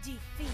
Defeat.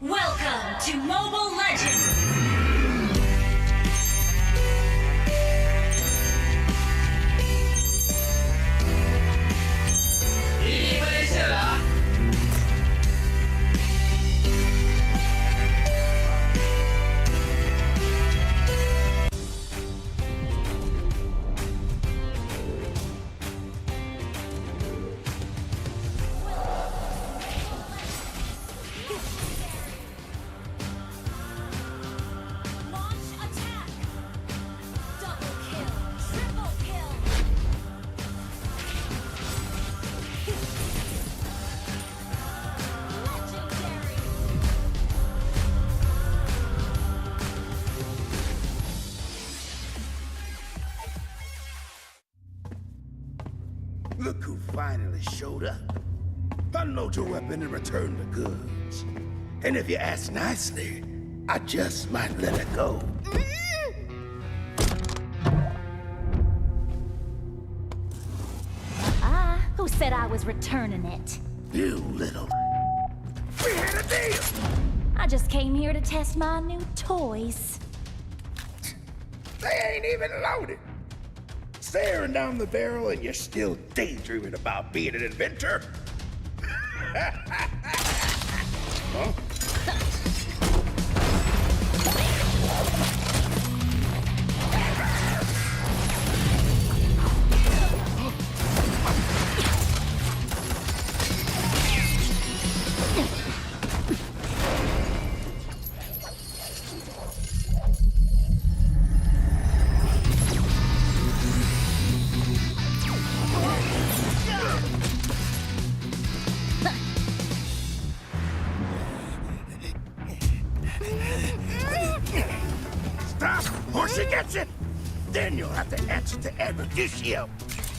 Welcome to Mobile Legends! Ini Malaysia lah. Look who finally showed up. Unload your weapon and return the goods. And if you ask nicely, I just might let it go. Who said I was returning it? You little... We had a deal! I just came here to test my new toys. They ain't even loaded. Staring down the barrel and you're still daydreaming about being an inventor? Huh? Once she gets it, then you'll have to answer to Eruditio.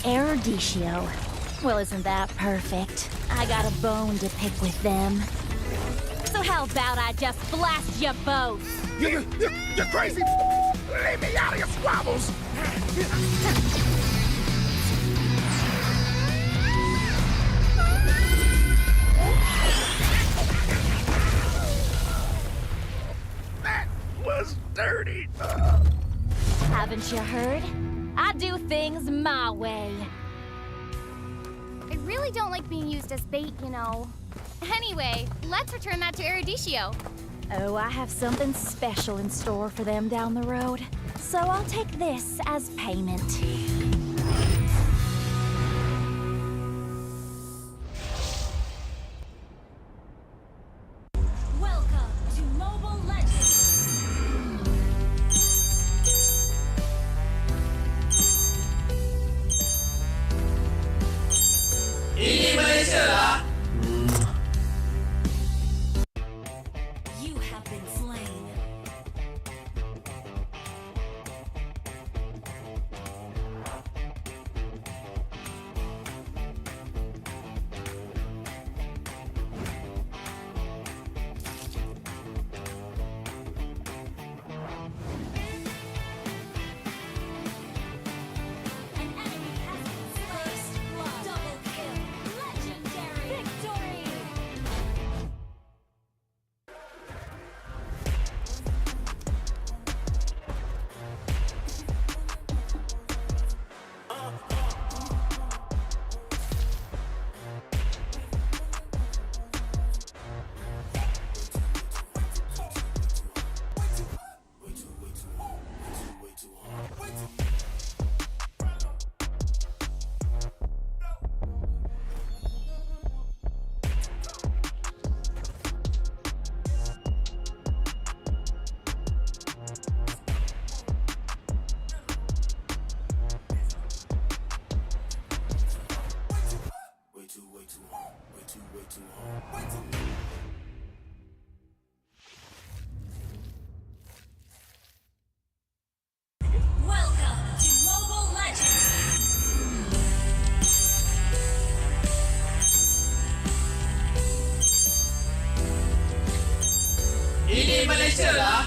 Eruditio? Well, isn't that perfect? I got a bone to pick with them. So how about I just blast you both? You're crazy! Leave me out of your squabbles! That was dirty. Haven't you heard? I do things my way. I really really don't like being used as bait, you know. Anyway, let's return that to Erudicio. Oh, I have something special in store for them down the road. So I'll take this as payment. Welcome to Mobile Legends! Ini Malaysia lah. You have been slain. An enemy has been slain. Double kill. Legendary victory. Welcome to Mobile Legends! Ini Malaysia lah.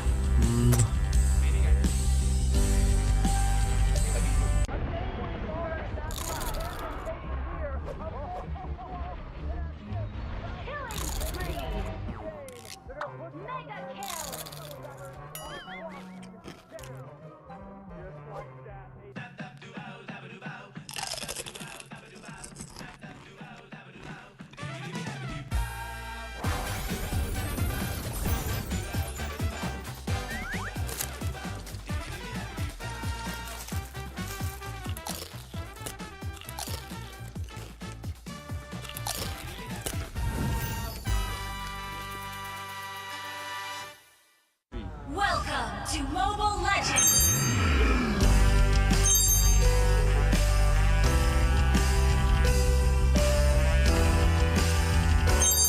Welcome to Mobile Legends!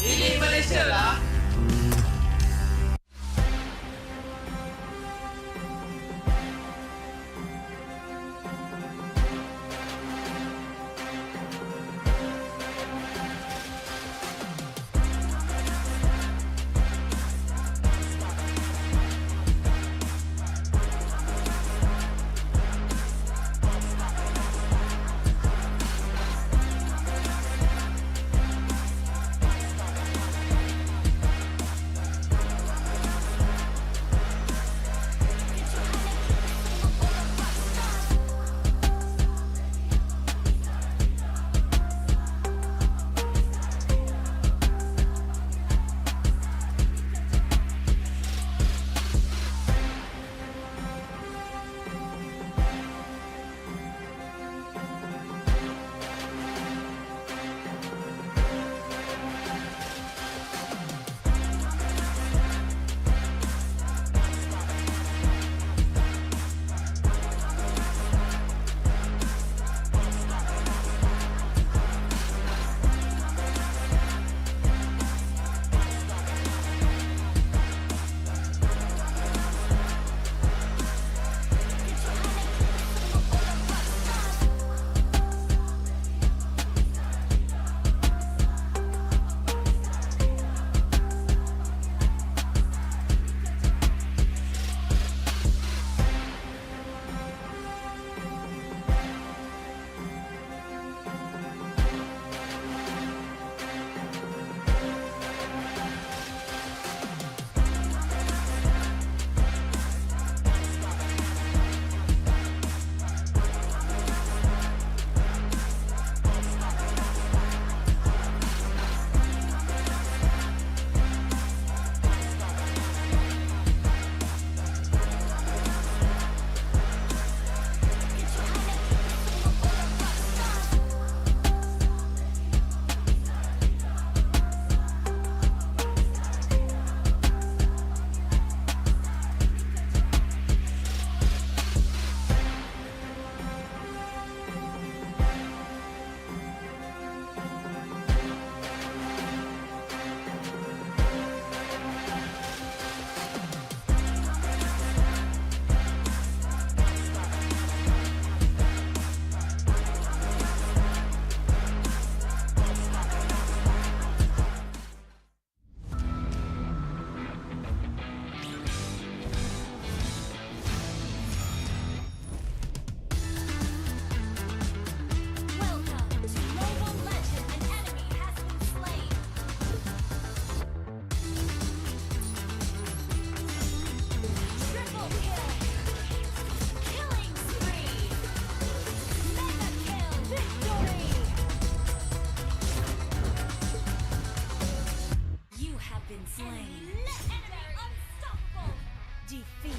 Ini Malaysia lah. slain. Unstoppable. Defeat.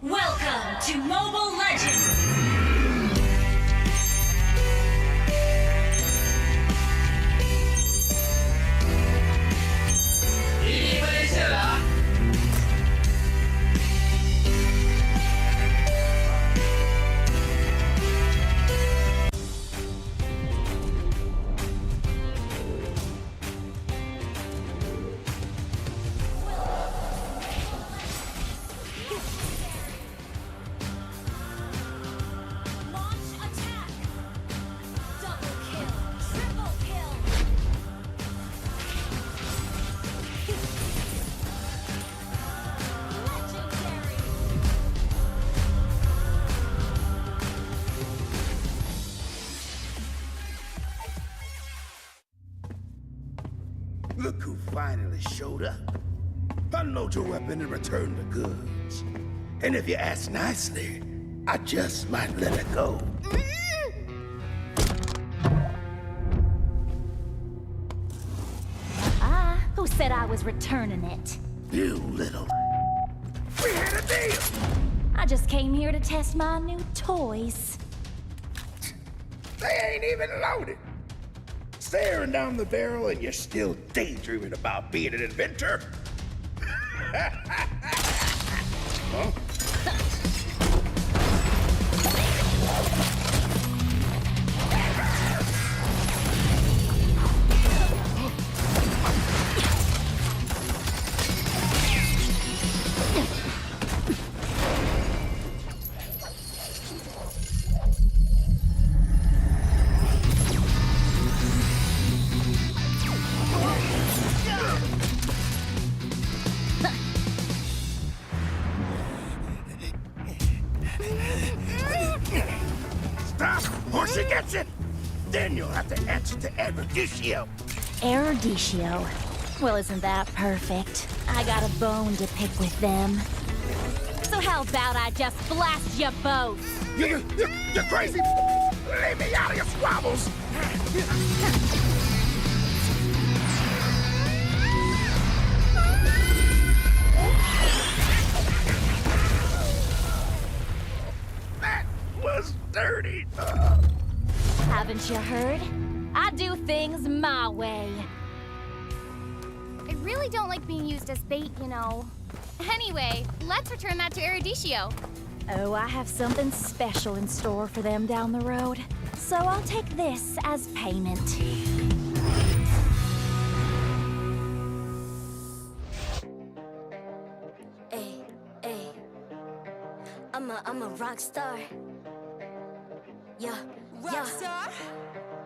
Welcome to Mobile Legends! Ini Malaysia lah. Launch attack! Double kill! Triple kill! Legendary! Look who finally showed up. Unload your weapon and return the goods. And if you ask nicely, I just might let it go. Who said I was returning it? You little... We had a deal! I just came here to test my new toys. They ain't even loaded. Staring down the barrel and you're still daydreaming about being an inventor? Huh? Stop, or she gets it! Then you'll have to answer to Eruditio. Eruditio. Well, isn't that perfect? I got a bone to pick with them. So how about I just blast you both? You're crazy! Leave me out of your squabbles! That was dirty. Haven't you heard? I do things my way. really don't like being used as bait, you know. Anyway, let's return that to Erudicio. Oh, I have something special in store for them down the road. So I'll take this as payment. Hey, hey. I'm a rock star. Yeah, rock star.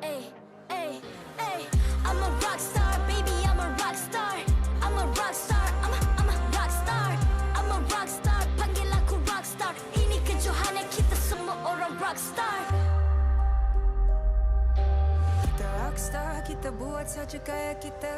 Hey, hey, hey. I'm a rock star, baby. I'm a rock star. I'm a rock star. I'm a rock star. I'm a rock star. Panggil aku rock star. Ini kejohanan kita semua orang rock star. Kita rock star, kita buat saja gaya kita.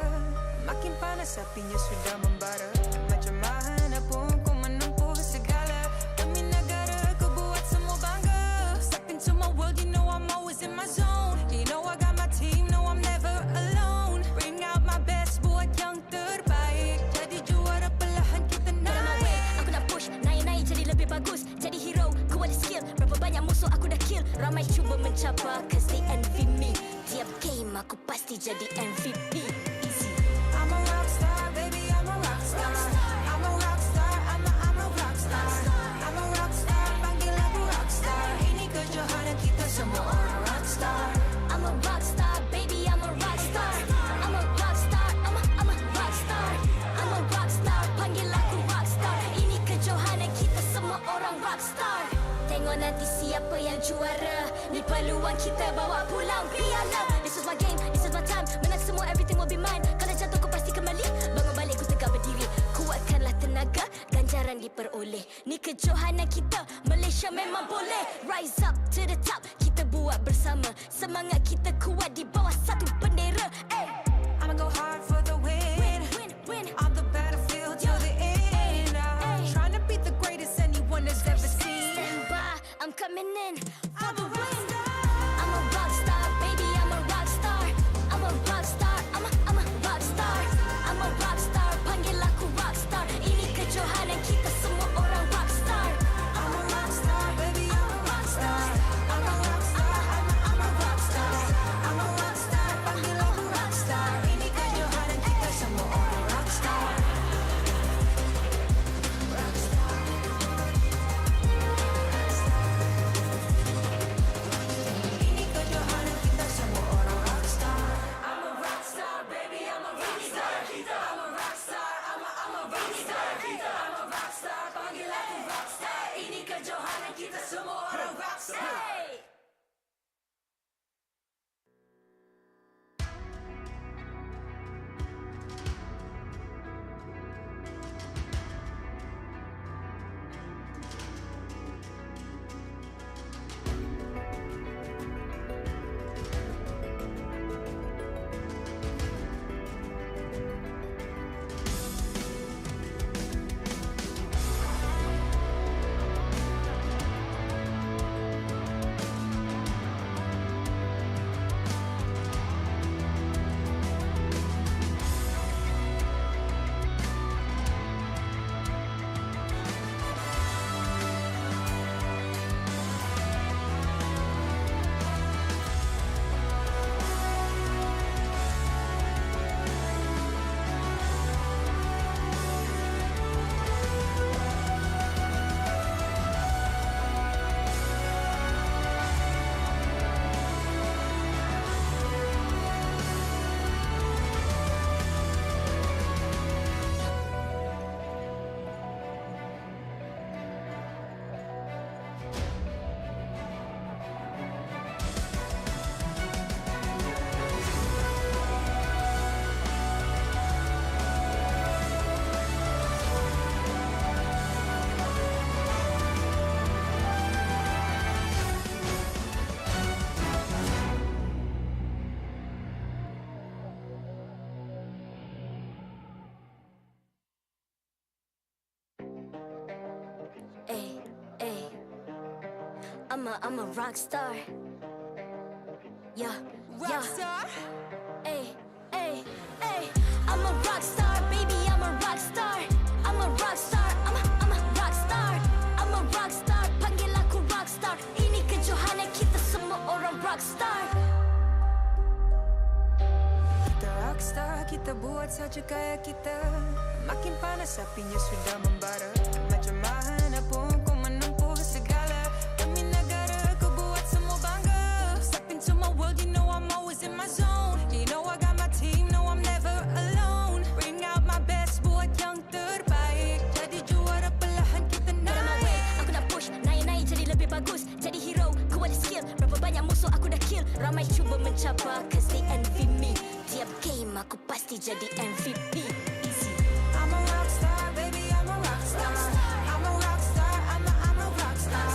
Makin panas apinya sudah membara. Macam mana pun ku menempuh segala. Demi negara ku buat semua bangga. Step into my world, you know I'm always in my zone. You know I got my team, no I'm never alone. Bring out my best, buat yang terbaik. Jadi juara perlahan kita naik. Aku nak push, naik-naik jadi lebih bagus. Jadi hero, ku ada skill. Berapa banyak musuh aku dah kill. Ramai cuba mencapai, cause they envy me. Tiap game aku pasti jadi MVP. Easy. I'm a rock star, baby, I'm a rock star. I'm a rock star, I'm a rock star. I'm a rock star, panggil aku rock star. Ini kejohanan kita semua orang rock star. I'm a rock star, baby, I'm a rock star. I'm a rock star, I'm a rock star. I'm a rock star, panggil aku rock star. Ini kejohanan kita semua orang rock star. Tengok nanti siapa yang juara. Ni peluang kita bawa pulang piala. This is my game, this is my time. Menang semua, everything will be mine. Kalau jatuh kau pasti kembali. Bangun balik ku tegak berdiri. Kuatkanlah tenaga, ganjaran diperoleh. Ni kejohanan kita, Malaysia memang boleh. Rise up to the top, kita buat bersama. Semangat kita kuat di bawah satu bendera. Hey. I'ma go hard for the win. Win. On the battlefield till the end. I'm trying to beat the greatest anyone has ever seen. Stand by, I'm coming in for the win. I'm a rock star, baby, I'm a rock star. I'm a rock star, I'm a rock star. I'm a rock star, panggil aku rock star. Ini kejohanan kita semua orang rock star. I'm a rock star, baby, I'm a rock star. I'm a rock star, I'm a rock star. I'm a rock star, panggil aku rock star. Ini kejohanan kita semua orang rock star. Rock star. Ini kejohanan kita semua orang rock star. I'm a rock star, baby, I'm a rock star. I'm a rock star, I'm a rock star. I'm a rock star, panggil aku rock star. Ini kejohanan kita semua orang rock star. Hey! I'm a rock star. Yeah, Rock star. Hey, hey, hey. I'm a rock star, baby, I'm a rock star. I'm a rock star, I'm a rock star. I'm a rock star, panggil aku rock star. Ini kejohanan kita semua orang rock star. Kita rock star, kita buat saja gaya kita. Makin panas apinya sudah membara. Macam mana pun ku menempuh segala. Demi negara ku buat semua bangga. Step into my world, you know I'm always in my zone. You know I got my team, no I'm never alone. Bring out my best, buat yang terbaik. Jadi juara perlahan kita naik. Get on my way, aku nak push, naik-naik jadi lebih bagus. Jadi hero, ku ada skill. Berapa banyak musuh aku dah kill. Ramai cuba mencapai, cause they envy me. Tiap game aku pasti jadi MVP. Easy. I'm a rockstar, baby, I'm a rockstar. I'm a rockstar, I'm a rockstar.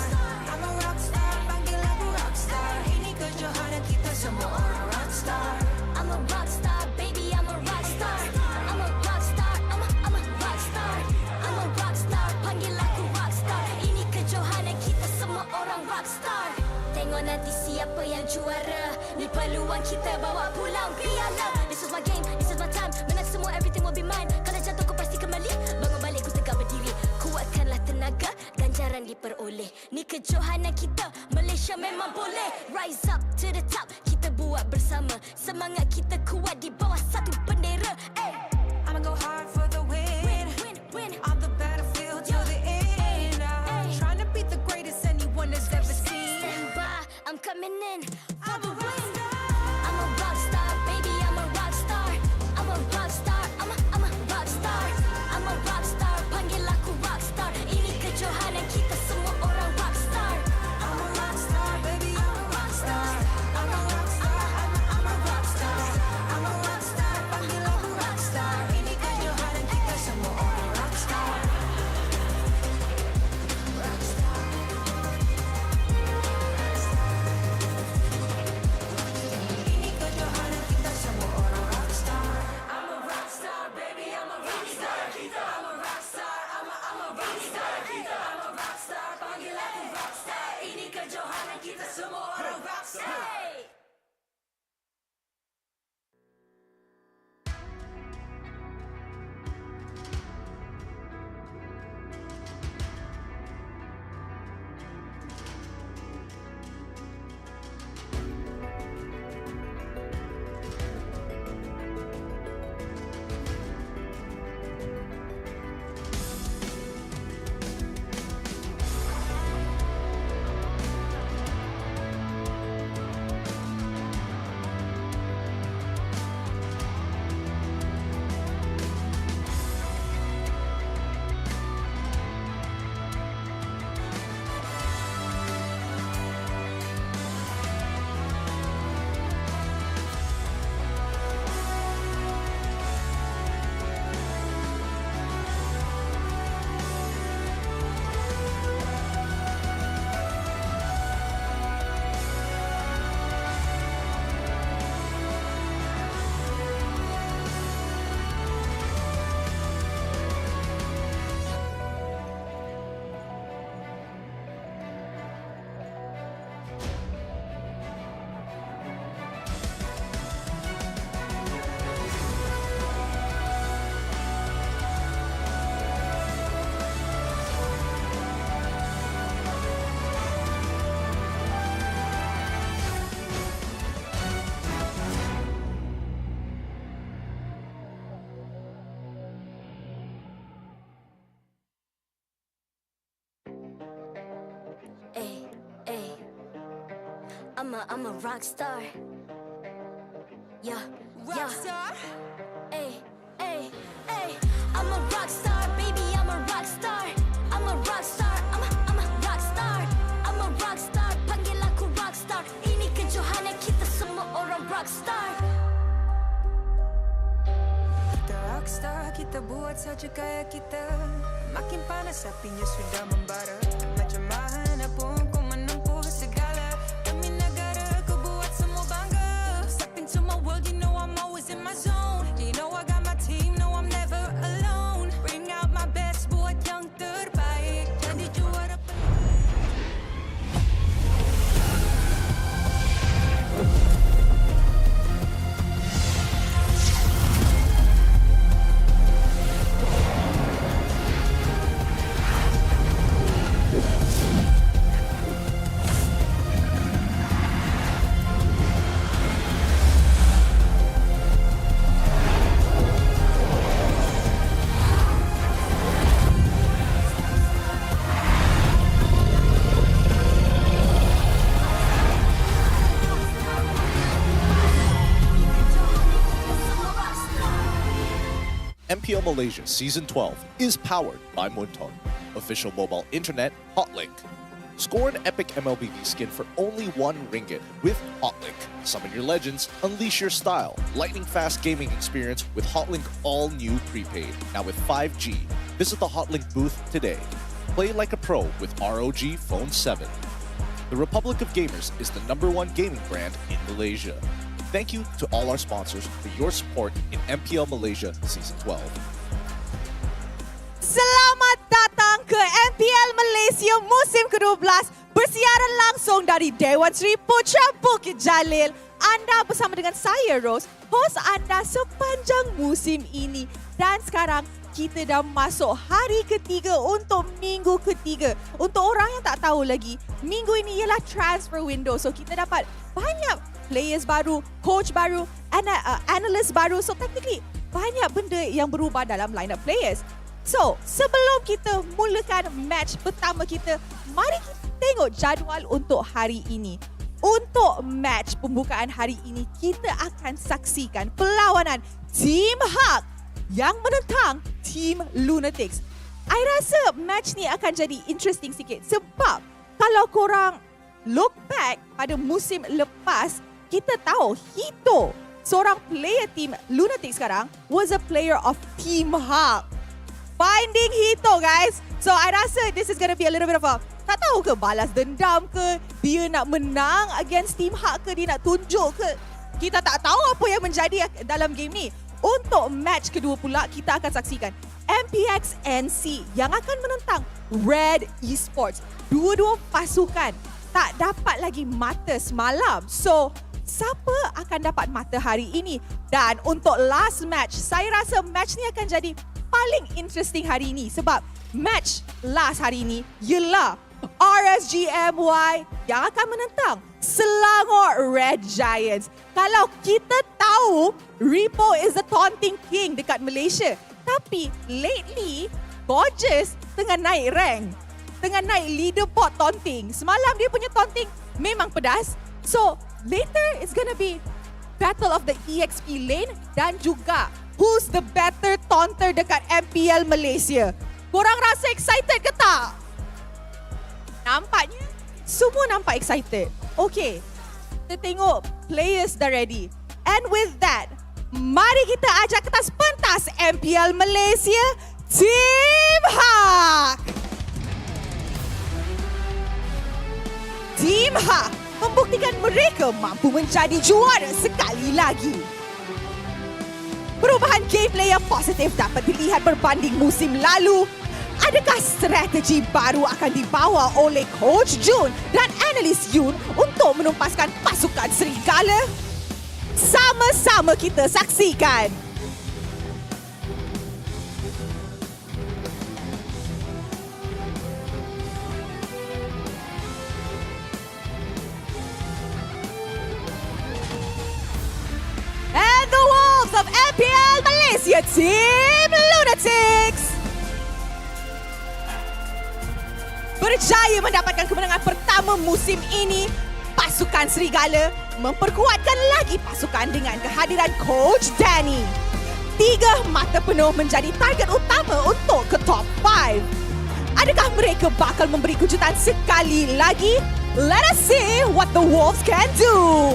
I'm a rockstar, panggil aku rockstar. Ini kejohanan kita semua orang rockstar. I'm a rockstar, baby, I'm a rockstar. I'm a rockstar, I'm a rockstar. I'm a rockstar, panggil aku rockstar. Ini kejohanan kita semua orang rockstar. Tengok nanti siapa yang juara. Ni peluang kita bawa pulang piala. This is my game, this is my time. Menang semua, everything will be mine. Kalau jatuh kau pasti kembali. Bangun balik ku tegak berdiri. Kuatkanlah tenaga, ganjaran diperoleh. Ni kejohanan kita, Malaysia memang boleh. Rise up to the top, kita buat bersama. Semangat kita kuat di bawah satu bendera. Hey. I'ma go hard for the win. Win. On the battlefield till the end. Trying to beat the greatest anyone has ever seen. Stand by, I'm coming in for I'm the a win. rockstar. I'm a rockstar, baby, I'm a rockstar. I'm a rockstar, I'm a rockstar. I'm a rockstar, panggil aku rockstar. Ini kejohanan kita semua orang rockstar. I'm a rockstar, baby, I'm a rockstar. I'm a rockstar, I'm a rockstar. I'm a rockstar, panggil aku rockstar. Ini kejohanan kita semua orang rockstar. Ini kejohanan kita semua orang rockstar. I'm a rockstar, baby, I'm a rockstar. I'm a rockstar, I'm a rockstar. I'm a rockstar, panggil aku rockstar. Ini kejohanan kita semua orang rockstar. Ay. I'm a rockstar. Yeah. Rockstar. Ay. I'm a rockstar, baby, I'm a rockstar. I'm a rockstar, I'm a rockstar. I'm a rockstar, panggil aku rockstar. Ini kejohanan kita semua orang rockstar. Kita rockstar, kita buat saja gaya kita. Makin panas apinya sudah membara. Macam mana pun ku menempuh segala. Demi negara ku buat semua bangga. Step into my world, you know I'm always in my zone. You know I got my team, no I'm never alone. Bring out my best, buat yang terbaik. Jadi juara MPL Malaysia Season 12 is powered by Munton, official mobile internet hotlink. Score an epic MLBB skin for only RM1 with Hotlink. Summon your legends, unleash your style. Lightning-fast gaming experience with Hotlink all new prepaid. Now with 5G. Visit the Hotlink booth today. Play like a pro with ROG Phone 7. The Republic of Gamers is the #1 gaming brand in Malaysia. Thank you to all our sponsors for your support in MPL Malaysia Season 12. Selamat datang ke MPL Malaysia musim ke-12 bersiaran langsung dari Dewan Seri Putra Bukit Jalil. Anda bersama dengan saya, Rose, hos anda sepanjang musim ini. Dan sekarang kita dah masuk hari ketiga untuk minggu ketiga. Untuk orang yang tak tahu lagi, minggu ini ialah transfer window. So kita dapat banyak players baru, coach baru, analyst baru. So technically banyak benda yang berubah dalam lineup players. So, sebelum kita mulakan match pertama kita, mari kita tengok jadual untuk hari ini. Untuk match pembukaan hari ini, kita akan saksikan perlawanan Team HAQ yang menentang Team Lunatix. I rasa match ni akan jadi interesting sikit sebab kalau korang look back pada musim lepas, kita tahu Hito, seorang player Team Lunatix sekarang, was a player of Team HAQ. Finding Hito, guys. So I rasa this is gonna be a little bit of a, tak tahu ke balas dendam ke, dia nak menang against Team HAQ ke, dia nak tunjuk ke. Kita tak tahu apa yang menjadi dalam game ni. Untuk match kedua pula, kita akan saksikan MPNC yang akan menentang Red Esports. Dua-dua pasukan tak dapat lagi mata semalam. So, siapa akan dapat mata hari ini? Dan untuk last match, saya rasa match ni akan jadi paling interesting hari ini sebab match last hari ini ialah RSG MY yang akan menentang Selangor Red Giants. Kalau kita tahu Repo is the taunting king dekat Malaysia, tapi lately Gorgeous tengah naik rank, tengah naik leaderboard taunting. Semalam dia punya taunting memang pedas. So later it's gonna be battle of the EXP lane dan juga who's the better taunter dekat MPL Malaysia. Korang rasa excited ke tak? Nampaknya semua nampak excited. Okay, kita tengok players dah ready. And with that, mari kita ajak ke atas pentas MPL Malaysia, Team HAQ. Team HAQ membuktikan mereka mampu menjadi juara sekali lagi. Perubahan gameplay yang positif dapat dilihat berbanding musim lalu. Adakah strategi baru akan dibawa oleh Coach Jun dan analis Yun untuk menumpaskan pasukan serigala? Sama-sama kita saksikan. And the Wolves of MPL Malaysia, Team Lunatix, berjaya mendapatkan kemenangan pertama musim ini. Pasukan serigala memperkuatkan lagi pasukan dengan kehadiran Coach Danny. 3 mata penuh menjadi target utama untuk ke top 5. Adakah mereka bakal memberi kejutan sekali lagi? Let us see what the Wolves can do.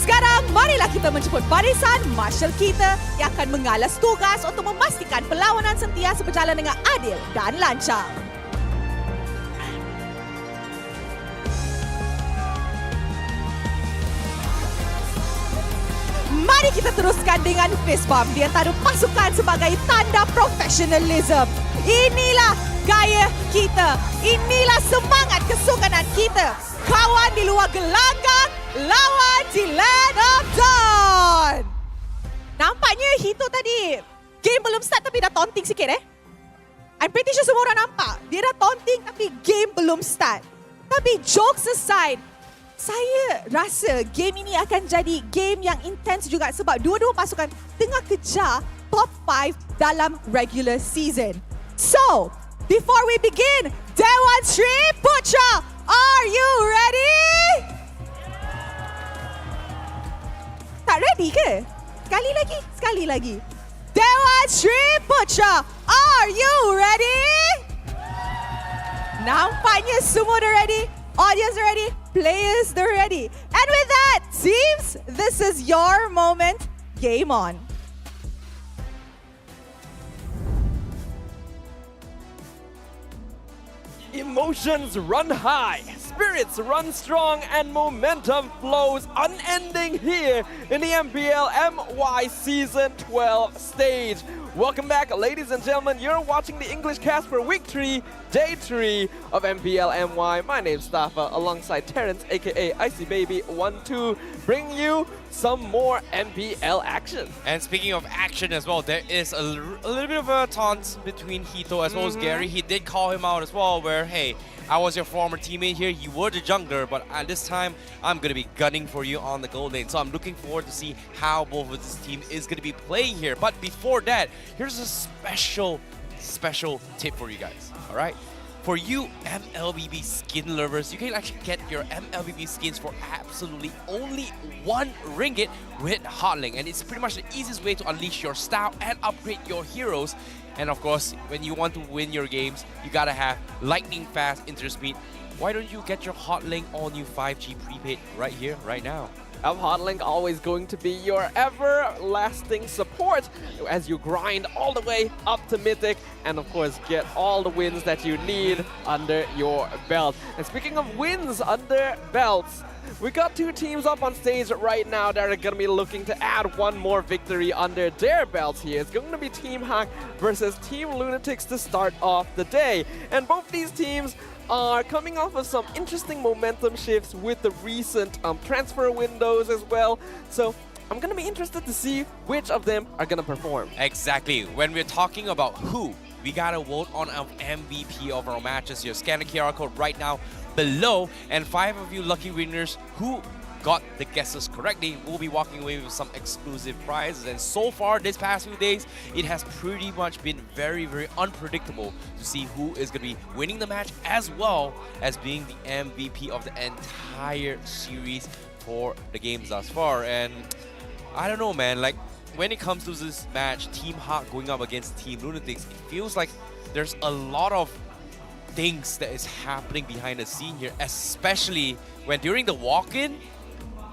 Sekarang, marilah kita menjemput barisan marshal kita yang akan mengalas tugas untuk memastikan perlawanan sentiasa berjalan dengan adil dan lancar. Mari kita teruskan dengan fist bump di antara pasukan sebagai tanda profesionalism. Inilah gaya kita. Inilah semangat kesukanan kita. Kawan di luar gelanggang, lawan di Land of Dawn. Nampaknya Hito tadi game belum start tapi dah taunting sikit I'm pretty sure semua orang nampak. Dia dah taunting tapi game belum start. Tapi jokes aside, saya rasa game ini akan jadi game yang intense juga sebab dua-dua pasukan tengah kejar top 5 dalam regular season. So, before we begin, Dewan Sri Putra Are you ready? Tak ready ke? Sekali lagi. Dewan Sri Putra, are you ready? Nampaknya semua dah ready. Audience ready. Players dah ready. And with that, teams, this is your moment. Game on. Emotions run high, spirits run strong, and momentum flows unending here in the MPL MY Season 12 stage. Welcome back, ladies and gentlemen. You're watching the English cast for Week 3, Day 3 of MPL MY. My name's Safa, alongside Terrence, aka Icy Baby 12, bringing you some more MPL action. And speaking of action as well, there is a little bit of a taunt between Hito as well as Gary. He did call him out as well, where, hey, I was your former teammate here, you were the jungler, but at this time, I'm going to be gunning for you on the gold lane. So I'm looking forward to see how both of this team is going to be playing here. But before that, here's a special tip for you guys, all right? For you MLBB skin lovers, you can actually get your MLBB skins for absolutely only 1 ringgit with Hotlink. And it's pretty much the easiest way to unleash your style and upgrade your heroes. And of course, when you want to win your games, you gotta have lightning fast internet speed. Why don't you get your Hotlink all new 5G prepaid right here, right now? Hotlink always going to be your everlasting support as you grind all the way up to Mythic and of course get all the wins that you need under your belt. And speaking of wins under belts, we got 2 teams up on stage right now that are going to be looking to add 1 more victory under their belts here. It's going to be Team HAQ versus Team Lunatix to start off the day. And both these teams are coming off of some interesting momentum shifts with the recent transfer windows as well. So I'm going to be interested to see which of them are going to perform. Exactly. When we're talking about who, we gotta vote on an MVP of our matches here. Scan the QR code right now below, and 5 of you lucky winners who got the guesses correctly will be walking away with some exclusive prizes. And so far this past few days, it has pretty much been very unpredictable to see who is going to be winning the match as well as being the MVP of the entire series for the games thus far. And I don't know, man, like when it comes to this match, Team HAQ going up against Team Lunatix, it feels like there's a lot of things that is happening behind the scene here, especially when during the walk-in,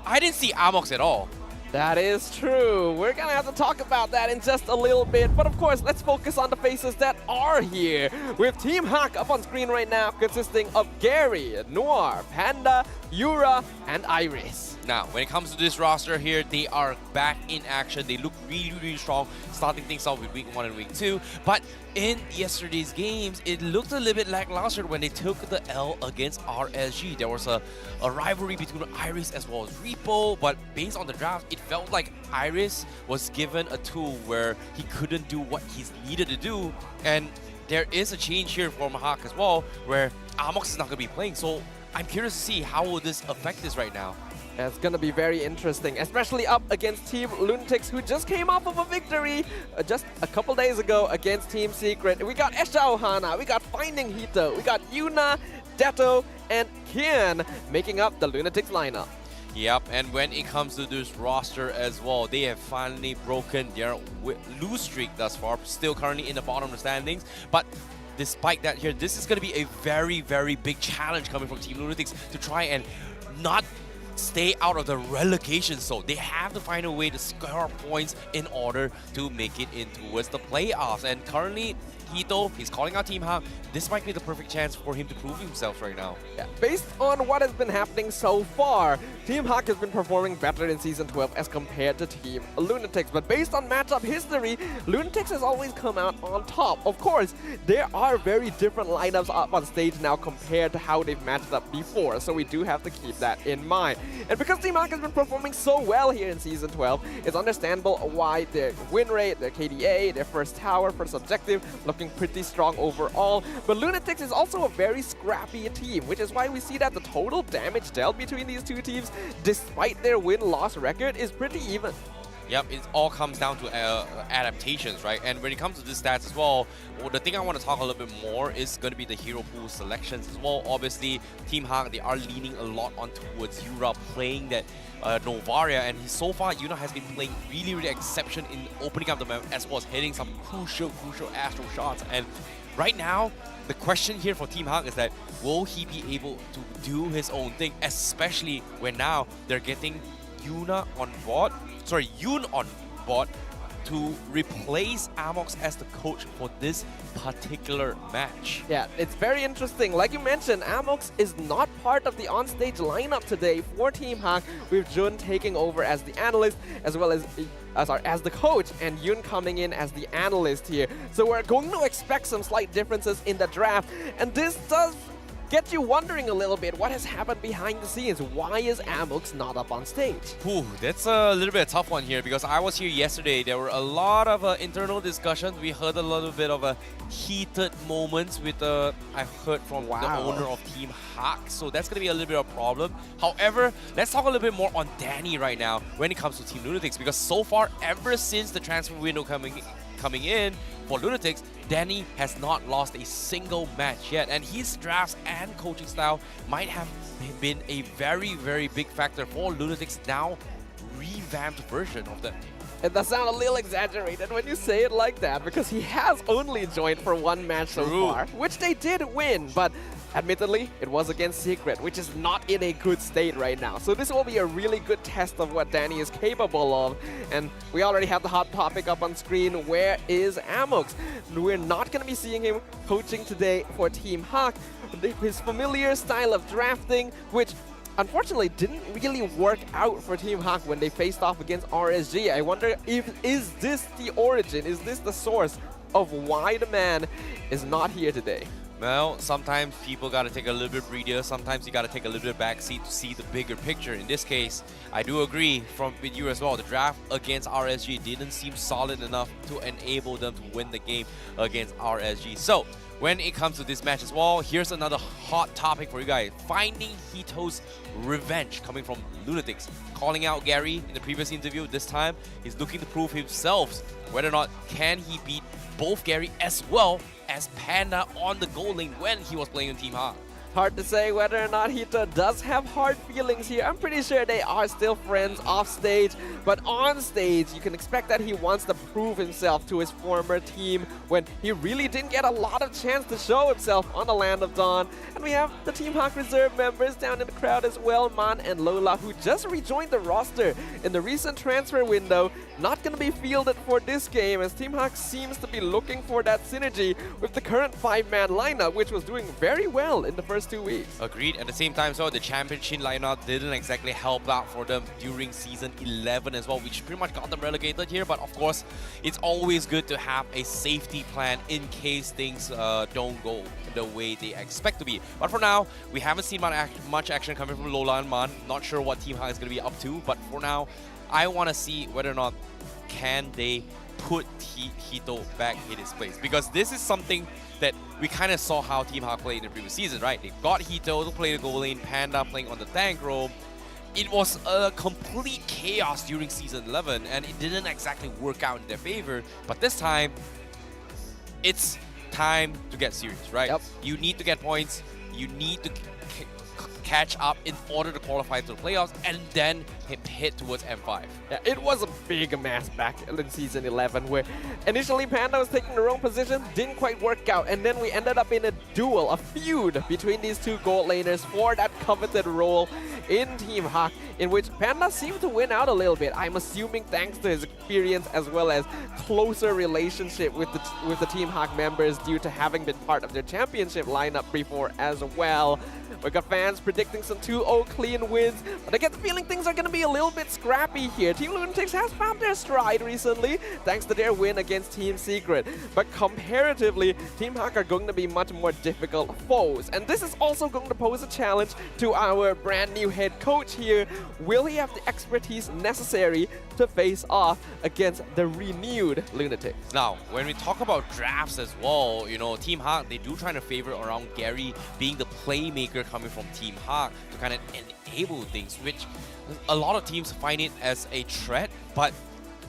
I didn't see Amox at all. That is true. We're gonna have to talk about that in just a little bit. But of course, let's focus on the faces that are here. With Team HAQ up on screen right now, consisting of Gary, Noir, Panda, Yura, and Iris. Now, when it comes to this roster here, they are back in action. They look really strong, starting things off with Week 1 and Week 2. But in yesterday's games, it looked a little bit lackluster when they took the L against RSG. There was a rivalry between Iris as well as Repo, but based on the draft, it felt like Iris was given a tool where he couldn't do what he's needed to do. And there is a change here for HAQ as well, where Amox is not going to be playing. So I'm curious to see how will this affect this right now. It's gonna be very interesting, especially up against Team Lunatix, who just came off of a victory just a couple days ago against Team Secret. We got Esha Ohana, we got Finding Hito, we got Yuna, Detto, and Kian making up the Lunatix lineup. Yep, and when it comes to this roster as well, they have finally broken their lose streak thus far, still currently in the bottom of the standings, but despite that here, this is going to be a very big challenge coming from Team Lunatix to try and not stay out of the relegation zone. They have to find a way to score points in order to make it in towards the playoffs. And currently, Hito, he's calling out Team HAQ. This might be the perfect chance for him to prove himself right now. Yeah, based on what has been happening so far, Team HAQ has been performing better in Season 12 as compared to Team Lunatix. But based on matchup history, Lunatix has always come out on top. Of course, there are very different lineups up on stage now compared to how they've matched up before, so we do have to keep that in mind. And because Team HAQ has been performing so well here in Season 12, it's understandable why their win rate, their KDA, their first tower, first objective, looking pretty strong overall. But Lunatix is also a very scrappy team, which is why we see that the total damage dealt between these two teams, despite their win-loss record, is pretty even. Yep, it all comes down to adaptations, right? And when it comes to this stats as well, the thing I want to talk a little bit more is going to be the hero pool selections as well. Obviously, Team HAQ, they are leaning a lot on towards Yura playing that Novaria, and so far, Yuna has been playing really exception in opening up the map as well as hitting some crucial Astro shots. And right now, the question here for Team HAQ is that will he be able to do his own thing, especially when now they're getting Yuna on board, sorry, Yoon on board to replace Amox as the coach for this particular match. Yeah, it's very interesting. Like you mentioned, Amox is not part of the on-stage lineup today for Team HAQ, with Jun taking over as the analyst, as well as as the coach, and Yoon coming in as the analyst here. So we're going to expect some slight differences in the draft, and this does get you wondering a little bit what has happened behind the scenes. Why is Amox not up on stage? Ooh, that's a little bit of a tough one here because I was here yesterday. There were a lot of internal discussions. We heard a little bit of heated moments with I heard from the owner of Team HAQ. So that's going to be a little bit of a problem. However, let's talk a little bit more on Danny right now when it comes to Team Lunatix, because so far, ever since the transfer window coming in for Lunatix, Danny has not lost a single match yet, and his drafts and coaching style might have been a very big factor for Lunatix now revamped version of them. It does sound a little exaggerated when you say it like that, because he has only joined for one match so far, which they did win, but admittedly, it was against Secret, which is not in a good state right now. So this will be a really good test of what Danny is capable of. And we already have the hot topic up on screen. Where is Amox? We're not going to be seeing him coaching today for Team HAQ. His familiar style of drafting, which unfortunately didn't really work out for Team HAQ when they faced off against RSG. I wonder is this the origin? Is this the source of why the man is not here today? Well, sometimes people gotta take a little bit breather. Sometimes you gotta take a little bit backseat to see the bigger picture. In this case, I do agree with you as well. The draft against RSG didn't seem solid enough to enable them to win the game against RSG. So, when it comes to this match as well, here's another hot topic for you guys. Finding Hito's revenge coming from Lunatix. Calling out Gary in the previous interview. This time, he's looking to prove himself whether or not can he beat both Gary as well as Panda on the goal lane when he was playing on Team HAQ. Hard to say whether or not Hito does have hard feelings here. I'm pretty sure they are still friends off stage, but on stage, you can expect that he wants to prove himself to his former team when he really didn't get a lot of chance to show himself on the Land of Dawn. And we have the Team HAQ reserve members down in the crowd as well, Man and Lola, who just rejoined the roster in the recent transfer window. Not going to be fielded for this game, as Team HAQ seems to be looking for that synergy with the current 5-man lineup, which was doing very well in the first 2 weeks. Agreed. At the same time, so the championship lineup didn't exactly help out for them during season 11 as well, which pretty much got them relegated here. But of course, it's always good to have a safety plan in case things don't go the way they expect to be. But for now, we haven't seen much action coming from Lola and Man. Not sure what Team HAQ is going to be up to, but for now, I want to see whether or not can they put Hito back in his place, because this is something that we kind of saw how Team HAQ played in the previous season, right? They got Hito to play the goal lane, Panda playing on the tank role. It was a complete chaos during season 11, and it didn't exactly work out in their favor. But this time, it's time to get serious, right? Yep. You need to get points. You need to catch up in order to qualify to the playoffs, and then hit towards M5. Yeah, it was a big mess back in season 11, where initially Panda was taking the wrong position, didn't quite work out, and then we ended up in a duel, a feud between these two gold laners for that coveted role in Team HAQ, in which Panda seemed to win out a little bit. I'm assuming thanks to his experience as well as closer relationship with the Team HAQ members due to having been part of their championship lineup before as well. We got fans predicting some 2-0 clean wins, but I get the feeling things are going to be a little bit scrappy here. Team Lunatix has found their stride recently, thanks to their win against Team Secret. But comparatively, Team HAQ are going to be much more difficult foes. And this is also going to pose a challenge to our brand new head coach here. Will he have the expertise necessary to face off against the renewed Lunatix? Now, when we talk about drafts as well, you know, Team HAQ, they do try to favor around Gary being the playmaker coming from Team HAQ to kind of enable things, which a lot of teams find it as a threat, but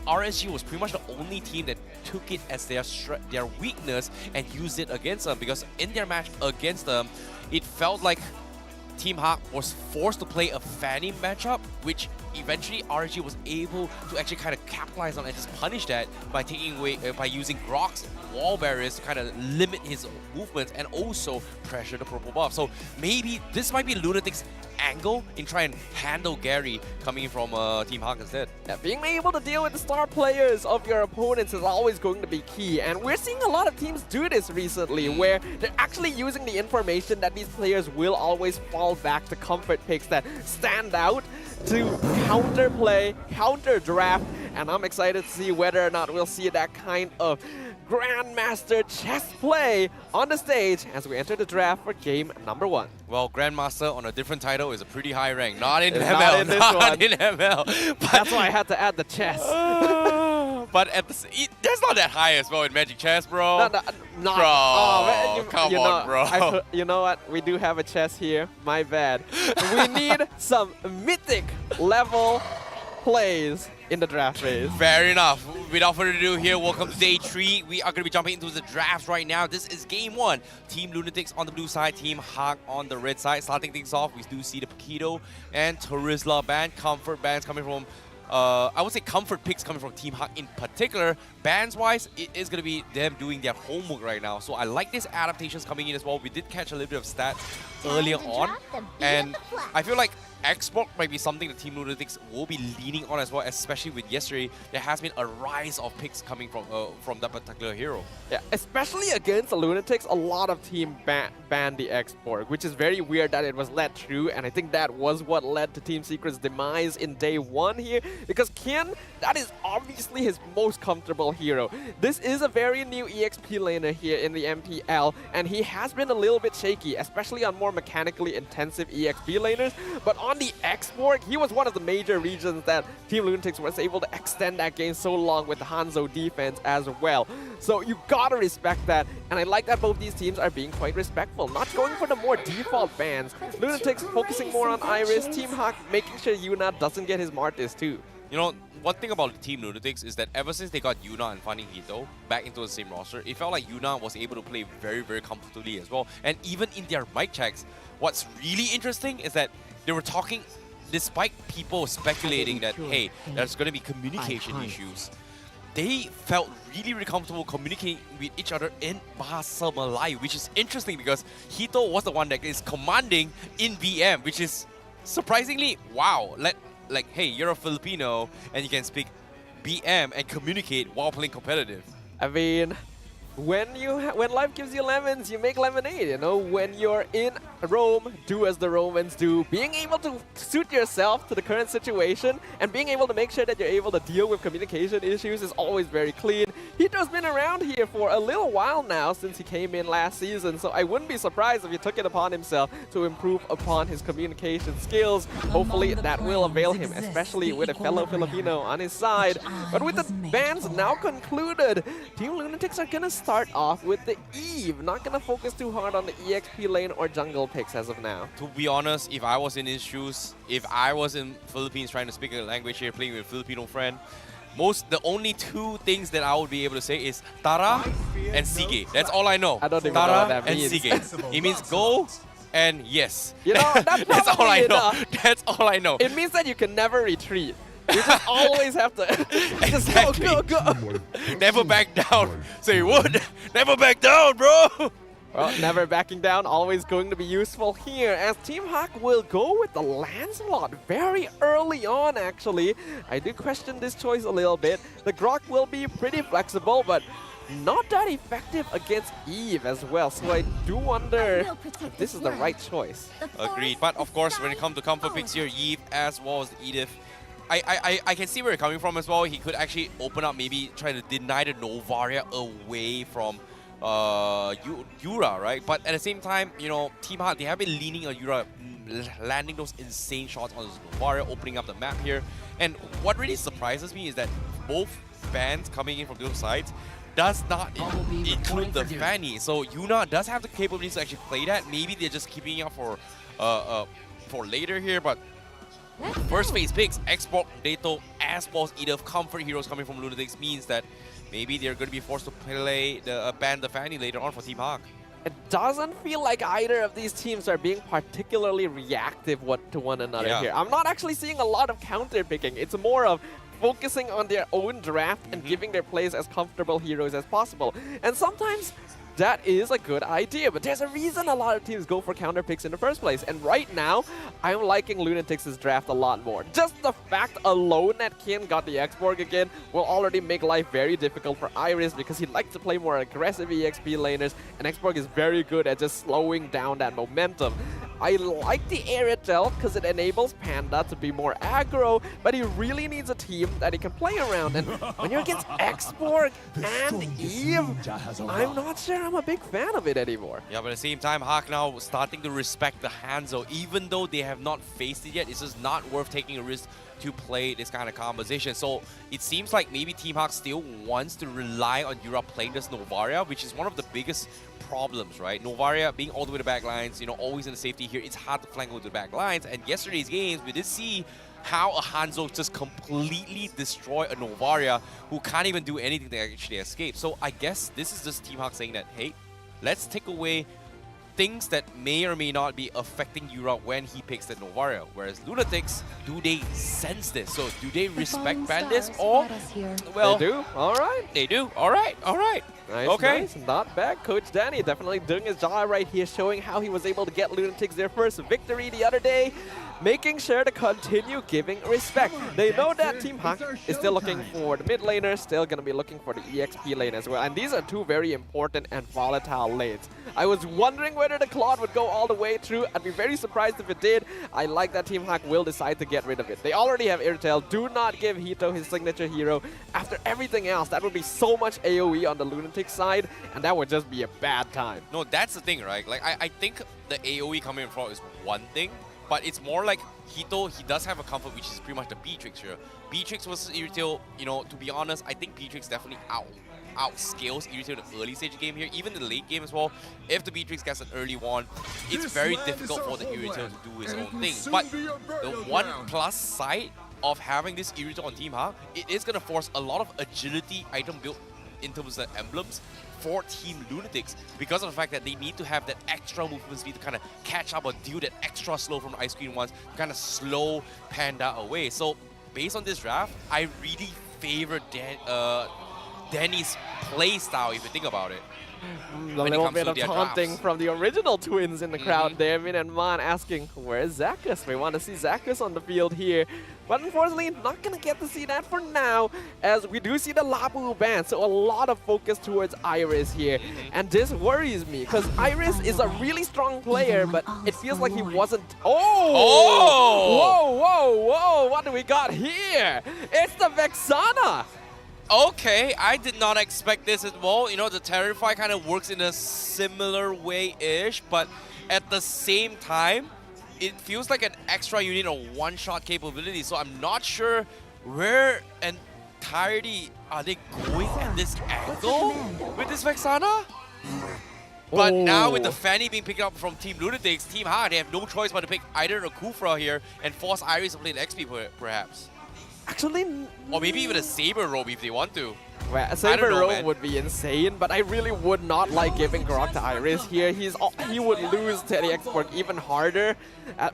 RSG was pretty much the only team that took it as their weakness and used it against them, because in their match against them, it felt like Team HAQ was forced to play a Fanny matchup, which eventually RSG was able to actually kind of capitalize on and just punish that by taking away, by using Grok's wall barriers to kind of limit his movements and also pressure the purple buff. So maybe this might be Lunatix's angle in trying to handle Gary coming from Team HAQ instead. Yeah, being able to deal with the star players of your opponents is always going to be key, and we're seeing a lot of teams do this recently, where they're actually using the information that these players will always fall back to comfort picks that stand out to counter play, counter draft, and I'm excited to see whether or not we'll see that kind of Grandmaster chess play on the stage as we enter the draft for game number 1. Well, Grandmaster on a different title is a pretty high rank. Not in ML. Not in this one. In ML. But that's why I had to add the chess. But at that's not that high as well in Magic Chess, bro. Not. Bro, Oh, man, come on, bro. You know what? We do have a chess here. My bad. We need some mythic level plays in the draft phase. Fair enough. Without further ado, here, welcome to day 3. We are going to be jumping into the draft right now. This is game 1. Team Lunatix on the blue side, Team HAQ on the red side. Starting things off, we do see the Paquito and Terizla band. Comfort bands coming from, I would say comfort picks coming from Team HAQ in particular. Bands-wise, it is going to be them doing their homework right now. So I like these adaptations coming in as well. We did catch a little bit of stats earlier on. And I feel like Export might be something the Team Lunatix will be leaning on as well, especially with yesterday. There has been a rise of picks coming from that particular hero. Yeah, especially against the Lunatix, a lot of team banned the Export, which is very weird that it was let through, and I think that was what led to Team Secret's demise in day 1 here, because Ken, that is obviously his most comfortable hero. This is a very new EXP laner here in the MPL, and he has been a little bit shaky, especially on more mechanically intensive EXP laners, but on the Export, he was one of the major reasons that Team Lunatix was able to extend that game so long with the Hanzo defense as well. So you gotta respect that, and I like that both these teams are being quite respectful, not going for the more default bans. Lunatix focusing more on Iris, Team HAQ making sure Yuna doesn't get his Martis too. You know, one thing about Team Lunatix is that ever since they got Yuna and Funny Hito back into the same roster, it felt like Yuna was able to play very, very comfortably as well. And even in their mic checks, what's really interesting is that they were talking, despite people speculating that, hey, there's going to be communication issues, they felt really, really comfortable communicating with each other in Bahasa Melayu, which is interesting because Hito was the one that is commanding in VM, which is surprisingly, wow. Like, hey, you're a Filipino and you can speak BM and communicate while playing competitive. I mean, when life gives you lemons, you make lemonade, you know? When you're in Rome, do as the Romans do. Being able to suit yourself to the current situation and being able to make sure that you're able to deal with communication issues is always very clean. Hito's been around here for a little while now since he came in last season, so I wouldn't be surprised if he took it upon himself to improve upon his communication skills. Hopefully that will avail him, especially with a fellow Filipino on his side. But with the bans now concluded, Team Lunatix are gonna start off with the Eve. Not gonna focus too hard on the EXP lane or jungle picks as of now. To be honest, if I was in his shoes, if I was in Philippines trying to speak a language here, playing with a Filipino friend, the only 2 things that I would be able to say is Tara and Sige. That's all I know. I don't even Tara know what that and means. Sige. It means go and yes. You know, that's all I know. That's all I know. It means that you can never retreat. You just always have to just Exactly. go. Never back down. Say what? Never back down, bro. Well, never backing down, always going to be useful here, as Team HAQ will go with the Lancelot very early on, actually. I do question this choice a little bit. The Grok will be pretty flexible, but not that effective against Eve as well, so I do wonder if this is the right choice. Agreed. But of course, when it comes to comfort picks here, Eve as well as Edith, I can see where you're coming from as well. He could actually open up, maybe try to deny the Novaria away from Yura, right? But at the same time, you know, Team HAQ, they have been leaning on Yura, landing those insane shots on Novaria, opening up the map here. And what really surprises me is that both bans coming in from both sides does not include the Fanny. So Yuna does have the capabilities to actually play that. Maybe they're just keeping it up for later here, but First phase picks, Export, Dato, as well as either comfort heroes coming from Lunatix means that maybe they're going to be forced to play the ban the Fanny later on for Team HAQ. It doesn't feel like either of these teams are being particularly reactive to one another here. I'm not actually seeing a lot of counter picking. It's more of focusing on their own draft and giving their plays as comfortable heroes as possible. And sometimes that is a good idea, but there's a reason a lot of teams go for counter picks in the first place. And right now, I'm liking Lunatix's draft a lot more. Just the fact alone that Kin got the X-Borg again will already make life very difficult for Iris because he likes to play more aggressive EXP laners, and X-Borg is very good at just slowing down that momentum. I like the Aeritel because it enables Panda to be more aggro, but he really needs a team that he can play around. And when you're against X-Borg and Eve, I'm not sure I'm a big fan of it anymore. Yeah, but at the same time, HAQ now starting to respect the Hanzo. Even though they have not faced it yet, it's just not worth taking a risk to play this kind of composition. So it seems like maybe Team HAQ still wants to rely on Europe playing this Novaria, which is one of the biggest problems, right? Novaria being all the way to back lines, you know, always in the safety here. It's hard to flank over the back lines. And yesterday's games, we did see how a Hanzo just completely destroy a Novaria who can't even do anything to actually escape. So I guess this is just Team HAQ saying that, hey, let's take away things that may or may not be affecting Europe when he picks the Novaria. Whereas Lunatix, do they sense this? So do they respect Bandits or, well, they do? All right. They do? All right, all right. Nice, okay. Nice. Not bad. Coach Danny definitely doing his job right here, showing how he was able to get Lunatix their first victory the other day, making sure to continue giving respect. They know that Team HAQ is still looking for the mid laner, still going to be looking for the EXP lane as well. And these are two very important and volatile lanes. I was wondering whether the Claude would go all the way through. I'd be very surprised if it did. I like that Team HAQ will decide to get rid of it. They already have Airtel. Do not give Hito his signature hero. After everything else, that would be so much AoE on the Lunatix side, and that would just be a bad time. No, that's the thing, right? Like, I think the AoE coming in front is one thing, but it's more like Hito, he does have a comfort, which is pretty much the Beatrix here. Beatrix versus Irritil, you know, to be honest, I think Beatrix definitely outscales Irritil in the early stage game here, even in the late game as well. If the Beatrix gets an early one, it's very difficult for the Irritil to do his own thing. But the one plus side of having this Irritil on Team HAQ, it is going to force a lot of agility item build in terms of the emblems for Team Lunatix because of the fact that they need to have that extra movement speed to kind of catch up or deal that extra slow from the ice cream ones to kind of slow Panda away. So based on this draft, I really favor Danny's play style if you think about it. A little bit of taunting from the original twins in the crowd there, Min and Man asking, where's Xavvsz? We want to see Xavvsz on the field here. But unfortunately, not going to get to see that for now, as we do see the Labu ban. So a lot of focus towards Iris here. And this worries me, because Iris is a really strong player, but it feels like he wasn't... Oh! Whoa, whoa, whoa! What do we got here? It's the Vexana! Okay, I did not expect this as well. You know, the Terrify kind of works in a similar way-ish, but at the same time, it feels like an extra unit or one-shot capability. So I'm not sure where entirely are they going at this angle with this Vexana. But now with the Fanny being picked up from Team Lunatix, Team HAQ, they have no choice but to pick either a Kufra here and force Iris to play the XP perhaps. Actually, or maybe even a Saber robe if they want to. Well, a Saber robe would be insane, but I really would not like giving Grok to Iris here. He would lose to the Export even harder.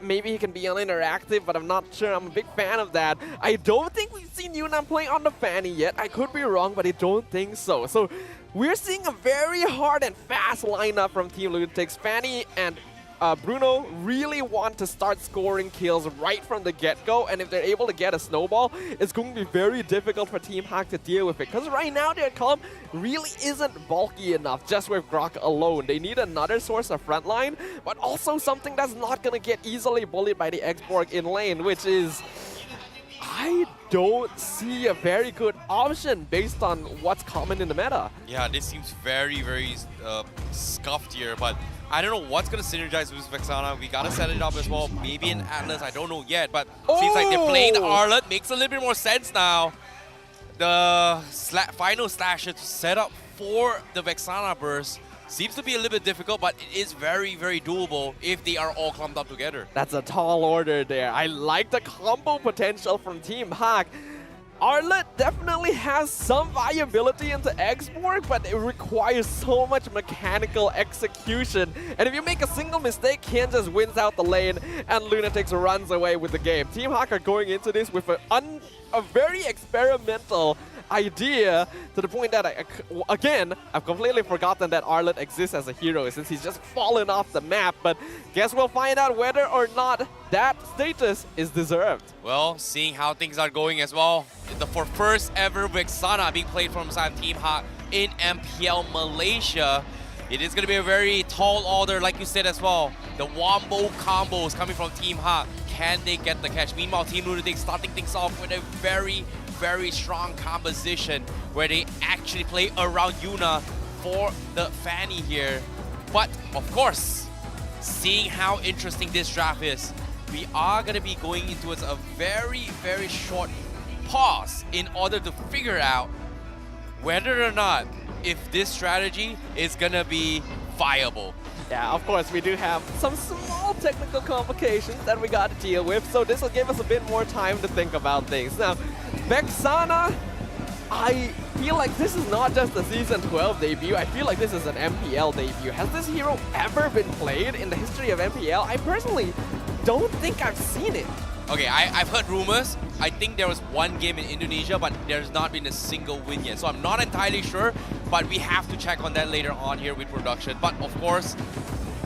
Maybe he can be uninteractive, but I'm not sure. I'm a big fan of that. I don't think we've seen Yunnan play on the Fanny yet. I could be wrong, but I don't think so. So we're seeing a very hard and fast lineup from Team Lunatix. Fanny and Bruno really want to start scoring kills right from the get-go, and if they're able to get a snowball, it's going to be very difficult for Team HAQ to deal with it, because right now their column really isn't bulky enough just with Grok alone. They need another source of frontline, but also something that's not going to get easily bullied by the X-Borg in lane, which is... I don't see a very good option based on what's common in the meta. Yeah, this seems very, very scuffed here, but I don't know what's going to synergize with Vexana. We got to set it up as well. Maybe in Atlas, I don't know yet, but seems like they're playing the Arlet. Makes a little bit more sense now. The final slash is set up for the Vexana burst. seems to be a little bit difficult, but it is very, very doable if they are all clumped up together. That's a tall order there. I like the combo potential from Team HAQ. Arlet definitely has some viability into export, but it requires so much mechanical execution. And if you make a single mistake, Ken just wins out the lane and Lunatix runs away with the game. Team HAQ are going into this with a very experimental idea, to the point that, again, I've completely forgotten that Arlet exists as a hero since he's just fallen off the map. But guess we'll find out whether or not that status is deserved. Well, seeing how things are going as well, for first ever Vexana being played from side Team HAQ in MPL Malaysia, it is going to be a very tall order, like you said as well. The wombo combos coming from Team HAQ. Can they get the catch? Meanwhile, Team Lunatix starting things off with a very strong composition where they actually play around Yuna for the Fanny here. But, of course, seeing how interesting this draft is, we are going to be going into a very short pause in order to figure out whether or not if this strategy is going to be viable. Yeah, of course, we do have some small technical complications that we got to deal with, so this will give us a bit more time to think about things. Now, Vexana, I feel like this is not just a Season 12 debut, I feel like this is an MPL debut. Has this hero ever been played in the history of MPL? I personally don't think I've seen it. Okay, I've heard rumors. I think there was one game in Indonesia, but there's not been a single win yet. So I'm not entirely sure, but we have to check on that later on here with production. But of course,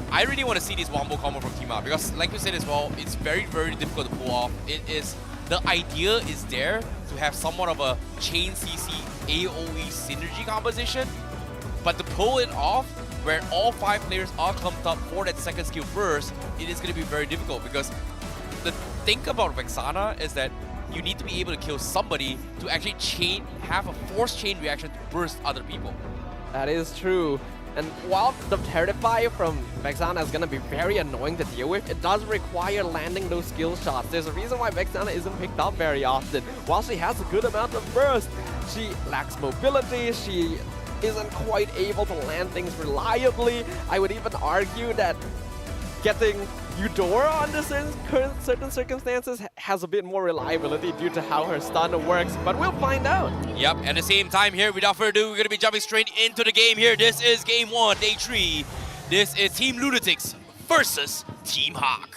I really want to see this wombo combo from Team HAQ because, like we said as well, it's very difficult to pull off. The idea is there to have somewhat of a chain CC AoE synergy composition, but to pull it off where all 5 players are clumped up for that second skill burst, it is going to be very difficult because the thing about Vexana is that you need to be able to kill somebody to actually have a forced chain reaction to burst other people. That is true. And while the Terrify from Vexana is going to be very annoying to deal with, it does require landing those skill shots. There's a reason why Vexana isn't picked up very often. While she has a good amount of burst, she lacks mobility, she isn't quite able to land things reliably. I would even argue that getting Eudora under certain circumstances has a bit more reliability due to how her stun works, but we'll find out. Yep, at the same time here, without further ado, we're going to be jumping straight into the game here. This is Game 1, Day 3. This is Team Lunatix versus Team HAQ.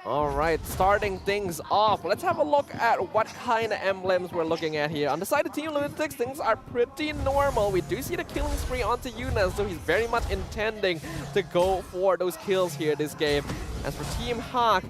All right, starting things off, let's have a look at what kind of emblems we're looking at here. On the side of Team Lunatix, things are pretty normal. We do see the killing spree onto Yuna, so he's very much intending to go for those kills here this game. As for Team HAQ,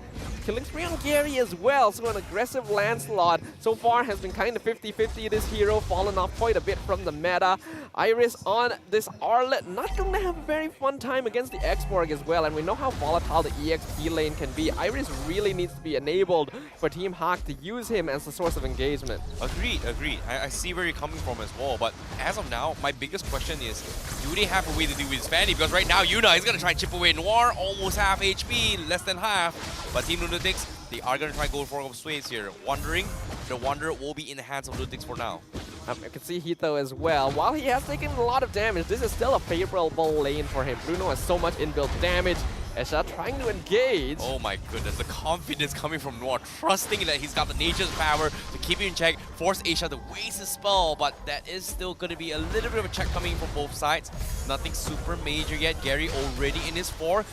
killing spree on Gary as well, so an aggressive Lancelot so far has been kind of 50-50. This hero fallen off quite a bit from the meta. Iris on this Arlet, not going to have a very fun time against the Xborg as well, and we know how volatile the EXP lane can be. Iris really needs to be enabled for Team HAQ to use him as a source of engagement. Agreed. I see where you're coming from as well, but as of now, my biggest question is, do they have a way to deal with his Fanny? Because right now, Yuna is going to try and chip away Noir, almost half HP, less than half, but Team Lunatix, they are going to try and go for sways here. The Wanderer will be in the hands of Lunatix for now. I can see Hito as well. While he has taken a lot of damage, this is still a favorable lane for him. Bruno has so much inbuilt damage. Esha trying to engage. Oh my goodness, the confidence coming from Noir, trusting that he's got the nature's power to keep you in check, force Esha to waste his spell, but that is still going to be a little bit of a check coming from both sides. Nothing super major yet. Gary already in his 4.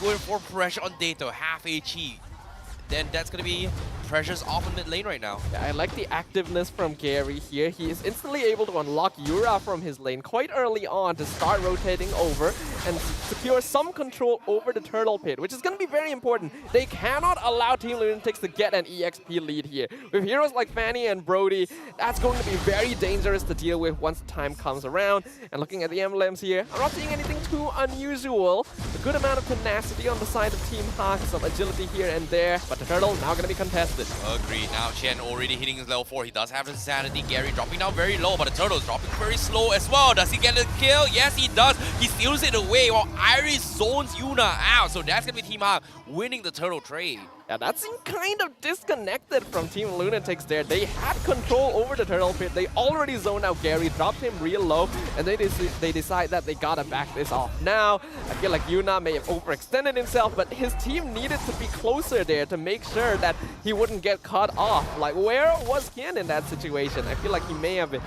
Going for pressure on Dato, half HE. Then that's going to be pressures off in mid lane right now. Yeah, I like the activeness from Gary here. He is instantly able to unlock Yura from his lane quite early on to start rotating over and secure some control over the turtle pit, which is going to be very important. They cannot allow Team Lunatix to get an EXP lead here. With heroes like Fanny and Brody, that's going to be very dangerous to deal with once the time comes around. And looking at the emblems here, I'm not seeing anything too unusual. A good amount of tenacity on the side of Team HAQ, some agility here and there, but the turtle now going to be contested. Agreed. Now Chen already hitting his level 4. He does have his sanity. Gary dropping down very low, but the turtle is dropping very slow as well. Does he get a kill? Yes, he does. He steals it away. away while Iris zones Yuna out. So that's going to be Team HAQ winning the turtle trade. Yeah, that seemed kind of disconnected from Team Lunatix there. They had control over the turtle pit. They already zoned out Gary, dropped him real low, and they decide that they gotta back this off. Now, I feel like Yuna may have overextended himself, but his team needed to be closer there to make sure that he wouldn't get cut off. Like, where was Kian in that situation? I feel like he may have been,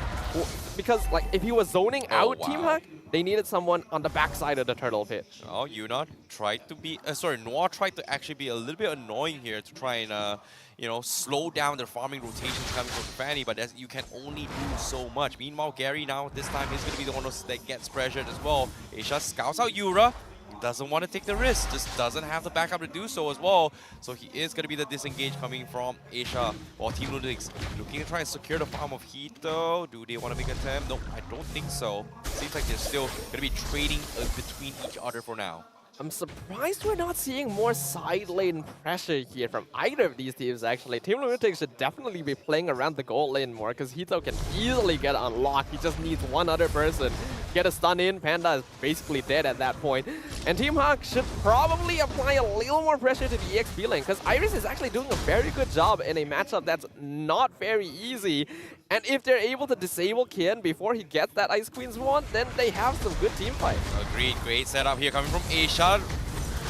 because like if he was zoning out Team HAQ, they needed someone on the backside of the turtle pit. Oh, Yuna tried to be, Noir tried to actually be a little bit annoying here to try and, you know, slow down their farming rotations coming from Fanny, but you can only do so much. Meanwhile, Gary now, this time, he's going to be the one that gets pressured as well. Asia scouts out Yura. Doesn't want to take the risk, just doesn't have the backup to do so as well. So he is going to be the disengage coming from Asia, while Team Lunatix looking to try and secure the farm of Hito. Do they want to make an attempt? No, I don't think so. Seems like they're still going to be trading between each other for now. I'm surprised we're not seeing more side lane pressure here from either of these teams, actually. Team Lunatix should definitely be playing around the gold lane more, because Hito can easily get unlocked. He just needs one other person. Get a stun in, Panda is basically dead at that point. And Team HAQ should probably apply a little more pressure to the EXP lane, because Iris is actually doing a very good job in a matchup that's not very easy. And if they're able to disable Kian before he gets that Ice Queen's wand, then they have some good team fight. Agreed. Great setup here coming from Asia.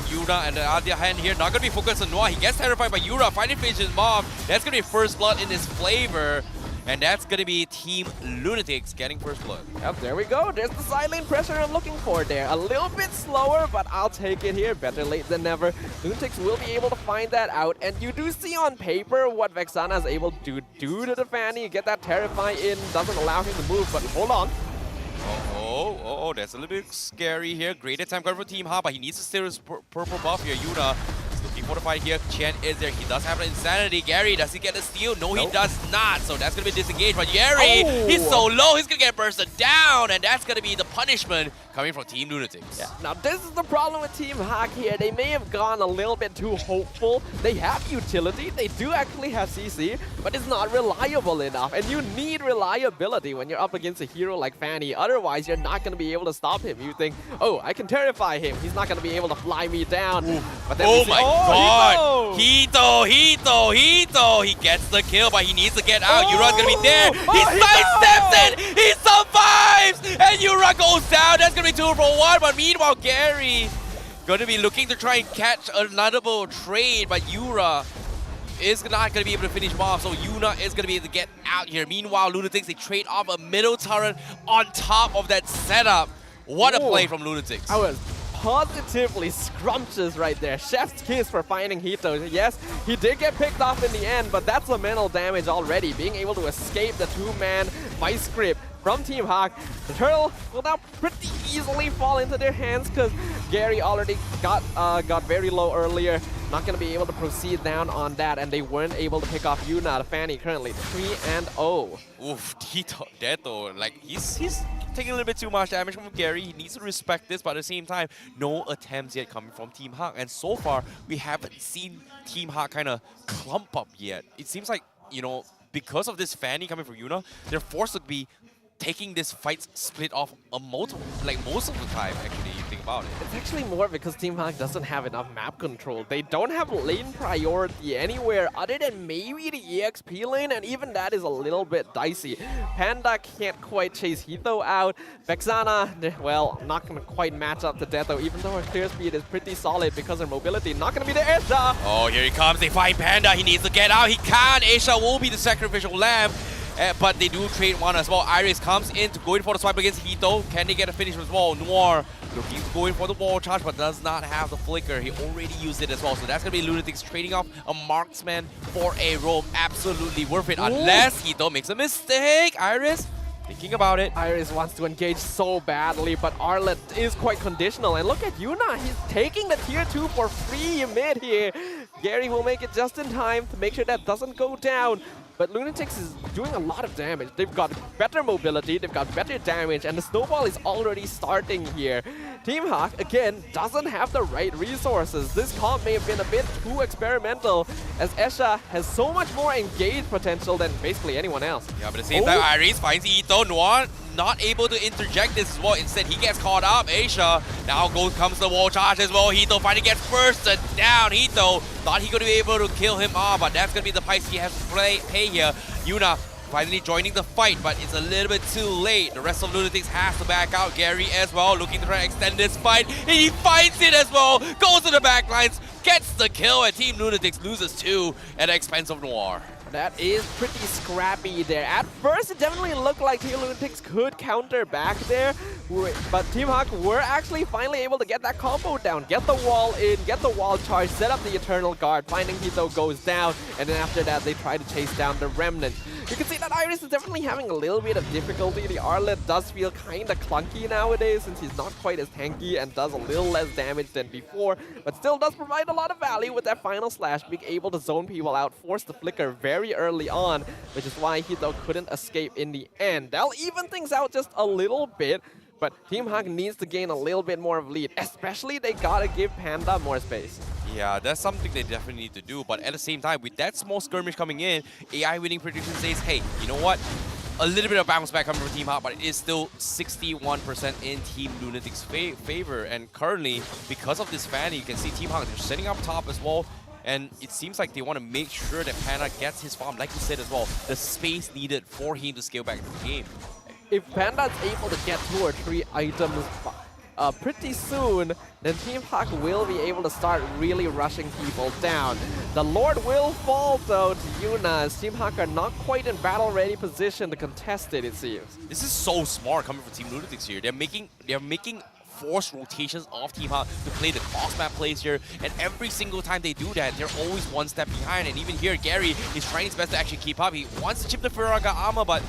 Yura and the other hand here, not going to be focused on Noah. He gets terrified by Yura, finally finishes him off. That's going to be first blood in his flavor. And that's going to be Team Lunatix getting first blood. Yep, there we go. There's the side lane pressure I'm looking for there. A little bit slower, but I'll take it here. Better late than never. Lunatix will be able to find that out. And you do see on paper what Vexana is able to do to the Fanny. Get that Terrify in, doesn't allow him to move, but hold on. Oh, that's a little bit scary here. Great attempt coming from Team HAQ, but he needs to steal his purple buff here. Yuna is looking for the fight here. Chen is there. He does have an insanity. Gary, does he get the steal? No, he does not. So that's going to be disengaged. But Gary, he's so low, he's going to get bursted down. And that's going to be the punishment coming from Team Lunatix. Yeah. Now, this is the problem with Team HAQ here. They may have gone a little bit too hopeful. They have utility. They do actually have CC, but it's not reliable enough. And you need reliability when you're up against a hero like Fanny. Otherwise, you're not going to be able to stop him. You think, oh, I can terrify him. He's not going to be able to fly me down. But then my god! Hito! He gets the kill, but he needs to get out. Yura's going to be there. He sidesteps it! He survives! And Yura goes down. That's going to be 2 for 1. But meanwhile, Gary going to be looking to try and catch another trade, but Yura is not going to be able to finish him off, so Yuna is going to be able to get out here. Meanwhile, Lunatix, they trade off a middle turret on top of that setup. What a play from Lunatix. I was positively scrumptious right there. Chef's kiss for finding Hito. Yes, he did get picked off in the end, but that's the mental damage already. Being able to escape the 2-man vice grip from Team HAQ. The turtle will now pretty easily fall into their hands because Gary already got very low earlier. Not going to be able to proceed down on that, and they weren't able to pick off Yuna. The Fanny currently 3-0. Oof, Tito, that though, like he's taking a little bit too much damage from Gary. He needs to respect this, but at the same time, no attempts yet coming from Team HAQ. And so far, we haven't seen Team HAQ kind of clump up yet. It seems like, you know, because of this Fanny coming from Yuna, they're forced to be taking this fight split off most of the time, actually, you think about it. It's actually more because Team HAQ doesn't have enough map control. They don't have lane priority anywhere other than maybe the EXP lane, and even that is a little bit dicey. Panda can't quite chase Hito out. Vexana, well, not going to quite match up to Detto, even though her clear speed is pretty solid because her mobility not going to be the Aisha. Oh, here he comes. They find Panda. He needs to get out. He can't. Aisha will be the sacrificial lamb. But they do trade one as well. Iris comes in to go in for the swipe against Hito. Can they get a finish as well? Noir looking to go in for the wall charge, but does not have the flicker. He already used it as well. So that's going to be Lunatix trading off a marksman for a roam. Absolutely worth it. Unless Hito makes a mistake. Iris thinking about it. Iris wants to engage so badly, but Arlet is quite conditional. And look at Yuna. He's taking the tier 2 for free mid here. Gary will make it just in time to make sure that doesn't go down. but Lunatix is doing a lot of damage. They've got better mobility, they've got better damage, and the snowball is already starting here. Team HAQ, again, doesn't have the right resources. This comp may have been a bit too experimental, as Esha has so much more engaged potential than basically anyone else. Yeah, but at the same time, Iris finds Ito. Noir not able to interject this as well. Instead, he gets caught up. Asia now comes the wall charge as well. Hito finally gets bursted down. Hito thought he could be able to kill him off, but that's going to be the price he has to pay here. Yuna finally joining the fight, but it's a little bit too late. The rest of Lunatix has to back out. Gary as well, looking to try to extend this fight, and he finds it as well. Goes to the back lines, gets the kill, and Team Lunatix loses 2 at the expense of Noir. That is pretty scrappy there. At first, it definitely looked like Team Lunatix could counter back there, but Team HAQ were actually finally able to get that combo down, get the wall in, get the wall charge, set up the Eternal Guard, finding Hito goes down, and then after that, they try to chase down the Remnant. You can see that Iris is definitely having a little bit of difficulty. The Arlet does feel kind of clunky nowadays since he's not quite as tanky and does a little less damage than before, but still does provide a lot of value with that final slash, being able to zone people out, force the flicker very early on, which is why Hito couldn't escape in the end. They'll even things out just a little bit, but Team HAQ needs to gain a little bit more of lead, especially they gotta give Panda more space. Yeah, that's something they definitely need to do, but at the same time, with that small skirmish coming in, AI winning prediction says, hey, you know what? A little bit of bounce back coming from Team HAQ, but it is still 61% in Team Lunatix's favor, and currently, because of this fan, you can see Team HAQ, they're sitting up top as well. And it seems like they want to make sure that Panda gets his farm, like you said as well, the space needed for him to scale back the game. If Panda's able to get 2 or 3 items pretty soon, then Team HAQ will be able to start really rushing people down. The Lord will fall though to Yuna, as Team HAQ are not quite in battle-ready position to contest it, it seems. This is so smart coming from Team Lunatix here. They're making forced rotations of Team HAQ to play the cross-map plays here, and every single time they do that, they're always one step behind. And even here, Gary is trying his best to actually keep up. He wants to chip the Furaga armor, but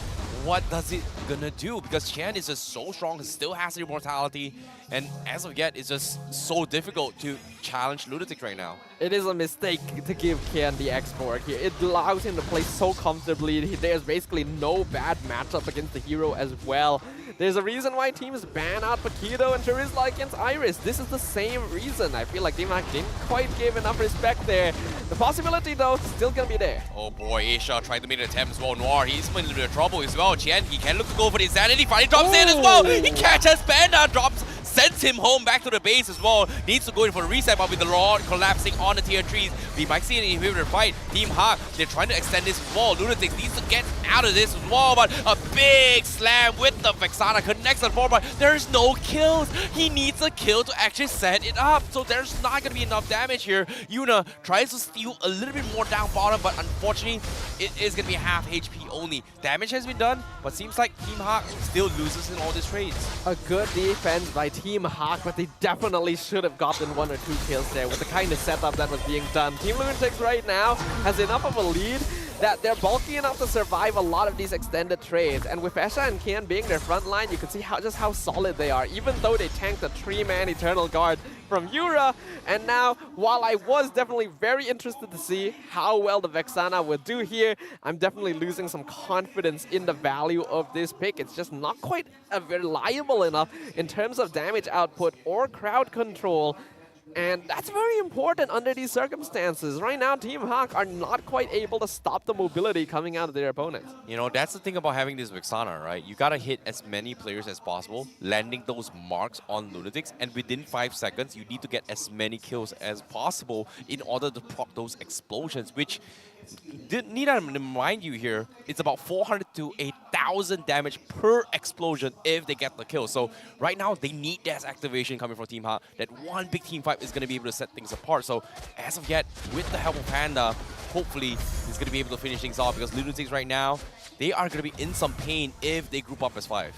what does it gonna do? Because Chen is just so strong, he still has the immortality, and as of yet, it's just so difficult to challenge Lunatix right now. It is a mistake to give Kian the export here. It allows him to play so comfortably. There's basically no bad matchup against the hero as well. There's a reason why teams ban out Paquito and Charizla against Iris. This is the same reason. I feel like Team HAQ didn't quite give enough respect there. The possibility, though, is still going to be there. Oh boy, Asia trying to make an attempt as well. Noir, he's in a little bit of trouble as well. Chen, he can look to go for the insanity. Finally drops in as well. He catches Panda, drops, sends him home back to the base as well. Needs to go in for a reset, but with the Lord collapsing on the tier 3s, we might see an inhibitor fight. Team HAQ, they're trying to extend this wall. Lunatix needs to get out of this wall, but a big slam with the Vexana connects on 4, but there's no kills. He needs a kill to actually set it up, so there's not going to be enough damage here. Yuna tries to steal a little bit more down bottom, but unfortunately, it is going to be half HP only. Damage has been done, but seems like Team HAQ still loses in all these trades. A good defense by Team HAQ, but they definitely should have gotten 1 or 2 kills there with the kind of setup that was being done. Team Lunatix right now has enough of a lead that they're bulky enough to survive a lot of these extended trades. And with Esha and Kian being their front line, you can see just how solid they are, even though they tanked a 3-man Eternal Guard from Yura. And now, while I was definitely very interested to see how well the Vexana would do here, I'm definitely losing some confidence in the value of this pick. It's just not quite reliable enough in terms of damage output or crowd control. And that's very important under these circumstances. Right now, Team HAQ are not quite able to stop the mobility coming out of their opponents. You know, that's the thing about having this Vexana, right? You gotta hit as many players as possible, landing those marks on Lunatix, and within 5 seconds, you need to get as many kills as possible in order to proc those explosions, which need to remind you here, it's about 400 to 1,000 damage per explosion if they get the kill. So right now, they need that activation coming from Team HAQ. That one big team fight is going to be able to set things apart. So as of yet, with the help of Panda, hopefully he's going to be able to finish things off, because Lunatix right now, they are going to be in some pain if they group up as 5.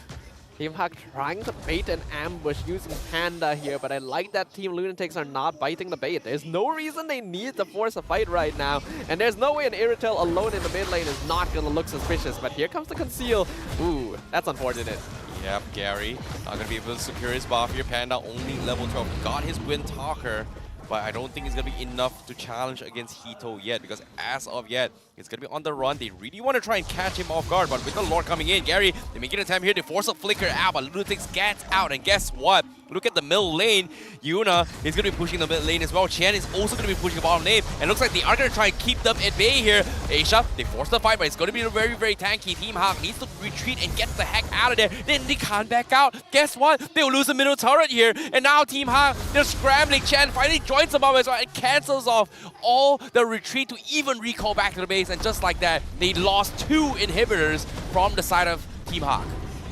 Team HAQ trying to bait an ambush using Panda here, but I like that Team Lunatix are not biting the bait. There's no reason they need to force a fight right now, and there's no way an Irritel alone in the mid lane is not going to look suspicious, but here comes the conceal. Ooh, that's unfortunate. Yep, Gary not going to be able to secure his buff here. Panda only level 12. Got his Wind Talker. but I don't think it's going to be enough to challenge against Hito yet, because as of yet, it's going to be on the run. They really want to try and catch him off guard, but with the Lord coming in, Gary, they make an attempt here to force a flicker out, but Lunatix gets out, and guess what? Look at the middle lane. Yuna is going to be pushing the mid lane as well. Chen is also going to be pushing the bottom lane, and looks like they are going to try and keep them at bay here. Asia, they force the fight, but it's going to be very, very tanky. Team HAQ needs to retreat and get the heck out of there. Then they can't back out. Guess what? They'll lose the middle turret here, and now Team HAQ, they're scrambling. Chen finally joins them up as well and cancels off all the retreat to even recall back to the base, and just like that, they lost 2 inhibitors from the side of Team HAQ.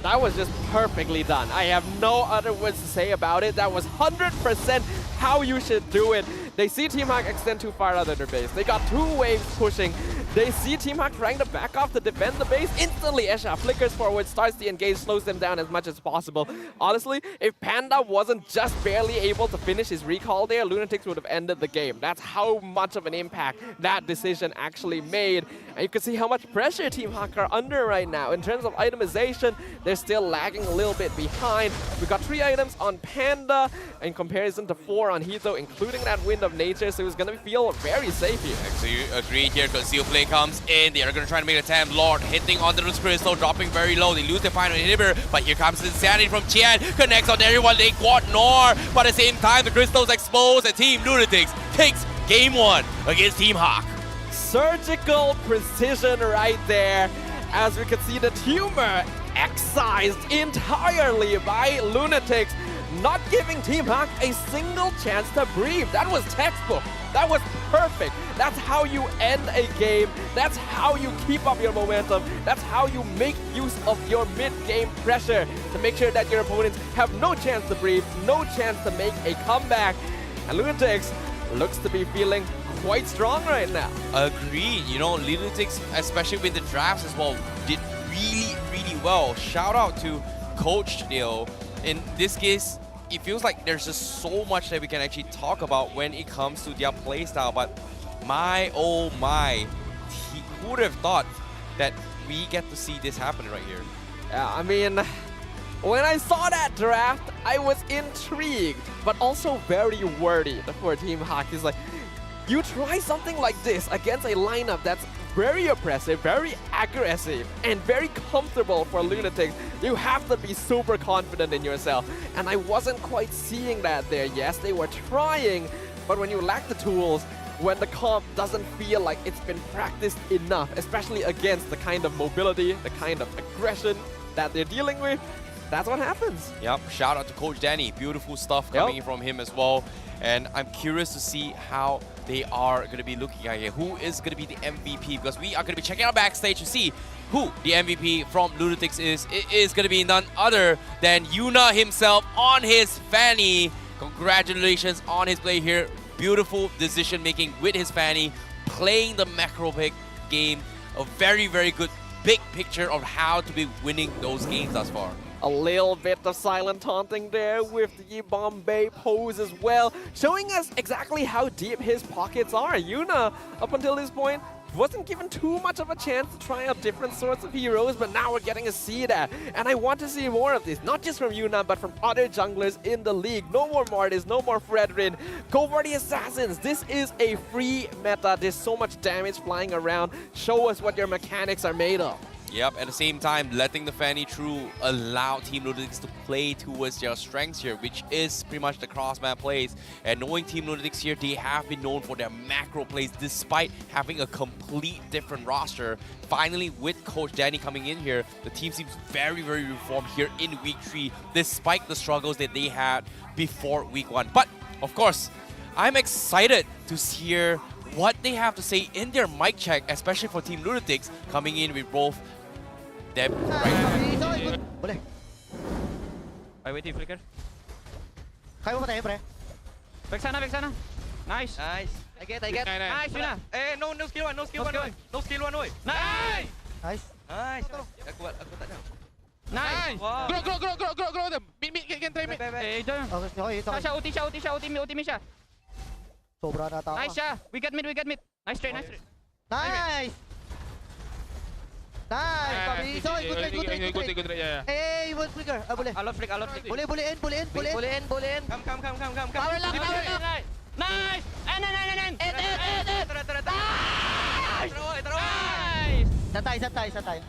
That was just perfectly done. I have no other words to say about it. That was 100% how you should do it. They see Team HAQ extend too far out of their base. They got 2 waves pushing. They see Team HAQ trying to back off to defend the base. Instantly, Esha flickers forward, starts the engage, slows them down as much as possible. Honestly, if Panda wasn't just barely able to finish his recall there, Lunatix would have ended the game. That's how much of an impact that decision actually made. And you can see how much pressure Team HAQ are under right now. In terms of itemization, they're still lagging a little bit behind. We got 3 items on Panda in comparison to 4 on Hito, including that Wind of Nature, so it's going to feel very safe here. Actually, agree here, because Seal Play comes in. They are going to try to make an attempt. Lord hitting onto the crystal, dropping very low. They lose the final inhibitor, but here comes Insanity from Qian. Connects on everyone. They quad Nor, but at the same time, the crystal's exposed, and Team Lunatix takes game 1 against Team HAQ. Surgical precision right there, as we can see the tumor excised entirely by Lunatix, not giving Team HAQ a single chance to breathe. That was textbook. That was perfect. That's how you end a game. That's how you keep up your momentum. That's how you make use of your mid-game pressure to make sure that your opponents have no chance to breathe, no chance to make a comeback. And Lunatix looks to be feeling quite strong right now. Agreed. You know, Lunatix, especially with the drafts as well, did really, really well. Shout out to Coach Neil. In this case, it feels like there's just so much that we can actually talk about when it comes to their playstyle, but my oh my, who would have thought that we get to see this happen right here? Yeah, I mean, when I saw that draft, I was intrigued, but also very worried for Team HAQ. It's like, you try something like this against a lineup that's very oppressive, very aggressive, and very comfortable for Lunatix. You have to be super confident in yourself. And I wasn't quite seeing that there. Yes, they were trying, but when you lack the tools, when the comp doesn't feel like it's been practiced enough, especially against the kind of mobility, the kind of aggression that they're dealing with, that's what happens. Yep, shout out to Coach Danny. Beautiful stuff coming in from him as well. And I'm curious to see how they are going to be looking at here. Who is going to be the MVP? Because we are going to be checking out backstage to see who the MVP from Lunatix is. It is going to be none other than Yuna himself on his fanny. Congratulations on his play here. Beautiful decision making with his fanny. Playing the macro pick game. A very, very good big picture of how to be winning those games thus far. A little bit of silent taunting there with the Bombay pose as well, showing us exactly how deep his pockets are. Yuna, up until this point, wasn't given too much of a chance to try out different sorts of heroes, but now we're getting to see that. And I want to see more of this, not just from Yuna, but from other junglers in the league. No more Mortis, no more Fredrin. Go for the assassins. This is a free meta. There's so much damage flying around. Show us what your mechanics are made of. Yep, at the same time, letting the Fanny through allow Team Lunatix to play towards their strengths here, which is pretty much the cross-map plays. And knowing Team Lunatix here, they have been known for their macro plays despite having a complete different roster. Finally, with Coach Danny coming in here, the team seems very, very reformed here in Week 3, despite the struggles that they had before Week 1. But, of course, I'm excited to hear what they have to say in their mic check, especially for Team Lunatix, coming in with both them right now. Boleh. I wait flicker. Kaya mo patay, pre. Back sana. Nice. Nice. I get. Nice, Yuna. No skill one, no skill one, oi. Nice. Nice. Aku tak ada. Nice. Wow. Grow them. Mid, can try mid. Don't. Okay. Ulti Misha. Sobra na tao. Nice siya. We got mid. Nice trade. Nice. Good trade. Hey, one flicker. Boleh. Alot flick. Boleh end. Come. Power lang. Nice! And. Terus, terus. Nice! Santai.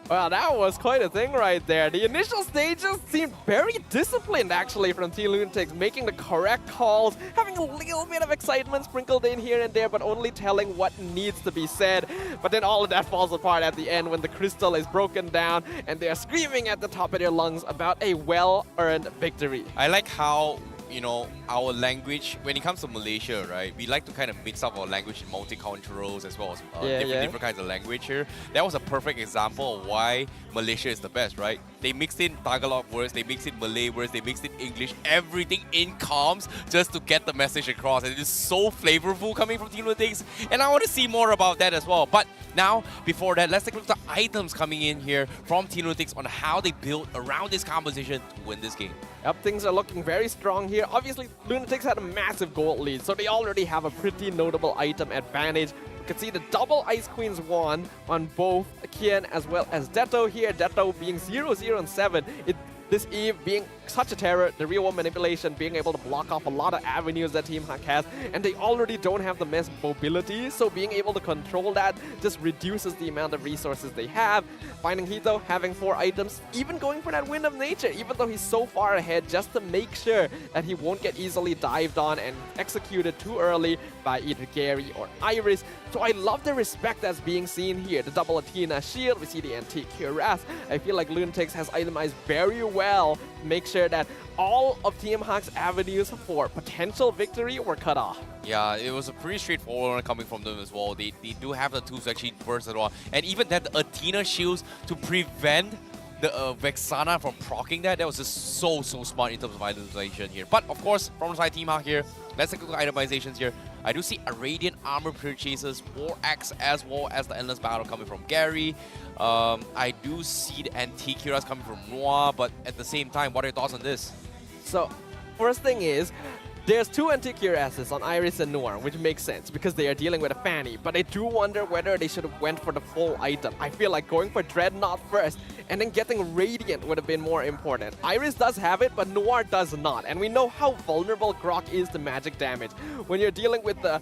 Well, that was quite a thing right there. The initial stages seemed very disciplined, actually, from Team Lunatix, making the correct calls, having a little bit of excitement sprinkled in here and there, but only telling what needs to be said. But then all of that falls apart at the end when the crystal is broken down and they're screaming at the top of their lungs about a well-earned victory. I like how, our language, when it comes to Malaysia, right, we like to kind of mix up our language in multiculturals as well as different kinds of language here. That was a perfect example of why Malaysia is the best, right? They mixed in Tagalog words, they mixed in Malay words, they mixed in English, everything in comms just to get the message across. And it is so flavorful coming from Team Lunatix, and I want to see more about that as well. But now, before that, let's take a look at the items coming in here from Team Lunatix on how they built around this composition to win this game. Yep, things are looking very strong here. Obviously, Lunatix had a massive gold lead, so they already have a pretty notable item advantage. You can see the double Ice Queen's wand on both Kian as well as Detto here. Detto being 0, 0, and 7. This Eve being such a terror, the real world manipulation being able to block off a lot of avenues that Team HAQ has, and they already don't have the mass mobility, so being able to control that just reduces the amount of resources they have. Finding Hito, having 4 items, even going for that Wind of Nature, even though he's so far ahead, just to make sure that he won't get easily dived on and executed too early by either Gary or Iris. So I love the respect that's being seen here. The double Athena shield, we see the antique cuirass. I feel like Lunatix has itemized very well to make sure that all of Team HAQ's avenues for potential victory were cut off. Yeah, it was a pretty straightforward one coming from them as well. They do have the tools to actually burst it all. And even that the Athena shields to prevent the Vexana from proccing that was just so smart in terms of itemization here. But of course, from the side Team HAQ here, let's take a look at itemizations here. I do see Irradiant armor purchases, War Axe as well as the Endless Battle coming from Gary. I do see the Antique Heroes coming from Noah, but at the same time, what are your thoughts on this? So, first thing is, there's 2 antique cuirasses on Iris and Noir, which makes sense because they are dealing with a Fanny. But I do wonder whether they should have went for the full item. I feel like going for Dreadnought first and then getting Radiant would have been more important. Iris does have it, but Noir does not. And we know how vulnerable Grok is to magic damage. When you're dealing with the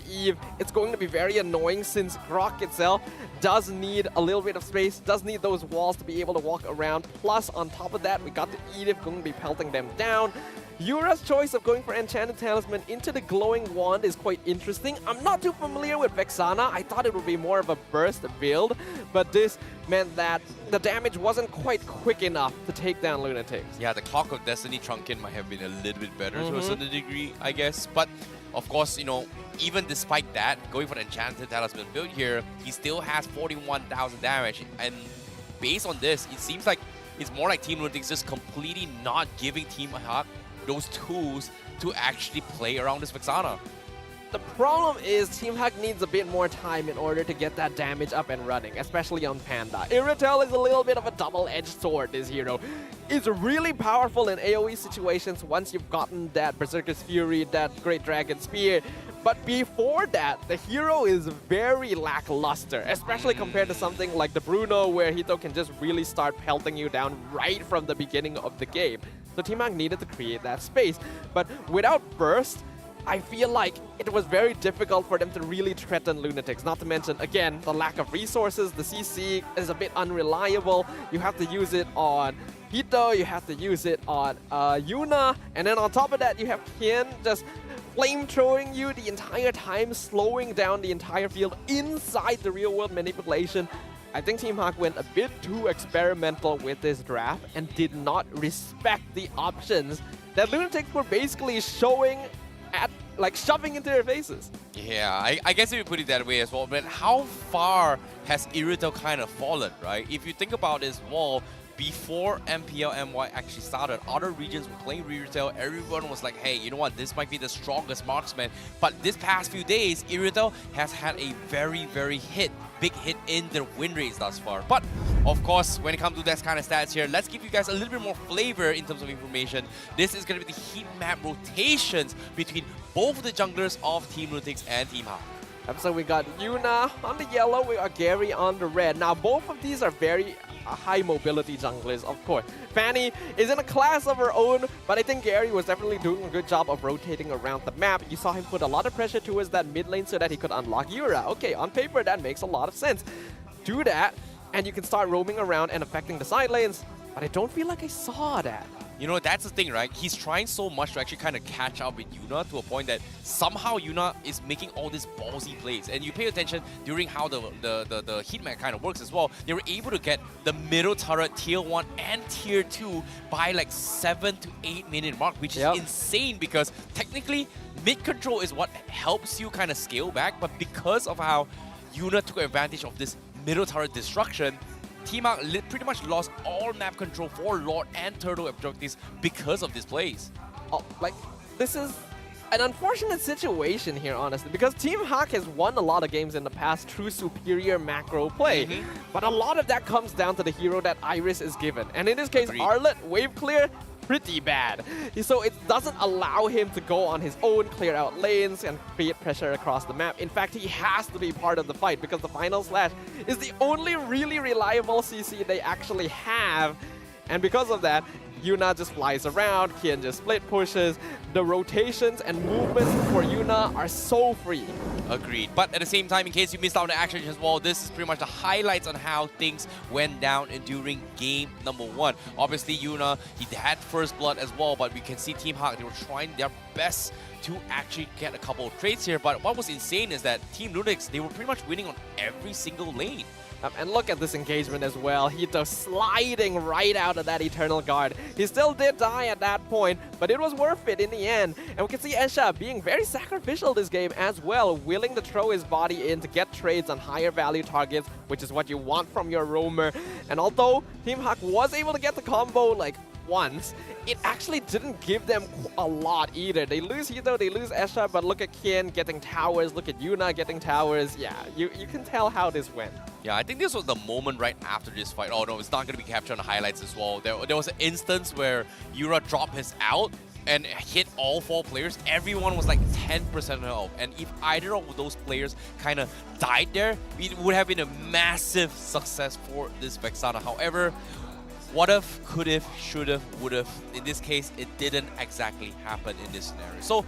Eve, it's going to be very annoying since Grok itself does need a little bit of space, does need those walls to be able to walk around. Plus, on top of that, we got the Edith going to be pelting them down. Yura's choice of going for Enchanted Talisman into the Glowing Wand is quite interesting. I'm not too familiar with Vexana. I thought it would be more of a burst build, but this meant that the damage wasn't quite quick enough to take down Lunatix. Yeah, the Clock of Destiny Trunkin might have been a little bit better to a certain degree, I guess. But of course, even despite that, going for the Enchanted Talisman build here, he still has 41,000 damage. And based on this, it seems like it's more like Team Lunatix just completely not giving Team HAQ those tools to actually play around this Vexana. The problem is Team HAQ needs a bit more time in order to get that damage up and running, especially on Panda. Irritel is a little bit of a double-edged sword, this hero. It's really powerful in AoE situations once you've gotten that Berserker's Fury, that Great Dragon Spear. But before that, the hero is very lackluster, especially compared to something like the Bruno, where Hito can just really start pelting you down right from the beginning of the game. So Team HAQ needed to create that space. But without Burst, I feel like it was very difficult for them to really threaten Lunatix. Not to mention, again, the lack of resources. The CC is a bit unreliable. You have to use it on Hito, you have to use it on Yuna, and then on top of that, you have Kian just flame-throwing you the entire time, slowing down the entire field inside the real-world manipulation. I think Team HAQ went a bit too experimental with this draft and did not respect the options that Lunatix were basically showing at, like, shoving into their faces. Yeah, I guess if you put it that way as well, but how far has Irritel kind of fallen, right? If you think about this wall, before MPL MY actually started, other regions were playing Irritel. Everyone was like, hey, you know what, this might be the strongest marksman. But this past few days, Irritel has had a very big hit in their win rates thus far. But of course, when it comes to that kind of stats here, let's give you guys a little bit more flavor in terms of information. This is going to be the heat map rotations between both of the junglers of Team Lunatix and Team HAQ. So we got Yuna on the yellow, we got Gary on the red. Now both of these are very high mobility junglers, of course. Fanny is in a class of her own, but I think Gary was definitely doing a good job of rotating around the map. You saw him put a lot of pressure towards that mid lane so that he could unlock Yura. Okay, on paper, that makes a lot of sense. Do that, and you can start roaming around and affecting the side lanes, but I don't feel like I saw that. You know, that's the thing, right? He's trying so much to actually kind of catch up with Yuna to a point that somehow Yuna is making all these ballsy plays. And you pay attention during how the heat map kind of works as well. They were able to get the middle turret tier 1 and tier 2 by like 7 to 8 minute mark, which is insane because technically mid control is what helps you kind of scale back. But because of how Yuna took advantage of this middle turret destruction, Team HAQ pretty much lost all map control for Lord and Turtle objectives because of these plays. Oh, like, this is an unfortunate situation here, honestly, because Team HAQ has won a lot of games in the past through superior macro play. But a lot of that comes down to the hero that Iris is given. And in this case, Arlet, wave clear, pretty bad. So it doesn't allow him to go on his own, clear out lanes, and create pressure across the map. In fact, he has to be part of the fight because the final slash is the only really reliable CC they actually have. And because of that, Yuna just flies around, Kian just split pushes. The rotations and movements for Yuna are so free. Agreed. But at the same time, in case you missed out on the action as well, this is pretty much the highlights on how things went down during game number 1. Obviously, Yuna, he had first blood as well, but we can see Team HAQ, they were trying their best to actually get a couple of trades here. But what was insane is that Team Lunatix, they were pretty much winning on every single lane. And look at this engagement as well. He was sliding right out of that Eternal Guard. He still did die at that point, but it was worth it in the end. And we can see Esha being very sacrificial this game as well, willing to throw his body in to get trades on higher value targets, which is what you want from your roamer. And although Team HAQ was able to get the combo like once, it actually didn't give them a lot either. They lose Hito, they lose Esha, but look at Kian getting towers, look at Yuna getting towers. Yeah, you can tell how this went. Yeah, I think this was the moment right after this fight. Oh no, it's not going to be captured on the highlights as well. There was an instance where Yura dropped his out and hit all 4 players. Everyone was like 10% health. And if either of those players kind of died there, it would have been a massive success for this Vexana. However, what if, could if, should have, would have. In this case, it didn't exactly happen in this scenario. So,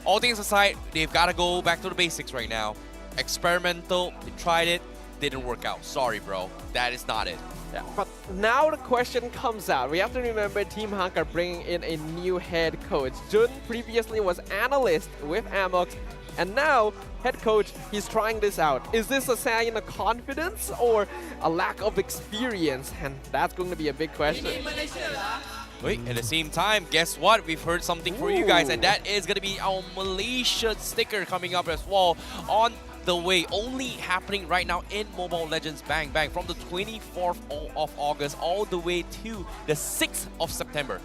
all things aside, they've got to go back to the basics right now. Experimental, they tried it, didn't work out. Sorry, bro. That is not it. Yeah, but now the question comes out. We have to remember Team HAQ are bringing in a new head coach. Jun previously was analyst with Amox, and now head coach, he's trying this out. Is this a sign of confidence or a lack of experience? And that's going to be a big question. Wait, at the same time, guess what? We've heard something for you guys, and that is going to be our Malaysia sticker coming up as well on the way. Only happening right now in Mobile Legends Bang Bang from the 24th of August all the way to the 6th of September.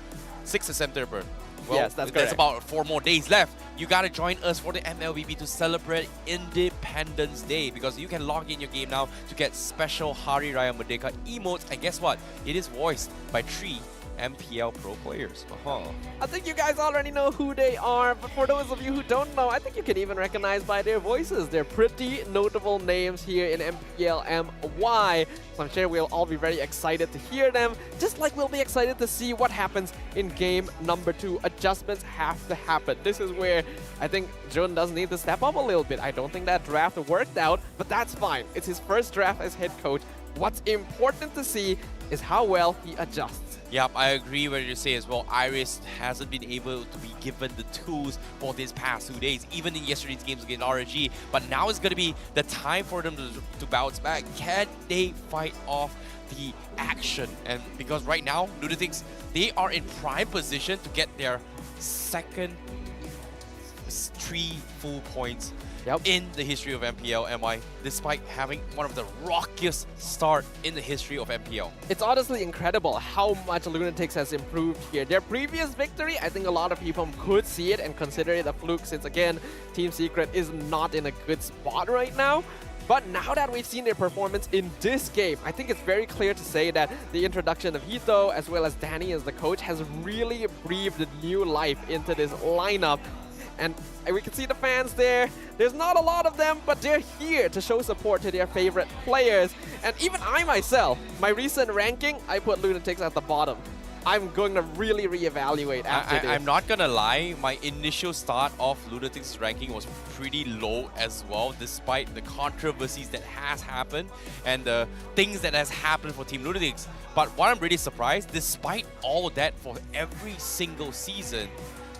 6th of September. Well, yes, that's correct. There's about 4 more days left. You gotta join us for the MLBB to celebrate Independence Day because you can log in your game now to get special Hari Raya Merdeka emotes. And guess what? It is voiced by 3 MPL Pro players. I think you guys already know who they are, but for those of you who don't know, I think you can even recognize by their voices. They're pretty notable names here in MPL MY, so I'm sure we'll all be very excited to hear them, just like we'll be excited to see what happens in game number 2. Adjustments have to happen. This is where I think Jun does need to step up a little bit. I don't think that draft worked out, but that's fine. It's his first draft as head coach. What's important to see is how well he adjusts. Yep, I agree with what you say as well. Iris hasn't been able to be given the tools for these past 2 days, even in yesterday's games against RSG. But now is going to be the time for them to bounce back. Can they fight off the action? And because right now, Lunatix, they are in prime position to get their second 3 full points in the history of MPL MY, despite having one of the rockiest start in the history of MPL. It's honestly incredible how much Lunatix has improved here. Their previous victory, I think a lot of people could see it and consider it a fluke since, again, Team Secret is not in a good spot right now. But now that we've seen their performance in this game, I think it's very clear to say that the introduction of Hito as well as Danny as the coach has really breathed new life into this lineup. And we can see the fans there. There's not a lot of them, but they're here to show support to their favorite players. And even I myself, my recent ranking, I put Lunatix at the bottom. I'm going to really reevaluate after this. I'm not gonna lie, my initial start of Lunatix's ranking was pretty low as well, despite the controversies that has happened and the things that has happened for Team Lunatix. But what I'm really surprised, despite all that for every single season,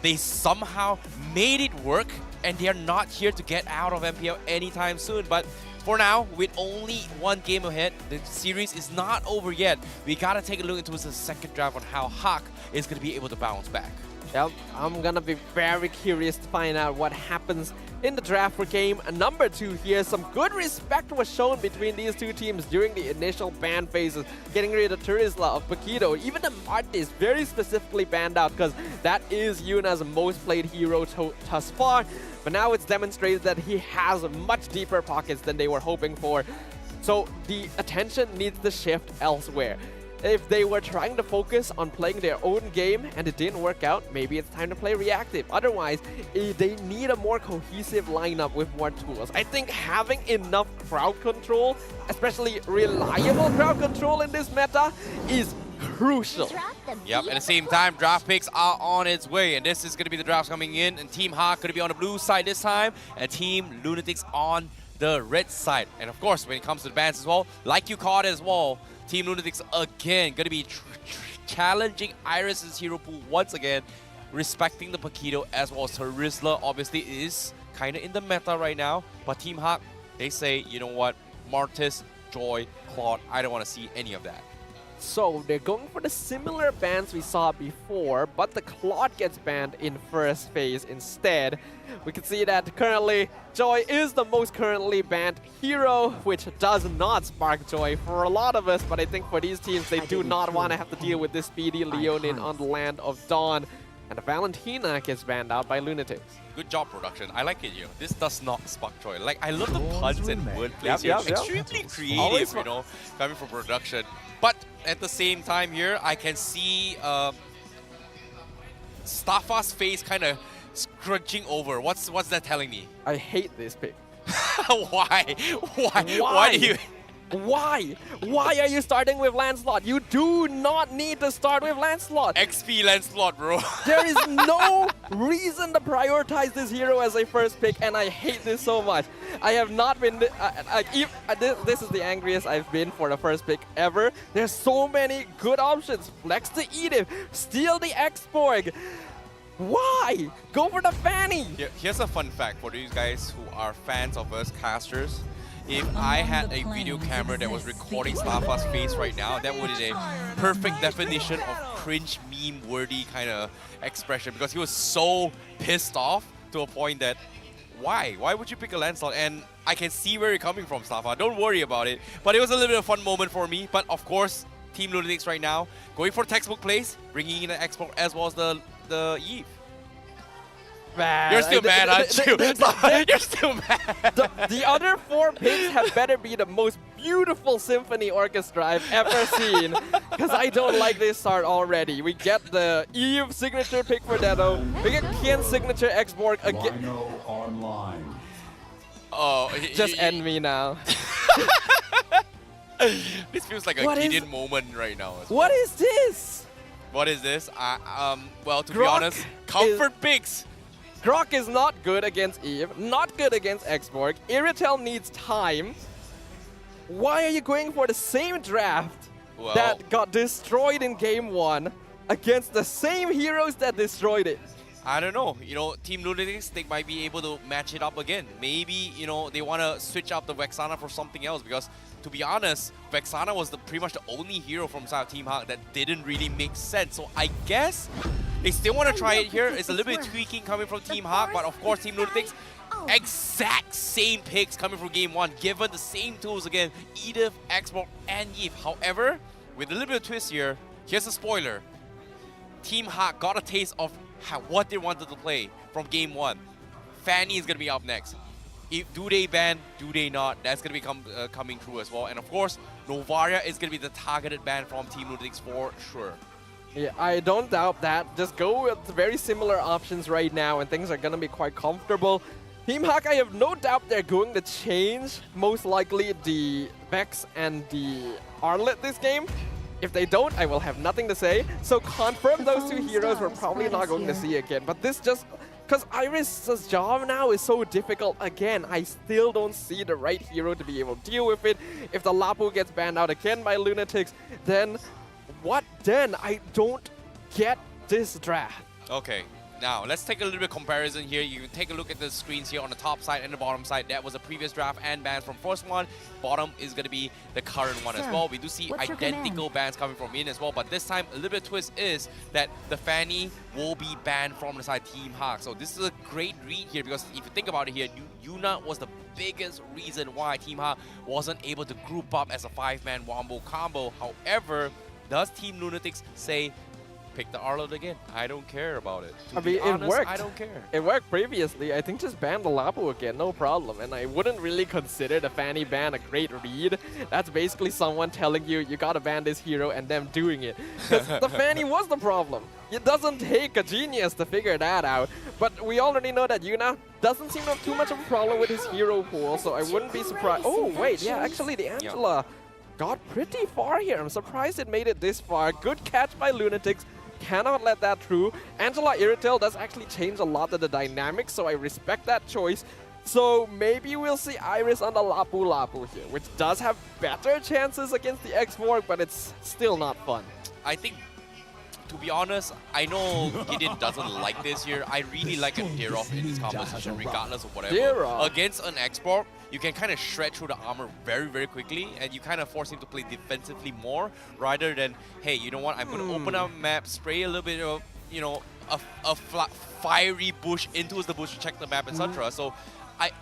they somehow made it work, and they are not here to get out of MPL anytime soon. But for now, with only one game ahead, the series is not over yet. We gotta take a look into the second draft on how HAQ is gonna be able to bounce back. Yep, I'm gonna be very curious to find out what happens in the draft for game number 2 here. Some good respect was shown between these two teams during the initial ban phases, getting rid of Turisla, of Paquito, even the Martis very specifically banned out because that is Yuna's most played hero thus far. But now it's demonstrated that he has much deeper pockets than they were hoping for. So the attention needs to shift elsewhere. If they were trying to focus on playing their own game and it didn't work out, maybe it's time to play reactive. Otherwise, they need a more cohesive lineup with more tools. I think having enough crowd control, especially reliable crowd control in this meta, is crucial. Yep, at the same time, draft picks are on its way, and this is going to be the drafts coming in, and Team HAQ going to be on the blue side this time, and Team Lunatix on the red side. And of course, when it comes to the bans as well, like you caught as well, Team Lunatix again going to be challenging Iris's hero pool once again, respecting the Paquito as well as Turisla. Obviously is kind of in the meta right now, but Team HAQ, they say, you know what, Martis, Joy, Claude, I don't want to see any of that. So they're going for the similar bans we saw before, but the Claude gets banned in first phase instead. We can see that currently Joy is the most currently banned hero, which does not spark joy for a lot of us, but I think for these teams, they do not want to have to deal with this speedy Leonin on the Land of Dawn. And the Valentina gets banned out by Lunatix. Good job, production. I like it, you know. This does not spark joy. Like, I love the puns and wordplays Yep, here. yep, Extremely creative, you know, coming from production. But at the same time here, I can see Staffa's face kind of scrunching over. What's that telling me? I hate this pick. Why? Why do you... Why? Why are you starting with Lancelot? You do not need to start with Lancelot. XP Lancelot, bro. There is no reason to prioritize this hero as a first pick, and I hate this so much. I have not been... this is the angriest I've been for the first pick ever. There's so many good options. Flex the Edith. Steal the X-Borg. Why? Go for the Fanny. Here's a fun fact for these guys who are fans of us casters. If I had a video camera that was recording Staffa's face right now, that would be a perfect definition of cringe meme-worthy kind of expression, because he was so pissed off to a point that, why? Why would you pick a Lancelot? And I can see where you're coming from, Staffa. Don't worry about it. But it was a little bit of a fun moment for me. But of course, Team Lunatix right now, going for textbook plays, bringing in the X-Borg as well as the Eve. Man, you're still mad, aren't you? You're still mad. The other 4 picks had better be the most beautiful symphony orchestra I've ever seen, because I don't like this start already. We get the Eve signature pick for Dedo. We get Kian's signature X-Borg again. Online. Oh, just end me now. This feels like a Gideon moment right now. What is this? What is this? Well, to be honest, comfort picks. Grok is not good against Eve, not good against X-Borg. Iritel needs time. Why are you going for the same draft that got destroyed in game 1 against the same heroes that destroyed it? I don't know. You know, Team Lunatix, they might be able to match it up again. Maybe, you know, they want to switch up the Vexana for something else, because to be honest, Vexana was pretty much the only hero from Team HAQ that didn't really make sense. So I guess they still want to try it here. It's a little bit tweaking coming from Team HAQ, but of course Team Lunatix, exact same picks coming from game 1, given the same tools again, Edith, X-Borg, and Eve. However, with a little bit of twist here, here's a spoiler. Team HAQ got a taste of what they wanted to play from game 1. Fanny is going to be up next. Do they ban? Do they not? That's going to be coming through as well. And of course, Novaria is going to be the targeted ban from Team Lunatix for sure. Yeah, I don't doubt that. Just go with very similar options right now and things are going to be quite comfortable. Team HAQ, I have no doubt they're going to change, most likely, the Vex and the Arlet this game. If they don't, I will have nothing to say. So confirm those two heroes we're probably not going to see again. But this just... Because Iris's job now is so difficult. Again, I still don't see the right hero to be able to deal with it. If the Lapu gets banned out again by Lunatix, then what then? I don't get this draft. Okay, now let's take a little bit of comparison here. You can take a look at the screens here on the top side and the bottom side. That was a previous draft and bans from first one. Bottom is going to be the current one as well. We do see identical bans coming from in as well, but this time a little bit of twist is that the Fanny will be banned from the side Team HAQ. So this is a great read here because if you think about it here, Yuna was the biggest reason why Team HAQ wasn't able to group up as a 5-man wombo combo. However, does Team Lunatix say, pick the Arlet again? I don't care about it. To be honest, it worked. I don't care. It worked previously. I think just ban the Lapu again, no problem. And I wouldn't really consider the Fanny ban a great read. That's basically someone telling you, you gotta ban this hero and them doing it. Because the Fanny was the problem. It doesn't take a genius to figure that out. But we already know that Yuna doesn't seem to have too much of a problem with his hero pool, so I wouldn't be surprised. Oh, wait, yeah, actually the Angela got pretty far here. I'm surprised it made it this far. Good catch by Lunatix. Cannot let that through. Angela Irritel does actually change a lot of the dynamics, so I respect that choice. So maybe we'll see Iris on the Lapu Lapu here, which does have better chances against the X-Morg, but it's still not fun. I think, to be honest, I know Gideon doesn't like this here. I really like a Deroff in this composition, regardless of whatever. Deroff. Against an X-Morg, you can kind of shred through the armor very, very quickly, and you kind of force him to play defensively more, rather than, hey, you know what, I'm going to open up a map, spray a little bit of, you know, a fiery bush into the bush to check the map, etc. So,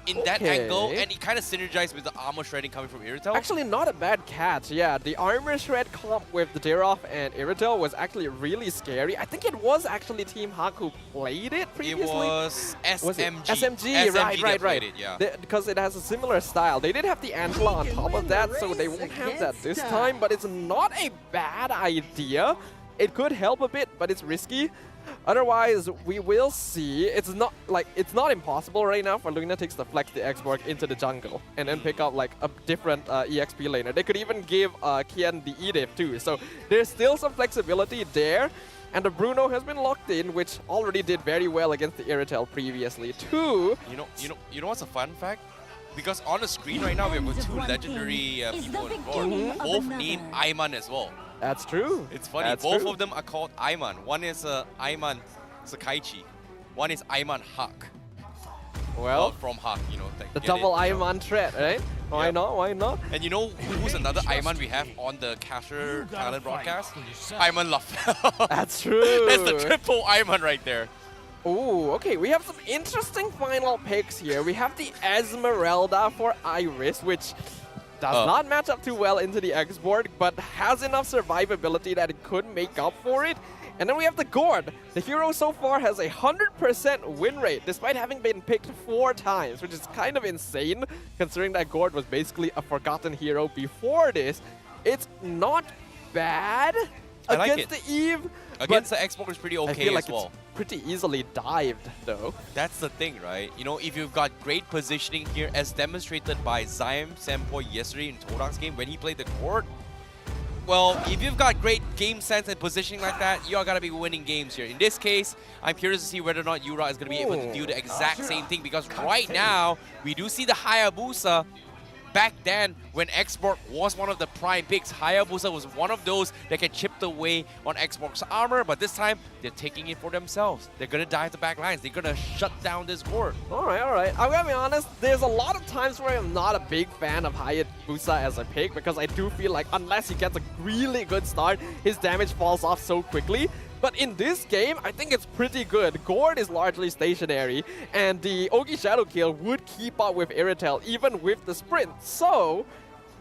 in that angle, and it kind of synergized with the armor shredding coming from Irritel. Actually, not a bad catch. Yeah, the armor shred comp with the Deroff and Irritel was actually really scary. I think it was actually Team HAQ who played it previously. It was SMG. SMG, right. It, yeah. Because it has a similar style. They did have the Angela on top of that, so they won't have that this time. But it's not a bad idea. It could help a bit, but it's risky. Otherwise, we will see. It's not impossible right now for Lunatix to flex the X-Morg into the jungle and then pick up like a different EXP laner. They could even give Kian the Edith too. So there's still some flexibility there. And the Bruno has been locked in, which already did very well against the Irritel previously too. You know what's a fun fact? Because on the screen right now we have two legendary people involved, both named Ayman as well. That's true. It's funny. Both of them are called Ayman. One is Ayman Sakaichi. One is Ayman HAQ. Well, from HAQ, you know. The double Ayman threat, right? Why not? Why not? And you know who's another Ayman we have on the Casher Talent broadcast? Ayman Lafel. That's true. That's the triple Ayman right there. Oh, okay. We have some interesting final picks here. We have the Esmeralda for Iris, which does not match up too well into the X-Board, but has enough survivability that it could make up for it. And then we have the Gord. The hero so far has a 100% win rate, despite having been picked 4 times, which is kind of insane, considering that Gord was basically a forgotten hero before this. It's not bad against the Eve. Against the X-Board is pretty okay I feel like as well. It's pretty easily dived, though. That's the thing, right? You know, if you've got great positioning here, as demonstrated by Zyme Sampoy yesterday in Todak's game when he played the court, well, if you've got great game sense and positioning like that, you are going to be winning games here. In this case, I'm curious to see whether or not Yura is going to be able to do the exact same thing, because right now, we do see the Hayabusa. Back then, when X-Borg was one of the prime picks, Hayabusa was one of those that can chip away on X-Borg's armor, but this time, they're taking it for themselves. They're going to dive the back lines. They're going to shut down this board. All right. I'm going to be honest, there's a lot of times where I'm not a big fan of Hayabusa as a pick, because I do feel like unless he gets a really good start, his damage falls off so quickly. But in this game, I think it's pretty good. Gord is largely stationary, and the Ogi Shadow Kill would keep up with Irritel, even with the sprint. So,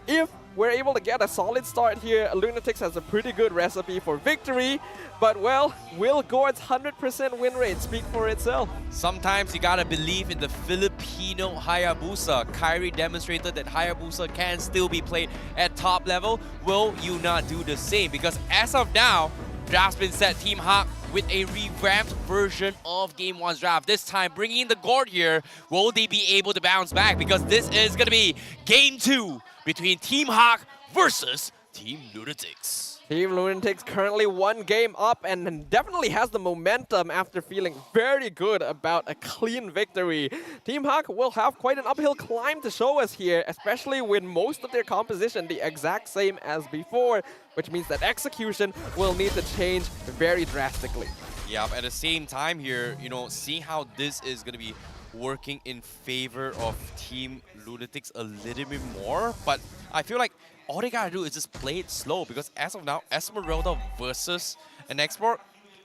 if we're able to get a solid start here, Lunatix has a pretty good recipe for victory. But, well, will Gord's 100% win rate speak for itself? Sometimes you gotta believe in the Filipino Hayabusa. Kyrie demonstrated that Hayabusa can still be played at top level. Will you not do the same? Because as of now, draft's been set. Team HAQ with a revamped version of Game 1's draft. This time, bringing in the Gord here. Will they be able to bounce back? Because this is going to be Game 2 between Team HAQ versus Team Lunatix. Team Lunatix currently 1 game up and definitely has the momentum after feeling very good about a clean victory. Team HAQ will have quite an uphill climb to show us here, especially with most of their composition the exact same as before, which means that execution will need to change very drastically. Yeah, at the same time here, you know, seeing how this is going to be working in favor of Team Lunatix a little bit more, but I feel like all they gotta do is just play it slow, because as of now, Esmeralda versus an export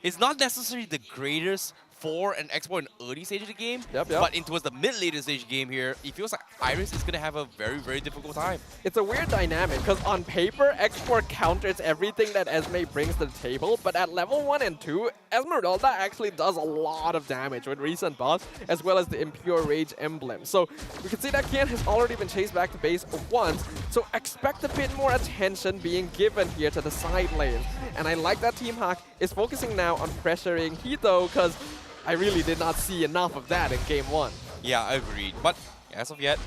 is not necessarily the greatest for an export in early stage of the game, but towards the mid-later stage game here, it feels like Iris is going to have a very, very difficult time. It's a weird dynamic, because on paper, export counters everything that Esme brings to the table, but at level 1 and 2, Esmeralda actually does a lot of damage with recent buffs, as well as the Impure Rage emblem. So we can see that Kian has already been chased back to base once, so expect a bit more attention being given here to the side lanes. And I like that Team HAQ is focusing now on pressuring Hito, because I really did not see enough of that in Game 1. Yeah, I agreed. But as of yet,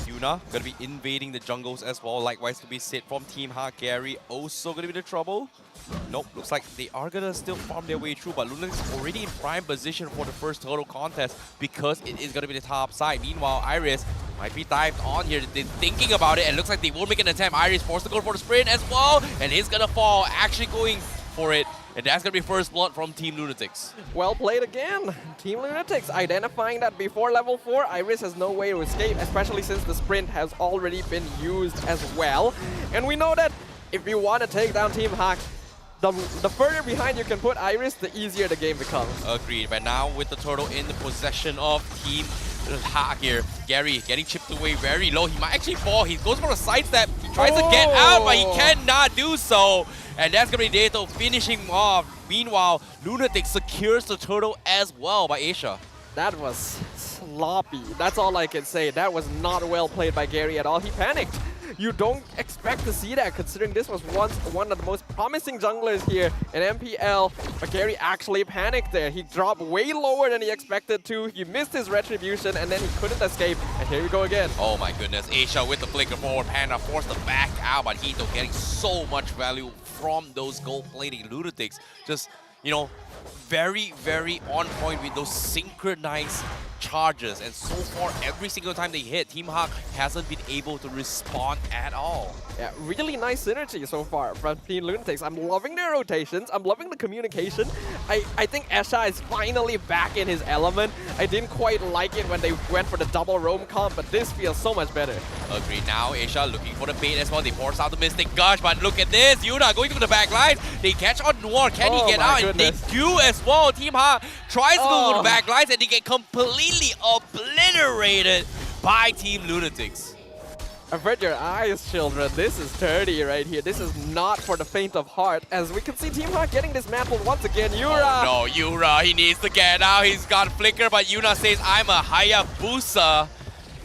Yuna going to be invading the jungles as well. Likewise to be said from Team HAQ. Gary also going to be the trouble. Nope, looks like they are going to still farm their way through, but Lunatix is already in prime position for the first total contest because it is going to be the top side. Meanwhile, Iris might be dived on here. They're thinking about it, and looks like they will make an attempt. Iris forced to go for the sprint as well, and he's going to fall, actually going for it. And that's going to be first blood from Team Lunatix. Well played again. Team Lunatix identifying that before level 4, Iris has no way to escape, especially since the sprint has already been used as well. And we know that if you want to take down Team HAQ, the further behind you can put Iris, the easier the game becomes. Agreed. But now with the turtle in the possession of Team HAQ here, Gary getting chipped away very low. He might actually fall. He goes for a sidestep. He tries to get out, but he cannot do so. And that's going to be Dato finishing him off. Meanwhile, Lunatix secures the turtle as well by Asia. That was sloppy. That's all I can say. That was not well played by Gary at all. He panicked. You don't expect to see that, considering this was once one of the most promising junglers here in MPL. But Gary actually panicked there. He dropped way lower than he expected to. He missed his retribution, and then he couldn't escape. And here we go again. Oh my goodness. Asia with the flicker forward. Panda forced to back out, but Hito getting so much value from those gold-plating Lunatix. Just, you know, very, very on point with those synchronized charges, and so far every single time they hit, Team HAQ hasn't been able to respond at all. Yeah, really nice synergy so far from Team Lunatix. I'm loving their rotations. I'm loving the communication. I think Esha is finally back in his element. I didn't quite like it when they went for the double roam comp, but this feels so much better. Agreed. Now Asia looking for the bait as well. They force out the Mystic Gush, but look at this. Yuna going to the back line. They catch on Noir. Can he get out? And they do as well. Team HAQ tries to go to the back lines, and they get completely obliterated by Team Lunatix. Avert your eyes, children. This is dirty right here. This is not for the faint of heart, as we can see Team HAQ getting dismantled once again. Yura! Oh no, Yura, he needs to get out. He's got Flicker, but Yuna says, I'm a Hayabusa,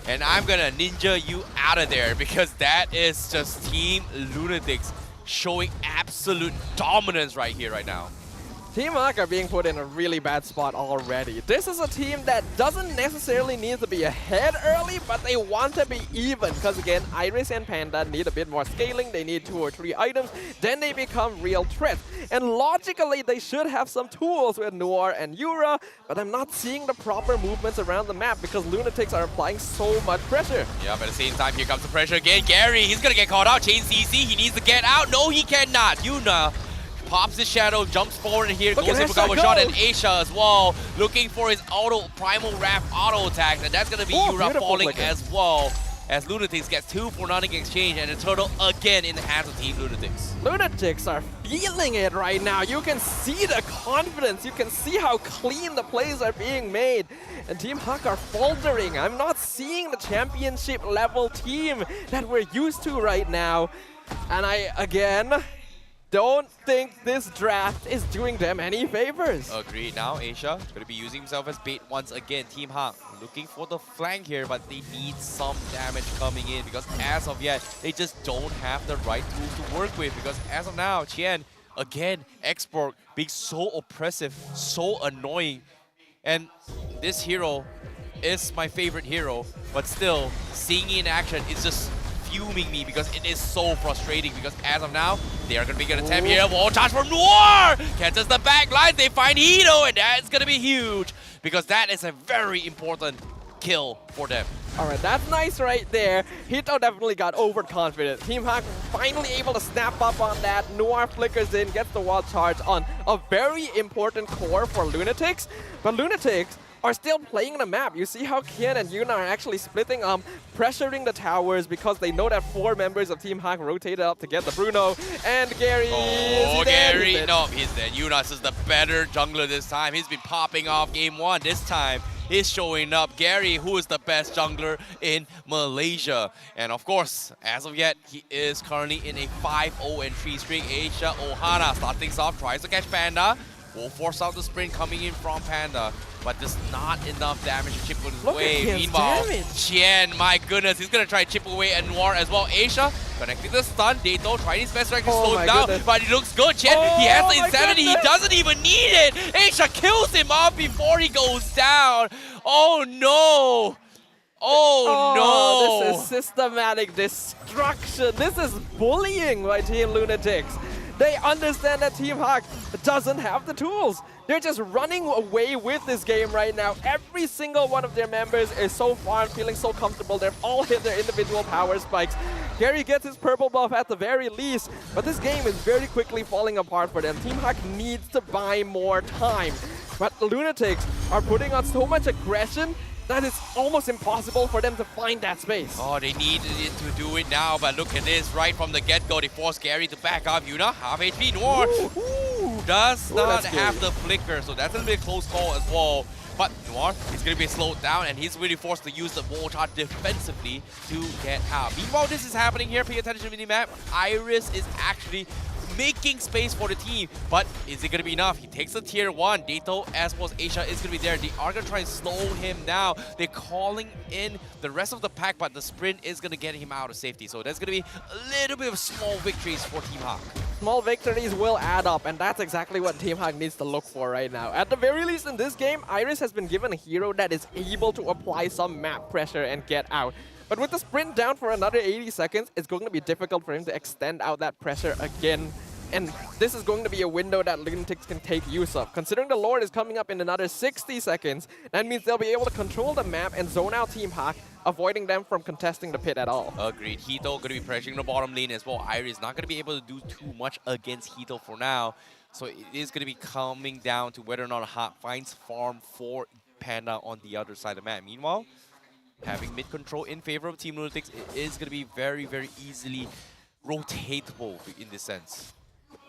and I'm gonna ninja you out of there, because that is just Team Lunatix showing absolute dominance right here, right now. Team HAQ are being put in a really bad spot already. This is a team that doesn't necessarily need to be ahead early, but they want to be even. Because again, Iris and Panda need a bit more scaling. They need 2 or 3 items. Then they become real threats. And logically, they should have some tools with Noir and Yura, but I'm not seeing the proper movements around the map because Lunatix are applying so much pressure. Yeah, but at the same time, here comes the pressure again. Gary, he's going to get caught out. Chain CC, he needs to get out. No, he cannot. Yuna pops his shadow, jumps forward, and here goes in for cover shot, and Asia as well, looking for his Primal Wrath auto attack, and that's going to be Yura falling as well, as Lunatix gets 2 for nothing exchange, and a turtle again in the hands of Team Lunatix. Lunatix are feeling it right now. You can see the confidence. You can see how clean the plays are being made. And Team HAQ are faltering. I'm not seeing the championship level team that we're used to right now. And I, again, don't think this draft is doing them any favors. Agreed. Now Asia going to be using himself as bait once again. Team HAQ looking for the flank here, but they need some damage coming in, because as of yet, they just don't have the right tools to work with, because as of now, Qian again, Export being so oppressive, so annoying. And this hero is my favorite hero, but still, seeing it in action is just fuming me because it is so frustrating because as of now, they are going to be getting an attempt here. Wall charge from Noir! Catches the back line, they find Hito, and that's going to be huge because that is a very important kill for them. Alright, that's nice right there. Hito definitely got overconfident. Team HAQ finally able to snap up on that. Noir flickers in, gets the wall charge on a very important core for Lunatix. But Lunatix are still playing the map. You see how Kian and Yuna are actually splitting pressuring the towers because they know that 4 members of Team HAQ rotated up to get the Bruno. And Gary is Gary, dead. no, he's dead. Yunas is the better jungler this time. He's been popping off game 1 this time. He's showing up. Gary, who is the best jungler in Malaysia. And of course, as of yet, he is currently in a 5-0 and 3 streak. Asia Ohana starts things off, tries to catch Panda. Will force out the sprint coming in from Panda, but just not enough damage to chip with his way. Meanwhile, Qian, my goodness, he's gonna try to chip away at Noir as well. Asia connecting the stun. Dato trying his best to slow him down, but he looks good. Qian, he has the insanity. He doesn't even need it. Asia kills him off before he goes down. Oh no! Oh no! This is systematic destruction. This is bullying by Team Lunatix. They understand that Team HAQ doesn't have the tools. They're just running away with this game right now. Every single one of their members is so far feeling so comfortable. They've all hit their individual power spikes. Gary gets his purple buff at the very least, but this game is very quickly falling apart for them. Team HAQ needs to buy more time. But Lunatix are putting on so much aggression that it's almost impossible for them to find that space. Oh, they needed it to do it now, but look at this. Right from the get-go, they force Gary to back up. Yuna, half HP. Noir does not have the flicker, so that's a bit close call as well. But Noir is going to be slowed down, and he's really forced to use the wall charge defensively to get out. Meanwhile, this is happening here. Pay attention to the minimap. Iris is actually making space for the team, but is it going to be enough? He takes the tier 1. Dato as well as Asia is going to be there. They are going to try and slow him down. They're calling in the rest of the pack, but the sprint is going to get him out of safety. So there's going to be a little bit of small victories for Team HAQ. Small victories will add up, and that's exactly what Team HAQ needs to look for right now. At the very least in this game, Iris has been given a hero that is able to apply some map pressure and get out. But with the sprint down for another 80 seconds, it's going to be difficult for him to extend out that pressure again. And this is going to be a window that Lunatix can take use of. Considering the Lord is coming up in another 60 seconds, that means they'll be able to control the map and zone out Team HAQ, avoiding them from contesting the pit at all. Agreed. Hito going to be pressuring the bottom lane as well. Iris not going to be able to do too much against Hito for now. So it is going to be coming down to whether or not HAQ finds farm for Panda on the other side of the map. Meanwhile, having mid control in favor of Team Lunatix, it is going to be very, very easily rotatable in this sense.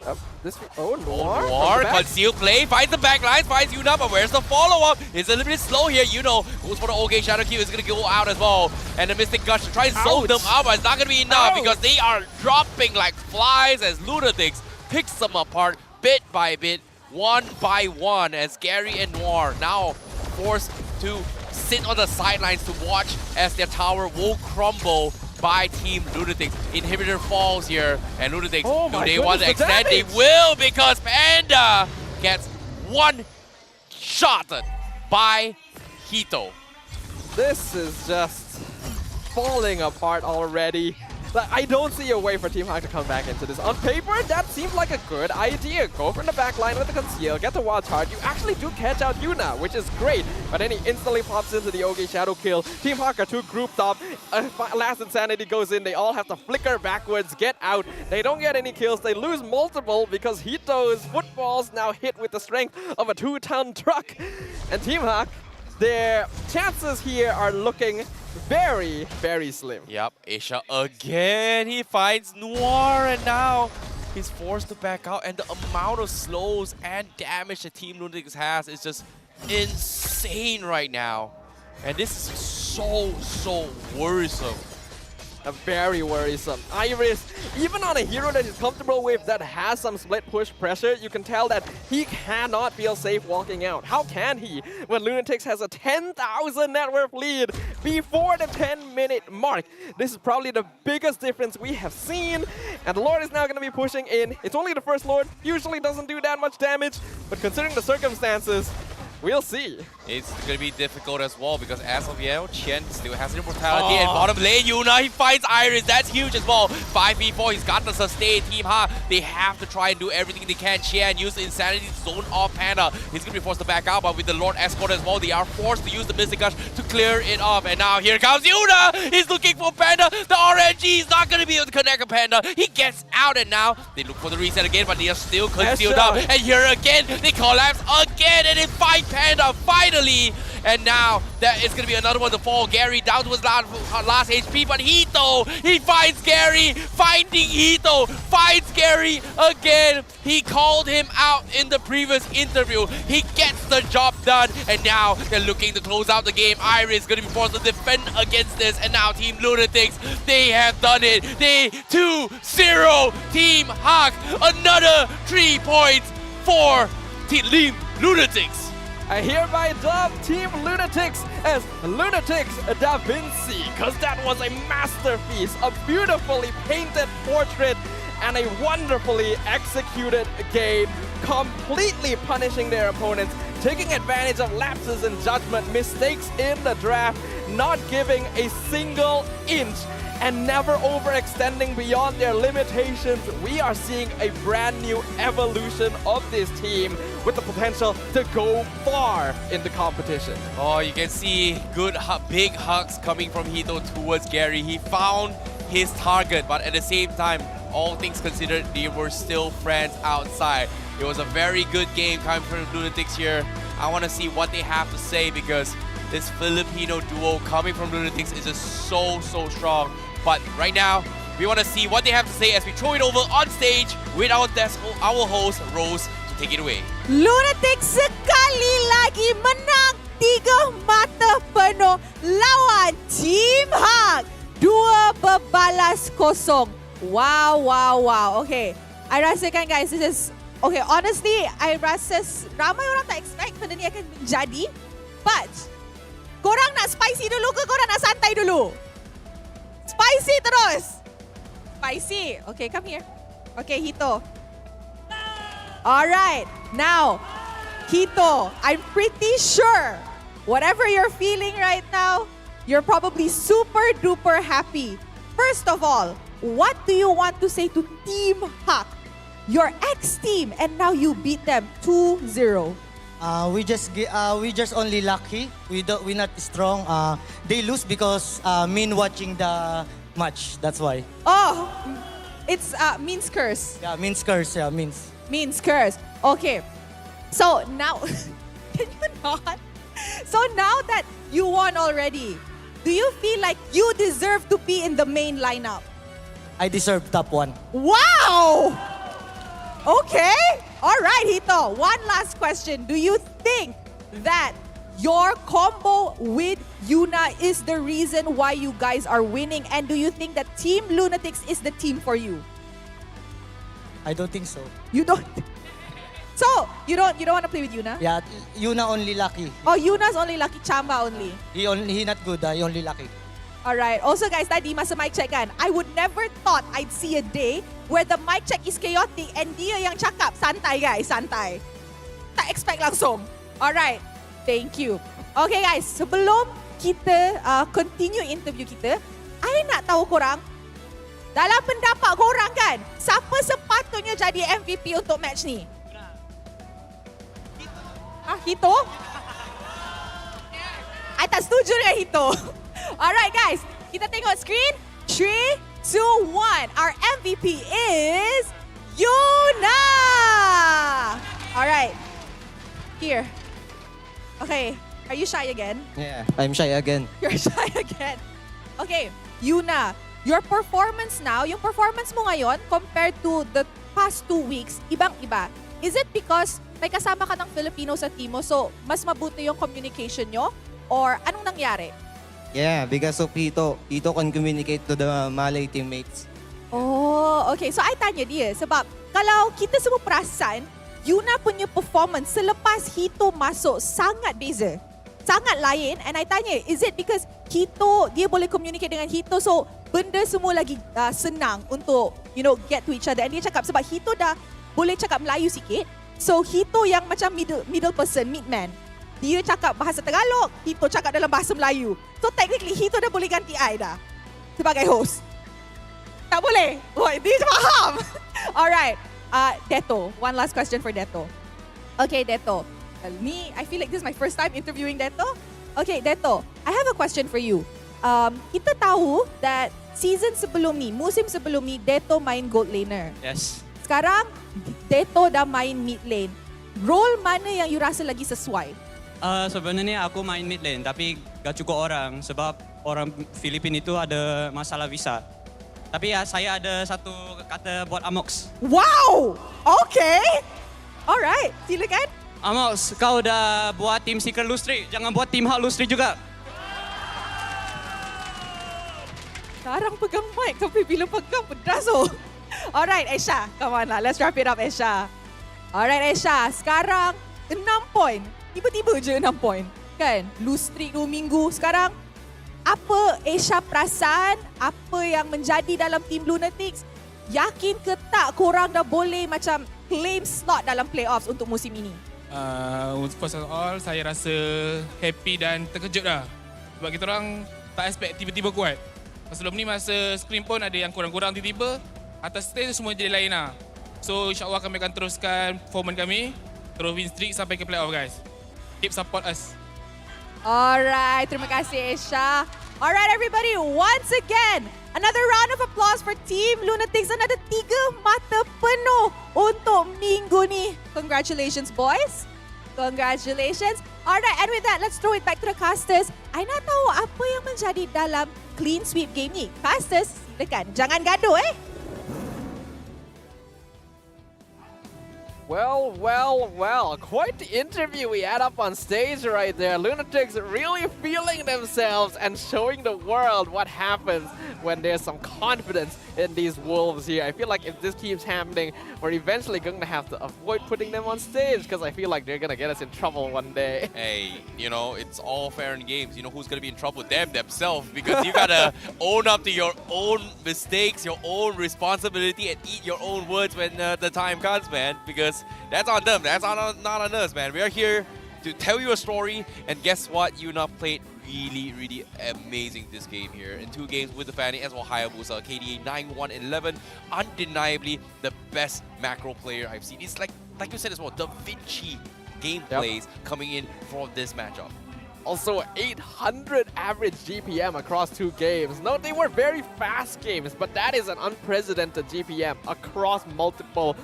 Noir conceal play, finds the back line, finds Yuna, but where's the follow-up? It's a little bit slow here. Yuno goes for the OK Shadow Q, is going to go out as well. And the Mystic Gush to try and soak them out, but it's not going to be enough because they are dropping like flies as Lunatix picks them apart bit by bit, one by one, as Gary and Noir now forced to sit on the sidelines to watch as their tower will crumble by Team Lunatix. Inhibitor falls here, and Lunatix, do they want to extend? They will, because Panda gets one-shotted by Hito. This is just falling apart already. Like, I don't see a way for Team HAQ to come back into this. On paper, that seems like a good idea. Go from the back line with the conceal, get the wild charge. You actually do catch out Yuna, which is great. But then he instantly pops into the OK Shadow kill. Team HAQ are too grouped up. Last Insanity goes in. They all have to flicker backwards, get out. They don't get any kills. They lose multiple because Hito's footballs now hit with the strength of a 2-ton truck. And Team HAQ, their chances here are looking very, very slim. Yep, Asia again. He finds Noir, and now he's forced to back out. And the amount of slows and damage that Team Lunatix has is just insane right now. And this is so worrisome. Very worrisome. Iris, even on a hero that he's comfortable with, that has some split push pressure, you can tell that he cannot feel safe walking out. How can he when Lunatix has a 10,000 net worth lead before the 10-minute mark. This is probably the biggest difference we have seen. And the Lord is now going to be pushing in. It's only the first Lord. Usually doesn't do that much damage. But considering the circumstances, we'll see. It's going to be difficult as well because as of yet, Chen still has the immortality. And bottom lane, Yuna, he finds Iris. That's huge as well. 5v4, he's got the sustain. Team HAQ, they have to try and do everything they can. Chen use the Insanity Zone off Panda. He's going to be forced to back out, but with the Lord Escort as well, they are forced to use the Mystic Gush to clear it off. And now here comes Yuna. He's looking for Panda. The RNG is not going to be able to connect with Panda. He gets out, and now they look for the reset again, but they are still concealed up. And here again, they collapse again, and they fight Panda finally. And now that is going to be another one to fall. Gary down to his last HP, but Hito, he finds Gary. Finding Hito, finds Gary again. He called him out in the previous interview. He gets the job done, and now they're looking to close out the game. Iris is going to be forced to defend against this, and now Team Lunatix, they have done it. They 2-0 Team HAQ. Another 3 points for Team Lunatix. I hereby dub Team Lunatix as Lunatix Da Vinci, because that was a masterpiece, a beautifully painted portrait, and a wonderfully executed game, completely punishing their opponents, taking advantage of lapses in judgment, mistakes in the draft, not giving a single inch, and never overextending beyond their limitations. We are seeing a brand new evolution of this team with the potential to go far in the competition. Oh, you can see good, big hugs coming from Hito towards Gary. He found his target, but at the same time, all things considered, they were still friends outside. It was a very good game coming from Lunatix here. I want to see what they have to say because this Filipino duo coming from Lunatix is just so strong. But right now, we want to see what they have to say as we throw it over on stage with our host, Rose, to take it away. Lunatix sekali lagi menang 3 mata penuh lawan Team HAQ. 2-0. Wow. Okay. I rasa kan guys, this is... Okay, honestly, I rasa ramai orang tak expect benda ni akan menjadi. But, korang nak spicy dulu ke korang nak santai dulu? Spicy terus. Spicy. Okay, come here. Okay, Hito. Alright. Now, Hito, I'm pretty sure whatever you're feeling right now, you're probably super duper happy. First of all, what do you want to say to Team HAQ? Your ex-team, and now you beat them 2-0. We just only lucky. We not strong. They lose because mean watching the match. That's why. Oh, it's means curse. Yeah, means curse. Yeah, means. Means curse. Okay. So now, can you not? So now that you won already, do you feel like you deserve to be in the main lineup? I deserve top 1. Wow! Okay. All right, Hito. One last question. Do you think that your combo with Yuna is the reason why you guys are winning? And do you think that Team Lunatix is the team for you? I don't think so. You don't? So, you don't want to play with Yuna? Yeah, Yuna only lucky. Oh, Yuna's only lucky, Chamba only. He not good. He only lucky. Alright. Also guys, tadi masa mic check kan, I would never thought I'd see a day where the mic check is chaotic and dia yang cakap, santai guys, santai. Tak expect langsung. Alright. Thank you. Okay guys, sebelum kita continue interview kita, I nak tahu korang, dalam pendapat korang kan, siapa sepatutnya jadi MVP untuk match ni? Hito? I tak setuju dengan Hito. Alright guys, kita tengok screen. 3, 2, 1. Our MVP is Yuna! Alright. Here. Okay. Are you shy again? Yeah, I'm shy again. You're shy again. Okay, Yuna, your performance now, yung performance mo ngayon compared to the past 2 weeks, ibang-iba. Is it because may kasama ka ng Filipino sa team mo, so mas mabuti yung communication nyo? Or anong nangyari? Yeah, because of Hito. Hito can communicate to the Malay teammates. Oh, okay. So I tanya dia sebab kalau kita semua perasan, Yuna punya performance selepas Hito masuk sangat beza. sangat lain. And I tanya, is it because Hito, dia boleh communicate dengan Hito, so benda semua lagi senang untuk, you know, get to each other. And dia cakap sebab Hito dah boleh cakap Melayu sikit, so Hito yang macam middle person, mid man. Dia cakap bahasa Tagalog, Hito cakap dalam bahasa Melayu. So technically Hito dah boleh ganti I dah sebagai host. Tak boleh? Wah, dia faham. Alright, Deto. One last question for Deto. Okay, Deto. Me, I feel like this is my first time interviewing Deto. Okay, Deto, I have a question for you. Kita tahu that season sebelum ni, musim sebelum ni, Deto main gold laner. Yes. Sekarang, Deto dah main mid lane. Role mana yang you rasa lagi sesuai? Sebenarnya aku main mid lane tapi gak cukup orang sebab orang Filipina itu ada masalah visa. Tapi ya saya ada satu kata buat Amox. Wow! Okay! Alright, silakan. Amox, kau dah buat tim Secret Lustri, jangan buat tim HAQ Lustri juga. Sekarang pegang mic tapi bila pegang pedas oh. Alright, Esha. Come on lah, let's wrap it up, Esha. Alright, Esha. Sekarang 6 point. Tiba-tiba je 6 point. Kan? Lose streak 2 minggu. Sekarang, apa Esha perasan? Apa yang menjadi dalam tim Lunatix? Yakin ke tak korang dah boleh macam claim slot dalam playoffs untuk musim ini? First of all, saya rasa happy dan terkejut dah. Sebab kita orang tak expect tiba-tiba kuat. Sebelum ni masa scrim pun ada yang kurang-kurang tiba-tiba. Atas stage semua jadi lain lah. So insyaAllah kami akan teruskan performance kami. Terus win streak sampai ke playoff guys. Keep support us. Alright, terima kasih Esha. Alright everybody, once again, another round of applause for Team Lunatix. Another 3 mata penuh untuk minggu ni. Congratulations boys. Congratulations. Alright, and with that, let's throw it back to the casters. I nak tahu apa yang menjadi dalam clean sweep game ni. Casters, silakan. Jangan gaduh Well, quite the interview we had up on stage right there. Lunatix really feeling themselves and showing the world what happens when there's some confidence in these wolves here. I feel like if this keeps happening, we're eventually going to have to avoid putting them on stage because I feel like they're going to get us in trouble one day. Hey, you know, it's all fair in games. You know who's going to be in trouble? Themselves, because you got to own up to your own mistakes, your own responsibility, and eat your own words when the time comes, man, because that's on them. That's not on us, man. We are here to tell you a story, and guess what? You not played really amazing this game here. In 2 games with the Fanny as well, Hayabusa, KDA 9-1-11, undeniably the best macro player I've seen. It's like you said as well, Da Vinci gameplays coming in for this matchup. Also 800 average GPM across 2 games. No, they were very fast games, but that is an unprecedented GPM across multiple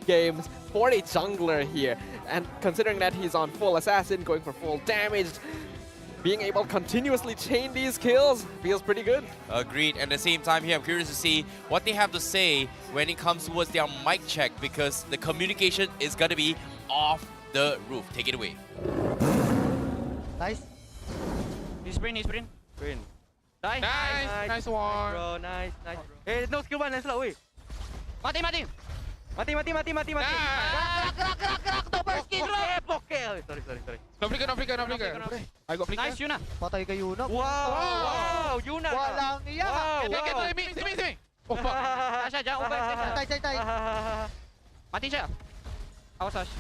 games for a jungler here. And considering that he's on full assassin, going for full damage, being able to continuously chain these kills feels pretty good. Agreed. And at the same time here, I'm curious to see what they have to say when it comes towards their mic check, because the communication is going to be off the roof. Take it away. Nice. He's sprint. Nice one. Bro, nice. Hey, no skill 1, let's go, wait. Mati. Mati. Gerak, double skill, bro. Okay. Sorry. No flicker. I got flicker. Nice, Yuna. Patay kay Yuna. Wow, Yuna. Walang iya. Wow. Sini. Oh fuck. Asha, jangan ubah. Tay. Mati siya. Awas.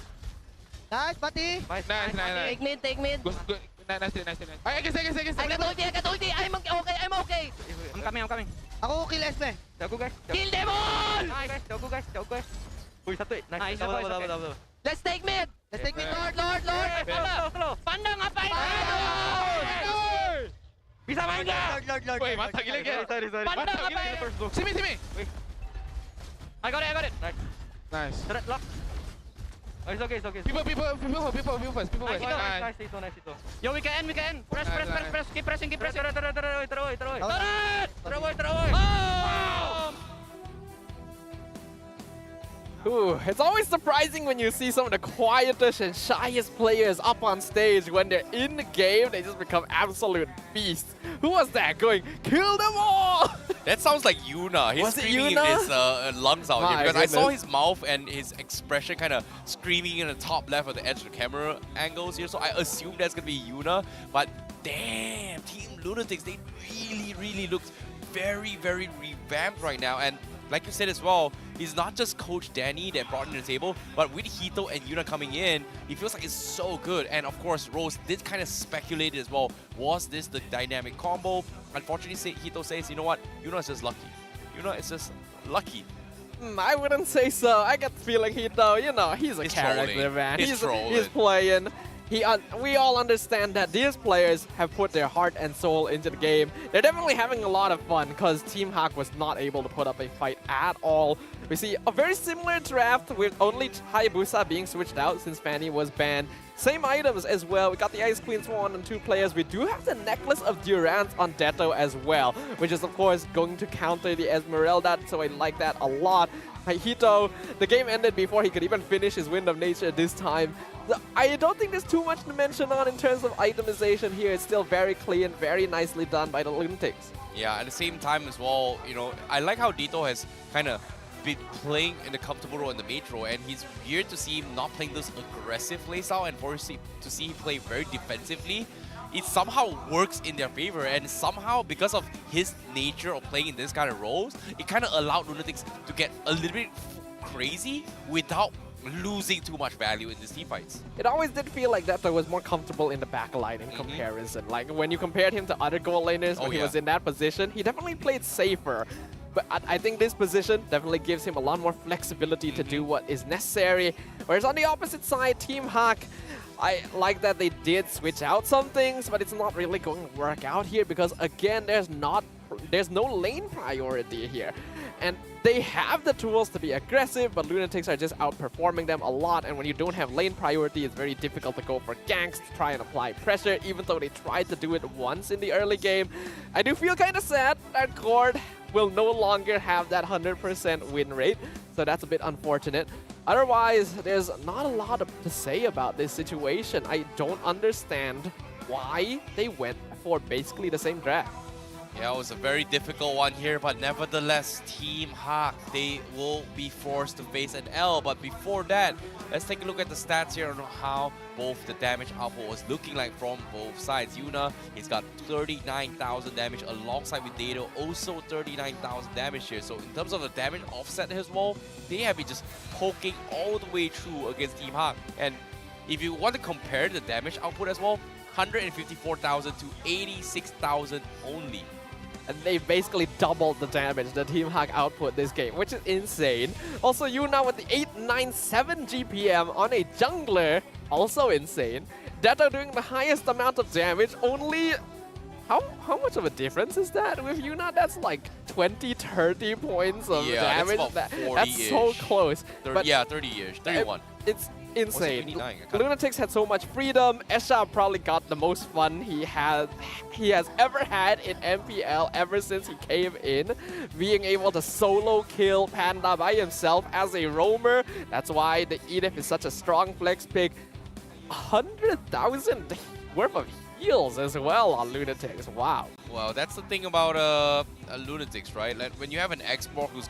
Nice, Pati. Nice. Take mid. Good. Nice. I guess. I got ulti. I'm okay. I'm coming. Ako kill Esme. Jago guys. Kill them all! Nice. Jago guys. Uy, satu. Nice. Betul. Let's take mid. Lord. Slow. Pandang ngapain? Bisa main enggak? Lord. Wait, mantap gila. Sorry. Pandang ngapain? Sini. I got it. Nice. Lock. Oh, it's okay. People first. Nice itu. Yo, we can. Press. Keep pressing. Teroy. Ooh, it's always surprising when you see some of the quietest and shyest players up on stage. When they're in the game, they just become absolute beasts. Who was that going, kill them all? That sounds like Yuna. He's Was it screaming Yuna? his lungs out My here because I saw goodness. his mouth and his expression kind of screaming in the top left of the edge of the camera angles here. So I assume that's gonna be Yuna. But damn, Team Lunatix, they really look very revamped right now. And like you said as well, it's not just Coach Danny that brought in the table, but with Hito and Yuna coming in, it feels like it's so good. And of course, Rose did kind of speculate as well. Was this the dynamic combo? Unfortunately, Hito says, you know what? Yuna is just lucky. Yuna is just lucky. I wouldn't say so. I get the feeling Hito, you know, he's a He's character, trolling. man. He's trolling. He's playing. We all understand that these players have put their heart and soul into the game. They're definitely having a lot of fun because Team HAQ was not able to put up a fight at all. We see a very similar draft with only Hayabusa being switched out since Fanny was banned. Same items as well. We got the Ice Queen Swan on 2 players. We do have the Necklace of Durance on Detto as well, which is of course going to counter the Esmeralda, so I like that a lot. Hito, the game ended before he could even finish his Wind of Nature this time. I don't think there's too much to mention on in terms of itemization here. It's still very clean, very nicely done by the Lunatix. Yeah, at the same time as well, you know, I like how Dito has kind of been playing in a comfortable role in the Metro, and he's weird to see him not playing this aggressive playstyle and to see him play very defensively. It somehow works in their favor, and somehow because of his nature of playing in this kind of roles, it kind of allowed Lunatix to get a little bit crazy without losing too much value in these team fights. It always did feel like that was more comfortable in the backline in comparison. Like when you compared him to other goal laners when he was in that position, he definitely played safer. But I think this position definitely gives him a lot more flexibility to do what is necessary. Whereas on the opposite side, Team HAQ, I like that they did switch out some things, but it's not really going to work out here because again, there's no lane priority here. And they have the tools to be aggressive, but Lunatix are just outperforming them a lot. And when you don't have lane priority, it's very difficult to go for ganks to try and apply pressure, even though they tried to do it once in the early game. I do feel kind of sad that Cord will no longer have that 100% win rate, so that's a bit unfortunate. Otherwise, there's not a lot to say about this situation. I don't understand why they went for basically the same draft. Yeah, it was a very difficult one here, but nevertheless, Team HAQ, they will be forced to face an L. But before that, let's take a look at the stats here on how both the damage output was looking like from both sides. Yuna, he's got 39,000 damage alongside with Dado, also 39,000 damage here. So in terms of the damage offset as well, they have been just poking all the way through against Team HAQ. And if you want to compare the damage output as well, 154,000 to 86,000 only. And they basically doubled the damage that Team HAQ output this game, which is insane. Also, Yuna with the 897 GPM on a jungler, also insane. Detto doing the highest amount of damage, only... How much of a difference is that with Yuna? That's like 20, 30 points of damage. That's so close. 30-ish, 31. It's insane. 29? Lunatix had so much freedom. Esha probably got the most fun he has ever had in MPL ever since he came in, being able to solo kill Panda by himself as a roamer. That's why the Edith is such a strong flex pick. 100,000 worth of heals as well on Lunatix. Wow. Well, that's the thing about Lunatix, right? Like, when you have an export who's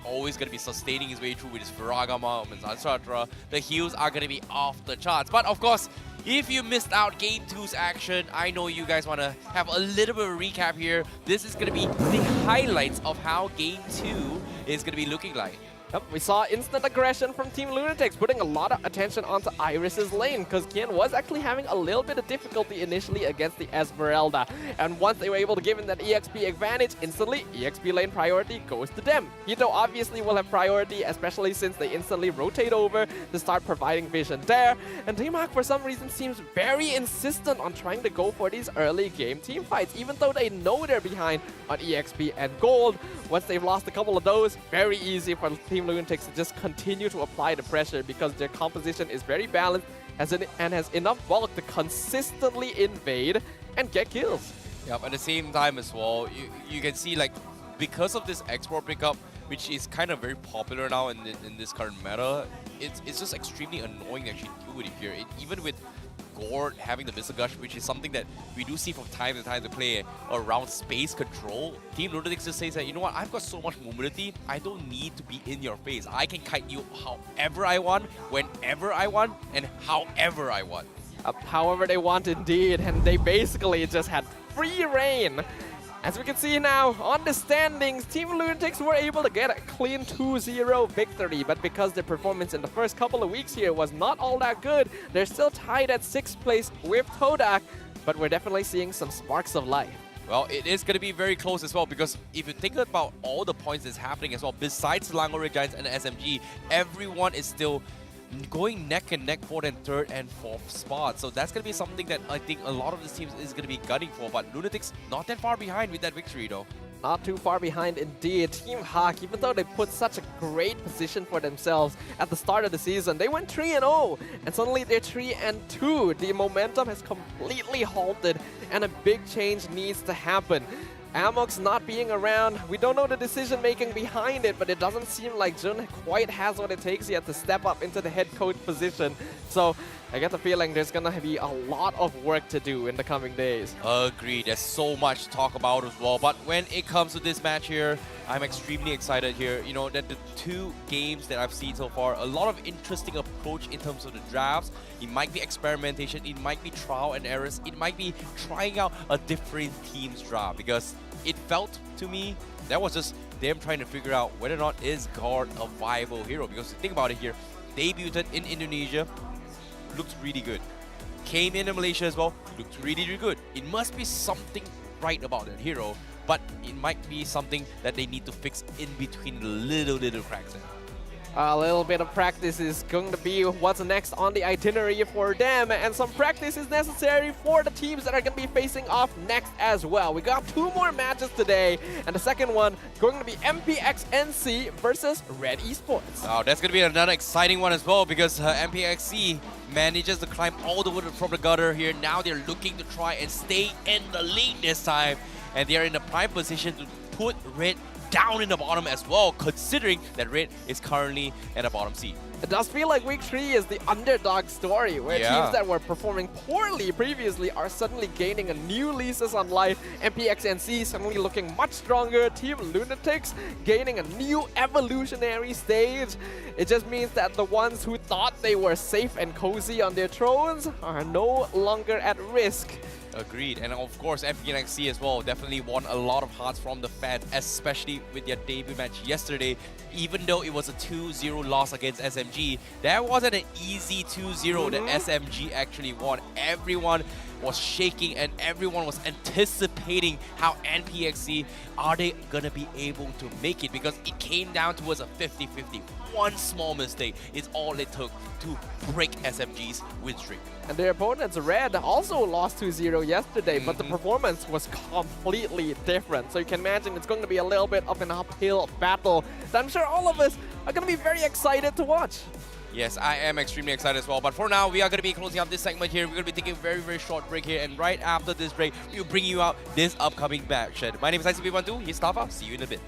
always going to be sustaining his way through with his Faragama and Etc., the heals are going to be off the charts. But of course, if you missed out Game 2's action, I know you guys want to have a little bit of a recap here. This is going to be the highlights of how Game 2 is going to be looking like. Yep, we saw instant aggression from Team Lunatix, putting a lot of attention onto Iris's lane, because Kian was actually having a little bit of difficulty initially against the Esmeralda. And once they were able to give him that EXP advantage, instantly, EXP lane priority goes to them. Hito obviously will have priority, especially since they instantly rotate over to start providing vision there. And Team HAQ, for some reason, seems very insistent on trying to go for these early game team fights, even though they know they're behind on EXP and gold. Once they've lost a couple of those, very easy for Team Lunatix to just continue to apply the pressure because their composition is very balanced and has enough bulk to consistently invade and get kills. Yep, at the same time as well, you can see, like, because of this export pickup, which is kind of very popular now in this current meta, it's just extremely annoying to actually do it here. Even with Gord having the Missile Gush, which is something that we do see from time to time to play around space control. Team Lunatix just says that, you know what, I've got so much mobility, I don't need to be in your face. I can kite you however I want, whenever I want, and however I want. However they want indeed, and they basically just had free reign. As we can see now, on the standings, Team Lunatix were able to get a clean 2-0 victory, but because their performance in the first couple of weeks here was not all that good, they're still tied at 6th place with Todak, but we're definitely seeing some sparks of life. Well, it is going to be very close as well, because if you think about all the points that's happening as well, besides Langore Giants and SMG, everyone is still going neck and neck for the 3rd and 4th spot. So that's going to be something that I think a lot of these teams is going to be gunning for. But Lunatix not that far behind with that victory though. Not too far behind indeed. Team HAQ, even though they put such a great position for themselves at the start of the season, they went 3-0, and suddenly they're 3-2. The momentum has completely halted, and a big change needs to happen. Amok's not being around. We don't know the decision-making behind it, but it doesn't seem like Jun quite has what it takes yet to step up into the head coach position. So I get the feeling there's gonna be a lot of work to do in the coming days. Agreed. There's so much to talk about as well. But when it comes to this match here, I'm extremely excited here. You know, that the 2 games that I've seen so far, a lot of interesting approach in terms of the drafts. It might be experimentation, it might be trial and errors, it might be trying out a different team's draft, because it felt to me that was just them trying to figure out whether or not is Guard a viable hero. Because think about it here, debuted in Indonesia, looked really good. Came in Malaysia as well, looked really, really good. It must be something right about that hero, but it might be something that they need to fix in between the little cracks there. A little bit of practice is going to be what's next on the itinerary for them, and some practice is necessary for the teams that are going to be facing off next as well. We got 2 more matches today, and the second one going to be MPNC versus Red Esports. Oh, that's going to be another exciting one as well, because MPNC manages to climb all the way from the gutter here. Now they're looking to try and stay in the lead this time, and they're in the prime position to put Red down in the bottom as well, considering that Red is currently at the bottom seat. It does feel like week 3 is the underdog story, where teams that were performing poorly previously are suddenly gaining a new leases on life. MPNC suddenly looking much stronger. Team Lunatix gaining a new evolutionary stage. It just means that the ones who thought they were safe and cozy on their thrones are no longer at risk. Agreed. And of course, MPNC as well definitely won a lot of hearts from the fans, especially with their debut match yesterday. Even though it was a 2-0 loss against SMG, that wasn't an easy 2-0 that SMG actually won. Everyone was shaking and everyone was anticipating how MPNC are they gonna be able to make it, because it came down to us a 50-50. One small mistake is all it took to break SMG's win streak. And their opponents, Red, also lost 2-0 yesterday, but the performance was completely different. So you can imagine it's going to be a little bit of an uphill battle that I'm sure all of us are going to be very excited to watch. Yes, I am extremely excited as well. But for now, we are going to be closing up this segment here. We're going to be taking a very short break here. And right after this break, we'll bring you out this upcoming match. My name is ICP12. He's Tafa. See you in a bit.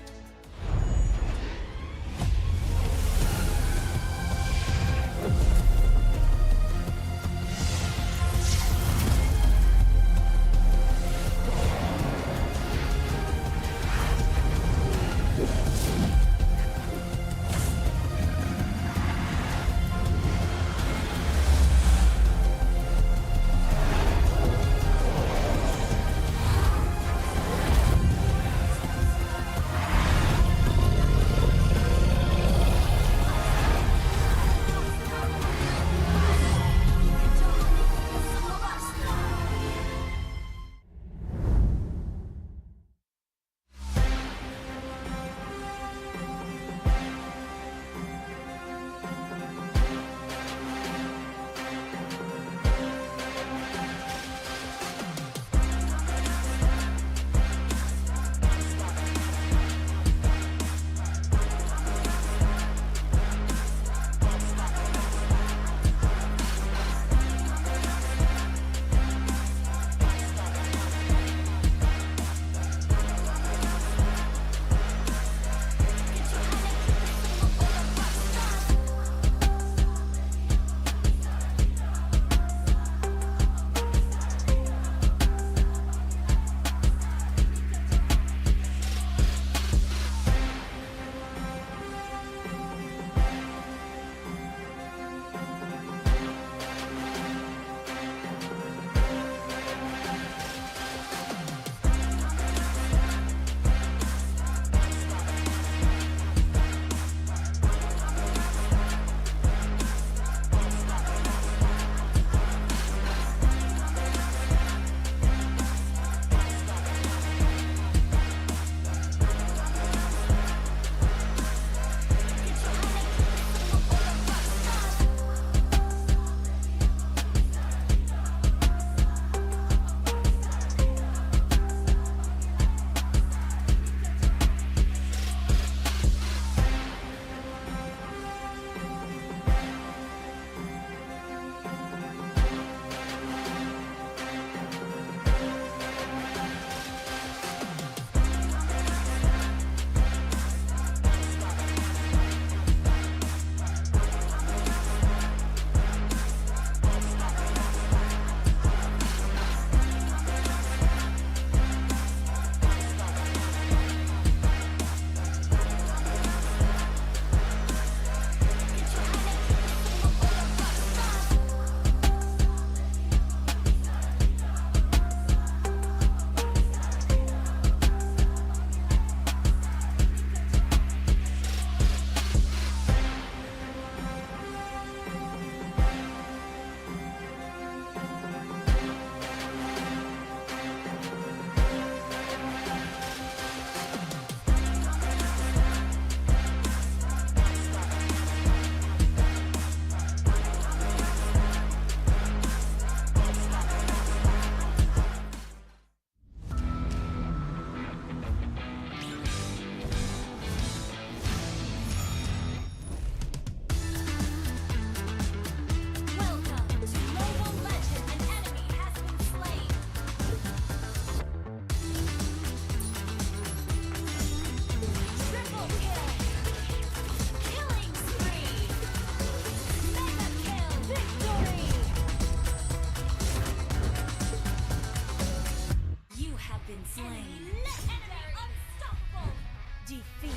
defeat.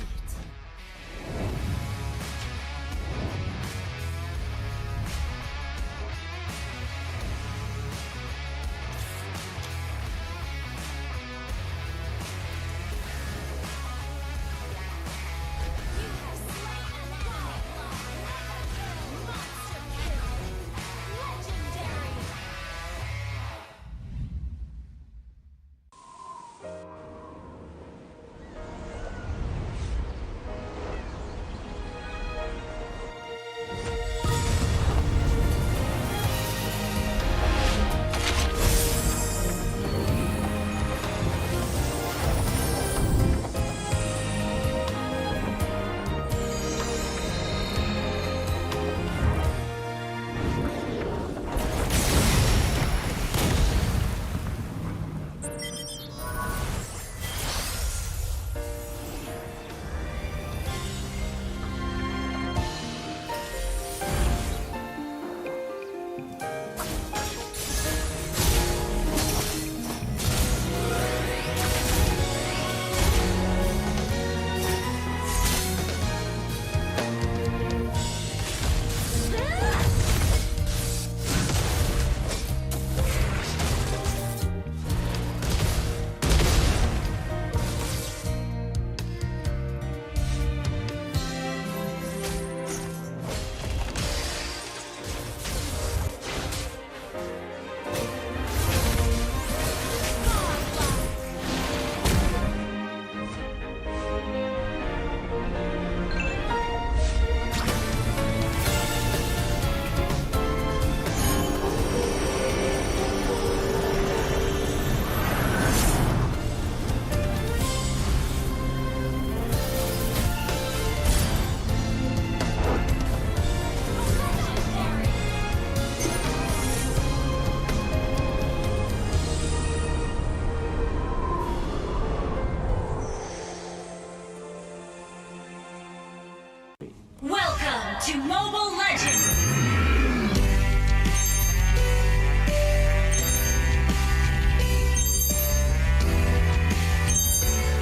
Welcome to Mobile Legends!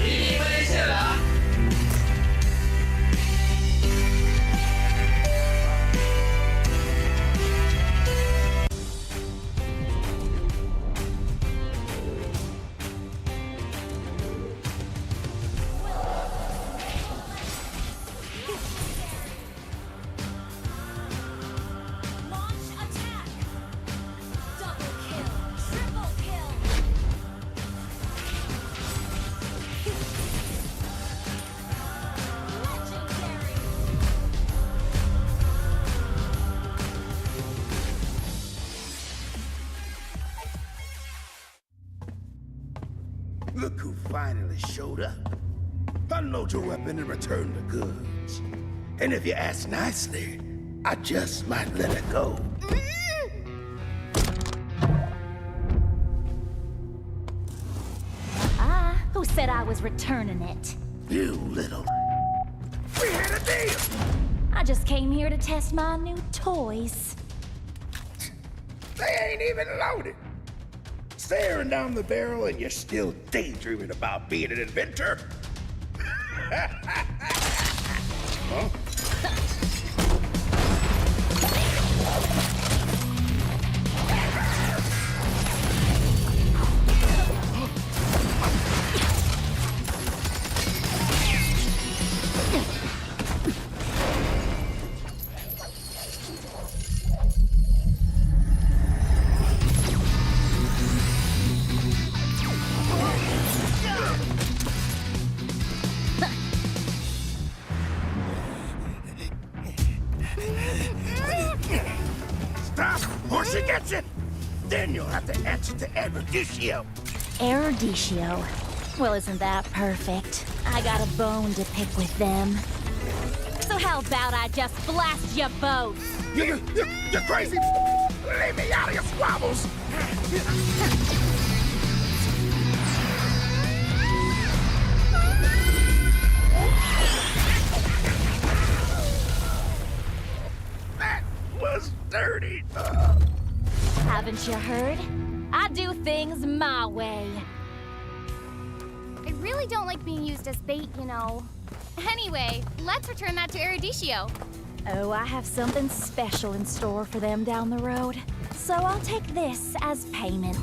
Ini Malaysia lah. Launch attack! Double kill! Triple kill! Legendary! Look who finally showed up. Unload your weapon and return the goods. And if you ask nicely, I just might let it go. Who said I was returning it? You little... We had a deal! I just came here to test my new toys. They ain't even loaded. Staring down the barrel and you're still daydreaming about being an inventor? Huh? Stop, or she gets it! Then you'll have to answer to Eruditio. Eruditio? Well, isn't that perfect? I got a bone to pick with them. So how about I just blast you both? You're crazy! Leave me out of your squabbles! That was dirty. Haven't you heard? I do things my way. I really don't like being used as bait, you know. Anyway, let's return that to Eruditio. Oh, I have something special in store for them down the road. So I'll take this as payment.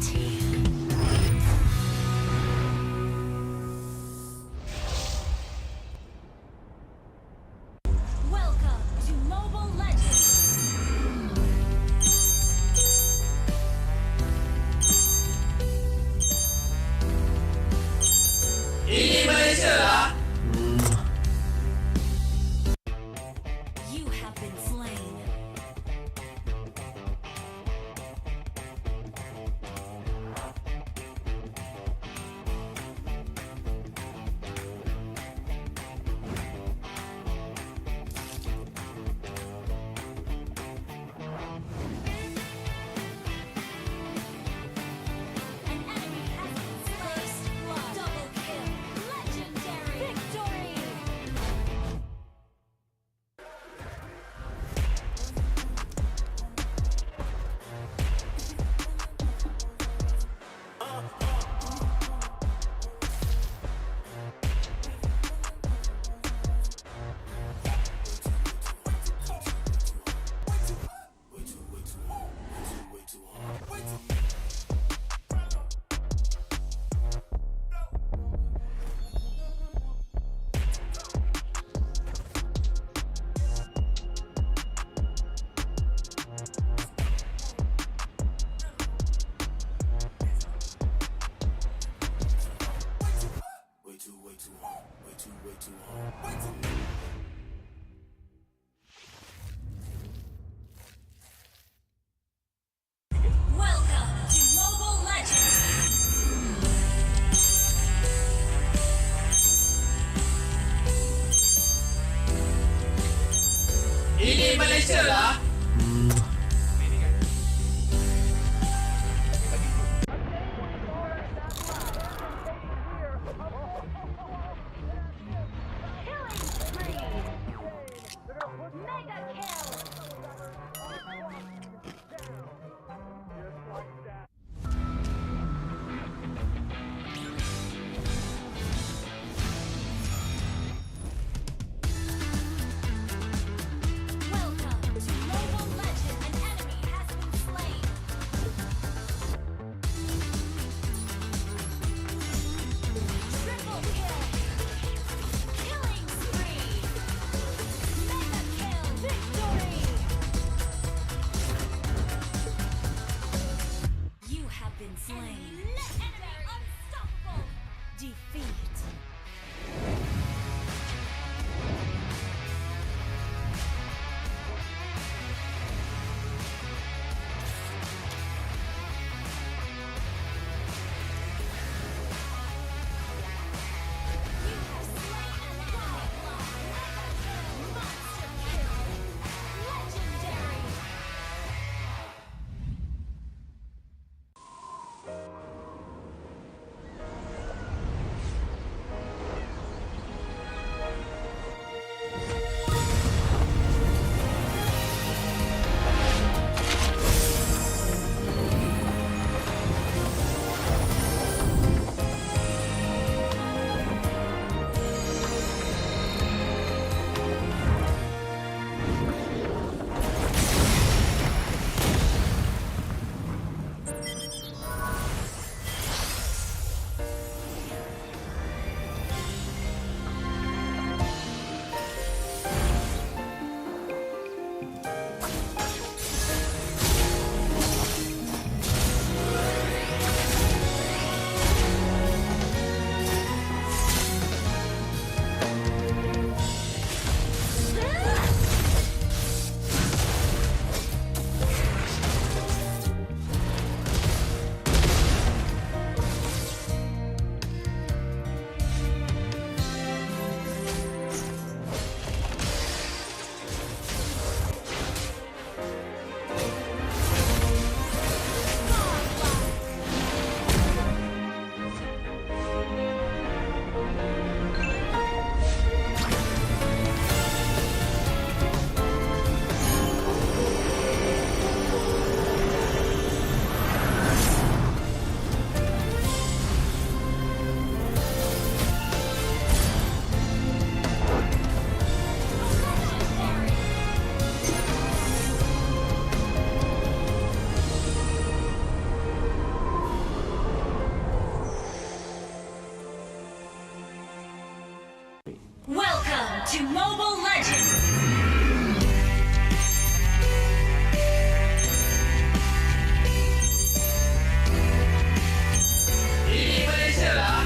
Welcome to Mobile Legends. Ini Malaysia lah. You have been slain. An enemy has been slain. Double kill. Legendary. Victory. Welcome to Mobile Legends. Ini Malaysia lah. Welcome to Mobile to Mobile Legends! Ini Malaysia lah.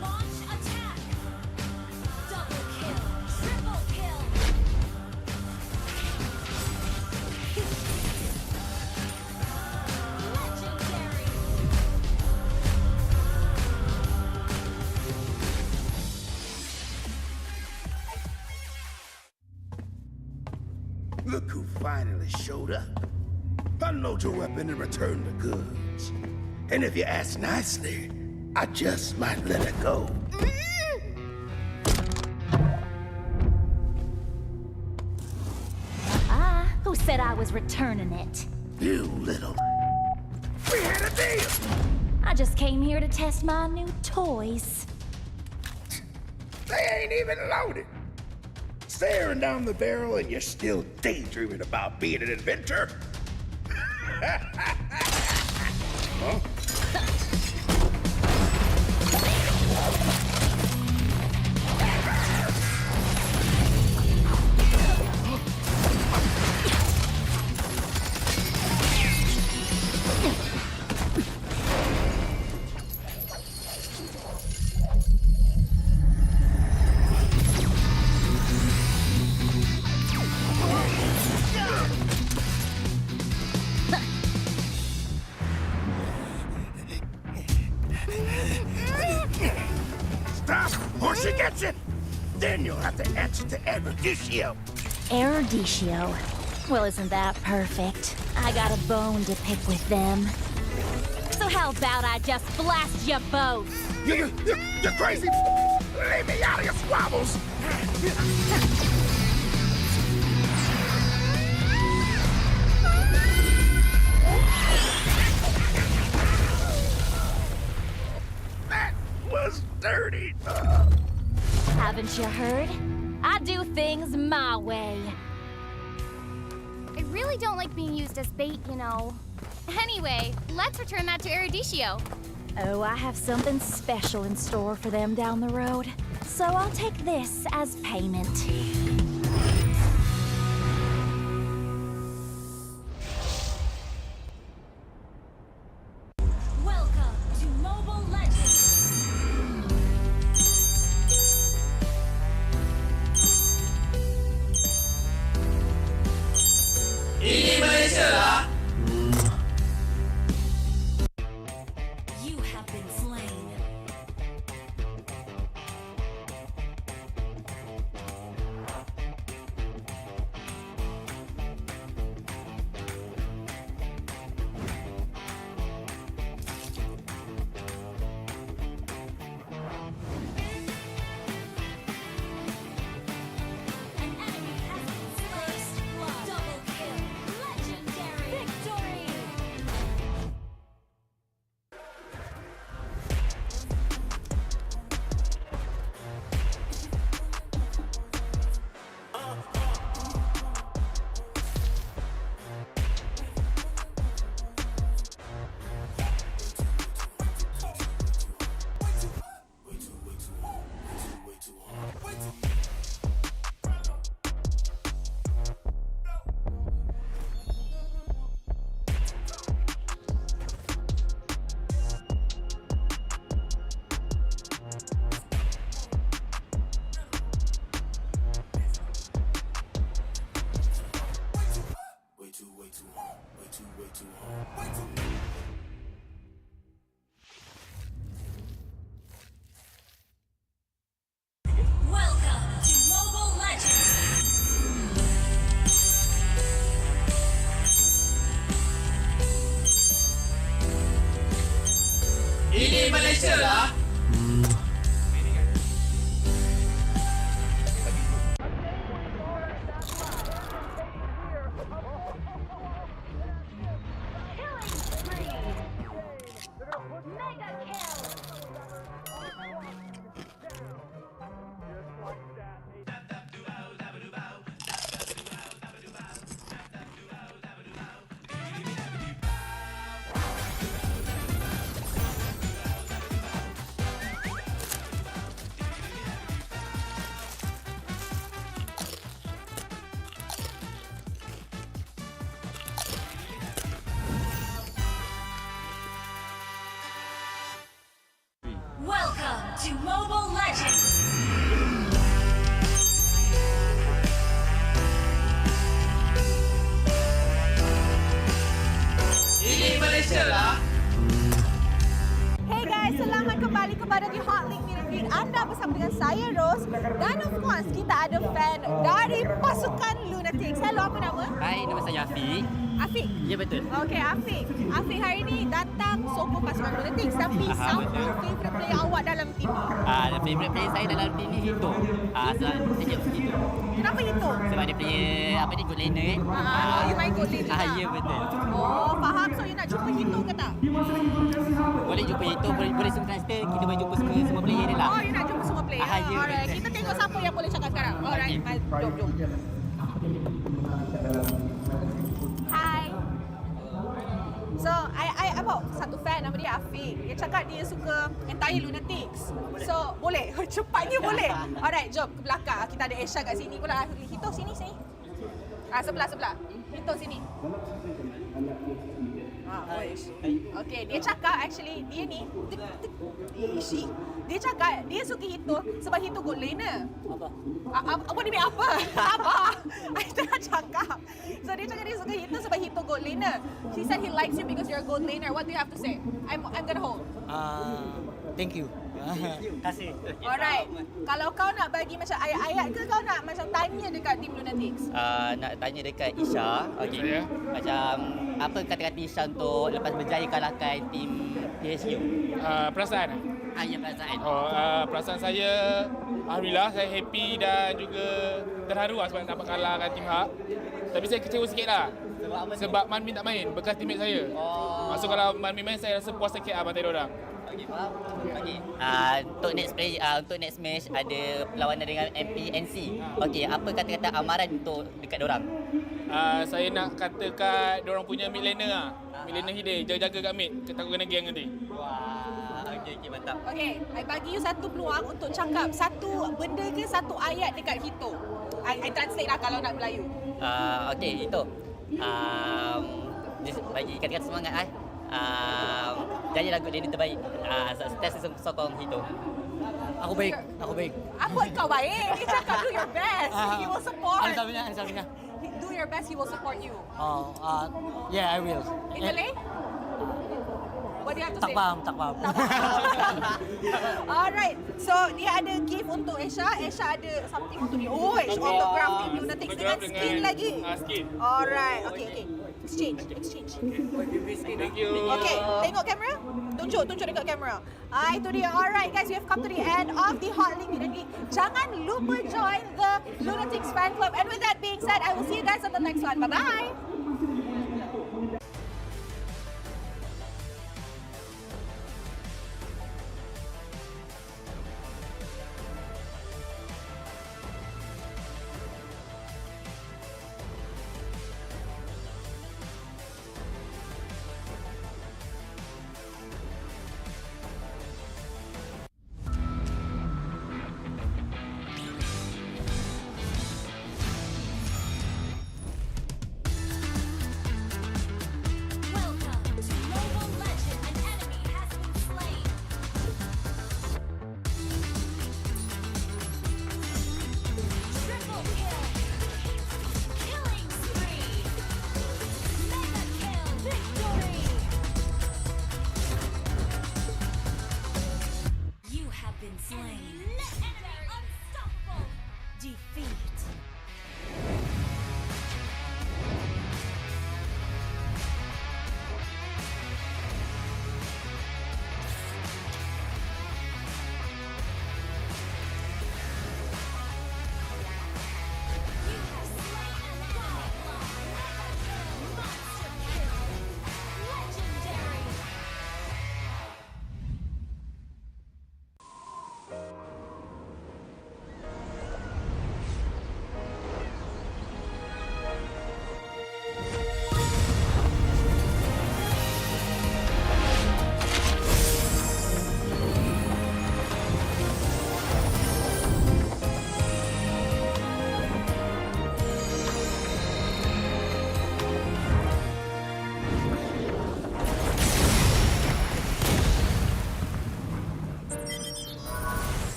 Launch attack! Double kill! Triple kill! Legendary! Look who finally showed up. Unload your weapon and return the goods. And if you ask nicely, I just might let it go. Who said I was returning it? You little... We had a deal! I just came here to test my new toys. They ain't even loaded. Staring down the barrel and you're still daydreaming about being an inventor? Huh? Stop, or she gets it! Then you'll have to answer to Eruditio. Eruditio? Well, isn't that perfect? I got a bone to pick with them. So how about I just blast you both? You're crazy! Leave me out of your squabbles! That was dirty! Haven't you heard? I do things my way. I really don't like being used as bait, you know. Anyway, let's return that to Eruditio. Oh, I have something special in store for them down the road. So I'll take this as payment. Welcome to Mobile Legends! Ini Malaysia lah! You have been slain. An enemy has been slain. Double kill. Legendary. Victory. Welcome to Mobile Legends! Ini Malaysia lah! Welcome to Mobile Legends! Ini Malaysia lah. Hey guys, selamat kembali kepada The Hot Link Meet and Greet. Anda bersama dengan saya, Rose. Dan of course, kita ada fan dari pasukan Lunatix. Hello, apa nama? Hai, nama saya Afiq. Afiq? Ya, betul. Okay, Afiq. Afiq hari ni datang sokong pasukan Lunatix. Tapi siapa favourite player awak dalam tim ni? Favourite player saya dalam tim ni Hito. Sebab saya Hito. Kenapa Hito? Sebab dia player, apa ni, good laner kan. You main good lane juga? Ya, betul. Oh, faham. So, you nak jumpa Hito ke tak? Boleh jumpa Hito, boleh suka kita boleh jumpa semua player dia lah. Oh, you nak jumpa semua player? Ya, Alright, betul. kita tengok siapa yang boleh cakap sekarang. Alright, jom. Hai. So, I about satu fan nama dia Afiq. Dia cakap dia suka entire Lunatix. So, boleh? Cepatnya boleh. Alright, jom ke belakang. Kita ada Esha kat sini pula. Hito sini. Sebelah. Hito sini. Okay, dia cakap actually dia ni dia cakap dia suka Hito sebab Hito good laner. Apa dia mean apa? Sabar. I tengah cakap. So dia cakap dia suka Hito sebab Hito good laner. He said he likes you because you're a good laner. What do you have to say? I'm gonna hold. Thank you. Kasih. Alright. Kalau kau nak bagi macam ayat-ayat ke kau nak macam tanya dekat tim Lunatix? Nak tanya dekat Isha. Okay. Macam apa kata-kata Isha untuk lepas berjaya kalahkan tim HAQ? Perasaan? Ya, perasaan. Perasaan saya, alhamdulillah saya happy dan juga terharu lah sebab dapat kalahkan Team HAQ. Tapi saya kecewa sikit lah. Sebab Manmin tak main, bekas teammate saya. So kalau Manmin main, saya rasa puas sikit lah bantai diorang. Okay, faham? Okay. Untuk next match ada perlawanan dengan MPNC. Okay, apa kata-kata amaran untuk dekat diorang? Saya nak kata kat diorang punya mid laner lah. Mid laner Hidayah, jaga-jaga kat mid. Kita takut kena gang nanti. Wah, okay, mantap. Okay, I bagi you satu peluang untuk cakap satu benda ke satu ayat dekat Hito. I translate lah kalau nak Melayu. Okay, itu. Bagi kata-kata semangat jadilah good laner terbaik. Setiap sokong Hito. Aku baik. Apa kau baik? Dia cakap do your best. He will support. Alhamdulillah. Do your best, he will support you. Yeah, I will. In Malay? What do you have to Tak say? faham. Alright, so dia ada gift untuk Esha. Esha ada something untuk dia. Oh, autograph tim Lunatix dengan skin lagi. Skin. Alright, okay. Exchange. Thank you. Okay, tengok kamera. Tunjuk dekat kamera. Itu dia. Alright guys, we have come to the end of the Hot Link Meet and Greet. Jangan lupa join the Lunatix fan club. And with that being said, I will see you guys on the next one. Bye-bye.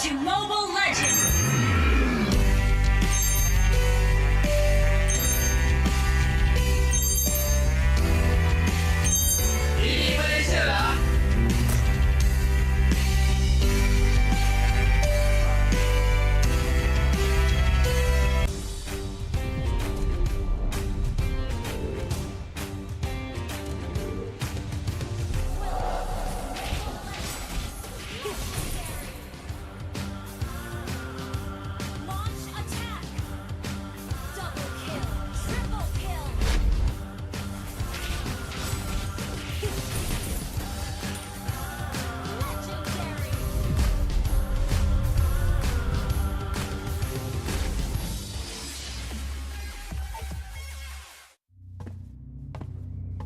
to Mobile Legends! Ini Malaysia lah. Launch attack! Double kill! Triple kill! Legendary!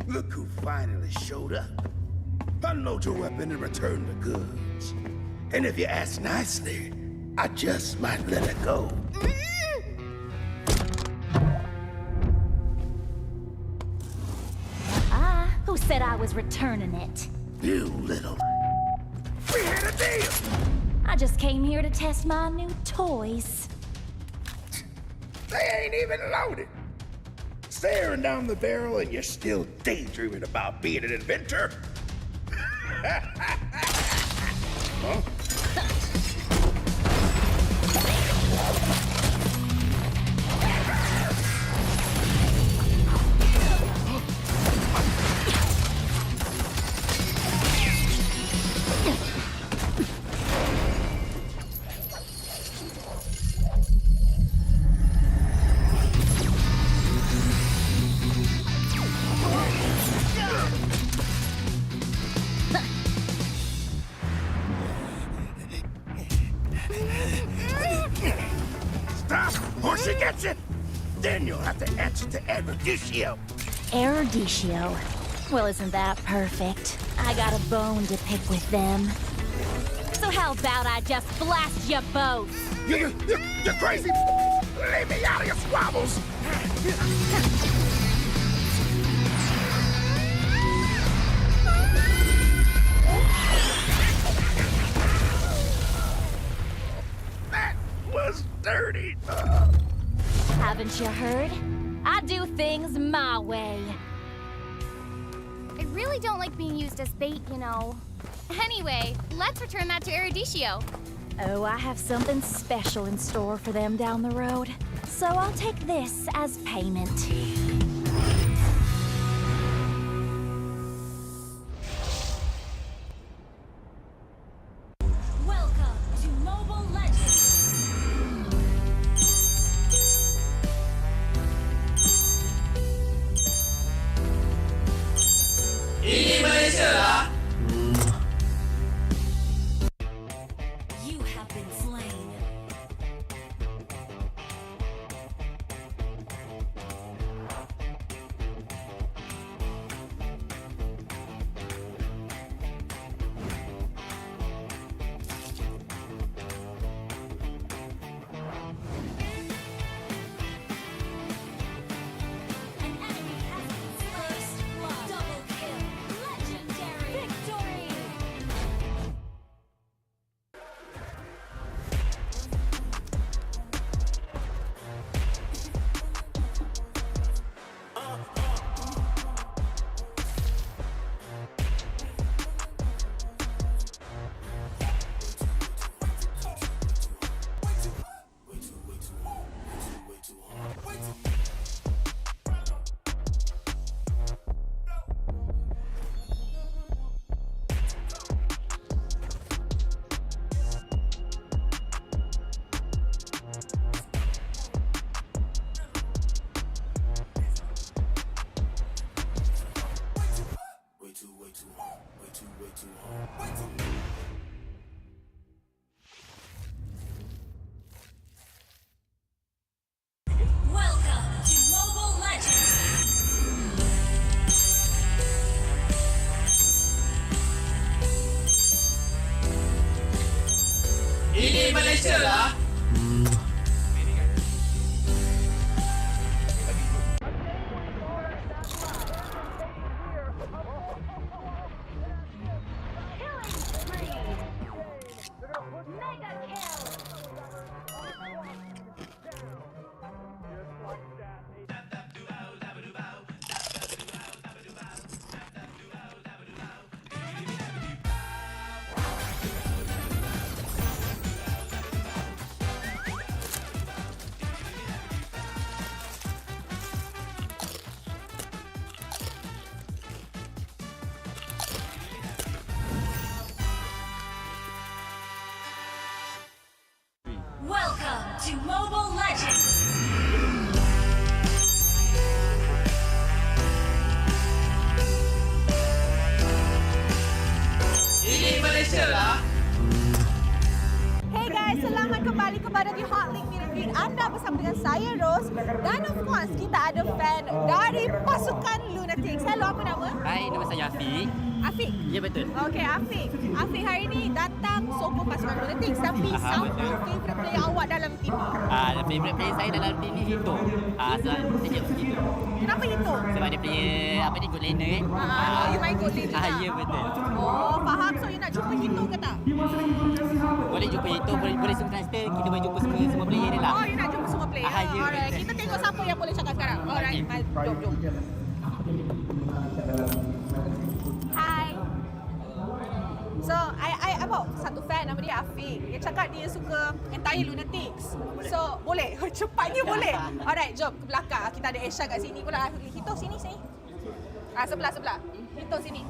Look who finally showed up. Unload your weapon and return the goods. And if you ask nicely, I just might let it go. Who said I was returning it? You little... We had a deal! I just came here to test my new toys. They ain't even loaded. Staring down the barrel and you're still daydreaming about being an inventor? Huh? Stop, or she gets it! Then you'll have to answer to Eruditio. Eruditio? Well, isn't that perfect? I got a bone to pick with them. So how about I just blast you both? You're crazy! Leave me out of your squabbles! That was dirty! Haven't you heard? I do things my way. I really don't like being used as bait, you know. Anyway, let's return that to Eruditio. Oh, I have something special in store for them down the road. So I'll take this as payment. Welcome to Mobile Legends! Ini Malaysia lah! You have been slain. kepada The Hot Link Meet and Greet. Anda bersama dengan saya, Rose. Dan of course, kita ada fan dari pasukan Lunatix. Hello, apa nama? Hai, nama saya Afiq. Afiq? Ya, betul. Okey, Afiq. Afiq hari ni datang sokong pasukan Lunatix. Tapi siapa favourite player awak dalam tim ni? Favourite player saya dalam tim ni Hito. Sebab saya suka Hito. Kenapa itu? Sebab dia player, apa ni, good laner kan. You main good lane juga? Ya, betul. Oh, faham. So, you nak jumpa Hito ke tak? Boleh jumpa Hito, boleh semua transfer. Kita boleh jumpa semua player dia lah. Oh, you nak jumpa semua player? Ya, Alright, betul. kita tengok siapa yang boleh cakap sekarang. Alright, jom. Hi. So, I about satu fan nama dia Afiq. Dia cakap dia suka entire Lunatix. So, boleh? Cepatnya boleh? Alright, jom ke belakang. Kita ada Esha kat sini pula. Hito, sini. Sebelah. Hito, sini.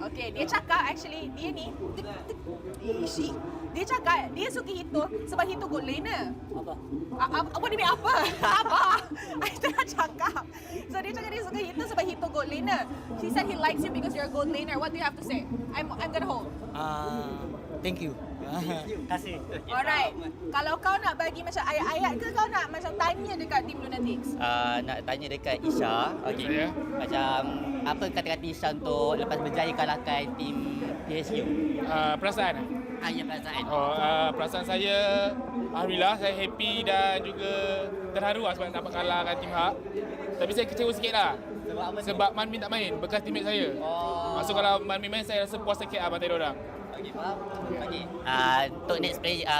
Okay, dia cakap actually dia ni dia cakap dia suka Hito sebab Hito good laner. Apa dia mean apa? Sabah. I tengah cakap. So dia cakap dia suka Hito sebab Hito good laner. He said he likes you because you're a good laner. What do you have to say? I'm gonna hold. Thank you. Kasih. Alright. Kalau kau nak bagi macam ayat-ayat ke kau nak macam tanya dekat tim Lunatix? Nak tanya dekat Isha. Okey. Macam apa kata-kata Isha untuk lepas berjaya kalahkan tim HAQ? Perasaan? Ya, perasaan. Perasaan saya, alhamdulillah saya happy dan juga terharu lah sebab dapat kalahkan Team HAQ. Tapi saya kecewa sikit lah. Sebab Manmin tak main, bekas teammate saya. So kalau Manmin main, saya rasa puas sikit lah bantai diorang. Okey, faham. Okey.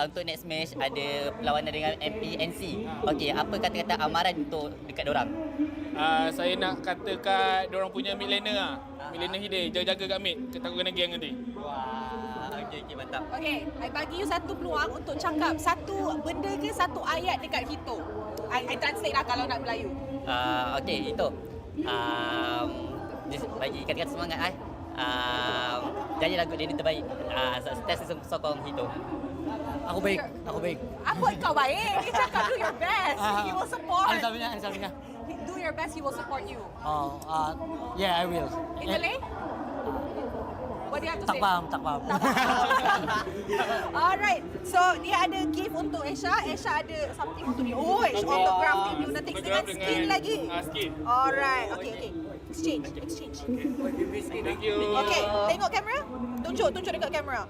Untuk next match ada perlawanan dengan MPNC. Okey, apa kata-kata amaran untuk dekat diorang? Saya nak katakan diorang punya mid laner lah. Mid laner Hidayah, jaga-jaga kat mid. Takut kena geng nanti. Wah, okey, mantap. Okay, I bagi you satu peluang untuk cakap satu benda ke satu ayat dekat Hito. I translate lah kalau nak Melayu. Okey, itu. Bagi kata-kata semangat jadi lagu dia terbaik. Test sokong Hito. Aku baik. Apa kau baik? Dia cakap do your best. He will support. Alhamdulillah. Do your best, he will support you. Yeah, I will. In Malay? What do you have to Tak say? faham. Alright. So, dia ada gift untuk Esha. Esha ada something untuk dia. Oh, autograph tim Lunatix dengan skin lagi. Skin. Alright. Okay. Exchange. Thank you. Okay, tengok kamera. Tunjuk dekat kamera.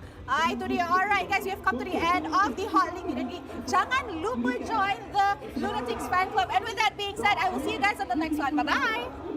Itu dia. Alright guys, we have come to the end of the Hot Link Meet and Greet. Jangan lupa join the Lunatix fan club. And with that being said, I will see you guys on the next one. Bye-bye.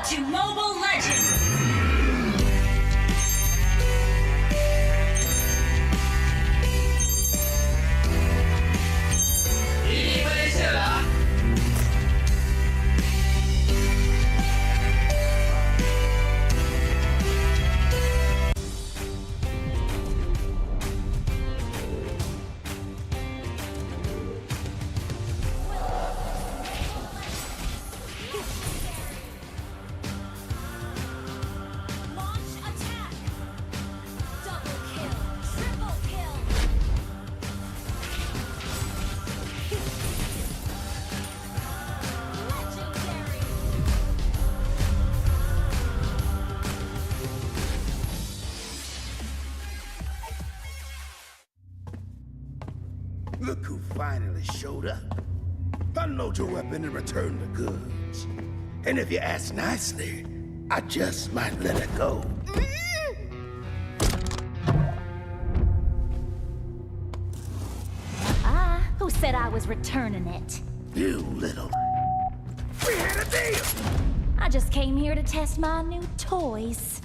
to Mobile Legends! Ini Malaysia lah. Launch attack! Double kill! Triple kill! Legendary! Look who finally showed up. Unload your weapon and return the goods. And if you ask nicely, I just might let it go. Who said I was returning it? You little... We had a deal! I just came here to test my new toys.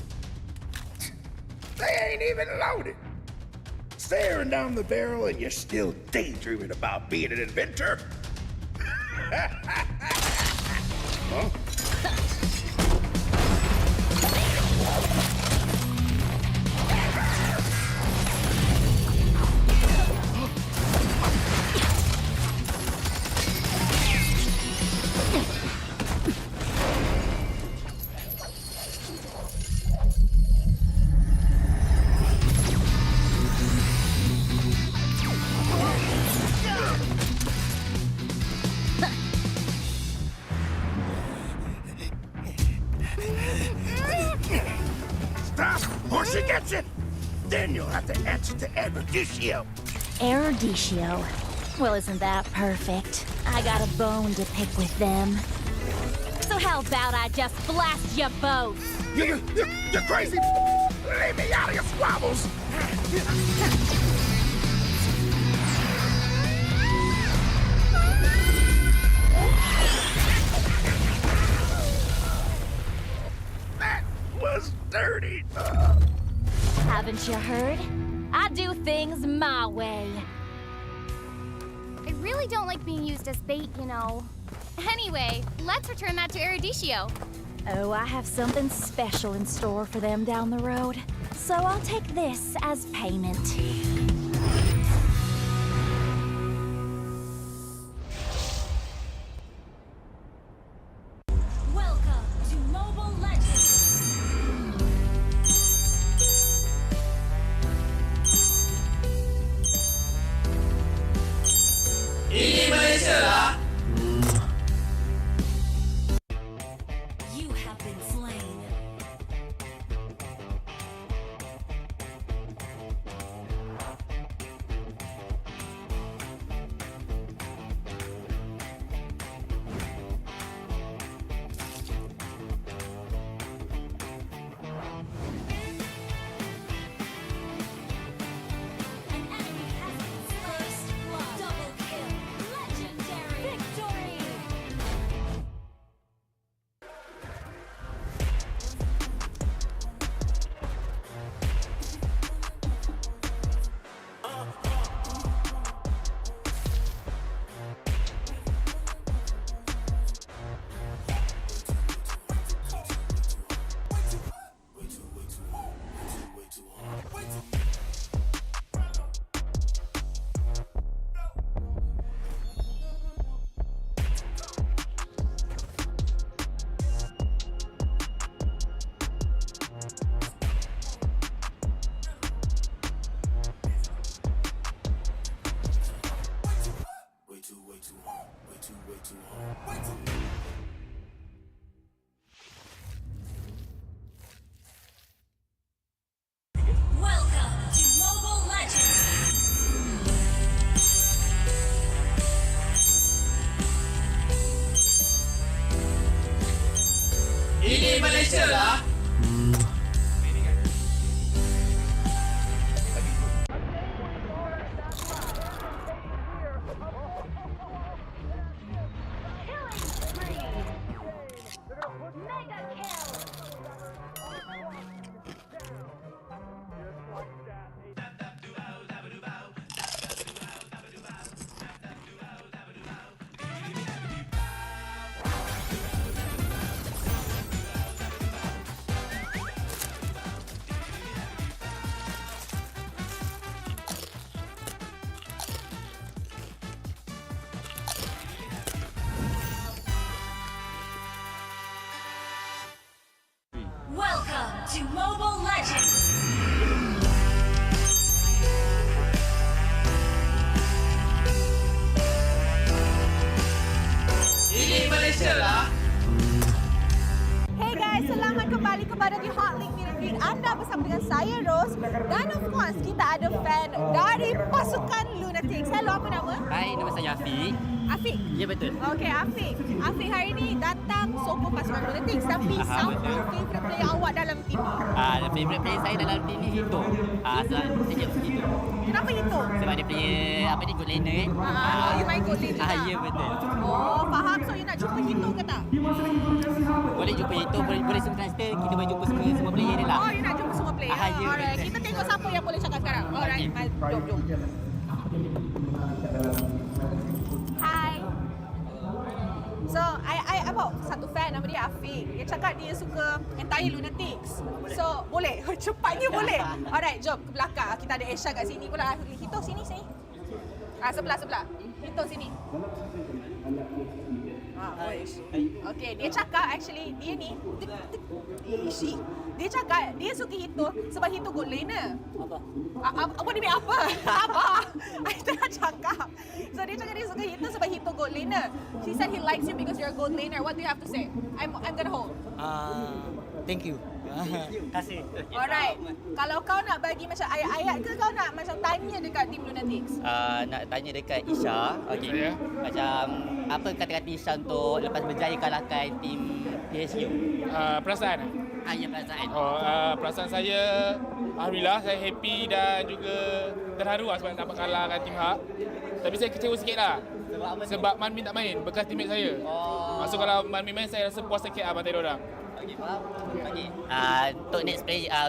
They ain't even loaded. Staring down the barrel and you're still daydreaming about being an inventor? Huh? Stop, or she gets it! Then you'll have to answer to RSG. RSG. Well, isn't that perfect? I got a bone to pick with them. So how about I just blast you both? You're crazy! Leave me out of your squabbles! That was dirty! Haven't you heard? I do things my way. I really don't like being used as bait, you know. Anyway, let's return that to RSG. Oh, I have something special in store for them down the road. So I'll take this as payment. Welcome to Mobile Legends! Ini Malaysia lah! You have been slain. An enemy has been slain. Double kill. Legendary. Victory. Welcome to Mobile Legends! Ini Malaysia lah! Mega kill! to Mobile Legends. Ini Malaysia lah. Hey guys, selamat kembali kepada The Hot Link Meeting. Anda bersama dengan saya, Rose. Dan of course, kita ada fan dari pasukan Lunatix. Hello, apa nama? Hai, nama saya Afiq. Afiq? Ya, betul. Okay, Afiq. Afiq hari ni datang sokong pasukan Lunatix. Tapi siapa favourite player awak dalam tim ni? Favourite player saya dalam tim ni Hito. Sebab saya suka Hito. Kenapa Hito? Sebab dia player, apa ni, good laner kan. You main good lane juga? Ya, betul. Oh, faham. So, you nak jumpa Hito ke tak? Boleh jumpa Hito, boleh semua transfer. Kita boleh jumpa semua player dia lah. Oh, you nak jumpa semua player? Ya, Alright, betul. kita tengok siapa yang boleh cakap sekarang. Alright, jom. Hai. So, I about satu fan nama dia Afiq. Dia cakap dia suka entire Lunatix. So, boleh? Cepatnya boleh? Alright, jom ke belakang. Kita ada Esha kat sini pula. Hito, sini. Sebelah. Hito, sini. Okay, dia cakap actually dia ni dia cakap dia suka Hito sebab Hito good laner. Apa dia mean apa? Sabah. I tengah cakap. So dia cakap dia suka Hito sebab Hito good laner. She said he likes you because you're a good laner. What do you have to say? I'm gonna hold. Thank you. Kasih. Alright. Kalau kau nak bagi macam ayat-ayat ke kau nak macam tanya dekat tim Lunatix? Nak tanya dekat Isha. Okay. Macam apa kata-kata Isha untuk lepas berjaya kalahkan tim HAQ? Perasaan? Ya, perasaan. Perasaan saya, alhamdulillah saya happy dan juga terharu lah sebab dapat kalahkan tim HAQ. Tapi saya kecewa sikit lah. Sebab Manmin tak main, bekas teammate saya. So kalau Manmin main, saya rasa puas sikit lah bantai diorang. Okay.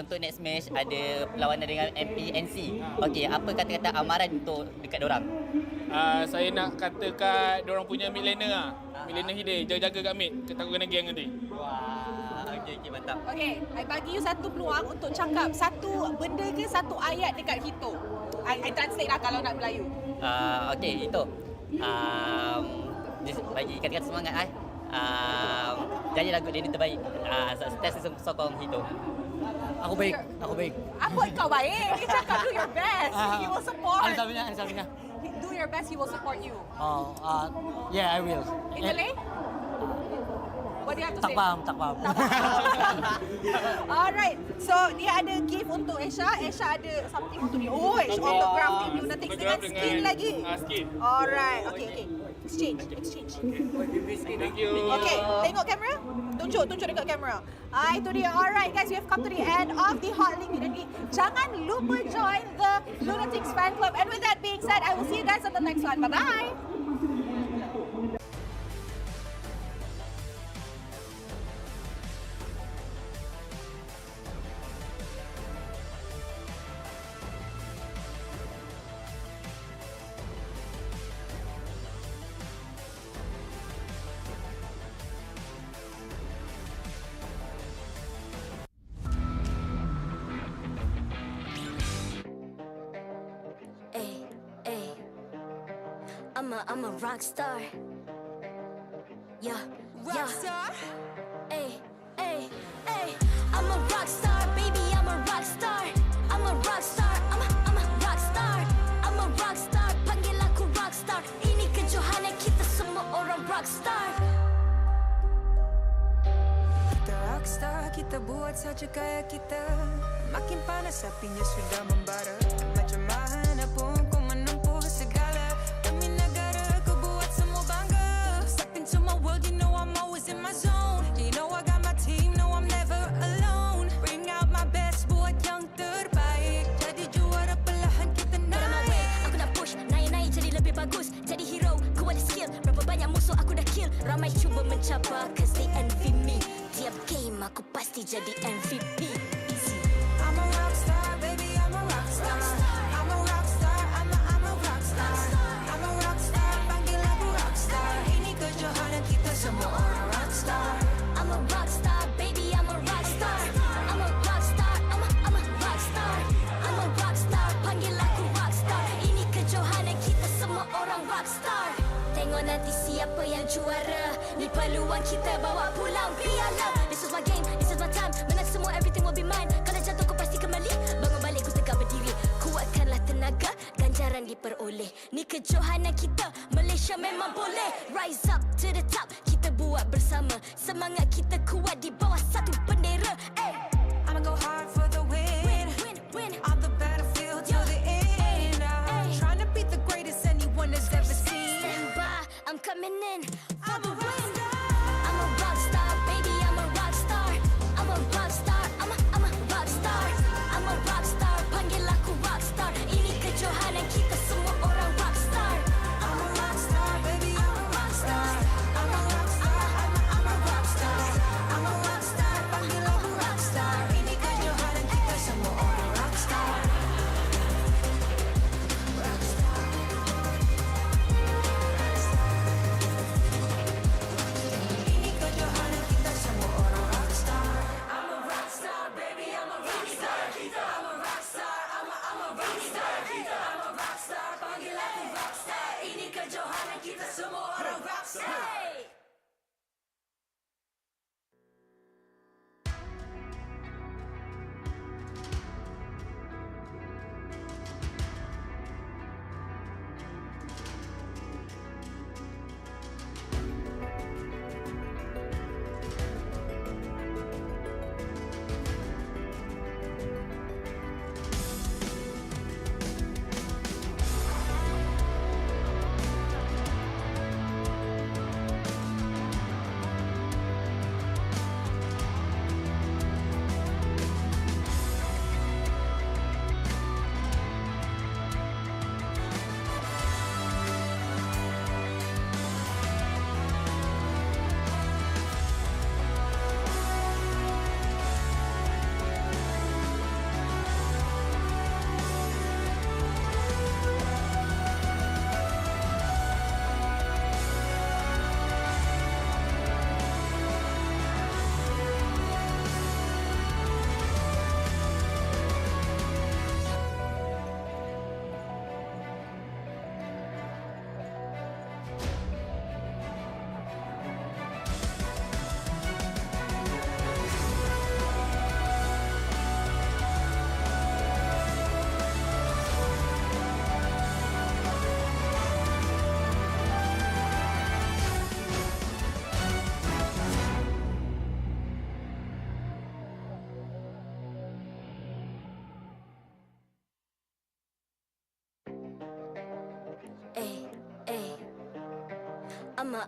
Untuk next match ada perlawanan dengan MPNC. Okey, apa kata-kata amaran untuk dekat diorang? Saya nak katakan diorang punya mid laner lah. Mid laner Hidayah, jaga-jaga kat mid. Takut kena geng nanti. Wah, okey, mantap. Okay, I bagi you satu peluang untuk cakap satu benda ke satu ayat dekat Hito. I translate lah kalau nak Melayu. Okey, itu. Bagi kata-kata semangat jadi lagu dia ni terbaik. Test sokong Hito. Aku baik. Apa kau baik? Dia cakap do your best. He will support. Alhamdulillah. Do your best, he will support you. Yeah, I will. In Malay? What do you have to say? Tak faham. Alright. So, dia ada gift untuk Esha. Esha ada something untuk dia. Oh, autograph tim Lunatix dengan skin lagi. Skin. Alright. Okay. Exchange. Thank you. Okay, tengok kamera. Tunjuk dekat kamera. Itu dia. Alright guys, we have come to the end of the Hot Link Meeting. Jangan lupa join the Lunatix fan club. And with that being said, I will see you guys on the next one. Bye-bye. I'm a rock star. Yeah. Rockstar? Ay. I'm a rock star, baby. I'm a rock star. I'm a rock star. I'm a rock star. I'm a rock star. Panggil aku rock star. Ini kejohanan kita semua orang rock star. Kita rockstar, kita buat saja gaya kita. Makin panas apinya sudah membara. Macam mana pun ku menempuh segala. Demi negara ku buat semua bangga. Step into my world, you know I'm always in my zone. You know I got my team, no I'm never alone. Bring out my best, buat yang terbaik. Jadi juara perlahan kita naik. Aku nak push, naik jadi lebih bagus. Jadi hero, ku ada skill. Berapa banyak musuh aku dah kill. Ramai cuba mencabar, cause they envy me. Tiap game aku pasti jadi MVP. Easy. I'm a rockstar, baby, I'm a rockstar. I'm a rockstar, I'm a rockstar. I'm a rockstar, panggil aku rockstar. Ini kejohanan kita semua orang rockstar. I'm a rockstar, baby, I'm a rockstar. I'm a rockstar, I'm a rockstar. I'm a rockstar, panggil aku rockstar. Ini kejohanan kita semua orang rockstar. Tengok nanti siapa yang juara. Ni peluang kita bawa pulang piala. This is my game, this is my time. Menang semua, everything will be mine. diperoleh. Ni kejohanan kita, Malaysia memang boleh. Rise up to the top, kita buat bersama. Semangat kita kuat di bawah satu bendera. I'ma go hard for the win. On the battlefield till the end. Trying to beat the greatest anyone has ever seen. Stand by, I'm coming in for the win. I'm a rock star, baby, I'm a rock star. I'm a rock star, I'm a rock star. I'm a rock star, panggil aku rock star. Ini kejohanan kita semua orang rock star. I'm a rock star, baby, I'm a rock star. I'm a rock star, I'm a rock star. I'm a rock star, panggil aku rock star. Ini kejohanan kita semua orang rock star. Rock star. Ini kejohanan kita semua orang rock star. I'm a rock star, baby, I'm a rock star. I'm a rock star, I'm a rock star. I'm a rock star, panggil aku rock star. Ini kejohanan kita semua orang rock star.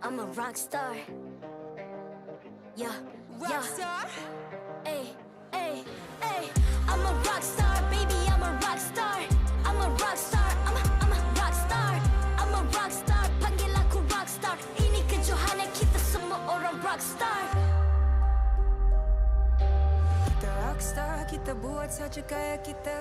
I'm a rock star. Yeah, Rock star. Ay. I'm a rock star, baby, I'm a rock star. I'm a rock star, I'm a rock star. I'm a rock star, panggil aku rock star. Ini kejohanan kita semua orang rock star. Kita rockstar, kita buat saja gaya kita.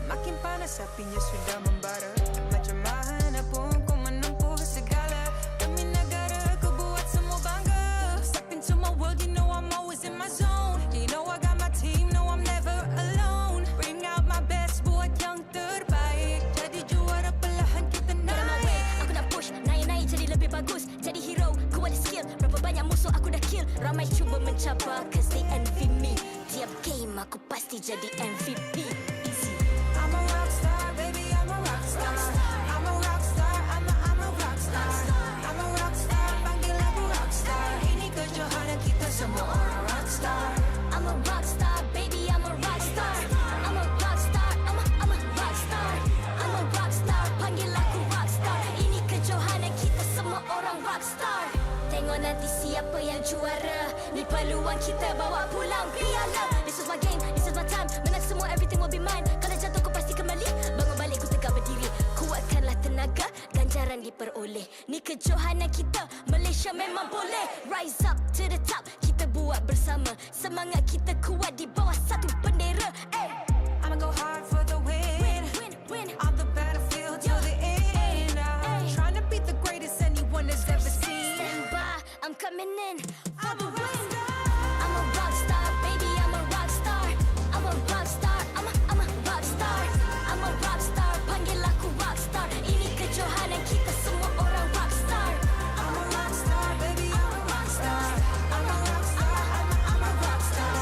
Makin panas apinya sudah membara. Macam mana pun kau menempuh segala. Demi negara kau buat semua bangga. Step into my world, you know I'm always in my zone. You know I got my team, no I'm never alone. Bring out my best, buat yang terbaik. Jadi juara perlahan kita naik. Aku nak push, naik jadi lebih bagus. Jadi hero, ku ada skill. Berapa banyak musuh aku dah kill. Ramai cuba mencabar, cause they envy me. Tiap game aku pasti jadi MVP. Easy. I'm a rockstar, baby, I'm a rockstar. I'm a rockstar, I'm a rockstar. I'm a rockstar, panggil aku rockstar. Ini kejohanan kita semua orang rockstar. I'm a rockstar, baby, I'm a rockstar. I'm a rockstar, I'm a rockstar. I'm a rockstar, panggil aku rockstar. Ini kejohanan kita semua orang rockstar. Tengok nanti siapa yang juara. Ni peluang kita bawa pulang piala. This is my game, this is my time. Menang semua, everything will be mine. Kalau jatuh kau pasti kembali. Bangun balik ku tegak berdiri. Kuatkanlah tenaga, ganjaran diperoleh. Ni kejohanan kita, Malaysia memang boleh. Rise up to the top, kita buat bersama. Semangat kita kuat di bawah satu bendera. I'ma go hard for the win. On the battlefield till the end. Trying to beat the greatest anyone has ever seen. Stand by, I'm coming in for the win. I'm a rock star, baby, I'm a rock star. I'm a rock star, I'm a rock star. I'm a rock star, panggil aku rock star. Ini kejohanan kita semua orang rock star. I'm a rockstar, baby, I'm a rockstar. I'm a rockstar, I'm a rockstar.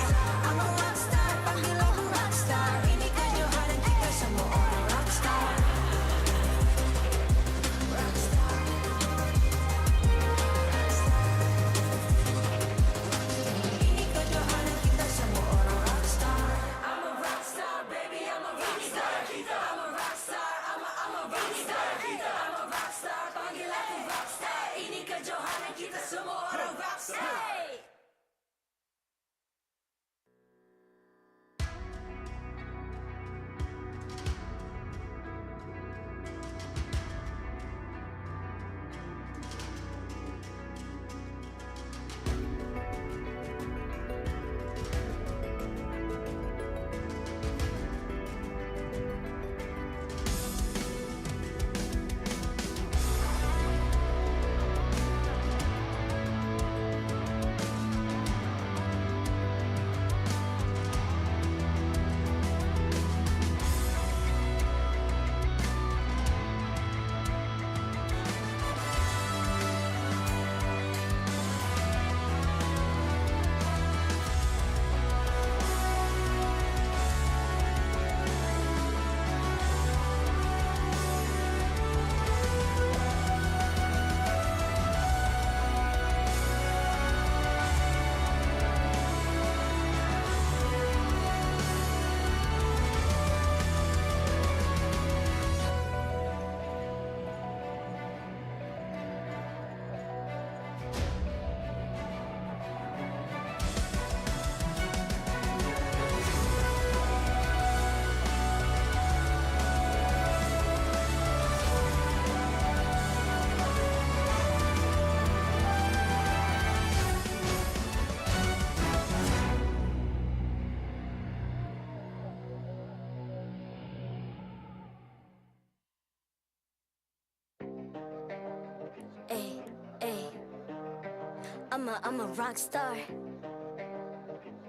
I'm a rock star.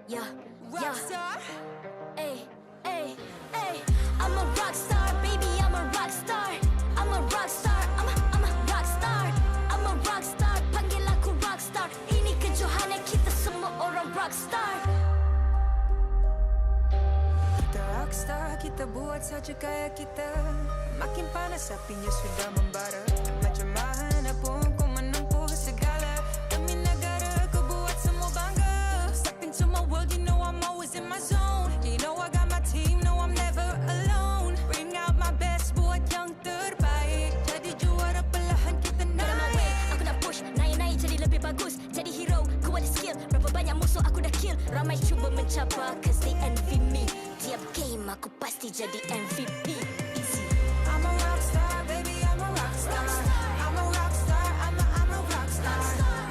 Yeah, Rock star. Ay, ay, ay. I'm a rock star, baby. I'm a rock star. I'm a rock star. I'm a rock star. I'm a rock star. Panggil aku rock star. Ini kejohanan kita semua orang rock star. Kita rockstar, kita buat saja gaya kita. Makin panas apinya sudah membara. Macam mana pun kau menempuh segala. Demi negara kau buat semua bangga. Step into my world, you know I'm always in my zone. You know I got my team, no I'm never alone. Bring out my best, buat yang terbaik. Jadi juara perlahan kita Get on my way, naik. aku nak push. Naik-naik jadi lebih bagus. Jadi hero, ku ada skill. Berapa banyak musuh aku dah kill. Ramai cuba mencapai, cause they envy me. Tiap game aku pasti jadi MVP. Easy. I'm a rockstar, baby, I'm a rockstar. I'm a rockstar, I'm a rockstar.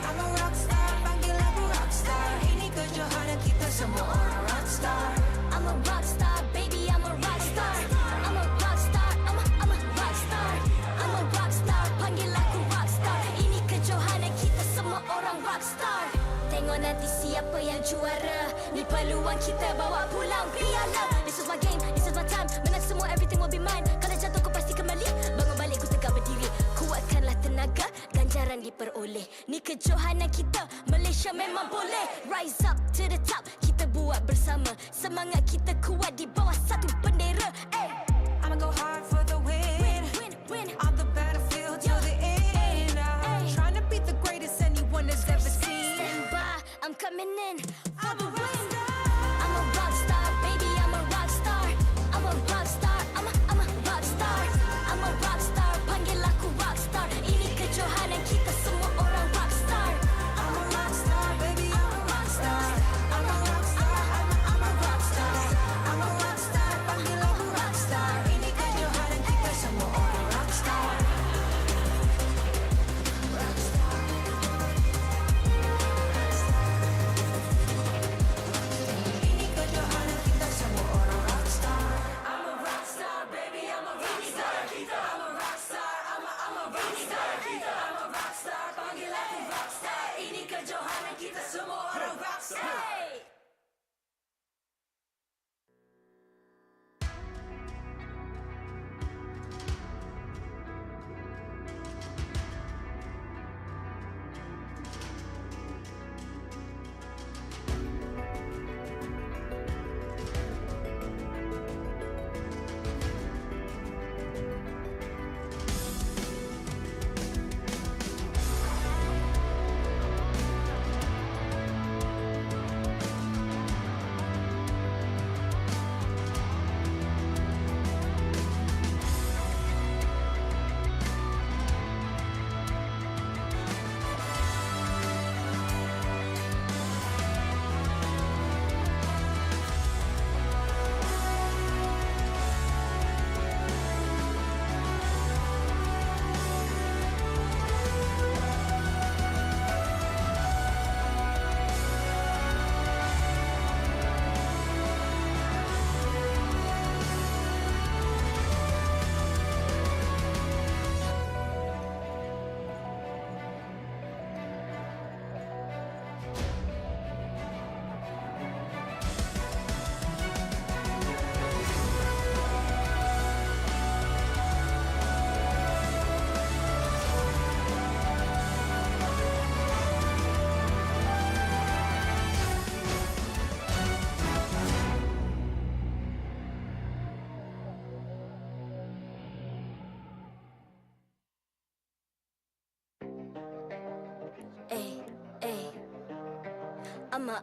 I'm a rockstar, panggil aku rockstar. Ini kejohanan kita semua orang rockstar. I'm a rockstar, baby, I'm a rockstar. I'm a rockstar, I'm a rockstar. I'm a rockstar, panggil aku rockstar. Ini kejohanan kita semua orang rockstar. Tengok nanti siapa yang juara. Ni peluang kita bawa pulang piala. This is my game, this is my time. Menang semua, everything will be mine. Kalau jatuh kau pasti kembali. Bangun balik ku tegak berdiri. Kuatkanlah tenaga, ganjaran diperoleh. Ni kejohanan kita, Malaysia memang boleh. Rise up to the top, kita buat bersama. Semangat kita kuat di bawah satu bendera. Ay. I'ma go hard for the win. Win. On the battlefield till the end. I'm trying to beat the greatest anyone has ever seen. Stand by, I'm coming in for I'm the a win. rockstar. I'm a rock star, baby, I'm a rock star. I'm a rock star, I'm a rock star. I'm a rock star, panggil aku rock star. Ini kejohanan kita semua orang rock star. I'm a rockstar, baby, I'm a rockstar. I'm a rockstar, I'm a rockstar. I'm a rockstar, panggil aku rockstar. Ini kejohanan kita semua orang rockstar. Ini kejohanan kita semua orang rockstar. I'm a rockstar, baby, I'm a rockstar. I'm a rockstar, I'm a rockstar. I'm a rockstar, panggil aku rockstar. Ini kejohanan kita semua orang rockstar.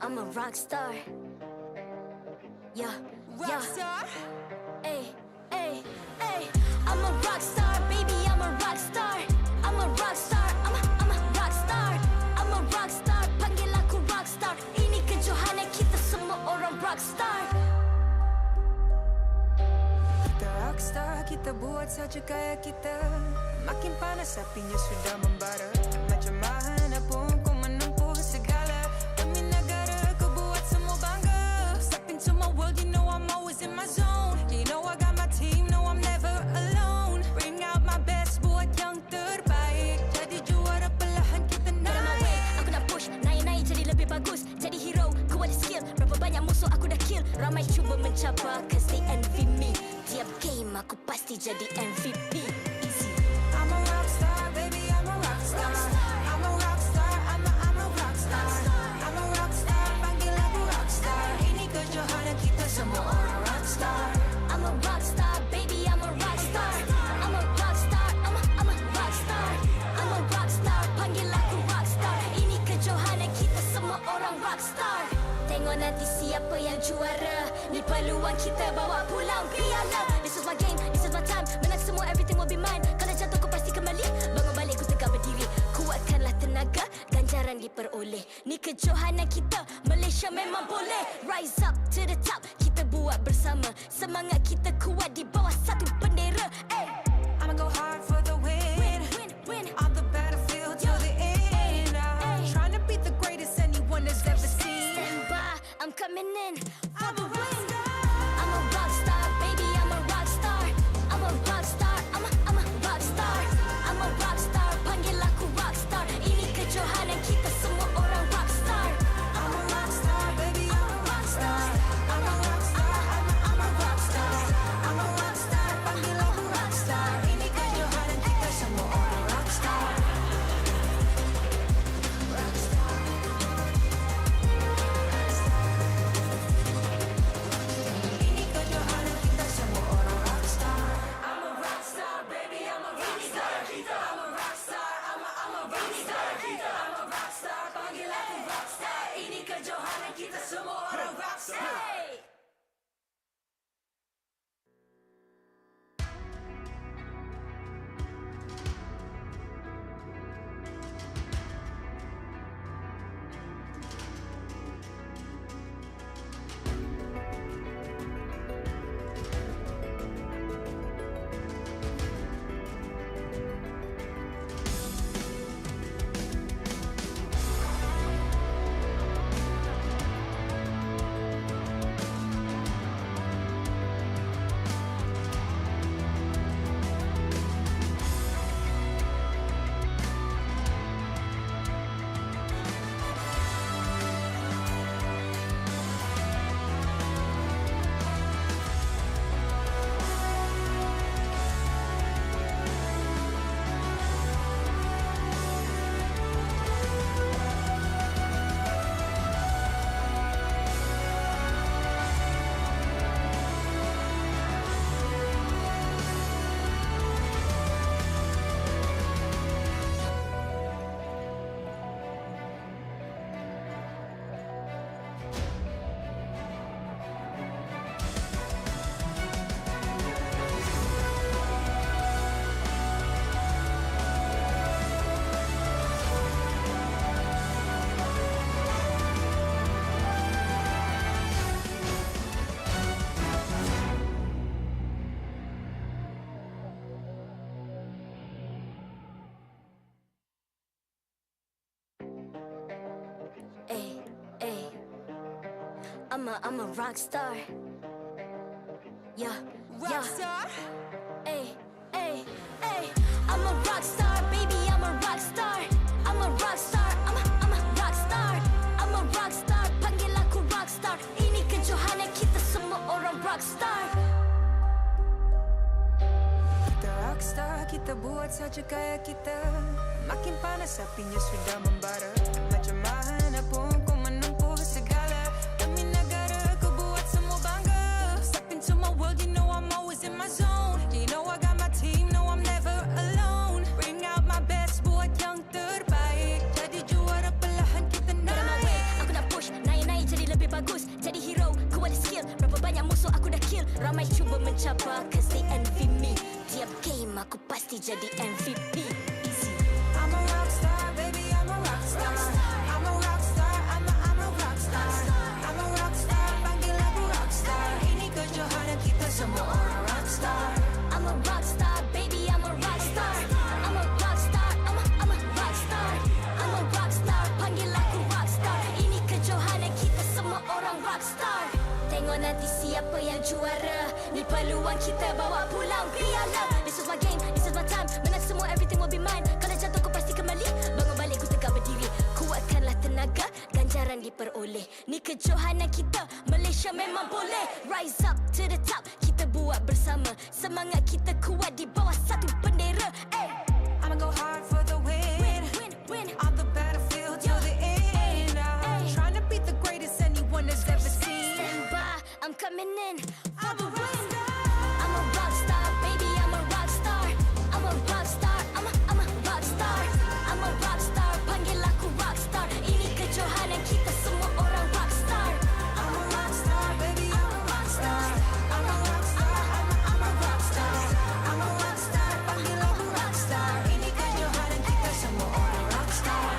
I'm a rock star. Yeah. Rockstar. Ay. I'm a rock star, baby, I'm a rock star. I'm a rock star, I'm a rock star. I'm a rock star, panggil aku rock star. Ini kejohanan kita semua orang rock star. Kita rockstar, kita buat saja gaya kita. Makin panas apinya sudah membara. Macam mana pun kau menempuh segala. Demi negara kau buat semua bangga. Step into my world, you know I'm always in my zone. You know I got my team, no I'm never alone. Bring out my best, buat yang terbaik. Jadi juara perlahan kita Get on my way, naik. aku nak push. musuh aku dah kill. Ramai cuba mencabar cause they envy me. Tiap game aku pasti jadi MVP. Easy. I'm a rockstar, baby, I'm a rockstar. I'm a rockstar, I'm a rockstar. I'm a rockstar, panggil aku rockstar. Ini kejohanan kita semua orang rockstar. I'm a rockstar, baby, I'm a rockstar. I'm a rockstar, I'm a rockstar. I'm a rockstar, panggil aku rockstar. Ini kejohanan kita semua orang rockstar. Tengok nanti siapa yang juara. Ni peluang kita bawa pulang piala. This is my game, this is my time. Menang semua, everything will be mine. Kalau jatuh kau pasti kembali. Bangun balik ku tegak berdiri. Kuatkanlah tenaga, ganjaran diperoleh. Ni kejohanan kita, Malaysia memang boleh. Rise up to the top, kita buat bersama. Semangat kita kuat di bawah satu bendera. Ay. I'ma go hard for the win. On the battlefield till the end. I'm trying to beat the greatest anyone has ever seen. Stand by, I'm coming in for the win. I'm a rockstar, baby, I'm a rockstar. I'm a rockstar, I'm a rockstar. I'm a rockstar, panggil aku rockstar. Ini kejohanan kita semua orang rockstar. I'm a rockstar, baby, I'm a rockstar. I'm a rockstar, I'm a rockstar. I'm a rockstar, panggil aku rockstar. Ini kejohanan kita semua orang rockstar. Ini kejohanan kita semua orang rockstar. I'm a rockstar, baby, I'm a rockstar. I'm a rockstar, I'm a rockstar. I'm a rockstar, panggil aku rockstar. Ini kejohanan kita semua orang rockstar. I'm a rock star. Yeah, Rockstar? Ay, ay, ay. I'm a rock star, baby, I'm a rock star. I'm a rock star, I'm a rock star. I'm a rock star, panggil aku rock star. Ini kejohanan kita semua orang rock star. Kita rockstar, kita buat saja gaya kita. Makin panas apinya sudah membara. Macam mana pun ku menempuh segala. Demi negara ku buat semua bangga. Step into my world, you know I'm always in my zone. You know I got my team, know I'm never alone. Bring out my best, buat yang terbaik. Jadi juara perlahan kita naik. Aku nak push, naik-naik jadi lebih bagus. Jadi hero, ku ada skill. Berapa banyak musuh aku dah kill. Ramai cuba mencabar cause they envy me. Tiap game aku pasti jadi MVP. Easy. I'm a rockstar, baby, I'm a rockstar. I'm a rockstar, I'm a rockstar. I'm a rockstar, panggil aku rockstar. Ini kejohanan kita semua orang rockstar. I'm a rockstar, baby, I'm a rockstar. I'm a rockstar, I'm a rockstar. I'm a rockstar, panggil aku rockstar. Ini kejohanan kita semua orang rockstar. Tengok nanti siapa yang juara. Ni peluang kita bawa pulang piala. This is my game, this is my time. Menang semua, everything will be mine. Kalau jatuh kau pasti kembali. Bangun balik ku tegak berdiri. Kuatkanlah tenaga, ganjaran ganjaran diperoleh. Ni kejohanan kita, Malaysia memang boleh. Rise up to the top, kita buat bersama. Semangat kita kuat di bawah satu bendera. I'ma go hard for the win. On the battlefield till the end. Trying to beat the greatest anyone has ever seen. Stand by, I'm coming in for the win. I'm a rock star, baby, I'm a rock star. I'm a rock star, I'm a rock star. I'm a rock star, panggil aku rock star. Ini kejohanan kita semua orang rock star. I'm a rock star, baby, I'm a rock star. I'm a rock star, I'm a rock star. I'm a rock star, panggil aku rock star. Ini kejohanan kita semua orang rock star.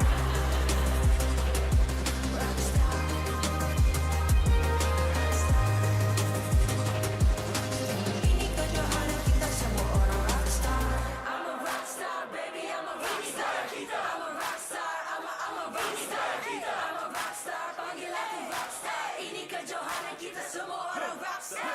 Rock star. Ini kejohanan kita semua orang rock star. I'm a rock star, baby, I'm a rock star. I'm a rock star, I'm a rock star. I'm a rock star, panggil aku rock star. Ini kejohanan kita semua orang rock star.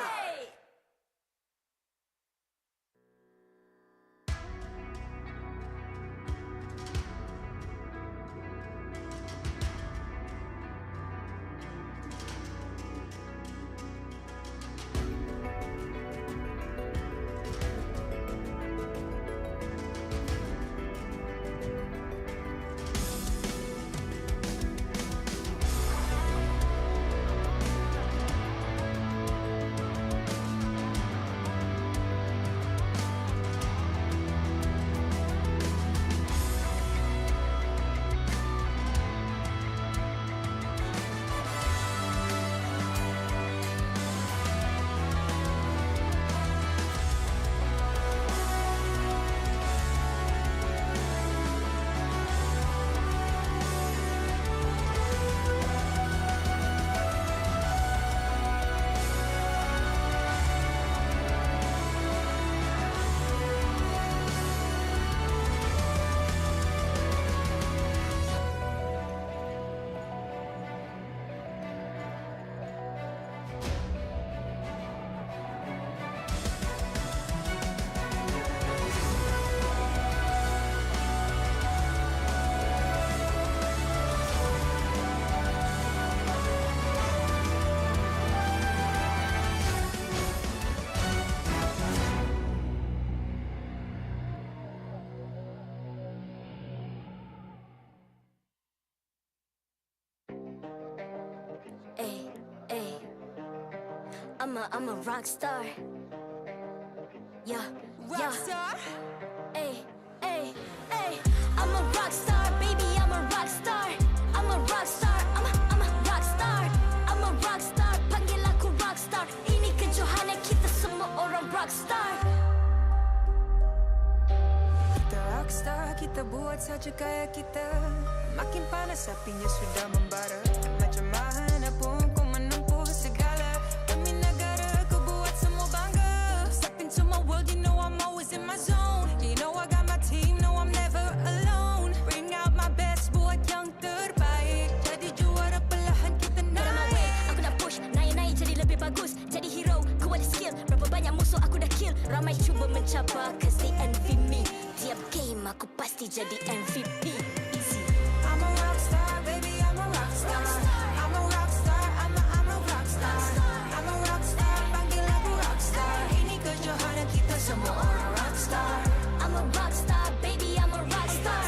I'm a rock star. Yeah, Rock star. Ay. I'm a rock star, baby, I'm a rock star. I'm a rock star, I'm a rock star. I'm a rock star, panggil aku rock star. Ini kejohanan kita semua orang rock star. Kita rockstar, kita buat saja gaya kita. Makin panas apinya sudah membara. Macam mana pun kau menempuh segala. Demi negara kau buat semua bangga. Step into my world, you know I'm always in my zone. You know I got my team, no I'm never alone. Bring out my best, buat yang terbaik. Jadi juara perlahan kita naik. Aku nak push, naik-naik jadi lebih bagus. Jadi hero, ku ada skill. Berapa banyak musuh aku dah kill. Ramai cuba mencabar, cause they envy me. Tiap game aku pasti jadi MVP. Easy. I'm a rockstar, baby, I'm a rockstar. I'm a rockstar, I'm a rockstar. I'm a rockstar, panggil aku rockstar. Ini kejohanan kita semua orang rockstar. I'm a rockstar, baby, I'm a rockstar.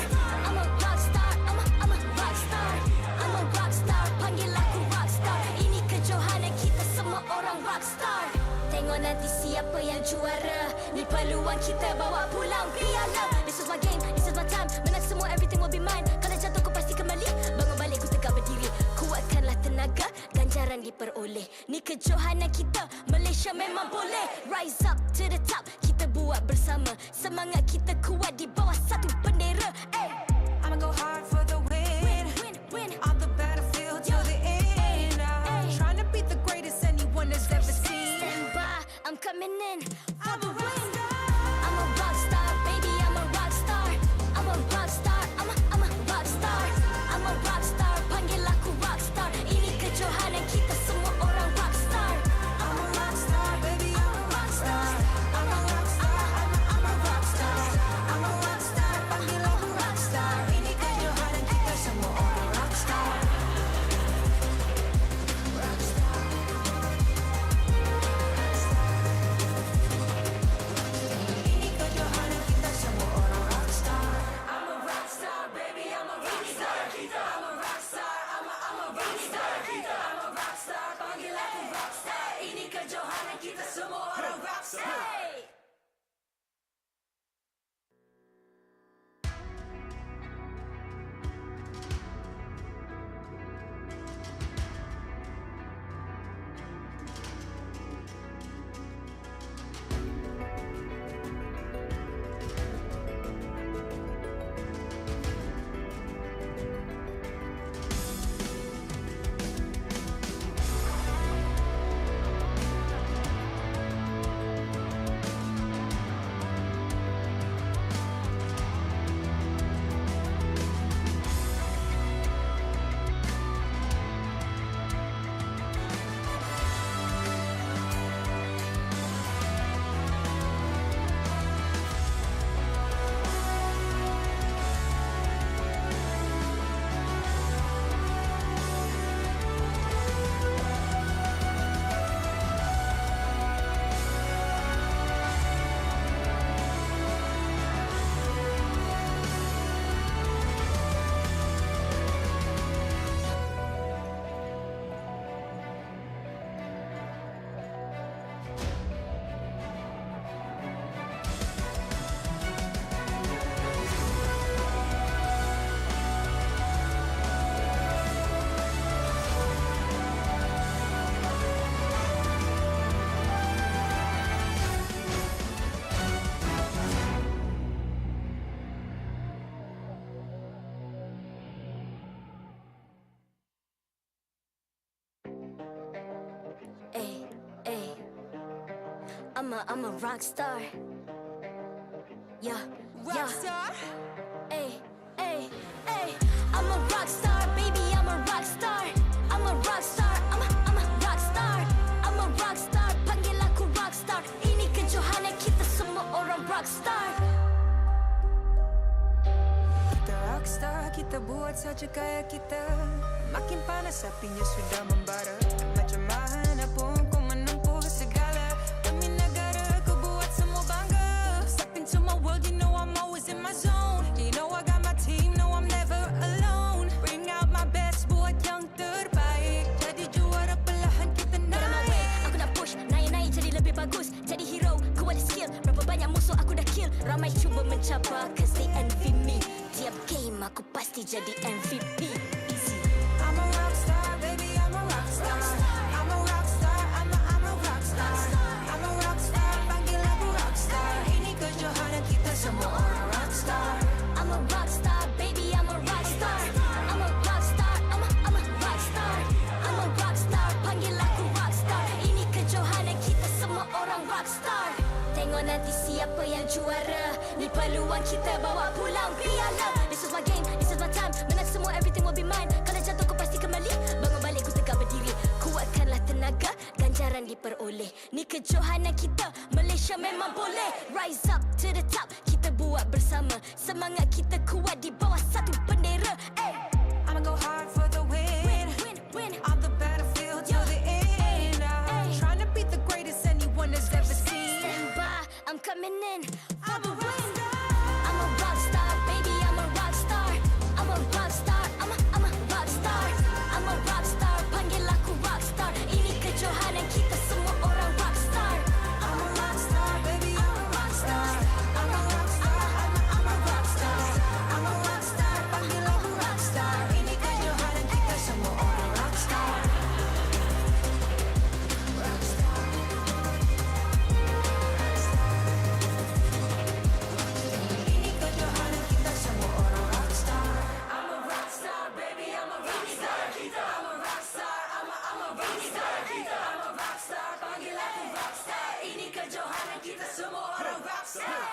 I'm a rockstar, I'm a rockstar. I'm a rockstar, panggil aku rockstar. Ini kejohanan kita semua orang rockstar. Tengok nanti siapa yang juara. Ni peluang kita bawa pulang piala. This is my game, this is my time. Menang semua, everything will be mine. Kalau jatuh kau pasti kembali. Bangun balik ku tegak berdiri. Kuatkanlah tenaga, ganjaran diperoleh. Ni kejohanan kita, Malaysia memang boleh. Rise up to the top, kita buat bersama. Semangat kita kuat di bawah satu bendera. I'ma go hard for the win. On the battlefield till the end. Trying to beat the greatest anyone has ever seen. Stand by, I'm coming in for the win. I'm a rock star, baby, I'm a rock star. I'm a rock star, I'm a rock star. I'm a rock star, panggil aku rock star. Ini kejohanan kita semua orang rock star. I'm a rockstar, baby, I'm a rockstar. I'm a rockstar, I'm a rockstar. I'm a rockstar, panggil aku rockstar. Ini kejohanan kita semua orang rockstar. Ay, ay. I'm a rock star. Yeah, Rock star. Ay, ay, ay. I'm a rock star, baby. I'm a rock star. I'm a rock star. I'm a rock star. I'm a rock star. Panggil aku rock star. Ini kejohanan kita semua orang rock star. Kita rockstar, kita buat saja gaya kita. Makin panas apinya sudah membara. Macam mana pun kau menempuh segala. Demi negara kau buat semua bangga. Step into my world, you know I'm always in my zone. You know I got my team, no I'm never alone. Bring out my best, buat yang terbaik. Jadi juara perlahan kita naik. Aku nak push, naik-naik jadi lebih bagus. Jadi hero, ku ada skill. Berapa banyak musuh aku dah kill. Ramai cuba mencabar, cause they envy me. Tiap game aku pasti jadi MVP. Easy. I'm a rockstar, baby, I'm a rockstar. I'm a rockstar, I'm a rockstar. I'm a rockstar, panggil aku rockstar. Ini kejohanan kita semua orang rockstar. I'm a rockstar, baby, I'm a rockstar. I'm a rockstar, I'm a rockstar. I'm a rockstar, panggil aku rockstar. Ini kejohanan kita semua orang rockstar. Tengok nanti siapa yang juara. Ni peluang kita bawa pulang piala. This is my game, this is my time. Menang semua, everything will be mine. Kalau jatuh kau pasti kembali. Bangun balik ku tegak berdiri. Kuatkanlah tenaga, ganjaran diperoleh. Ni kejohanan kita, Malaysia memang boleh. Rise up to the top, kita buat bersama. Semangat kita kuat di bawah satu bendera. Ay. I'ma go hard for the win. Win. On the battlefield till the end. I'm trying to beat the greatest anyone has ever seen. Stand by, I'm coming in for I'm the a win. rockstar. I'm a rock star, baby, I'm a rock star. I'm a rock star, I'm a rock star. I'm a rock star, panggil aku rock star. Ini kejohanan kita semua orang rock star. I'm a rockstar, baby, I'm a rockstar. I'm a rockstar, I'm a rockstar. I'm a rockstar, panggil aku rockstar. Ini kejohanan kita semua orang rockstar. Ini kejohanan kita semua orang rockstar. I'm a rockstar, baby, I'm a rockstar. I'm a rockstar, I'm a rockstar. I'm a rockstar, panggil aku rockstar. Ini kejohanan kita semua orang rockstar.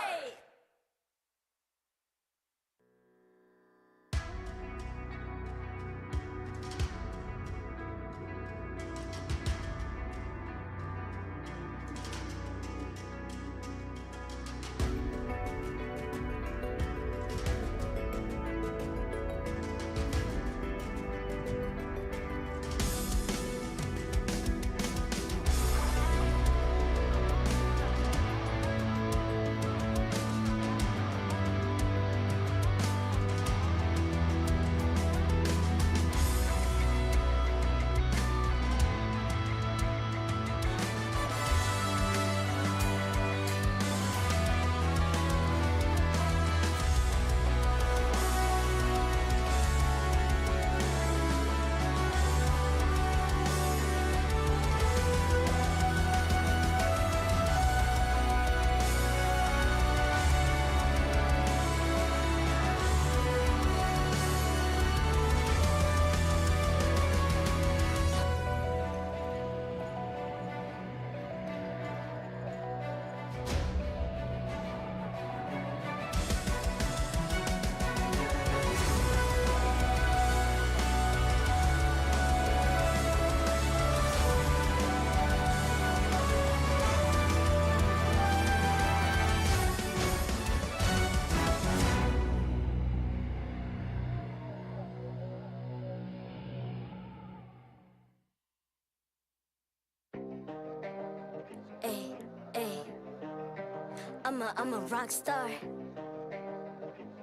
I'm a rock star.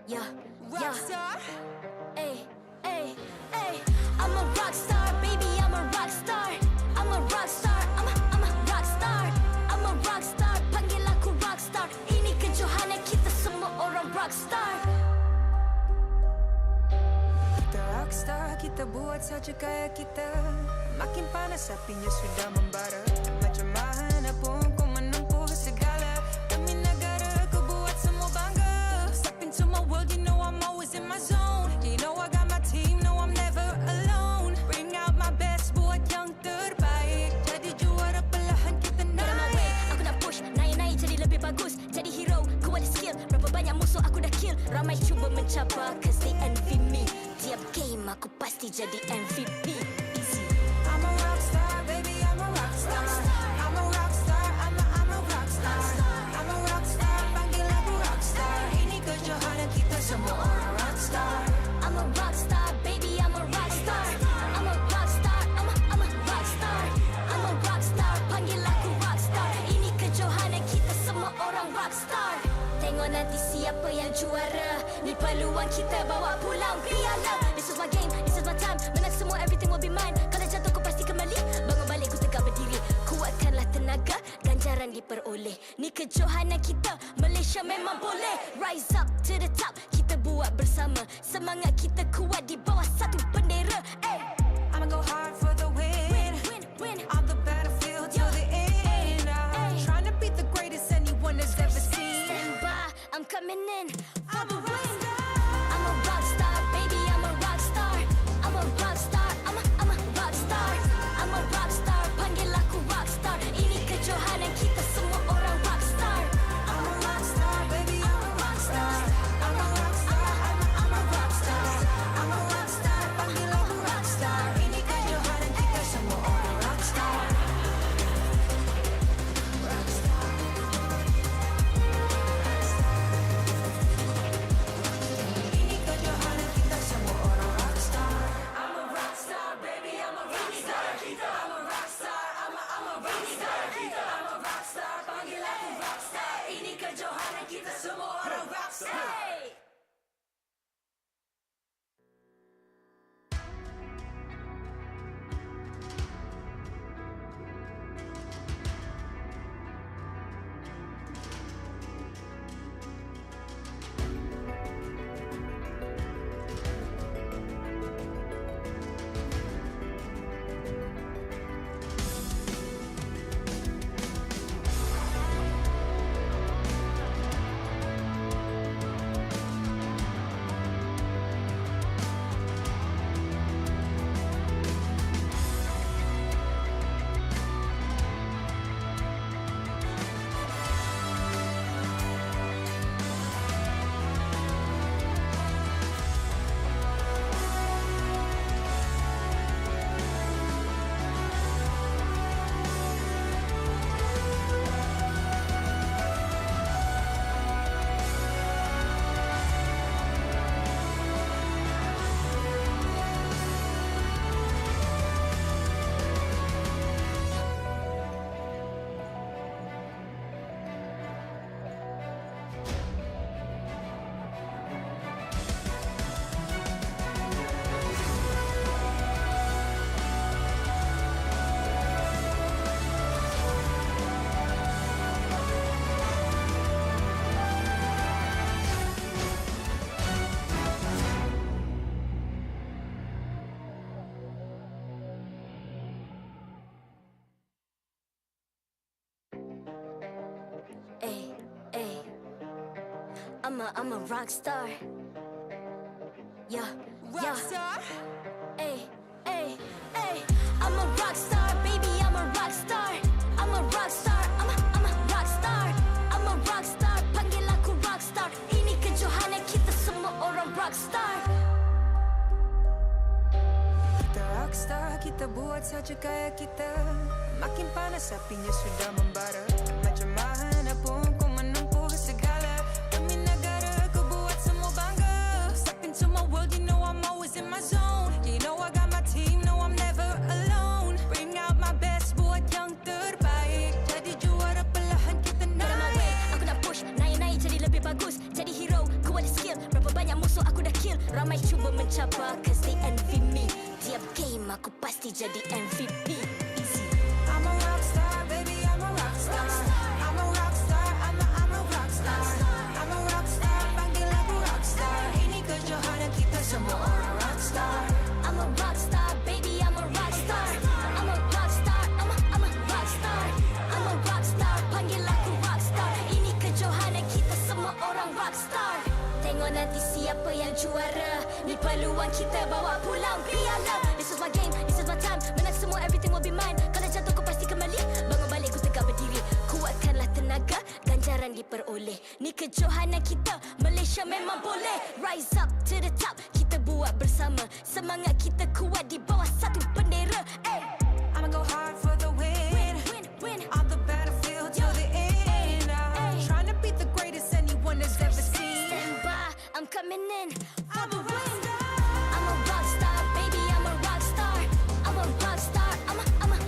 Yeah. Rockstar. Ay. I'm a rock star, baby. I'm a rock star. I'm a rock star. I'm a rock star. I'm a rock star. Panggil aku rock star. Ini kejohanan kita semua orang rock star. Kita rockstar, kita buat saja gaya kita. Makin panas apinya sudah membara. Macam mana pun kau menempuh segala. Demi negara kau buat semua bangga. Step into my world, you know I'm always in my zone. You know I got my team, no I'm never alone. Bring out my best, buat yang terbaik. Jadi juara Ramai cuba mencabar cause they envy me. Tiap game aku pasti jadi MVP. Easy. I'm a rock star, baby, I'm a rock star. I'm a rock star, I'm a rock star. I'm a rock star, panggil aku rock star. Ini kejohanan kita semua orang rock star. I'm a rock star, baby, I'm a rock star. I'm a rock star, I'm a rock star. I'm a rock star, panggil aku rock star. Ini kejohanan kita semua orang rock star. Tengok nanti siapa yang juara. Ni peluang kita bawa pulang piala. This is my game, this is my time. Menang semua, everything will be mine. Kalau jatuh ku pasti kembali. Bangun balik ku tegak berdiri. Kuatkanlah tenaga, ganjaran diperoleh. Ni kejohanan kita, Malaysia memang boleh. Rise up to the top, kita buat bersama. Semangat kita kuat di bawah satu bendera. I'ma go hard for the win. On the battlefield till the end. I'm trying to beat the greatest anyone has ever seen. Stand by, I'm coming in for the win. I'm a rock star, baby, I'm a rock star. I'm a rock star, I'm a rock star. I'm a rock star, panggil aku rock star. Ini kejohanan kita semua orang rock star. I'm a rock star, baby, I'm a rock star. I'm a rock star, I'm a rock star. I'm a rock star, panggil aku rock star. Ini kejohanan kita semua orang rock star. Rock star. Ini kejohanan kita semua orang rock star. I'm a rock star, baby, I'm a rock star. I'm a rock star, I'm a rock star. I'm a rock star, panggil aku rock star. Ini kejohanan kita semua orang rock star. I'm a rock star. Yeah, Rock star. Ay. I'm a rock star, baby, I'm a rock star. I'm a rock star, I'm a rock star. I'm a rock star, panggil aku rock star. Ini kejohanan kita semua orang rock star. Kita rock star, kita buat saja gaya kita. Makin panas apinya sudah membara. Macam mana pun ku menempuh segala. Demi negara ku buat semua bangga. Step into my world, you know I'm always in my zone. You know I got my team, no I'm never alone. Bring out my best, buat yang terbaik. Jadi juara perlahan kita Get on my way, naik. aku nak push, naik jadi lebih bagus. Jadi hero, ku ada skill. Berapa banyak musuh aku dah kill. Ramai cuba mencabar cause they envy me. Tiap game aku pasti jadi MVP. Easy. I'm a rock star, baby, I'm a rock star. I'm a rock star, I'm a rock star. I'm a rock star, panggil aku rock star. Ini kejohanan kita semua orang rock star. I'm a rock star, baby, I'm a rock star. I'm a rock star, I'm a rock star. I'm a rock star, panggil aku rock star. Ini kejohanan kita semua orang rock star. Tengok nanti siapa yang juara. Ni peluang kita bawa pulang piala. This is my game, this is my time. Menang semua, everything will be mine. Kalau jatuh ku pasti kembali. Bangun balik ku tegak berdiri. Kuatkanlah tenaga, ganjaran diperoleh. Ni Ini kejohanan kita, Malaysia memang boleh. Rise up to the top, kita buat bersama. Semangat kita kuat di bawah satu bendera. I'ma go hard for the win. On the battlefield till the end. Trying to beat the greatest anyone has ever seen. Stand by, I'm coming in for the win. I'm a rock star, baby, I'm a rock star. I'm a rock star, I'm a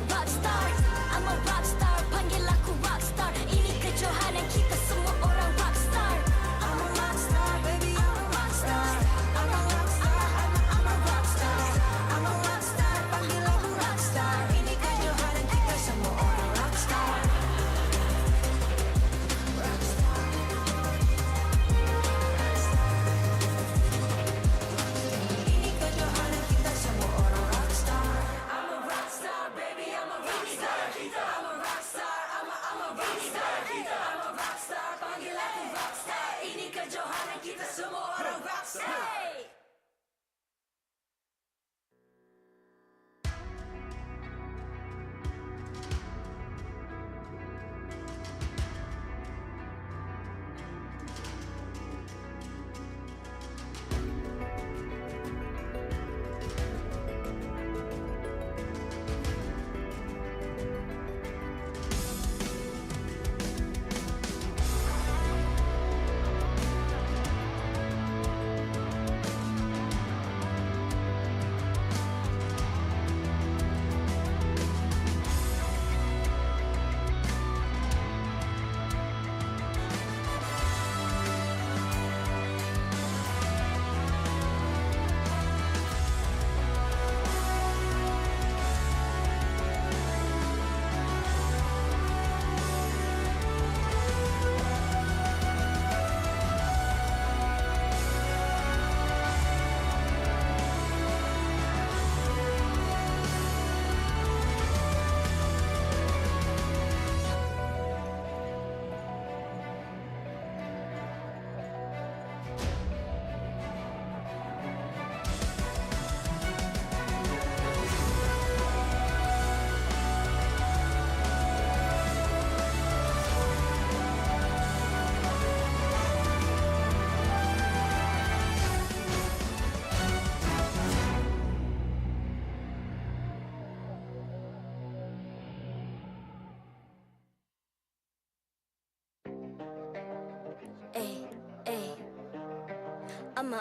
rock star. I'm a rock star, panggil aku rock star. Ini kejohanan kita semua orang rock star. I'm a rock star, baby, I'm a rock star. I'm a rock star, I'm a rock star. I'm a rock star, panggil aku rock star. Ini kejohanan kita semua orang rock star. Ini kejohanan kita semua orang rock star. I'm a rock star, baby, I'm a rock star. I'm a rock star, I'm a rock star. I'm a rock star, panggil aku rock star. Ini kejohanan kita semua orang rock star.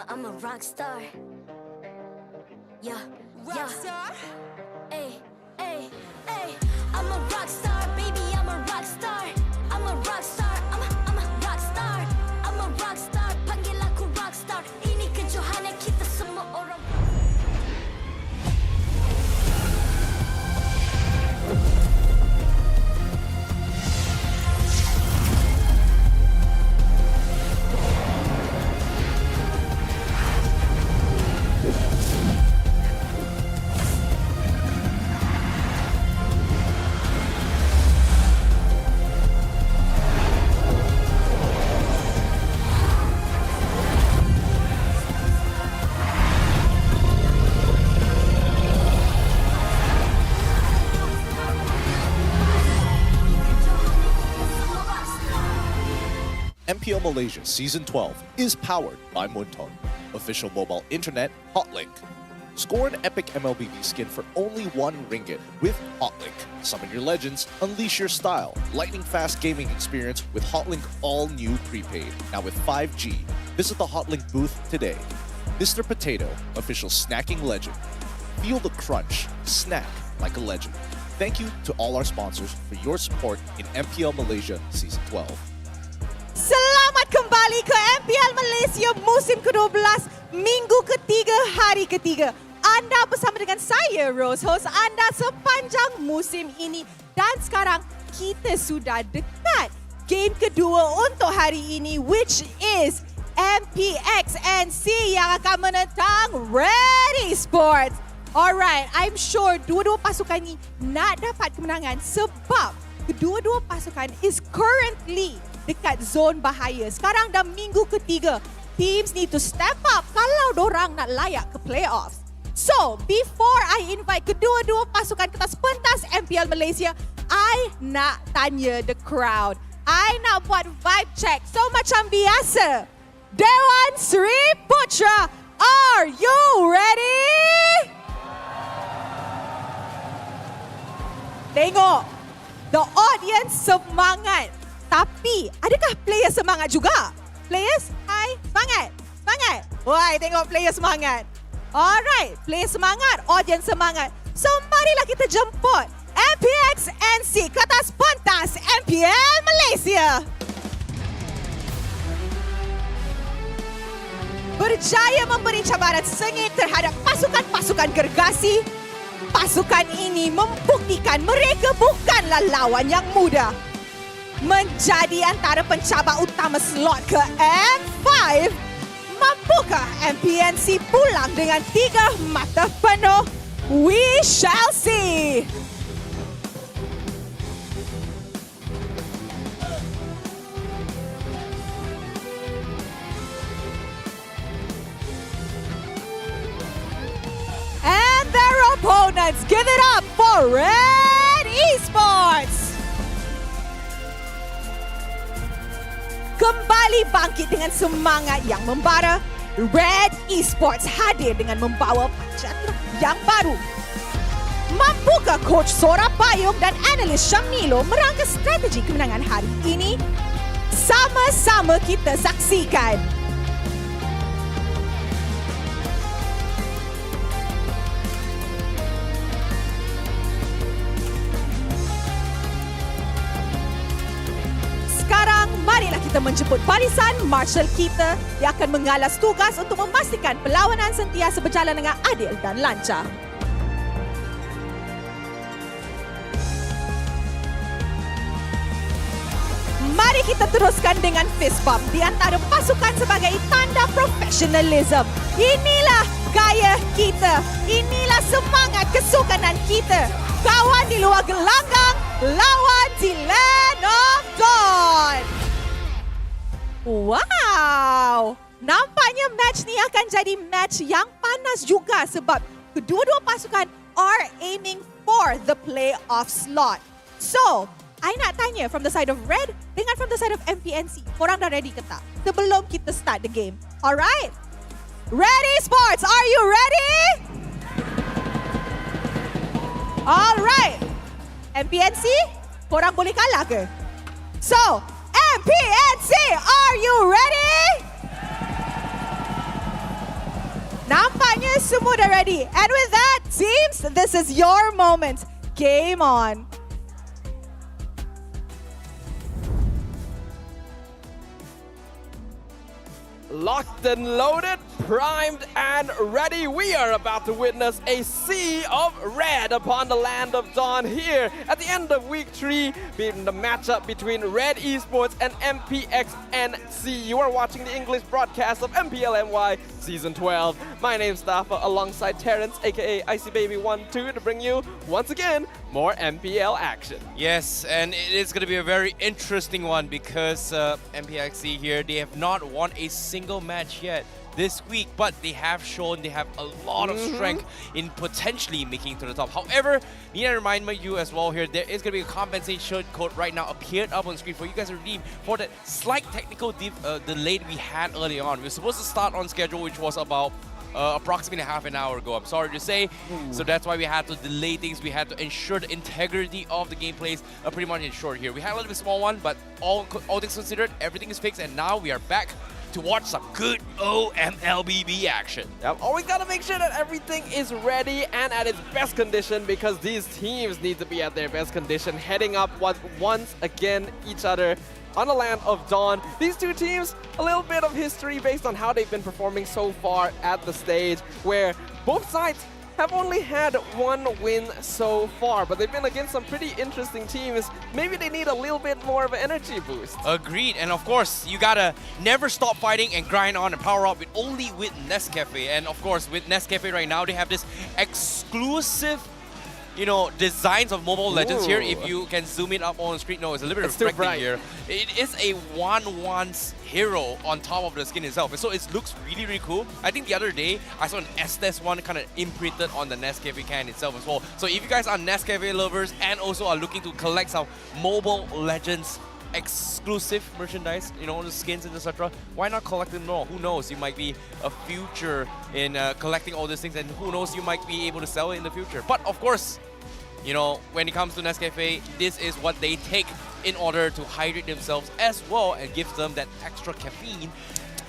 I'm a rock star. Yeah, Rock star? Ay. I'm a rock star, baby, I'm a rock star. I'm a rock star, I'm a rock star. I'm a rock star, panggil aku rock star. Ini kejohanan kita semua orang. MPL Malaysia Season 12 is powered by Munton, official mobile internet hotlink. Score an epic MLBB skin for only RM1 with Hotlink. Summon your legends, unleash your style. Lightning-fast gaming experience with Hotlink all-new prepaid. Now with 5G. Visit the Hotlink booth today. Mr. Potato, official snacking legend. Feel the crunch. Snack like a legend. Thank you to all our sponsors for your support in MPL Malaysia Season 12. Selamat kembali ke MPL Malaysia musim ke-12, minggu ketiga, hari ketiga. Anda bersama dengan saya, Rose, host anda sepanjang musim ini. Dan sekarang kita sudah dekat game kedua untuk hari ini, which is MPNC yang akan menentang Red Esports. Alright, I'm sure dua-dua pasukan ini nak dapat kemenangan sebab kedua-dua pasukan is currently dekat zon bahaya. Sekarang dah minggu ketiga. Teams need to step up kalau dorang nak layak ke playoffs. So, before I invite kedua-dua pasukan ke atas pentas MPL Malaysia, I nak tanya the crowd. I nak buat vibe check. So macam biasa. Dewan Sri Putra, are you ready? Tengok. The audience semangat. Tapi, adakah player semangat juga? Players, hai, semangat. Semangat. Wah, tengok player semangat. Alright, player semangat, audience semangat. So, marilah kita jemput MPNC ke atas pentas MPL Malaysia. Berjaya memberi cabaran sengit terhadap pasukan-pasukan gergasi. Pasukan ini membuktikan mereka bukanlah lawan yang mudah. Menjadi antara pencabar utama slot ke M5, mampukah MPNC pulang dengan 3 mata penuh? We shall see. And their opponents, give it up for Red Esports. Kembali bangkit dengan semangat yang membara, Red Esports hadir dengan membawa pancasila yang baru. Mampukah Coach Sora Payung dan analis Syamilo merangka strategi kemenangan hari ini? Sama-sama kita saksikan. Sekarang, marilah kita menjemput barisan marshal kita yang akan mengalas tugas untuk memastikan perlawanan sentiasa berjalan dengan adil dan lancar. Mari kita teruskan dengan fist bump di antara pasukan sebagai tanda profesionalism. Inilah gaya kita. Inilah semangat kesukanan kita. Kawan di luar gelanggang, lawan di Land of Dawn. Wow! Nampaknya match ni akan jadi match yang panas juga sebab kedua-dua pasukan are aiming for the playoff slot. So, I nak tanya from the side of Red dengan from the side of MPNC. Korang dah ready ke tak? Sebelum kita start the game. Alright? Red Esports, are you ready? Alright. MPNC, korang boleh kalah ke? So, MPNC, are you ready? Nampaknya semua dah ready. And with that, teams, this is your moment. Game on. Locked and loaded, primed and ready. We are about to witness a sea of red upon the Land of Dawn here at the end of week 3, being the matchup between Red Esports and MPNC. You are watching the English broadcast of MPL MY Season 12. My name's Staffa alongside Terrence, aka Icy Baby 12, to bring you, once again, more MPL action. Yes, and it is going to be a very interesting one because MPNC here, they have not won a single match yet this week, but they have shown they have a lot of strength in potentially making it to the top. However, need to remind you as well here, there is going to be a compensation code right now appeared up on screen for you guys to redeem for that slight technical delay we had early on. We were supposed to start on schedule, which was about approximately half an hour ago, I'm sorry to say. So that's why we had to delay things. We had to ensure the integrity of the gameplays pretty much ensured here. We had a little bit small one, but all things considered, everything is fixed, and now we are back to watch some good OMLBB action. Yep, always gotta make sure that everything is ready and at its best condition, because these teams need to be at their best condition, heading up once again each other on the Land of Dawn. These two teams, a little bit of history based on how they've been performing so far at the stage, where both sides have only had one win so far, but they've been against some pretty interesting teams. Maybe they need a little bit more of an energy boost. Agreed, and of course, you gotta never stop fighting and grind on and power up only with Nescafe. And of course, with Nescafe right now, they have this exclusive, you know, designs of Mobile Legends here. If you can zoom it up on screen, no, it's a little bit reflecting here. It is a 1/1 hero on top of the skin itself, so it looks really, really cool. I think the other day I saw an Estes one kind of imprinted on the Nescafe can itself as well. So if you guys are Nescafe lovers and also are looking to collect some Mobile Legends exclusive merchandise, you know, the skins and etc. Why not collect them all? Who knows? You might be a future in collecting all these things, and who knows, you might be able to sell it in the future. But of course, you know, when it comes to Nescafe, this is what they take in order to hydrate themselves as well and give them that extra caffeine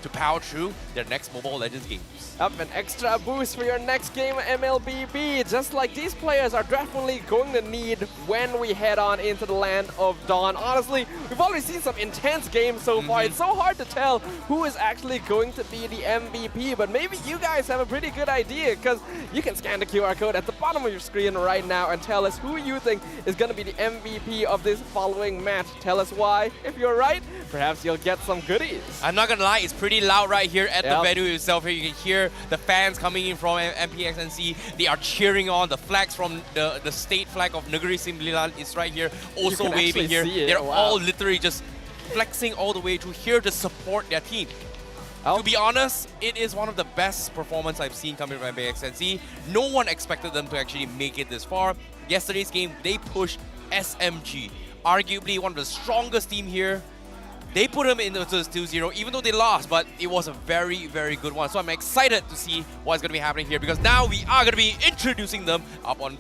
to power through their next Mobile Legends games. Up an extra boost for your next game, MLBB. Just like these players are definitely going to need when we head on into the land of Dawn. Honestly, we've already seen some intense games so far. It's so hard to tell who is actually going to be the MVP, but maybe you guys have a pretty good idea, because you can scan the QR code at the bottom of your screen right now and tell us who you think is going to be the MVP of this following match. Tell us why. If you're right, perhaps you'll get some goodies. I'm not gonna lie, it's pretty loud right here at the venue itself. Here you can hear the fans coming in from MPNC. They are cheering on. The flags from the state flag of Negeri Sembilan is right here, also waving here. They're all literally just flexing all the way through here to support their team. To be honest, it is one of the best performances I've seen coming from MPNC. No one expected them to actually make it this far. Yesterday's game, they pushed SMG, arguably one of the strongest team here. They put them into 2-0, even though they lost, but it was a very, very good one. So I'm excited to see what's going to be happening here, because now we are going to be introducing them up on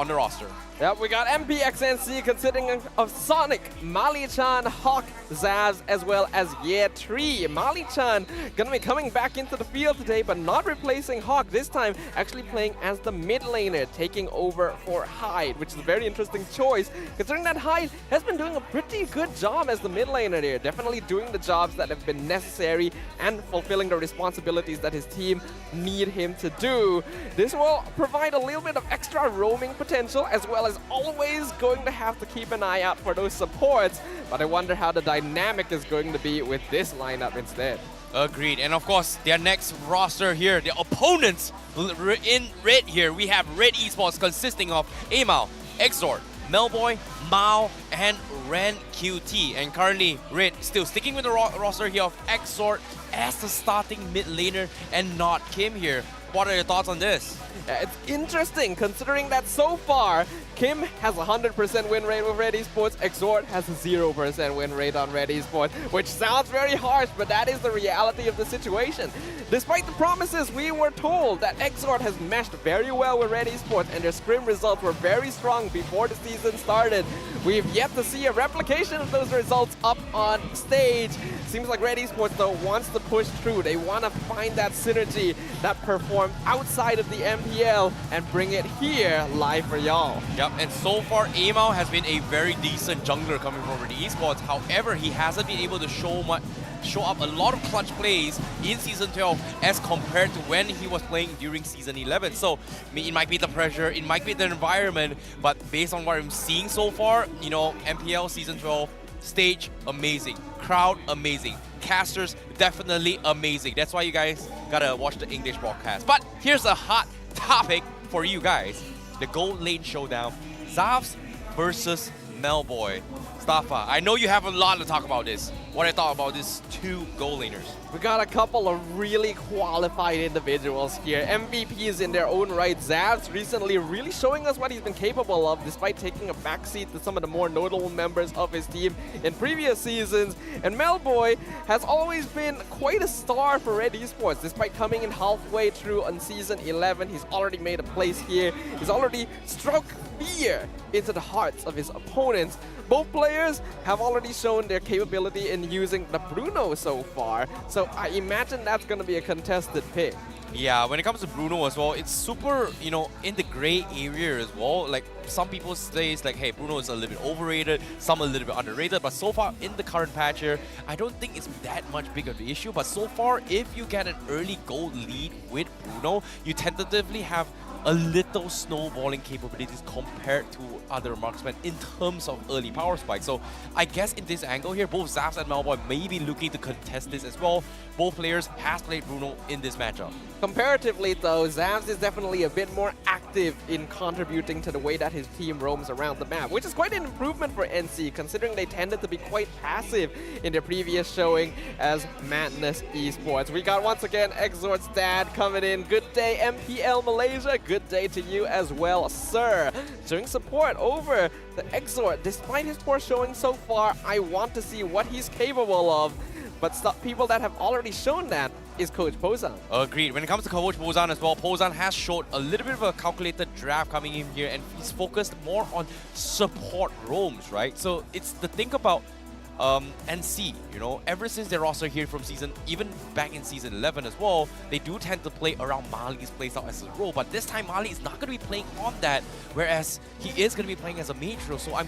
the roster. Yep, we got MPXNC consisting of Sonic, Mali-chan, HAQ, Xavvsz, as well as Ye3. Mali-chan gonna be coming back into the field today, but not replacing HAQ. This time, actually playing as the mid laner, taking over for Hyde, which is a very interesting choice, considering that Hyde has been doing a pretty good job as the mid laner there. Definitely doing the jobs that have been necessary and fulfilling the responsibilities that his team need him to do. This will provide a little bit of extra roaming potential, as well as always going to have to keep an eye out for those supports, but I wonder how the dynamic is going to be with this lineup instead. Agreed. And of course, their next roster here, their opponents in red here, we have Red Esports consisting of Amal, Exort, Melboy, Mao, and Ren QT. And currently, Red still sticking with the roster here of Exort as the starting mid laner and not Kim here. What are your thoughts on this? It's interesting considering that so far, Kim has a 100% win rate with Red Esports, Exort has a 0% win rate on Red Esports, which sounds very harsh, but that is the reality of the situation. Despite the promises, we were told that Exort has meshed very well with Red Esports and their scrim results were very strong before the season started. We've yet to see a replication of those results up on stage. Seems like Red Esports though wants to push through. They want to find that synergy that performed outside of the MPL and bring it here live for y'all. Yep, and so far Amal has been a very decent jungler coming from Red Esports. However, he hasn't been able to show up a lot of clutch plays in Season 12 as compared to when he was playing during Season 11. So it might be the pressure, it might be the environment, but based on what I'm seeing so far, you know, MPL Season 12, stage amazing, crowd amazing, casters definitely amazing. That's why you guys gotta watch the English broadcast. But here's a hot topic for you guys. The gold lane showdown, Xavvsz versus Melboy. Stafa, I know you have a lot to talk about this. What I thought about these two gold laners. We got a couple of really qualified individuals here. MVPs in their own right. Xavvsz recently really showing us what he's been capable of despite taking a backseat to some of the more notable members of his team in previous seasons. And Melboy has always been quite a star for Red Esports. Despite coming in halfway through on Season 11, he's already made a place here. He's already struck fear into the hearts of his opponents. Both players have already shown their capability in using the Bruno so far, so I imagine that's going to be a contested pick. Yeah, when it comes to Bruno as well, it's super, you know, in the gray area as well. Like, some people say it's like, hey, Bruno is a little bit overrated, some a little bit underrated, but so far in the current patch here, I don't think it's that much big of an issue. But so far, if you get an early gold lead with Bruno, you tentatively have a little snowballing capabilities compared to other marksmen in terms of early power spike. So I guess in this angle here, both Xavvsz and Melboy may be looking to contest this as well. Both players has played Bruno in this matchup. Comparatively though, Xavvsz is definitely a bit more active in contributing to the way that his team roams around the map, which is quite an improvement for NC, considering they tended to be quite passive in their previous showing as Madness Esports. We got once again Exort's dad coming in. Good day MPL Malaysia, good good day to you as well, sir. Showing support over the Exort. Despite his poor showing so far, I want to see what he's capable of. But people that have already shown that is Coach Pozan. Agreed. When it comes to Coach Pozan as well, Pozan has showed a little bit of a calculated draft coming in here, and he's focused more on support roams, right? So it's the thing about NC, you know, ever since their roster here from even back in season 11 as well, they do tend to play around Mali's playstyle as a role, but this time Mali is not going to be playing on that, whereas he is going to be playing as a mage role. So I'm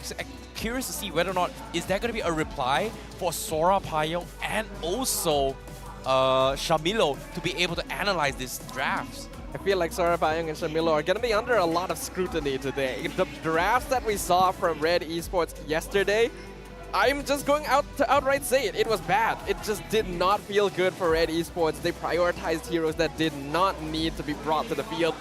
curious to see whether or not is there going to be a reply for Sora Payong and also Shamilo to be able to analyze these drafts. I feel like Sora Payong and Shamilo are going to be under a lot of scrutiny today. The drafts that we saw from Red Esports yesterday, I'm just going to outright say it. It was bad. It just did not feel good for Red Esports. They prioritized heroes that did not need to be brought to the field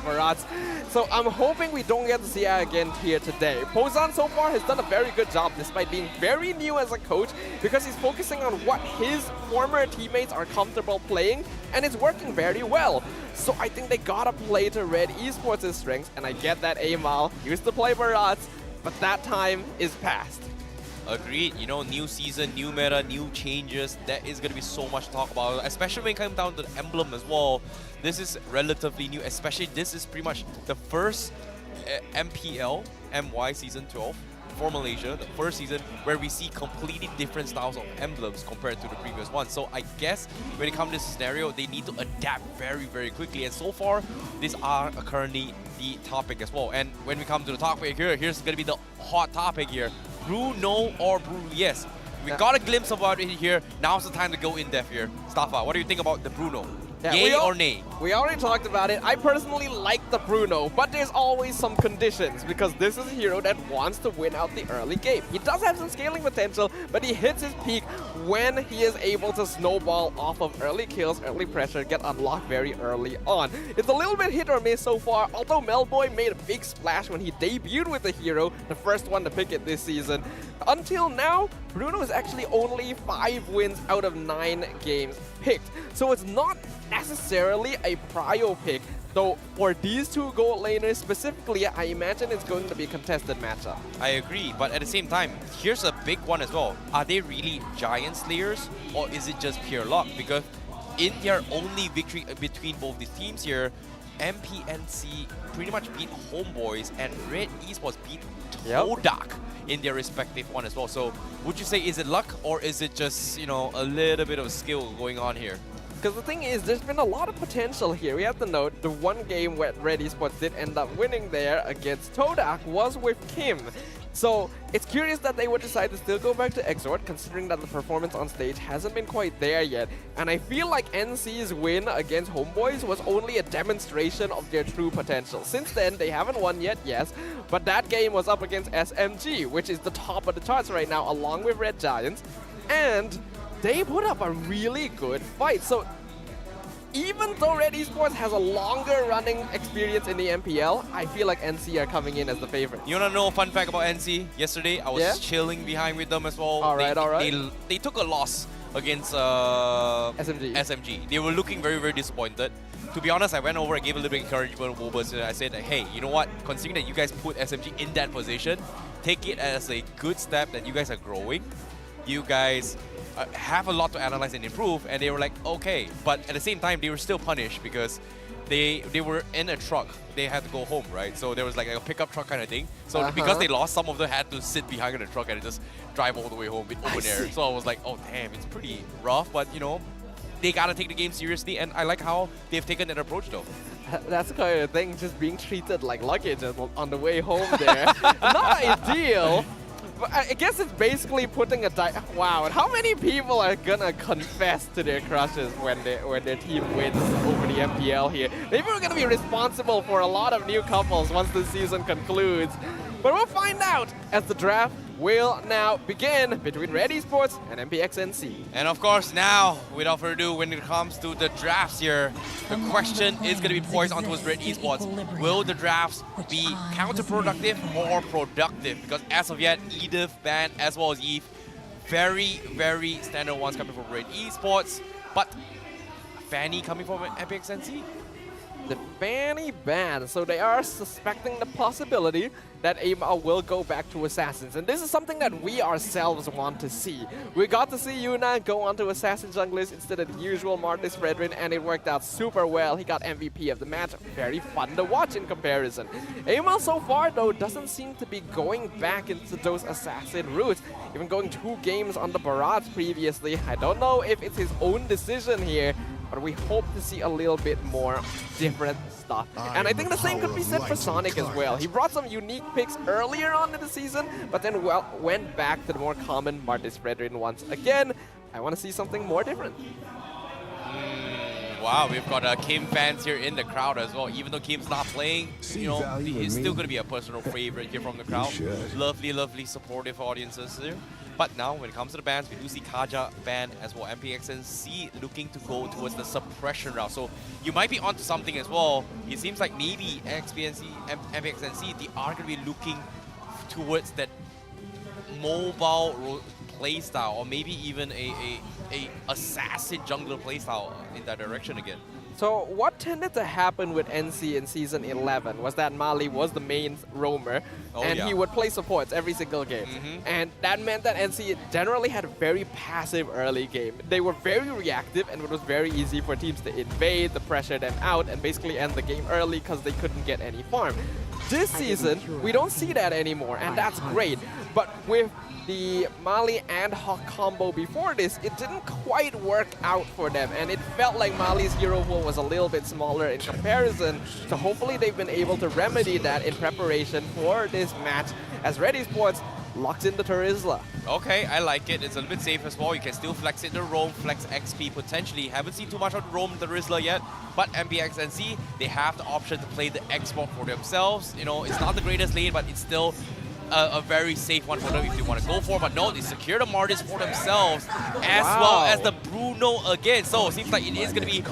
for us. So I'm hoping we don't get to see that again here today. Pozan so far has done a very good job despite being very new as a coach, because he's focusing on what his former teammates are comfortable playing, and it's working very well. So I think they gotta play to Red Esports' strengths, and I get that Amal used to play Barat, but that time is past. Agreed. You know, new season, new meta, new changes. There is going to be so much to talk about, especially when it comes down to the emblem as well. This is relatively new, especially this is pretty much the first MPL MY season 12 for Malaysia, the first season where we see completely different styles of emblems compared to the previous one. So I guess when it comes to this scenario, they need to adapt very, very quickly. And so far, these are currently the topic as well. And when we come to the topic here, here's going to be the hot topic here. Brew no or brew yes. We got a glimpse about it here. Now's the time to go in depth here. Staffa, what do you think about the Bruno? Yeah, Yay or nay? We already talked about it. I personally like the Bruno, but there's always some conditions, because this is a hero that wants to win out the early game. He does have some scaling potential, but he hits his peak when he is able to snowball off of early kills, early pressure, get unlocked very early on. It's a little bit hit or miss so far, although Melboy made a big splash when he debuted with the hero, the first one to pick it this season. Until now, Bruno is actually only 5 wins out of 9 games picked. So it's not necessarily a prio pick, though for these two gold laners specifically, I imagine it's going to be a contested matchup. I agree, but at the same time, here's a big one as well. Are they really Giant Slayers, or is it just pure luck? Because in their only victory between both these teams here, MPNC pretty much beat Homeboys and Red Esports beat Todak in their respective one as well. So would you say, is it luck, or is it just, you know, a little bit of skill going on here? Because the thing is, there's been a lot of potential here. We have to note the one game where Red Esports did end up winning there against Todak was with Kim. So it's curious that they would decide to still go back to Exort, considering that the performance on stage hasn't been quite there yet. And I feel like NC's win against Homeboys was only a demonstration of their true potential. Since then, they haven't won yet, yes, but that game was up against SMG, which is the top of the charts right now, along with Red Giants. And they put up a really good fight. So even though Red Esports has a longer running experience in the MPL, I feel like NC are coming in as the favorite. You wanna know a fun fact about NC? Yesterday, I was chilling behind with them as well. Alright. They took a loss against SMG. They were looking very, very disappointed. To be honest, I went over and gave a little bit of encouragement to Wolverine, and I said, hey, you know what? Considering that you guys put SMG in that position, take it as a good step that you guys are growing. You guys have a lot to analyze and improve, and they were like, okay. But at the same time, they were still punished because they were in a truck. They had to go home, right? So there was like a pickup truck kind of thing. So because they lost, some of them had to sit behind the truck and just drive all the way home with open air. So I was like, oh damn, it's pretty rough, but you know, they gotta take the game seriously, and I like how they've taken that approach though. That's the kind of thing, just being treated like luggage on the way home there. Not ideal. But I guess it's basically putting a wow, and how many people are gonna confess to their crushes when their team wins over the MPL here? Maybe we're gonna be responsible for a lot of new couples once the season concludes. But we'll find out as the draft will now begin between Red Esports and MPXNC. And of course now, without further ado, when it comes to the drafts here, the question is going to be poised onto Red Esports. Will the drafts be counterproductive or productive? Because as of yet, Edith, Ban, as well as Eve, very, very standard ones coming from Red Esports. But Fanny coming from MPXNC? the Fanny ban. So they are suspecting the possibility that Amal will go back to Assassins. And this is something that we ourselves want to see. We got to see Yuna go onto Assassin junglers instead of the usual Martis Fredrin, and it worked out super well. He got MVP of the match. Very fun to watch in comparison. Amal so far, though, doesn't seem to be going back into those Assassin routes. Even going 2 games on the Barrage previously. I don't know if it's his own decision here, but we hope to see a little bit more different stuff. And I think the same could be said for Sonic as well. He brought some unique picks earlier on in the season, but then went back to the more common Martis Fredrin once again. I want to see something more different. Wow, we've got Kim fans here in the crowd as well. Even though Kim's not playing, you know, he's still going to be a personal favorite here from the crowd. Lovely, lovely, supportive audiences here. But now, when it comes to the bans, we do see Kaja banned as well. MPXNC looking to go towards the suppression route. So you might be onto something as well. It seems like maybe MPXNC, they are going to be looking towards that mobile playstyle, or maybe even a assassin jungler playstyle in that direction again. So what tended to happen with NC in Season 11 was that Mali was the main roamer, and he would play supports every single game. And that meant that NC generally had a very passive early game. They were very reactive, and it was very easy for teams to invade, to pressure them out, and basically end the game early because they couldn't get any farm. This season, we don't see that anymore, and that's great. But with the Mali and HAQ combo before this, it didn't quite work out for them, and it felt like Mali's hero pool was a little bit smaller in comparison. So hopefully they've been able to remedy that in preparation for this match as Red Esports locks in the Terizla. Okay, I like it. It's a little bit safe as well. You can still flex it to roam, flex XP potentially. Haven't seen too much of roam the Terizla yet, but MPXNC, they have the option to play the export for themselves. You know, it's not the greatest lane, but it's still a very safe one for them if they want to go for. But no, they secure the Martis for themselves, as well as the Bruno again. So it seems like it is going to be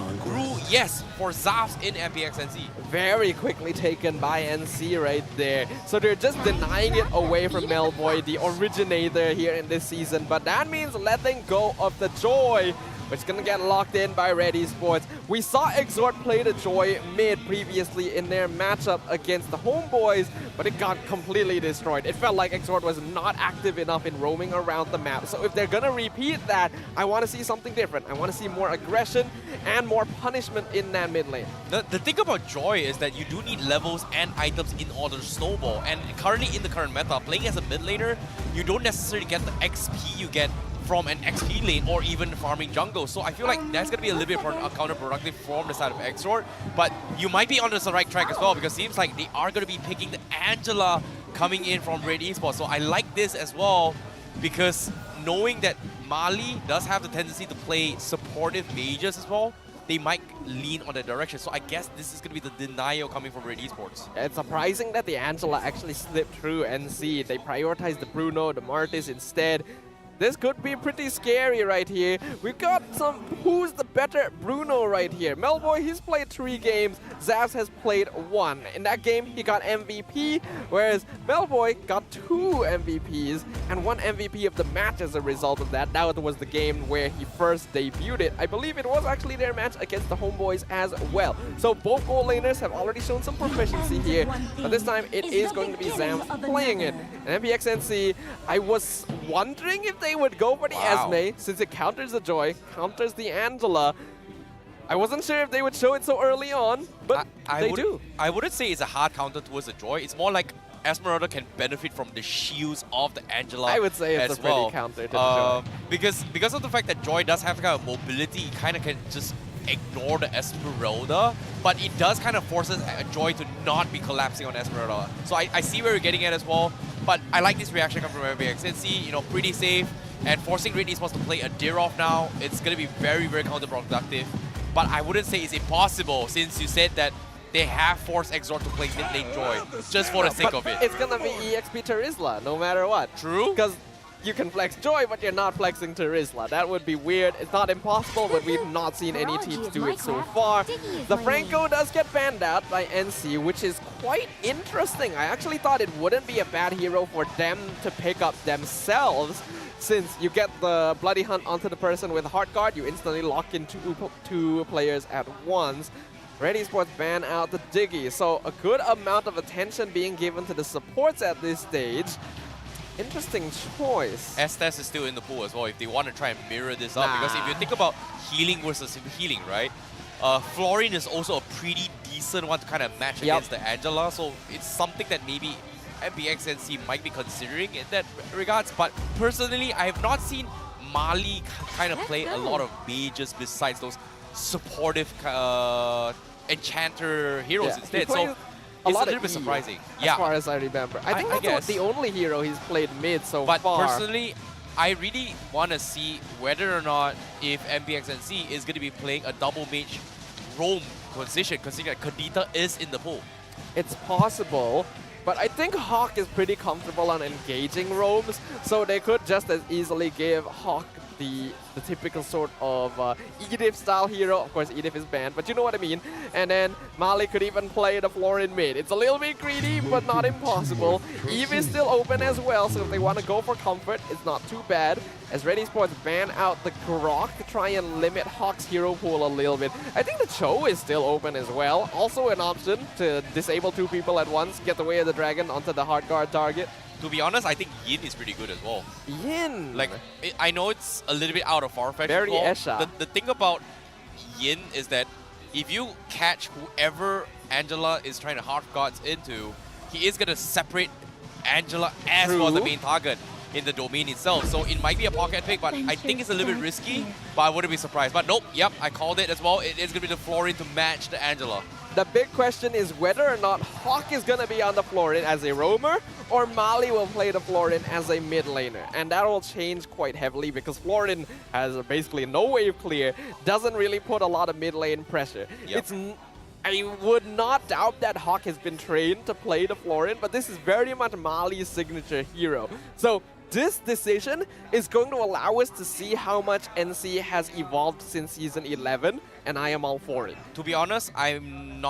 yes for Xavvsz in MPXNC. Very quickly taken by NC right there. So they're just denying it away from Melboy, the originator here in this season. But that means letting go of the Joy, which is going to get locked in by Red Esports. We saw Exort play the Joy mid previously in their matchup against the Homeboys, but it got completely destroyed. It felt like Exort was not active enough in roaming around the map. So if they're going to repeat that, I want to see something different. I want to see more aggression and more punishment in that mid lane. The thing about Joy is that you do need levels and items in order to snowball. And currently in the current meta, playing as a mid laner, you don't necessarily get the XP you get from an XP lane or even farming jungle. So I feel like that's going to be a little bit counterproductive from the side of Exort. But you might be on the right track as well, because it seems like they are going to be picking the Angela coming in from Red Esports. So I like this as well, because knowing that Mali does have the tendency to play supportive mages as well, they might lean on that direction. So I guess this is going to be the denial coming from Red Esports. It's surprising that the Angela actually slipped through NC. They prioritized the Bruno, the Martis instead. This could be pretty scary right here. We've got some who's the better Bruno right here. Melboy, he's played 3 games. Xavvsz has played 1. In that game, he got MVP, whereas Melboy got 2 MVPs and 1 MVP of the match as a result of that. That was the game where he first debuted it. I believe it was actually their match against the Homeboys as well. So both goal laners have already shown some proficiency here, but this time it is going to be Xavvsz playing it. And MPXNC, I was wondering if they would go for the Esme, since it counters the Joy, counters the Angela. I wasn't sure if they would show it so early on, but they do. I wouldn't say it's a hard counter towards the Joy. It's more like Esmeralda can benefit from the shields of the Angela. I would say it's a pretty counter to the Joy. Because of the fact that Joy does have kind of mobility, it kind of can just ignore the Esmeralda, but it does kind of forces Joy to not be collapsing on Esmeralda. So I see where you're getting at as well, but I like this reaction coming from MPXNC, you know, pretty safe, and forcing Red Esports to play a Dirov now, it's going to be very, very counterproductive. But I wouldn't say it's impossible, since you said that they have forced Exort to play mid lane Joy, just for the sake of it. It's going to be EXP Terizla, no matter what. True. Because you can flex Joy, but you're not flexing Terizla. That would be weird. It's not impossible, but we've not seen any teams do it so far. The Franco does get banned out by NC, which is quite interesting. I actually thought it wouldn't be a bad hero for them to pick up themselves, since you get the Bloody Hunt onto the person with Heart Guard, you instantly lock in two players at once. Red Esports ban out the Diggy, so a good amount of attention being given to the supports at this stage. Interesting choice. Estes is still in the pool as well if they want to try and mirror this up. Because if you think about healing versus healing, right? Florine is also a pretty decent one to kind of match against the Angela. So it's something that maybe MPNC might be considering in that regards. But personally, I have not seen Mali kind of play a lot of mages besides those supportive enchanter heroes instead. So it's a little bit surprising. As far as I remember. I think that's the only hero he's played mid so far. But personally, I really want to see whether or not if MPNC is going to be playing a double mage roam position, considering that Kadita is in the pool. It's possible, but I think HAQ is pretty comfortable on engaging roams, so they could just as easily give HAQ the typical sort of Edith style hero. Of course, Edith is banned, but you know what I mean. And then Mali could even play the floor in mid. It's a little bit greedy, but not impossible. Eve is still open as well, so if they want to go for comfort, it's not too bad. As Red Esports ban out the Grok to try and limit HAQ's hero pool a little bit. I think the Cho is still open as well. Also an option to disable 2 people at once, get the way of the dragon onto the hard guard target. To be honest, I think Yin is pretty good as well. Yin! Like, I know it's a little bit out of far-fetched. Very Esha. The thing about Yin is that if you catch whoever Angela is trying to hard guards into, he is going to separate Angela as well as the main target in the domain itself. So it might be a pocket pick, but I think it's a little bit risky, but I wouldn't be surprised. But nope, yep, I called it as well. It is going to be the Florine to match the Angela. The big question is whether or not HAQ is going to be on the Florine as a roamer, or Mali will play the Florine as a mid laner. And that will change quite heavily because Florine has basically no wave clear, doesn't really put a lot of mid lane pressure. I would not doubt that HAQ has been trained to play the Florine, but this is very much Mali's signature hero. So this decision is going to allow us to see how much NC has evolved since Season 11, and I am all for it. To be honest, I'm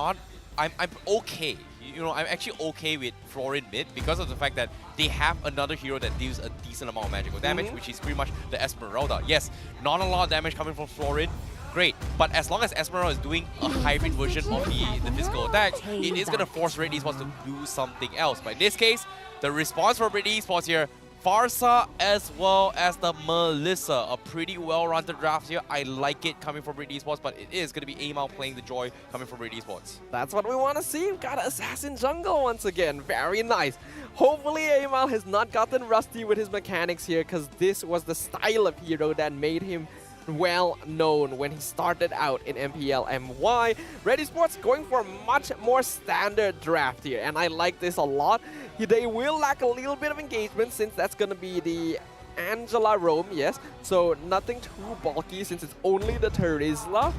okay. You know, I'm actually okay with Florine mid because of the fact that they have another hero that deals a decent amount of magical damage, which is pretty much the Esmeralda. Yes, not a lot of damage coming from Florine. Great, but as long as Esmeralda is doing a hybrid version of the physical attacks, it is going to force Red Esports to do something else. But in this case, the response from Red Esports here, Farsa as well as the Melissa. A pretty well-rounded draft here. I like it coming from Red Esports, but it is going to be Amal playing the Joy coming from Red Esports. That's what we want to see. We've got an Assassin Jungle once again. Very nice. Hopefully Amal has not gotten rusty with his mechanics here, because this was the style of hero that made him well known when he started out in MPL MY. Red Esports going for a much more standard draft here, and I like this a lot. They will lack a little bit of engagement since that's going to be the Angela roam, yes. So nothing too bulky since it's only the Terizla.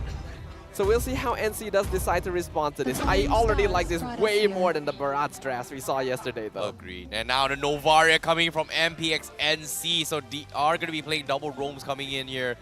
So we'll see how NC does decide to respond to this. I already like this way more than the Barat's drafts we saw yesterday though. Agreed. And now the Novaria coming from MPXNC. So they are going to be playing double roams coming in here.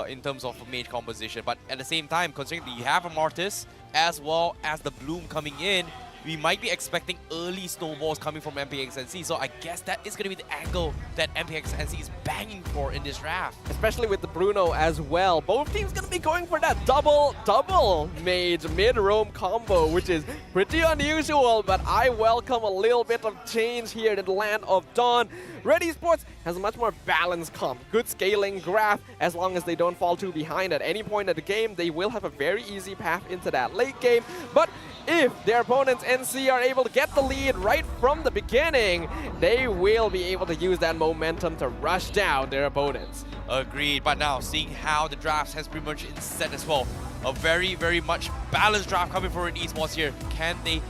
In terms of mage composition, but at the same time, considering that you have a Mortis as well as the Bloom coming in, we might be expecting early snowballs coming from MPXNC. So I guess that is going to be the angle that MPXNC is banging for in this draft. Especially with the Bruno as well. Both teams going to be going for that double mage mid-roam combo, which is pretty unusual, but I welcome a little bit of change here in the Land of Dawn. Red Esports has a much more balanced comp. Good scaling graph, as long as they don't fall too behind at any point of the game, they will have a very easy path into that late game. But if their opponents NC are able to get the lead right from the beginning, they will be able to use that momentum to rush down their opponents. Agreed, but now seeing how the drafts has pretty much set as well. A very, very much balanced draft coming for Red Esports here. Can they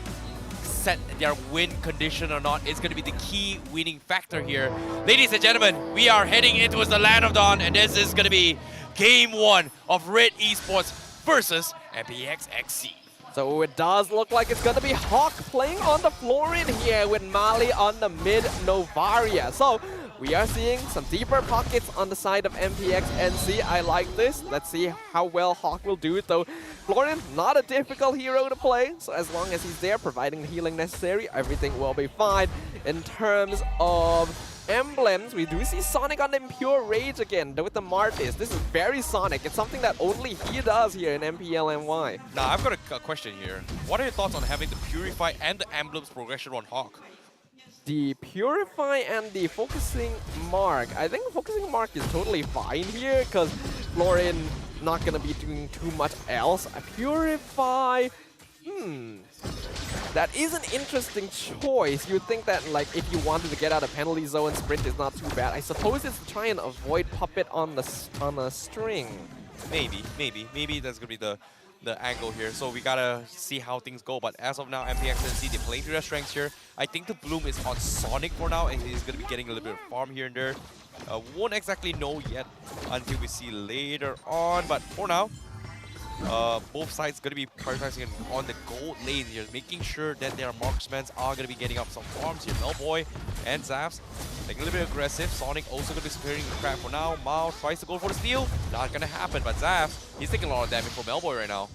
set their win condition or not? It's going to be the key winning factor here. Ladies and gentlemen, we are heading into the Land of Dawn, and this is going to be Game 1 of Red Esports versus MPXXC. So it does look like it's going to be HAQ playing on the Florine here with Mali on the mid Novaria. So we are seeing some deeper pockets on the side of MPXNC. I like this. Let's see how well HAQ will do it though. Florine, not a difficult hero to play. So as long as he's there providing the healing necessary, everything will be fine. In terms of emblems, we do see Sonic on the Pure Rage again with the Martis. This is very Sonic. It's something that only he does here in MPL MY. Now, I've got a question here. What are your thoughts on having the Purify and the Emblems progression on HAQ? The Purify and the Focusing Mark. I think Focusing Mark is totally fine here because Florin not going to be doing too much else. A Purify, that is an interesting choice. You'd think that like if you wanted to get out of penalty zone, sprint is not too bad. I suppose it's to try and avoid puppet on a string. Maybe that's gonna be the angle here. So we gotta see how things go. But as of now, MPNC, they're playing to their strengths here. I think the Bloom is on Sonic for now, and he's gonna be getting a little bit of farm here and there. Won't exactly know yet until we see later on. But for now, both sides going to be prioritizing on the gold lane here, making sure that their marksmen are going to be getting up some farms here. Melboy and Xavvsz taking a little bit aggressive. Sonic also going to be securing the crap for now. Mao tries to go for the steal. Not going to happen, but Xavvsz, he's taking a lot of damage from Melboy right now.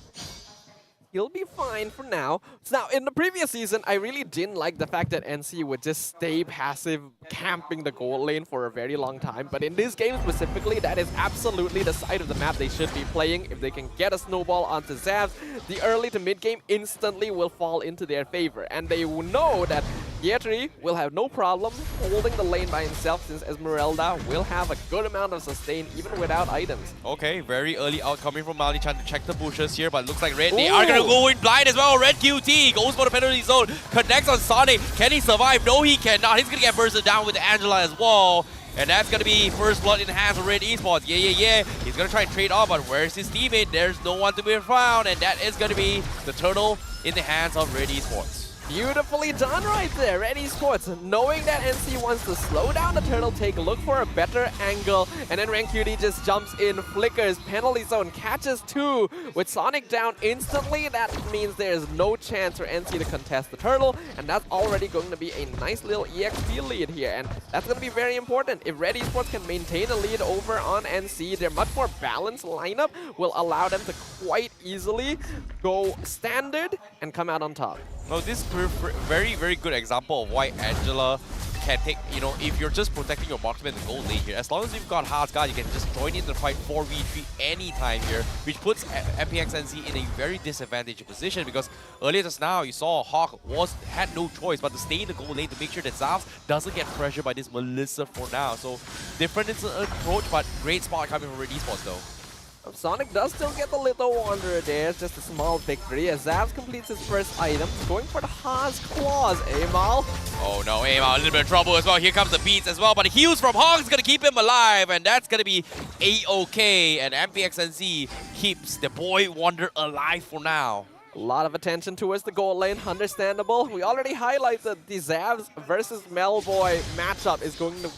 He'll be fine for now. So now, in the previous season, I really didn't like the fact that NC would just stay passive, camping the gold lane for a very long time. But in this game specifically, that is absolutely the side of the map they should be playing. If they can get a snowball onto Xavvsz, the early to mid game instantly will fall into their favor. And they will know that Yetri will have no problem holding the lane by himself, since Esmeralda will have a good amount of sustain even without items. Okay, very early out coming from Mali, trying to check the bushes here, but looks like Red, they are going to go in blind as well. Red QT goes for the penalty zone, connects on Sonic. Can he survive? No, he cannot. He's going to get bursted down with Angela as well. And that's going to be first blood in the hands of Red Esports. Yeah. He's going to try and trade off, but where's his teammate? There's no one to be found, and that is going to be the turtle in the hands of Red Esports. Beautifully done right there, Red Esports. Knowing that NC wants to slow down the turtle, take a look for a better angle, and then Rancuti just jumps in, flickers, penalty zone, catches two. With Sonic down instantly, that means there's no chance for NC to contest the turtle, and that's already going to be a nice little EXP lead here, and that's going to be very important. If Red Esports can maintain a lead over on NC, their much more balanced lineup will allow them to quite easily go standard and come out on top. No, this is very, very good example of why Angela can take, you know, if you're just protecting your marksman in the gold lane here, as long as you've got Hazard, you can just join in the fight 4v3 anytime here, which puts MPNC in a very disadvantaged position, because earlier just now you saw HAQ had no choice but to stay in the gold lane to make sure that Xavvsz doesn't get pressured by this Melissa for now. So different approach, but great spot coming from Red Esports though. Sonic does still get the little wanderer there, it's just a small victory as Xavvsz completes his first item, going for the Haas Claws. Amal. Oh no, Amal, a little bit of trouble as well. Here comes the beats as well, but the heals from HAQ is going to keep him alive, and that's going to be A-OK, and MPXNC keeps the boy Wonder alive for now. A lot of attention towards the gold lane, understandable. We already highlighted the Xavvsz versus Melboy matchup is going to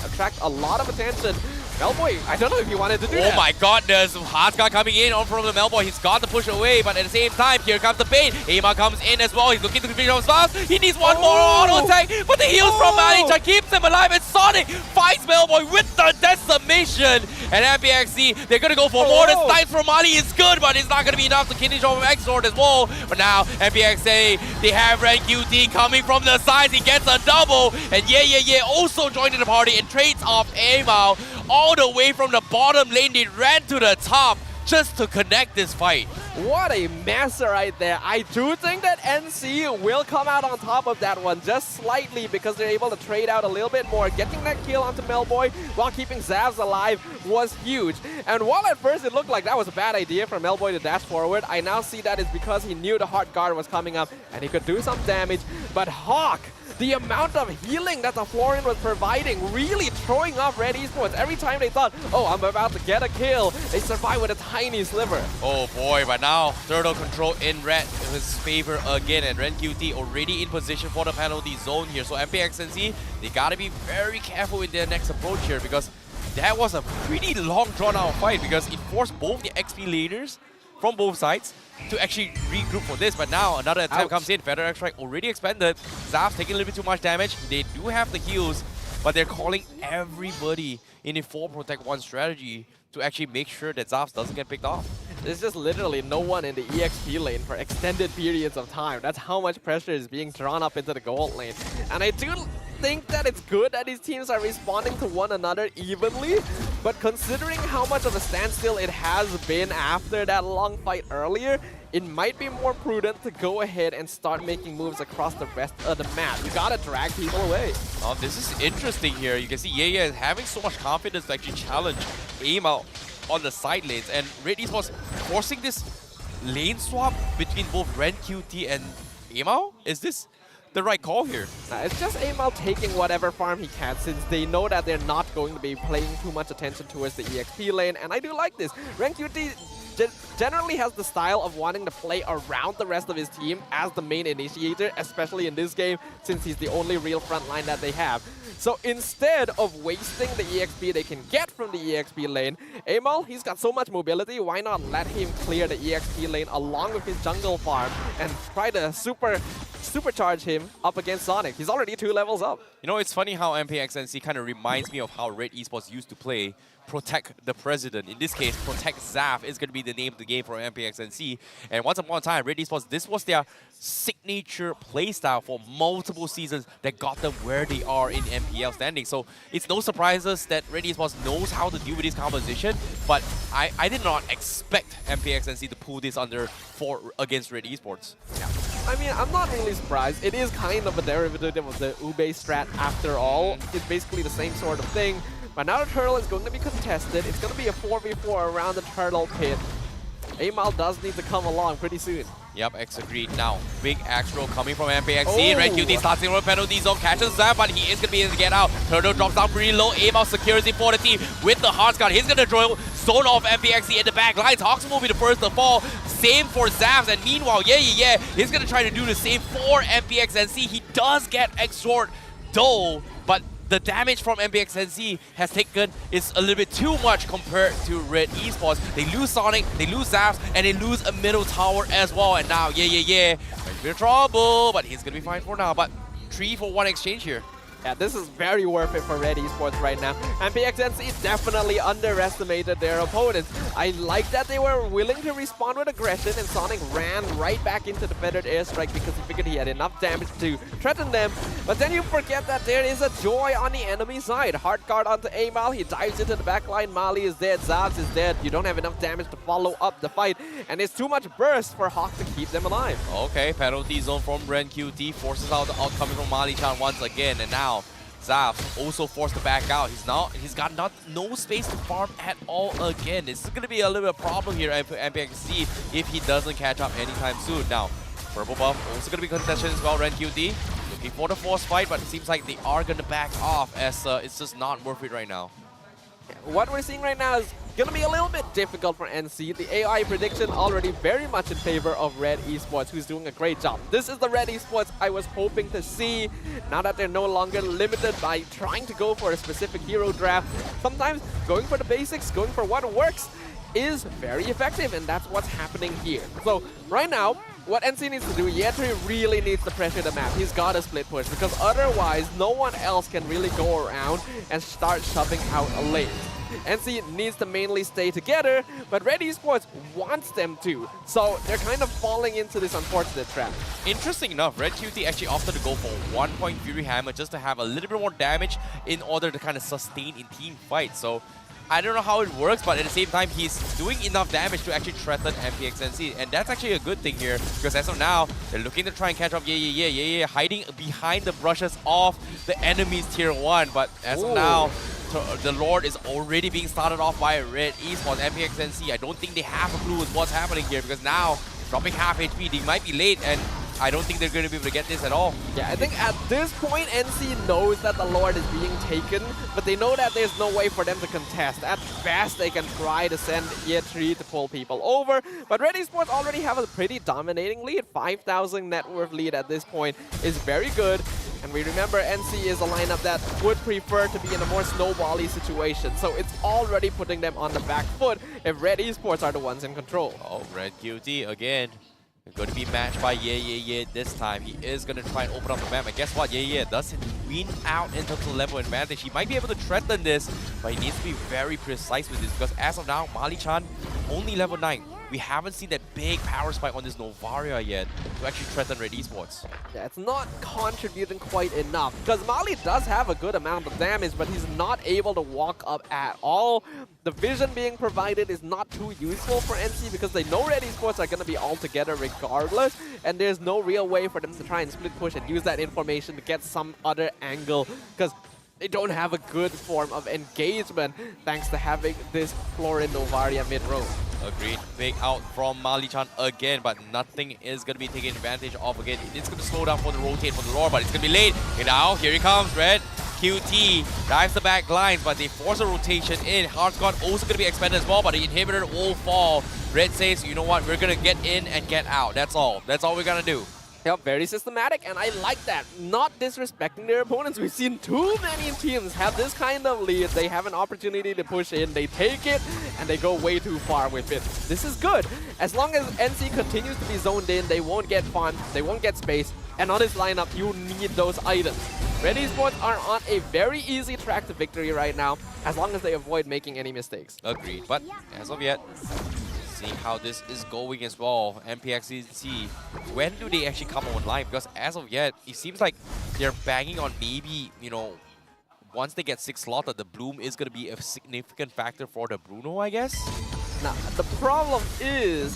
attract a lot of attention. Melboy, I don't know if he wanted to do that. Oh my goodness, Hazard coming in on from the Melboy. He's got to push away, but at the same time, here comes the bait. Aima comes in as well. He's looking to finish off fast. He needs one more auto attack, but the heals from Malichan keeps him alive, and Sonic fights Melboy with the decimation. And MPXC, they're gonna go for more. The snipe from Mali is good, but it's not gonna be enough to finish off X-Sword as well. But now, MPXC, they have Red QT coming from the sides. He gets a double, and yeah, also joined in the party and trades off Aima. All the way from the bottom lane, they ran to the top just to connect this fight. What a mess right there. I do think that NC will come out on top of that one just slightly, because they're able to trade out a little bit more. Getting that kill onto Melboy while keeping Xavvsz alive was huge. And while at first it looked like that was a bad idea for Melboy to dash forward, I now see that it's because he knew the hard guard was coming up and he could do some damage. But HAQ, the amount of healing that the Florin was providing, really throwing off Red Esports. Every time they thought, oh, I'm about to get a kill, they survive with a tiny sliver. Oh boy, but now turtle control in Red in his favor again, and Red QT already in position for the penalty zone here. So MPXNC, they gotta be very careful with their next approach here, because that was a pretty long drawn out fight, because it forced both the XP laners from both sides to actually regroup for this. But now another attempt comes in. Feather X-Strike already expended. Xavvsz taking a little bit too much damage. They do have the heals, but they're calling everybody in a 4 protect 1 strategy to actually make sure that Xavvsz doesn't get picked off. There's just literally no one in the EXP lane for extended periods of time. That's how much pressure is being drawn up into the gold lane. And I do think that it's good that these teams are responding to one another evenly, but considering how much of a standstill it has been after that long fight earlier, it might be more prudent to go ahead and start making moves across the rest of the map. You gotta drag people away. Oh, this is interesting here. You can see Yeye is having so much confidence to actually challenge aim out on the side lanes, and Red Esports forcing this lane swap between both Ren QT and Amao? Is this the right call here? It's just Amao taking whatever farm he can, since they know that they're not going to be paying too much attention towards the EXP lane, and I do like this. Ren QT generally has the style of wanting to play around the rest of his team as the main initiator, especially in this game, since he's the only real front line that they have. So instead of wasting the EXP they can get from the EXP lane, Amal, he's got so much mobility, why not let him clear the EXP lane along with his jungle farm and try to supercharge him up against Sonic. He's already 2 levels up. You know, it's funny how MPNC kind of reminds me of how Red Esports used to play Protect the President. In this case, Protect Xavvsz is going to be the name of the game for MPNC. And once upon a time, Red Esports, this was their signature playstyle for multiple seasons that got them where they are in MPL standing. So it's no surprises that Red Esports knows how to deal with this composition, but I did not expect MPNC to pull this under against Red Esports. Yeah. I mean, I'm not really surprised. It is kind of a derivative of the Ube strat after all. It's basically the same sort of thing. But now the turtle is going to be contested. It's going to be a 4v4 around the turtle pit. Amal does need to come along pretty soon. Yep, X agreed. Now, big axe roll coming from MPNC. Red QT starts in with penalty zone, catches Zap, but he is going to be able to get out. Turtle drops down pretty low. Amal secures it for the team with the hard scout. He's going to drill zone off MPNC in the back lines. Hawks will be the first to fall. Same for Xavvsz, and meanwhile, he's going to try to do the same for MPNC. He does get exort though, but the damage from MPNC has taken is a little bit too much compared to Red Esports. They lose Sonic, they lose Xavvsz, and they lose a middle tower as well. And now, a bit of trouble, but he's gonna be fine for now. But 3-for-1 exchange here. Yeah, this is very worth it for Red Esports right now. MPNC definitely underestimated their opponents. I like that they were willing to respond with aggression, and Sonic ran right back into the feathered airstrike because he figured he had enough damage to threaten them. But then you forget that there is a Joy on the enemy side. Hard guard onto Amal, he dives into the backline. Mali is dead, Xavvsz is dead. You don't have enough damage to follow up the fight, and it's too much burst for Hawk to keep them alive. Okay, penalty zone from Ren QT forces out the outcoming from Mali Chan once again, and now Xavvsz also forced to back out. He's got no space to farm at all again. This is going to be a little bit of a problem here at MPNC if he doesn't catch up anytime soon. Now, purple buff also going to be contested as well. Ren QT looking for the force fight, but it seems like they are going to back off as it's just not worth it right now. What we're seeing right now is going to be a little bit difficult for NC. The AI prediction already very much in favor of Red Esports, who's doing a great job. This is the Red Esports I was hoping to see, now that they're no longer limited by trying to go for a specific hero draft. Sometimes going for the basics, going for what works, is very effective, and that's what's happening here. So right now, what NC needs to do, Yetri really needs to pressure the map. He's got to split push, because otherwise no one else can really go around and start shoving out a lane. NC needs to mainly stay together, but Red Esports wants them to. So they're kind of falling into this unfortunate trap. Interesting enough, Red QT actually opted to go for 1-point Fury Hammer just to have a little bit more damage in order to kind of sustain in team fights. So I don't know how it works, but at the same time, he's doing enough damage to actually threaten MPNC, and that's actually a good thing here, because as of now, they're looking to try and catch up hiding behind the brushes of the enemy's tier 1, but as of now, the Lord is already being started off by Red Esports. MPNC, I don't think they have a clue with what's happening here, because now, dropping half HP, they might be late, and I don't think they're going to be able to get this at all. Yeah, I think at this point, NC knows that the Lord is being taken, but they know that there's no way for them to contest. At best, they can try to send Year 3 to pull people over, but Red Esports already have a pretty dominating lead. 5,000 net worth lead at this point is very good. And we remember NC is a lineup that would prefer to be in a more snowbally situation. So it's already putting them on the back foot if Red Esports are the ones in control. Oh, Red QT again. Going to be matched by Ye this time. He is going to try and open up the map. And guess what? Ye doesn't win out in terms of level advantage. He might be able to threaten this, but he needs to be very precise with this, because as of now, Mali Chan only level 9. we haven't seen that big power spike on this Novaria yet to actually threaten Red Esports. Yeah, it's not contributing quite enough because Mali does have a good amount of damage, but he's not able to walk up at all. The vision being provided is not too useful for NC because they know Red Esports are going to be all together regardless, and there's no real way for them to try and split push and use that information to get some other angle because they don't have a good form of engagement thanks to having this Florin Novaria mid-row. Agreed. Big out from Mali-chan again, but nothing is going to be taken advantage of again. It's going to slow down for the rotate for the lore, but it's going to be late. And now, here he comes, Red. QT dives the back lines, but they force a rotation in. Heart's God also going to be expended as well, but the inhibitor will fall. Red says, you know what, we're going to get in and get out. That's all. That's all we're going to do. Yep, very systematic, and I like that. Not disrespecting their opponents. We've seen too many teams have this kind of lead. They have an opportunity to push in, they take it, and they go way too far with it. This is good. As long as NC continues to be zoned in, they won't get fun, they won't get space, and on this lineup, you need those items. Red Esports are on a very easy track to victory right now, as long as they avoid making any mistakes. Agreed, but as of yet, seeing how this is going as well. MPNC, when do they actually come online? Because as of yet, it seems like they're banging on maybe, you know, once they get 6 slotted, the Bloom is going to be a significant factor for the Bruno, I guess? Now, the problem is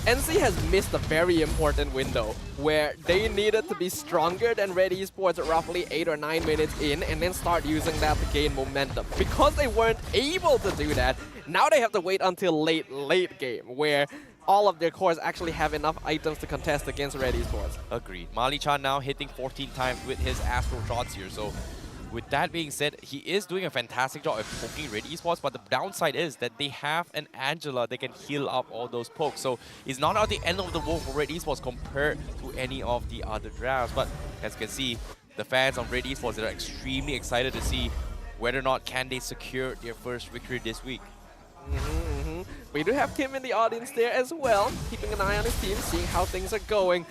NC has missed a very important window where they needed to be stronger than Red Esports roughly 8 or 9 minutes in and then start using that to gain momentum. Because they weren't able to do that, now they have to wait until late game where all of their cores actually have enough items to contest against Red Esports. Agreed. Mali-chan now hitting 14 times with his Astro shots here, so with that being said, he is doing a fantastic job of poking Red Esports, but the downside is that they have an Angela that can heal up all those pokes. So it's not at the end of the world for Red Esports compared to any of the other drafts. But as you can see, the fans of Red Esports are extremely excited to see whether or not can they secure their first victory this week. We do have Kim in the audience there as well, keeping an eye on his team, seeing how things are going.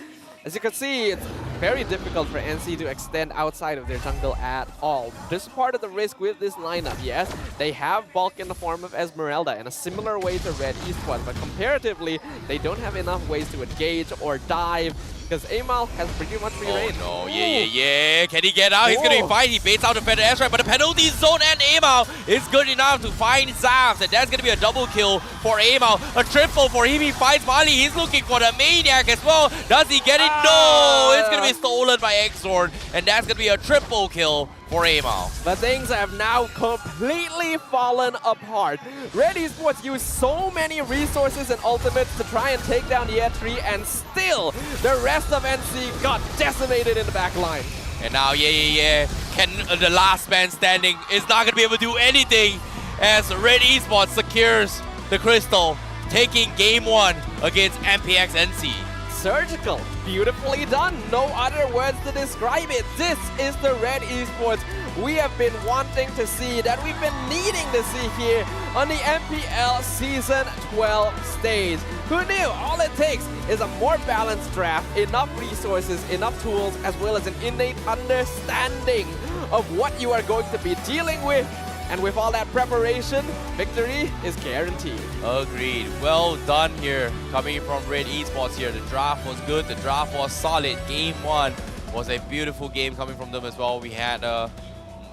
As you can see, it's very difficult for NC to extend outside of their jungle at all. This is part of the risk with this lineup, yes. They have bulk in the form of Esmeralda in a similar way to Red Esports, but comparatively, they don't have enough ways to engage or dive because Amal has pretty much free reign. Oh no, yeah. Can he get out? He's going to be fine. He baits out the Feather Airstrike, but the penalty zone and Amal is good enough to find Xavvsz, and that's going to be a double kill for Amal. A triple for him. He finds Mali. He's looking for the Maniac as well. Does he get it? No! It's going to be stolen by Exord, and that's going to be a triple kill for Amal. But things have now completely fallen apart. Red Esports used so many resources and ultimates to try and take down the E3, and still the rest of NC got decimated in the back line. And now, can the last man standing is not going to be able to do anything as Red Esports secures the crystal, taking game 1 against MPNC. Surgical, beautifully done, no other words to describe it. This is the Red Esports we have been wanting to see, that we've been needing to see here on the MPL Season 12 stage. Who knew? All it takes is a more balanced draft, enough resources, enough tools, as well as an innate understanding of what you are going to be dealing with. And with all that preparation, victory is guaranteed. Agreed. Well done here, coming from Red Esports here. The draft was good, the draft was solid. Game 1 was a beautiful game coming from them as well. We had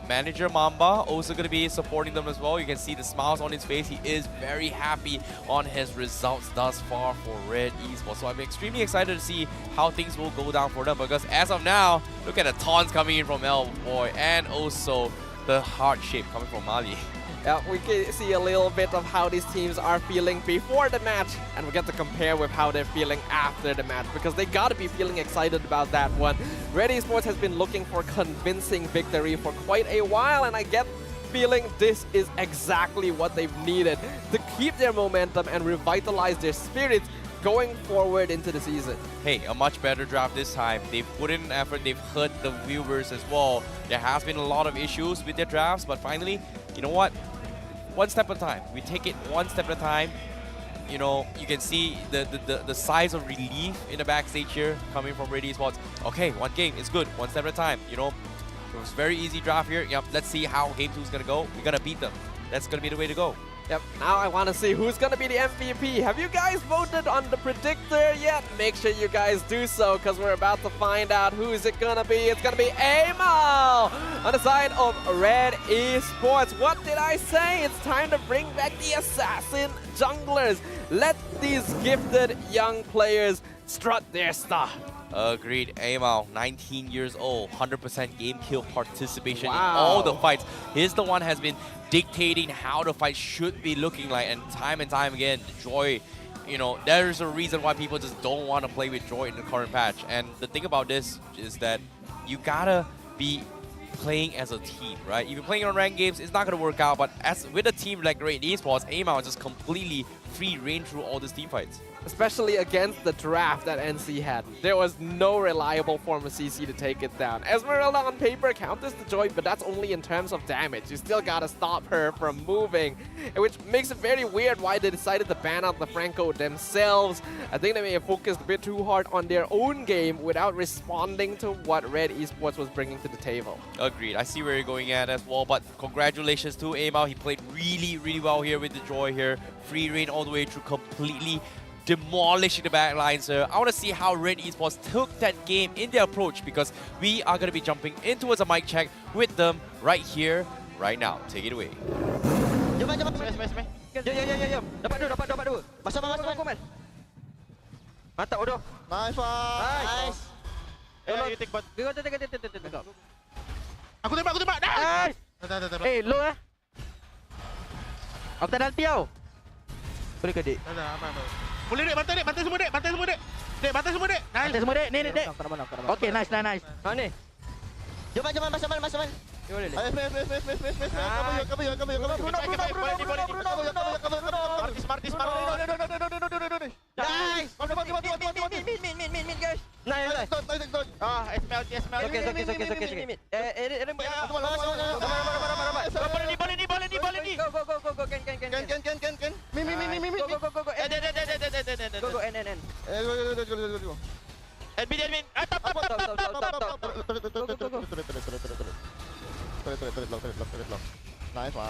manager Mamba also going to be supporting them as well. You can see the smiles on his face. He is very happy on his results thus far for Red Esports. So I'm extremely excited to see how things will go down for them, because as of now, look at the taunts coming in from Melboy and also the heart shape coming from Mali. Yeah, we can see a little bit of how these teams are feeling before the match, and we get to compare with how they're feeling after the match, because they gotta be feeling excited about that one. Red Esports has been looking for convincing victory for quite a while, and I get feeling this is exactly what they've needed to keep their momentum and revitalize their spirits going forward into the season. Hey, a much better draft this time. They've put in an effort, they've hurt the viewers as well. There has been a lot of issues with their drafts, but finally, you know what? One step at a time. We take it one step at a time. You know, you can see the size of relief in the backstage here coming from Red Esports. Okay, one game is good, one step at a time. You know, it was very easy draft here. Yep, let's see how game 2 is gonna go. We're gonna beat them. That's gonna be the way to go. Yep, now I want to see who's going to be the MVP. Have you guys voted on the predictor yet? Make sure you guys do so, because we're about to find out who is it going to be. It's going to be Amal on the side of Red Esports. What did I say? It's time to bring back the assassin junglers. Let these gifted young players strut their stuff. Agreed. Amal, 19 years old, 100% game kill participation in Wow. all the fights. He's the one has been dictating how the fight should be looking like, and time again, Joy, you know, there's a reason why people just don't want to play with Joy in the current patch. And the thing about this is that you gotta be playing as a team, right? If you're playing on ranked games, it's not gonna work out, but as with a team like Red Esports, Amal is just completely free reign through all these team fights. Especially against the draft that NC had. There was no reliable form of CC to take it down. Esmeralda on paper counters the Joy, but that's only in terms of damage. You still gotta stop her from moving, which makes it very weird why they decided to ban out the Franco themselves. I think they may have focused a bit too hard on their own game without responding to what Red Esports was bringing to the table. Agreed. I see where you're going at as well, but congratulations to Amal. He played really well here with the Joy here. Free reign all the way through, completely demolishing the back lines. I want to see how Red Esports took that game in their approach, because we are going to be jumping in towards a mic check with them right here, right now. Take it away. Jom. Jom. Dapat dua. Masuk. Mantap, Odo. Nice. You take bot. Go. Aku tembak. Nice. Low Aku tak ada ulti tau. Boleh ke, Dik? Aman. Boleh, Dek. Bantai semua, Dek. Dek, bantai semua, Dek. Nice. Bantai semua, Dek. Ni, Dek. Okay, nice. Ha, ni. Jom, masuk. Boleh, Dek. Martis. Nice. Min, guys. Nice. SML. Okay. Boleh ni. Go. Can. Min. Go. N. Admin. Top. Go. Nice one.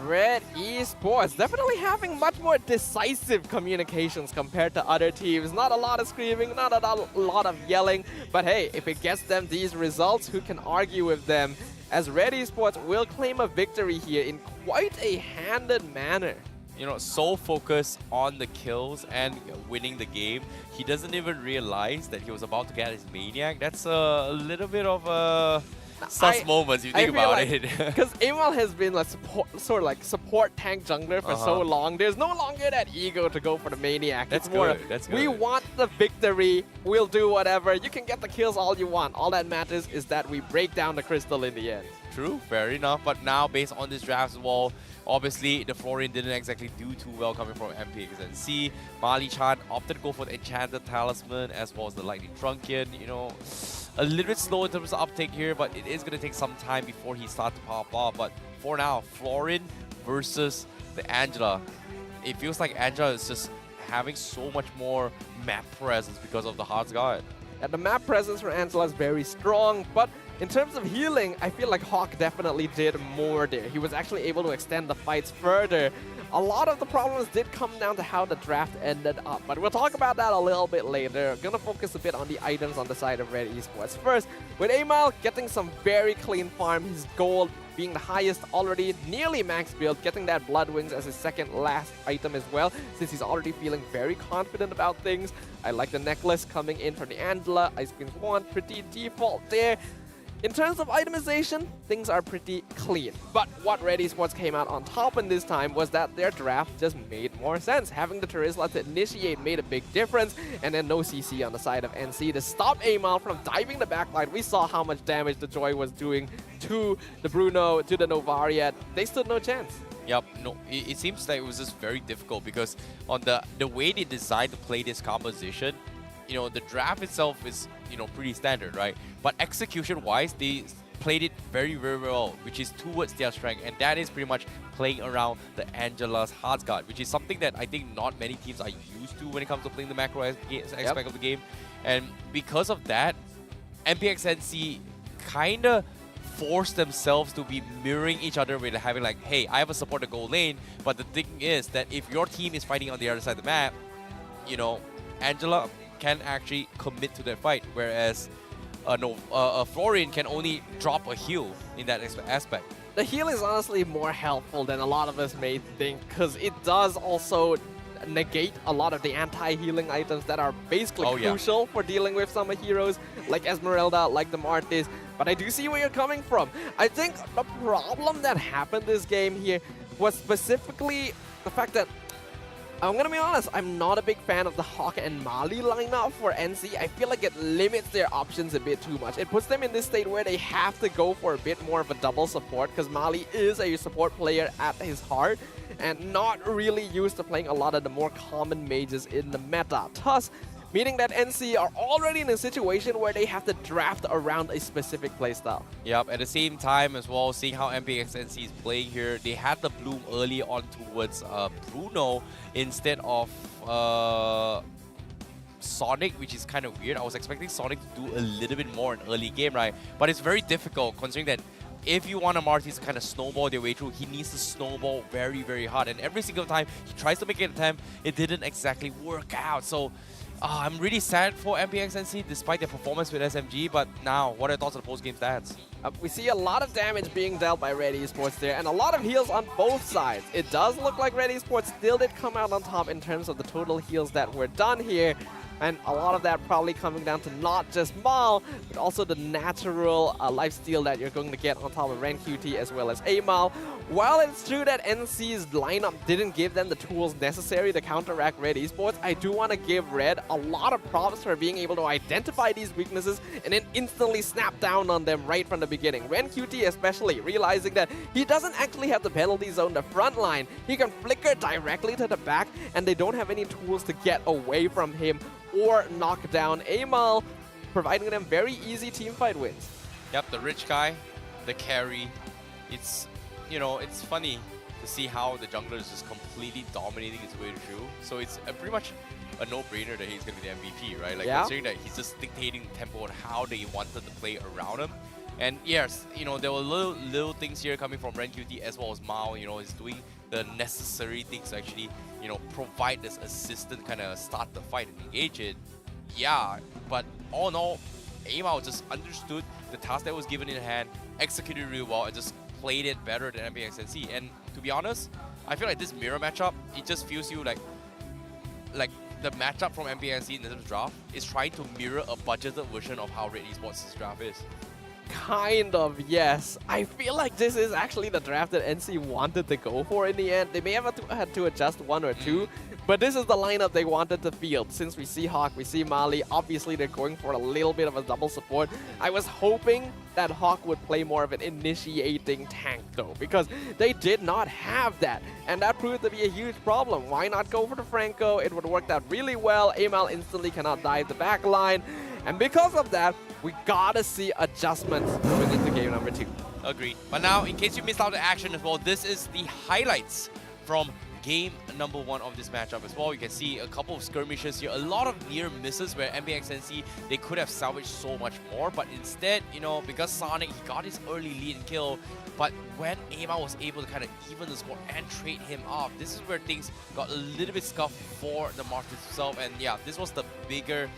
Red Esports definitely having much more decisive communications compared to other teams. Not a lot of screaming, not a lot of yelling, but hey, if it gets them these results, who can argue with them? As Red Esports will claim a victory here in quite a handed manner. You know, so focused on the kills and winning the game, he doesn't even realize that he was about to get his Maniac. That's a little bit of a sus moments if you think about it. Because Amal has been like support tank jungler for so long. There's no longer that ego to go for the Maniac. That's it's more good. That's we good. want the victory. We'll do whatever. You can get the kills all you want. All that matters is that we break down the crystal in the end. True, fair enough. But now, based on this draft as well, obviously the Florian didn't exactly do too well coming from MPNC. Mali Chan opted to go for the Enchanted Talisman as well as the Lightning Truncheon. You know, a little bit slow in terms of uptake here, but it is going to take some time before he starts to pop off. But for now, Florian versus the Angela. It feels like Angela is just having so much more map presence because of the Heart's Guard. And the map presence for Angela is very strong, but in terms of healing, I feel like HAQ definitely did more there. He was actually able to extend the fights further. A lot of the problems did come down to how the draft ended up, but we'll talk about that a little bit later. Gonna focus a bit on the items on the side of Red Esports. First, with Amal getting some very clean farm, his gold being the highest already, nearly max build, getting that Blood Wings as his second last item as well, since he's already feeling very confident about things. I like the necklace coming in from the Angela. Ice Queen's wand, pretty default there. In terms of itemization, things are pretty clean. But what Red Esports came out on top in this time was that their draft just made more sense. Having the Terizla to initiate made a big difference, and then no CC on the side of NC to stop Amal from diving the backline. We saw how much damage the Joy was doing to the Bruno, to the Novariat. They stood no chance. Yep, no, it seems like it was just very difficult because on the way they decided to play this composition, you know, the draft itself is, you know, pretty standard, right? But execution-wise, they played it very well, which is towards their strength, and that is pretty much playing around the Angela's Heart's Guard, which is something that I think not many teams are used to when it comes to playing the macro aspect of the game. And because of that, MPXNC kind of force themselves to be mirroring each other with having like, hey, I have a support to go lane, but the thing is that if your team is fighting on the other side of the map, you know, Angela can actually commit to that fight, whereas Florian can only drop a heal in that aspect. The heal is honestly more helpful than a lot of us may think, because it does also negate a lot of the anti-healing items that are basically crucial for dealing with some heroes like Esmeralda, like the Martis. But I do see where you're coming from. I think the problem that happened this game here was specifically the fact that, I'm gonna be honest, I'm not a big fan of the HAQ and Mali lineup for NC. I feel like it limits their options a bit too much. It puts them in this state where they have to go for a bit more of a double support, because Mali is a support player at his heart and not really used to playing a lot of the more common mages in the meta. Thus, meaning that NC are already in a situation where they have to draft around a specific playstyle. Yep, at the same time as well, seeing how MPXNC is playing here, they had the bloom early on towards Bruno instead of Sonic, which is kind of weird. I was expecting Sonic to do a little bit more in early game, right? But it's very difficult considering that if you want a Martis to kind of snowball their way through, he needs to snowball very, very hard. And every single time he tries to make an attempt, it didn't exactly work out. So I'm really sad for MPXNC despite their performance with SMG, but now, what are your thoughts on the post-game stats? We see a lot of damage being dealt by Red Esports there, and a lot of heals on both sides. It does look like Red Esports still did come out on top in terms of the total heals that were done here. And a lot of that probably coming down to not just Mal, but also the natural lifesteal that you're going to get on top of Ren QT as well as Amal. While it's true that NC's lineup didn't give them the tools necessary to counteract Red Esports, I do want to give Red a lot of props for being able to identify these weaknesses and then instantly snap down on them right from the beginning. Ren QT especially, realizing that he doesn't actually have the penalty zone the front line. He can flicker directly to the back, and they don't have any tools to get away from him or knock down Amal, providing them very easy teamfight wins. Yep, the rich guy, the carry. It's, you know, it's funny to see how the jungler is just completely dominating his way through. So it's pretty much a no-brainer that he's going to be the MVP, right? Like, considering that he's just dictating the tempo and how they wanted to play around him. And yes, you know, there were little things here coming from Ren QT as well as Mao. You know, he's doing the necessary things to actually, you know, provide this assistant kind of start the fight and engage it. Yeah, but all in all, Amal just understood the task that was given in hand, executed really well, and just played it better than MPXNC. And to be honest, I feel like this mirror matchup, it just feels you like the matchup from MPNC in this draft is trying to mirror a budgeted version of how Red Esports' draft is. Kind of, yes. I feel like this is actually the draft that NC wanted to go for in the end. They may have had to adjust one or two, but this is the lineup they wanted to field. Since we see HAQ, we see Mali, obviously they're going for a little bit of a double support. I was hoping that HAQ would play more of an initiating tank though, because they did not have that, and that proved to be a huge problem. Why not go for the Franco? It would have worked out really well. Amal instantly cannot dive the back line, and because of that, we gotta see adjustments going into game number 2. Agreed. But now, in case you missed out the action as well, this is the highlights from game number 1 of this matchup as well. You can see a couple of skirmishes here, a lot of near misses where MPXNC, they could have salvaged so much more, but instead, you know, because Sonic, he got his early lead and kill, but when Amal was able to kind of even the score and trade him off, this is where things got a little bit scuffed for the Martis himself. And yeah, this was the bigger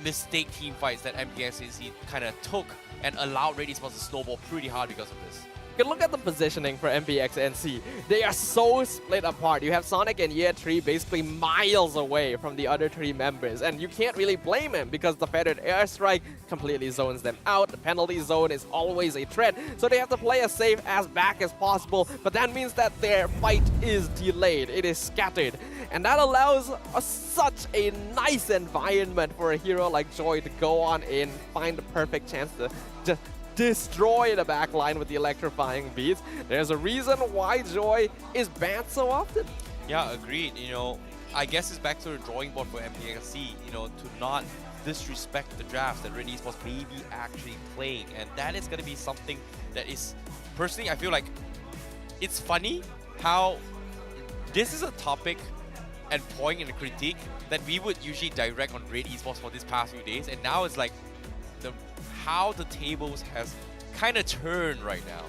mistake team fights that MPNC kind of took and allowed Red Esports to snowball pretty hard because of this. You can look at the positioning for MPXNC. They are so split apart. You have Sonic and Year 3 basically miles away from the other 3 members, and you can't really blame him because the feathered airstrike completely zones them out. The penalty zone is always a threat, so they have to play as safe as back as possible, but that means that their fight is delayed. It is scattered, and that allows such a nice environment for a hero like Joy to go on in, find the perfect chance to just destroy the backline with the electrifying beats. There's a reason why Joy is banned so often. Yeah, agreed. You know, I guess it's back to the drawing board for MPNC, you know, to not disrespect the drafts that Red Esports may be actually playing. And that is going to be something that is, personally, I feel like it's funny how this is a topic and point in a critique that we would usually direct on Red Esports for these past few days. And now it's like how the tables has kind of turned right now.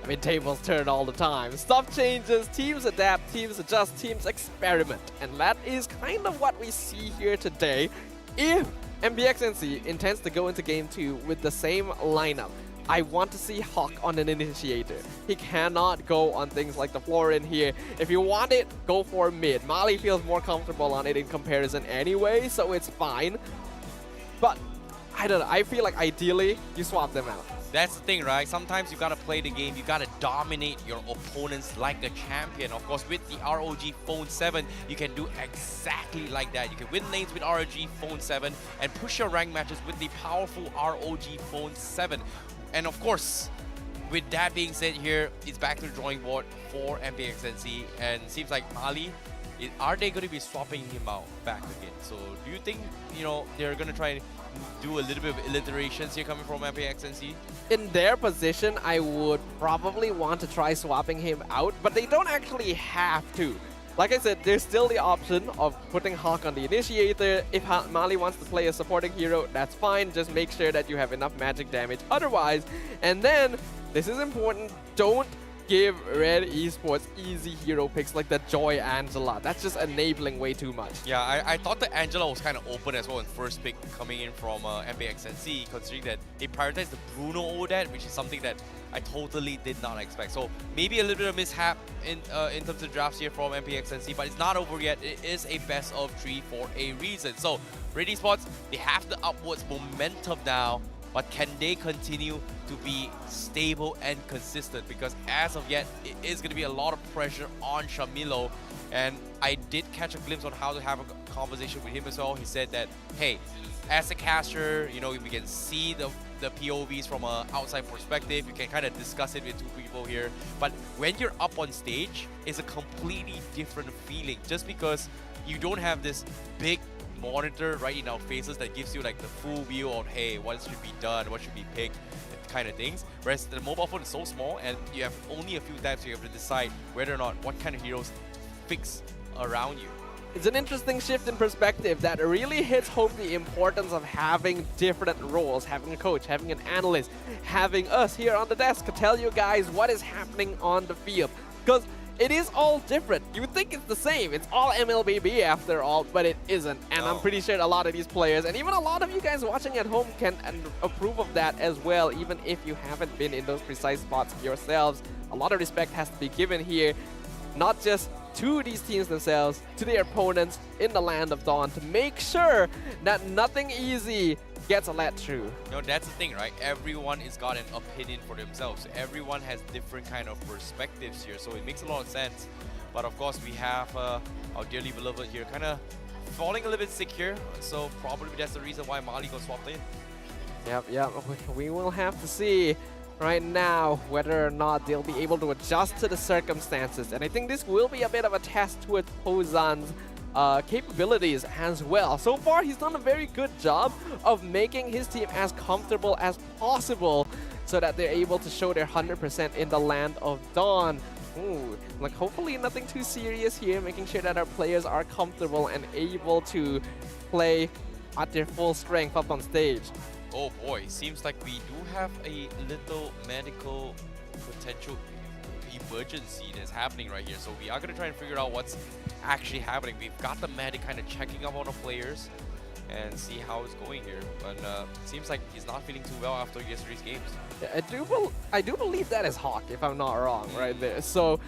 I mean, tables turn all the time. Stuff changes, teams adapt, teams adjust, teams experiment. And that is kind of what we see here today. If MPNC intends to go into Game 2 with the same lineup, I want to see HAQ on an initiator. He cannot go on things like the floor in here. If you want it, go for mid. Mali feels more comfortable on it in comparison anyway, so it's fine. But I don't know, I feel like ideally you swap them out. That's the thing, right? Sometimes you gotta play the game, you gotta dominate your opponents like a champion. Of course, with the ROG Phone 7, you can do exactly like that. You can win lanes with ROG Phone 7 and push your rank matches with the powerful ROG Phone 7. And of course, with that being said here, it's back to the drawing board for MPNC, and seems like Mali, are they going to be swapping him out back again? So do you think, you know, they're going to try and do a little bit of alliterations here coming from MPNC? In their position, I would probably want to try swapping him out, but they don't actually have to. Like I said, there's still the option of putting HAQ on the initiator. If Mali wants to play a supporting hero, that's fine. Just make sure that you have enough magic damage otherwise. And then, this is important, don't give Red Esports easy hero picks like the Joy Angela. That's just enabling way too much. Yeah, I thought the Angela was kind of open as well in first pick coming in from MPNC, considering that they prioritized the Bruno over that, which is something that I totally did not expect. So maybe a little bit of mishap in terms of drafts here from MPNC, but it's not over yet. It is a best of 3 for a reason. So Red Esports, they have the upwards momentum now, but can they continue to be stable and consistent? Because as of yet, it is going to be a lot of pressure on Shamilo. And I did catch a glimpse on how to have a conversation with him as well. He said that, hey, as a caster, you know, we can see the POVs from an outside perspective. You can kind of discuss it with two people here. But when you're up on stage, it's a completely different feeling. Just because you don't have this big monitor right in our faces that gives you like the full view of, hey, what should be done, what should be picked, kind of things. Whereas the mobile phone is so small and you have only a few taps, you have to decide whether or not what kind of heroes fix around you. It's an interesting shift in perspective that really hits home the importance of having different roles, having a coach, having an analyst, having us here on the desk to tell you guys what is happening on the field. Because it is all different. You would think it's the same. It's all MLBB after all, but it isn't. And I'm pretty sure a lot of these players, and even a lot of you guys watching at home, can approve of that as well, even if you haven't been in those precise spots yourselves. A lot of respect has to be given here, not just to these teams themselves, to their opponents in the Land of Dawn, to make sure that nothing easy gets let through. You know, that's the thing, right? Everyone has got an opinion for themselves. Everyone has different kind of perspectives here, so it makes a lot of sense. But of course, we have our dearly beloved here kind of falling a little bit sick here, so probably that's the reason why Mali got swapped in. Yep. We will have to see right now whether or not they'll be able to adjust to the circumstances. And I think this will be a bit of a test towards Pozan's capabilities as well. So far, he's done a very good job of making his team as comfortable as possible so that they're able to show their 100% in the Land of Dawn. Ooh, like hopefully nothing too serious here, making sure that our players are comfortable and able to play at their full strength up on stage. Oh boy, seems like we do have a little medical potential emergency that's happening right here. So we are going to try and figure out what's actually happening. We've got the medic kind of checking up on the players and see how it's going here. But seems like he's not feeling too well after yesterday's games. Yeah, I do believe that is HAQ, if I'm not wrong, right there. So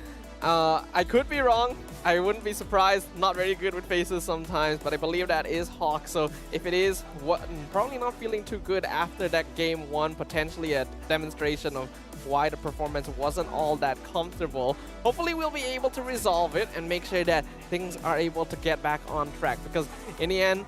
I could be wrong. I wouldn't be surprised. Not very good with faces sometimes, but I believe that is HAQ. So if it is, probably not feeling too good after that game one, potentially a demonstration of why the performance wasn't all that comfortable. Hopefully we'll be able to resolve it and make sure that things are able to get back on track, because in the end,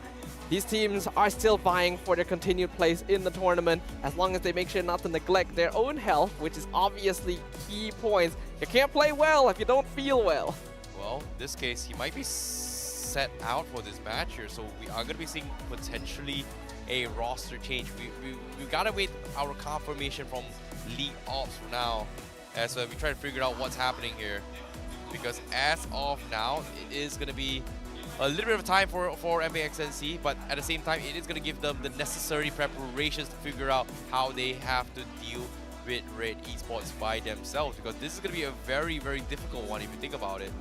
these teams are still vying for their continued place in the tournament as long as they make sure not to neglect their own health, which is obviously key points. You can't play well if you don't feel well. Well, in this case, he might be set out for this match here, so we are going to be seeing potentially a roster change. We got to wait our confirmation from League Ops for now as we try to figure out what's happening here, because as of now, it is going to be a little bit of time for MPNC, but at the same time, it is going to give them the necessary preparations to figure out how they have to deal with Red Esports by themselves, because this is going to be a very, very difficult one if you think about it.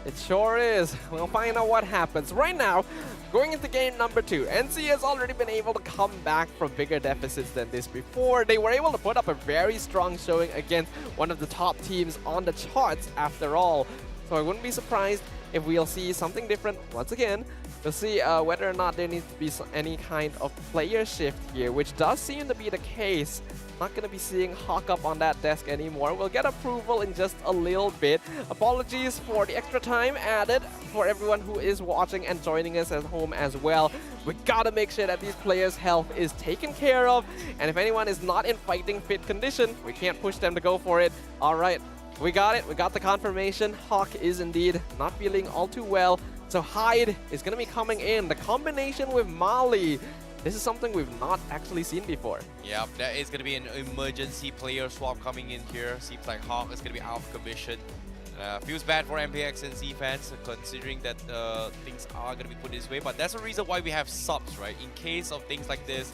It sure is. We'll find out what happens. Right now, going into game number 2, NC has already been able to come back from bigger deficits than this before. They were able to put up a very strong showing against one of the top teams on the charts after all. So I wouldn't be surprised if we'll see something different once again. We'll see whether or not there needs to be any kind of player shift here, which does seem to be the case. Not going to be seeing HAQ up on that desk anymore. We'll get approval in just a little bit. Apologies for the extra time added for everyone who is watching and joining us at home as well. We gotta make sure that these players' health is taken care of. And if anyone is not in fighting fit condition, we can't push them to go for it. All right, we got it. We got the confirmation. HAQ is indeed not feeling all too well. So Hyde is going to be coming in. The combination with Mali. This is something we've not actually seen before. Yep, that is going to be an emergency player swap coming in here. Seems like HAQ is going to be out of commission. Feels bad for MPNC fans considering that things are going to be put this way. But that's the reason why we have subs, right? In case of things like this,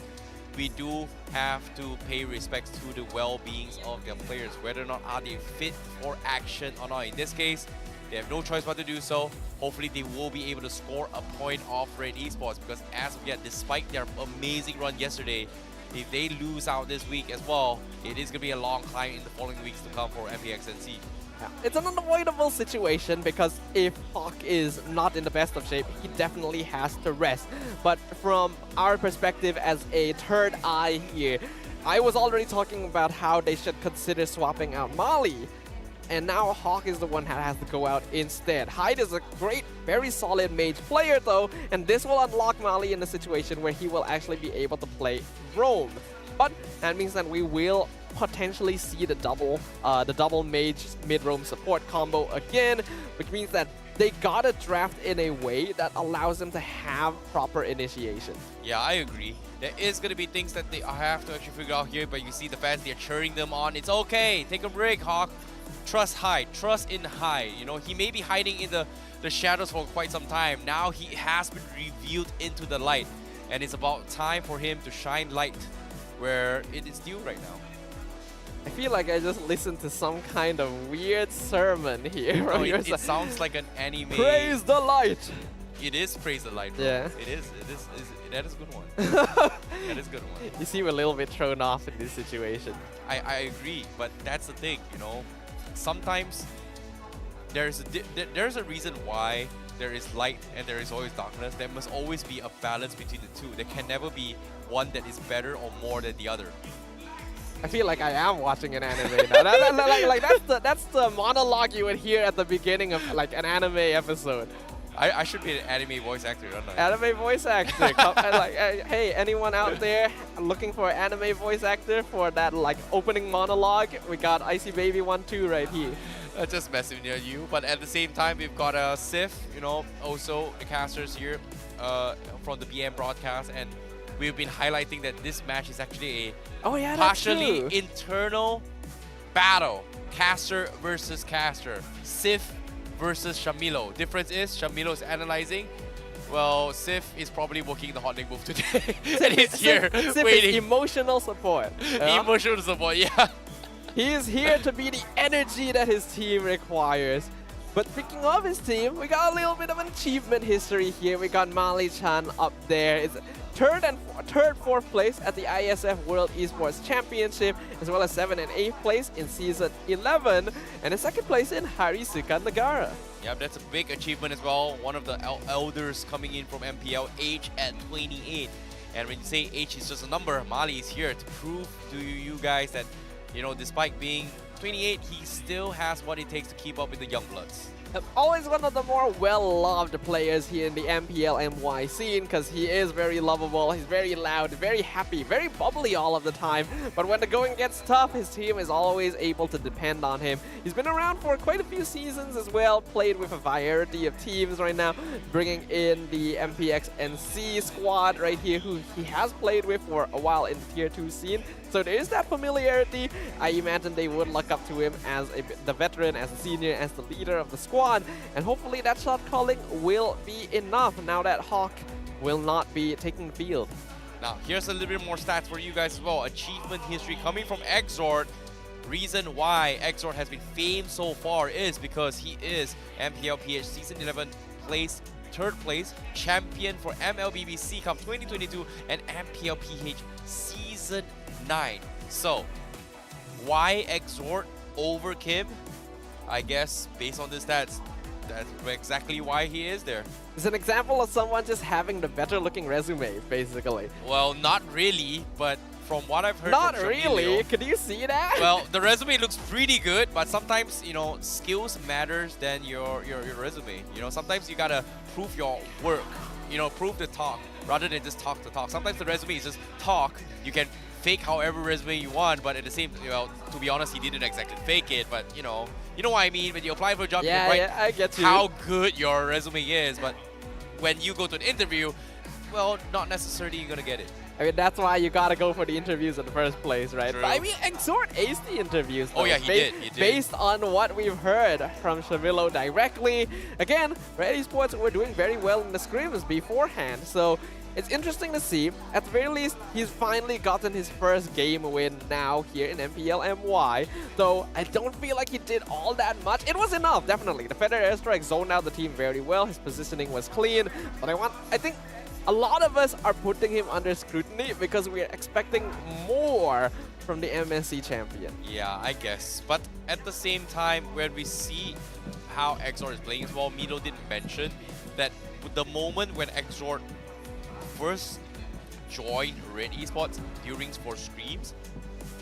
we do have to pay respects to the well-beings of their players, whether or not are they fit for action or not. In this case, they have no choice but to do so. Hopefully they will be able to score a point off Red Esports, because as of yet, despite their amazing run yesterday, if they lose out this week as well, it is going to be a long climb in the following weeks to come for MPNC. It's an unavoidable situation, because if HAQ is not in the best of shape, he definitely has to rest. But from our perspective as a third eye here, I was already talking about how they should consider swapping out Mali. And now HAQ is the one that has to go out instead. Hyde is a great, very solid mage player though, and this will unlock Mali in a situation where he will actually be able to play roam. But that means that we will potentially see the double mage mid-roam support combo again, which means that they gotta draft in a way that allows them to have proper initiation. Yeah, I agree. There is going to be things that they have to actually figure out here, but you see the fans, they're cheering them on. It's okay, take a break, HAQ. Trust Hyde, trust in Hyde. You know, he may be hiding in the shadows for quite some time. Now he has been revealed into the light, and it's about time for him to shine light where it is due right now. I feel like I just listened to some kind of weird sermon here. Oh, it sounds like an anime. Praise the light! It is praise the light, bro. Yeah. It is. That is a good one. That is a good one. You seem a little bit thrown off in this situation. I agree, but that's the thing, you know. Sometimes there's a reason why there is light and there is always darkness. There must always be a balance between the two. There can never be one that is better or more than the other. I feel like I am watching an anime now. That's the monologue you would hear at the beginning of like an anime episode. I should be an anime voice actor, don't I? Anime voice actor. Hey, anyone out there looking for an anime voice actor for that like opening monologue? We got Icy Baby 1-2 right here. Just messing near you, but at the same time, we've got Sif, you know, also the casters here from the BM broadcast, and we've been highlighting that this match is actually a partially internal battle. Caster versus caster. Sif versus Shamilo. Difference is Shamilo is analyzing. Well, Sif is probably working the hot link move today. And he's here Sif waiting. Is emotional support. Emotional support, yeah. He is here to be the energy that his team requires. But speaking of his team, we got a little bit of an achievement history here. We got Mali-chan up there. It's third, fourth place at the ISF World Esports Championship, as well as 7th and 8th place in Season 11, and a 2nd place in Harisuka Nagara. Yeah, that's a big achievement as well. One of the elders coming in from MPL, age at 28. And when you say age is just a number, Mali is here to prove to you guys that, you know, despite being 28, he still has what it takes to keep up with the young bloods. Always one of the more well-loved players here in the MPL MY scene, because he is very lovable, he's very loud, very happy, very bubbly all of the time. But when the going gets tough, his team is always able to depend on him. He's been around for quite a few seasons as well, played with a variety of teams right now, bringing in the MPNC squad right here, who he has played with for a while in the Tier 2 scene. So there is that familiarity. I imagine they would look up to him as the veteran, as a senior, as the leader of the squad. And hopefully that shot calling will be enough now that HAQ will not be taking the field. Now, here's a little bit more stats for you guys as well. Achievement history coming from Exort. reason why Exort has been famed so far is because he is MPL PH Season 11 third place champion for MLBBC Cup 2022 and MPL PH Season 9. So, why Exort over Kim? I guess based on the stats, that's exactly why he is there. It's an example of someone just having the better looking resume, basically. Well, not really, but from what I've heard Not from really, Shamilio, can you see that? well, the resume looks pretty good, but sometimes, you know, skills matters than your resume. You know, sometimes you gotta prove your work, you know, prove the talk, rather than just talk the talk. Sometimes the resume is just talk. You can fake however resume you want, but at the same, well, to be honest, he didn't exactly fake it, but you know what I mean. When you apply for a job, you can write I get you. how good your resume is, but when you go to an interview, well, not necessarily you're gonna get it. I mean, that's why you gotta go for the interviews in the first place, right? True. But I mean, Exort aced the interviews. Oh though, yeah, he did. Based on what we've heard from Shamilio directly. Again, Red Esports were doing very well in the scrims beforehand, so it's interesting to see. At the very least, he's finally gotten his first game win now here in MPL MY. Though I don't feel like he did all that much. It was enough, definitely. The Feather Airstrike zoned out the team very well. His positioning was clean. But I think a lot of us are putting him under scrutiny because we are expecting more from the MNC champion. Yeah, I guess. But at the same time, when we see how Exort is playing as well, Milo did mention that the moment when Exort first joined Red Esports during sports streams,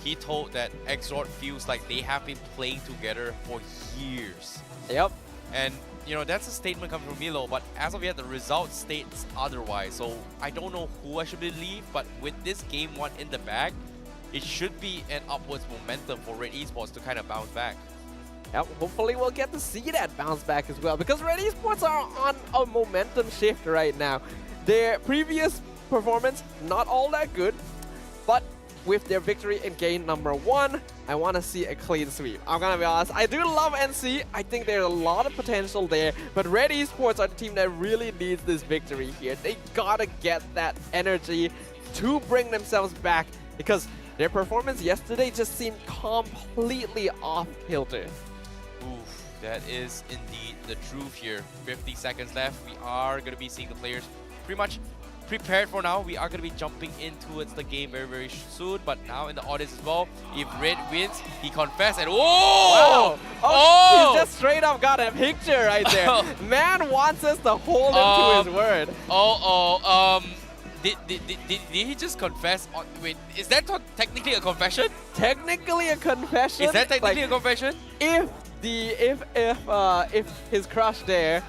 he told that Exort feels like they have been playing together for years. Yep. And you know, that's a statement coming from Milo, but as of yet, the result states otherwise. So I don't know who I should believe, but with this game one in the bag, it should be an upwards momentum for Red Esports to kind of bounce back. Yep, hopefully we'll get to see that bounce back as well, because Red Esports are on a momentum shift right now. Their previous performance, not all that good, but with their victory in game number 1, I want to see a clean sweep. I'm gonna be honest, I do love NC. I think there's a lot of potential there, but Red Esports are the team that really needs this victory here. They gotta get that energy to bring themselves back, because their performance yesterday just seemed completely off kilter. Oof, that is indeed the truth here. 50 seconds left. We are going to be seeing the players pretty much prepared for now. We are going to be jumping into the game very, very soon. But now in the audience as well, if Red wins, he confessed and whoa! Wow. Oh, he just straight up got a picture right there. Man wants us to hold him to his word. Did he just confess? Wait, is that technically a confession? Technically a confession. Is that technically a confession? If his crush there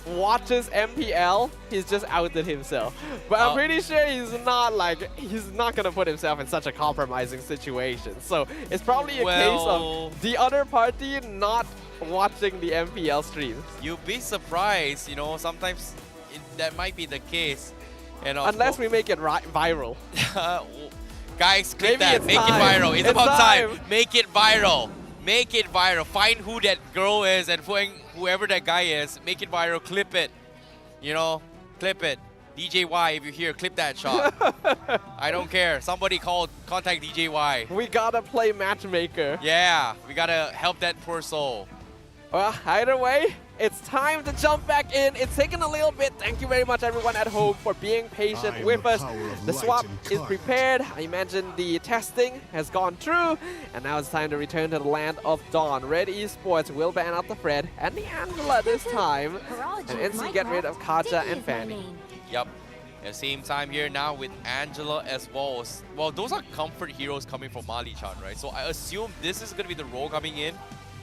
watches MPL, he's just outed himself. But I'm pretty sure he's not gonna put himself in such a compromising situation. So it's probably a case of the other party not watching the MPL streams. You'd be surprised, you know, sometimes that might be the case. And unless we make it viral. Guys, click Maybe that. Make time. it viral. It's about time. Make it viral. Make it viral. Find who that girl is and whoever that guy is. Make it viral. Clip it. You know, clip it. DJ Y, if you're here, clip that shot. I don't care. Somebody contact DJ Y. We gotta play matchmaker. Yeah, we gotta help that poor soul. Well, either way, it's time to jump back in. It's taken a little bit. Thank you very much, everyone at home, for being patient with us. The swap is prepared. I imagine the testing has gone through. And now it's time to return to the land of Dawn. Red Esports will ban out the Fred and the Angela this time. And NC get rid of Kaja and Fanny. Yep. At the same time here now with Angela as well. Well, those are comfort heroes coming from Mali-chan, right? So I assume this is going to be the role coming in,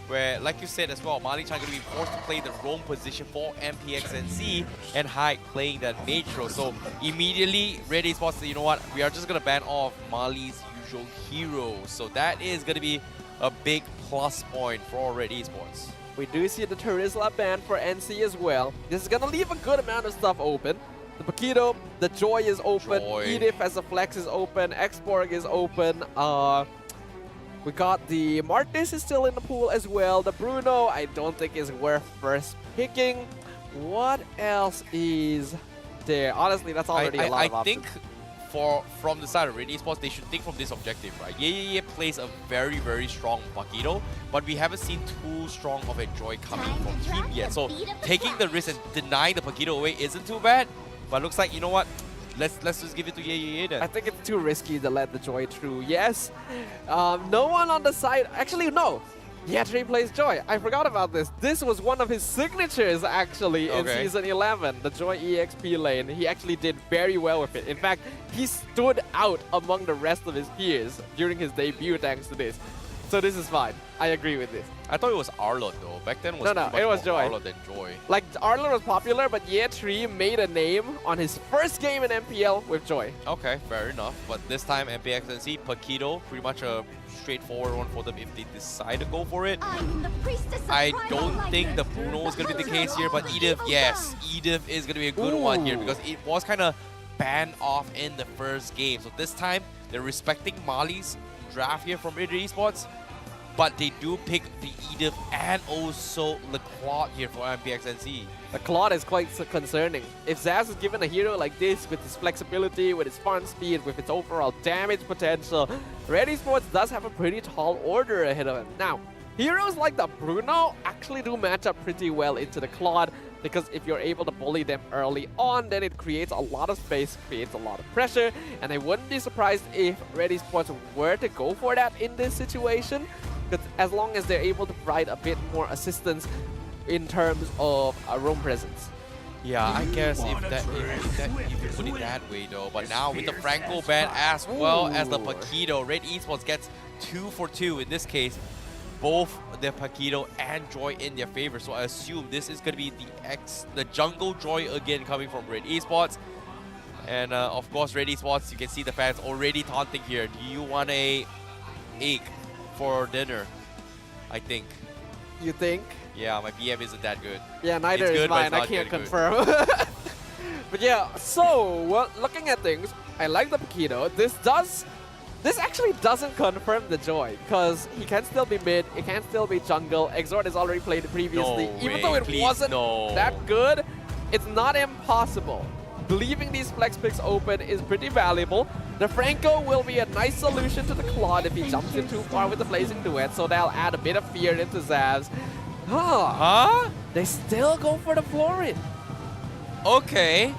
where, like you said as well, Mali-chan going to be forced to play the roam position for MPXNC and HAQ playing that mage role. So immediately, Red Esports said, you know what, we are just going to ban off Mali's usual heroes. So that is going to be a big plus point for Red Esports. We do see the Terizla ban for NC as well. This is going to leave a good amount of stuff open. The Paquito, the Joy is open, Edith as a flex is open, Xborg is open. We got the Martis is still in the pool as well. The Bruno, I don't think is worth first picking. What else is there? Honestly, that's already a lot of options. I think from the side of Red Esports, they should think from this objective, right? Yeah plays a very, very strong Pakido, but we haven't seen too strong of a Joy coming from Team yet. So taking the risk and denying the Pakido away isn't too bad, but looks like, you know what? Let's just give it to Yeah then. I think it's too risky to let the Joy through. Yes, no one on the side. Actually, no. Yeah3 plays Joy. I forgot about this. This was one of his signatures actually in Season 11, the Joy EXP lane. He actually did very well with it. In fact, he stood out among the rest of his peers during his debut thanks to this. So this is fine. I agree with this. I thought it was Arlott though. Back then was no, it was Joy. Arlott than Joy. Like Arlott was popular, but Yeah3 made a name on his first game in MPL with Joy. Okay, fair enough. But this time MPNC, Pakido, pretty much a straightforward one for them if they decide to go for it. I don't think the Bruno is going to be the case here, but Edith, yes. Edith is going to be a good one here because it was kind of banned off in the first game. So this time, they're respecting Mali's draft here from Red Esports, but they do pick the Edith and also the Claude here for MPXNC. The Claude is quite concerning. If Xavvsz is given a hero like this with his flexibility, with his farm speed, with its overall damage potential, Red Esports does have a pretty tall order ahead of him. Now, heroes like the Bruno actually do match up pretty well into the Claude, because if you're able to bully them early on, then it creates a lot of space, creates a lot of pressure, and I wouldn't be surprised if Red Esports were to go for that in this situation, because as long as they're able to provide a bit more assistance in terms of a roam presence. Yeah, I guess if you put it that way though, but now with the Franco ban as well as the Pakido, Red Esports gets 2 for 2 in this case. Both the Pakido and Joy in their favor, so I assume this is going to be the jungle Joy again coming from Red Esports. And of course, Red Esports, you can see the fans already taunting here. Do you want a egg for dinner? I think. You think? Yeah, my BM isn't that good. Yeah, neither it's is good, mine. I can't confirm. But yeah, so well, looking at things, I like the Pakido. This actually doesn't confirm the Joy, because he can still be mid, it can still be jungle. Exort has already played it previously. Even though it wasn't that good, it's not impossible. Leaving these flex picks open is pretty valuable. The Franco will be a nice solution to the Claude if he jumps in too far with the Blazing Duet, so they'll add a bit of fear into Xavvsz. Huh? They still go for the Florin. Okay.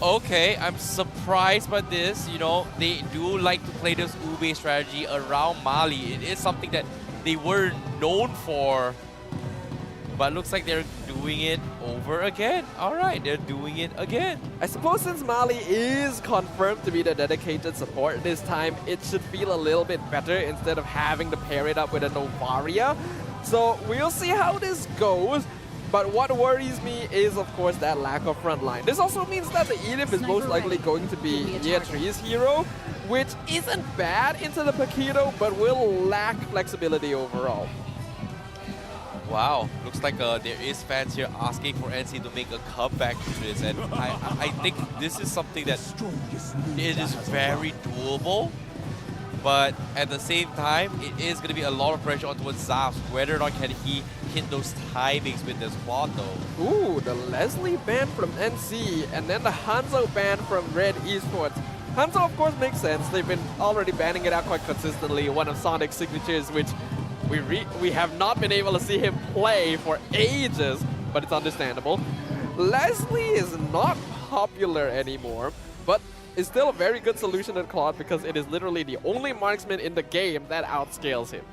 Okay, I'm surprised by this. You know, they do like to play this Ube strategy around Mali. It is something that they were known for. But looks like they're doing it over again. Alright, they're doing it again. I suppose since Mali is confirmed to be the dedicated support this time, it should feel a little bit better instead of having to pair it up with a Novaria. So we'll see how this goes. But what worries me is, of course, that lack of front line. This also means that the Edith is most likely going to be Yeah3's hero, which isn't bad into the Pakido, but will lack flexibility overall. Wow, looks like there is fans here asking for NC to make a comeback to this, and I think this is something that it is very doable. But at the same time, it is going to be a lot of pressure onto Xavvsz. Whether or not can he hit those timings with this plot though. Ooh, the Leslie ban from NC, and then the Hanzo ban from Red Esports. Hanzo, of course, makes sense. They've been already banning it out quite consistently. One of Sonic's signatures, which we have not been able to see him play for ages, but it's understandable. Leslie is not popular anymore, but is still a very good solution to Claude because it is literally the only marksman in the game that outscales him.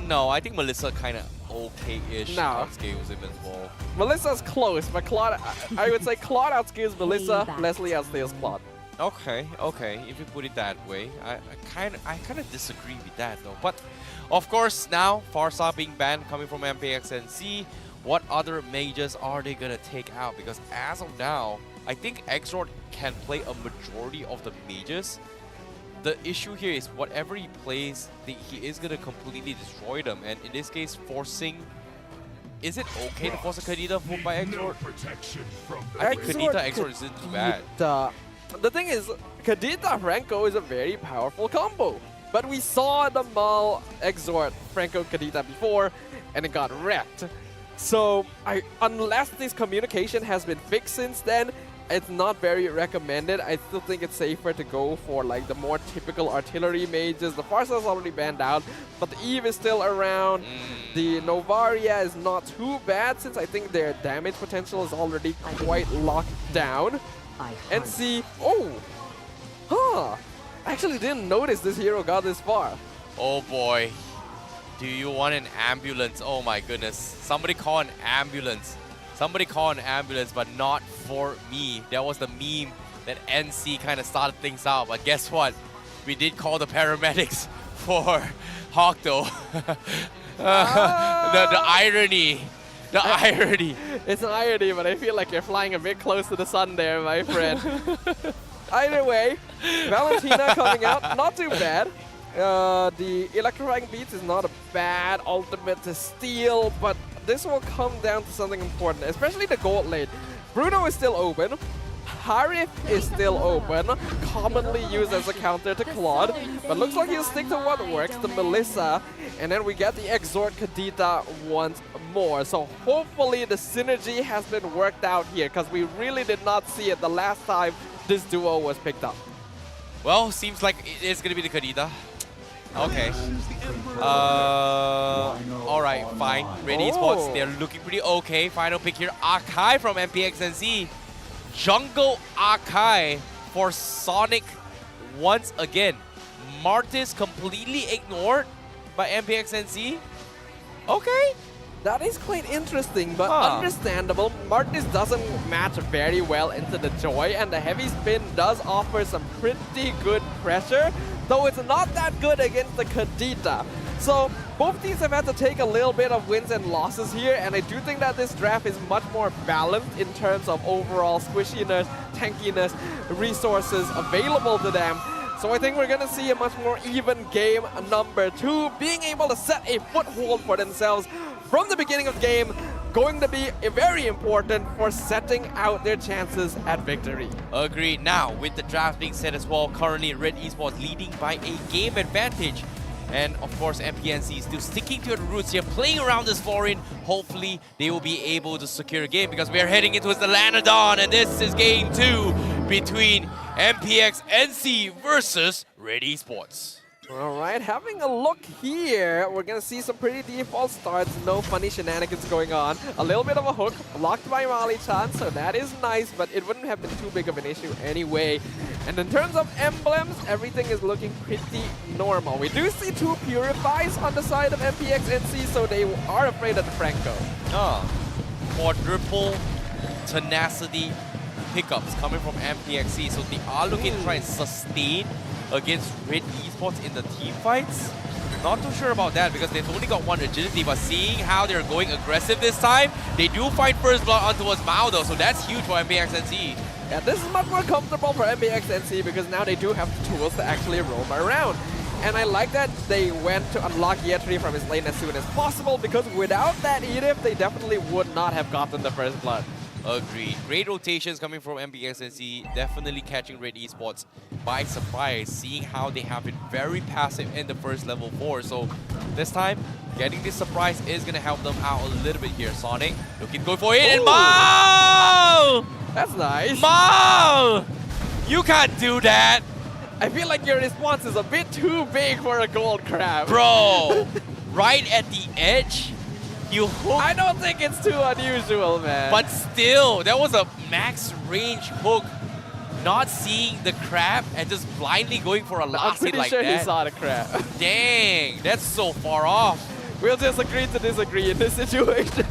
No, I think Melissa kind of okay-ish outscales him as well. Melissa's close, but Claude, I would say Claude outscales Melissa, Leslie outscales Claude. Okay, okay, if you put it that way. I kind of disagree with that though. But of course now, Farsa being banned coming from MPXNC, what other mages are they gonna take out? Because as of now, I think Exort can play a majority of the mages. The issue here is whatever he plays, he is gonna completely destroy them. And in this case, forcing... Is it okay to force a Kadita by Exort? I think Kadita Exort isn't too bad. The thing is, Kadita Franco is a very powerful combo. But we saw the Maul Exort Franco Kadita before, and it got wrecked. So, unless this communication has been fixed since then, it's not very recommended. I still think it's safer to go for like the more typical artillery mages. The Farsa is already banned out, but the Eve is still around. The Novaria is not too bad since I think their damage potential is already quite locked down. NC, I actually didn't notice this hero got this far. Oh boy. Do you want an ambulance? Oh my goodness. Somebody call an ambulance. Somebody call an ambulance, but not for me. That was the meme that NC kind of started things out. But guess what? We did call the paramedics for HAQ though. The irony. The irony. It's an irony, but I feel like you're flying a bit close to the sun there, my friend. Either way, Valentina coming out, not too bad. The electrifying beats is not a bad ultimate to steal, but this will come down to something important, especially the gold lane. Bruno is still open. Harif is still open, commonly used as a counter to Claude, but looks like he'll stick to what works, the Melissa, and then we get the Exort Kadita once more. So hopefully the synergy has been worked out here, because we really did not see it the last time this duo was picked up. Well, seems like it is going to be the Kadita. Okay. Alright, fine. Red Esports, they're looking pretty okay. Final pick here, Akai from MPXNC. Jungle Akai for Sonic once again. Martis completely ignored by MPXNC. Okay. That is quite interesting, but understandable. Martis doesn't match very well into the Joy, and the heavy spin does offer some pretty good pressure, though it's not that good against the Kadita. So both teams have had to take a little bit of wins and losses here, and I do think that this draft is much more balanced in terms of overall squishiness, tankiness, resources available to them. So I think we're going to see a much more even game number 2, being able to set a foothold for themselves from the beginning of the game, going to be very important for setting out their chances at victory. Agreed. Now, with the draft being set as well, currently Red Esports leading by a game advantage. And of course, MPNC is still sticking to the roots here, playing around this foreign. Hopefully, they will be able to secure a game because we are heading into the Land of Dawn, and this is game 2 between MPXNC versus Red Esports. All right, having a look here, we're going to see some pretty default starts, no funny shenanigans going on. A little bit of a hook, blocked by Mali-chan, so that is nice, but it wouldn't have been too big of an issue anyway. And in terms of emblems, everything is looking pretty normal. We do see 2 Purifies on the side of MPXNC, so they are afraid of the Franco. Quadruple tenacity pickups coming from MPXC, so they are looking to try and sustain against Red Esports in the team fights. Not too sure about that because they've only got 1 agility, but seeing how they're going aggressive this time, they do find first blood on towards Mao though, so that's huge for MPXNC. Yeah, this is much more comfortable for MPXNC because now they do have the tools to actually roam around. And I like that they went to unlock Yetri from his lane as soon as possible because without that Edith, they definitely would not have gotten the first blood. Agreed. Great rotations coming from MPXNC, definitely catching Red Esports by surprise, seeing how they have been very passive in the first level 4. So this time, getting this surprise is going to help them out a little bit here. Sonic looking to go for it, and Mao! That's nice. Mao! You can't do that! I feel like your response is a bit too big for a gold crab. Bro! Right at the edge? You hook. I don't think it's too unusual, man. But still, that was a max range hook. Not seeing the crab and just blindly going for a last hit like that. I'm pretty sure he saw the crab. Dang, that's so far off. We'll just agree to disagree in this situation.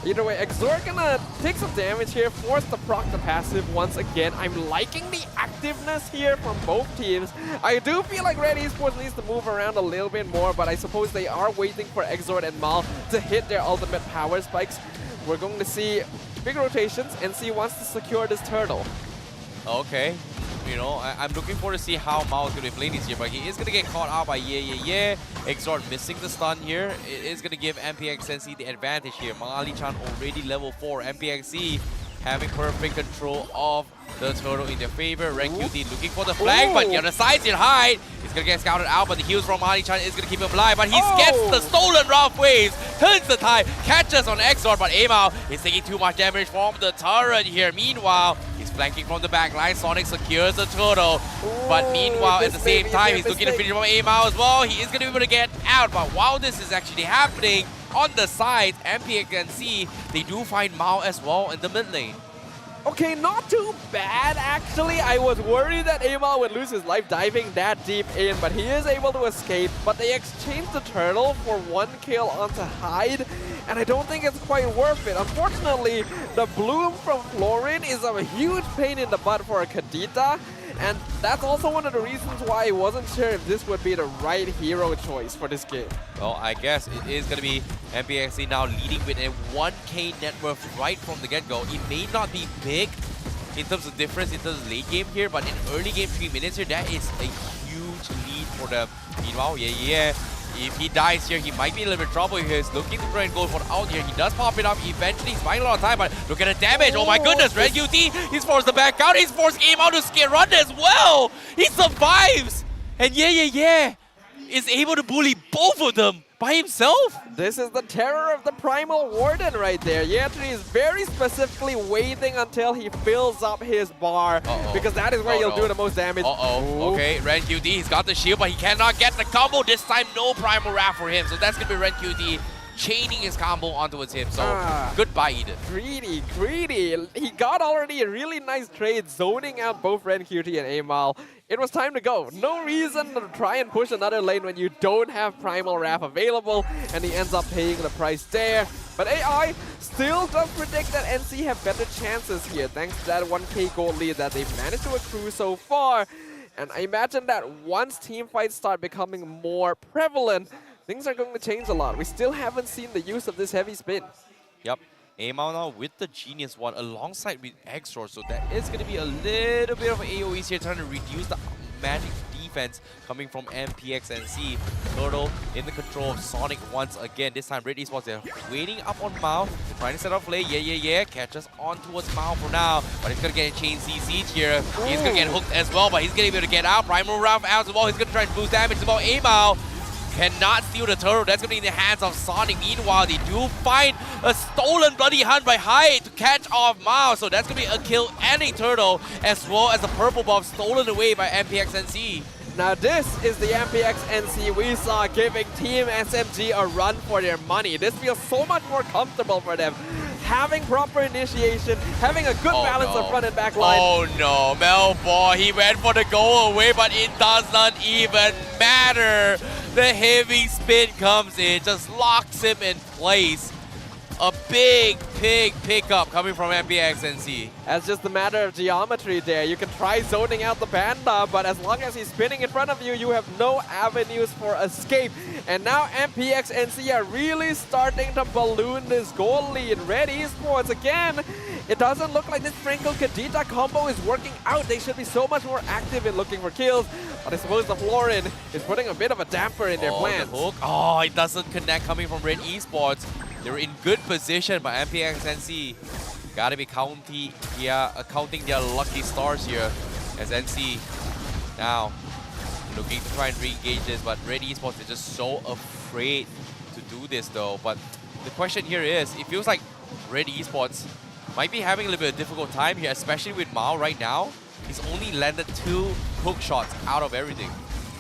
Either way, Exort gonna take some damage here, force the proc the passive once again. I'm liking the activeness here from both teams. I do feel like Red Esports needs to move around a little bit more, but I suppose they are waiting for Exort and Mal to hit their ultimate power spikes. We're going to see big rotations. NC wants to secure this turtle. Okay. You know, I'm looking forward to see how Mao is going to be playing this here, but he is going to get caught out by Yeah. Exort missing the stun here. It is going to give MPXNC the advantage here. Mali-chan already level 4. MPXC having perfect control of the turtle in their favor. Red QT looking for the flank, but the other side's in hide. He's gonna get scouted out, but the heals from Mani-chan is gonna keep him alive. But he gets the stolen rough waves, turns the tide, catches on Exor, but Amao is taking too much damage from the turret here. Meanwhile, he's flanking from the back line. Sonic secures the turtle, but meanwhile, at the same time, he's looking to finish from Amao as well. He is gonna be able to get out, but while this is actually happening, on the side, MPNC, they do find Mao as well in the mid lane. Okay, not too bad actually. I was worried that Amal would lose his life diving that deep in, but he is able to escape. But they exchange the turtle for 1 kill onto Hyde, and I don't think it's quite worth it. Unfortunately, the bloom from Florin is a huge pain in the butt for a Kadita, and that's also one of the reasons why I wasn't sure if this would be the right hero choice for this game. Well, I guess it is going to be MPNC now leading with a 1k net worth right from the get-go. It may not be big in terms of difference in terms of late game here, but in early game 3 minutes here, that is a huge lead for them. Meanwhile, if he dies here, he might be in a little bit of trouble here. He's looking to try and go for the out here. He does pop it up eventually. He's buying a lot of time, but look at the damage. Oh my goodness, Red QT, he's forced the back out. He's forced Aim out to skate run as well. He survives. And is able to bully both of them by himself. This is the terror of the Primal Warden right there. Yetri is very specifically waiting until he fills up his bar, because that is where he'll do the most damage. Okay, Red QT, he's got the shield, but he cannot get the combo. This time, no Primal Wrath for him. So that's going to be Red QT chaining his combo onto him. So goodbye, Eden. Greedy. He got already a really nice trade, zoning out both Red QT and Amal. It was time to go. No reason to try and push another lane when you don't have Primal Wrath available, and he ends up paying the price there. But AI still does predict that NC have better chances here, thanks to that 1k gold lead that they've managed to accrue so far. And I imagine that once team fights start becoming more prevalent, things are going to change a lot. We still haven't seen the use of this heavy spin. Yep. Amal now with the Genius one alongside with Exor, so that is going to be a little bit of AoEs here trying to reduce the magic defense coming from MPNC. Turtle in the control of Sonic once again. This time Red Esports, they're waiting up on Mao, trying to set up play. Catches on towards Mao for now, but he's going to get a chain CC here. He's going to get hooked as well, but he's going to be able to get out. Primal Wrath out as well. He's going to try and boost damage. It's about Amal. Cannot steal the turtle. That's going to be in the hands of Sonic. Meanwhile, they do find a stolen bloody hunt by Hyde to catch off Mao. So that's going to be a kill and a turtle, as well as a purple buff stolen away by MPNC. Now this is the MPNC we saw giving Team SMG a run for their money. This feels so much more comfortable for them. Having proper initiation, having a good balance of front and back line. Oh no, Melboy, he went for the go away, but it does not even matter. The heavy spin comes in, just locks him in place. A big pickup coming from MPNC. That's just a matter of geometry there. You can try zoning out the Panda, but as long as he's spinning in front of you, you have no avenues for escape. And now MPNC are really starting to balloon this goal lead. Red Esports again. It doesn't look like this Sprinkle Kadita combo is working out. They should be so much more active in looking for kills. But I suppose the Florin is putting a bit of a damper in their plans. The hook. Oh, it doesn't connect coming from Red Esports. They're in good position, but MPNC gotta be counting their lucky stars here. As NC now looking to try and re-engage this, but Red Esports is just so afraid to do this though. But the question here is, it feels like Red Esports might be having a little bit of a difficult time here, especially with Mao right now. He's only landed 2 hook shots out of everything.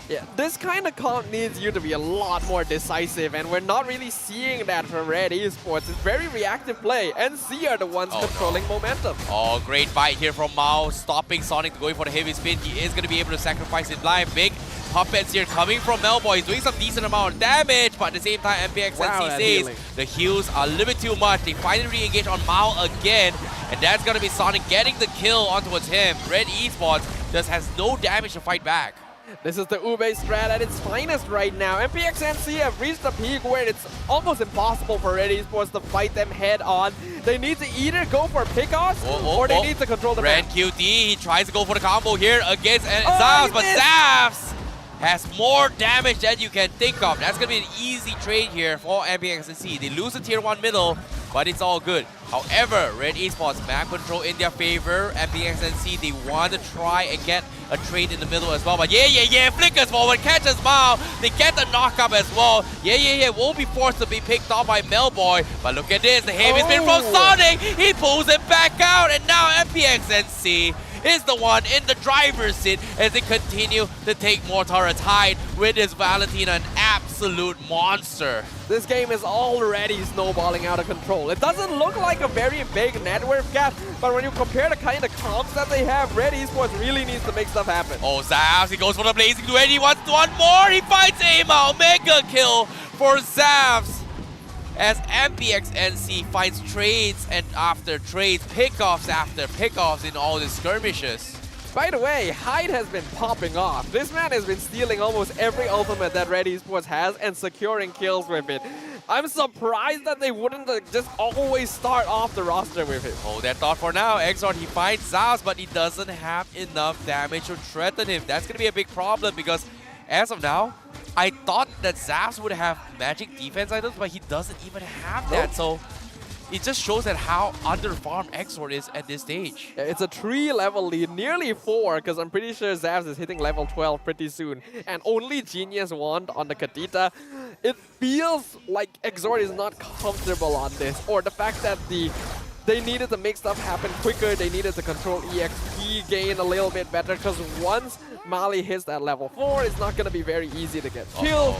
Yeah, this kind of comp needs you to be a lot more decisive, and we're not really seeing that from Red Esports. It's very reactive play. NC are the ones controlling momentum. Oh, great fight here from Mao, stopping Sonic going for the heavy spin. He is going to be able to sacrifice his life. Big puppets here coming from Melboy. He's doing some decent amount of damage, but at the same time, MPNC says the heals are a little bit too much. They finally re-engage on Mao again, and that's going to be Sonic getting the kill on towards him. Red Esports just has no damage to fight back. This is the Ube strat at its finest right now. MPNC have reached a peak where it's almost impossible for Red Esports to fight them head on. They need to either go for pickoffs or they need to control the Red map. QT, he tries to go for the combo here against Xavvsz, but Xavvsz has more damage than you can think of. That's going to be an easy trade here for MPNC. They lose the tier 1 middle. but it's all good. However, Red Esports map control in their favor. MPNC, they want to try and get a trade in the middle as well. But yeah, flickers forward, catches Mao. They get the knockup as well. Yeah, won't be forced to be picked off by Melboy. But look at this, the heavy spin from Sonic. He pulls it back out, and now MPNC is the one in the driver's seat as they continue to take more turrets. Hide with his Valentina, an absolute monster. This game is already snowballing out of control. It doesn't look like a very big network gap, but when you compare the kind of comps that they have, Red Esports really needs to make stuff happen. Oh, Xavvsz, he goes for the blazing duet. He wants one more. He finds Amo. Mega kill for Xavvsz. As MPNC finds trades and after trades, pickoffs after pickoffs in all the skirmishes. By the way, Hyde has been popping off. This man has been stealing almost every ultimate that Red Esports has and securing kills with it. I'm surprised that they wouldn't just always start off the roster with him. Hold that thought for now. Exort, he finds Xavvsz, but he doesn't have enough damage to threaten him. That's going to be a big problem because as of now, I thought that Xavvsz would have magic defense items, but he doesn't even have that. So it just shows that how underfarmed Exort is at this stage. Yeah, it's a 3-level lead, nearly 4, because I'm pretty sure Xavvsz is hitting level 12 pretty soon. And only Genius wand on the Kadita. It feels like Exort is not comfortable on this, or the fact that they needed to make stuff happen quicker, they needed to control EXP gain a little bit better, because once Mali hits that level 4, it's not going to be very easy to get killed.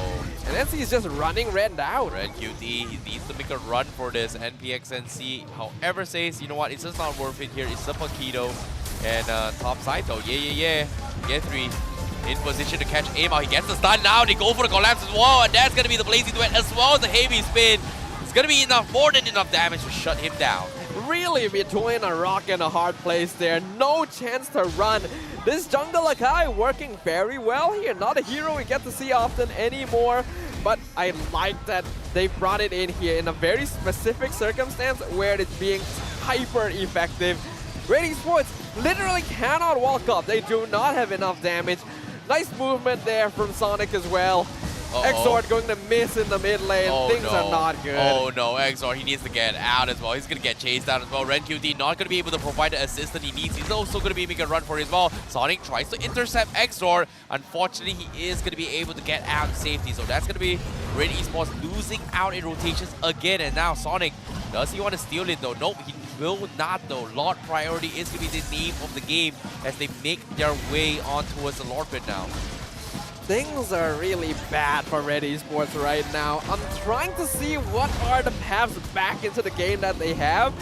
And NC is just running Red down. Red QT, he needs to make a run for this. NPXNC, however, says, you know what, it's just not worth it here. It's the Paquito. And top side though, yeah. Get 3 in position to catch Amo. He gets the stun now. They go for the collapse as well. And that's going to be the blazing duet as well as the heavy spin. It's going to be enough, more than enough damage to shut him down. Really between a rock and a hard place there. No chance to run. This jungle Akai working very well here. Not a hero we get to see often anymore. But I like that they brought it in here in a very specific circumstance where it's being hyper effective. Red Esports literally cannot walk up. They do not have enough damage. Nice movement there from Sonic as well. Exort going to miss in the mid lane. Things are not good. Oh no, Exort, he needs to get out as well. He's going to get chased out as well. Ren QT not going to be able to provide the assist that he needs. He's also going to be making a run for it as well. Sonic tries to intercept Exort. Unfortunately, he is going to be able to get out in safety. So that's going to be Red Esports losing out in rotations again. And now Sonic, does he want to steal it though? Nope, he will not though. Lord priority is going to be the name of the game as they make their way on towards the Lord pit now. Things are really bad for Red Esports right now. I'm trying to see what are the paths back into the game that they have,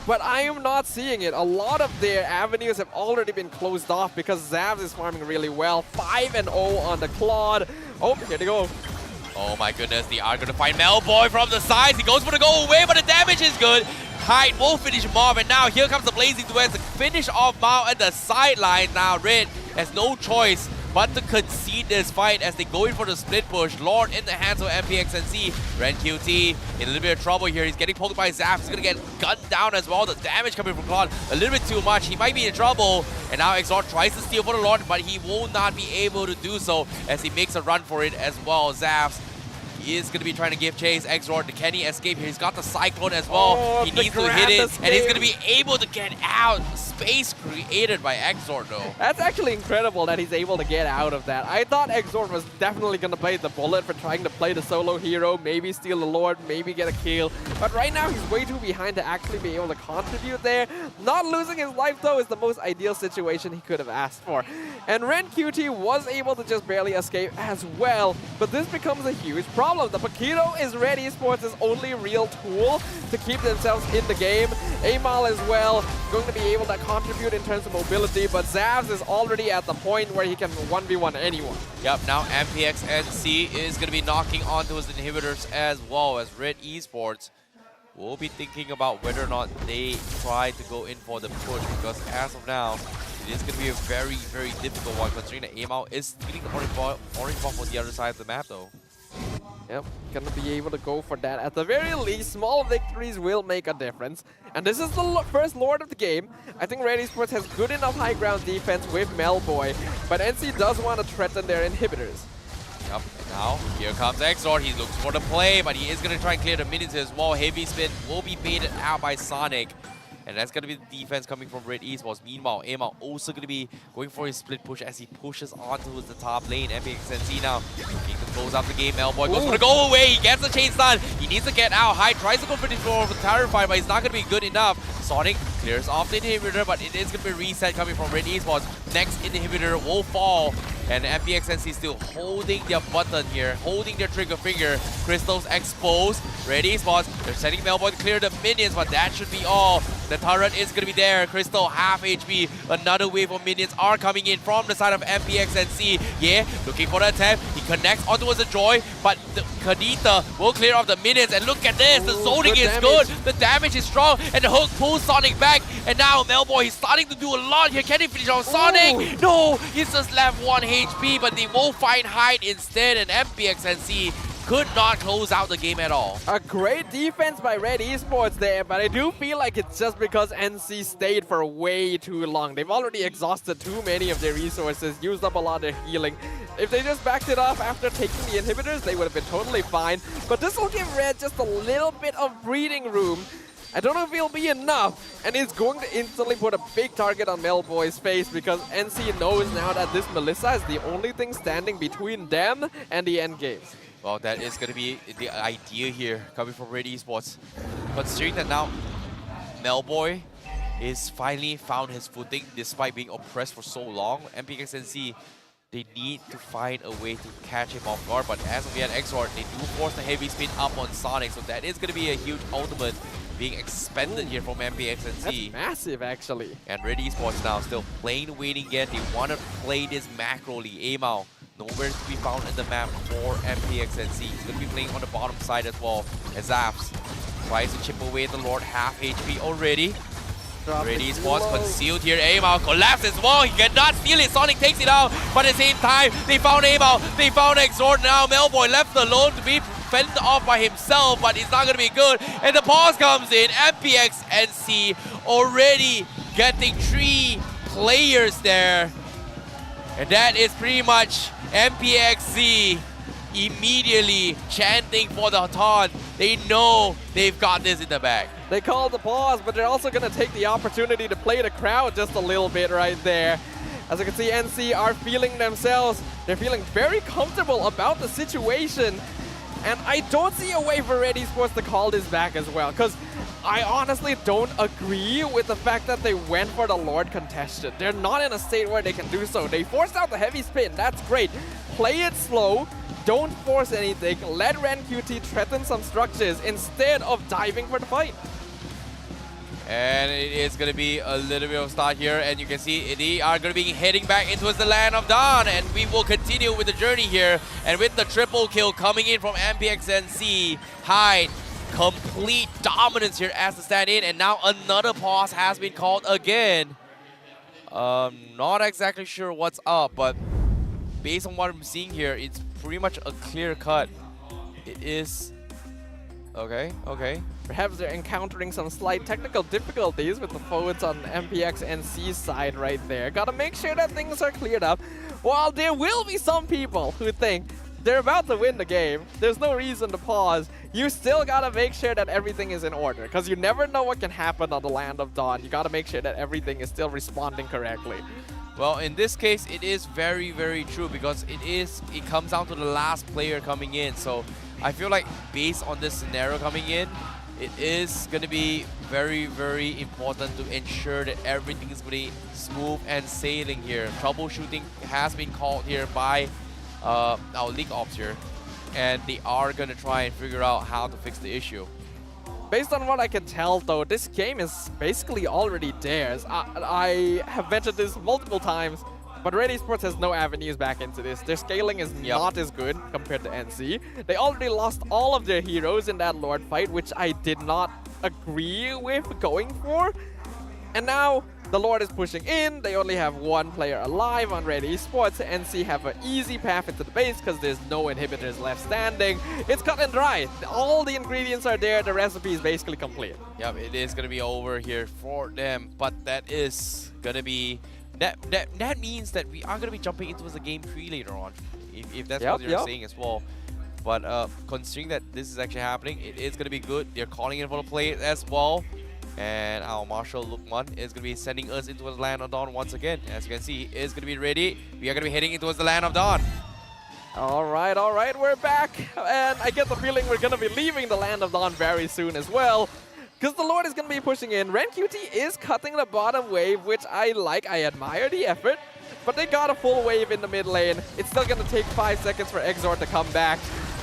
but I am not seeing it. A lot of their avenues have already been closed off because Xavvsz is farming really well. 5-0 on the Claude. Oh, here they go. Oh my goodness, they are going to find Melboy from the sides. He goes for the go away, but the damage is good. Hyde will finish him off, and now here comes the blazing duet to finish off Mao at the sideline. Now Red has no choice but to concede this fight as they go in for the split push. Lord in the hands of MPXNC. Ren QT in a little bit of trouble here. He's getting poked by Xavvsz. He's going to get gunned down as well. The damage coming from Claude a little bit too much. He might be in trouble. And now Exort tries to steal for the Lord, but he will not be able to do so as he makes a run for it as well. Xavvsz is going to be trying to give chase. Exort, can he escape here? He's got the Cyclone as well. He needs to hit it, and he's going to be able to get out. Space created by Exort, though. That's actually incredible that he's able to get out of that. I thought Exort was definitely going to play the bullet for trying to play the solo hero, maybe steal the Lord, maybe get a kill. But right now, he's way too behind to actually be able to contribute there. Not losing his life, though, is the most ideal situation he could have asked for. And Ren QT was able to just barely escape as well, but this becomes a huge problem. The Paquito is Red Esports' only real tool to keep themselves in the game. Amal as well, going to be able to contribute in terms of mobility, but Xavvsz is already at the point where he can 1v1 anyone. Yep, now MPXNC is going to be knocking onto his inhibitors as well as Red Esports will be thinking about whether or not they try to go in for the push, because as of now, it is going to be a very, very difficult one considering that Amal is stealing the orange ball on the other side of the map though. Yep, gonna be able to go for that. At the very least, small victories will make a difference. And this is the first Lord of the game. I think Red Esports has good enough high ground defense with Melboy, but NC does want to threaten their inhibitors. Yep, and now here comes Exort. He looks for the play, but he is going to try and clear the minions as well. Heavy spin will be baited out by Sonic. And that's going to be the defense coming from Red Esports. Meanwhile, Amal also going to be going for his split push as he pushes onto the top lane. MPNC now looking to close out the game. Melboy goes for the go away. He gets the chain stun. He needs to get out. Hyde tries to go for the floor of the Terrified, but it's not going to be good enough. Sonic clears off the inhibitor, but it is going to be reset coming from Red Esports. Next inhibitor will fall. And MPXNC still holding their button here, holding their trigger finger. Crystal's exposed. Red Esports, they're sending Melboy to clear the minions, but that should be all. The turret is going to be there. Crystal half HP. Another wave of minions are coming in from the side of MPXNC. Yeah, looking for the attempt. He connects onto the Joy, but the Kadita will clear off the minions. And look at this. The zoning is good. The damage is strong. And the hook pulls Sonic back. And now Melboy, he's starting to do a lot here. Can he finish off Sonic? No, he's just left 1 HP, but they will find Hyde instead. And MPXNC could not close out the game at all. A great defense by Red Esports there, but I do feel like it's just because NC stayed for way too long. They've already exhausted too many of their resources, used up a lot of their healing. If they just backed it off after taking the inhibitors, they would have been totally fine. But this will give Red just a little bit of breathing room. I don't know if it'll be enough, and it's going to instantly put a big target on Melboy's face because NC knows now that this Melissa is the only thing standing between them and the end game. Well, that is going to be the idea here coming from Red Esports. Considering that now Melboy is finally found his footing despite being oppressed for so long, MPXNC, they need to find a way to catch him off guard. But as we had Exort, they do force the heavy spin up on Sonic, so that is going to be a huge ultimate being expended here from MPXNC. That's massive, actually. And Red Esports now still playing waiting again. They want to play this macroly. Amal nowhere to be found in the map for MPXNC. He's going to be playing on the bottom side as well. As Xavvsz tries to chip away the Lord, half HP already. Red Esports concealed here. Amal collapses as well. He cannot steal it. Sonic takes it out. But at the same time, they found Amal. They found Exort. Now Melboy left alone to be fended off by himself, but it's not going to be good. And the pause comes in. MPXNC already getting 3 players there. And that is pretty much MPXC immediately chanting for the taunt. They know they've got this in the bag. They called the pause, but they're also going to take the opportunity to play the crowd just a little bit right there. As you can see, NC are feeling themselves. They're feeling very comfortable about the situation. And I don't see a way for Red Esports to call this back as well, because I honestly don't agree with the fact that they went for the Lord contested. They're not in a state where they can do so. They forced out the heavy spin. That's great. Play it slow. Don't force anything. Let Ren QT threaten some structures instead of diving for the fight. And it is going to be a little bit of start here, and you can see they are going to be heading back into the land of Dawn, and we will continue with the journey here. And with the triple kill coming in from MPXNC, Hyde, complete dominance here as the stand-in, and now another pause has been called again. Not exactly sure what's up, but based on what I'm seeing here, it's pretty much a clear cut. It is... Okay. Perhaps they're encountering some slight technical difficulties with the forwards on MPXNC's side right there. Gotta make sure that things are cleared up. While there will be some people who think they're about to win the game, there's no reason to pause. You still gotta make sure that everything is in order, because you never know what can happen on the Land of Dawn. You gotta make sure that everything is still responding correctly. Well, in this case, it is very, very true, because it comes down to the last player coming in. So I feel like based on this scenario coming in, it is going to be very, very important to ensure that everything is going to be smooth and sailing here. Troubleshooting has been called here by our League Ops here, and they are going to try and figure out how to fix the issue. Based on what I can tell, though, this game is basically already theirs. I have mentioned this multiple times, but Red Esports has no avenues back into this. Their scaling is not as good compared to NC. They already lost all of their heroes in that Lord fight, which I did not agree with going for. And now the Lord is pushing in. They only have 1 player alive on Red Esports. NC have an easy path into the base because there's no inhibitors left standing. It's cut and dry. All the ingredients are there. The recipe is basically complete. Yep, it is going to be over here for them, but that is going to be... That means that we are going to be jumping into the game 3 later on. If if that's what you're saying as well. But considering that this is actually happening, it is going to be good. They're calling in for the play as well. And our Marshal Lukman is going to be sending us into the land of Dawn once again. As you can see, he is going to be ready. We are going to be heading into the land of Dawn. All right, we're back. And I get the feeling we're going to be leaving the land of Dawn very soon as well. Because the Lord is going to be pushing in. Ren QT is cutting the bottom wave, which I like. I admire the effort. But they got a full wave in the mid lane. It's still going to take 5 seconds for Exort to come back.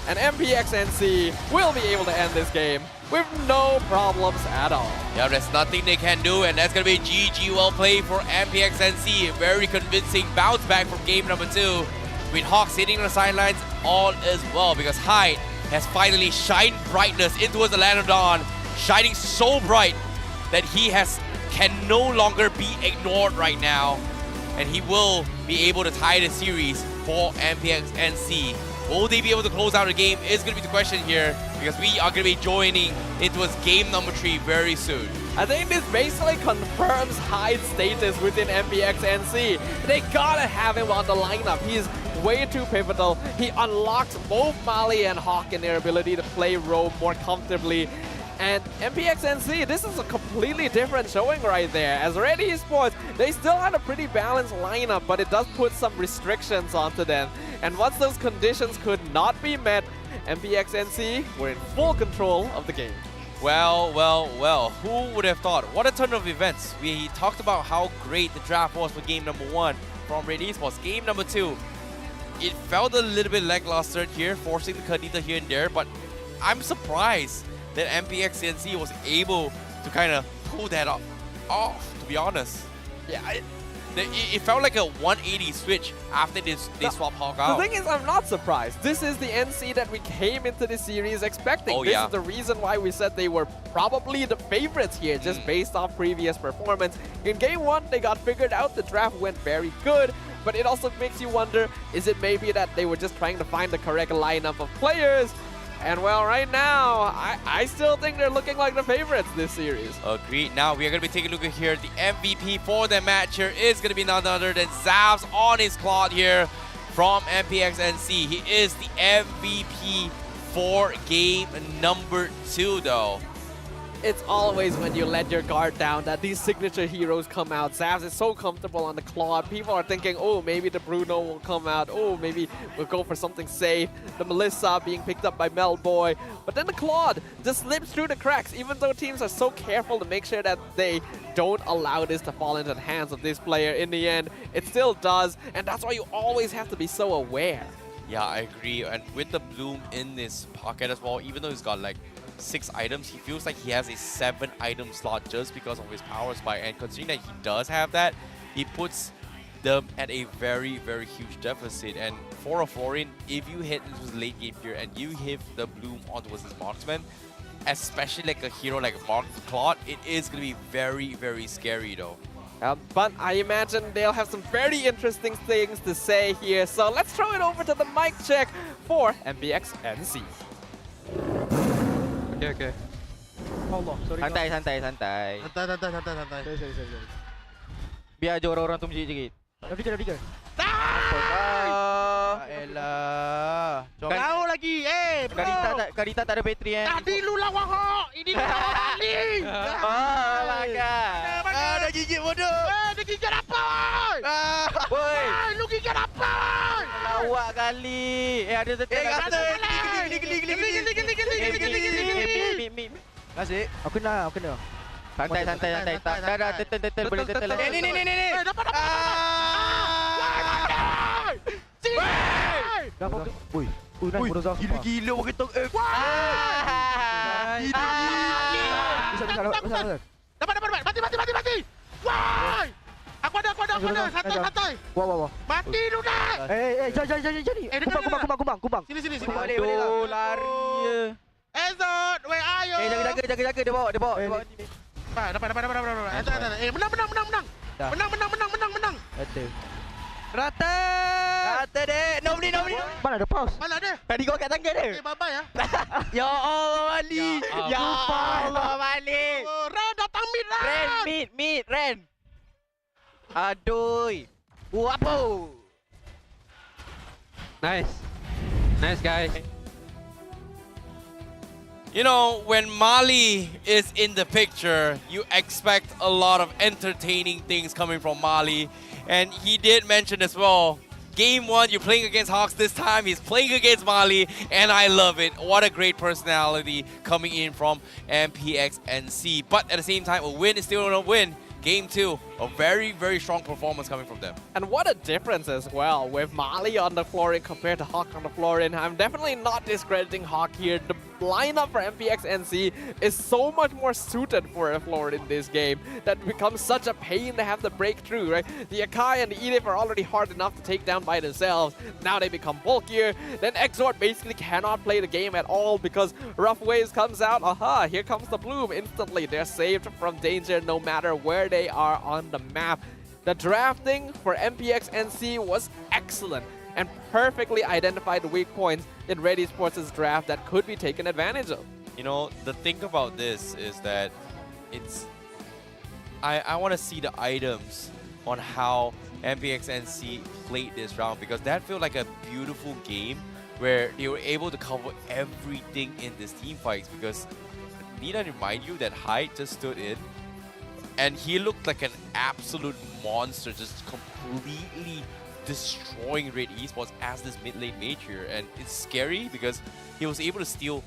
And MPXNC will be able to end this game with no problems at all. Yeah, there's nothing they can do, and that's going to be GG well played for MPXNC. Very convincing bounce back from game number 2. With HAQ sitting on the sidelines, all is well, because Hyde has finally shined brightness into the land of Dawn, shining so bright that he can no longer be ignored right now. And he will be able to tie the series for MPXNC. Will they be able to close out the game is going to be the question here, because we are going to be joining into his game number 3 very soon. I think this basically confirms Hyde's status within MPXNC. They gotta have him on the lineup. He's way too pivotal. He unlocks both Mali and HAQ in their ability to play roam more comfortably. And MPXNC, this is a completely different showing right there. As Red Esports, they still had a pretty balanced lineup, but it does put some restrictions onto them. And once those conditions could not be met, MPXNC were in full control of the game. Well, who would have thought? What a turn of events. We talked about how great the draft was for game number 1 from Red Esports. Game number 2, it felt a little bit lackluster here, forcing the Kadita here and there, but I'm surprised that MPXNC was able to kind of pull that off, to be honest. Yeah, it felt like a 180 switch after they swapped HAQ out. The thing is, I'm not surprised. This is the NC that we came into the series expecting. This is the reason why we said they were probably the favorites here, just based off previous performance. In game 1, they got figured out. The draft went very good, but it also makes you wonder, is it maybe that they were just trying to find the correct lineup of players? And well, right now, I still think they're looking like the favorites this series. Agreed. Now, we are going to be taking a look at here. The MVP for the match here is going to be none other than Xavvsz on his clock here from MPXNC. He is the MVP for game number 2, though. It's always when you let your guard down that these signature heroes come out. Xavvsz is so comfortable on the Claude. People are thinking, oh, maybe the Bruno will come out. Oh, maybe we'll go for something safe. The Melissa being picked up by Melboy. But then the Claude just slips through the cracks, even though teams are so careful to make sure that they don't allow this to fall into the hands of this player. In the end, it still does. And that's why you always have to be so aware. Yeah, I agree. And with the Bloom in his pocket as well, even though he's got like 6 items, he feels like he has a 7-item slot just because of his power spike. And considering that he does have that, he puts them at a very, very huge deficit. And for a Florian, if you hit into the late game here and you hit the Bloom onto his marksman, especially like a hero like Claude, it is going to be very, very scary though. But I imagine they'll have some very interesting things to say here. So let's throw it over to the mic check for MPXNC. Okay. Allah, sorry. Santai. Sorry. Biar aja orang-orang tu menjijik. Dah fikir. Elah. Kau lagi, Karita tak ada bateri Tadi lu lawan HAQ, ini lawan ni. Dah gigit bodoh. Dia gigit apa? Woi. Lu gigit apa? Lawak kali. Ada kata. Gili. Kasih. Aku kena. Santai. Dah, tetel. Boleh tetel lagi. Ni. Dapat. Dapat. Oi, nice bodoh Zaf. Gila orang kita. Bisa. Dapat. Mati. Woi! Aku ada. Santai. Wah. Mati lu dah. Jadi. Kubang. Sini. Aduh, lari. Exort, where are you? Jaga. Dia bawa. Dapat. Menang. Rata dek. No beli. Mana ada pause? Mana ada? Tadi kau kat tangga dia. Bye-bye ya. Ya Allah, Mali. Ya Allah, Mali. Ren datang mid lah. Ren, mid. Ren. Aduh. Apa? Nice. Nice, guys. You know, when Mali is in the picture, you expect a lot of entertaining things coming from Mali. And he did mention as well, Game 1, you're playing against Hawks. This time, he's playing against Mali, and I love it. What a great personality coming in from MPXNC. But at the same time, a win is still a win. Game 2, a very, very strong performance coming from them. And what a difference as well with Mali on the Florin compared to Hawk on the Florin. I'm definitely not discrediting Hawk here. The lineup for MPXNC is so much more suited for a Florin in this game that becomes such a pain to have to break through, right? The Akai and the Edith are already hard enough to take down by themselves. Now they become bulkier. Then Exort basically cannot play the game at all because Rough Waves comes out. Aha, here comes the Bloom instantly. They're saved from danger no matter where they are on the map. The drafting for MPXNC was excellent and perfectly identified the weak points in Red Esports' draft that could be taken advantage of. You know, the thing about this is that it's... I want to see the items on how MPXNC played this round, because that felt like a beautiful game where they were able to cover everything in this team fights. Because need I remind you that Hyde just stood in and he looked like an absolute monster, just completely destroying Red Esports as this mid lane mage here. And it's scary because he was able to steal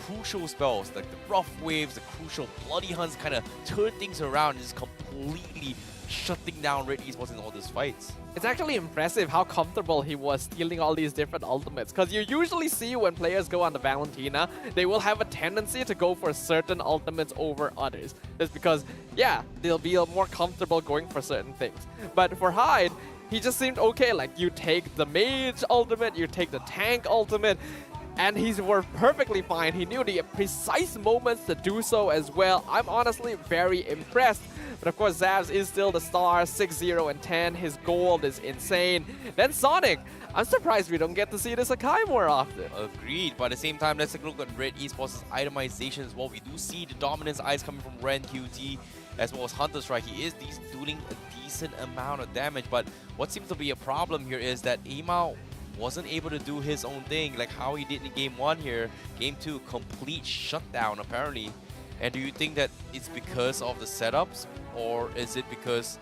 crucial spells like the Rough Waves, the crucial Bloody Hunts, kind of turn things around and just completely shutting down Red Esports in all these fights. It's actually impressive how comfortable he was stealing all these different ultimates, because you usually see when players go on the Valentina, they will have a tendency to go for certain ultimates over others. That's because, yeah, they'll be more comfortable going for certain things. But for Hyde, he just seemed okay. Like, you take the mage ultimate, you take the tank ultimate, and he's worked perfectly fine. He knew the precise moments to do so as well. I'm honestly very impressed. But of course, Xavvsz is still the star, 6-0 and 10. His gold is insane. Then Sonic. I'm surprised we don't get to see this Akai more often. Agreed, but at the same time, let's take a look at Red Esports' itemization as well. We do see the dominance eyes coming from Ren QT as well as Hunter Strike. He is dealing a decent amount of damage, but what seems to be a problem here is that Ema wasn't able to do his own thing like how he did in Game 1 here. Game 2, complete shutdown apparently. And do you think that it's because of the setups, or is it because,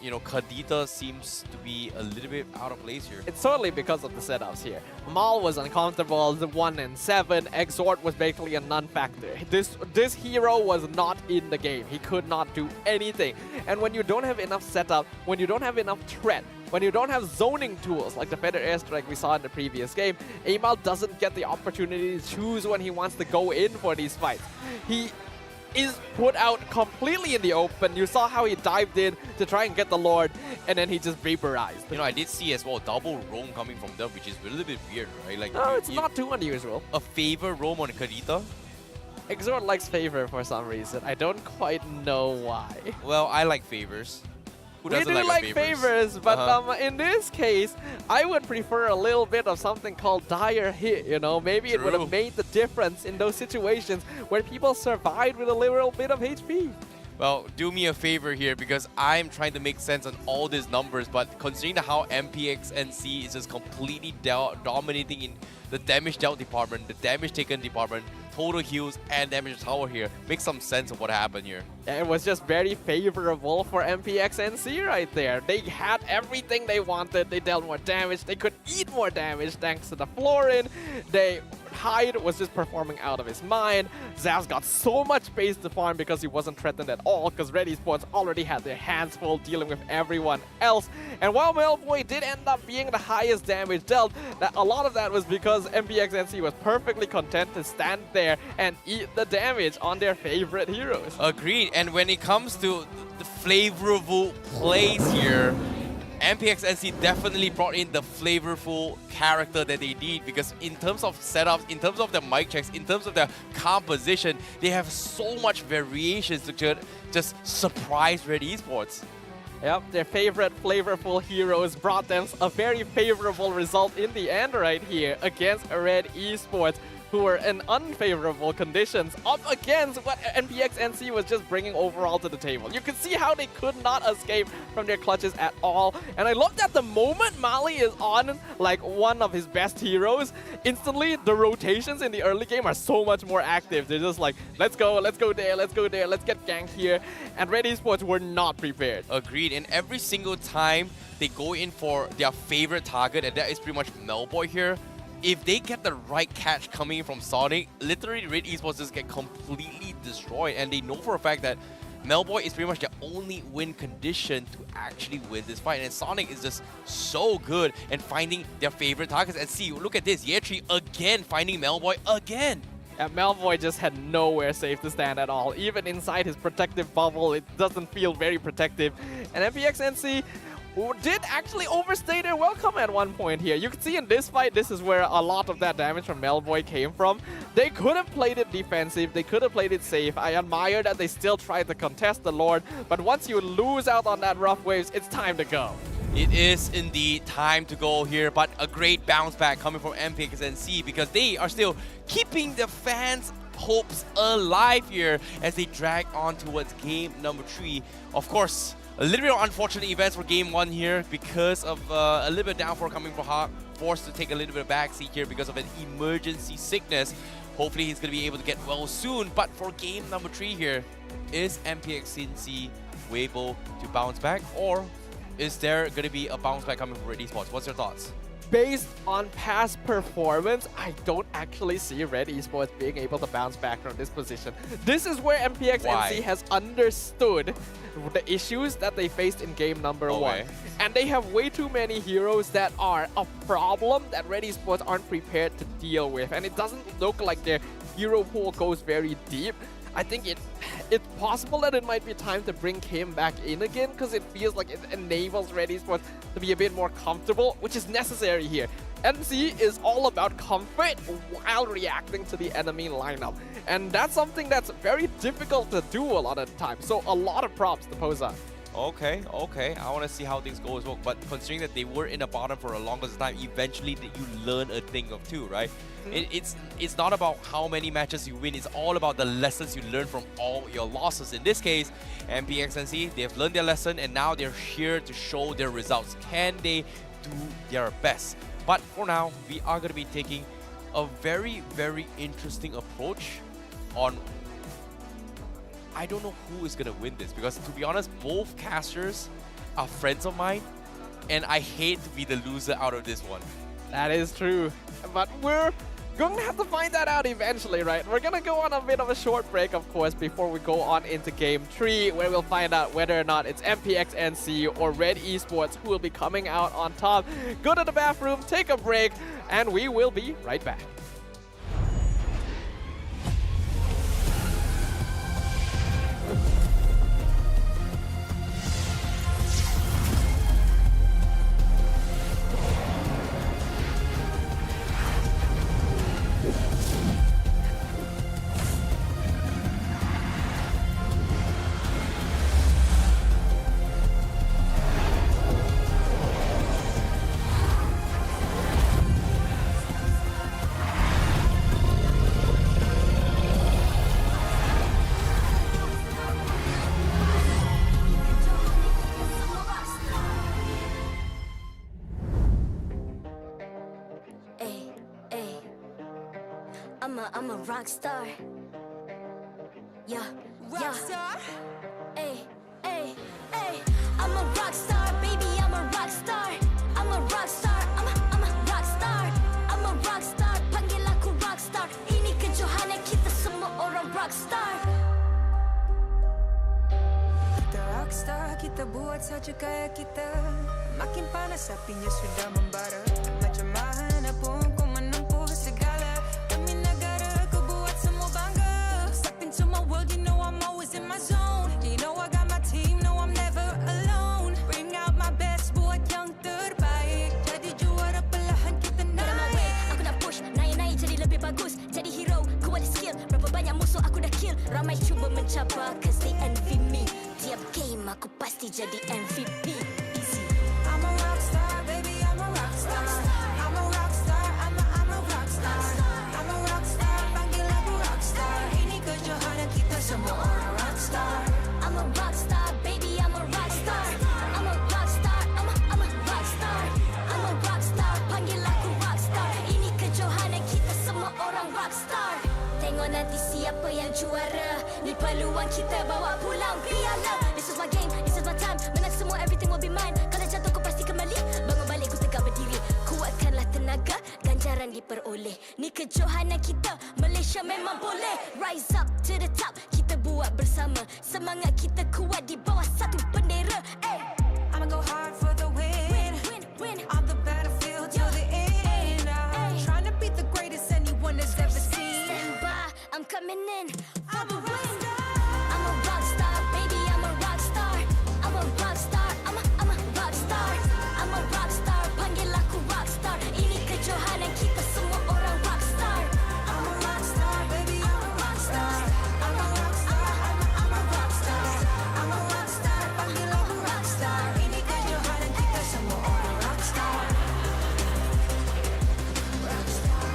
you know, Kadita seems to be a little bit out of place here? It's totally because of the setups here. Maul was uncomfortable, the 1 and 7. Exort was basically a non-factor. This hero was not in the game. He could not do anything. And when you don't have enough setup, when you don't have enough threat, when you don't have zoning tools like the Feather Airstrike we saw in the previous game, Amal doesn't get the opportunity to choose when he wants to go in for these fights. He is put out completely in the open. You saw how he dived in to try and get the Lord, and then he just vaporized. You know, I did see as well double roam coming from them, which is a little bit weird, right? Like, no, it's not too unusual. A favor roam on Kadita? Exort likes favor for some reason. I don't quite know why. Well, I like favors. Who We doesn't do like favors, but in this case, I would prefer a little bit of something called dire hit, you know? Maybe it would have made the difference in those situations where people survived with a little bit of HP. Well, do me a favor here, because I'm trying to make sense on all these numbers, but considering how MPXNC is just completely dominating in the damage dealt department, the damage taken department, total heals, and damage tower here, makes some sense of what happened here. It was just very favorable for MPXNC right there. They had everything they wanted. They dealt more damage. They could eat more damage thanks to the Florin. Hyde was just performing out of his mind. Xavvsz got so much space to farm because he wasn't threatened at all, because Red Esports already had their hands full dealing with everyone else. And while Melboy did end up being the highest damage dealt, a lot of that was because MPXNC was perfectly content to stand there and eat the damage on their favorite heroes. Agreed. And when it comes to the flavorful plays here, MPXNC definitely brought in the flavorful character that they need, because in terms of setups, in terms of the mic checks, in terms of their composition, they have so much variations to just surprise Red Esports. Yep, their favorite flavorful heroes brought them a very favorable result in the end right here against Red Esports. who were in unfavorable conditions up against what MPNC was just bringing overall to the table. You can see how they could not escape from their clutches at all. And I love that the moment Mali is on like one of his best heroes, instantly the rotations in the early game are so much more active. They're just like, let's go there, let's get ganked here. And Red Esports were not prepared. Agreed. And every single time they go in for their favorite target, and that is pretty much Melboy here, if they get the right catch coming in from Sonic, literally Red Esports just get completely destroyed. And they know for a fact that Melboy is pretty much their only win condition to actually win this fight. And Sonic is just so good at finding their favorite targets. And see, look at this, Yetri again finding Melboy again. And Melboy just had nowhere safe to stand at all. Even inside his protective bubble, it doesn't feel very protective. And MPNC did actually overstay their welcome at one point here. You can see in this fight, this is where a lot of that damage from Melboy came from. They could have played it defensive, they could have played it safe. I admire that they still tried to contest the Lord, but once you lose out on that rough waves, it's time to go. It is indeed time to go here, but a great bounce back coming from MPNC because they are still keeping the fans' hopes alive here as they drag on towards game number 3. Of course, a little bit of unfortunate events for game 1 here because of a little bit of downfall coming from HAQ, forced to take a little bit of backseat here because of an emergency sickness. Hopefully he's going to be able to get well soon, but for game number 3 here, is MPNC able to bounce back, or is there going to be a bounce back coming from Red Esports? What's your thoughts? Based on past performance, I don't actually see Red Esports being able to bounce back from this position. This is where MPNC has understood the issues that they faced in game number 1. And they have way too many heroes that are a problem that Red Esports aren't prepared to deal with. And it doesn't look like their hero pool goes very deep. I think it's possible that it might be time to bring him back in again because it feels like it enables Red Esports to be a bit more comfortable, which is necessary here. NC is all about comfort while reacting to the enemy lineup. And that's something that's very difficult to do a lot of the time. So a lot of props to Posa. Okay. I want to see how things go as well. But considering that they were in the bottom for a longest time, eventually you learn a thing of two, right? It's not about how many matches you win. It's all about the lessons you learn from all your losses. In this case, MPNC, they have learned their lesson and now they're here to show their results. Can they do their best? But for now, we are going to be taking a very, very interesting approach on... I don't know who is going to win this because, to be honest, both casters are friends of mine and I hate to be the loser out of this one. That is true, but we're going to have to find that out eventually, right? We're going to go on a bit of a short break, of course, before we go on into Game 3, where we'll find out whether or not it's MPNC or Red Esports who will be coming out on top. Go to the bathroom, take a break, and we will be right back. I'm a rock star. Yeah, rock star. Ay. I'm a rock star, baby. I'm a rock star. I'm a rock star. I'm a rock star. I'm a rock star. Panggil aku rock star. Ini kejohanan kita semua orang rock star. Kita rock star, kita buat saja gaya kita. Makin panas apinya sudah membara. Macam mana pun kau menempuh segala. Demi negara kau buat semua bangga. Step into my world, you know I'm always in my zone. You know I got my team, no I'm never alone. Bring out my best, buat yang terbaik. Jadi juara perlahan kita naik. Get on my way, aku nak push. Naik jadi lebih bagus. Jadi hero, ku ada skill. Berapa banyak musuh aku dah kill. Ramai cuba mencabar, cause they envy me. Tiap game aku pasti jadi MVP. Easy. I'm a rock star, baby, I'm a rock star. I'm a rock star, I'm a rock star. I'm a rock star. semua orang rockstar. Tengok nanti siapa yang juara. Ni peluang kita bawa pulang piala. This is my game, this is my time. Menang semua, everything will be mine. Kalau jatuh kau pasti kembali. Bangun balik, ku tegak berdiri. Kuatkanlah tenaga, ganjaran diperoleh. Ni kejohanan kita, Malaysia memang boleh. Rise up to the top, kita buat bersama. Semangat kita kuat di bawah satu bendera. I'ma go hard for the win. On the battlefield till the end. I'm trying to beat the greatest anyone has ever seen. Stand by, I'm coming in for the win. I'm a rock star, baby, I'm a rock star. I'm a rock star, I'm a rock star. I'm a rock star, panggil aku rock star. Ini kejohanan kita semua orang rock star. I'm a rock star, baby, I'm a rock star. I'm a rock star, I'm a rock star. I'm a rock star, panggil aku rock star. Ini kejohanan kita semua orang rock star. Rock star.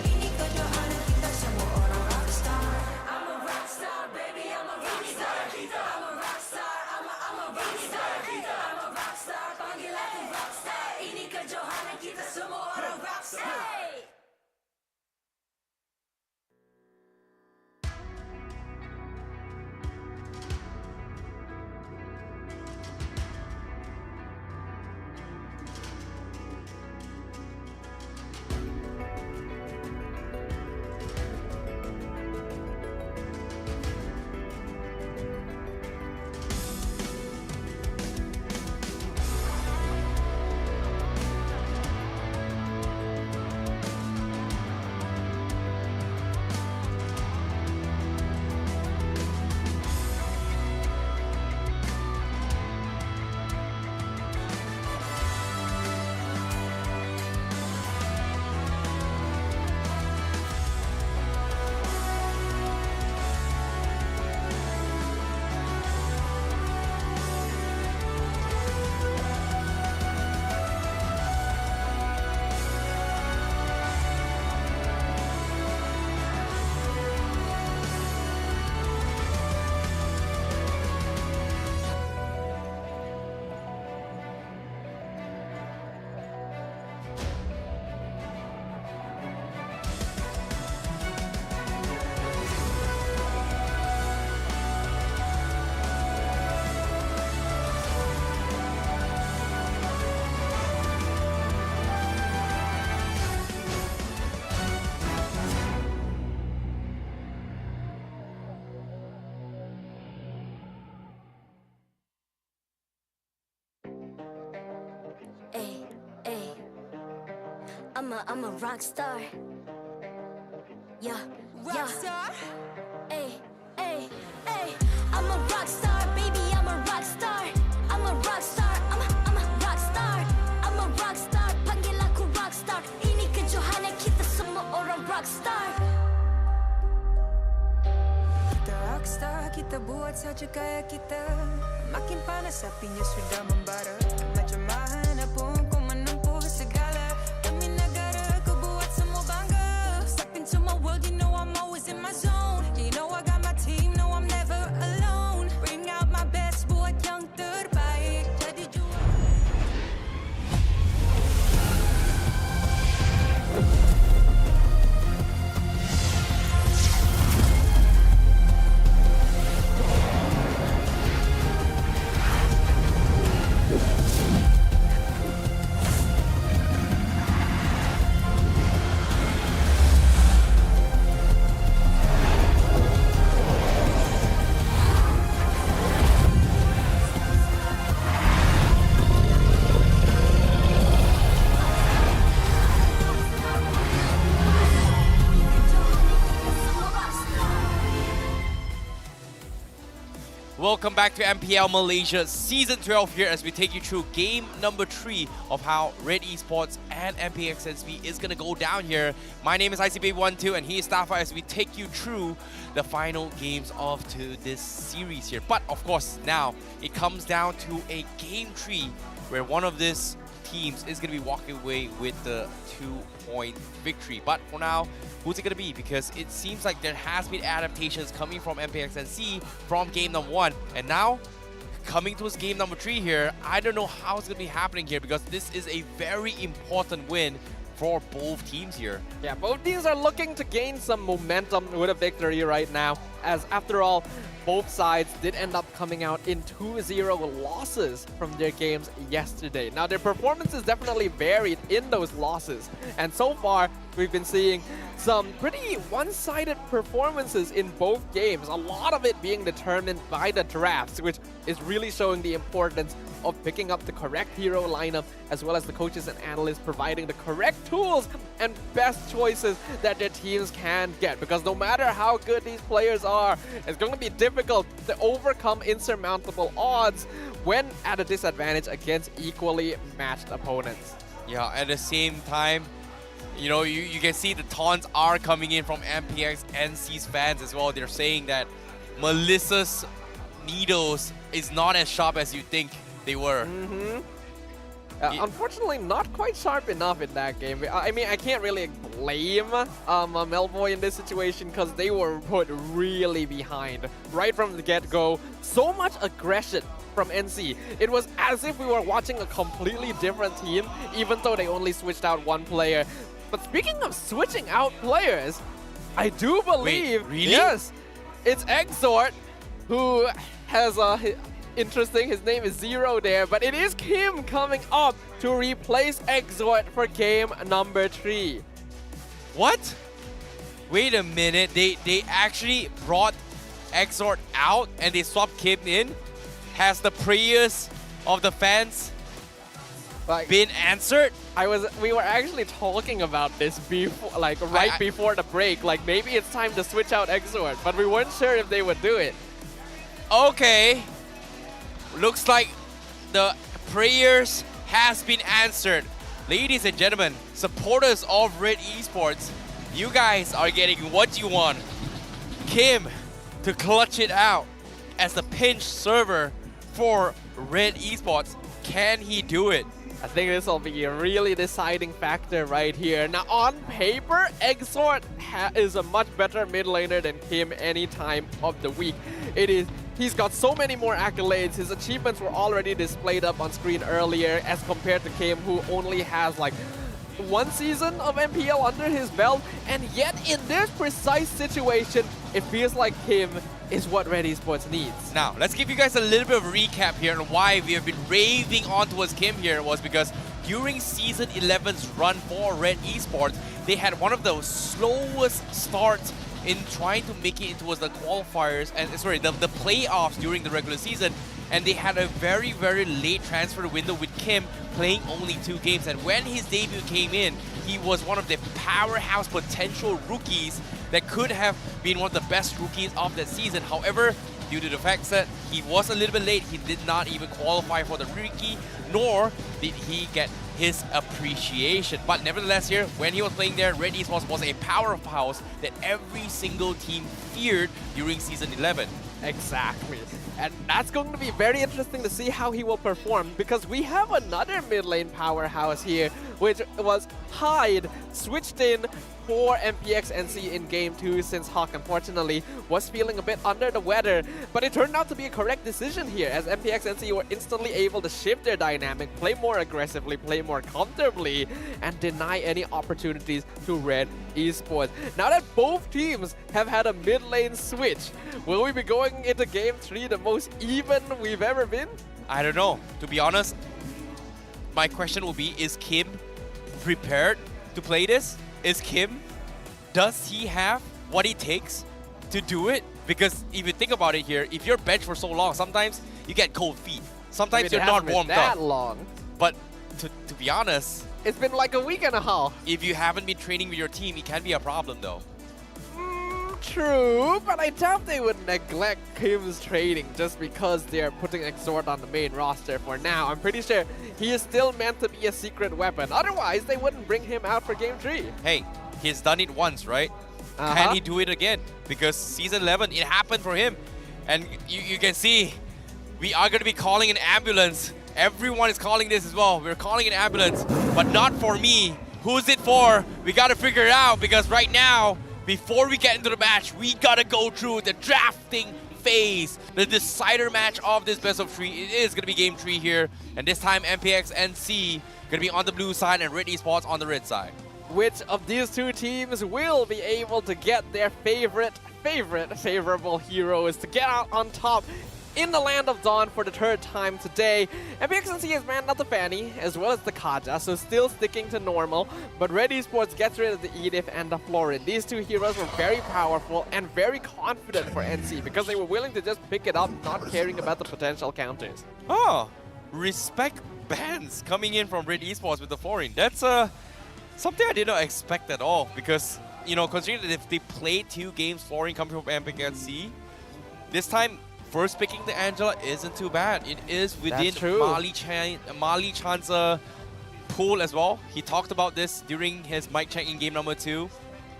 Ini kejohanan kita semua orang rock star. I'm a rock star, baby, I'm a rock star. I'm a rock star, I'm a rock star. I'm a rock star, panggil aku rock star. Ini kejohanan kita semua orang rock star. I'm a rock star. Yeah, Rock star. Ay. I'm a rock star, baby, I'm a rock star. I'm a rock star, I'm a rock star. I'm a rock star, panggil aku rock star. Ini kejohanan kita semua orang rock star. Kita rockstar, kita buat saja gaya kita. Makin panas apinya sudah membara. Macam mana pun kau menempuh segala. Demi negara kau buat semua bangga. Step into my world, you know I'm always in my zone. You know I got my team, no I'm never alone. Bring out my best, buat yang terbaik. Jadi juara. Welcome back to MPL Malaysia Season 12 here as we take you through game number 3 of how Red Esports and MPNC is going to go down here. My name is ICB12 and he is Stafa as we take you through the final games of this series here. But of course now it comes down to a game 3 where one of these teams is going to be walking away with the 2-point victory. But for now, who's it going to be? Because it seems like there has been adaptations coming from MPNC from game number 1. And now, coming towards game number 3 here, I don't know how it's going to be happening here because this is a very important win for both teams here. Yeah, both teams are looking to gain some momentum with a victory right now, as after all, both sides did end up coming out in 2-0 losses from their games yesterday. Now, their performances definitely varied in those losses, and so far, we've been seeing some pretty one-sided performances in both games, a lot of it being determined by the drafts, which is really showing the importance of picking up the correct hero lineup, as well as the coaches and analysts providing the correct tools and best choices that their teams can get. Because no matter how good these players are, it's going to be difficult to overcome insurmountable odds when at a disadvantage against equally matched opponents. Yeah, at the same time, you know, you can see the taunts are coming in from MPNC's fans as well. They're saying that Melissa's needles is not as sharp as you think they were. Unfortunately, not quite sharp enough in that game. I mean, I can't really blame Melboy in this situation because they were put really behind right from the get-go. So much aggression from NC. It was as if we were watching a completely different team, even though they only switched out one player. But speaking of switching out players, I do believe... Wait, really? Yes, it's Xavvsz who has a... Interesting, his name is Zero there, but it is Kim coming up to replace Xavvsz for game number 3. What? Wait a minute, they actually brought Xavvsz out and they swapped Kim in? Has the prayers of the fans been answered? We were actually talking about this before, like before the break, like maybe it's time to switch out Xavvsz, but we weren't sure if they would do it. Okay. Looks like the prayers has been answered. Ladies and gentlemen, supporters of Red Esports, you guys are getting what you want. Kim to clutch it out as the pinch server for Red Esports. Can he do it? I think this will be a really deciding factor right here. Now, on paper, Xavvsz is a much better mid laner than Kim any time of the week. He's got so many more accolades. His achievements were already displayed up on screen earlier as compared to Kim, who only has like 1 season of MPL under his belt. And yet, in this precise situation, it feels like Kim is what Red Esports needs. Now, let's give you guys a little bit of a recap here on why we have been raving on towards Kim here. Was because during Season 11's run for Red Esports, they had one of the slowest starts in trying to make it towards the qualifiers and the playoffs during the regular season, and they had a very, very late transfer window with Kim playing only 2 games. And when his debut came in, he was one of the powerhouse potential rookies that could have been one of the best rookies of the season. However, due to the fact that he was a little bit late, he did not even qualify for the rookie, nor did he get his appreciation. But nevertheless here, when he was playing there, Red Esports was a powerhouse that every single team feared during Season 11. Exactly. And that's going to be very interesting to see how he will perform, because we have another mid lane powerhouse here, which was Hyde, switched in for MPNC in Game 2 since HAQ, unfortunately, was feeling a bit under the weather. But it turned out to be a correct decision here, as MPNC were instantly able to shift their dynamic, play more aggressively, play more comfortably, and deny any opportunities to Red Esports. Now that both teams have had a mid lane switch, will we be going into Game 3 the most even we've ever been? I don't know. To be honest, my question will be, is Kim prepared to play this? Does he have what it takes to do it? Because if you think about it here, if you're benched for so long, sometimes you get cold feet. Sometimes you're not warmed up. That long. But to be honest, it's been like a week and a half. If you haven't been training with your team, it can be a problem though. True, but I doubt they would neglect Kim's training just because they're putting Xavvsz on the main roster for now. I'm pretty sure he is still meant to be a secret weapon. Otherwise, they wouldn't bring him out for Game 3. Hey, he's done it once, right? Can he do it again? Because Season 11, it happened for him. And you can see, we are going to be calling an ambulance. Everyone is calling this as well. We're calling an ambulance, but not for me. Who's it for? We got to figure it out, because right now, before we get into the match, we gotta go through the drafting face the decider match of this best of 3. It is going to be game 3 here. And this time, MPNC going to be on the blue side and Red Esports on the red side. Which of these two teams will be able to get their favorable heroes to get out on top in the Land of Dawn for the 3rd time today? MPNC has banned out the Fanny as well as the Kaja, so still sticking to normal, but Red Esports gets rid of the Edith and the Florin. These two heroes were very powerful and very confident for NC because they were willing to just pick it up, not caring about the potential counters. Oh, respect bans coming in from Red Esports with the Florin. That's something I did not expect at all, because, you know, considering that if they played 2 games Florin coming from MPNC, this time first picking the Angela isn't too bad. It is within Mali Chan's pool as well. He talked about this during his mic check in game number 2.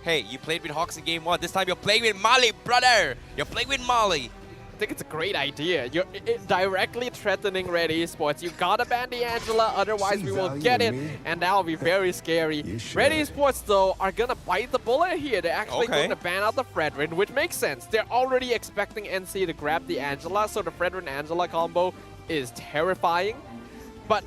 Hey, you played with Hawks in game 1. This time you're playing with Mali, brother! You're playing with Mali. I think it's a great idea. You're directly threatening Red Esports. You gotta ban the Angela, otherwise we will get it, and that will be very scary. Red Esports, though, are gonna bite the bullet here. They're actually going to ban out the Fredrin, which makes sense. They're already expecting NC to grab the Angela, so the Fredrin-Angela combo is terrifying. But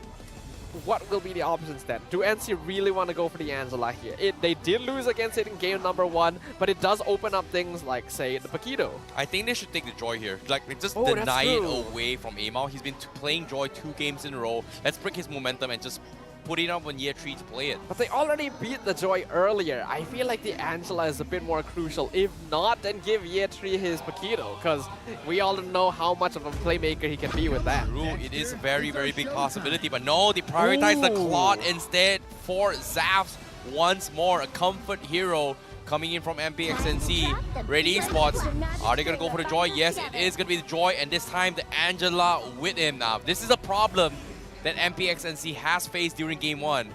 what will be the options then? Do NC really want to go for the Angela here? They did lose against it in game number 1, but it does open up things like, say, the Paquito. I think they should take the Joy here. Like, they just deny it away from Amal. He's been playing Joy 2 games in a row. Let's break his momentum and just put it up on year 3 to play it. But they already beat the Joy earlier. I feel like the Angela is a bit more crucial. If not, then give year 3 his Paquito, because we all know how much of a playmaker he can be with that. True, it is a very, very big possibility. But no, they prioritize the Claude instead for Xavvsz once more. A comfort hero coming in from MPNC. Red Esports, are they going to go for the Joy? Yes, it is going to be the Joy, and this time the Angela with him now. This is a problem that MPNC has faced during game 1.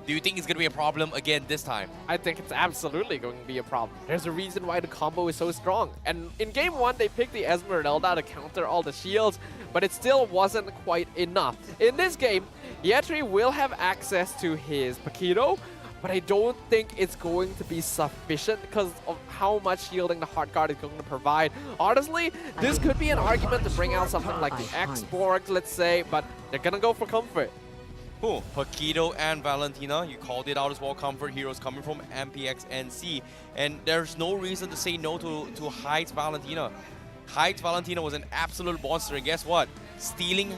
Do you think it's going to be a problem again this time? I think it's absolutely going to be a problem. There's a reason why the combo is so strong. And in game 1, they picked the Esmeralda to counter all the shields, but it still wasn't quite enough. In this game, Yetri will have access to his Paquito, but I don't think it's going to be sufficient because of how much shielding the Heart Guard is going to provide. Honestly, this could be an argument to bring out something like the X-Borg, let's say, but they're going to go for comfort. Cool. Paquito and Valentina, you called it out as well. Comfort heroes coming from MPNC. And there's no reason to say no to Hyde's Valentina. Hyde's Valentina was an absolute monster, and guess what? Stealing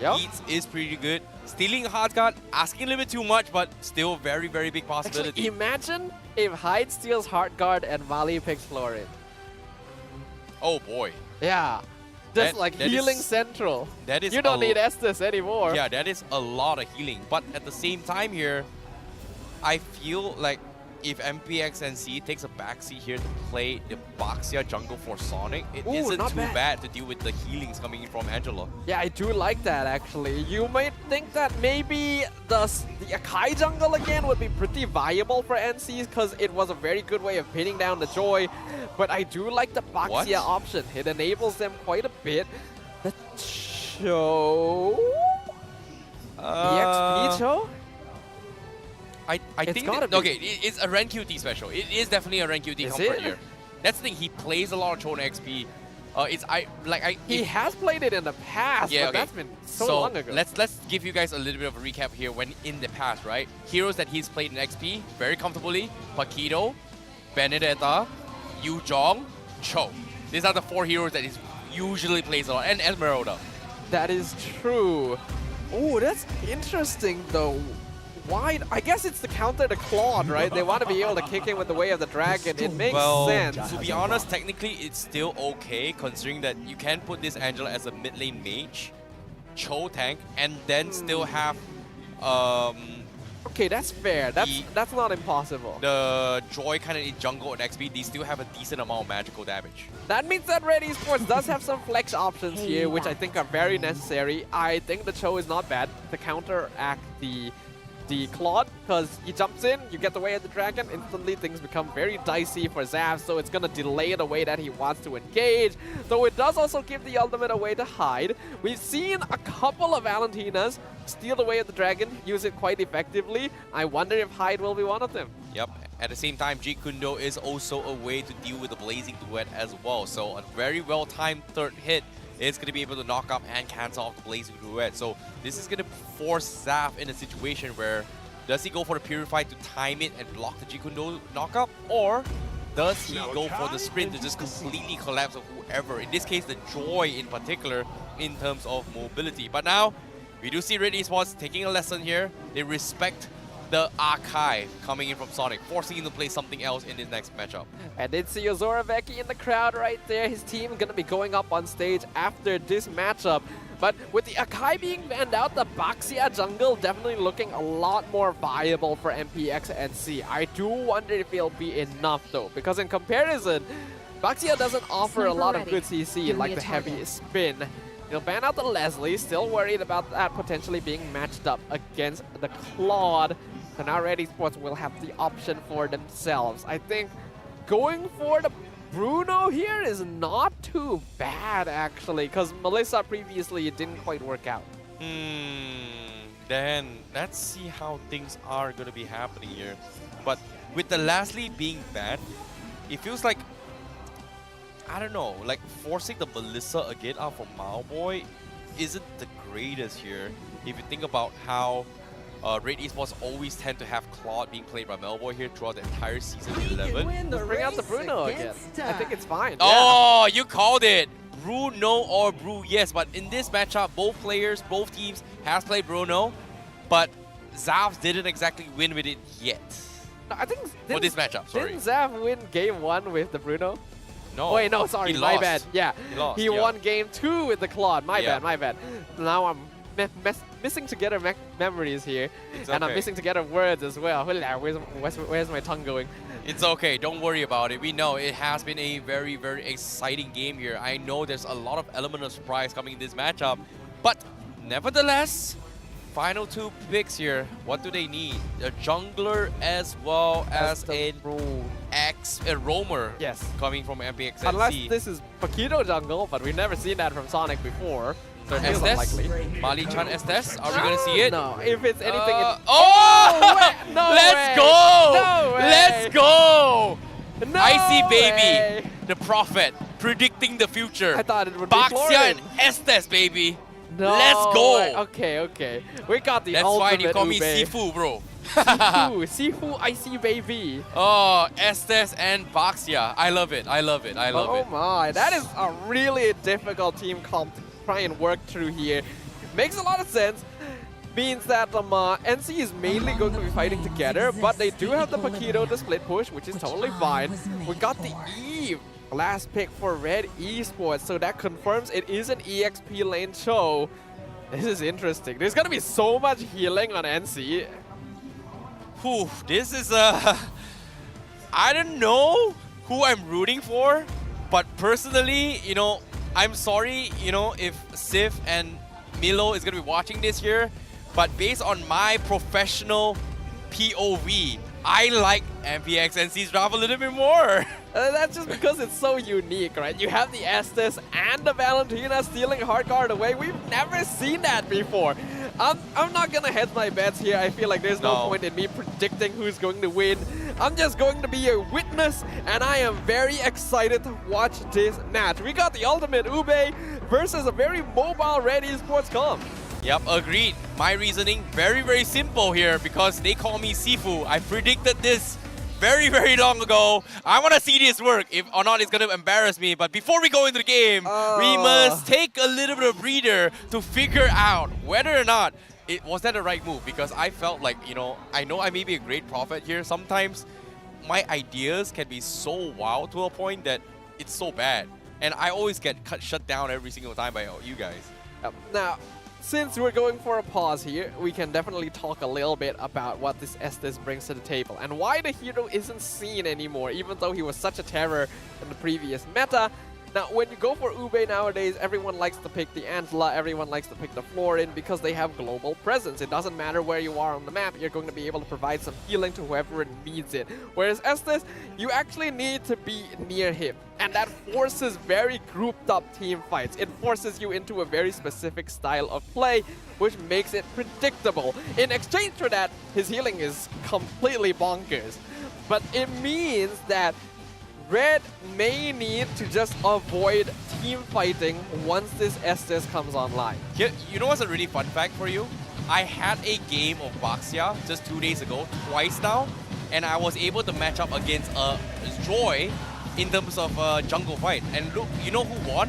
beats is pretty good. Stealing Heart Guard, asking a little bit too much, but still very, very big possibility. Actually, imagine if Hyde steals Heart Guard and Valley picks Florin. Oh boy. Yeah. Just like healing central. That is you don't need Estes anymore. Yeah, that is a lot of healing. But at the same time here, I feel like if MPNC takes a backseat here to play the Baxia jungle for Sonic, it isn't too bad to deal with the healings coming in from Angela. Yeah, I do like that actually. You might think that maybe the Akai jungle again would be pretty viable for NCs because it was a very good way of pinning down the Joy. But I do like the Baxia option. It enables them quite a bit. The Cho? The XP Cho? I think that, okay, it's a rank QT special. It is definitely a rank QT comfort here. That's the thing. He plays a lot of Chona XP. He has played it in the past, but that's been so long ago. Let's give you guys a little bit of a recap here. When in the past, right? Heroes that he's played in XP very comfortably: Paquito, Benedetta, Yu Zhong, Cho. These are the 4 heroes that he usually plays a lot, and Esmeralda. That is true. Oh, that's interesting though. Why? I guess it's to counter the Claude, right? They want to be able to kick in with the Way of the Dragon. It makes sense. To be honest, technically it's still okay, considering that you can put this Angela as a mid lane mage, Cho tank, and then still have okay, that's fair. That's not impossible. The Joy kind of in jungle and XP, they still have a decent amount of magical damage. That means that Red Esports does have some flex options here, which I think are very necessary. I think the Cho is not bad to counteract the Claude, because he jumps in, you get the Way of the Dragon, instantly things become very dicey for Xavvsz, so it's going to delay the way that he wants to engage, though it does also give the ultimate a way to hide. We've seen a couple of Valentinas steal the Way of the Dragon, use it quite effectively. I wonder if Hyde will be one of them. Yep, At the same time, Jeet Kune Do is also a way to deal with the Blazing Duet as well. So a very well-timed third hit is going to be able to knock up and cancel off the Blazing Duet. So this is going to force Xavvsz in a situation where does he go for the Purify to time it and block the Jeet Kune Do knockup, or does he go for the sprint to just completely collapse of whoever? In this case, the Joy in particular in terms of mobility. But now, we do see Red Esports taking a lesson here. They respect the archive coming in from Sonic, forcing him to play something else in his next matchup. And did see Zoraveki in the crowd right there. His team gonna be going up on stage after this matchup. But with the Akai being banned out, the Baxia jungle definitely looking a lot more viable for MPNC. I do wonder if it'll be enough though, because in comparison, Baxia doesn't offer a lot of good CC like the heavy spin. He'll ban out the Leslie, still worried about that potentially being matched up against the Claude. So now Red Esports will have the option for themselves. I think going for the Bruno here is not too bad actually, because Melissa previously it didn't quite work out. Then let's see how things are going to be happening here. But with the Leslie being banned, it feels like, I don't know, like forcing the Melissa again out from Melboy isn't the greatest here. If you think about how Red Esports always tend to have Claude being played by Melboy here throughout the entire season 11. Let's bring out the Bruno again. I think it's fine. Oh, you called it. Bruno or Bru, yes. But in this matchup, both players, both teams has played Bruno, but Xavvsz didn't exactly win with it yet. No, I think for this matchup, sorry. Didn't Xavvsz win game 1 with the Bruno? No. Wait, no, sorry, he my lost. bad. Yeah, He won game 2 with the Claude. My Yeah. bad, my bad. Now I'm missing together memories here, It's and I'm okay. missing together words as well. Where's my tongue going? It's okay, don't worry about it. We know it has been a very, very exciting game here. I know there's a lot of element of surprise coming in this matchup, but nevertheless, final 2 picks here. What do they need? A jungler as well as a roamer. Yes. Coming from MPNC. Unless this is Paquito jungle, but we've never seen that from Sonic before. So it feels unlikely. Mali-chan Estes, are we gonna see it? No, if it's anything... No Let's way. go! No way. Let's go! No I see way. baby, the prophet, predicting the future. I thought it would be Baxia and Florin. Estes, baby. No Let's go! way. Okay. We got the That's ultimate why they call me Ube. Sifu, bro. Sifu, I see baby. Oh, Estes and Baxia. I love it. I love it. I love it. Oh my, that is a really difficult team comp to try and work through here. Makes a lot of sense. Means that NC is mainly going to be fighting together, but they do have the Paquito, the split push, which is totally fine. We got the Eve, last pick for Red Esports, so that confirms it is an EXP lane show. This is interesting. There's gonna be so much healing on NC. Whew, this is I don't know who I'm rooting for, but personally, you know, I'm sorry, you know, if Sif and Milo is gonna be watching this here, but based on my professional POV, I like MPNC's draft a little bit more. That's just because it's so unique, right? You have the Estes and the Valentina stealing hard guard away. We've never seen that before. I'm not gonna hedge my bets here. I feel like there's no point in me predicting who's going to win. I'm just going to be a witness, and I am very excited to watch this match. We got the ultimate Ube versus a very mobile Red Esports comp. Yep, agreed. My reasoning, very, very simple here because they call me Sifu. I predicted this very, very long ago. I want to see this work. If or not, it's going to embarrass me. But before we go into the game, we must take a little bit of breather to figure out whether or not it was that the right move. Because I felt like, you know I may be a great prophet here. Sometimes my ideas can be so wild to a point that it's so bad. And I always get shut down every single time by you guys. Now, since we're going for a pause here, we can definitely talk a little bit about what this Estes brings to the table and why the hero isn't seen anymore, even though he was such a terror in the previous meta. Now, when you go for Ube nowadays, everyone likes to pick the Angela, everyone likes to pick the Florin because they have global presence. It doesn't matter where you are on the map, you're going to be able to provide some healing to whoever needs it. Whereas Estes, you actually need to be near him. And that forces very grouped up team fights. It forces you into a very specific style of play, which makes it predictable. In exchange for that, his healing is completely bonkers. but it means that Red may need to just avoid team fighting once this Estes comes online. Here, you know what's a really fun fact for you? I had a game of Baxia just 2 days ago, twice now, and I was able to match up against Joy in terms of jungle fight. And look, you know who won?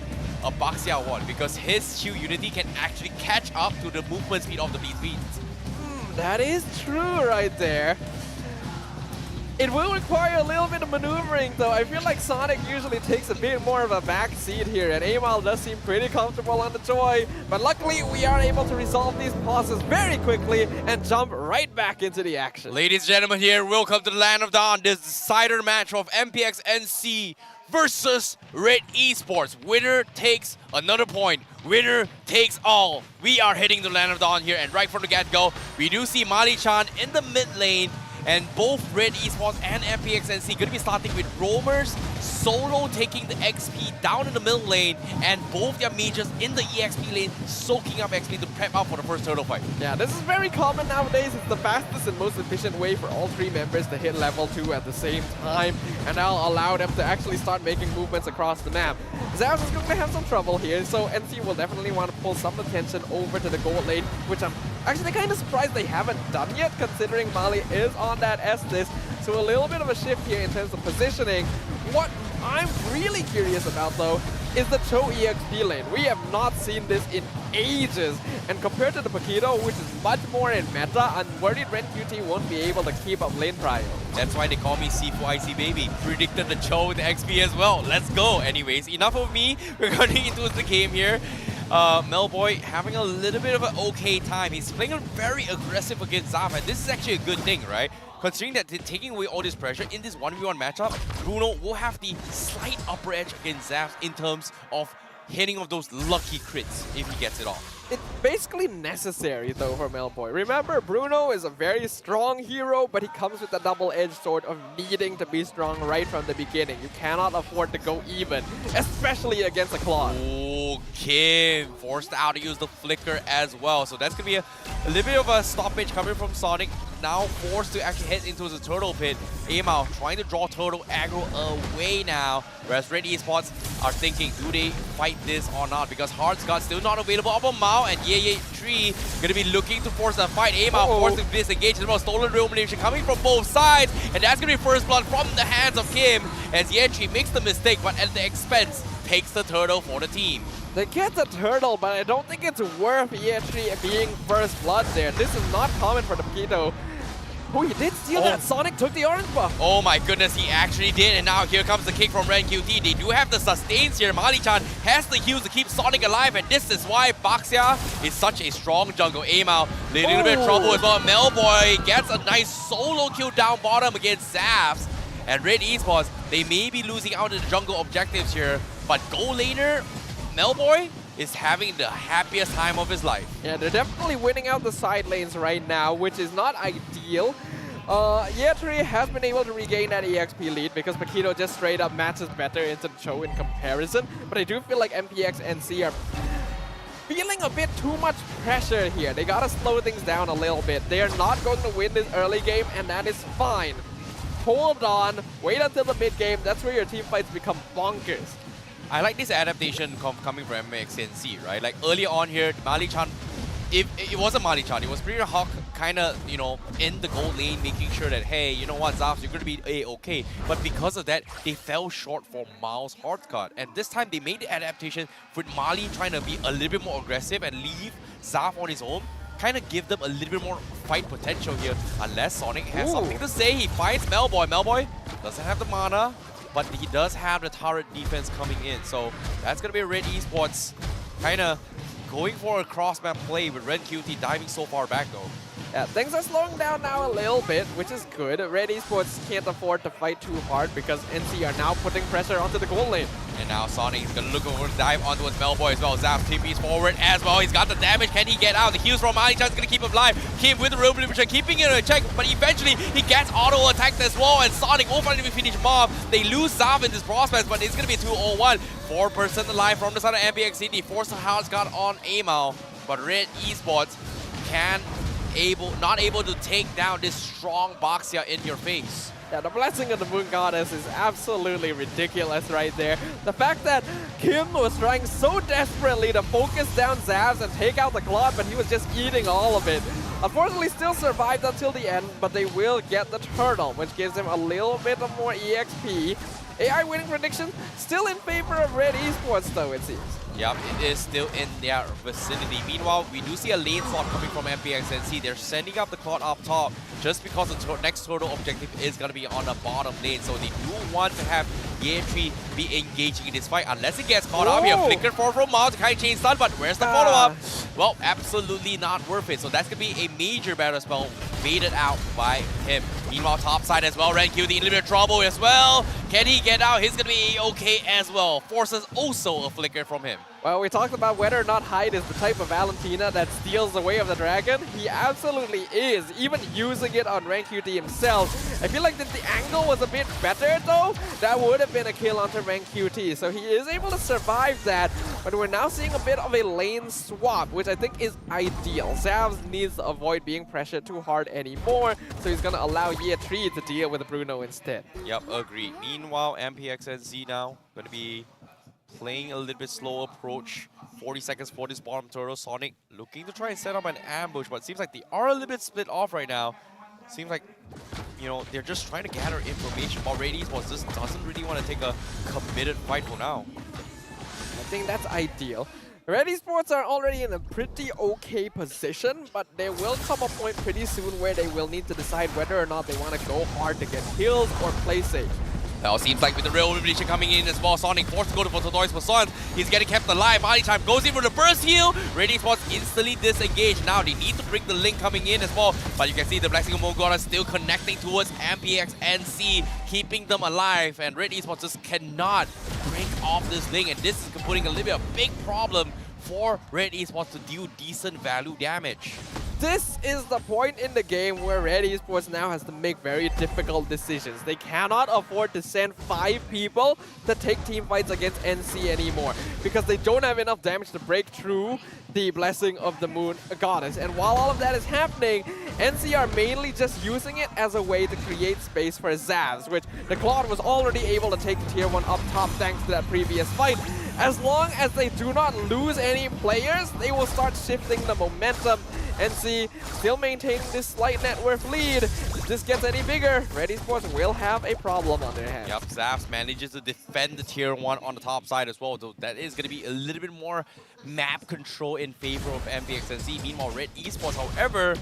Baxia won, because his Q Unity can actually catch up to the movement speed of the beats. That is true right there. It will require a little bit of maneuvering though. I feel like Sonic usually takes a bit more of a back seat here, and Amal does seem pretty comfortable on the Joy. But luckily we are able to resolve these pauses very quickly and jump right back into the action. Ladies and gentlemen, here, welcome to the Land of Dawn. This decider match of MPNC versus Red Esports. Winner takes another point. Winner takes all. We are heading to Land of Dawn here, and right from the get-go, we do see Mali-chan in the mid lane. And both Red Esports and MPNC going to be starting with roamers, solo taking the XP down in the middle lane, and both their mages in the EXP lane soaking up XP to prep up for the first turtle fight. Yeah, this is very common nowadays. It's the fastest and most efficient way for all 3 members to hit level 2 at the same time, and that'll allow them to actually start making movements across the map. Xavvsz is going to have some trouble here, so NC will definitely want to pull some attention over to the gold lane, which I'm actually kind of surprised they haven't done yet, considering Mali is on that Estes. So a little bit of a shift here in terms of positioning. What I'm really curious about though is the Cho EXP lane. We have not seen this in ages, and compared to the Paquito, which is much more in meta, I'm worried Red QT won't be able to keep up lane prio. That's why they call me Sifu IC Baby. Predicted the Cho with the XP as well. Let's go. Anyways, enough of me. We're going into the game here. Melboy having a little bit of an okay time. He's playing very aggressive against Xavvsz, and this is actually a good thing, right? Considering that they're taking away all this pressure in this 1v1 matchup, Bruno will have the slight upper edge against Xavvsz in terms of hitting of those lucky crits if he gets it off. It's basically necessary though for Melboy. Remember, Bruno is a very strong hero, but he comes with a double-edged sword of needing to be strong right from the beginning. You cannot afford to go even, especially against a Claude. Oh, Kim forced out to use the flicker as well. So that's going to be a little bit of a stoppage coming from Sonic. Now forced to actually head into the turtle pit. Amal trying to draw turtle aggro away now. Whereas Red Esports are thinking, do they fight this or not? Because Hard Scout still not available up on Mao, and Ye Tree going to be looking to force a fight. Amal forced to disengage as well. Stolen Rejuvenation coming from both sides. And that's going to be first blood from the hands of Kim, as Ye Tree makes the mistake, but at the expense takes the turtle for the team. They get the turtle, but I don't think it's worth ENG being first blood there. This is not common for the Paquito. Oh, he did steal that. Sonic took the orange buff. Oh my goodness, he actually did. And now here comes the kick from Red QT. They do have the sustains here. Mali-chan has the heals to keep Sonic alive, and this is why Baxia is such a strong jungle. Amal, a little bit of trouble as well. Melboy gets a nice solo kill down bottom against Xavvsz. And Red Esports, they may be losing out in the jungle objectives here, but gold laner, Melboy, is having the happiest time of his life. Yeah, they're definitely winning out the side lanes right now, which is not ideal. Yetri has been able to regain that EXP lead because Paquito just straight up matches better into the Cho in comparison. But I do feel like MPNC are feeling a bit too much pressure here. They gotta slow things down a little bit. They are not going to win this early game, and that is fine. Hold on, wait until the mid game. That's where your team fights become bonkers. I like this adaptation coming from MXNC, right? Like early on here, Mali-chan, it wasn't Mali-chan, it was Team HAQ kind of, you know, in the gold lane, making sure that, hey, you know what, Xavvsz, you're going to be A-okay. But because of that, they fell short for Mao's hard card. And this time, they made the adaptation with Mali trying to be a little bit more aggressive and leave Xavvsz on his own. Kind of give them a little bit more fight potential here. Unless Sonic has something to say, he fights Melboy. Melboy doesn't have the mana, but he does have the turret defense coming in. So that's going to be Red Esports kind of going for a cross-map play with Red QT diving so far back though. Yeah, things are slowing down now a little bit, which is good. Red Esports can't afford to fight too hard because NC are now putting pressure onto the gold lane. And now Sonic is going to look over to dive onto his Melboy as well. Xavvsz TP's forward as well. He's got the damage. Can he get out? The heals from Mali-chan is going to keep him alive. Kim with the Revolution, keeping it in check, but eventually he gets auto-attacked as well, and Sonic will finally finish him off. They lose Xavvsz in this process, but it's going to be a 2-0-1. 4% alive from the side of MPNC. They force the house guard on Amal, but Red Esports not able to take down this strong Baxia in your face. Yeah, the blessing of the Moon Goddess is absolutely ridiculous right there. The fact that Kim was trying so desperately to focus down Xavvsz and take out the Claw, but he was just eating all of it. Unfortunately, still survived until the end, but they will get the turtle, which gives them a little bit of more EXP. AI winning prediction still in favor of Red Esports though, it seems. Yep, it is still in their vicinity. Meanwhile, we do see a lane slot coming from MPNC. They're sending up the Cloud up top just because the next total objective is going to be on the bottom lane. So they do want to have Yeatri be engaging in this fight unless it gets caught up here. Flicker for from Mount, kind of chain stun, but where's the follow-up? Well, absolutely not worth it. So that's going to be a major battle spell baited out by him. Meanwhile, top side as well, RenQ in a little bit of trouble as well. Can he get out? He's going to be okay as well. Forces also a flicker from him. Well, we talked about whether or not Hyde is the type of Valentina that steals the way of the dragon. He absolutely is, even using it on RenQ himself. I feel like if the angle was a bit better though, that would have been a kill onto RenQ. So he is able to survive that, but we're now seeing a bit of a lane swap, which I think is ideal. Xavvsz needs to avoid being pressured too hard anymore, so he's going to allow Yeatri to deal with Bruno instead. Yep, agreed. Meanwhile, MPXNZ now going to be playing a little bit slow approach. 40 seconds for this bottom turtle. Sonic looking to try and set up an ambush, but it seems like they are a little bit split off right now. Seems like, you know, they're just trying to gather information about Red Esports. Just doesn't really want to take a committed fight for now. I think that's ideal. Red Esports are already in a pretty okay position, but there will come a point pretty soon where they will need to decide whether or not they want to go hard to get kills or play safe. Now seems like with the real elimination coming in as well, Sonic forced to go for Tortoise Poisson. He's getting kept alive. Body time goes in for the burst heal. Red Esports instantly disengaged. Now they need to bring the link coming in as well. But you can see the Blessing of Mogora still connecting towards MPXNC, keeping them alive. And Red Esports just cannot break off this link. And this is putting a little bit of a big problem for Red Esports to deal decent value damage. This is the point in the game where Red Esports now has to make very difficult decisions. They cannot afford to send 5 people to take team fights against NC anymore because they don't have enough damage to break through the Blessing of the Moon Goddess. And while all of that is happening, NC are mainly just using it as a way to create space for Xavvsz, which the Claude was already able to take tier 1 up top thanks to that previous fight. As long as they do not lose any players, they will start shifting the momentum. NC still maintaining this slight net worth lead. If this gets any bigger, Red Esports will have a problem on their hands. Yep, Xavvsz manages to defend the tier 1 on the top side as well, though that is going to be a little bit more map control in favor of MPXNC. Meanwhile, Red Esports, however,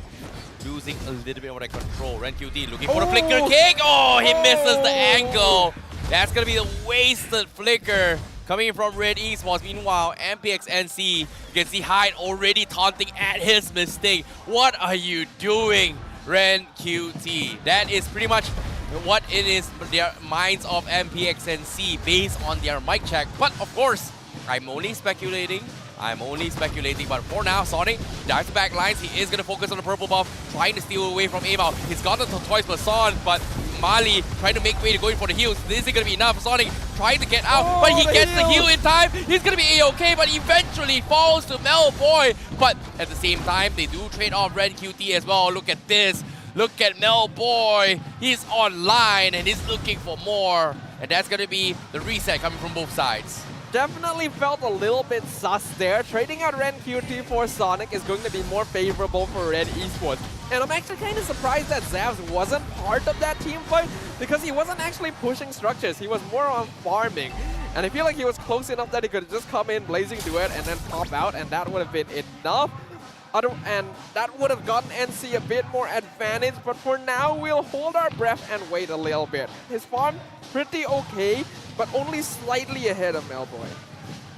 losing a little bit of that control. RenQ looking for the flicker kick. Oh, he misses the angle. That's going to be a wasted flicker coming in from Red Esports. Meanwhile, MPXNC, you can see Hyde already taunting at his mistake. What are you doing, RenQ? That is pretty much what it is, their minds of MPXNC based on their mic check. But of course, I'm only speculating, but for now, Sonic dives back lines. He is going to focus on the purple buff, trying to steal away from Amal. He's got the Tortoise Poisson, but Mali trying to make way to going for the heals. This isn't going to be enough. Sonic trying to get out, but he gets the heal in time. He's going to be A-okay, but eventually falls to Melboy. But at the same time, they do trade off RenQ as well. Look at this. Look at Melboy. He's online and he's looking for more. And that's going to be the reset coming from both sides. Definitely felt a little bit sus there. Trading out RenQ for Sonic is going to be more favorable for Red Esports. And I'm actually kind of surprised that Xavvsz wasn't part of that team fight because he wasn't actually pushing structures. He was more on farming. And I feel like he was close enough that he could just come in, Blazing Duet, and then pop out, and that would have been enough. And that would have gotten NC a bit more advantage, but for now, we'll hold our breath and wait a little bit. His farm, pretty okay, but only slightly ahead of Melboy.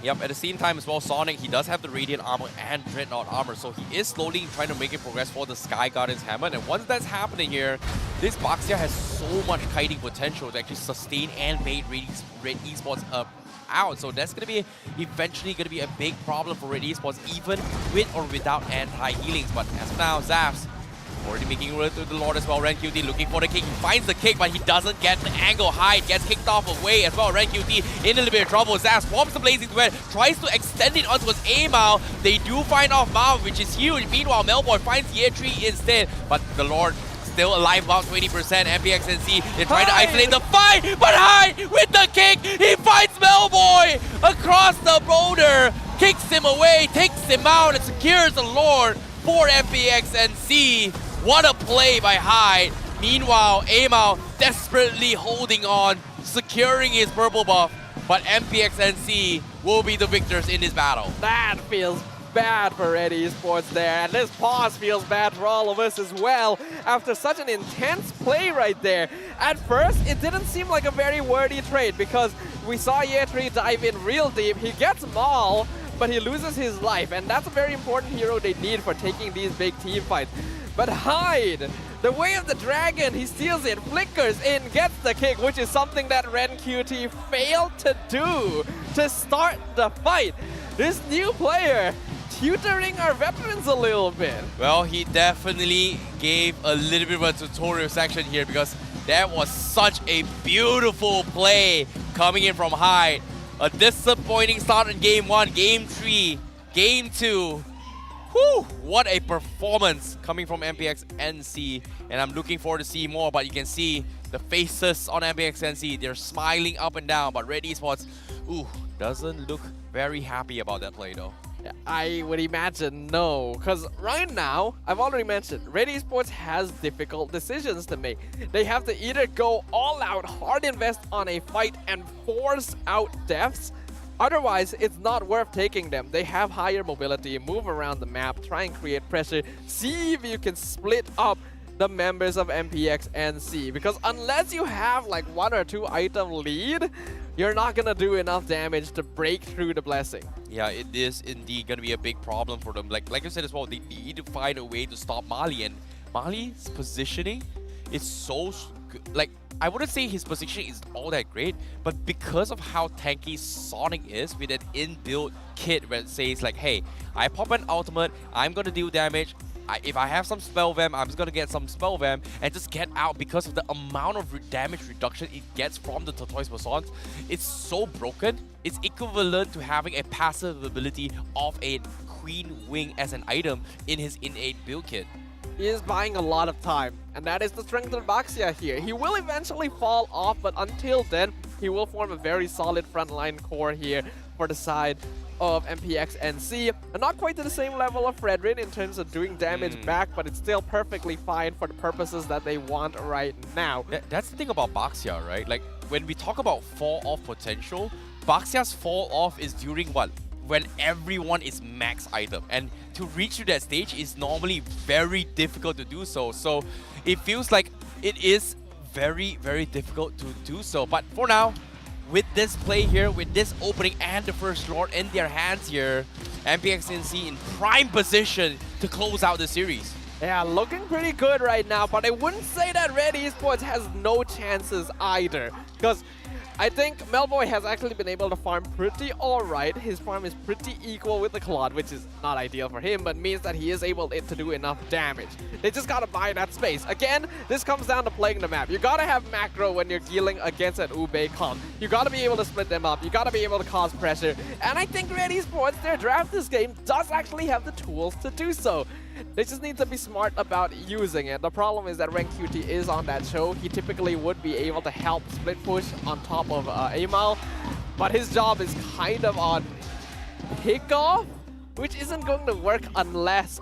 Yep, at the same time as well, Sonic, he does have the Radiant armor and Dreadnought armor, so he is slowly trying to make it progress for the Sky Guardian's hammer. And once that's happening here, this box here has so much kiting potential to actually sustain and bait Red Esports up out. So that's going to be eventually going to be a big problem for Red Esports, even with or without anti-healings. But as of now, Xavvsz already making way to the Lord as well. RenQ looking for the kick. He finds the kick, but he doesn't get the angle. Hyde gets kicked off away as well. RenQ in a little bit of trouble. Xavvsz swaps the Blazing Duet, tries to extend it onto his A-Mao. They do find off Mao, which is huge. Meanwhile, Melboy finds Yeatri instead, but the Lord still alive about 20%. MPXNC, they're trying to isolate the fight, but Hyde with the kick, he finds Melboy across the boulder, kicks him away, takes him out, and secures the Lord for MPXNC. What a play by Hyde. Meanwhile, Amal desperately holding on, securing his purple buff, but MPXNC will be the victors in this battle. That feels bad for Red Esports there, and this pause feels bad for all of us as well after such an intense play right there. At first, it didn't seem like a very worthy trade because we saw Yetri dive in real deep. He gets Maul, but he loses his life, and that's a very important hero they need for taking these big team fights. But Hyde, the way of the dragon, he steals it, flickers in, gets the kick, which is something that Ren QT failed to do to start the fight. This new player tutoring our veterans a little bit. Well, he definitely gave a little bit of a tutorial section here because that was such a beautiful play coming in from Hyde. A disappointing start in Game 1, Game 3, Game 2. Whew, what a performance coming from MPXNC, and I'm looking forward to see more, but you can see the faces on MPXNC, they're smiling up and down, but Red Esports, doesn't look very happy about that play though. I would imagine no, because right now, I've already mentioned, Red Esports has difficult decisions to make. They have to either go all out, hard invest on a fight and force out deaths. Otherwise, it's not worth taking them. They have higher mobility, move around the map, try and create pressure, see if you can split up the members of MPXNC. Because unless you have like 1 or 2 item lead, you're not gonna do enough damage to break through the blessing. Yeah, it is indeed gonna be a big problem for them. Like I said as well, they need to find a way to stop Mali, and Mali's positioning is so like, I wouldn't say his positioning is all that great, but because of how tanky Sonic is with an inbuilt kit where it says like, hey, I pop an ultimate, I'm gonna deal damage. If I have some spell vamp, I'm just gonna get some spell vamp and just get out because of the amount of damage reduction it gets from the Tortoise Persons. It's so broken. It's equivalent to having a passive ability of a Queen Wing as an item in his innate build kit. He is buying a lot of time, and that is the strength of Baxia here. He will eventually fall off, but until then, he will form a very solid frontline core here for the side of MPXNC. And not quite to the same level of Fredrin in terms of doing damage back, but it's still perfectly fine for the purposes that they want right now. That's the thing about Baxia, right? Like, when we talk about fall-off potential, Baxia's fall-off is during what? When everyone is max item, and to reach to that stage is normally very difficult to do so. So it feels like it is very, very difficult to do so. But for now, with this play here, with this opening and the first Lord in their hands here, MPXNC in prime position to close out the series. Yeah, looking pretty good right now, but I wouldn't say that Red Esports has no chances either, because I think Melboy has actually been able to farm pretty alright. His farm is pretty equal with the Claude, which is not ideal for him, but means that he is able to do enough damage. They just gotta buy that space. Again, this comes down to playing the map. You gotta have macro when you're dealing against an Ube comp. You gotta be able to split them up. You gotta be able to cause pressure. And I think Red Esports, their draft this game, does actually have the tools to do so. They just need to be smart about using it. The problem is that when QT is on that show, he typically would be able to help split push on top of Amal, but his job is kind of on pickoff, which isn't going to work unless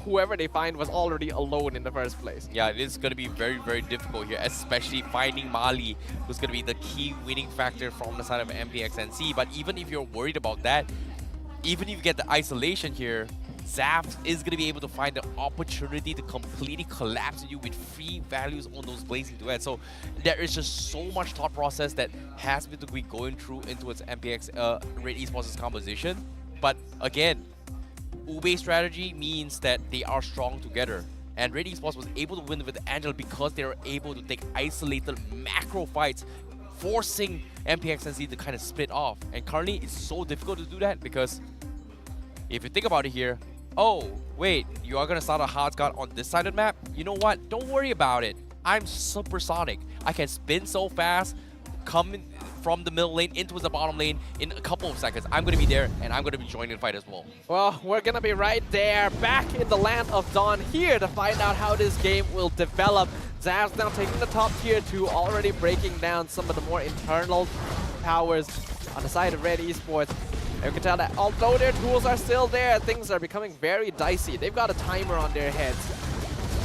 whoever they find was already alone in the first place. Yeah, it is going to be very, very difficult here, especially finding Mali, who's going to be the key winning factor from the side of MPXNC. But even if you're worried about that, even if you get the isolation here, Xavvsz is going to be able to find the opportunity to completely collapse you with free values on those blazing duets. So there is just so much thought process that has been to be going through into its MPX Red Esports' composition. But again, Ube strategy means that they are strong together. And Red Esports was able to win with Angel because they were able to take isolated macro fights, forcing MPXNC to kind of split off. And currently, it's so difficult to do that because if you think about it here, oh, wait, you are going to start a hard guard on this side of the map? You know what? Don't worry about it. I'm supersonic. I can spin so fast, come in from the middle lane into the bottom lane in a couple of seconds. I'm going to be there, and I'm going to be joining the fight as well. Well, we're going to be right there, back in the land of Dawn here to find out how this game will develop. Xavvsz now taking the top tier 2, already breaking down some of the more internal powers on the side of Red Esports. You can tell that although their tools are still there, things are becoming very dicey. They've got a timer on their heads.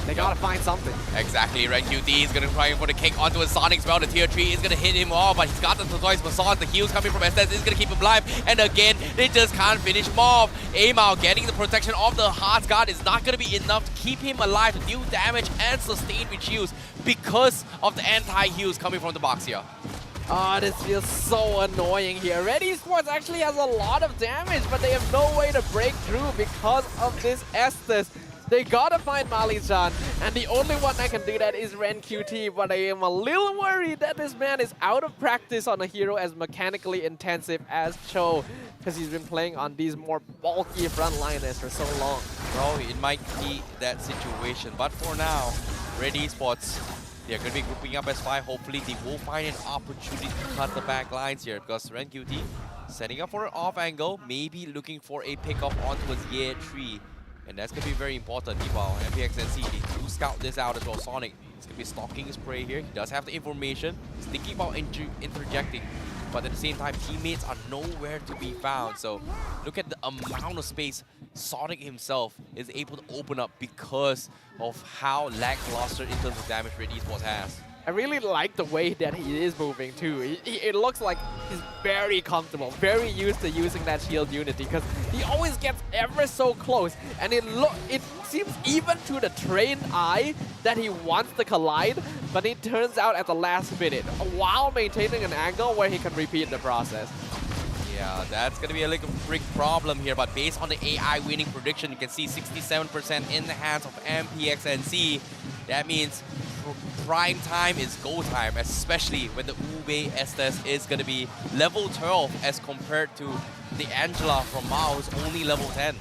They gotta find something. Exactly, Red QT is gonna try for the kick onto his Sonic spell. The tier 3 is gonna hit him off, but he's got the twice Massage. The heals coming from SS is gonna keep him alive. And again, they just can't finish him off. Amao getting the protection of the Heart's Guard is not gonna be enough to keep him alive, to deal damage and sustain with heals because of the anti-heals coming from the box here. Oh, this feels so annoying here. Red Esports actually has a lot of damage, but they have no way to break through because of this Estes. They gotta find Mali-chan, and the only one that can do that is Ren QT, but I am a little worried that this man is out of practice on a hero as mechanically intensive as Cho, because he's been playing on these more bulky frontliners for so long. Bro, it might be that situation, but for now, Red Esports, they're going to be grouping up as 5. Hopefully, they will find an opportunity to cut the back lines here, because Ren QT setting up for an off angle, maybe looking for a pickup onto his year 3. And that's going to be very important. Meanwhile, MPNC, they do scout this out as well. Sonic is going to be stalking his prey here. He does have the information. He's thinking about interjecting. But at the same time, teammates are nowhere to be found. So look at the amount of space Sonic himself is able to open up because of how lackluster in terms of damage Red Esports has. I really like the way that he is moving too. It looks like he's very comfortable, very used to using that shield unity because he always gets ever so close, and it seems even to the trained eye that he wants to collide, but it turns out at the last minute while maintaining an angle where he can repeat the process. Yeah, that's going to be a little big problem here, but based on the AI winning prediction, you can see 67% in the hands of MPXNC. That means prime time is go time, especially when the Ube Estes is going to be level 12 as compared to the Angela from Mao, who's only level 10.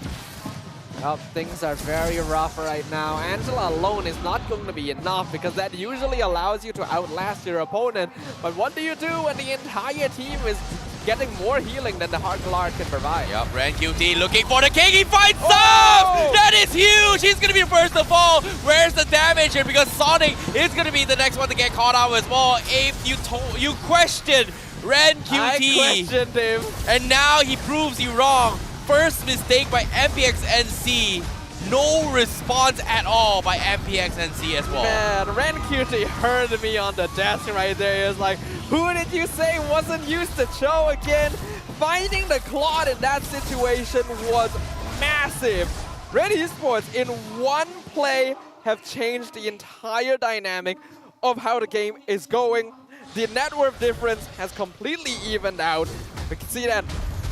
Well, things are very rough right now. Angela alone is not going to be enough because that usually allows you to outlast your opponent. But what do you do when the entire team is getting more healing than the Heart Guard can provide? Yep, Ren QT looking for the king. He finds up! That is huge! He's going to be first of all. Where's the damage here? Because Sonic is going to be the next one to get caught out as well. If you questioned Ren QT. I questioned him. And now he proves you wrong. First mistake by MPXNC. No response at all by MPXNC as well. Man, Ren QT heard me on the desk right there. He was like, who did you say wasn't used to Cho again? Finding the Claude in that situation was massive. Red Esports in one play have changed the entire dynamic of how the game is going. The net worth difference has completely evened out. We can see that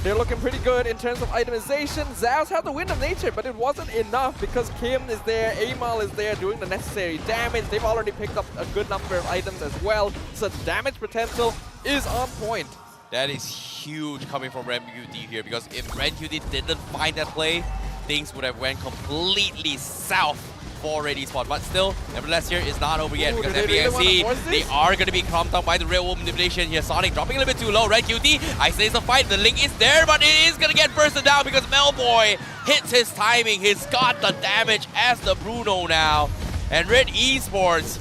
they're looking pretty good in terms of itemization. Xavvsz had the Wind of Nature, but it wasn't enough because Kim is there, Amal is there doing the necessary damage. They've already picked up a good number of items as well, so the damage potential is on point. That is huge coming from Ren QT here, because if Ren QT didn't find that play, things would have went completely south for Red Esports. But still, nevertheless, here is not over yet because MPNC, they are going to be clumped up by the real world manipulation here. Sonic dropping a little bit too low. Red QT isolates the fight. The link is there, but it is going to get bursted down because Melboy hits his timing. He's got the damage as the Bruno now. And Red Esports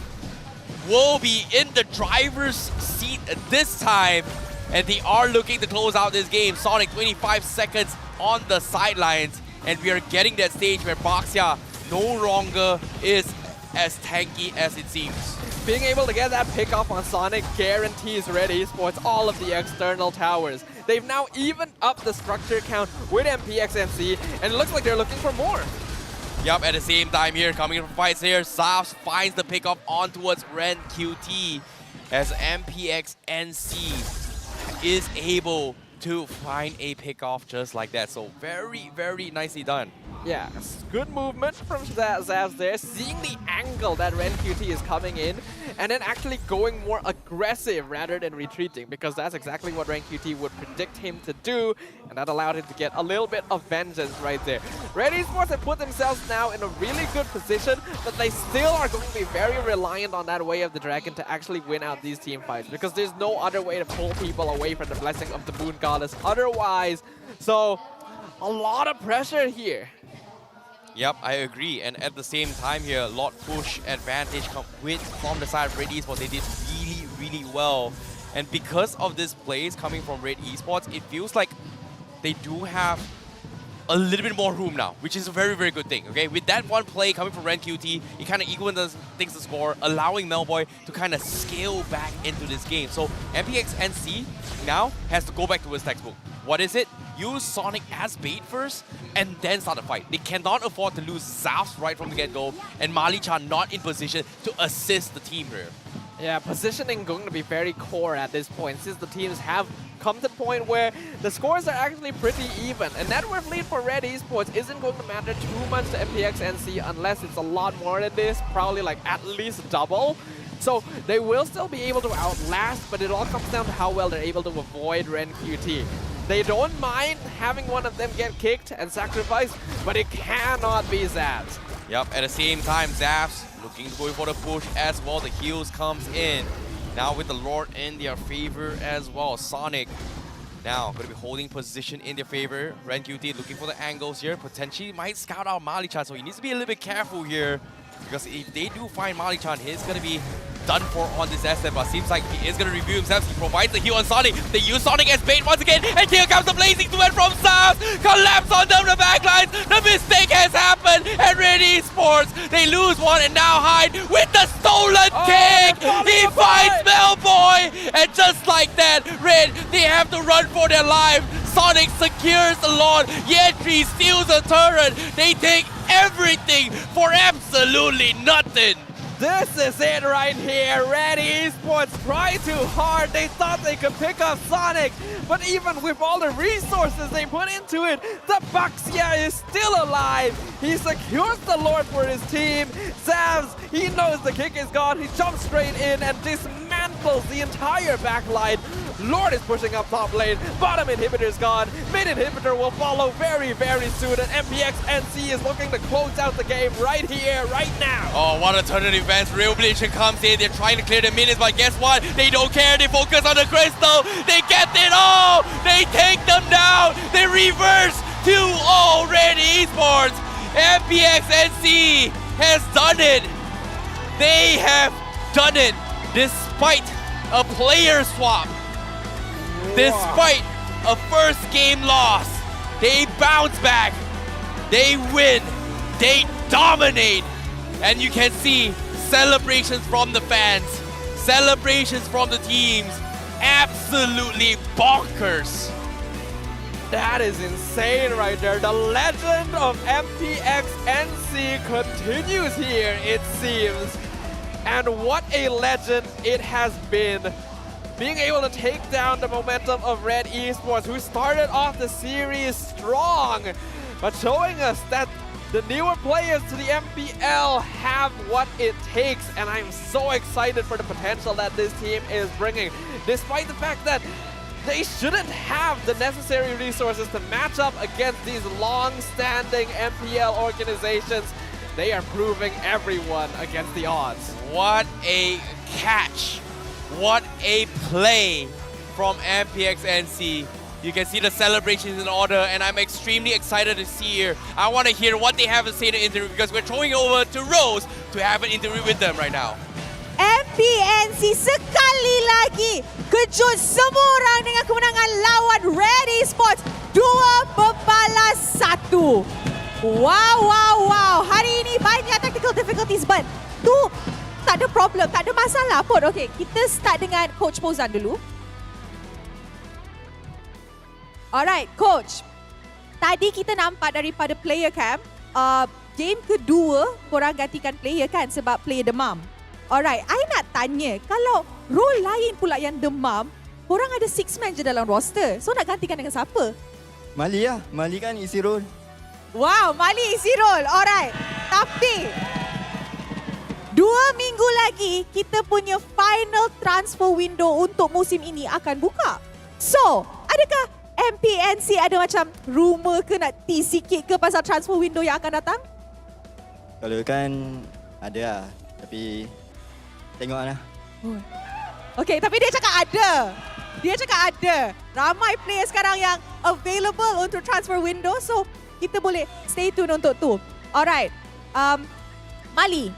will be in the driver's seat this time, and they are looking to close out this game. Sonic 25 seconds on the sidelines, and we are getting that stage where Baxia no longer is as tanky as it seems. Being able to get that pick off on Sonic guarantees Red Esports all of the external towers. They've now evened up the structure count with MPXNC, and it looks like they're looking for more. Yup, at the same time here, coming from fights here, Xavvsz finds the pick off on towards Ren QT as MPXNC is able to find a pick off just like that. So very, very nicely done Yeah, good movement from Xavvsz there, seeing the angle that Ren QT is coming in, and then actually going more aggressive rather than retreating, because that's exactly what Ren QT would predict him to do, and that allowed him to get a little bit of vengeance right there. Red Esports have put themselves now in a really good position, but they still are going to be very reliant on that Way of the Dragon to actually win out these team fights, because there's no other way to pull people away from the blessing of the Moon Goddess otherwise. So, a lot of pressure here. Yep, I agree. And at the same time here, a lot push advantage from the side of Red Esports. They did really, really well. And because of this plays coming from Red Esports, it feels like they do have a little bit more room now, which is a very, very good thing, okay? With that one play coming from Ren QT, it kind of evens things to score, allowing Melboy to kind of scale back into this game. So MPNC now has to go back to his textbook. What is it? Use Sonic as bait first, and then start the fight. They cannot afford to lose Xavvsz right from the get-go, and Mali-chan not in position to assist the team here. Yeah, positioning going to be very core at this point, since the teams have come to the point where the scores are actually pretty even. And net worth lead for Red Esports isn't going to matter too much to MPNC unless it's a lot more than this, probably like at least double. So they will still be able to outlast, but it all comes down to how well they're able to avoid Ren QT. They don't mind having one of them get kicked and sacrificed, but it cannot be Xavvsz. Yep, at the same time, Xavvsz looking to go for the push as well. The heals comes in. Now with the Lord in their favor as well. Sonic now going to be holding position in their favor. Ren QT looking for the angles here. Potentially might scout out Mali-chan, so he needs to be a little bit careful here. Because if they do find Mali-chan, he's going to be done for on this asset, but seems like he is going to review himself. He provides the heal on Sonic. They use Sonic as bait once again, and here comes the blazing duet from Xavvsz. Collapse on them, the backlines. The mistake has happened, and Red Esports, they lose one and now hide with the stolen kick. He finds Melboy, and just like that, Red, they have to run for their life. Sonic secures the Lord. Yentry steals a turret. They take everything for absolutely nothing. This is it right here. Red Esports tried too hard. They thought they could pick up Sonic, but even with all the resources they put into it, the Baxia is still alive. He secures the Lord for his team. Xavvsz, he knows the kick is gone. He jumps straight in and dismantles the entire backline. Lord is pushing up top lane. Bottom inhibitor is gone. Mid inhibitor will follow very, very soon. And MPNC is looking to close out the game right here, right now. Oh, what a turn of events. Real Bleacher comes in. They're trying to clear the minions, but guess what? They don't care. They focus on the crystal. They get it all. They take them down. They reverse 2-0 Red Esports. MPNC has done it. They have done it despite a player swap. Despite a first game loss, they bounce back, they win, they dominate, and you can see celebrations from the fans, celebrations from the teams, absolutely bonkers. That is insane right there. The legend of MPNC continues here, it seems. And what a legend it has been. Being able to take down the momentum of Red Esports, who started off the series strong, but showing us that the newer players to the MPL have what it takes, and I'm so excited for the potential that this team is bringing, despite the fact that they shouldn't have the necessary resources to match up against these long-standing MPL organizations. They are proving everyone against the odds. What a catch. What a play from MPNC. You can see the celebrations in order, and I'm extremely excited to see here. I want to hear what they have to say in the interview, because we're throwing it over to Rose to have an interview with them right now. MPNC sekali lagi kejut semua orang dengan kemenangan lawan Red Esports 2-1. Wow. Hari ini banyak technical difficulties, but tu tak ada problem, tak ada masalah pun. Okay, kita start dengan Coach Pozan dulu. Alright, Coach. Tadi kita nampak daripada player cam, game kedua korang gantikan player kan sebab player demam. Alright, I nak tanya, kalau role lain pula yang demam, korang ada 6 man je dalam roster. So nak gantikan dengan siapa? Mali lah, Mali kan isi role. Wow, Mali isi roll. Alright. Tapi 2 minggu lagi kita punya final transfer window untuk musim ini akan buka. So, adakah MPNC ada macam rumor ke nak tease sikit ke pasal transfer window yang akan datang? Kalau kan ada lah. Tapi tengoklah. Okay, tapi dia cakap ada. Dia cakap ada. Ramai player sekarang yang available untuk transfer window. So, kita boleh stay tune untuk tu. Alright. Mali.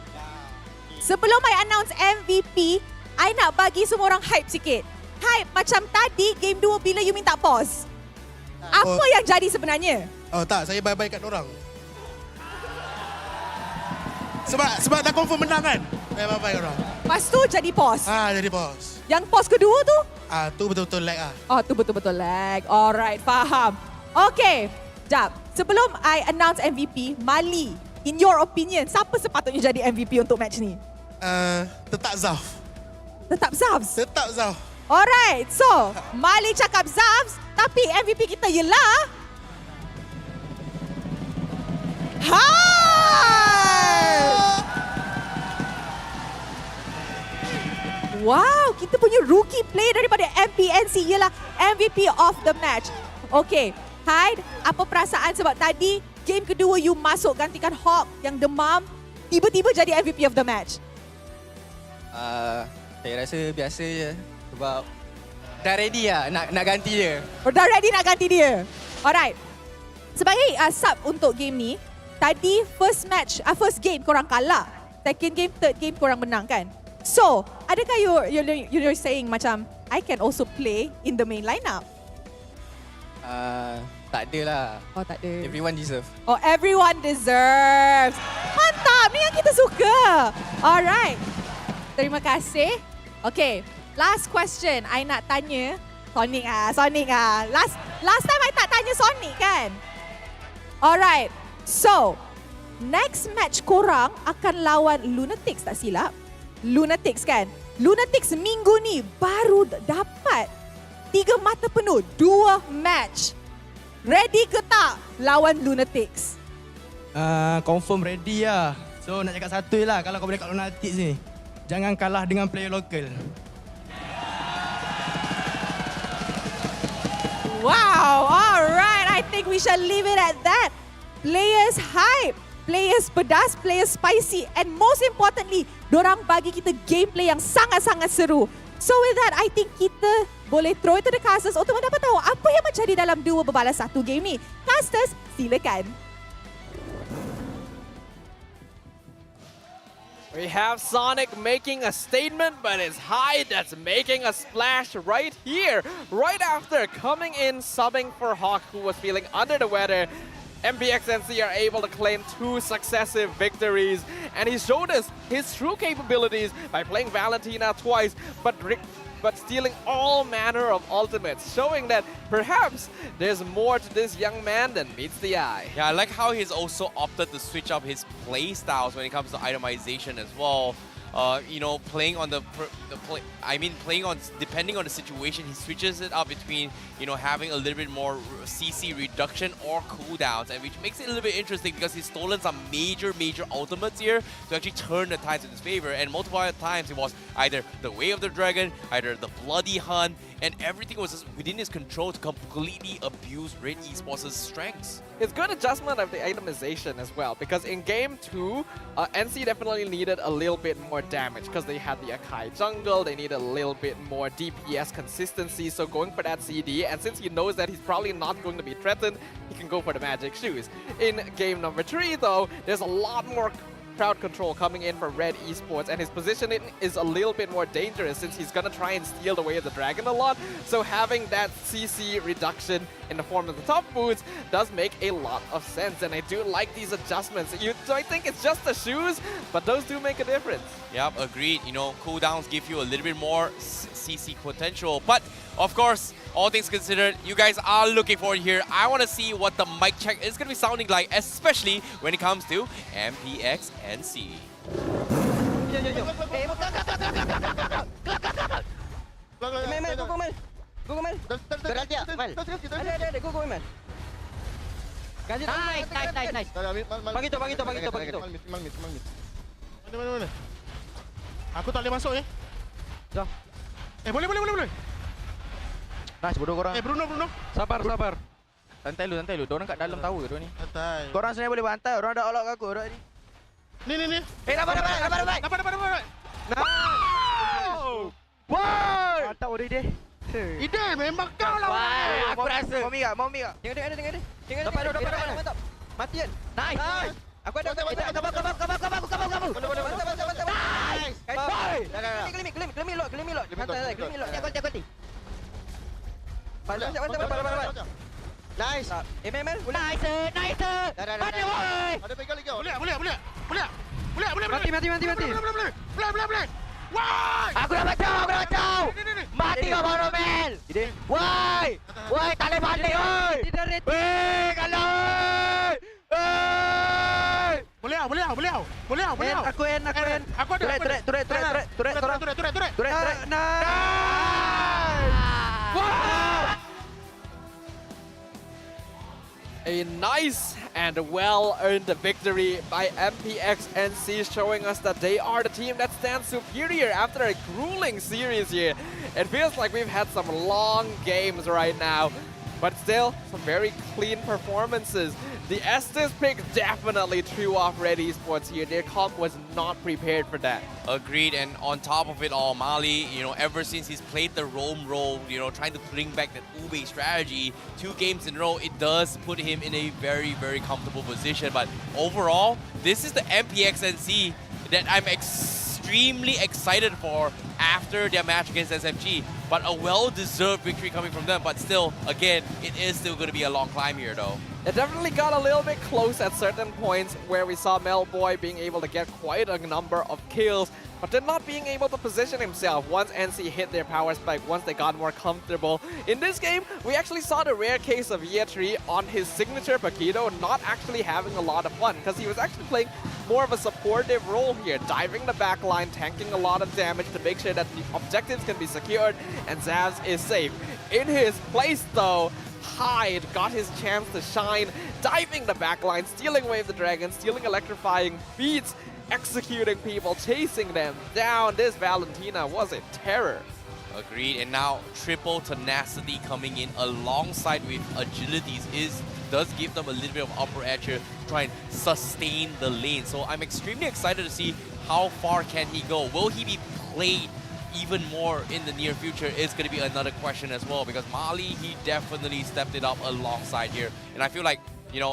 Sebelum I announce MVP, I nak bagi semua orang hype sikit. Hype macam tadi game 2 bila you minta pause. Apa yang jadi sebenarnya? Oh tak, saya bye-bye kat orang. Sebab dah confirm menang kan? Saya bye-bye kat orang. Lepas tu jadi pause. Jadi pause. Yang pause kedua tu? Tu betul-betul lag ah. Oh, tu betul-betul lag. Alright, faham. Okay, jap. Sebelum I announce MVP, Mali, in your opinion, siapa sepatutnya jadi MVP untuk match ni? Tetap Xavvsz. Tetap Xavvsz? Tetap Xavvsz. Alright, so Mali cakap Xavvsz, tapi MVP kita ialah... Wow, kita punya rookie player daripada MPNC ialah MVP of the match. Okay, Hyde, apa perasaan sebab tadi game kedua you masuk gantikan HAQ yang demam, tiba-tiba jadi MVP of the match? Saya rasa biasa je sebab dah ready lah nak ganti dia. Oh, dah ready nak ganti dia. Alright. Sebagai sub untuk game ni, tadi first game korang kalah. Second game, third game korang menang kan? So, adakah you're saying macam I can also play in the main lineup? Tak ada lah. Oh, tak ada. Everyone deserve. Oh, everyone deserves. Mantap, ni yang kita suka. Alright. Terima kasih. Okay, last question. I nak tanya Sonic ah. Last time I tak tanya Sonic kan? Alright. So, next match korang akan lawan Lunatix tak silap. Lunatix kan? Lunatix minggu ni baru dapat 3 mata penuh, 2 match. Ready ke tak lawan Lunatix? Confirm ready lah. So nak cakap satu je lah kalau kau boleh kat Lunatix ni. Jangan kalah dengan player lokal. Wow, alright. I think we shall leave it at that. Players hype, players pedas, players spicy, and most importantly, dorang bagi kita gameplay yang sangat-sangat seru. So with that, I think kita boleh throw it to the casters untuk mendapat tahu apa yang menjadi dalam 2 berbalas 1 game ni. Casters, silakan. We have Sonic making a statement, but it's Hyde that's making a splash right here. Right after coming in, subbing for HAQ, who was feeling under the weather. MPNC are able to claim 2 successive victories, and he showed us his true capabilities by playing Valentina twice, but stealing all manner of ultimates, showing that perhaps there's more to this young man than meets the eye. Yeah, I like how he's also opted to switch up his play styles when it comes to itemization as well. You know, playing on depending on the situation, he switches it up between, you know, having a little bit more CC reduction or cooldowns, and which makes it a little bit interesting because he's stolen some major ultimates here to actually turn the tides in his favor. And multiple times it was either the Way of the Dragon, either the Bloody Hunt, and everything was just within his control to completely abuse Red Esports' strengths. It's good adjustment of the itemization as well, because in game 2, NC definitely needed a little bit more damage because they had the Akai jungle, they need a little bit more DPS consistency, so going for that CD, and since he knows that he's probably not going to be threatened, he can go for the magic shoes. In game number 3 though, there's a lot more crowd control coming in for Red Esports, and his positioning is a little bit more dangerous since he's gonna try and steal the Way of the Dragon a lot, so having that CC reduction in the form of the top boots does make a lot of sense, and I do like these adjustments. You might think it's just the shoes, but those do make a difference. Yep, agreed. You know, cooldowns give you a little bit more CC potential, but of course, all things considered, you guys are looking forward here. I want to see what the mic check is going to be sounding like, especially when it comes to MPNC. Nice. Bagi tu. Mana? Aku tak boleh masuk Dah. Boleh. Nice, bodoh korang. Bruno. Sabar. Santai lu. Diorang kat dalam tower tu ni. Santai. Korang sebenarnya boleh bantai. Orang dah all out kat aku orang ni. Ni. Dapat. Dapat. Nice. Woi. Mantap bodoh ide. Ide memang kau lah. Wah, aku rasa. Mau mi tak? Tengok ada. Dapat. Mantap. Mati kan? Nice. Aku ada. Kamu. Nice. Gelimi lot. Santai. Kuati. Balik. Nice. MML. Nice. Ada woi. Ada pegang lagi. Boleh. Boleh. Woi! Aku dah bacau. Mati kau Bang Romel. Woi, tak boleh balik woi. Weh, kalau. Boleh. Aku en. Aku ada. Turret. Nice. Wow! A nice and well-earned victory by MPXNC, showing us that they are the team that stands superior after a grueling series here. It feels like we've had some long games right now, but still some very clean performances. The Estes pick definitely threw off Red Esports here. Their comp was not prepared for that. Agreed, and on top of it all, Mali, ever since he's played the roam role, trying to bring back that Ube strategy, 2 games in a row, it does put him in a very, very comfortable position. But overall, this is the MPXNC that I'm extremely excited for after their match against SFG. But a well-deserved victory coming from them. But still, again, it is still going to be a long climb here, though. It definitely got a little bit close at certain points where we saw Melboy being able to get quite a number of kills, but then not being able to position himself once NC hit their power spike, once they got more comfortable. In this game, we actually saw the rare case of Year 3 on his signature Paquito not actually having a lot of fun, because he was actually playing more of a supportive role here, diving the back line, tanking a lot of damage to make sure that the objectives can be secured, and Xavvsz is safe. In his place though, Hyde got his chance to shine, diving the backline, stealing away the dragon, stealing electrifying beats, executing people, chasing them down. This Valentina was a terror. Agreed, and now triple tenacity coming in alongside with agilities does give them a little bit of upper edge here to try and sustain the lane. So I'm extremely excited to see how far can he go. Will he be played even more in the near future is going to be another question as well, because Mali, he definitely stepped it up alongside here. And I feel like,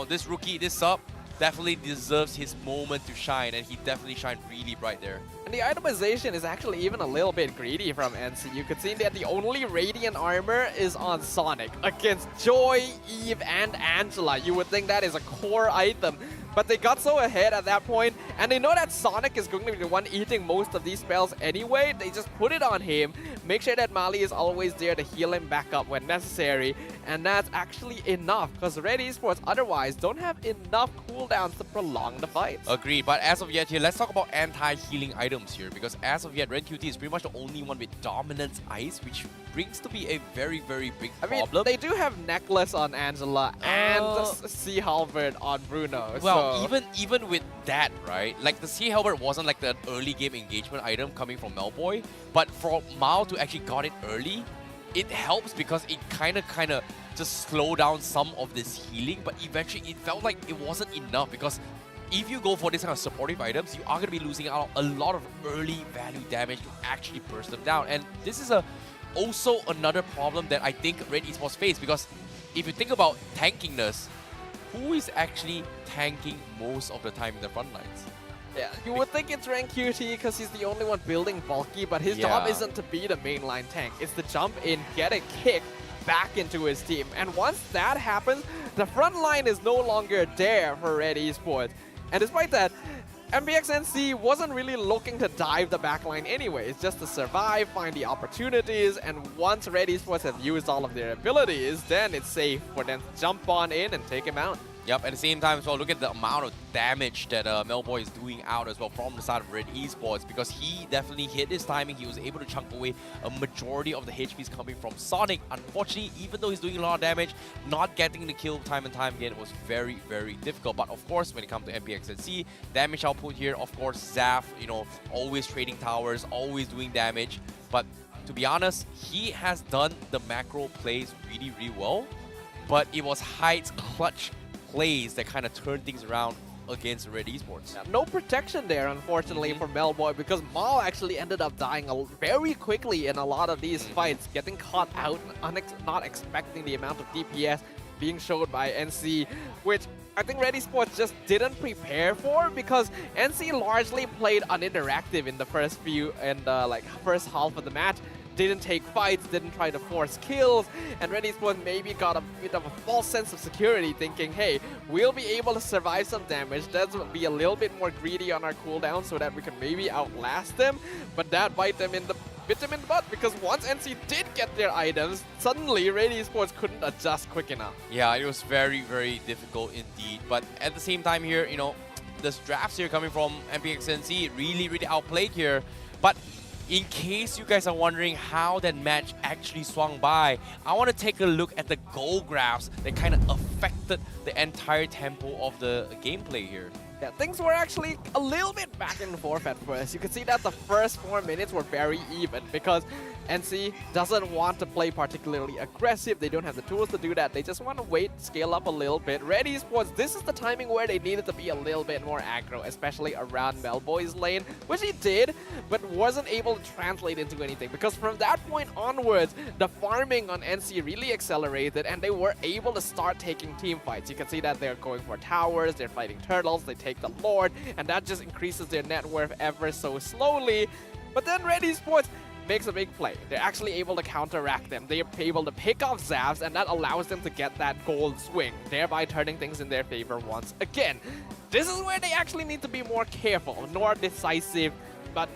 this rookie, this sub, definitely deserves his moment to shine, and he definitely shined really bright there. And the itemization is actually even a little bit greedy from NC. You could see that the only Radiant armor is on Sonic against Joy, Eve, and Angela. You would think that is a core item, but they got so ahead at that point, and they know that Sonic is going to be the one eating most of these spells anyway. They just put it on him, make sure that Mali is always there to heal him back up when necessary, and that's actually enough, because Red Esports otherwise don't have enough cooldowns to prolong the fight. Agreed, but as of yet here, let's talk about anti-healing items here, because as of yet, Red QT is pretty much the only one with Dominance Ice, which brings to be a very, very big problem. I mean, they do have Necklace on Angela and Sea Halberd on Bruno. Well, even with that, right? Like the Sea Halberd wasn't like the early game engagement item coming from Melboy, but for Mao to actually got it early, it helps because it kind of just slow down some of this healing, but eventually it felt like it wasn't enough, because if you go for this kind of supportive items, you are going to be losing out a lot of early value damage to actually burst them down. And this is also another problem that I think Red Esports face, because if you think about tankingness, who is actually tanking most of the time in the front lines? Yeah, you would think it's Rank QT because he's the only one building bulky, but his job isn't to be the mainline tank. It's to jump in, get a kick back into his team. And once that happens, the front line is no longer there for Red Esports. And despite that, MPXNC wasn't really looking to dive the backline anyway. It's just to survive, find the opportunities, and once Red Esports have used all of their abilities, then it's safe for them to jump on in and take him out. Yep, at the same time as well, look at the amount of damage that Melboy is doing out as well from the side of Red Esports, because he definitely hit his timing. He was able to chunk away a majority of the HPs coming from Sonic. Unfortunately, even though he's doing a lot of damage, not getting the kill time and time again was very, very difficult. But of course, when it comes to MPXNC, damage output here, of course, Xavvsz, you know, always trading towers, always doing damage. But to be honest, he has done the macro plays really, really well. But it was Hyde's clutch plays that kind of turned things around against Red Esports. No protection there, unfortunately, for Melboy, because Mao actually ended up dying very quickly in a lot of these fights, getting caught out, not expecting the amount of DPS being showed by NC, which I think Red Esports just didn't prepare for, because NC largely played uninteractive in the first few and first half of the match. Didn't take fights, didn't try to force kills, and Red Esports maybe got a bit of a false sense of security, thinking, hey, we'll be able to survive some damage, let's be a little bit more greedy on our cooldown so that we can maybe outlast them, but that bit them in the butt, because once NC did get their items, suddenly Red Esports couldn't adjust quick enough. Yeah, it was very, very difficult indeed, but at the same time here, you know, this drafts here coming from MPXNC really, really outplayed here, but in case you guys are wondering how that match actually swung by, I want to take a look at the goal graphs that kind of affected the entire tempo of the gameplay here. Yeah, things were actually a little bit back and forth at first. You could see that the first 4 minutes were very even, because NC doesn't want to play particularly aggressive. They don't have the tools to do that. They just want to wait, scale up a little bit. Red Esports, this is the timing where they needed to be a little bit more aggro, especially around Melboy's lane, which he did, but wasn't able to translate into anything, because from that point onwards, the farming on NC really accelerated, and they were able to start taking team fights. You can see that they're going for towers, they're fighting turtles, they take the Lord, and that just increases their net worth ever so slowly. But then Red Esports makes a big play. They're actually able to counteract them. They're able to pick off Xavvsz, and that allows them to get that gold swing, thereby turning things in their favor once again. This is where they actually need to be more careful, more decisive, but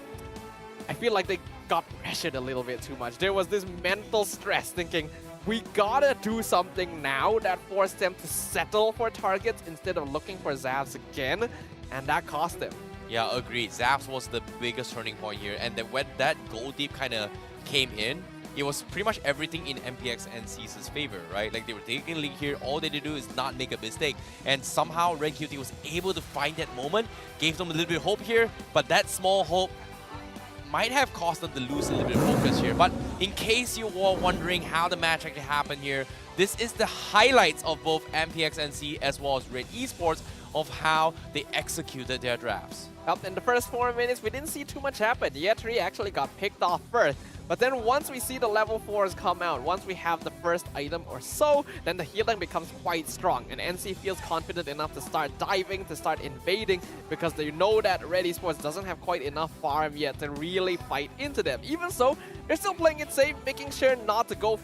I feel like they got pressured a little bit too much. There was this mental stress thinking, we gotta do something now, that forced them to settle for targets instead of looking for Xavvsz again, and that cost them. Yeah, agreed. Xavvsz was the biggest turning point here, and then when that goal deep kind of came in, it was pretty much everything in MPXNC's favor, right? Like, they were taking the lead here, all they had to do is not make a mistake, and somehow Red QT was able to find that moment, gave them a little bit of hope here, but that small hope might have caused them to lose a little bit of focus here. But in case you were wondering how the match actually happened here, this is the highlights of both MPXNC as well as Red Esports of how they executed their drafts. Up in the first 4 minutes, we didn't see too much happen. Yetri actually got picked off first. But then once we see the level 4s come out, once we have the first item or so, then the healing becomes quite strong. And NC feels confident enough to start diving, to start invading, because they know that Red Esports doesn't have quite enough farm yet to really fight into them. Even so, they're still playing it safe, making sure not to go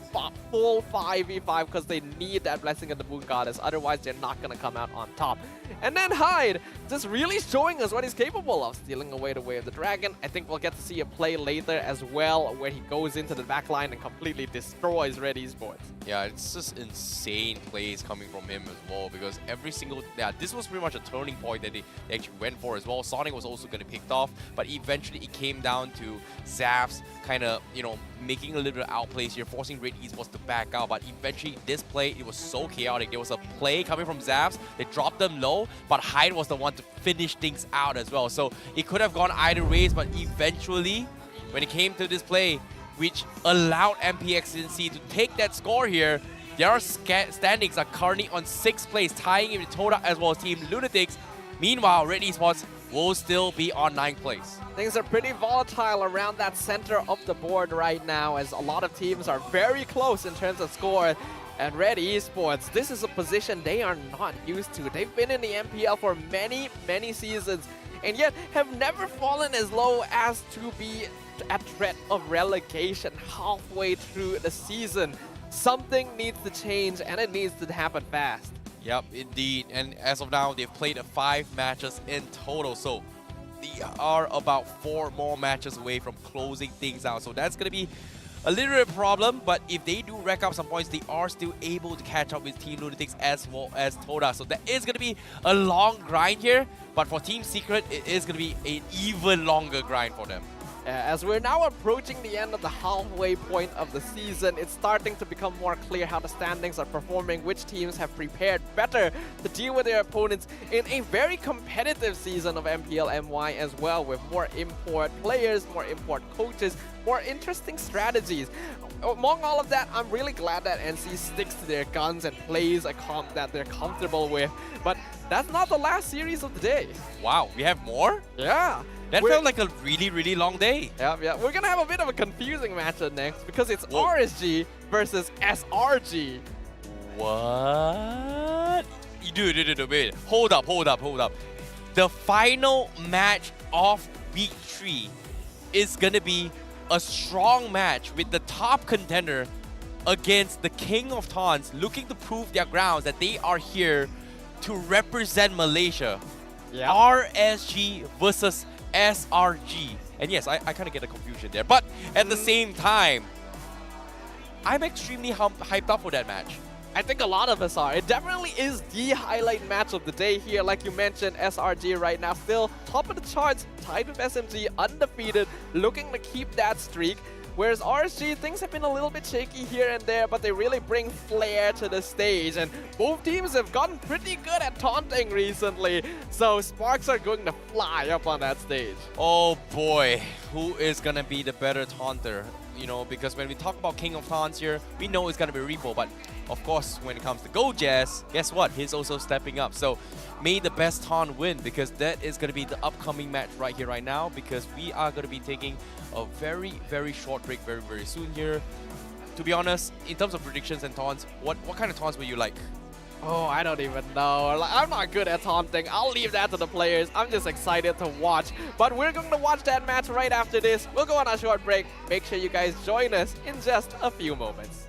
full 5v5, because they need that Blessing of the Moon Goddess. Otherwise, they're not going to come out on top. And then Hyde, just really showing us what he's capable of, stealing away the Way of the Dragon. I think we'll get to see a play later as well, where he goes into the backline and completely destroys Red Esports. Yeah, it's just insane plays coming from him as well, because every single... Yeah, this was pretty much a turning point that they actually went for as well. Sonic was also getting picked off, but eventually it came down to Xavvsz kind of, you know, making a little bit of outplays here, forcing Red Esports to back out. But eventually, this play, it was so chaotic. There was a play coming from Xavvsz. They dropped them low, but Hyde was the one to finish things out as well. So it could have gone either ways, but eventually, when it came to this play, which allowed MPXNC to take that score here, their standings are currently on 6th place, tying in with Toda as well as Team Lunatix. Meanwhile, Red Esports will still be on 9th place. Things are pretty volatile around that center of the board right now, as a lot of teams are very close in terms of score. And Red Esports, this is a position they are not used to. They've been in the MPL for many, many seasons, and yet have never fallen as low as to be at threat of relegation halfway through the season. Something needs to change, and it needs to happen fast. Yep, indeed. And as of now, they've played 5 matches in total. So they are about 4 more matches away from closing things out. So that's going to be a little bit of problem, but if they do rack up some points, they are still able to catch up with Team Lunatix as well as Toda. So that is going to be a long grind here, but for Team Secret, it is going to be an even longer grind for them. As we're now approaching the end of the halfway point of the season, it's starting to become more clear how the standings are performing, which teams have prepared better to deal with their opponents in a very competitive season of MPL MY as well, with more import players, more import coaches, more interesting strategies. Among all of that, I'm really glad that NC sticks to their guns and plays a comp that they're comfortable with. But that's not the last series of the day. Wow, we have more? Yeah. That felt like a really, really long day. Yeah. We're gonna have a bit of a confusing matchup next because it's RSG versus SRG. What? Dude, wait. Hold up. The final match of week 3 is gonna be a strong match with the top contender against the King of Taunts, looking to prove their grounds that they are here to represent Malaysia. Yeah. RSG versus SRG. And yes, I kind of get a confusion there. But at the same time, I'm extremely hyped up for that match. I think a lot of us are. It definitely is the highlight match of the day here. Like you mentioned, SRG right now still top of the charts, tied with SMG, undefeated, looking to keep that streak. Whereas RSG, things have been a little bit shaky here and there, but they really bring flair to the stage. And both teams have gotten pretty good at taunting recently, so sparks are going to fly up on that stage. Oh boy, who is going to be the better taunter? You know, because when we talk about King of Taunts here, we know it's going to be Repo, but of course, when it comes to Go Jazz, guess what? He's also stepping up. So may the best taunt win, because that is going to be the upcoming match right here, right now, because we are going to be taking a very, very short break very, very soon here. To be honest, in terms of predictions and taunts, what kind of taunts would you like? Oh, I don't even know. Like, I'm not good at taunting. I'll leave that to the players. I'm just excited to watch. But we're going to watch that match right after this. We'll go on a short break. Make sure you guys join us in just a few moments.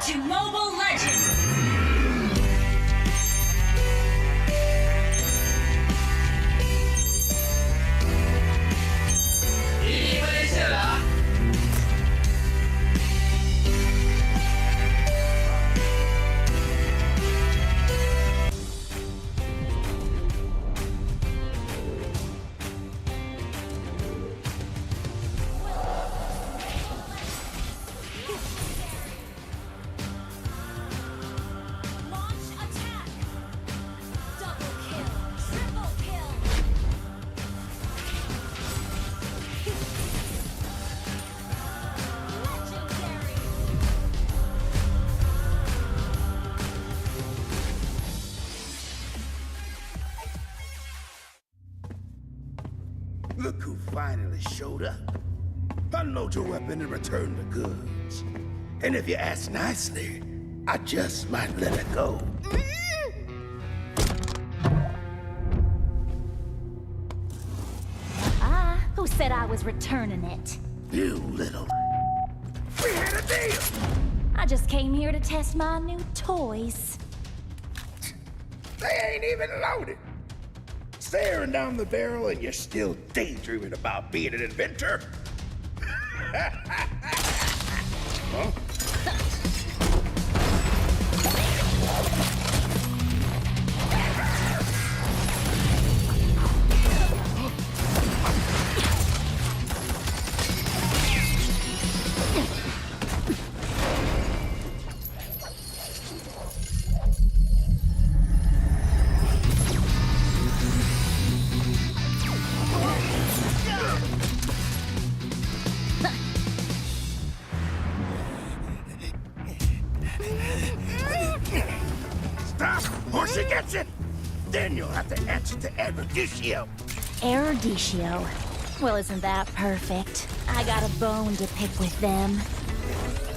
to Mobile Legends! Ini Malaysia lah. Look who finally showed up. Unload your weapon and return the goods. And if you ask nicely, I just might let it go. Who said I was returning it? You little... We had a deal! I just came here to test my new toys. They ain't even loaded. Staring down the barrel and you're still daydreaming about being an inventor? Huh? Or she gets it, then you'll have to answer to RSG. RSG. Well, isn't that perfect? I got a bone to pick with them.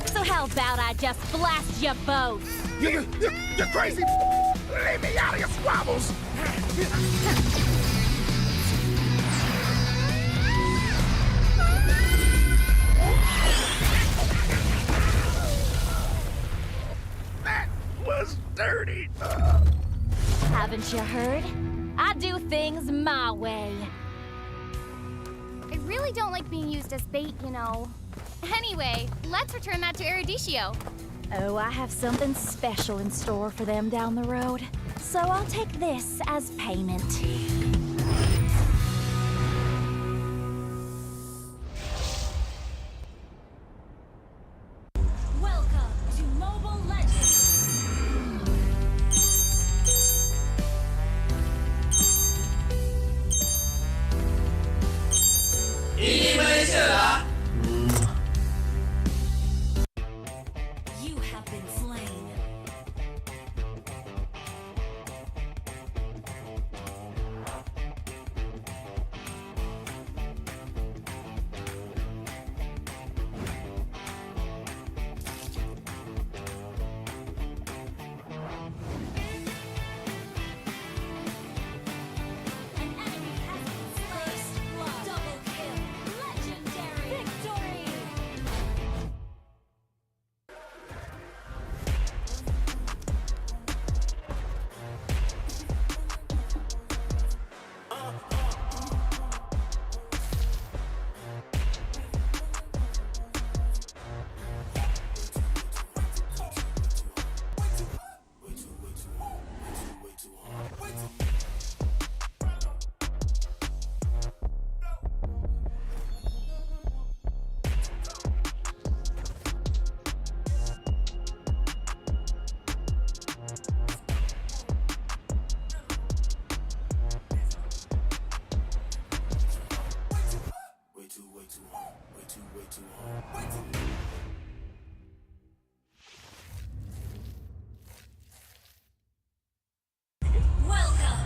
So how about I just blast you both? You're crazy! Leave me out of your squabbles! That was dirty! Haven't you heard? I do things my way. I really don't like being used as bait, you know. Anyway, let's return that to RSG. Oh, I have something special in store for them down the road. So I'll take this as payment. Welcome to Mobile Legends! Ini Malaysia lah. You have been slain. An enemy has been slain. Double kill. Legendary. Victory. Welcome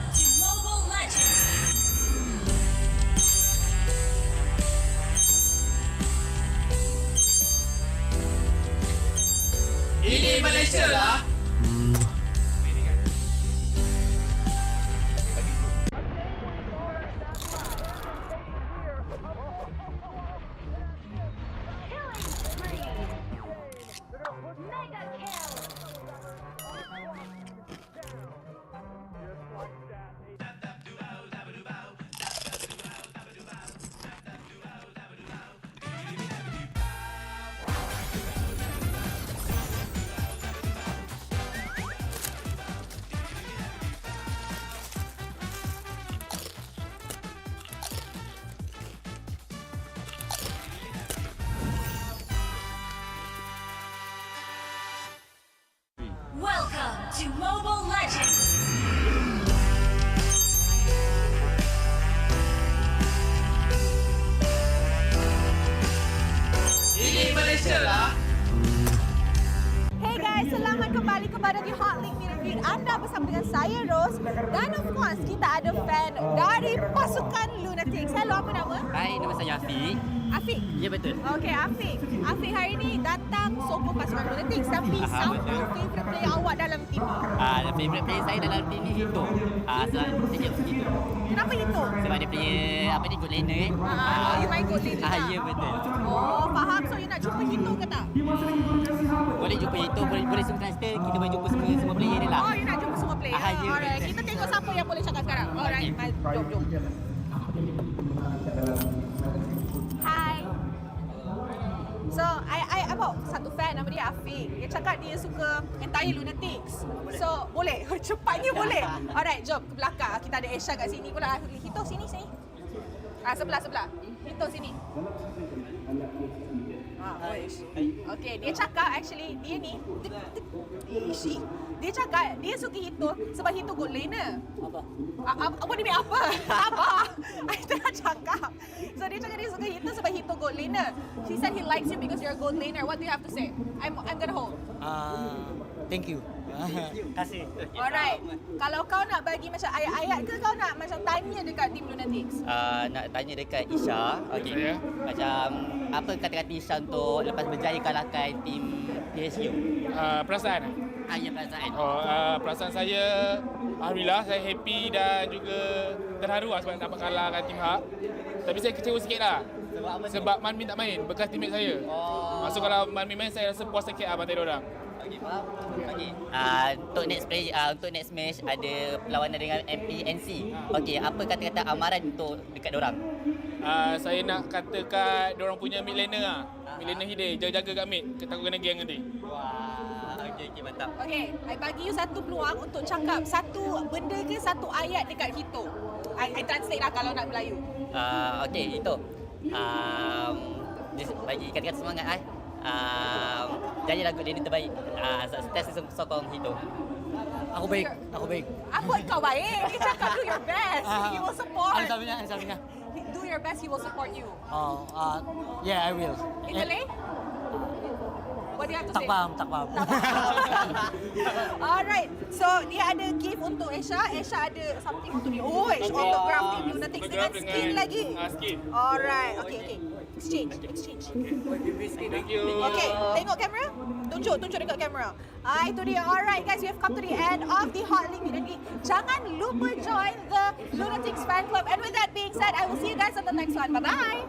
Heroes. Dan of course, kita ada fan dari pasukan Lunatix. Hello, apa nama? Hai, nama saya Afiq. Afiq? Ya, betul. Okay, Afiq. Afiq hari ni datang sokong pasukan Lunatix. Tapi siapa favourite player awak dalam tim ni? Favourite player saya dalam tim ni Hito. Sebab saya jumpa Hito. Kenapa Hito? Sebab dia player, apa ni, good laner kan. You main good laner tak? Ya, betul. Oh, faham. So, you nak jumpa Hito ke tak? Boleh jumpa Hito, boleh semua transfer. Kita boleh jumpa semua player dia lah. Oh, you nak jumpa semua player? Ya, Alright, betul. kita tengok siapa yang boleh cakap sekarang. Alright, jom. Hai. So, I about satu fan nama dia Afiq. Dia cakap dia suka entire Lunatix. So, boleh? Cepatnya boleh. Alright, jom ke belakang. Kita ada Esha kat sini pula. Hito, sini. Sebelah. Hito, sini. Okay, dia cakap actually dia ni dia cakap dia suka Hito sebab Hito good laner. Apa dia apa? Sabar. I tengah cakap. So dia cakap dia suka Hito sebab Hito good laner. She said he likes you because you're a good laner. What do you have to say? I'm gonna hold. Thank you. Kasih. Alright. Kalau kau nak bagi macam ayat-ayat ke kau nak macam tanya dekat tim Lunatix? Nak tanya dekat Isha. Okay. Macam apa kata-kata Isha untuk lepas berjaya kalahkan tim HAQ? Perasaan? Ya, perasaan. Perasaan saya, alhamdulillah saya happy dan juga terharu lah sebab dapat kalahkan Team HAQ. Tapi saya kecewa sikit lah. Sebab Manmin tak main, bekas teammate saya. So kalau Manmin main, saya rasa puas sikit lah bantai diorang. Okay. Untuk next match ada perlawanan dengan MPNC. Okey, apa kata-kata amaran untuk dekat diorang? Saya nak kata kat diorang punya mid laner lah. Mid laner Hidayah, jaga-jaga kat mid. Takut kena geng nanti. Okey, mantap. Okay, I bagi you satu peluang untuk cakap satu benda ke satu ayat dekat Hito. I translate lah kalau nak Melayu. Okey, itu. Bagi kata-kata semangat jadi lagu dia terbaik. Test sokong Hito. Aku baik. Apa kau baik? Dia cakap do your best. He will support. Alhamdulillah. Do your best, he will support you. Yeah, I will. In Malay? What do you have to Tak say? faham. Alright, so dia ada gift untuk Esha. Esha ada something untuk dia. Oh, autograph tim Lunatix dengan skin lagi. Skin. Alright, okay. Exchange. Thank you. Okay, tengok kamera. Tunjuk dekat kamera. Itu dia. Alright guys, we have come to the end of the Hot League Meet and Greet. Jangan lupa join the Lunatix fan club. And with that being said, I will see you guys on the next one. Bye-bye.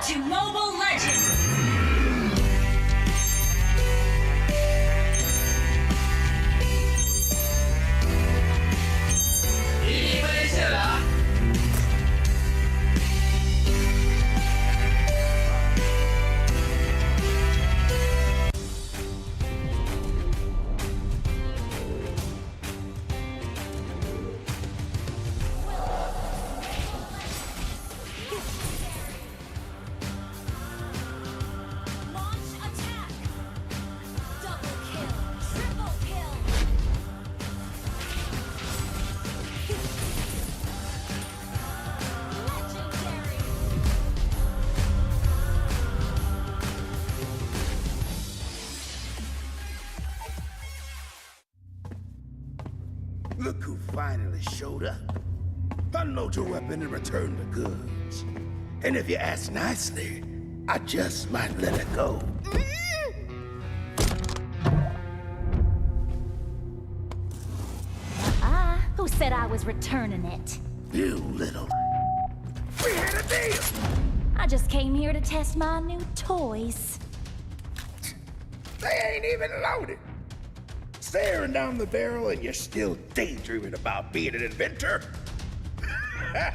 to Mobile Legends! Ini Malaysia lah. Launch attack! Double kill! Triple kill! Legendary! Look who finally showed up. Unload your weapon and return the goods. And if you ask nicely, I just might let it go. Who said I was returning it? You little... We had a deal! I just came here to test my new toys. They ain't even loaded. Staring down the barrel and you're still daydreaming about being an inventor? Huh?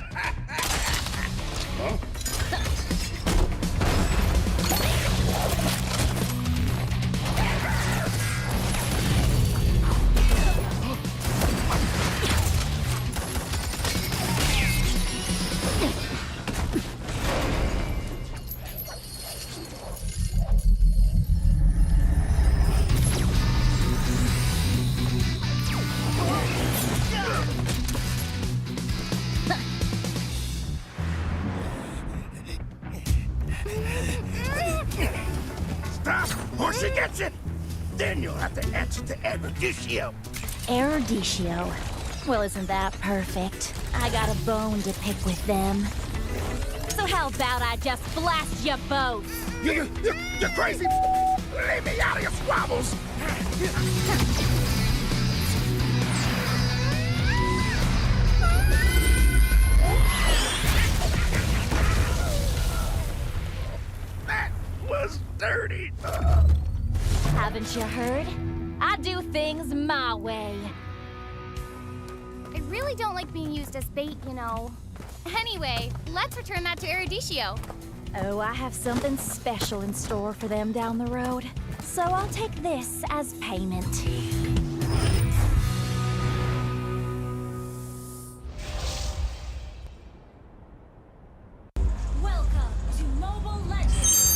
Stop, or she gets it! Then you'll have to answer to RSG. RSG. Well, isn't that perfect? I got a bone to pick with them. So how about I just blast you both? You're crazy! Leave me out of your squabbles! That was dirty. Haven't you heard? I do things my way. I really don't like being used as bait, you know. Anyway, let's return that to RSG. Oh, I have something special in store for them down the road. So I'll take this as payment. Welcome to Mobile Legends!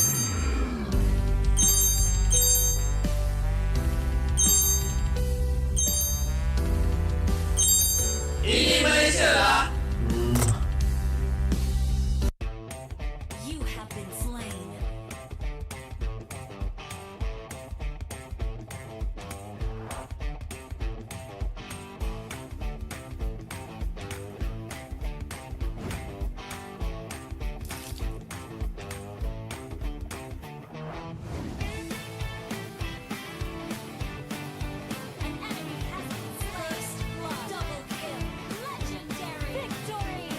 Ini Malaysia lah. You have been slain. An enemy has been slain. Double kill. Legendary. Victory.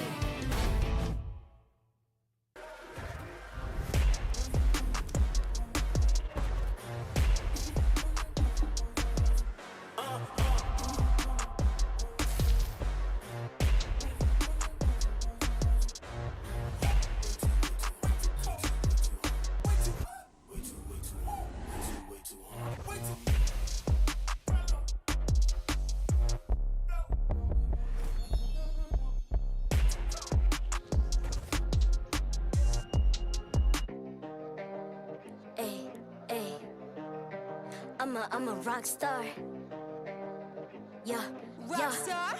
Ay, ay. I'm a rock star. Yeah, Rock star?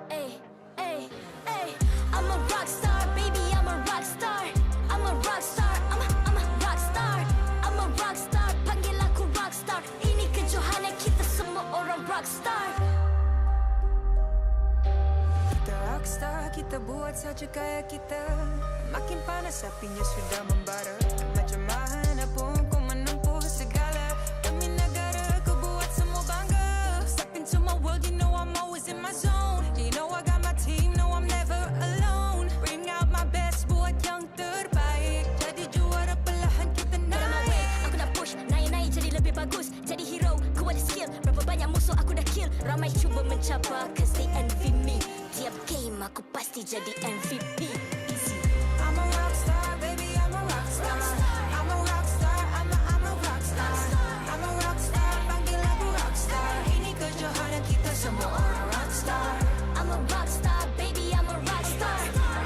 Ay, ay, ay. I'm a rock star, baby. I'm a rock star. I'm a rock star. I'm a rock star. I'm a rock star. Panggil aku rock star. Ini kejohanan kita semua orang rock star. Kita rockstar, kita buat saja gaya kita. Makin panas apinya sudah membara. Macam mana pun kau menempuh segala. Demi negara kau buat semua bangga. Step into my world, you know I'm always in my zone. You know I got my team, no I'm never alone. Bring out my best, buat yang terbaik. Jadi cuba mencabar cause they envy me. Tiap game aku pasti jadi MVP. Easy. I'm a rock star, baby, I'm a rock star. I'm a rock star, I'm a rock star. I'm a rock star, panggil aku rock star. Ini kejohanan kita semua orang rock star. I'm a rock star, baby, I'm a rock star.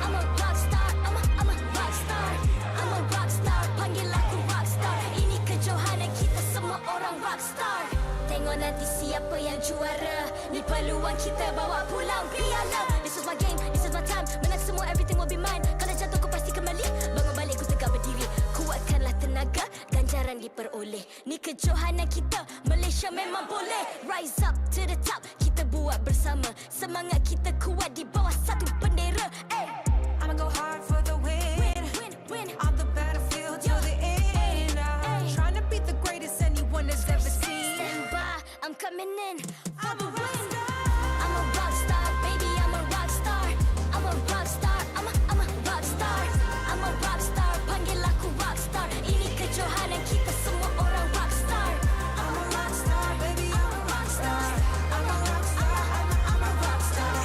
I'm a rock star, I'm a rock star. I'm a rock star, panggil aku rock star. Ini kejohanan kita semua orang rock star. Tengok nanti siapa yang juara. Ni peluang kita bawa pulang piala. This is my game, this is my time. Menang semua, everything will be mine. Kalau jatuh kau pasti kembali. Bangun balik ku tegak berdiri. Kuatkanlah tenaga, ganjaran diperoleh. Ni kejohanan kita, Malaysia memang boleh. Rise up to the top, kita buat bersama. Semangat kita kuat di bawah satu bendera. Ay. I'ma go hard for the win. Win. On the battlefield till the end. Trying to beat the greatest anyone has ever seen. Stand by, I'm coming in for the win. I'm a rock star, baby, I'm a rock star. I'm a rock star, I'm a rock star. I'm a rock star, panggil aku rock star. Ini kejohanan kita semua orang rock star. I'm a rock star, baby, I'm a rock star. I'm a rock star, I'm a rock star.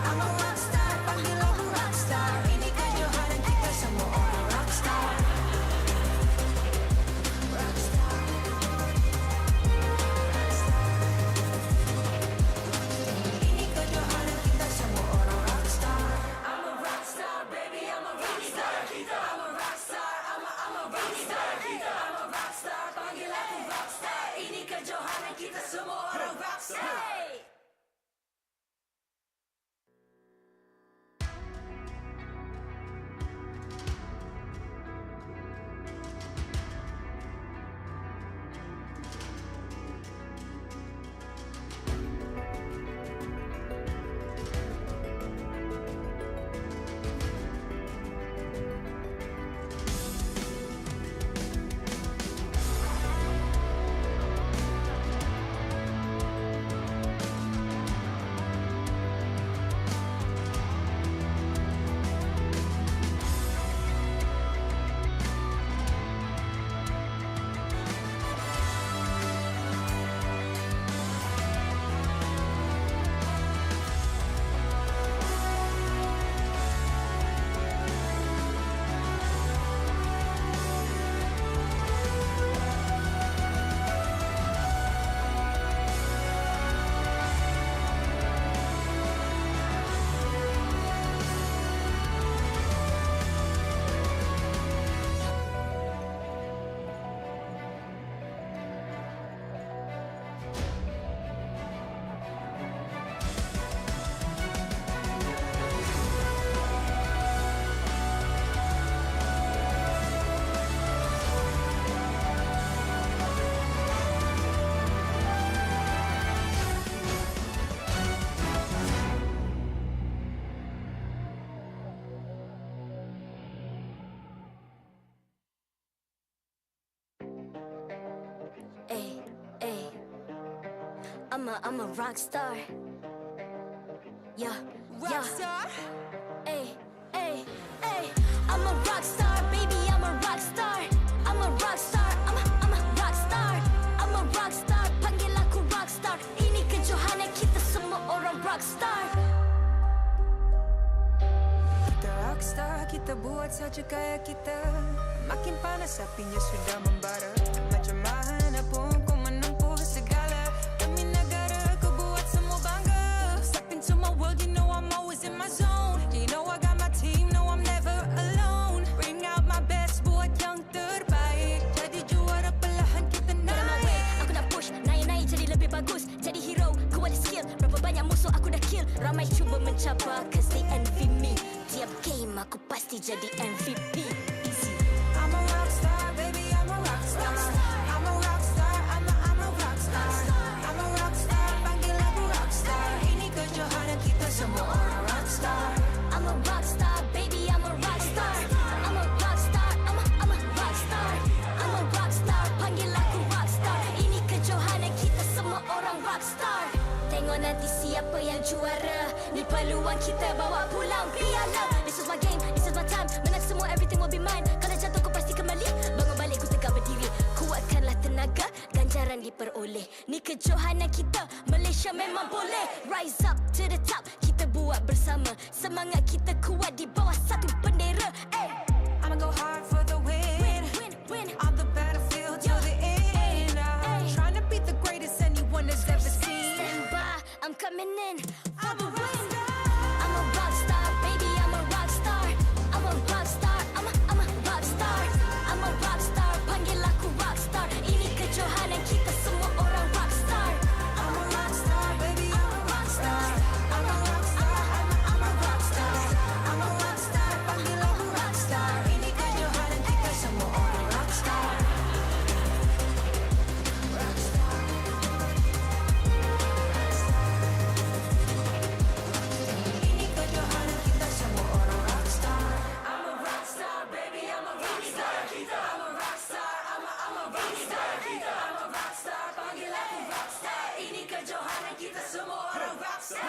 I'm a rock star, panggil aku rock star. Ini kejohanan kita semua orang rock star. Rock star. Ini kejohanan kita semua orang rock star. I'm a rock star, baby, I'm a rock star. I'm a rock star, I'm a rock star. I'm a rock star, panggil aku rock star. Ini kejohanan kita semua orang rock star. I'm a rock star. Yeah, Rock star. Ay. I'm a rock star, baby, I'm a rock star. I'm a rock star, I'm a rock star. I'm a rock star, panggil aku rock star. Ini kejohanan kita semua orang rock star. Kita rock star, kita buat saja gaya kita. Makin panas apinya sudah membara. Macam mana pun ku menempuh segala. Demi negara ku buat semua bangga. Step into my world, you know I'm always in my zone. You know I got my team, no I'm never alone. Bring out my best, buat yang terbaik. Jadi juara perlahan kita naik. Aku nak push, naik jadi lebih bagus. Jadi hero, ku ada skill. Berapa banyak musuh aku dah kill. Ramai cuba mencabar cause they envy me. Tiap game aku pasti jadi MVP. I'm a rock star, baby, I'm a rock star. I'm a rock star, I'm a rock star. I'm a rock star, panggil aku rock star. Ini kejohanan kita semua orang rock star. I'm a rock star, baby, I'm a rock star. I'm a rock star, I'm a rock star. I'm a rock star, panggil aku rock star. Ini kejohanan kita semua orang rock star. Tengok nanti siapa yang juara. Ni peluang kita bawa pulang piala. This is my game, this is my time. Menang semua, everything will be mine. Kalau jatuh kau pasti kembali. Bangun balik ku tegak berdiri. Kuatkanlah tenaga, ganjaran diperoleh. Ni kejohanan kita, Malaysia memang boleh. Rise up to the top, kita buat bersama. Semangat kita kuat di bawah satu bendera. I'ma go hard for the win. On the battlefield till the end. Trying to beat the greatest anyone has ever seen. Stand by, I'm coming in for the win. I'm a rock star, baby, I'm a rock star. I'm a rock star, I'm a rock star. I'm a rock star, panggil aku rock star. Ini kejohanan kita semua orang rock star. I'm a rock star, baby, I'm a rock star. I'm a rock star, I'm a rock star. I'm a rock star, panggil aku rock star. Ini kejohanan kita semua orang rock star. Ini kejohanan kita semua orang rock star. I'm a rock star, baby, I'm a rock star. I'm a rock star, I'm a rock star. I'm a rock star, panggil aku rock star. Ini kejohanan kita semua orang rock star.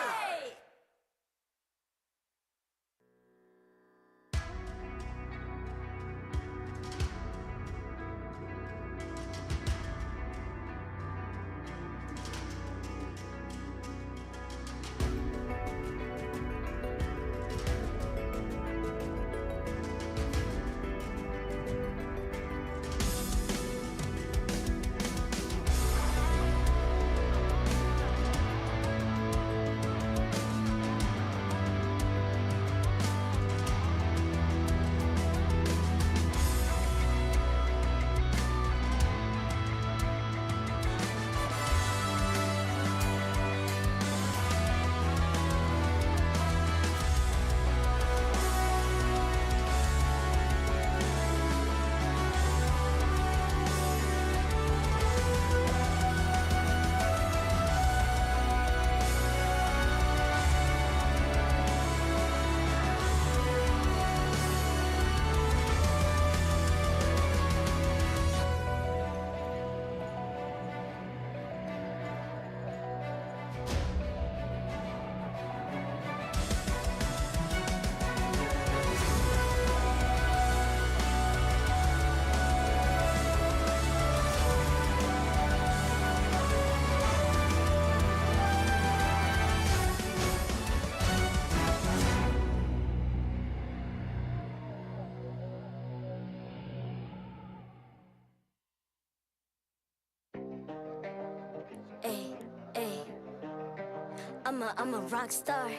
I'm a rock star.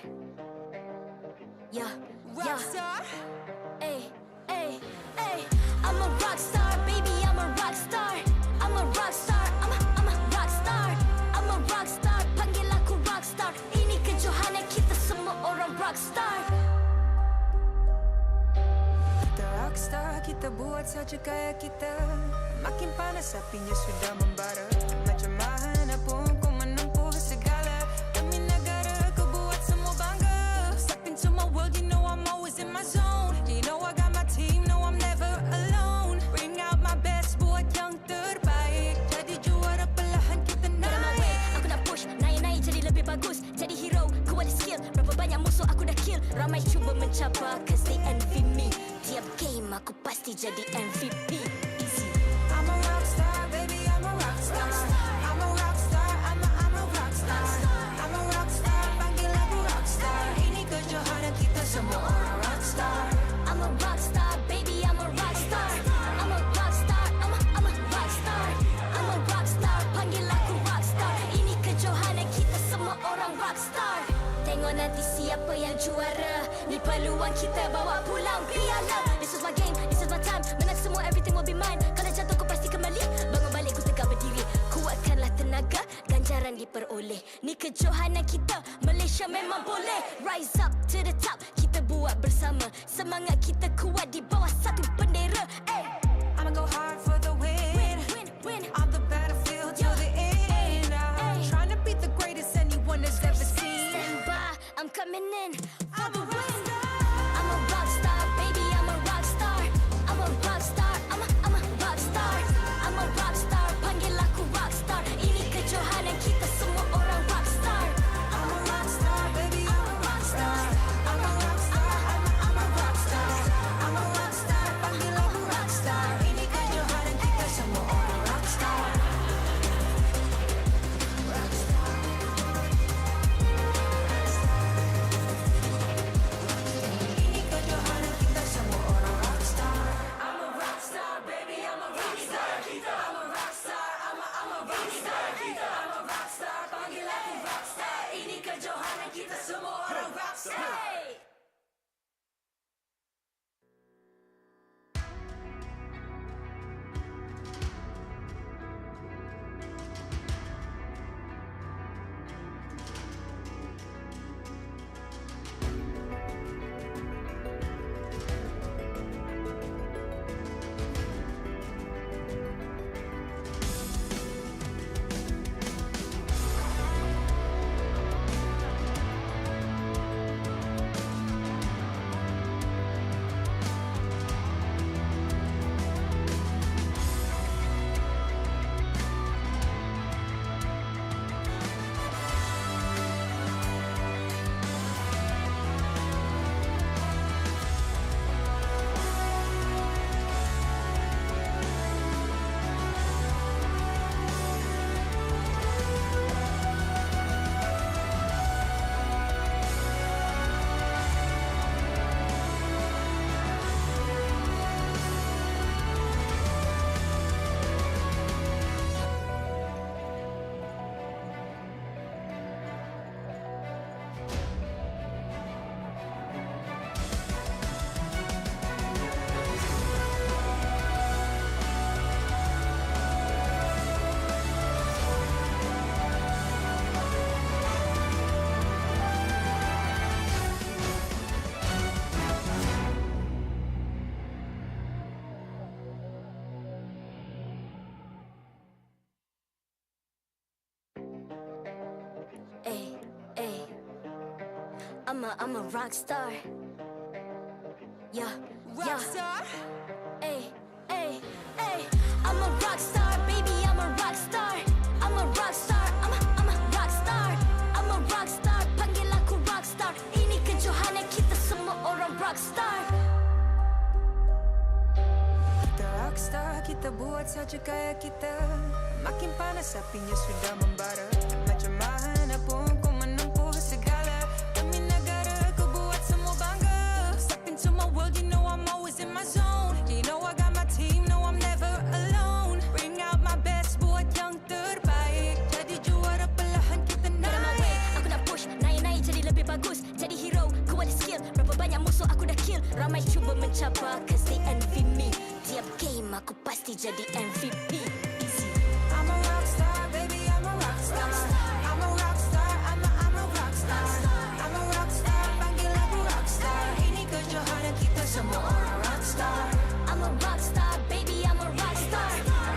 Yeah, Rock star? Ay. I'm a rock star, baby, I'm a rock star. I'm a rock star, I'm a rock star. I'm a rock star, panggil aku rock star. Ini kejohanan kita semua orang rock star. Kita rockstar, kita buat saja gaya kita. Makin panas apinya sudah membara. Macam mana pun kau menempuh segala. Demi negara kau buat semua bangga. Step into my world, you know I'm always in my zone. You know I got my team, no I'm never alone. Bring out my best, buat yang terbaik. Jadi juara perlahan kita naik. Aku nak push, naik jadi lebih bagus. Jadi hero, ku ada skill. Berapa banyak musuh aku dah kill. Ramai cuba mencabar, cause they envy me. Tiap game aku pasti jadi MVP. Easy. I'm a rockstar, baby, I'm a rockstar. I'm a rockstar, I'm a rockstar. I'm a rockstar, panggil aku rockstar. Ini kejohanan kita semua orang rockstar. I'm a rockstar, baby, I'm a rockstar. I'm a rockstar, I'm a rockstar. I'm a rockstar, panggil aku rockstar. Ini kejohanan kita semua orang rockstar. Tengok nanti siapa yang juara. Ni peluang kita bawa pulang piala. This is my game, this is my time. Menang semua, everything will be mine. Kalau jatuh kau pasti kembali. Bangun balik ku tegak berdiri. Kuatkanlah tenaga, ganjaran diperoleh. Ni kejohanan kita, Malaysia memang boleh. Rise up to the top, kita buat bersama. Semangat kita kuat di bawah satu bendera. I'ma go hard for the win. On the battlefield till the end. Trying to beat the greatest anyone has ever seen. Stand by, I'm coming in for the win. I'm a rock star, baby, I'm a rock star. I'm a rock star, I'm a rock star. I'm a rock star, panggil aku rock star. Ini kejohanan kita semua orang rock star. I'm a rockstar, baby, I'm a rockstar. I'm a rockstar, I'm a rockstar. I'm a rockstar, panggil aku rockstar. Ini kejohanan kita semua orang rockstar. I'm a rock star. Yeah, Rock star. Ay, ay, ay. I'm a rock star, baby. I'm a rock star. I'm a rock star. I'm a rock star. I'm a rock star. Panggil aku rock star. Ini kejohanan kita semua orang rock star. Kita rockstar, kita buat saja gaya kita. Makin panas apinya sudah membara. Macam mana pun kau menempuh segala. Demi negara kau buat semua bangga. Step into my world, you know I'm always in my zone. You know I got my team, no I'm never alone. Bring out my best, buat yang terbaik. Jadi juara perlahan kita naik. Aku nak push, naik-naik jadi lebih bagus. Jadi hero, ku ada skill. Berapa banyak musuh aku dah kill. Ramai cuba mencabar, cause they envy me. Tiap game aku pasti jadi MVP. Easy. I'm a rockstar, baby, I'm a rockstar. I'm a rockstar, I'm a rockstar. I'm a rockstar, panggil aku rockstar. Ini kejohanan kita semua orang rockstar. I'm a rockstar, baby, I'm a rockstar.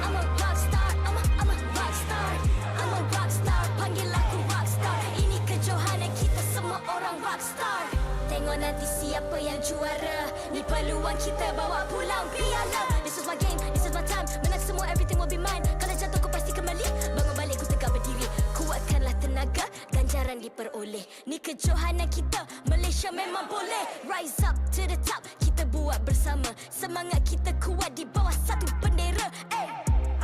I'm a rockstar, I'm a rockstar. I'm a rockstar, panggil aku rockstar. Ini kejohanan kita semua orang rockstar. Tengok nanti siapa yang juara. Ni peluang kita bawa pulang piala. This is my game, this is my time. Menang semua, everything will be mine. Kalau jatuh kau pasti kembali. Bangun balik ku tegak berdiri. Kuatkanlah tenaga, ganjaran diperoleh. Ni kejohanan kita, Malaysia memang boleh. Rise up to the top, kita buat bersama. Semangat kita kuat di bawah satu bendera. Ay.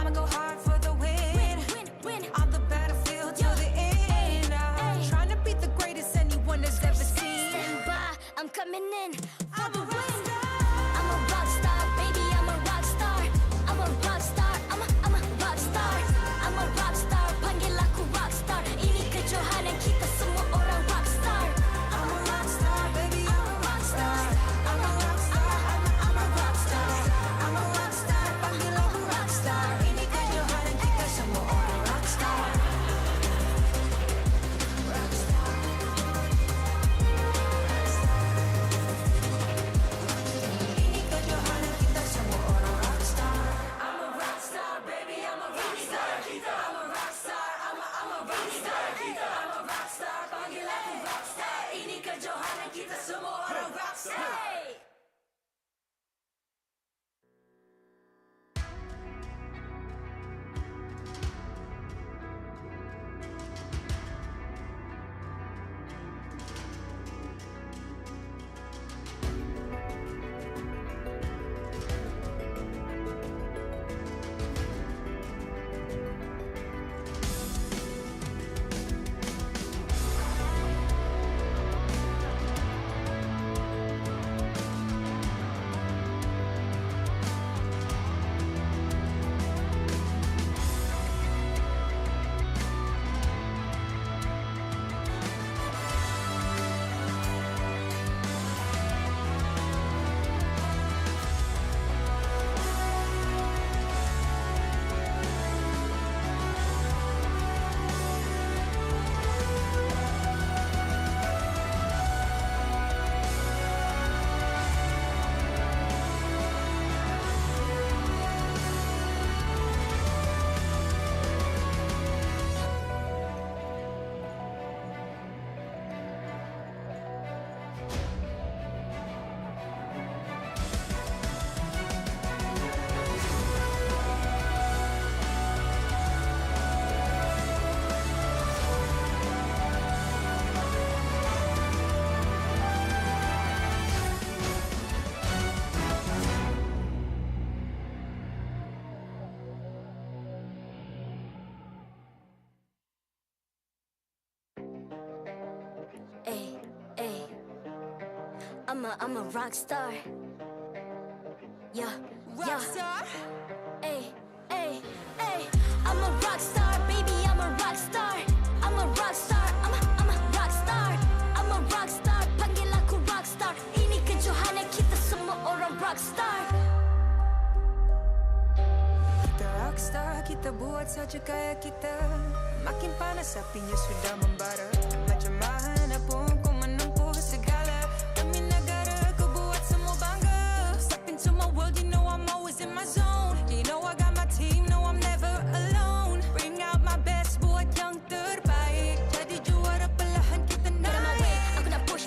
I'ma go hard for the win. Win. On the battlefield till the end. I'm trying to beat the greatest anyone has ever seen. Stand by, I'm coming in for the win. I'm a rock star, baby, I'm a rock star. I'm a rock star, I'm a rock star. I'm a rock star, panggil aku rock star. Ini kejohanan kita semua orang rock star. I'm a rockstar, baby, I'm a rockstar. I'm a rockstar, I'm a rockstar. I'm a rockstar, panggil aku rockstar. Ini kejohanan kita semua orang rockstar. Ini kejohanan kita semua orang rockstar. I'm a rockstar, baby, I'm a rockstar. I'm a rockstar, I'm a rockstar. I'm a rockstar, panggil aku rockstar. Ini kejohanan kita semua orang rockstar. I'm a rock star. Yeah, Rockstar? Ay, ay, ay. I'm a rock star, baby, I'm a rock star. I'm a rock star, I'm a rock star. I'm a rock star, panggil aku rock star. Ini kejohanan kita semua orang rock star. Kita rockstar, kita buat saja gaya kita. Makin panas apinya sudah membara. Macam mana pun kau menempuh segala. Demi negara kau buat semua bangga. Step into my world, you know I'm always in my zone. You know I got my team, no I'm never alone. Bring out my best, buat yang terbaik. Jadi juara perlahan kita naik. Get on my way, aku nak push.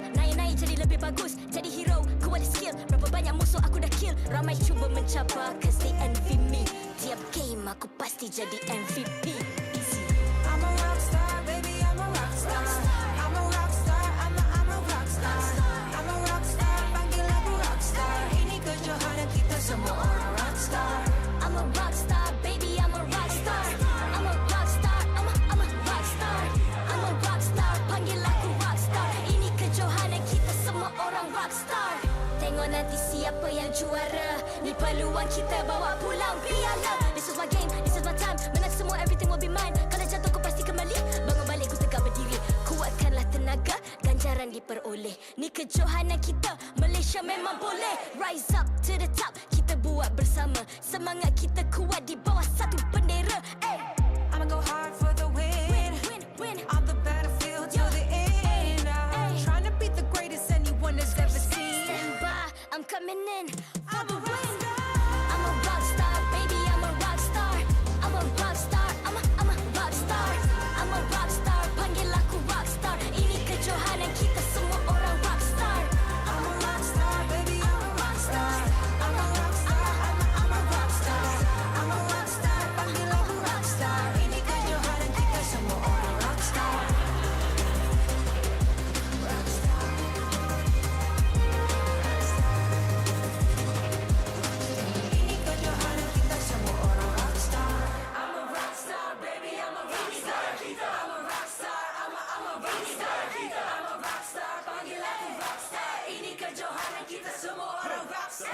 cabar cause they envy me. Tiap game aku pasti jadi MVP. Easy. I'm a rock star, baby, I'm a rock star. I'm a rock star, I'm a rock star. I'm a rock star, panggil aku rock star. Ini kejohanan kita semua orang rock star. I'm a rock star, baby, I'm a rock star. I'm a rock star, I'm a rock star. I'm a rock star, panggil aku rock star. Ini kejohanan kita semua orang rock star. Tengok nanti siapa yang juara. Ni peluang kita bawa pulang piala. This is my game, this is my time. Menang semua, everything will be mine. Kalau jatuh ku pasti kembali. Bangun balik ku tegak berdiri. Kuatkanlah tenaga, ganjaran diperoleh. Ni kejohanan kita, Malaysia memang boleh. Rise up to the top, kita buat bersama. Semangat kita kuat di bawah satu bendera. Ay. I'ma go hard for the win. On the battlefield till the end. I'm trying to beat the greatest anyone has ever seen. Stand by, I'm coming in for the win. I'm a rock star, baby, I'm a rock star. I'm a rock star, I'm a rock star. I'm a rock star, panggil aku rock star. Ini kejohanan kita semua orang rock star. I'm a rock star, baby, I'm a rock star. I'm a rock star, I'm a rock star. I'm a rock star, panggil aku rock star. Ini kejohanan kita semua orang rock star. Rock star. Ini kejohanan kita semua orang rock star. I'm a rock star, baby, I'm a rock star. I'm a rock star, I'm a rock star. I'm a rock star, panggil aku rock star. Ini kejohanan kita semua orang rock star.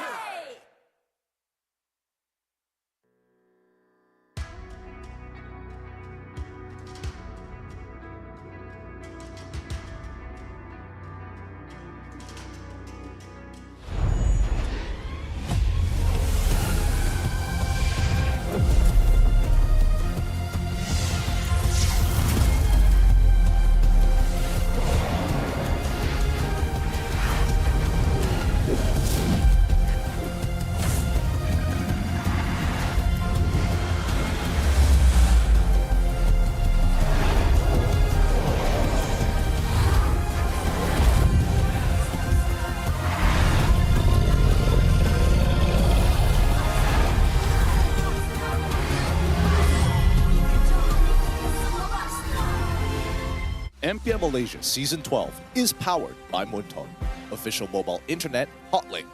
MPL Malaysia Season 12 is powered by Munton, official mobile internet hotlink.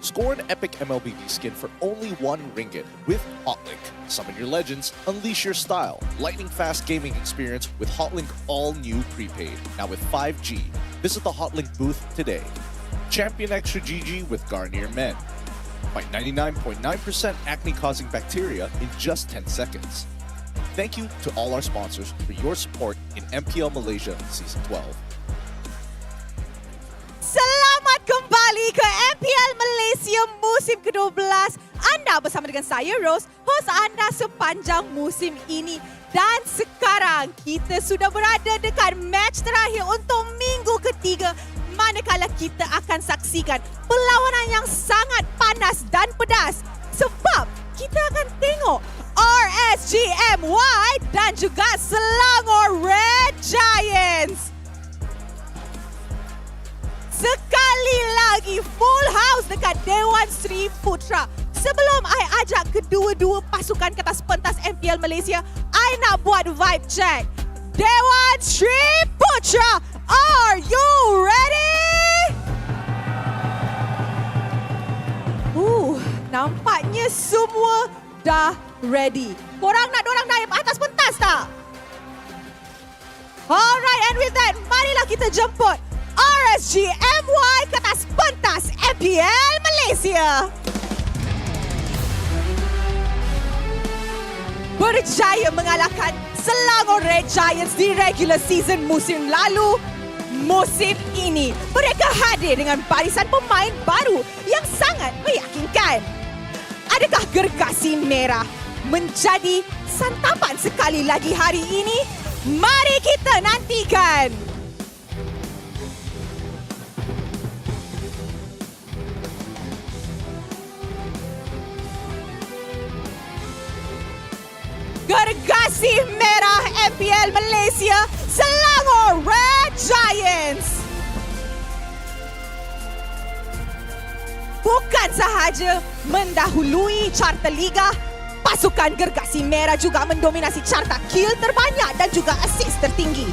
Score an epic MLBV skin for only RM1 with Hotlink. Summon your legends, unleash your style. Lightning-fast gaming experience with Hotlink all-new prepaid. Now with 5G. Visit the Hotlink booth today. Champion Extra GG with Garnier Men. Fight 99.9% acne-causing bacteria in just 10 seconds. Thank you to all our sponsors for your support in MPL Malaysia Season 12. Selamat kembali ke MPL Malaysia musim ke-12. Anda bersama dengan saya, Rose, host anda sepanjang musim ini. Dan sekarang kita sudah berada dekat match terakhir untuk minggu ketiga, manakala kita akan saksikan perlawanan yang sangat panas dan pedas. Sebab kita akan tengok RSG MY dan juga Selangor Red Giants. Sekali lagi full house dekat Dewan Sri Putra. Sebelum I ajak kedua-dua pasukan ke atas pentas MPL Malaysia, I nak buat vibe check. Dewan Sri Putra, are you ready? Nampaknya semua dah ready. Korang nak dorang naik atas pentas tak? Alright, and with that, marilah kita jemput RSG MY ke atas pentas MPL Malaysia. Berjaya mengalahkan Selangor Red Giants di regular season musim lalu. Musim ini, mereka hadir dengan barisan pemain baru yang sangat meyakinkan. Adakah gergasi merah menjadi santapan sekali lagi hari ini? Mari kita nantikan. Gergasi merah MPL Malaysia, Selangor Red Giants. Bukan sahaja mendahului carta liga, pasukan Gergasi Merah juga mendominasi carta kill terbanyak dan juga assist tertinggi.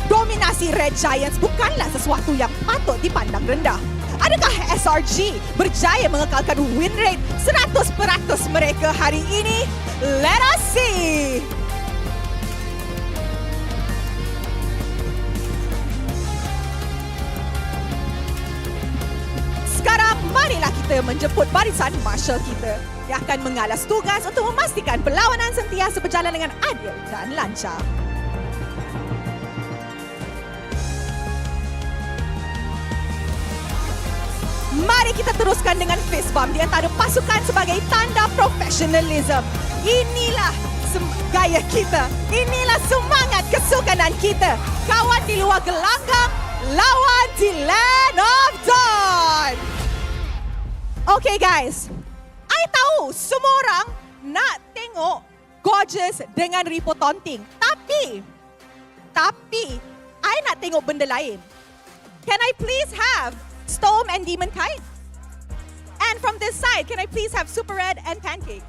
Dominasi Red Giants bukanlah sesuatu yang patut dipandang rendah. Adakah SRG berjaya mengekalkan win rate 100% mereka hari ini? Let us see! Sekarang, marilah kita menjemput barisan marshal kita yang akan mengalas tugas untuk memastikan perlawanan sentiasa berjalan dengan adil dan lancar. Mari kita teruskan dengan fist bump di antara pasukan sebagai tanda profesionalism. Inilah gaya kita. Inilah semangat kesukanan kita. Kawan di luar gelanggang, lawan di Land of Dawn. Okay guys, I tahu semua orang nak tengok Gorgeous dengan Ripo Taunting. Tapi, I nak tengok benda lain. Can I please have Storm and Demon Kite? And from this side, can I please have Super Red and Pancake?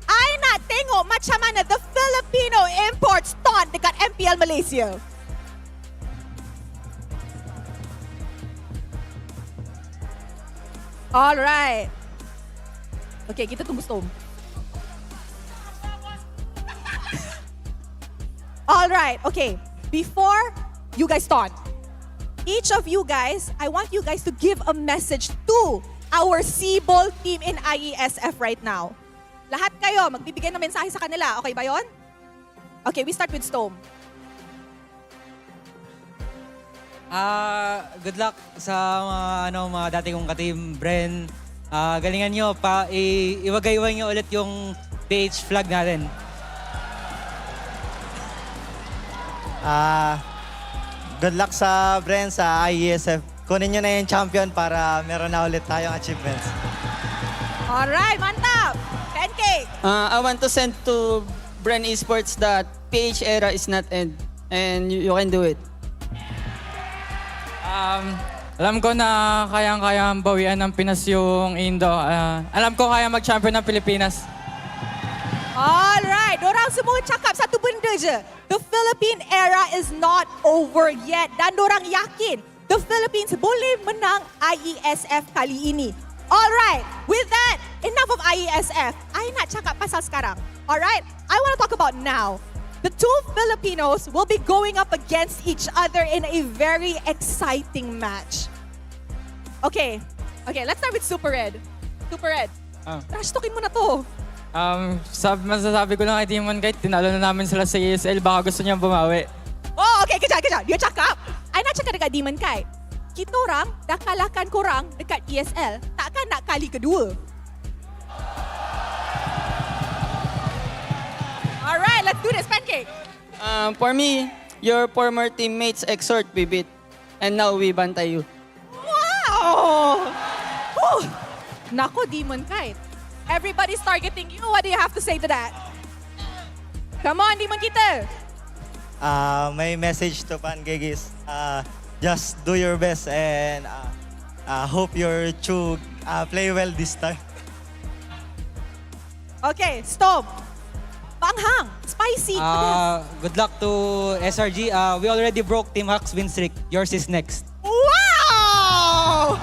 I nak tengok macam mana the Filipino imports taunt dekat MPL Malaysia. Alright. Okay, kita tunggu Storm. Alright, okay. Before you guys taunt, each of you guys, I want you guys to give a message to our C-Ball team in IESF right now. Lahat kayo, magbibigay ng mensahe sa kanila. Okay ba yun? Okay, we start with Storm. Good luck sa mga dati kong ka-team, Bren. Galingan nyo, iwagay-iway nyo ulit yung PH flag natin. Good luck sa Bren sa IESF. Kunin nyo na yung champion para meron na ulit tayong achievements. Alright, mantap! Pancake! I want to send to Red Esports that PH era is not end and you can do it. Alam ko na kayang-kayang bawian ng Pinas yung Indo. Alam ko kaya mag-champion ng Pilipinas. Alright, dorang semua cakap satu benda je. The Philippine era is not over yet. Dan dorang yakin the Philippines boleh menang IESF kali ini. Alright, with that, enough of IESF. I nak cakap pasal sekarang. Alright, I want to talk about now. The two Filipinos will be going up against each other in a very exciting match. Okay, let's start with Super Red. Super Red, trash talkin mo na to. Masasabi ko lang kay Demon Kite, tinalo na namin sila sa ESL, baka gusto niyang bumawi. Oh, okay, kejap. Dia cakap. I nak cakap dekat Demon Kite. Kita orang dah kalahkan korang dekat ESL. Takkan nak kali kedua. Alright, let's do this, Pancake. For me, your former teammates exhort we beat, and now we bantay you. Wow! Nako, Demon Kite. Everybody's targeting you. What do you have to say to that? Come on, Demon kita. My message to Pancake is just do your best and hope your Chu play well this time. Okay, Storm. Panghang, spicy. Good luck to SRG. We already broke Team HAQ's win streak. Yours is next. Wow!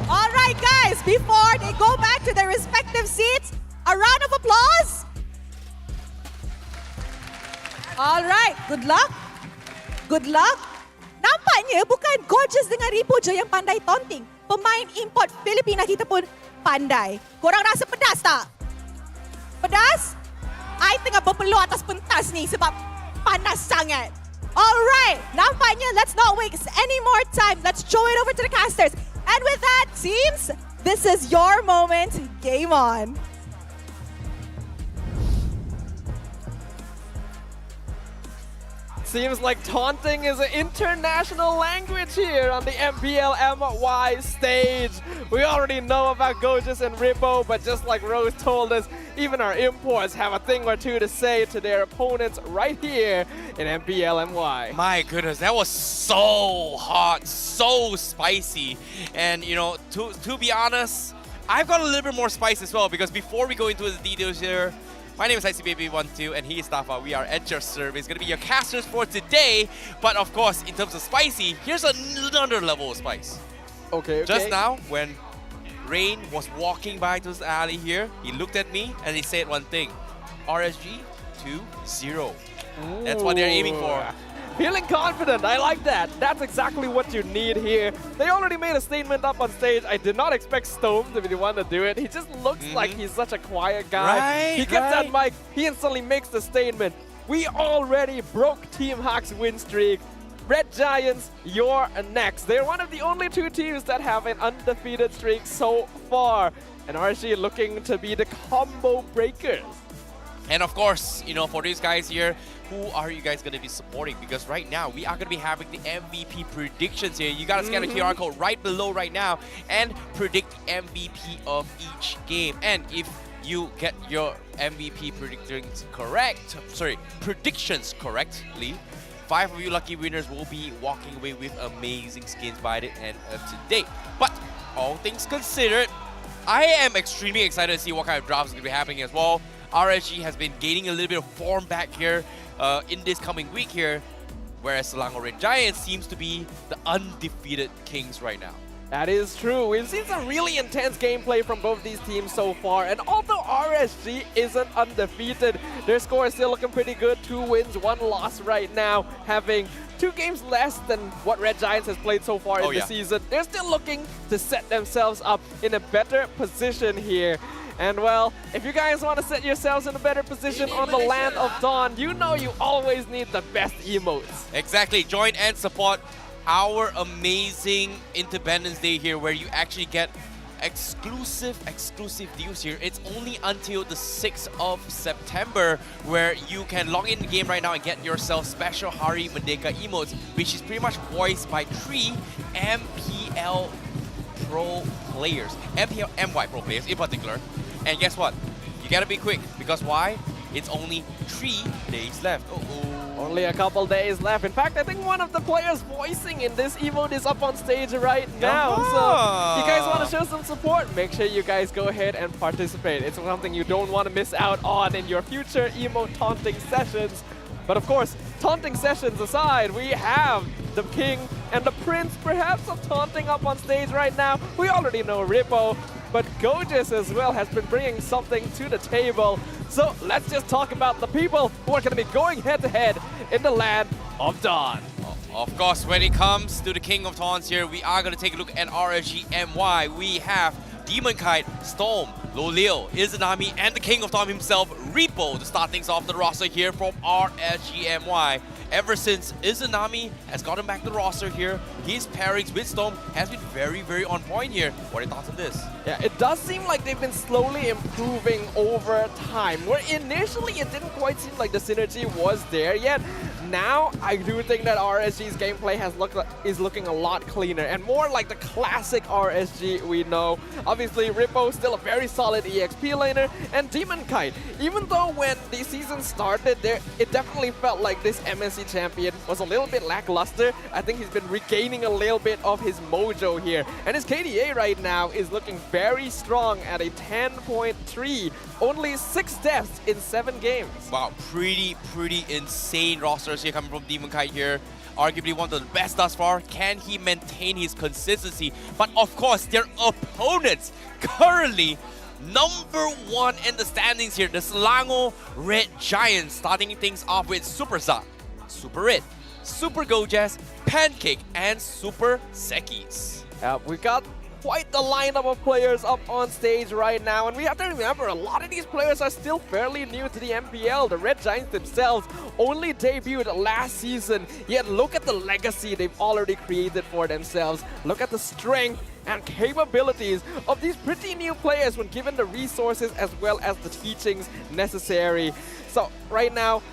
All right, guys, before they go back to their respective seats, a round of applause. All right, good luck. Good luck. Nampaknya bukan Gorgeous dengan Ripo je yang pandai taunting. Pemain import Filipina kita pun pandai. Korang rasa pedas tak? Pedas? I tengah berpeluh atas pentas ni sebab panas sangat. Alright, nampaknya let's not waste any more time. Let's throw it over to the casters. And with that, teams, this is your moment. Game on. Seems like taunting is an international language here on the MPL MY stage. We already know about Xavvsz and Rippo, but just like Rose told us, even our imports have a thing or two to say to their opponents right here in MPL MY. My goodness, that was so hot, so spicy. And you know, to be honest, I've got a little bit more spice as well, because before we go into the details here, my name is ICBaby12 and he is Tafa. We are at your service. Going to be your casters for today. But of course, in terms of spicy, here's another level of spice. Okay. Just now, when Rain was walking by to this alley here, he looked at me and he said one thing: RSG 2-0. That's what they're aiming for. Feeling confident, I like that. That's exactly what you need here. They already made a statement up on stage. I did not expect Stone to be the one to do it. He just looks like he's such a quiet guy. Right, he gets that mic, he instantly makes the statement. We already broke Team HAQ's win streak. Red Giants, you're next. They're one of the only two teams that have an undefeated streak so far. And RSG looking to be the combo breakers. And of course, you know, for these guys here, who are you guys going to be supporting? Because right now, we are going to be having the MVP predictions here. You got to scan the QR code right below right now and predict the MVP of each game. And if you get your MVP predictions correctly, 5 of you lucky winners will be walking away with amazing skins by the end of today. But all things considered, I am extremely excited to see what kind of drops is going to be happening as well. RSG has been gaining a little bit of form back here in this coming week here, whereas Selangor Red Giants seems to be the undefeated kings right now. That is true. We've seen some really intense gameplay from both these teams so far, and although RSG isn't undefeated, their score is still looking pretty good. 2 wins, 1 loss right now, having 2 games less than what Red Giants has played so far in the season. They're still looking to set themselves up in a better position here. And well, if you guys want to set yourselves in a better position on the Land of Dawn, you know you always need the best emotes. Exactly. Join and support our amazing Independence Day here, where you actually get exclusive deals here. It's only until the 6th of September where you can log in the game right now and get yourself special Hari Merdeka emotes, which is pretty much voiced by 3 MPL Pro players, MPL MY Pro players in particular. And guess what? You gotta be quick, because why? It's only 3 days left. Only a couple days left. In fact, I think one of the players voicing in this emote is up on stage right now. So you guys want to show some support? Make sure you guys go ahead and participate. It's something you don't want to miss out on in your future emote taunting sessions. But of course, taunting sessions aside, we have the king and the prince perhaps of taunting up on stage right now. We already know Rippo, but Xavvsz as well has been bringing something to the table. So let's just talk about the people who are going to be going head-to-head in the Land of Dawn. Of course, when it comes to the King of Taunts here, we are going to take a look at RSG MY. We have Demon Kite, Storm, Loleo, Izanami, and the King of Taunt himself, Rippo, to start things off the roster here from RSG MY. Ever since Izanami has gotten back to the roster here, his pairings with Storm has been very on point here. What are your thoughts on this? Yeah, it does seem like they've been slowly improving over time, where initially it didn't quite seem like the synergy was there yet. Now, I do think that RSG's gameplay is looking a lot cleaner and more like the classic RSG we know. Obviously, Rippo still a very solid EXP laner, and Demon Kite, even though when the season started, it definitely felt like this MNC champion was a little bit lackluster. I think he's been regaining a little bit of his mojo here, and his KDA right now is looking very strong at a 10.3, only 6 deaths in 7 games. Wow, pretty insane rosters here coming from Demon Kite here. Arguably one of the best thus far. Can he maintain his consistency? But of course, their opponents currently #1 in the standings here, the Selangor Red Giants, starting things off with Super Zak, Super Red, Super Xavvsz, Pancake, and Super Sekis. We got quite the lineup of players up on stage right now, and we have to remember a lot of these players are still fairly new to the MPL. The Red Giants themselves only debuted last season, yet look at the legacy they've already created for themselves. Look at the strength and capabilities of these pretty new players when given the resources as well as the teachings necessary. So right now,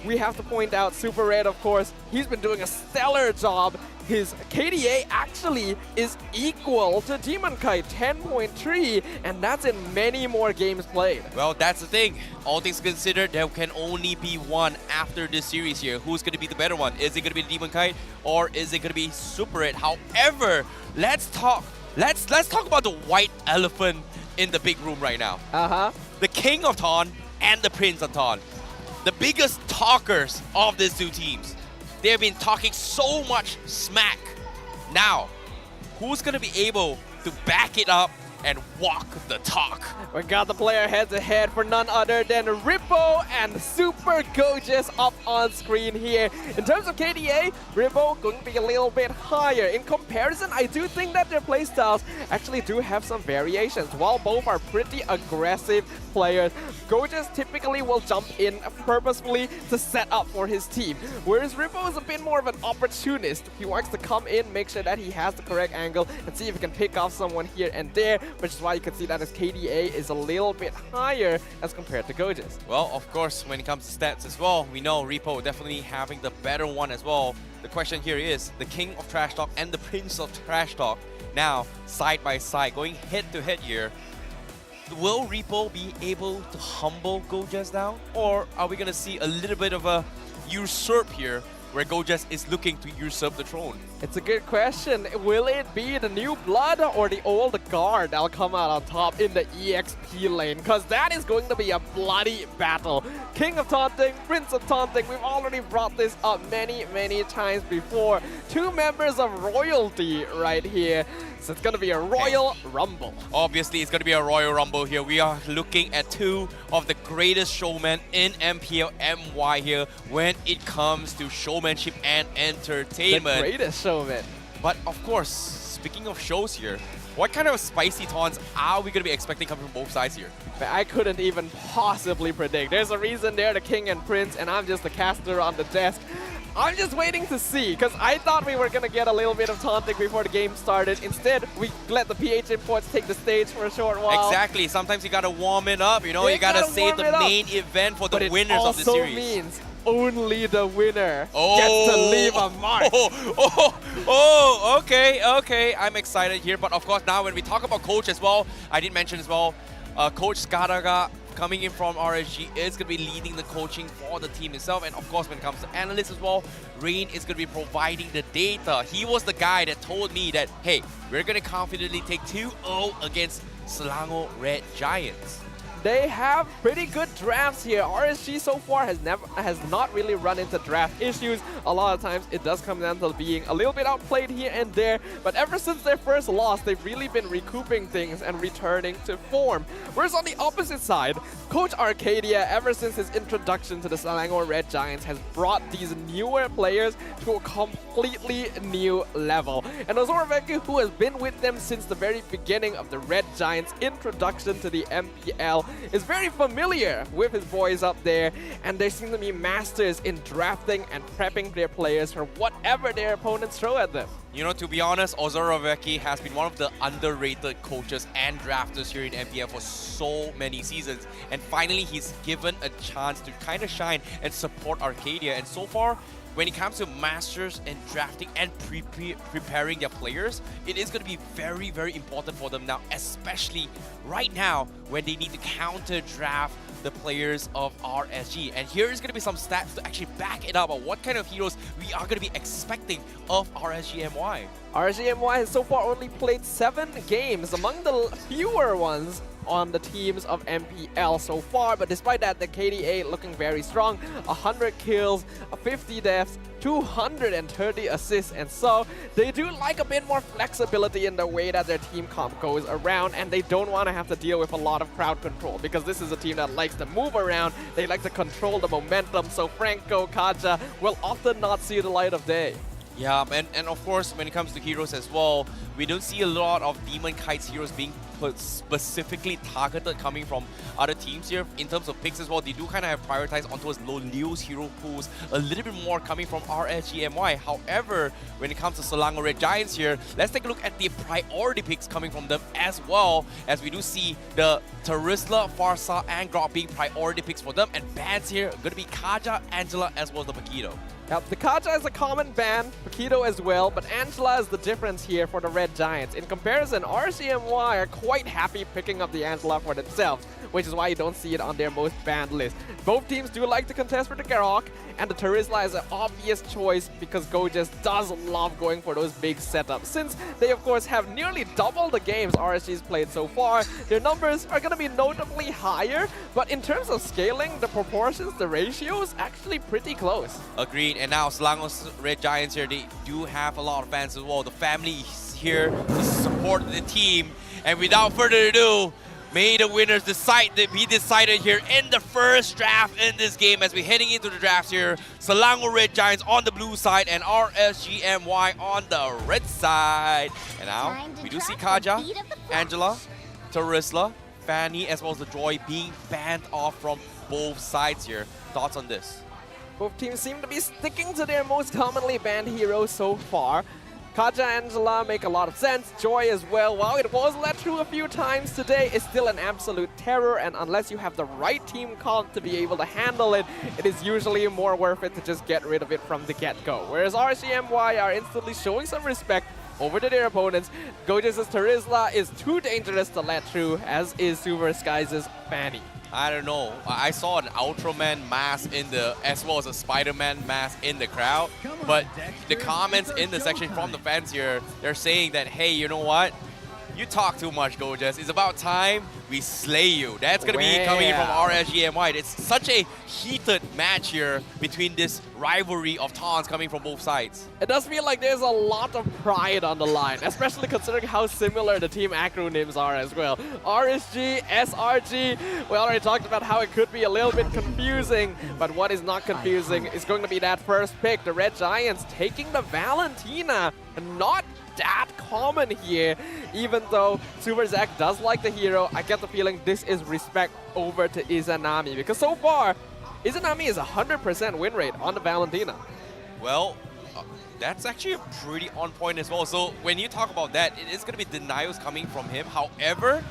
we have to point out Super Red, of course. He's been doing a stellar job. His KDA actually is equal to Demon Kite, 10.3, and that's in many more games played. Well, that's the thing. All things considered, there can only be one after this series here. Who's going to be the better one? Is it going to be the Demon Kite or is it going to be Super Red? However, let's talk about the white elephant in the big room right now. The King of Taun and the Prince of Taun. The biggest talkers of these two teams. They have been talking so much smack. Now, who's going to be able to back it up and walk the talk? We got the player head-to-head for none other than Rippo and Super Gorgeous up on screen here. In terms of KDA, Rippo going to be a little bit higher. In comparison, I do think that their playstyles actually do have some variations. While both are pretty aggressive players, Gorgeous typically will jump in purposefully to set up for his team, whereas Rippo is a bit more of an opportunist. He wants to come in, make sure that he has the correct angle, and see if he can pick off someone here and there, which is why you can see that his KDA is a little bit higher as compared to Gorgeous. Well, of course, when it comes to stats as well, we know Rippo definitely having the better one as well. The question here is, the King of Trash Talk and the Prince of Trash Talk now side by side, going head to head here. Will Rippo be able to humble Gorgeous down? Or are we going to see a little bit of a usurp here, where Gorgeous is looking to usurp the throne? It's a good question. Will it be the new blood or the old guard that'll come out on top in the EXP lane? Because that is going to be a bloody battle. King of Taunting, Prince of Taunting, we've already brought this up many, many times before. Two members of royalty right here. So it's going to be a Royal Rumble. Obviously, it's going to be a Royal Rumble here. We are looking at two of the greatest showmen in MPL MY here when it comes to showmanship and entertainment. The greatest showman. But of course, speaking of shows here, what kind of spicy taunts are we going to be expecting coming from both sides here? I couldn't even possibly predict. There's a reason they're the King and Prince, and I'm just the caster on the desk. I'm just waiting to see, because I thought we were going to get a little bit of taunting before the game started. Instead, we let the PH imports take the stage for a short while. Exactly. Sometimes you got to warm it up, you know? You got to save the main event for the winners of the series. But it also means only the winner gets to leave a mark. Okay. I'm excited here. But of course, now when we talk about coach as well, I did mention as well, Coach Skadaga coming in from RSG is going to be leading the coaching for the team itself. And of course, when it comes to analysts as well, Rain is going to be providing the data. He was the guy that told me that, hey, we're going to confidently take 2-0 against Selangor Red Giants. They have pretty good drafts here. RSG so far has not really run into draft issues. A lot of times it does come down to being a little bit outplayed here and there, but ever since their first loss, they've really been recouping things and returning to form. Whereas on the opposite side, Coach Arcadia, ever since his introduction to the Selangor Red Giants, has brought these newer players to a completely new level. And Ozorveki, who has been with them since the very beginning of the Red Giants' introduction to the MPL, is very familiar with his boys up there, and they seem to be masters in drafting and prepping their players for whatever their opponents throw at them. You know, to be honest, Ozorveki has been one of the underrated coaches and drafters here in MPL for so many seasons, and finally he's given a chance to kind of shine and support Arcadia. And so far, when it comes to masters and drafting and preparing their players, it is going to be very, very important for them now, especially right now when they need to counter draft the players of RSG. And here is going to be some stats to actually back it up on what kind of heroes we are going to be expecting of RSG MY. RSG MY has so far only played 7 games, among the fewer ones on the teams of MPL so far, but despite that, the KDA looking very strong. 100 kills, 50 deaths, 230 assists, and so they do like a bit more flexibility in the way that their team comp goes around, and they don't want to have to deal with a lot of crowd control, because this is a team that likes to move around, they like to control the momentum, so Franco, Kaja will often not see the light of day. Yeah, and of course, when it comes to heroes as well, we don't see a lot of Demon Kite's heroes being specifically targeted coming from other teams here in terms of picks as well. They do kind of have prioritized onto his Leo's hero pools a little bit more coming from RSG MY. However, when it comes to Selangor Red Giants here, let's take a look at the priority picks coming from them as well, as we do see the Terizla, Farsa, and Grok being priority picks for them, and bans here going to be Kaja, Angela, as well as the Paquito. Yep, the Kaja is a common ban, Paquito as well, but Angela is the difference here for the Red Giants. In comparison, RCMY are quite happy picking up the Angela for themselves, which is why you don't see it on their most banned list. Both teams do like to contest for the Grok, and the Terizla is an obvious choice because Gojas does love going for those big setups. Since they, of course, have nearly double the games RSG's played so far, their numbers are going to be notably higher, but in terms of scaling, the proportions, the ratios, actually pretty close. Agreed. And now Selangor Red Giants here, they do have a lot of fans as well. The family is here to support the team. And without further ado, may the winners decide to be decided here in the first draft in this game as we're heading into the drafts here. Selangor Red Giants on the blue side and RSG MY on the red side. And now we do see Kaja, Angela, Terizla, Fanny, as well as the Joy being banned off from both sides here. Thoughts on this? Both teams seem to be sticking to their most commonly banned heroes so far. Kaja and Angela make a lot of sense. Joy as well, while it was let through a few times today, is still an absolute terror, and unless you have the right team comp to be able to handle it, it is usually more worth it to just get rid of it from the get-go. Whereas RCMY are instantly showing some respect over to their opponents. Gojas' Terizla is too dangerous to let through, as is Super Skies' Fanny. I don't know. I saw an Ultraman mask in the, as well as a Spider-Man mask in the crowd. But the comments in the section from the fans here, they're saying that, hey, you know what? You talk too much, Gojas. It's about time we slay you. That's going to be coming from RSG MY. It's such a heated match here between this rivalry of taunts coming from both sides. It does feel like there's a lot of pride on the line, especially considering how similar the team acronyms are as well. RSG, SRG, we already talked about how it could be a little bit confusing, but what is not confusing is going to be that first pick, the Red Giants taking the Valentina. Not that common here, even though Super Zack does like the hero. I get the feeling this is respect over to Izanami, because so far Izanami is 100% win rate on the Valentina. Well, that's actually a pretty on point as well. So when you talk about that, it is going to be denials coming from him. However,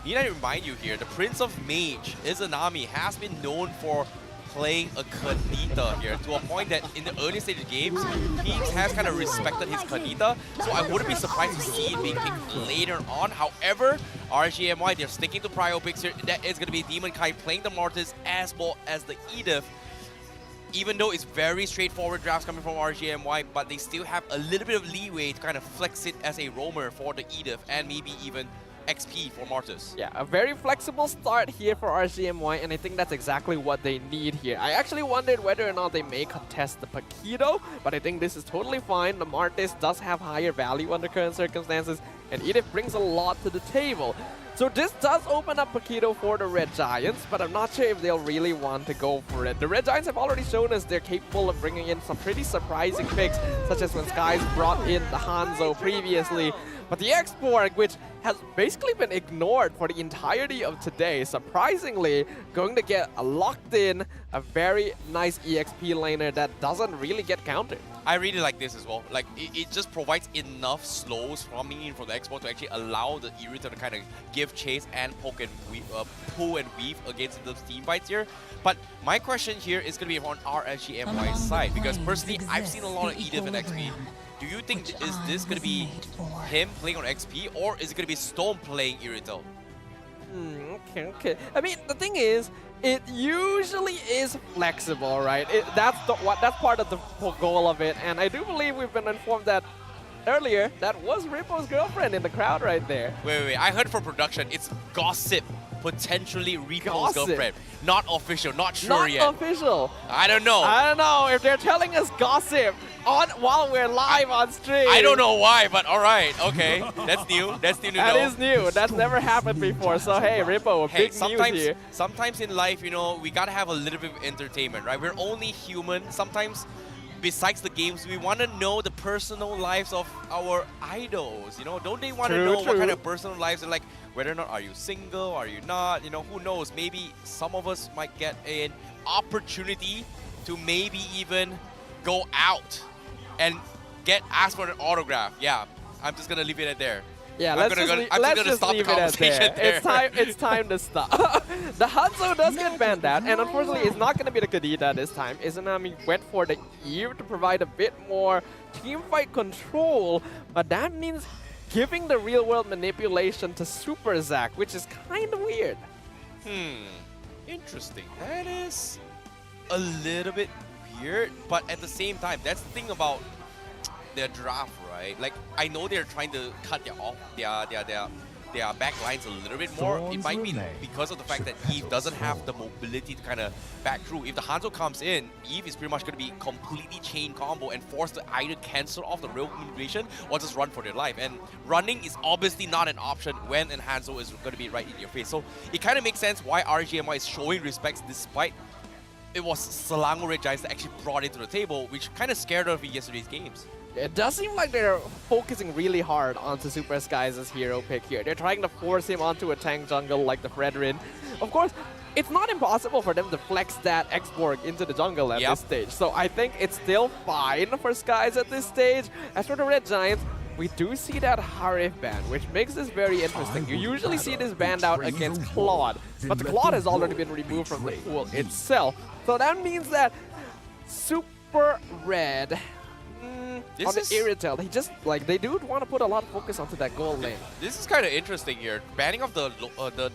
need I remind you here, the Prince of Mage, Izanami, has been known for playing a Kanita here to a point that in the early stage of games, teams has kind of respected his Kanita, so I wouldn't be surprised to see it being picked later on. However, RGMY, they're sticking to prio picks here. That is going to be Demon Kai playing the Mortis as well as the Edith. Even though it's very straightforward drafts coming from RGMY, but they still have a little bit of leeway to kind of flex it as a roamer for the Edith and maybe even XP for Mortis. Yeah, a very flexible start here for RCMY, and I think that's exactly what they need here. I actually wondered whether or not they may contest the Paquito, but I think this is totally fine. The Mortis does have higher value under current circumstances, and Edith brings a lot to the table. So this does open up Paquito for the Red Giants, but I'm not sure if they'll really want to go for it. The Red Giants have already shown us they're capable of bringing in some pretty surprising picks, such as when Skies brought in the Hanzo previously. But the Export, which has basically been ignored for the entirety of today, surprisingly going to get locked in a very nice EXP laner that doesn't really get countered. I really like this as well. Like, it just provides enough slows coming in from the Export to actually allow the Irritor to kind of give chase and poke and weave, pull and weave against the team fights here. But my question here is going to be on RSG MY's side, because personally, I've seen a lot of Edith and XP. Do you think is this going to be him playing on XP, or is it going to be Storm playing Irritor? Okay. I mean, the thing is, it usually is flexible, right? That's part of the goal of it, and I do believe we've been informed that earlier that was Rippo's girlfriend in the crowd right there. Wait. I heard from production it's gossip. Potentially Rippo's girlfriend. Not official, not sure yet. Not official. I don't know. I don't know if they're telling us gossip while we're live on stream. I don't know why, but alright, okay. That's new. That's new to know. That is new. That's never happened before. So hey, Rippo, big news here. Sometimes in life, you know, we gotta have a little bit of entertainment, right? We're only human. Sometimes besides the games, we want to know the personal lives of our idols. You know, don't they want to True, know what true. kind of personal lives are like? Whether or not are you single, are you not? You know, who knows? Maybe some of us might get an opportunity to maybe even go out and get asked for an autograph. Yeah, I'm just gonna leave it at there. Yeah, I'm let's gonna just stop the leave it at conversation there. there. It's time to stop. The Hanzo does get banned out, and unfortunately, it's not going to be the Kadita this time. Izanami went for the Eve to provide a bit more team fight control, but that means giving the real world manipulation to Super Zack, which is kind of weird. Interesting. That is a little bit weird, but at the same time, that's the thing about their draft, right? Like, I know they're trying to cut their back lines a little bit more. It might be because of the fact that Eve doesn't have the mobility to kind of back through. If the Hanzo comes in, Eve is pretty much going to be completely chain combo and forced to either cancel off the real manipulation or just run for their life. And running is obviously not an option when an Hanzo is going to be right in your face. So it kind of makes sense why RSG MY is showing respects despite it was Selangor Red Giants that actually brought it to the table, which kind of scared her in yesterday's games. It does seem like they're focusing really hard onto Super Skies' hero pick here. They're trying to force him onto a tank jungle like the Fredrin. Of course, it's not impossible for them to flex that X-Borg into the jungle at this stage. So I think it's still fine for Skies at this stage. As for the Red Giants, we do see that Harif ban, which makes this very interesting. You usually see this banned out against Claude, but the Claude has already been removed from the pool itself. So that means that Super Red on the Irritel, they do want to put a lot of focus onto that gold lane. This is kind of interesting here. Banning of the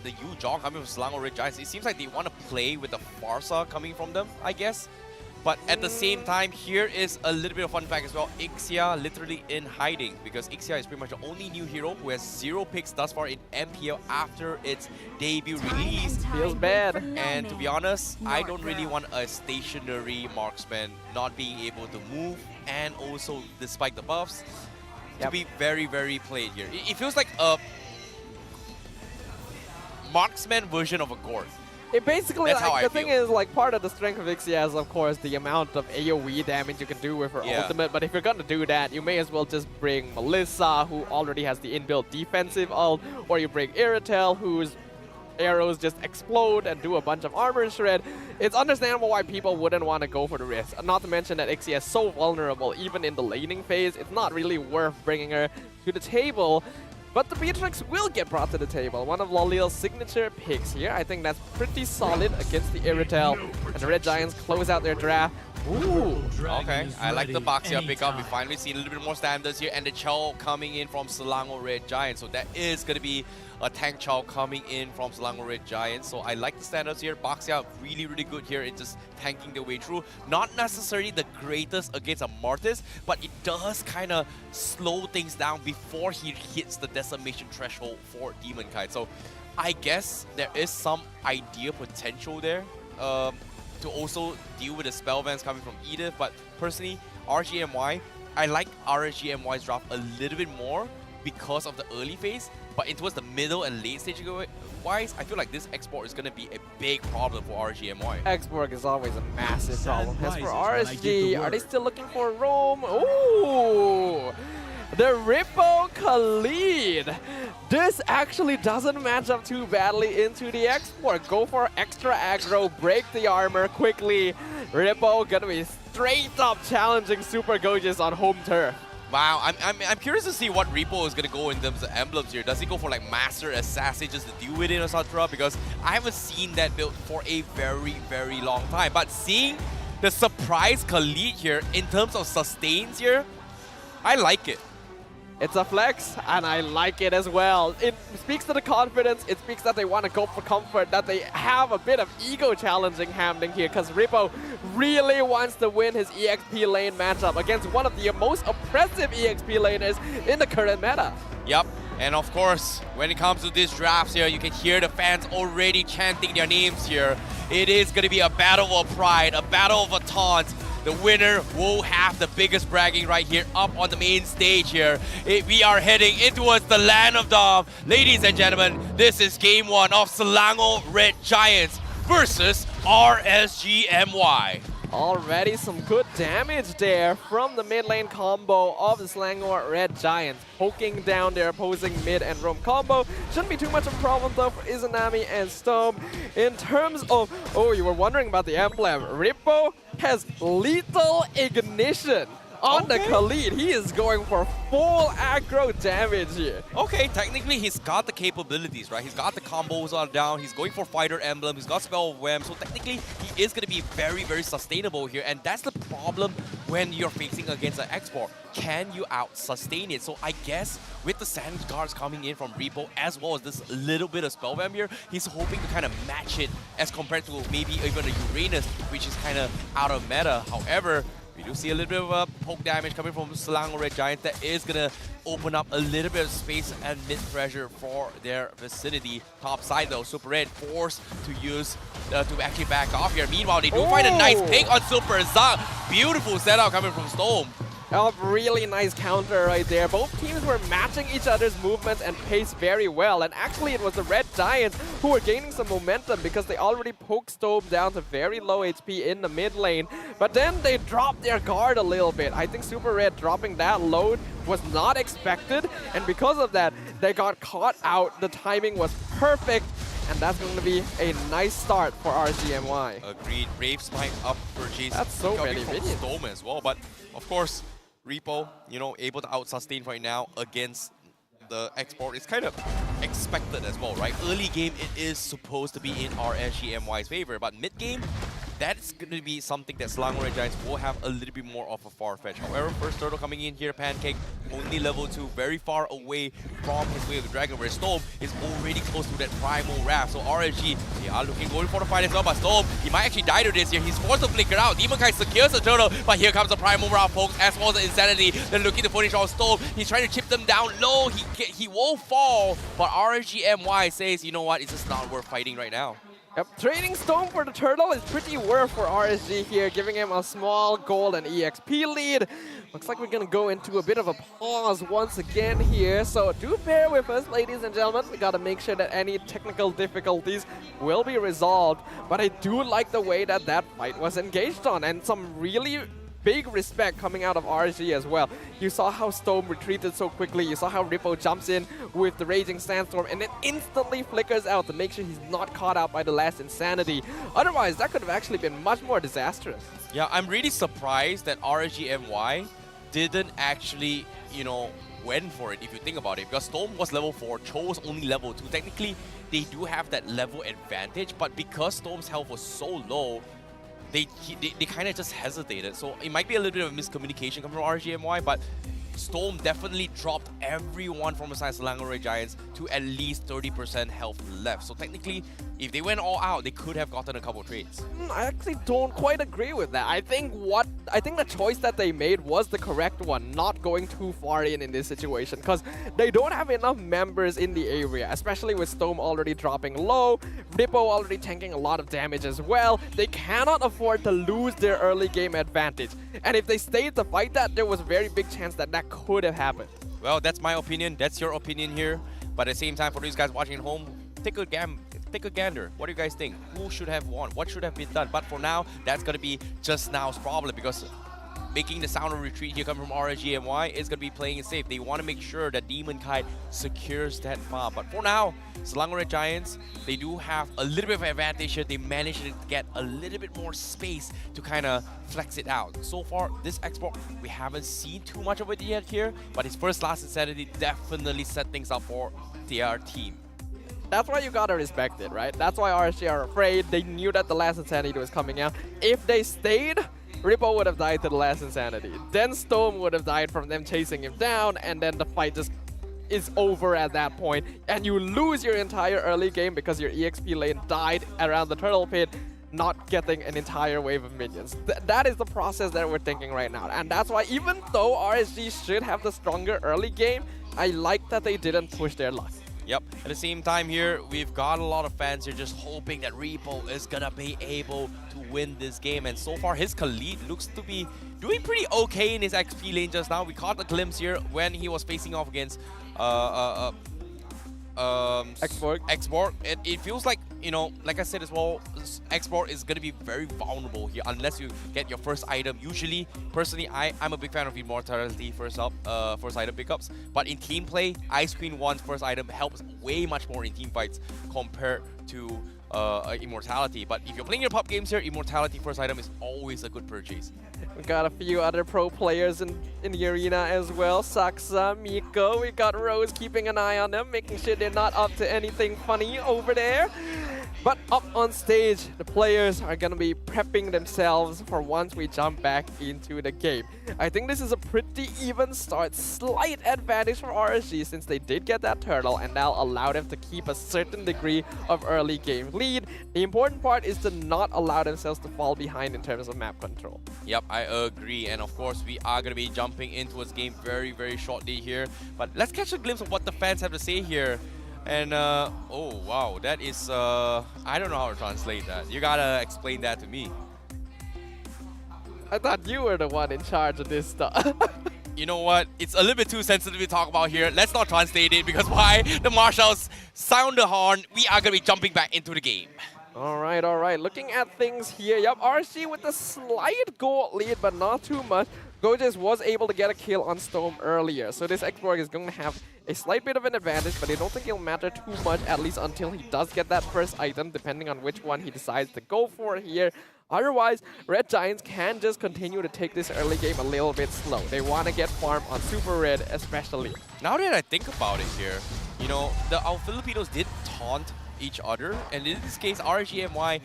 Yu Jong coming from Selangor Red Giants, it seems like they want to play with the Farsa coming from them, I guess. But at the same time, here is a little bit of fun fact as well. Ixia literally in hiding because Ixia is pretty much the only new hero who has 0 picks thus far in MPL after its debut release. Feels bad. And to be honest, I don't really want a stationary marksman not being able to move and also, despite the buffs, to be very, very played here. It feels like a marksman version of a Gord. It basically, That's how I the feel. thing is, like, part of the strength of Ixia is, of course, the amount of AoE damage you can do with her ultimate. But if you're gonna do that, you may as well just bring Melissa, who already has the inbuilt defensive ult, or you bring Irritel, whose arrows just explode and do a bunch of armor shred. It's understandable why people wouldn't want to go for the risk. Not to mention that Ixia is so vulnerable, even in the laning phase. It's not really worth bringing her to the table. But the Beatrix will get brought to the table. One of Lolil's signature picks here. I think that's pretty solid against the Irritel. And the Red Giants close out their draft. Ooh. Okay, I like the Baxia pickup. We finally seen a little bit more standards here. And the Chow coming in from Selangor Red Giants. So that is going to be a tank Chow coming in from Selangor Red Giants. So I like the standards here. Baxia really, really good here in just tanking their way through. Not necessarily the greatest against a Mortis, but it does kind of slow things down before he hits the decimation threshold for Demon Kite. So I guess there is some idea potential there. To also deal with the spell vans coming from Edith, but personally, RSG MY, I like RSG MY's draft a little bit more because of the early phase, but towards the middle and late stage wise, I feel like this export is going to be a big problem for RSG MY. X-Borg is always a massive problem. As for RSG, are they still looking for Rome? Ooh! The Rippo Khalid. This actually doesn't match up too badly into the export. Go for extra aggro, break the armor quickly. Rippo gonna be straight up challenging Super Gojis on home turf. Wow, I'm curious to see what Repo is gonna go in terms of emblems here. Does he go for like Master Assassin just to deal with it, etc.? Because I haven't seen that build for a very, very long time. But seeing the surprise Khalid here in terms of sustains here, I like it. It's a flex, and I like it as well. It speaks to the confidence, it speaks that they want to go for comfort, that they have a bit of ego challenging happening here, because Rippo really wants to win his EXP lane matchup against one of the most oppressive EXP laners in the current meta. Yep, and of course, when it comes to these drafts here, you can hear the fans already chanting their names here. It is going to be a battle of pride, a battle of a taunt. The winner will have the biggest bragging right here up on the main stage here. We are heading in towards the land of Dom. Ladies and gentlemen, this is game 1 of Selangor Red Giants versus RSG MY. Already some good damage there from the mid lane combo of the Selangor Red Giants, poking down their opposing mid and roam combo. Shouldn't be too much of a problem though for Izanami and Storm. In terms of, oh, you were wondering about the emblem. Rippo has lethal ignition on the Khalid. He is going for full aggro damage here. Okay, technically he's got the capabilities, right? He's got the combos on down. He's going for fighter emblem. He's got spell of wham. So technically he is going to be very, very sustainable here. And that's the problem when you're facing against an export. Can you out-sustain it? So I guess with the sand guards coming in from Repo as well as this little bit of spell wham here, he's hoping to kind of match it as compared to maybe even a Uranus, which is kind of out of meta. However, we do see a little bit of a poke damage coming from Selangor Red Giant that is going to open up a little bit of space and mid-pressure for their vicinity. Top side though, Super Red forced to use, to actually back off here. Meanwhile, they do find a nice pick on Super Zang. Beautiful setup coming from Storm. A really nice counter right there. Both teams were matching each other's movements and pace very well. And actually it was the Red Giants who were gaining some momentum because they already poked Storm down to very low HP in the mid lane. But then they dropped their guard a little bit. I think Super Red dropping that load was not expected. And because of that, they got caught out. The timing was perfect. And that's going to be a nice start for RSG MY. Agreed. Brave Smite up purchase. That's so many minions. Storm as well. But of course, Repo, you know, able to out-sustain right now against the export. It's kind of expected as well, right? Early game, it is supposed to be in RSG MY's favor, but mid-game, that's going to be something that Selangor Red Giants will have a little bit more of a far-fetch. However, first turtle coming in here, Pancake, only level 2, very far away from his Way of the Dragon, where Storm is already close to that Primal Wrath. So RSG, they are going for the fight as well, but Storm, he might actually die to this here. He's forced to flicker out. Demon Kai secures the turtle, but here comes the Primal Wrath, folks, as well as the Insanity. They're looking to finish off Storm. He's trying to chip them down low. He won't fall, but RSG MY says, you know what, it's just not worth fighting right now. Yep, trading Storm for the turtle is pretty worth for RSG here, giving him a small gold and EXP lead. Looks like we're gonna go into a bit of a pause once again here, so do bear with us, ladies and gentlemen. We gotta make sure that any technical difficulties will be resolved, but I do like the way that that fight was engaged on, and some really big respect coming out of RSG as well. You saw how Storm retreated so quickly. You saw how Rippo jumps in with the Raging Sandstorm and then instantly flickers out to make sure he's not caught out by the last Insanity. Otherwise, that could have actually been much more disastrous. Yeah, I'm really surprised that RSG MY didn't actually, you know, went for it if you think about it. Because Storm was level 4, Cho was only level 2. Technically, they do have that level advantage, but because Storm's health was so low, they kind of just hesitated. So it might be a little bit of miscommunication coming from RSG MY, but Storm definitely dropped everyone from the side of Selangor Red Giants to at least 30% health left. So technically, if they went all out, they could have gotten a couple trades. I actually don't quite agree with that. I think the choice that they made was the correct one, not going too far in this situation, because they don't have enough members in the area, especially with Storm already dropping low, Rippo already tanking a lot of damage as well. They cannot afford to lose their early game advantage. And if they stayed to fight that, there was a very big chance that that could have happened. Well, that's my opinion. That's your opinion here. But at the same time, for these guys watching at home, take a gander. What do you guys think? Who should have won? What should have been done? But for now, that's going to be just now's problem, because making the sound of retreat here coming from RSG MY is going to be playing it safe. They want to make sure that Demon Kite secures that farm. But for now, Selangor Red Giants, they do have a little bit of advantage here. They managed to get a little bit more space to kind of flex it out. So far, this export, we haven't seen too much of it yet here, but his first last Insanity definitely set things up for their team. That's why you gotta respect it, right? That's why RSG are afraid. They knew that the last Insanity was coming out. If they stayed, Rippo would have died to the last Insanity. Then Storm would have died from them chasing him down, and then the fight just is over at that point. And you lose your entire early game because your EXP lane died around the turtle pit, not getting an entire wave of minions. That is the process that we're thinking right now. And that's why even though RSG should have the stronger early game, I like that they didn't push their luck. Yep. At the same time here, we've got a lot of fans here just hoping that Repo is gonna be able to win this game. And so far, his Khalid looks to be doing pretty okay in his XP lane just now. We caught a glimpse here when he was facing off against Export. It feels like, you know, like I said as well, Export is going to be very vulnerable here unless you get your first item. Usually, personally, I'm a big fan of Immortality first item pickups. But in team play, Ice Queen 1's first item helps way much more in team fights compared to Immortality. But if you're playing your pop games here, Immortality first item is always a good purchase. We got a few other pro players in the arena as well. Saksa, Miko, we got Rose keeping an eye on them, making sure they're not up to anything funny over there. But up on stage, the players are going to be prepping themselves for once we jump back into the game. I think this is a pretty even start. Slight advantage for RSG since they did get that turtle and now allow them to keep a certain degree of early game lead. The important part is to not allow themselves to fall behind in terms of map control. Yep, I agree. And of course, we are going to be jumping into this game very, very shortly here. But let's catch a glimpse of what the fans have to say here. And, oh, wow, that is, I don't know how to translate that. You gotta explain that to me. I thought you were the one in charge of this stuff. You know what? It's a little bit too sensitive to talk about here. Let's not translate it because why? The marshals sound the horn. We are gonna be jumping back into the game. All right. Looking at things here, yep, RSG with a slight goal lead, but not too much. Gojes was able to get a kill on Storm earlier, so this Export is going to have a slight bit of an advantage, but I don't think it'll matter too much, at least until he does get that first item, depending on which one he decides to go for here. Otherwise, Red Giants can just continue to take this early game a little bit slow. They want to get farm on Super Red especially. Now that I think about it here, you know, our Filipinos did taunt each other, and in this case, RSG MY,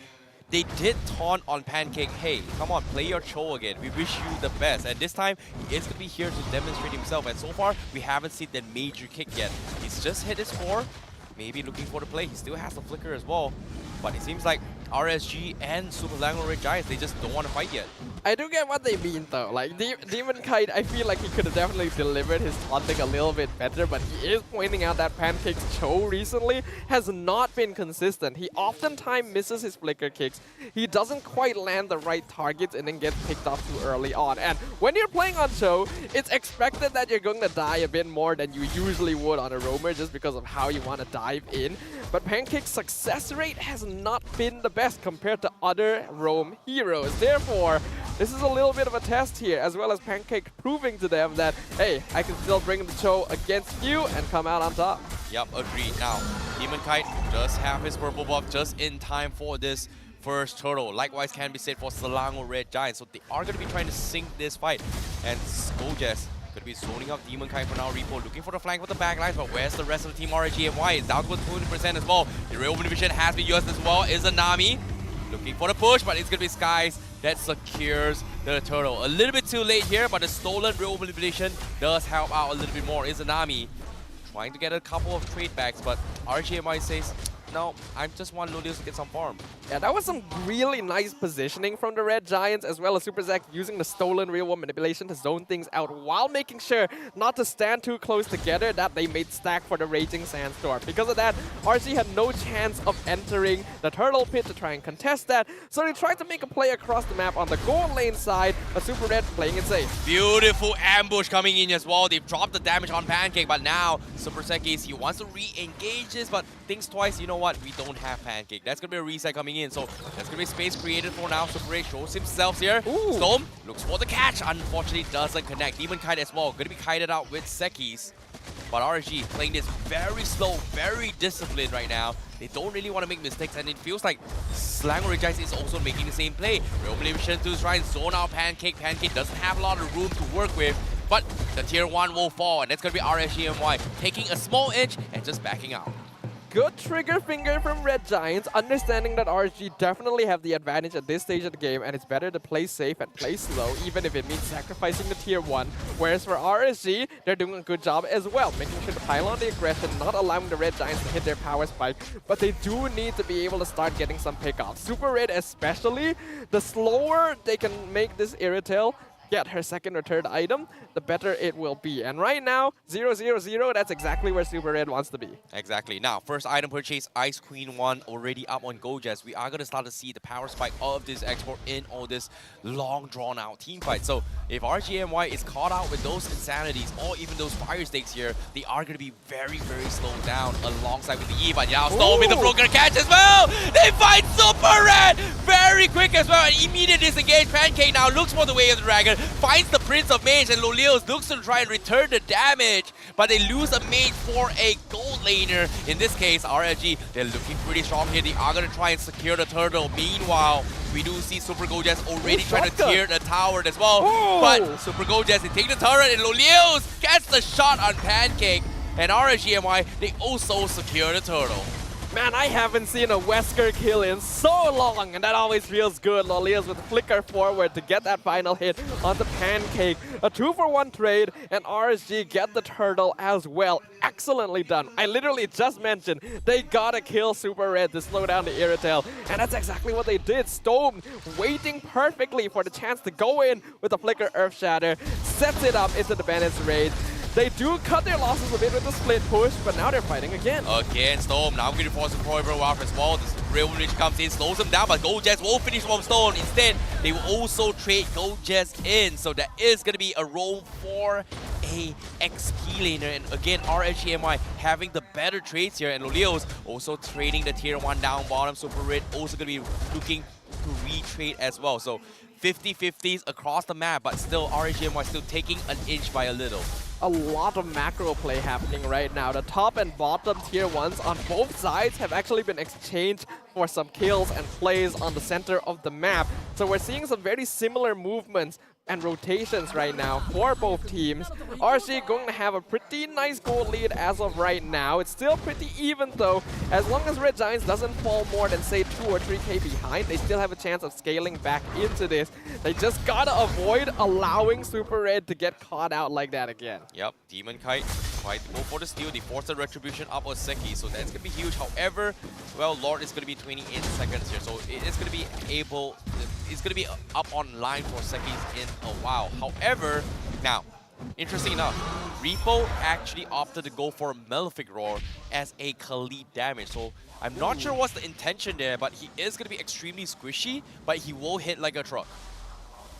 they did taunt on Pancake, hey, come on, play your Cho again. We wish you the best. And this time, he is going to be here to demonstrate himself. And so far, we haven't seen that major kick yet. He's just hit his 4, maybe looking for the play. He still has the flicker as well. But it seems like RSG and Super Slango Red Giants, they just don't want to fight yet. I do get what they mean though. Like Demon Kite, I feel like he could have definitely delivered his taunting a little bit better, but he is pointing out that Pancake's Cho recently has not been consistent. He oftentimes misses his flicker kicks. He doesn't quite land the right targets and then gets picked off too early on. And when you're playing on Cho, it's expected that you're going to die a bit more than you usually would on a roamer just because of how you want to dive in. But Pancake's success rate has not been the best compared to other roam heroes. Therefore, this is a little bit of a test here, as well as Pancake proving to them that, hey, I can still bring the Cho against you and come out on top. Yep, agreed. Now, Demon Kite does have his purple buff just in time for this first turtle. Likewise can be said for Selangor Red Giants. So they are going to be trying to sink this fight. And Gojes going to be zoning up Demon Kite for now. Repo looking for the flank with the backlines, but where's the rest of the team? RSG MY is down to 20% as well. The Real Division has been used as well. Is a Nami looking for the push, but it's going to be Skies that secures the turtle. A little bit too late here, but the stolen Real Manipulation does help out a little bit more. Izanami trying to get a couple of trade backs, but RGMI says, no, I just want Lulius to get some farm. Yeah, that was some really nice positioning from the Red Giants, as well as Super Zack using the stolen Real World Manipulation to zone things out while making sure not to stand too close together that they made stack for the Raging Sandstorm. Because of that, RC had no chance of entering the Turtle Pit to try and contest that, so they tried to make a play across the map on the gold lane side, but Super Red playing it safe. Beautiful ambush coming in as well. They've dropped the damage on Pancake, but now Super Sekis, he wants to re-engage this, but thinks twice, you know what, we don't have Pancake. That's going to be a reset coming in, so that's going to be space created for now. Super Red shows himself here. Ooh. Storm looks for the catch, unfortunately doesn't connect. Demon Kite as well, going to be kited out with Sekis. But RSG playing this very slow, very disciplined right now. They don't really want to make mistakes, and it feels like Slango Red Giants is also making the same play. Real Manipulation to try and zone out Pancake. Pancake doesn't have a lot of room to work with, but the tier 1 will fall, and that's going to be RSG MY taking a small edge and just backing out. Good trigger finger from Red Giants, understanding that RSG definitely have the advantage at this stage of the game, and it's better to play safe and play slow, even if it means sacrificing the tier 1. Whereas for RSG, they're doing a good job as well, making sure to pile on the aggression, not allowing the Red Giants to hit their power spike, but they do need to be able to start getting some pickoffs. Super Red especially, the slower they can make this Irritel, get her second or third item, the better it will be. And right now, 0-0-0, that's exactly where Super Red wants to be. Exactly. Now, first item purchase, Ice Queen 1 already up on Gojaz. We are going to start to see the power spike of this export in all this long drawn out team fight. So if RSG MY is caught out with those insanities or even those fire stakes here, they are going to be very, very slowed down alongside with the Eve. And now Storm with the broker catch as well. They find Super Red very quick as well. And immediate disengage. Pancake now looks for the way of the dragon, finds the Prince of Mage, and Lolios looks to try and return the damage. But they lose a mage for a gold laner. In this case, RSG, they're looking pretty strong here. They are going to try and secure the turtle. Meanwhile, we do see Super Gojaz already trying to tear the tower as well. But Super Gojaz, they take the turret, and Lolios gets the shot on Pancake. And RSG MY, they also secure the turtle. Man, I haven't seen a Wesker kill in so long, and that always feels good. Lolios with flicker forward to get that final hit on the Pancake. A 2-for-1 trade, and RSG get the turtle as well. Excellently done. I literally just mentioned they gotta kill Super Red to slow down the Irritel, and that's exactly what they did. Storm waiting perfectly for the chance to go in with a flicker Earth Shatter, sets it up into the Bandit's Rage. They do cut their losses a bit with the split push, but now they're fighting again. Again, Storm now going to force the Proiver off as well. This Real Rich comes in, slows them down, but Gojaz will finish from Storm. Instead, they will also trade Gojaz in. So that is going to be a roll for a XP laner. And again, RSG MY having the better trades here. And Lolios also trading the tier 1 down bottom. Super Red also going to be looking to retrade as well. So 50-50s across the map, but still RSG MY still taking an inch by a little. A lot of macro play happening right now. The top and bottom tier 1s on both sides have actually been exchanged for some kills and plays on the center of the map. So we're seeing some very similar movements and rotations right now for both teams. RSG going to have a pretty nice goal lead as of right now. It's still pretty even though. As long as Red Giants doesn't fall more than say 2 or 3k behind, they still have a chance of scaling back into this. They just gotta avoid allowing Super Red to get caught out like that again. Yep, Demon Kite tried to go for the steal. They forced the retribution up on Seki, so that's gonna be huge. However, well, Lord is gonna be 28 seconds here, so it is gonna be able. It's gonna be up online for Seki's in a while. However, now, interesting enough, Repo actually opted to go for Malefic Roar as a Khalid damage. So I'm not sure what's the intention there, but he is gonna be extremely squishy, but he will hit like a truck.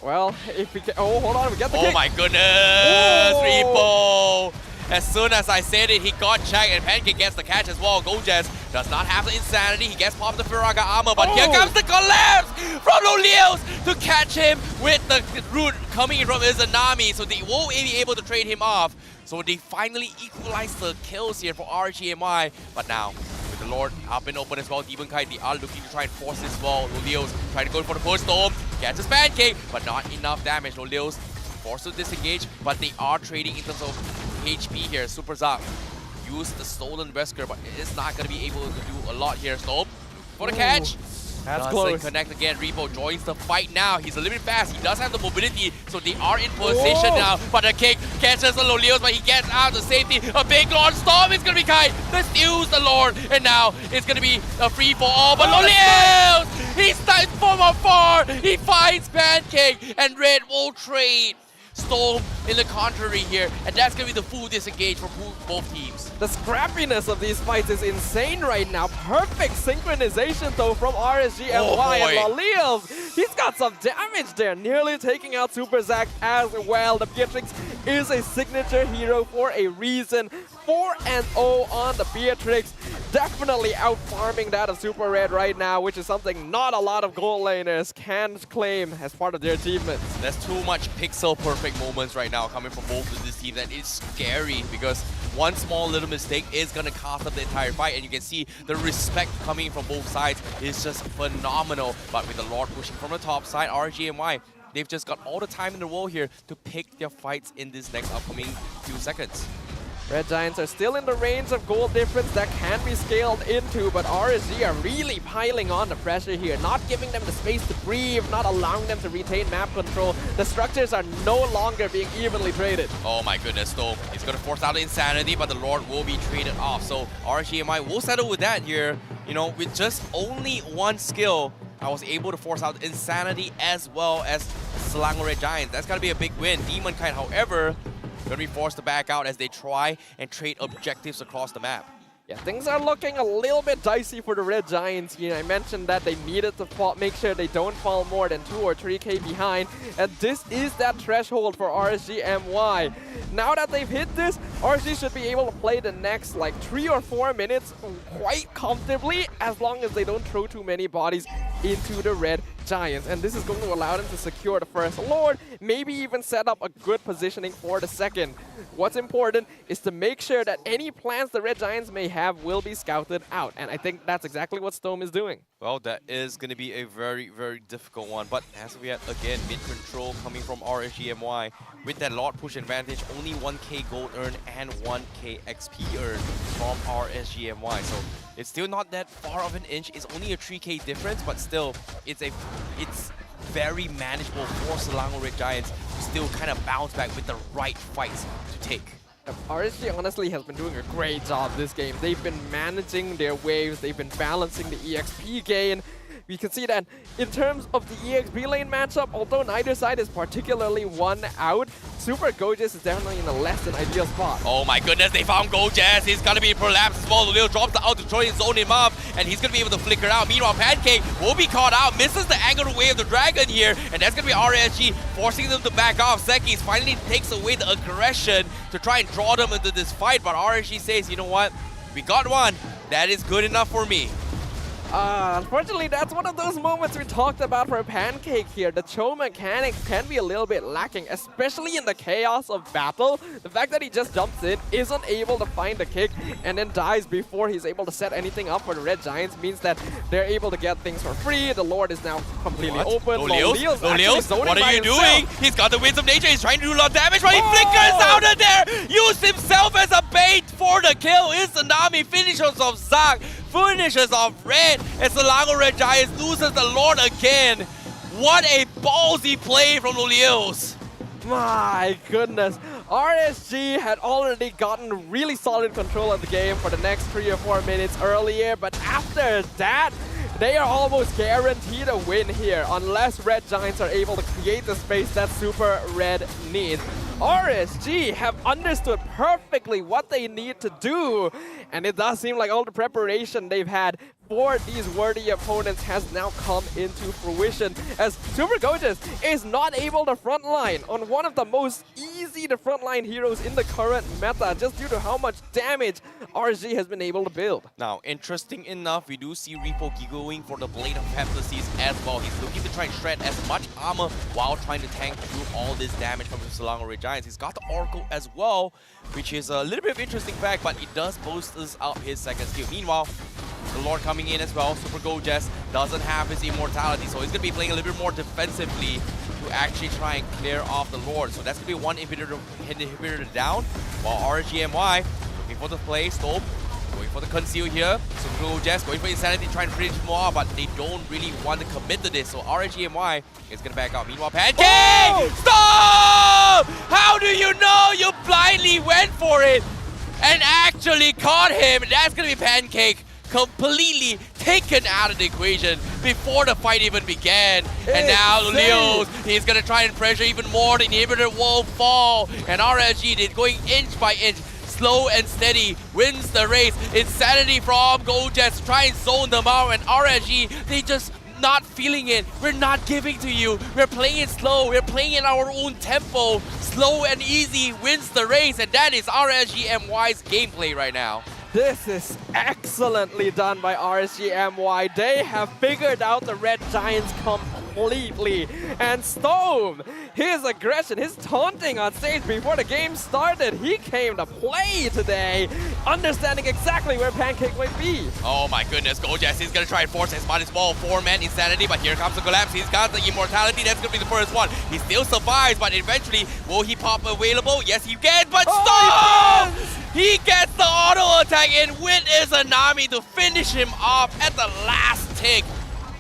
Well, if we get, oh, hold on, we get the kick. Oh my goodness, Repo! As soon as I said it, he got checked, and Pancake gets the catch as well. Gojaz does not have the insanity. He gets popped the Firaga armor, but here comes the collapse from Lolios to catch him with the root coming in from Izanami, so they won't be able to trade him off. So they finally equalize the kills here for RSG MY, but now with the Lord up and open as well, Demon Kite, they are looking to try and force this wall. Lolios trying to go for the push. Storm catches Pancake, but not enough damage. Lolios forced to disengage, but they are trading in terms of HP here. Super Zap used the stolen Wesker, but it is not going to be able to do a lot here. Storm for the catch. That's doesn't close. Connect again. Repo joins the fight now. He's a little bit fast. He does have the mobility, so they are in position now. But the kick catches the Lolios, but he gets out to safety. A big Lord Storm is going to be Kite. That steals the Lord, and now it's going to be a free for all. But Lolios, he's stunned from afar. He finds Pancake, and Red will trade. Storm in the contrary here, and that's going to be the full disengage from both teams. The scrappiness of these fights is insane right now. Perfect synchronization though from RSG MY and Lolios. He's got some damage there, nearly taking out Super Zack as well. The Beatrix is a signature hero for a reason. 4-0 on the Beatrix. Definitely out farming that of Super Red right now, which is something not a lot of gold laners can claim as part of their achievements. There's too much pixel perfect moments right now coming from both of this team that is scary, because one small little mistake is going to cost up the entire fight, and you can see the respect coming from both sides is just phenomenal. But with the Lord pushing from the top side, RSG MY, they've just got all the time in the world here to pick their fights in this next upcoming few seconds. Red Giants are still in the range of goal difference that can be scaled into, but RSG are really piling on the pressure here, not giving them the space to breathe, not allowing them to retain map control. The structures are no longer being evenly traded. Oh my goodness, though. He's going to force out the insanity, but the Lord will be traded off. So RSG MY will settle with that here. You know, with just only one skill, I was able to force out insanity as well as Selangor Red Giants. That's going to be a big win. Demonkind, however, going to be forced to back out as they try and trade objectives across the map. Yeah, things are looking a little bit dicey for the Red Giants here. I mentioned that they needed to make sure they don't fall more than 2 or 3k behind, and this is that threshold for RSG MY. Now that they've hit this, RSG should be able to play the next like 3 or 4 minutes quite comfortably, as long as they don't throw too many bodies into the Red Giants. And this is going to allow them to secure the first Lord, maybe even set up a good positioning for the second. What's important is to make sure that any plans the Red Giants may have will be scouted out. And I think that's exactly what Stone is doing. Well, that is going to be a very, very difficult one. But as we had, again, mid-control coming from RSG MY. With that Lord push advantage, only 1k gold earned and 1k XP earned from RSG MY. So it's still not that far of an inch. It's only a 3k difference, but still, it's very manageable for Selangor Red Giants to still kind of bounce back with the right fights to take. RSG honestly has been doing a great job this game. They've been managing their waves, they've been balancing the EXP gain. We can see that in terms of the EXP lane matchup, although neither side is particularly one out, Super Gorgeous is definitely in a less than ideal spot. Oh my goodness, they found Gorgeous. He's gonna be prolapsed as well. Lil drops the out to try and zone him up, and he's gonna be able to flicker out. Meanwhile, Pancake will be caught out, misses the angle away of the dragon here, and that's gonna be RSG forcing them to back off. Sekis finally takes away the aggression to try and draw them into this fight, but RSG says, you know what? We got one. That is good enough for me. Unfortunately, that's one of those moments we talked about for Pancake here. The chow mechanics can be a little bit lacking, especially in the chaos of battle. The fact that he just jumps in, isn't able to find the kick, and then dies before he's able to set anything up for the Red Giants means that they're able to get things for free. The Lord is now completely open. Lolios, what are you doing? He's got the Winds of Nature. He's trying to do a lot of damage, but he flickers out of there. Used himself as a bait for the kill. Is Tsunami finishes off Zak, finishes off Red, and Selangor Red Giants loses the Lord again. What a ballsy play from Lolios. My goodness. RSG had already gotten really solid control of the game for the next 3 or 4 minutes earlier, but after that, they are almost guaranteed a win here unless Red Giants are able to create the space that Super Red needs. RSG have understood perfectly what they need to do, and it does seem like all the preparation they've had for these worthy opponents has now come into fruition, as Super Gorgeous is not able to frontline on one of the most easy to frontline heroes in the current meta, just due to how much damage RSG has been able to build. Now, interesting enough, we do see Repo going for the Blade of Hephaestus as well. He's looking to try and shred as much armor while trying to tank through all this damage from the Selangor Red Giants. He's got the Oracle as well, which is a little bit of an interesting fact, but it does boost us up his second skill. Meanwhile, the Lord coming in as well. Super Gorgeous doesn't have his immortality, so he's going to be playing a little bit more defensively to actually try and clear off the Lord. So that's going to be one inhibitor down, while RSG MY looking for the play. Stop, going for the conceal here. Super Gorgeous going for Insanity, trying to finish more, but they don't really want to commit to this. So RSG MY is going to back out. Meanwhile, Pancake! Stop! How do you know? You blindly went for it and actually caught him. That's going to be Pancake completely taken out of the equation before the fight even began. And now Lolios, he's going to try and pressure even more. The inhibitor will fall. And RSG is going inch by inch, slow and steady, wins the race. Insanity from Gorgeous, try and zone them out. And RSG, they just not feeling it. We're not giving to you. We're playing it slow. We're playing in our own tempo. Slow and easy wins the race. And that is RSG MY's gameplay right now. This is excellently done by RSG MY. They have figured out the Red Giants completely. And Storm, his aggression, his taunting on stage before the game started, he came to play today, understanding exactly where Pancake might be. Oh my goodness, Gorgeous is going to try and force his body small 4-man Insanity, but here comes the collapse. He's got the immortality. That's going to be the first one. He still survives, but eventually, will he pop available? Yes, he can, but stop! He gets the auto attack in with Izanami to finish him off at the last tick.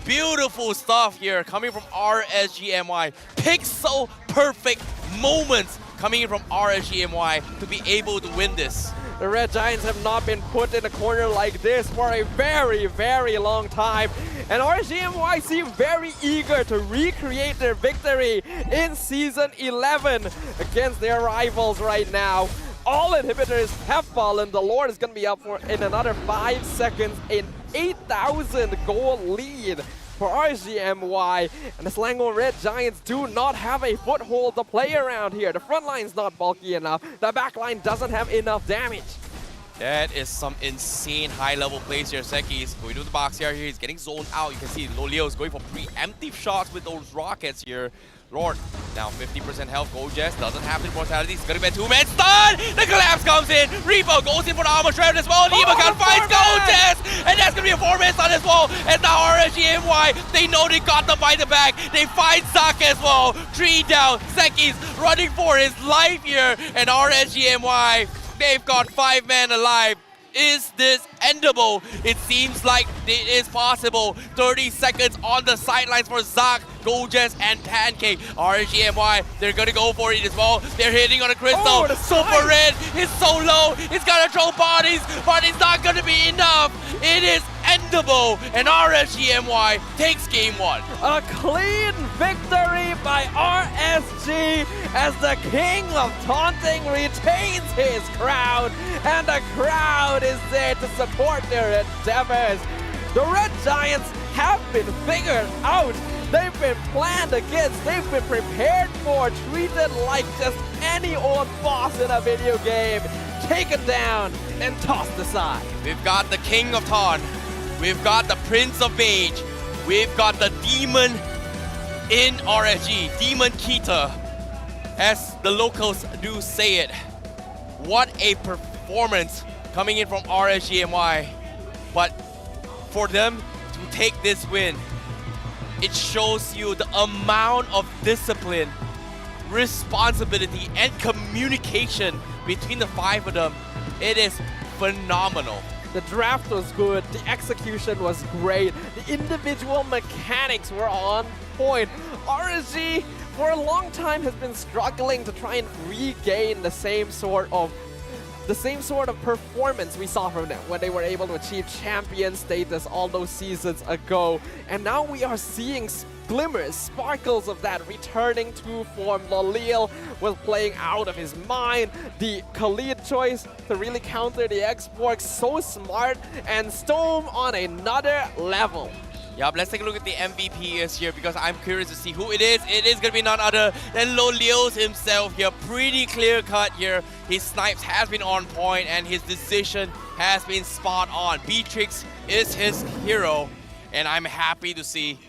Beautiful stuff here coming from RSG MY. Pixel perfect moments coming in from RSG MY to be able to win this. The Red Giants have not been put in a corner like this for a very, very long time. And RSG MY seem very eager to recreate their victory in Season 11 against their rivals right now. All inhibitors have fallen. The Lord is going to be up for in another 5 seconds. An 8,000 goal lead for RSG MY. And the Selangor Red Giants do not have a foothold to play around here. The front line's not bulky enough. The back line doesn't have enough damage. That is some insane high-level plays here. Seki's going to the box here. He's getting zoned out. You can see Lolio's going for preemptive shots with those rockets here. Lord, now 50% health. Xavvsz doesn't have the mortality. He's going to be a two-man stun. The collapse comes in. Repo goes in for the armor shred as well. And Eva finds Xavvsz. And that's going to be a four-man stun as well. And now RSG MY, they know they got the fight back. They find Saka as well. 3 down. Seki's running for his life here. And RSG MY, they've got 5 men alive. Is this endable? It seems like it is possible. 30 seconds on the sidelines for Zach, Xavvsz, and Pancake. RSG MY, they're gonna go for it as well. They're hitting on a crystal. Super Red is so low. He's gonna throw bodies, but it's not gonna be enough. It is endable, and RSG MY takes game 1. A clean victory by RSG as the king of taunting retains his crown, and the crowd is there to support their endeavors. The Red Giants have been figured out. They've been planned against, they've been prepared for, treated like just any old boss in a video game. Taken down and tossed aside. We've got the King of Taunt. We've got the Prince of Mage. We've got the Demon in RSG. Demon Kita, as the locals do say it. What a performance coming in from RSG MY. But for them to take this win, it shows you the amount of discipline, responsibility, and communication between the 5 of them. It is phenomenal. The draft was good, the execution was great, the individual mechanics were on point. RSG, for a long time, has been struggling to try and regain the same sort of performance we saw from them when they were able to achieve champion status all those seasons ago. And now we are seeing glimmers, sparkles of that returning to form. Lolil was playing out of his mind. The Khalid choice to really counter the exports, so smart, and Storm on another level. Yup, let's take a look at the MVP is here because I'm curious to see who it is. It is going to be none other than Lolio's himself here. Pretty clear cut here. His snipes has been on point and his decision has been spot on. Beatrix is his hero, and I'm happy to see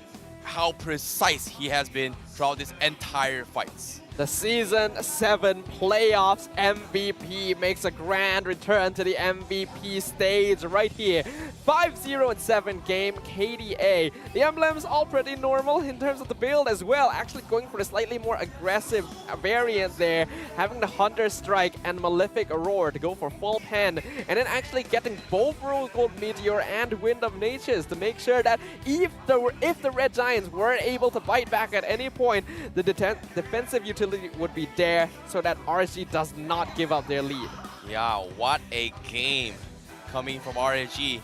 how precise he has been throughout this entire fights. The Season 7 Playoffs MVP makes a grand return to the MVP stage right here. 5-0-7 game KDA. The emblems all pretty normal in terms of the build as well. Actually going for a slightly more aggressive variant there. Having the Hunter Strike and Malefic Roar to go for full pen. And then actually getting both Rose Gold Meteor and Wind of Natures to make sure that if the Red Giants weren't able to fight back at any point, the defensive utility would be there so that RSG does not give up their lead. Yeah, what a game coming from RSG.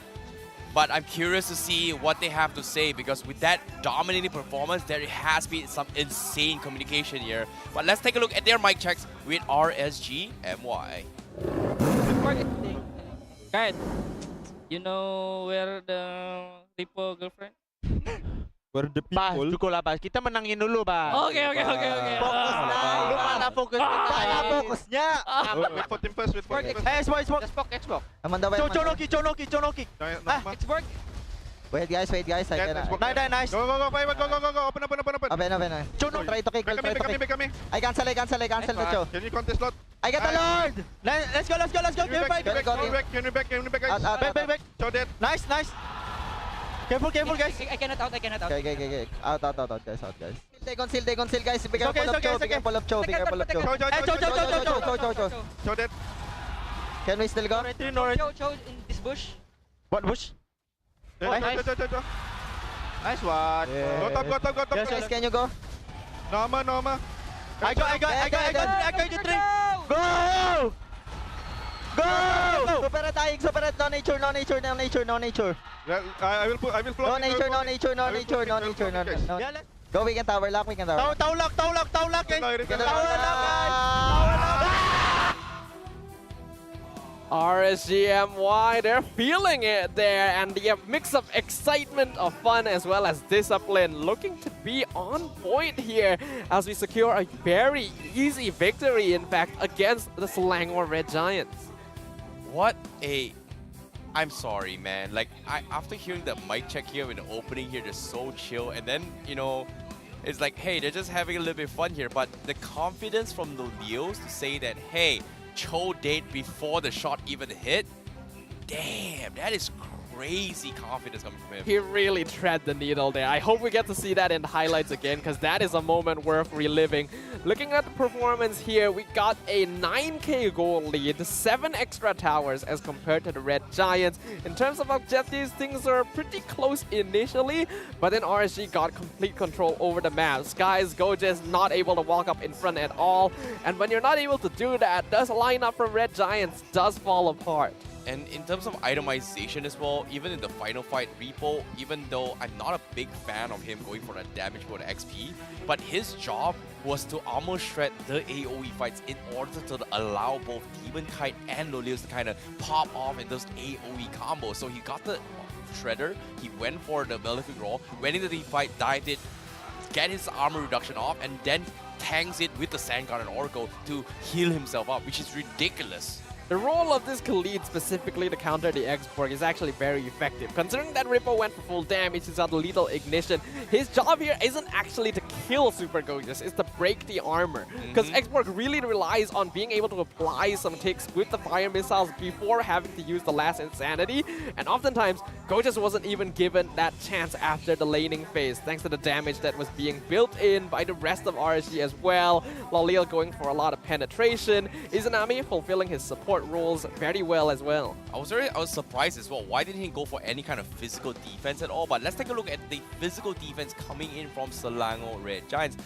But I'm curious to see what they have to say because with that dominating performance, there has been some insane communication here. But let's take a look at their mic checks with RSG MY. Guys, you know where the Lipo girlfriend? Where the people? Cukup lah, Bas. Kita menangin dulu, Bas. Okay. Fokus lah. Lupa lah fokus kita. Fokusnya. Wait for team first, wait for team first. Hey, smoke. Xbox. Amanda, wait. Chono ki. It's work. Wait guys. Nice. Go. Open. Chono, try to kick. Kami. I cancel the show. Can you contest lot? I got the Lord. Let's go. Can we back, guys? Back. Show that. Nice. Careful, guys. I cannot out. Okay. Out, guys. They conceal, guys. Be careful of Cho. Show that. Can we still go? Cho in this bush. What bush? Nice one. Go top. Guys, can you go? Norma. I got you three. Go! Go! Super red dying, super red, no nature. I will float. No nature. Go, we can tower lock. Tower lock, guys. RSG MY, they're feeling it there, and the mix of excitement, of fun, as well as discipline looking to be on point here as we secure a very easy victory, in fact, against the Selangor Red Giants. What a... I'm sorry, man. Like, after hearing the mic check here in the opening here, they're so chill, and then, you know, it's like, hey, they're just having a little bit of fun here, but the confidence from the Leos to say that, hey, Cho date before the shot even hit, damn, that is crazy confidence coming from him. He really thread the needle there. I hope we get to see that in the highlights again, because that is a moment worth reliving. Looking at the performance here, we got a 9k goal lead, 7 extra towers as compared to the Red Giants. In terms of objectives, things are pretty close initially, but then RSG got complete control over the map. Skies, Gojes not able to walk up in front at all, and when you're not able to do that, this lineup from Red Giants does fall apart. And in terms of itemization as well, even in the final fight, Repo, even though I'm not a big fan of him going for the damage for the XP, but his job was to almost shred the AoE fights in order to allow both Demon Kite and Lolios to kind of pop off in those AoE combos. So he got the Shredder, he went for the Malefic Roll, went into the fight, dived it, get his armor reduction off, and then tanks it with the Sand Guard and Oracle to heal himself up, which is ridiculous. The role of this Khalid specifically to counter the X-Borg is actually very effective. Considering that Rippo went for full damage, he's got lethal ignition, his job here isn't actually to kill Super Goges, it's to break the armor. Because X-Borg really relies on being able to apply some ticks with the fire missiles before having to use the last Insanity, and oftentimes Goges wasn't even given that chance after the laning phase, thanks to the damage that was being built in by the rest of RSG as well. Lalil going for a lot of penetration, Izanami fulfilling his support roles very well as well. I was surprised as well. Why didn't he go for any kind of physical defense at all? But let's take a look at the physical defense coming in from Selangor Red Giants.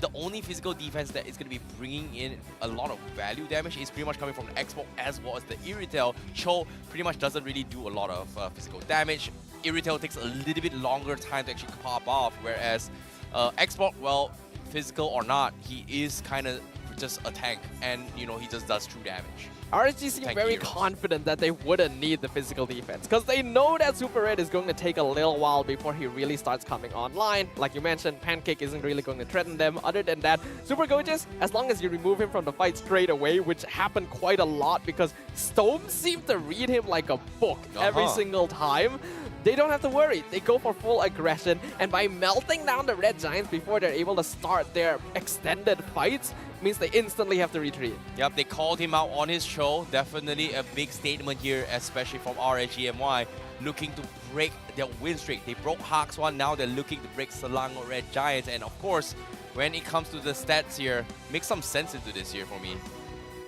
The only physical defense that is going to be bringing in a lot of value damage is pretty much coming from the Xbox as well as the Irritel. Cho pretty much doesn't really do a lot of physical damage. Irritel takes a little bit longer time to actually pop off, whereas Xbox, well, physical or not, he is kind of just a tank, and you know, he just does true damage. RSG seem very confident that they wouldn't need the physical defense, because they know that Super Red is going to take a little while before he really starts coming online. Like you mentioned, Pancake isn't really going to threaten them. Other than that, Super Goges, as long as you remove him from the fight straight away, which happened quite a lot because Stone seemed to read him like a book every single time, they don't have to worry. They go for full aggression, and by melting down the Red Giants before they're able to start their extended fights, means they instantly have to retreat. Yep, they called him out on his show. Definitely a big statement here, especially from RSG MY, looking to break their win streak. They broke HAQ's one, now they're looking to break Selangor Red Giants. And of course, when it comes to the stats here, make some sense into this here for me.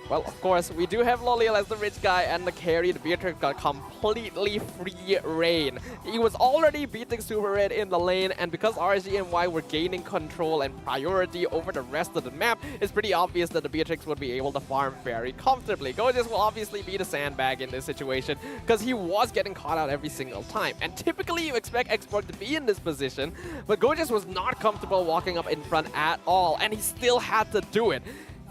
Well, of course, we do have Loliel as the rich guy, and the carry, the Beatrix, got completely free reign. He was already beating Super Red in the lane, and because RSG and Y were gaining control and priority over the rest of the map, it's pretty obvious that the Beatrix would be able to farm very comfortably. Gojes will obviously be the sandbag in this situation, because he was getting caught out every single time. And typically you expect Xborg to be in this position, but Gojes was not comfortable walking up in front at all, and he still had to do it.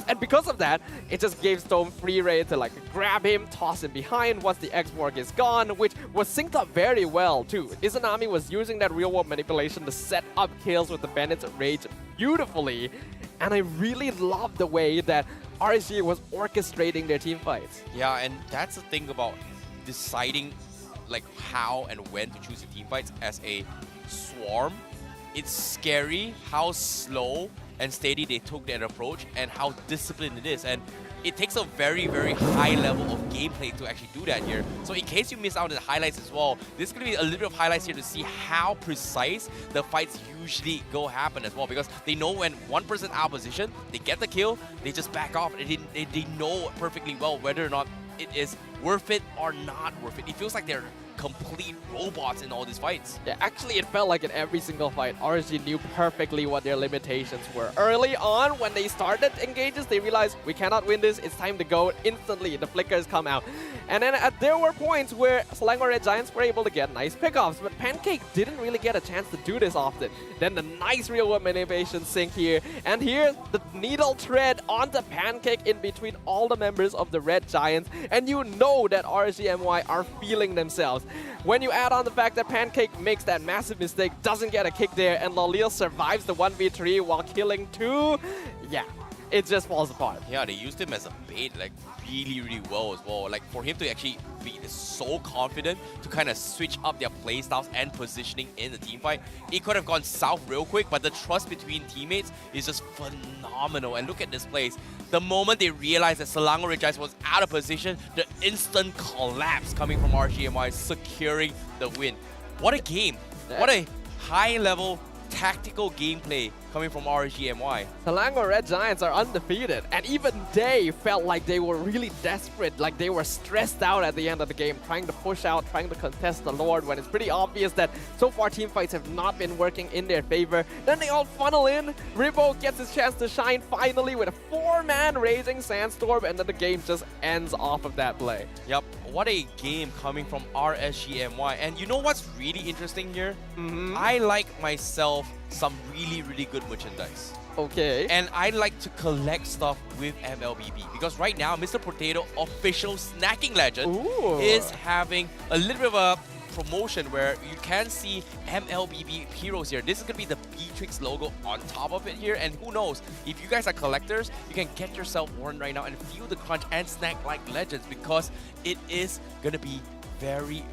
And because of that, it just gave Stone free reign to like grab him, toss him behind once the X-Borg is gone, which was synced up very well too. Izanami was using that real-world manipulation to set up kills with the Bandit's Rage beautifully. And I really love the way that RSG was orchestrating their team fights. Yeah, and that's the thing about deciding like how and when to choose the team fights as a swarm. It's scary how slow and steady they took that approach and how disciplined it is. And it takes a very, very high level of gameplay to actually do that here. So in case you miss out on the highlights as well, there's going to be a little bit of highlights here to see how precise the fights usually go happen as well. Because they know when one person out of position, they get the kill, they just back off. They know perfectly well whether or not it is worth it or not worth it. It feels like they're complete robots in all these fights. Yeah, actually it felt like in every single fight, RSG knew perfectly what their limitations were. Early on, when they started engages, they realized we cannot win this, it's time to go. Instantly, the flickers come out. And then there were points where Selangor Red Giants were able to get nice pickoffs, but Pancake didn't really get a chance to do this often. Then the nice real-world manipulation sync here, and here the needle thread onto Pancake in between all the members of the Red Giants, and you know that RSG MY are feeling themselves. When you add on the fact that Pancake makes that massive mistake, doesn't get a kick there, and Lalil survives the 1v3 while killing 2, yeah, it just falls apart. Yeah, they used him as a bait like really well as well. Like for him to actually be so confident to kind of switch up their playstyles and positioning in the team fight, it could have gone south real quick, but the trust between teammates is just phenomenal. And look at this place. The moment they realized that Selangor Red Giants was out of position, the instant collapse coming from RSG MY securing the win. What a game. What a high-level tactical gameplay coming from RSG MY. Selangor Red Giants are undefeated, and even they felt like they were really desperate, like they were stressed out at the end of the game, trying to push out, trying to contest the Lord, when it's pretty obvious that so far team fights have not been working in their favor. Then they all funnel in, Ribo gets his chance to shine finally with a 4-man Raging Sandstorm, and then the game just ends off of that play. Yep, what a game coming from RSG MY. And you know what's really interesting here? I like myself some really good merchandise. Okay. And I like to collect stuff with MLBB because right now, Mr. Potato, official snacking legend, is having a little bit of a promotion where you can see MLBB heroes here. This is going to be the Beatrix logo on top of it here, and who knows, if you guys are collectors, you can get yourself one right now and feel the crunch and snack like legends because it is going to be very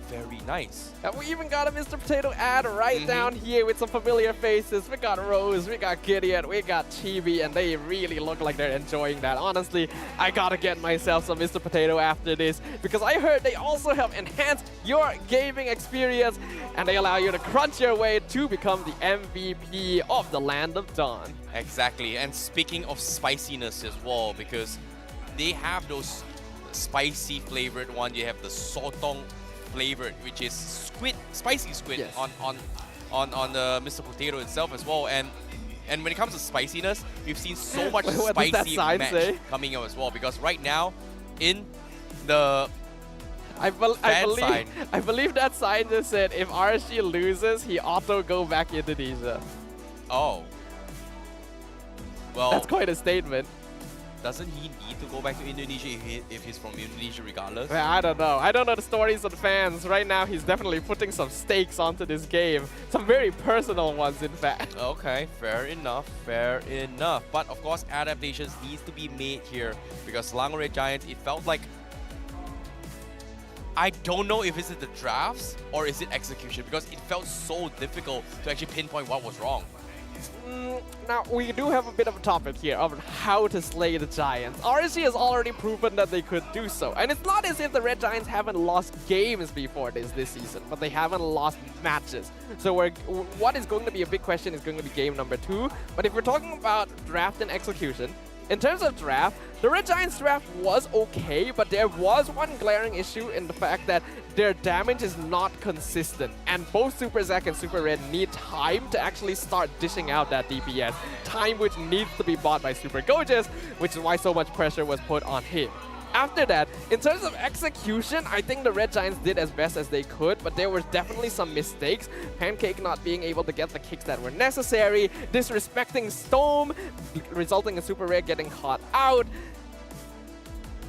nice. And we even got a Mr. Potato ad right down here with some familiar faces. We got Rose, we got Gideon, we got Chibi, and they really look like they're enjoying that. Honestly, I gotta get myself some Mr. Potato after this because I heard they also help enhance your gaming experience and they allow you to crunch your way to become the MVP of the Land of Dawn. Exactly, and speaking of spiciness as well, because they have those spicy flavored one. You have the sotong flavored, which is squid, spicy squid on the Mr. Potato itself as well. And when it comes to spiciness, we've seen so much spicy match coming out as well. Because right now, in the I believe that sign just said if RSG loses, he auto go back Indonesia. Oh. Well, that's quite a statement. Doesn't he need to go back to Indonesia if he's from Indonesia regardless? Well, I don't know. I don't know the stories of the fans. Right now, he's definitely putting some stakes onto this game. Some very personal ones, in fact. Okay, fair enough, fair enough. But of course, adaptations needs to be made here because Selangor Red Giants, it felt like, I don't know if it's the drafts or is it execution because it felt so difficult to actually pinpoint what was wrong. Now, we do have a bit of a topic here of how to slay the Giants. RSG has already proven that they could do so. And it's not as if the Red Giants haven't lost games before this season, but they haven't lost matches. So what is going to be a big question is going to be game number 2. But if we're talking about draft and execution, in terms of draft, the Red Giants draft was okay, but there was one glaring issue in the fact that their damage is not consistent. And both Super Zack and Super Red need time to actually start dishing out that DPS. Time which needs to be bought by Super Gojas, which is why so much pressure was put on him. After that, in terms of execution, I think the Red Giants did as best as they could, but there were definitely some mistakes. Pancake not being able to get the kicks that were necessary, disrespecting Storm, resulting in Super Red getting caught out.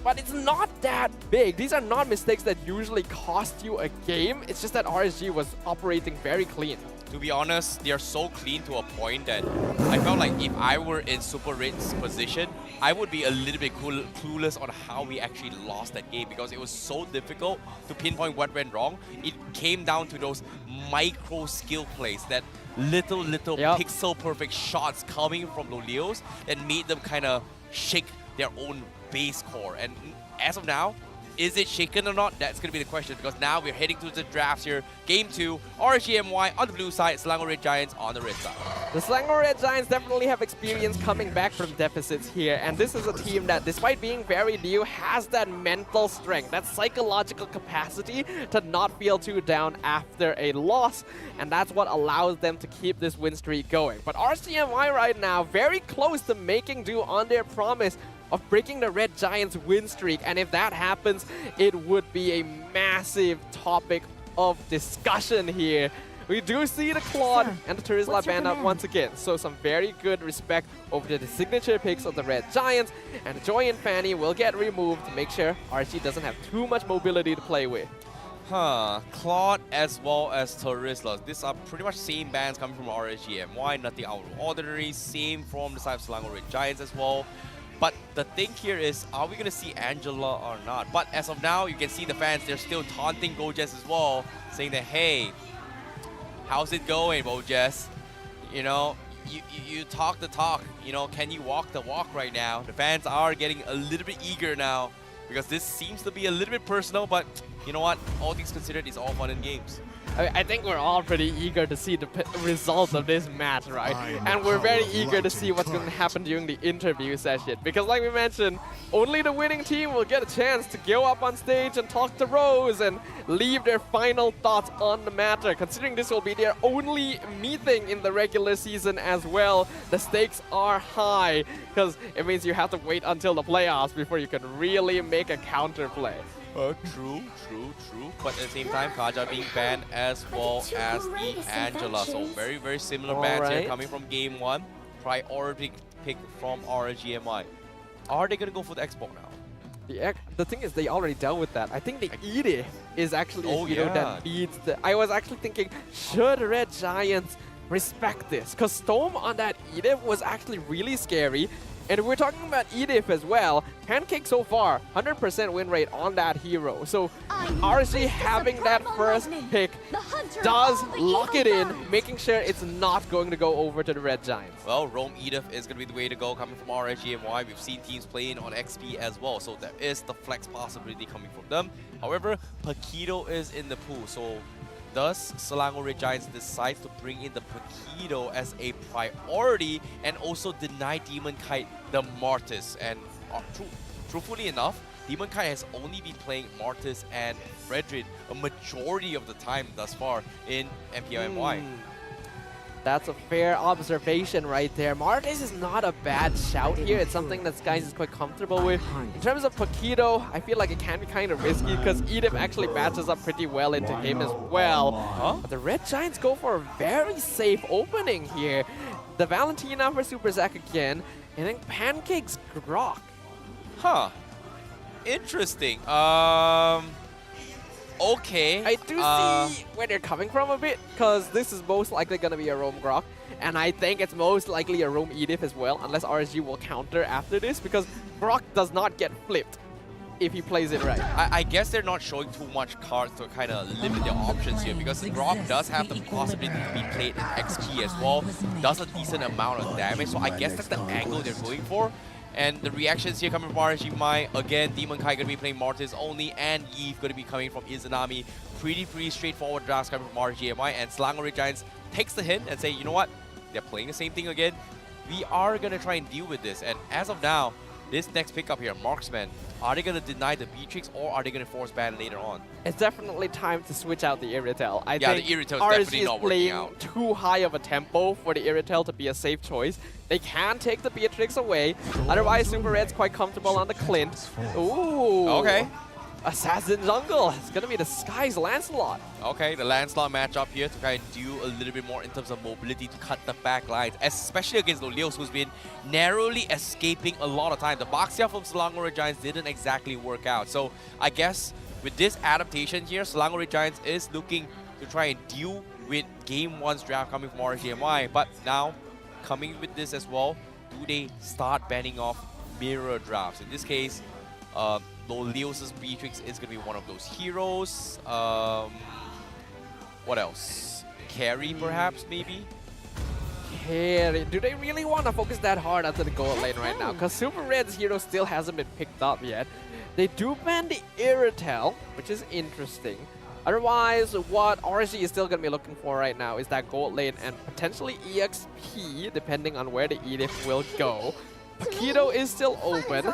But it's not that big. These are not mistakes that usually cost you a game. It's just that RSG was operating very clean. To be honest, they are so clean to a point that I felt like if I were in Super Red's position, I would be a little bit clueless on how we actually lost that game because it was so difficult to pinpoint what went wrong. It came down to those micro skill plays, that little pixel perfect shots coming from Lolios that made them kind of shake their own base core. And as of now, is it shaken or not? That's going to be the question, because now we're heading to the drafts here. Game 2, RSG MY on the blue side, Selangor Red Giants on the red side. The Selangor Red Giants definitely have experience coming back from deficits here, and this is a team that, despite being very new, has that mental strength, that psychological capacity to not feel too down after a loss, and that's what allows them to keep this win streak going. But RSG MY right now, very close to making do on their promise of breaking the Red Giants win streak, and if that happens, it would be a massive topic of discussion here. We do see the Claude and the Turisla band up once again, so some very good respect over to the signature picks of the Red Giants, and Joy and Fanny will get removed to make sure RSG doesn't have too much mobility to play with. Claude as well as Turisla. These are pretty much same bands coming from RSG MY, nothing out of ordinary, same from the side of Selangor Red Giants as well. But the thing here is, are we going to see Angela or not? But as of now, you can see the fans, they're still taunting Bojes as well, saying that, hey, how's it going, Bojes? You know, you talk the talk, you know, can you walk the walk right now? The fans are getting a little bit eager now, because this seems to be a little bit personal, but you know what? All things considered, it's all fun and games. I think we're all pretty eager to see the result of this match, right? And we're very eager to see what's going to happen during the interview session. Because like we mentioned, only the winning team will get a chance to go up on stage and talk to Rose and leave their final thoughts on the matter. Considering this will be their only meeting in the regular season as well, the stakes are high, because it means you have to wait until the playoffs before you can really make a counterplay. True. But at the same time, Kaja being banned as well as the Angela. So very similar bans here coming from game 1. Priority pick from RSG MY. Are they going to go for the Xbox now? The thing is, they already dealt with that. I think the Edith is actually a hero that beats the... I was actually thinking, should Red Giants respect this? Because Storm on that Edith was actually really scary. And if we're talking about Edith as well, Pancake so far, 100% win rate on that hero. So RSG having that first pick does lock it in, making sure it's not going to go over to the Red Giants. Well, Roam Edith is going to be the way to go coming from RSG MY. We've seen teams playing on XP as well, so there is the flex possibility coming from them. However, Paquito is in the pool, so does Selangor Red Giants decide to bring in the Paquito as a priority and also deny Demon Kite the Mortis? And truthfully enough, Demon Kite has only been playing Mortis and Fredrin a majority of the time thus far in MPL MY. That's a fair observation right there. Mortis is not a bad shout here. It's something that Skies is quite comfortable with. In terms of Paquito, I feel like it can be kind of risky because Edith actually matches up pretty well into him as well. But the Red Giants go for a very safe opening here. The Valentina for Super Zack again, and then Pancake's Grok. Interesting. Okay. I do see where they're coming from a bit, because this is most likely going to be a Roam Grok, and I think it's most likely a Roam Edith as well, unless RSG will counter after this, because Grok does not get flipped if he plays it right. I guess they're not showing too much cards to kind of limit their options here, because Grok does have the possibility to be played in XP as well, does a decent amount of damage, so I guess that's the angle they're going for. And the reactions here coming from RSG MY, again, Demon Kai going to be playing Mortis only, and Eve going to be coming from Izanami. Pretty straightforward drafts coming from RSG MY, and Selangor Red Giants takes the hint and say, you know what, they're playing the same thing again. We are going to try and deal with this. And as of now, this next pickup here, Marksman, are they going to deny the Beatrix or are they going to force ban later on? It's definitely time to switch out the Irritel. I think the Irritel is RSG definitely not working out. Too high of a tempo for the Irritel to be a safe choice. They can take the Beatrix away. Otherwise, Super Red's quite comfortable on the Clint. Ooh. Okay. Assassin Jungle. It's going to be the Sky's Lancelot. Okay, the Lancelot matchup here to kind of do a little bit more in terms of mobility to cut the back lines, especially against Lolios, who's been narrowly escaping a lot of time. The Baxia from Selangor Red Giants didn't exactly work out. So I guess with this adaptation here, Selangor Red Giants is looking to try and deal with Game 1's draft coming from RSG MY. But now, coming with this as well, do they start banning off mirror drafts? In this case, Lolios' Beatrix is going to be one of those heroes. What else? Carry, perhaps, maybe? Carry. Do they really want to focus that hard after the goal lane right now? Because Super Red's hero still hasn't been picked up yet. They do ban the Irritel, which is interesting. Otherwise, what RSG is still going to be looking for right now is that gold lane and potentially EXP, depending on where the Edith will go. Paquito is still open,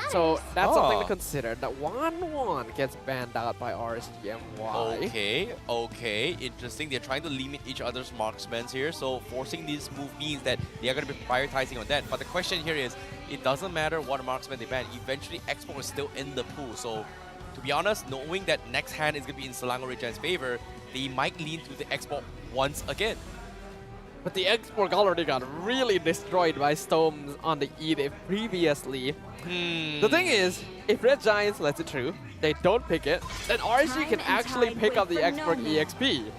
so that's something to consider. That 1-1 gets banned out by RSG MY. Okay, interesting. They're trying to limit each other's marksmen here, so forcing this move means that they are going to be prioritizing on that. But the question here is, it doesn't matter what marksman they ban. Eventually, Export is still in the pool, so to be honest, knowing that next hand is going to be in Selangor Regiant's favor, they might lean to the Export once again. But the Export already got really destroyed by Storms on the Edith previously. The thing is, if Red Giants lets it through, they don't pick it, then RSG can actually pick up the Export EXP.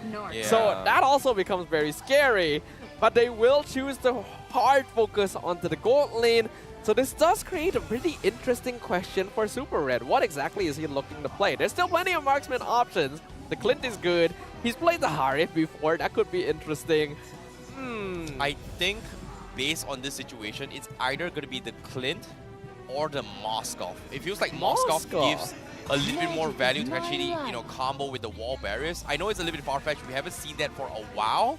So that also becomes very scary. But they will choose to hard focus onto the gold lane. So this does create a pretty interesting question for Super Red. What exactly is he looking to play? There's still plenty of marksman options. The Clint is good. He's played the Harif before. That could be interesting. I think based on this situation, it's either going to be the Clint or the Moskov. It feels like Moskov gives a little bit more value to actually, combo with the wall barriers. I know it's a little bit far-fetched. We haven't seen that for a while.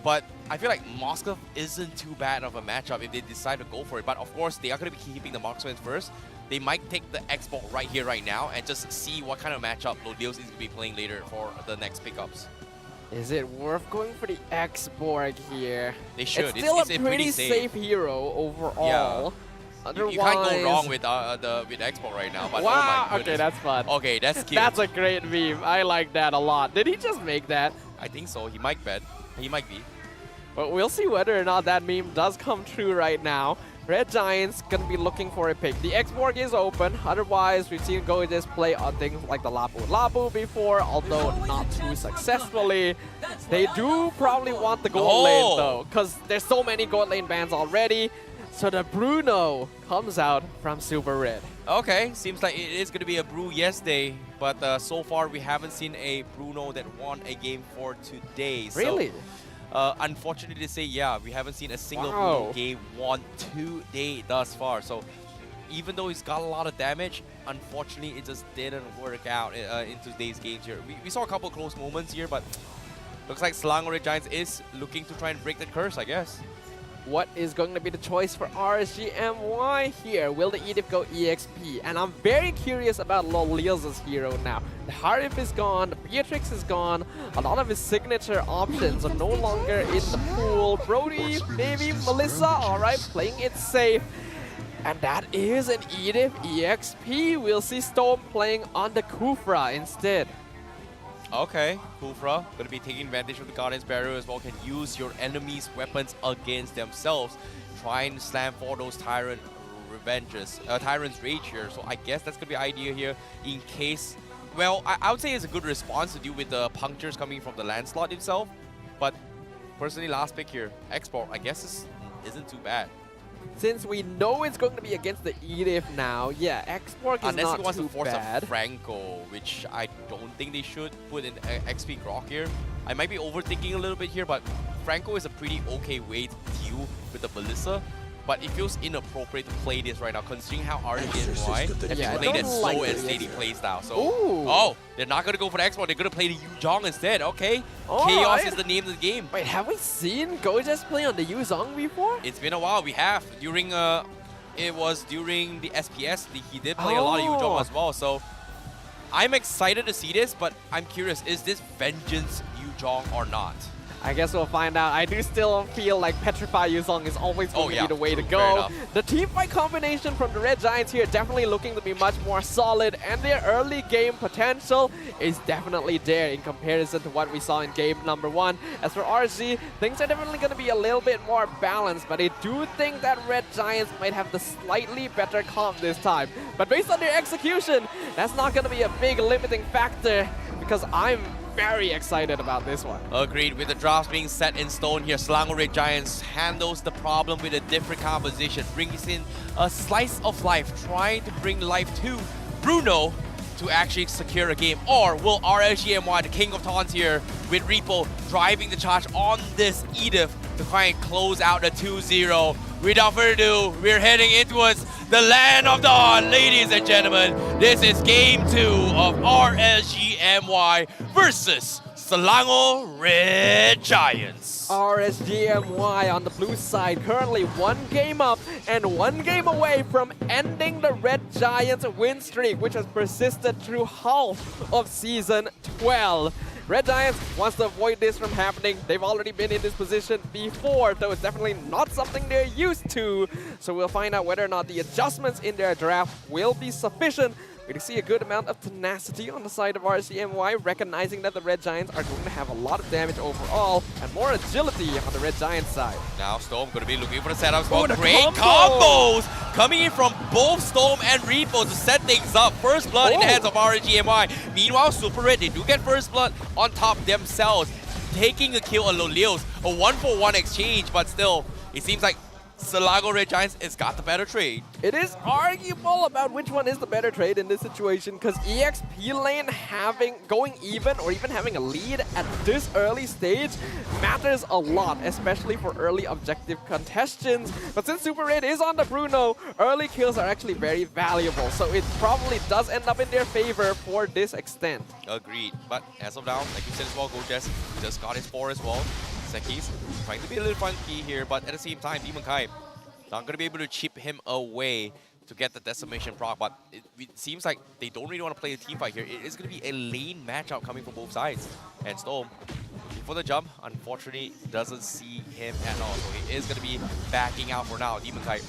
But I feel like Moskov isn't too bad of a matchup if they decide to go for it. But of course, they are going to be keeping the marksmen first. They might take the Export right here, right now, and just see what kind of matchup Lodios is going to be playing later for the next pickups. Is it worth going for the X-Borg here? They should. It's still a pretty safe hero overall. Otherwise, you can't go wrong with X-Borg right now. But wow, oh my okay, that's fun. Okay, that's cute. That's a great meme. I like that a lot. Did he just make that? I think so. He might bet. He might be. But we'll see whether or not that meme does come true right now. Red Giants gonna be looking for a pick. The X-Borg is open. Otherwise, we've seen Go just play on things like the Lapu before, although not too successfully. They do probably want the gold lane though, because there's so many gold lane bans already. So the Bruno comes out from Super Red. Okay, seems like it is going to be a Brew yesterday, but so far we haven't seen a Bruno that won a game for today. Really? So, unfortunately to say, yeah, we haven't seen a single Bruno game won today thus far. So even though he's got a lot of damage, unfortunately it just didn't work out in today's games here. We saw a couple of close moments here, but looks like Selangor Red Giants is looking to try and break the curse, I guess. What is going to be the choice for RSG MY here? Will the Edith go EXP? And I'm very curious about Lolios' hero now. The Harif is gone, the Beatrix is gone, a lot of his signature options are no longer in the pool. Brody, maybe Melissa, alright, playing it safe. And that is an Edith EXP. We'll see Storm playing on the Kufra instead. Okay, Kufra going to be taking advantage of the Guardian's Barrier as well. Can use your enemy's weapons against themselves. Try and slam for those Tyrant Revenges, Tyrant's Rage here. So I guess that's going to be the idea here in case... Well, I would say it's a good response to deal with the punctures coming from the Landslot itself. But personally, last pick here, Export, I guess isn't too bad. Since we know it's going to be against the Edith now, yeah, Export is unless not he wants too to force bad. a Franco, which I don't think they should put in XP Grok here. I might be overthinking a little bit here, but Franco is a pretty okay way to deal with the Ballista. But it feels inappropriate to play this right now, considering how RSG MY have played that slow and steady playstyle. So, they're not going to go for the Export, they're going to play the Yuzhong instead. Okay, Chaos is the name of the game. Wait, have we seen Gojas play on the Yuzhong before? It's been a while, we have. During, it was during the SPS, he did play a lot of Yuzhong as well. So, I'm excited to see this, but I'm curious, is this Vengeance Yuzhong or not? I guess we'll find out. I do still feel like Petrify Yuzhong is always going to be the way to go. The team fight combination from the Red Giants here definitely looking to be much more solid, and their early game potential is definitely there in comparison to what we saw in game number 1. As for RSG, things are definitely going to be a little bit more balanced, but I do think that Red Giants might have the slightly better comp this time. But based on their execution, that's not going to be a big limiting factor, because I'm very excited about this one. Agreed. With the drafts being set in stone here, Selangor Red Giants handles the problem with a different composition, brings in a slice of life, trying to bring life to Bruno to actually secure a game. Or will RSG MY, the king of taunts here, with Repo driving the charge on this Edith to try and close out the 2-0. without further ado, we're heading in towards the land of dawn, ladies and gentlemen. This is game 2 of RSG MY versus Selangor Red Giants. RSG MY on the blue side, currently 1 game up and 1 game away from ending the Red Giants win streak, which has persisted through half of Season 12. Red Giants wants to avoid this from happening. They've already been in this position before, though it's definitely not something they're used to. So we'll find out whether or not the adjustments in their draft will be sufficient. We can see a good amount of tenacity on the side of RSG MY, recognizing that the Red Giants are going to have a lot of damage overall and more agility on the Red Giants side. Now Storm going to be looking for the setups. Oh, the great combos coming in from both Storm and Repo to set things up. First blood in the hands of RSG MY. Meanwhile, Super Red, they do get first blood on top themselves, taking a kill on Lolios. A 1-for-1 exchange, but still, it seems like Selangor Red Giants has got the better trade. It is arguable about which one is the better trade in this situation, because EXP lane going even or even having a lead at this early stage matters a lot, especially for early objective contestants. But since Super Red is on the Bruno, early kills are actually very valuable, so it probably does end up in their favor for this extent. Agreed, but as of now, like you said as well, Gojes just got his 4 as well. Xavvsz trying to be a little funky here, but at the same time, Demon Kai not going to be able to chip him away to get the decimation proc, but it seems like they don't really want to play a team fight here. It is going to be a lane matchup coming from both sides. And Storm, for the jump, unfortunately, doesn't see him at all. So he is going to be backing out for now. Demon Kai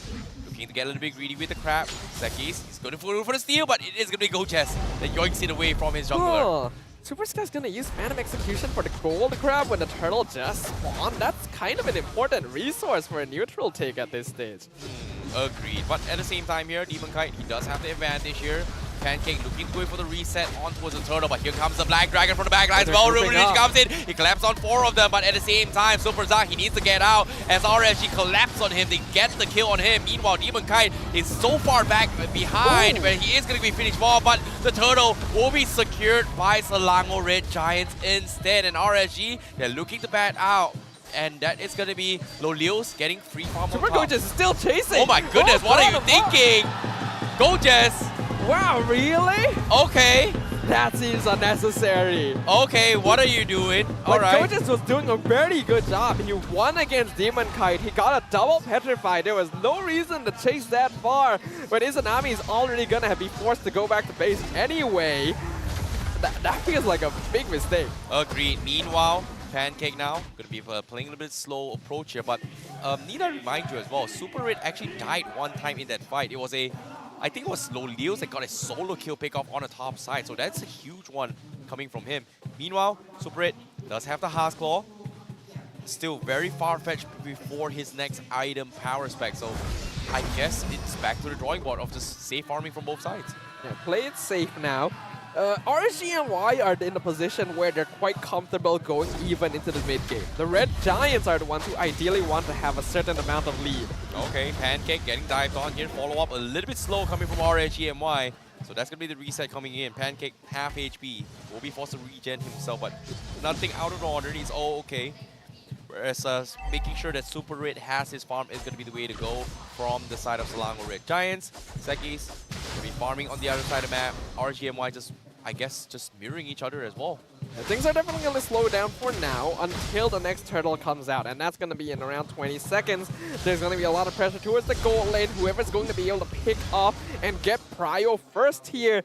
looking to get a little bit greedy with the crab. Xavvsz, he's going for the steal, but it is going to be Gojes that yoinks it away from his jungler. Super Sky's gonna use Phantom Execution for the gold crab when the turtle just spawned. That's kind of an important resource for a neutral take at this stage. Agreed, but at the same time here, Demon Kite, he does have the advantage here. Pancake looking to go for the reset on towards the turtle, but here comes the Black Dragon from the back lines. Well, Lunatix comes in, he collapsed on 4 of them, but at the same time, Super Zach, he needs to get out as RSG collapsed on him. They get the kill on him. Meanwhile, Demon Kite is so far back behind where he is going to be finished off, but the turtle will be secured by Selangor Red Giants instead, and RSG, they're looking to bat out. And that is going to be Lolios getting free farm. Super Gojes is still chasing. Oh my goodness, what are you thinking? Gojes. Wow, really? Okay. That seems unnecessary. Okay, what are you doing? All right. Gojes was doing a very good job. He won against Demon Kite. He got a double petrify. There was no reason to chase that far. But Izanami is already going to be forced to go back to base anyway. That feels like a big mistake. Agreed. Meanwhile, Pancake now going to be playing a little bit slow approach here. But need to remind you as well, Super Red actually died one time in that fight. It was I think it was Lolios that got a solo kill pick off on the top side. So that's a huge one coming from him. Meanwhile, Super Red does have the Heart's Claw. Still very far-fetched before his next item power spec. So I guess it's back to the drawing board of just safe farming from both sides. Yeah, play it safe now. RSG MY are in a position where they're quite comfortable going even into the mid game. The Red Giants are the ones who ideally want to have a certain amount of lead. Okay, Pancake getting dived on here. Follow up a little bit slow coming from RSG MY. So that's going to be the reset coming in. Pancake, half HP. Will be forced to regen himself, but nothing out of the ordinary. He's all okay. Whereas making sure that Super Red has his farm is going to be the way to go from the side of Selangor Red Giants. Xavvsz will be farming on the other side of the map. RSG MY just, I guess, just mirroring each other as well. Yeah, things are definitely going to slow down for now until the next turtle comes out, and that's going to be in around 20 seconds. There's going to be a lot of pressure towards the gold lane. Whoever's going to be able to pick up and get prio first here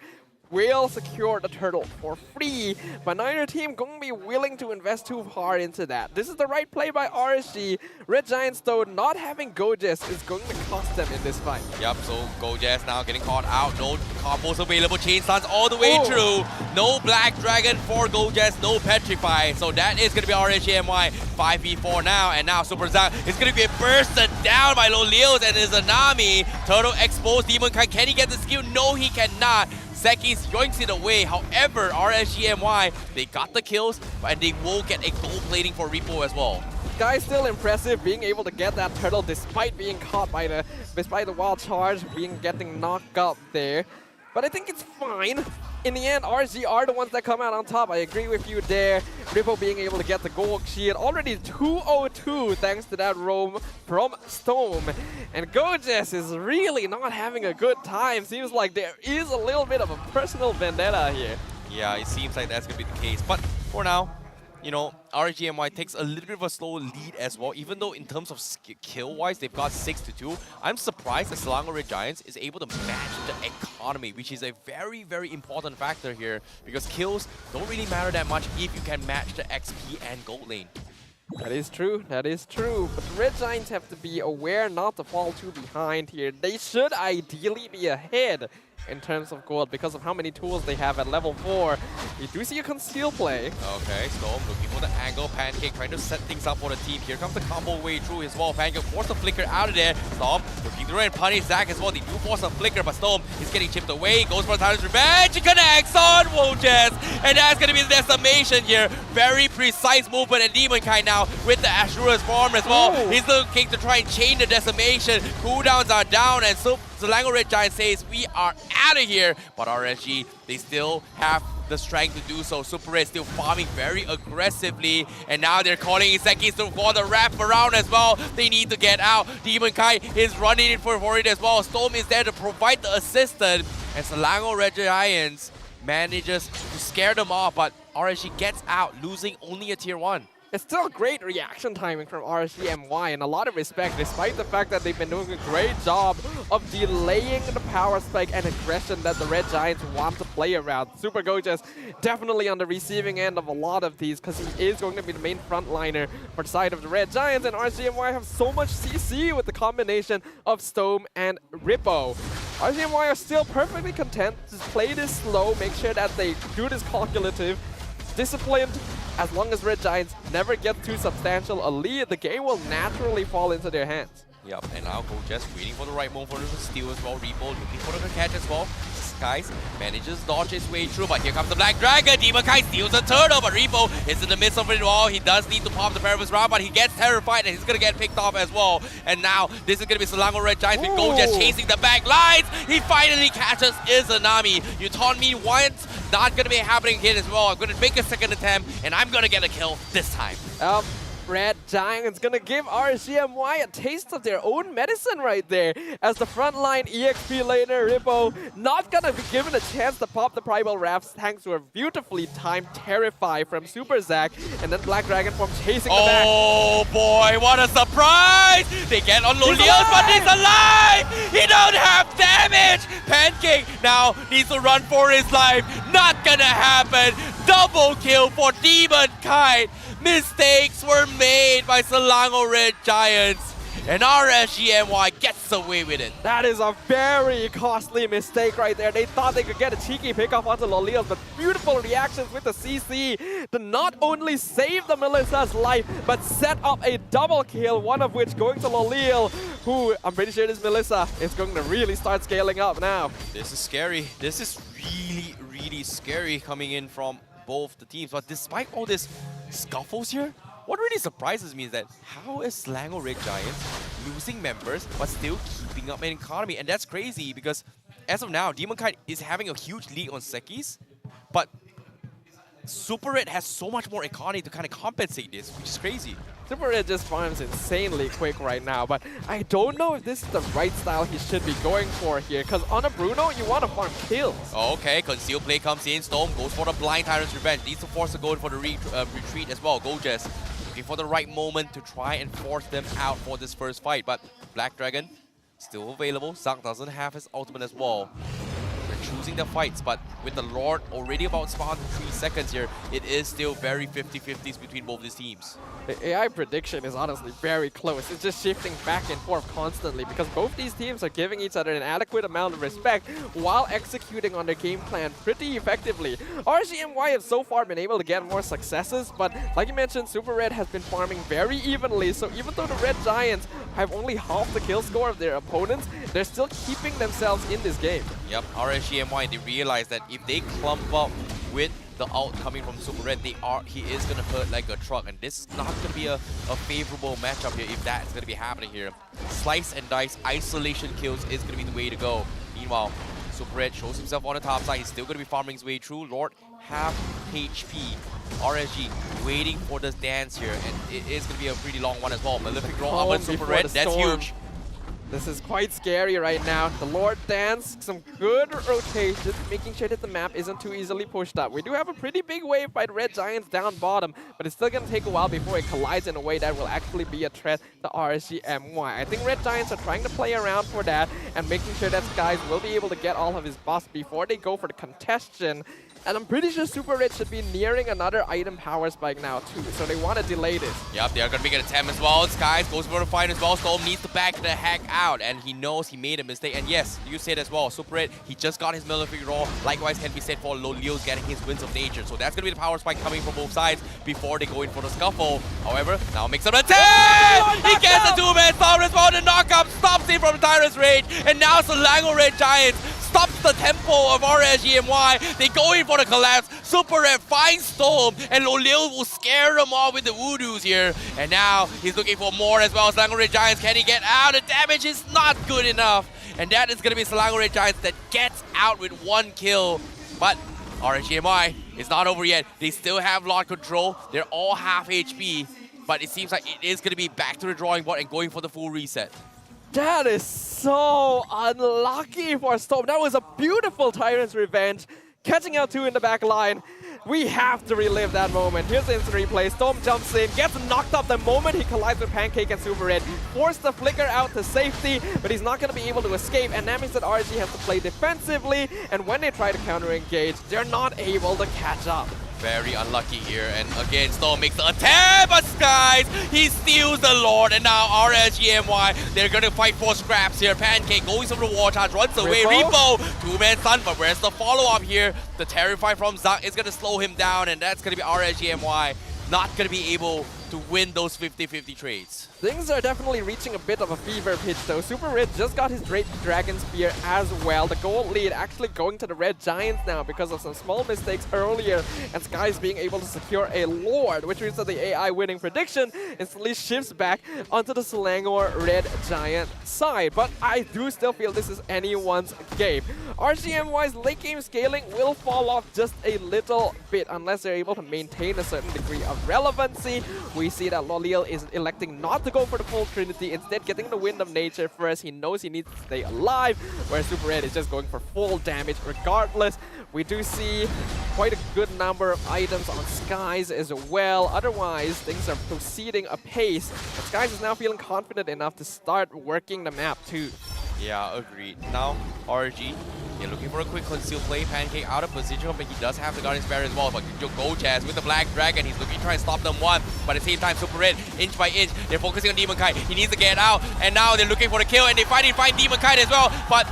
will secure the turtle for free, but neither team going to be willing to invest too hard into that. This is the right play by RSG. Red Giants, though, not having Gojes is going to cost them in this fight. Yep, so Gojes now getting caught out. No combos available. Chain stuns all the way through. No Black Dragon for Gojes. No Petrify. So that is going to be RSG MY 5v4 now. And now Super Zang is going to get bursted down by Lolios and Izanami. Turtle exposed. Demon Kai, can he get the skill? No, he cannot. Xavvsz yoinks it away. However, RSG MY, they got the kills, and they will get a gold plating for Repo as well. Guy's still impressive, being able to get that turtle despite being caught by the wild charge, getting knocked up there. But I think it's fine. in the end, RSG are the ones that come out on top. I agree with you there. Ripple being able to get the gold shield. Already 2-0-2 thanks to that roam from Storm. And Xavvsz is really not having a good time. Seems like there is a little bit of a personal vendetta here. Yeah, it seems like that's going to be the case. But for now, you know, RSG MY takes a little bit of a slow lead as well. Even though in terms of kill-wise, they've got 6-2. I'm surprised that Selangor Red Giants is able to match the economy, which is a very, very important factor here. Because kills don't really matter that much if you can match the XP and gold lane. That is true, that is true. But the Red Giants have to be aware not to fall too behind here. They should ideally be ahead in terms of gold because of how many tools they have at level 4. You do see a conceal play. Okay, Storm looking for the angle. Pancake trying to set things up for the team. Here comes the combo way through as well. Pancake force the flicker out of there. Storm looking through and punish Zach as well. They do force a flicker, but Storm is getting chipped away. Goes for the Tyrant's Revenge. He connects on Wolverine. And that's going to be the decimation here. Very precise movement. And Demonkai now with the Ashura's form as well. Ooh. He's looking to try and chain the decimation. Cooldowns are down, and so Selangor Red Giant says we are out of here. But RSG, they still have the strength to do so. Super Red still farming very aggressively. And now they're calling Isekis for the wrap around as well. They need to get out. Demonkai is running in for it as well. Storm is there to provide the assistance. And Selangor Red Giants manages to scare them off. But RSG gets out, losing only a tier 1. It's still great reaction timing from RSG MY and a lot of respect despite the fact that they've been doing a great job of delaying the power spike and aggression that the Red Giants want to play around. Super Xavvsz definitely on the receiving end of a lot of these because he is going to be the main frontliner for the side of the Red Giants, and RSG MY have so much CC with the combination of Storm and Rippo. RSG MY are still perfectly content to play this slow, make sure that they do this calculative, disciplined. As long as Red Giants never get too substantial a lead, the game will naturally fall into their hands. Yep, and now just waiting for the right moment for him to steal as well. Repo looking for the catch as well. Skies manages to dodge his way through, but here comes the Black Dragon. Demonkai steals a turtle, but Repo is in the midst of it all. He does need to pop the Paravis round, but he gets terrified and he's going to get picked off as well. And now this is going to be Selangor Red Giants with Xavvsz chasing the back lines. He finally catches Izanami. You taunt me once, not going to be happening again as well. I'm going to make a second attempt and I'm going to get a kill this time. Red Giants gonna give RSG MY a taste of their own medicine right there. As the frontline EXP laner, Rippo, not gonna be given a chance to pop the Primal Wraps thanks to a beautifully timed Terrify from Super Zac. And then Black Dragon from chasing the back. Oh boy, what a surprise! They get on Lolios, but he's alive! He don't have damage! Pancake now needs to run for his life. Not gonna happen. Double kill for Demonkai. Mistakes were made by Selangor Red Giants, and RSG MY gets away with it. That is a very costly mistake right there. They thought they could get a cheeky pickoff onto Lolios, but beautiful reactions with the CC to not only save the Melissa's life, but set up a double kill, one of which going to Loliel, who I'm pretty sure this Melissa is going to really start scaling up now. This is scary. This is really, really scary coming in from both the teams. But despite all this scuffles here, what really surprises me is that how is Selangor Red Giants losing members but still keeping up an economy? And that's crazy because as of now, Demonkai is having a huge lead on Sekis, but Super Red has so much more economy to kind of compensate this, which is crazy. Super Red just farms insanely quick right now, but I don't know if this is the right style he should be going for here, because on a Bruno, you want to farm kills. Okay, conceal play comes in. Storm goes for the blind Tyrant's Revenge. Needs to force to go for the retreat as well. Xavvsz looking for the right moment to try and force them out for this first fight, but Black Dragon still available. Zach doesn't have his ultimate as well. Choosing the fights, but with the Lord already about spawned in 3 seconds here, it is still very 50-50s between both these teams. The AI prediction is honestly very close. It's just shifting back and forth constantly because both these teams are giving each other an adequate amount of respect while executing on their game plan pretty effectively. RSG MY have so far been able to get more successes, but like you mentioned, Super Red has been farming very evenly, so even though the Red Giants have only half the kill score of their opponents, they're still keeping themselves in this game. Yep, RSG MY, they realize that if they clump up with the ult coming from Super Red, he is going to hurt like a truck, and this is not going to be a favorable matchup here if that is going to be happening here. Slice and dice, isolation kills is going to be the way to go. Meanwhile, Super Red shows himself on the top side. He's still going to be farming his way through. Lord, half HP. RSG waiting for this dance here, and it is going to be a pretty long one as well. Malefic roll up on Super Red. That's huge. This is quite scary right now. The Lord dance, some good rotation, making sure that the map isn't too easily pushed up. We do have a pretty big wave by the Red Giants down bottom, but it's still going to take a while before it collides in a way that will actually be a threat to RSG MY. I think Red Giants are trying to play around for that and making sure that Skies will be able to get all of his buffs before they go for the contestation. And I'm pretty sure Super Red should be nearing another item power spike now too, so they want to delay this. Yep, they're going to make an attempt as well. Skies goes for the fight as well. Storm needs to back the hack out, and he knows he made a mistake. And yes, you said as well, Super Red, he just got his Malefic roll. Likewise can be said for Lolio's getting his Winds of Nature. So that's going to be the power spike coming from both sides before they go in for the scuffle. However, now makes an attempt! He gets the two-man storm as well. The knockup stops him from the Tyrant's Rage. And now Selangor Red Giants stops the tempo of RSG MY. They go in for the collapse. Super Red finds Storm, and Lolil will scare them all with the Voodoos here. And now he's looking for more as well. Selangor Red Giants, can he get out? The damage is not good enough. And that is going to be Selangor Red Giants that gets out with 1 kill. But RSG MY is not over yet. They still have lot control. They're all half HP. But it seems like it is going to be back to the drawing board and going for the full reset. That is so unlucky for Storm. That was a beautiful Tyrant's Revenge. Catching out 2 in the back line. We have to relive that moment. Here's the instant replay. Storm jumps in, gets knocked up the moment he collides with Pancake and Super Red. Forced the flicker out to safety, but he's not going to be able to escape. And that means that RSG has to play defensively. And when they try to counter-engage, they're not able to catch up. Very unlucky here, and again, Storm makes the attempt, but Skies, he steals the Lord, and now RSG MY, they're gonna fight for scraps here. Pancake going over the war charge, runs away, Repo, 2-man stun, but where's the follow-up here? The Terrify from Zach is gonna slow him down, and that's gonna be RSG MY not gonna be able to win those 50-50 trades. Things are definitely reaching a bit of a fever pitch though. Super Red just got his Dragon Spear as well. The gold lead actually going to the Red Giants now because of some small mistakes earlier, and Skies being able to secure a Lord, which means that the AI winning prediction instantly shifts back onto the Selangor Red Giant side. But I do still feel this is anyone's game. RGMY's late game scaling will fall off just a little bit unless they're able to maintain a certain degree of relevancy. We see that Lolil is electing not to go for the full Trinity, instead getting the Wind of Nature first. He knows he needs to stay alive, whereas Super Red is just going for full damage regardless. We do see quite a good number of items on Skies as well. Otherwise, things are proceeding apace. But Skies is now feeling confident enough to start working the map too. Yeah, agreed. Now, RG, they're looking for a quick conceal play. Pancake out of position, but he does have the Guardian's Barrier as well. But Go Chaz with the Black Dragon, he's looking to try and stop them one. But at the same time, Super Red, inch by inch, they're focusing on Demon Kite. He needs to get out, and now they're looking for the kill, and they find Demon Kite as well. But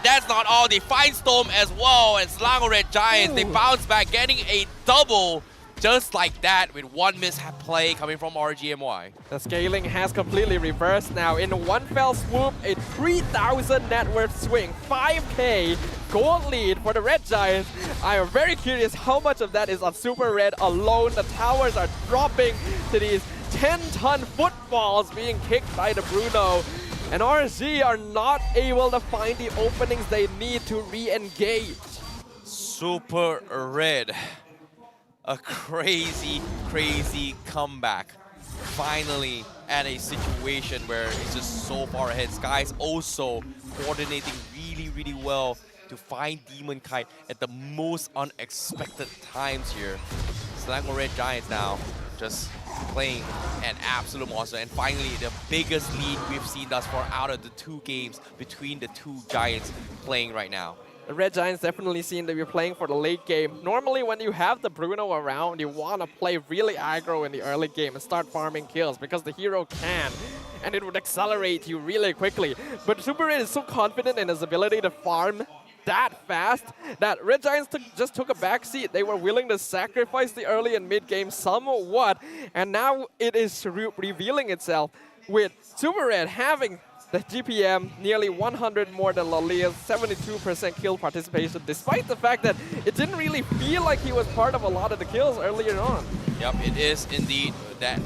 that's not all. They find Storm as well, and Selangor Red Giants, they bounce back, getting a double. Just like that, with one mishap play coming from RGMY. The scaling has completely reversed now. In one fell swoop, a 3,000 net worth swing, 5k gold lead for the Red Giants. I am very curious how much of that is on Super Red alone. The towers are dropping to these 10-ton footballs being kicked by the Bruno. And RSG are not able to find the openings they need to re-engage. Super Red. A crazy comeback. Finally at a situation where it's just so far ahead. Skies also coordinating really well to find Demon Kite at the most unexpected times here. Selangor Red Giants now just playing an absolute monster, and finally the biggest lead we've seen thus far out of the 2 games between the 2 Giants playing right now. The Red Giants definitely seem to be playing for the late game. Normally when you have the Bruno around, you want to play really aggro in the early game and start farming kills because the hero can, and it would accelerate you really quickly. But Super Red is so confident in his ability to farm that fast that Red Giants just took a back seat. They were willing to sacrifice the early and mid game somewhat, and now it is revealing itself with Super Red having the GPM nearly 100 more than Lolil's, 72% kill participation, despite the fact that it didn't really feel like he was part of a lot of the kills earlier on. Yep, it is indeed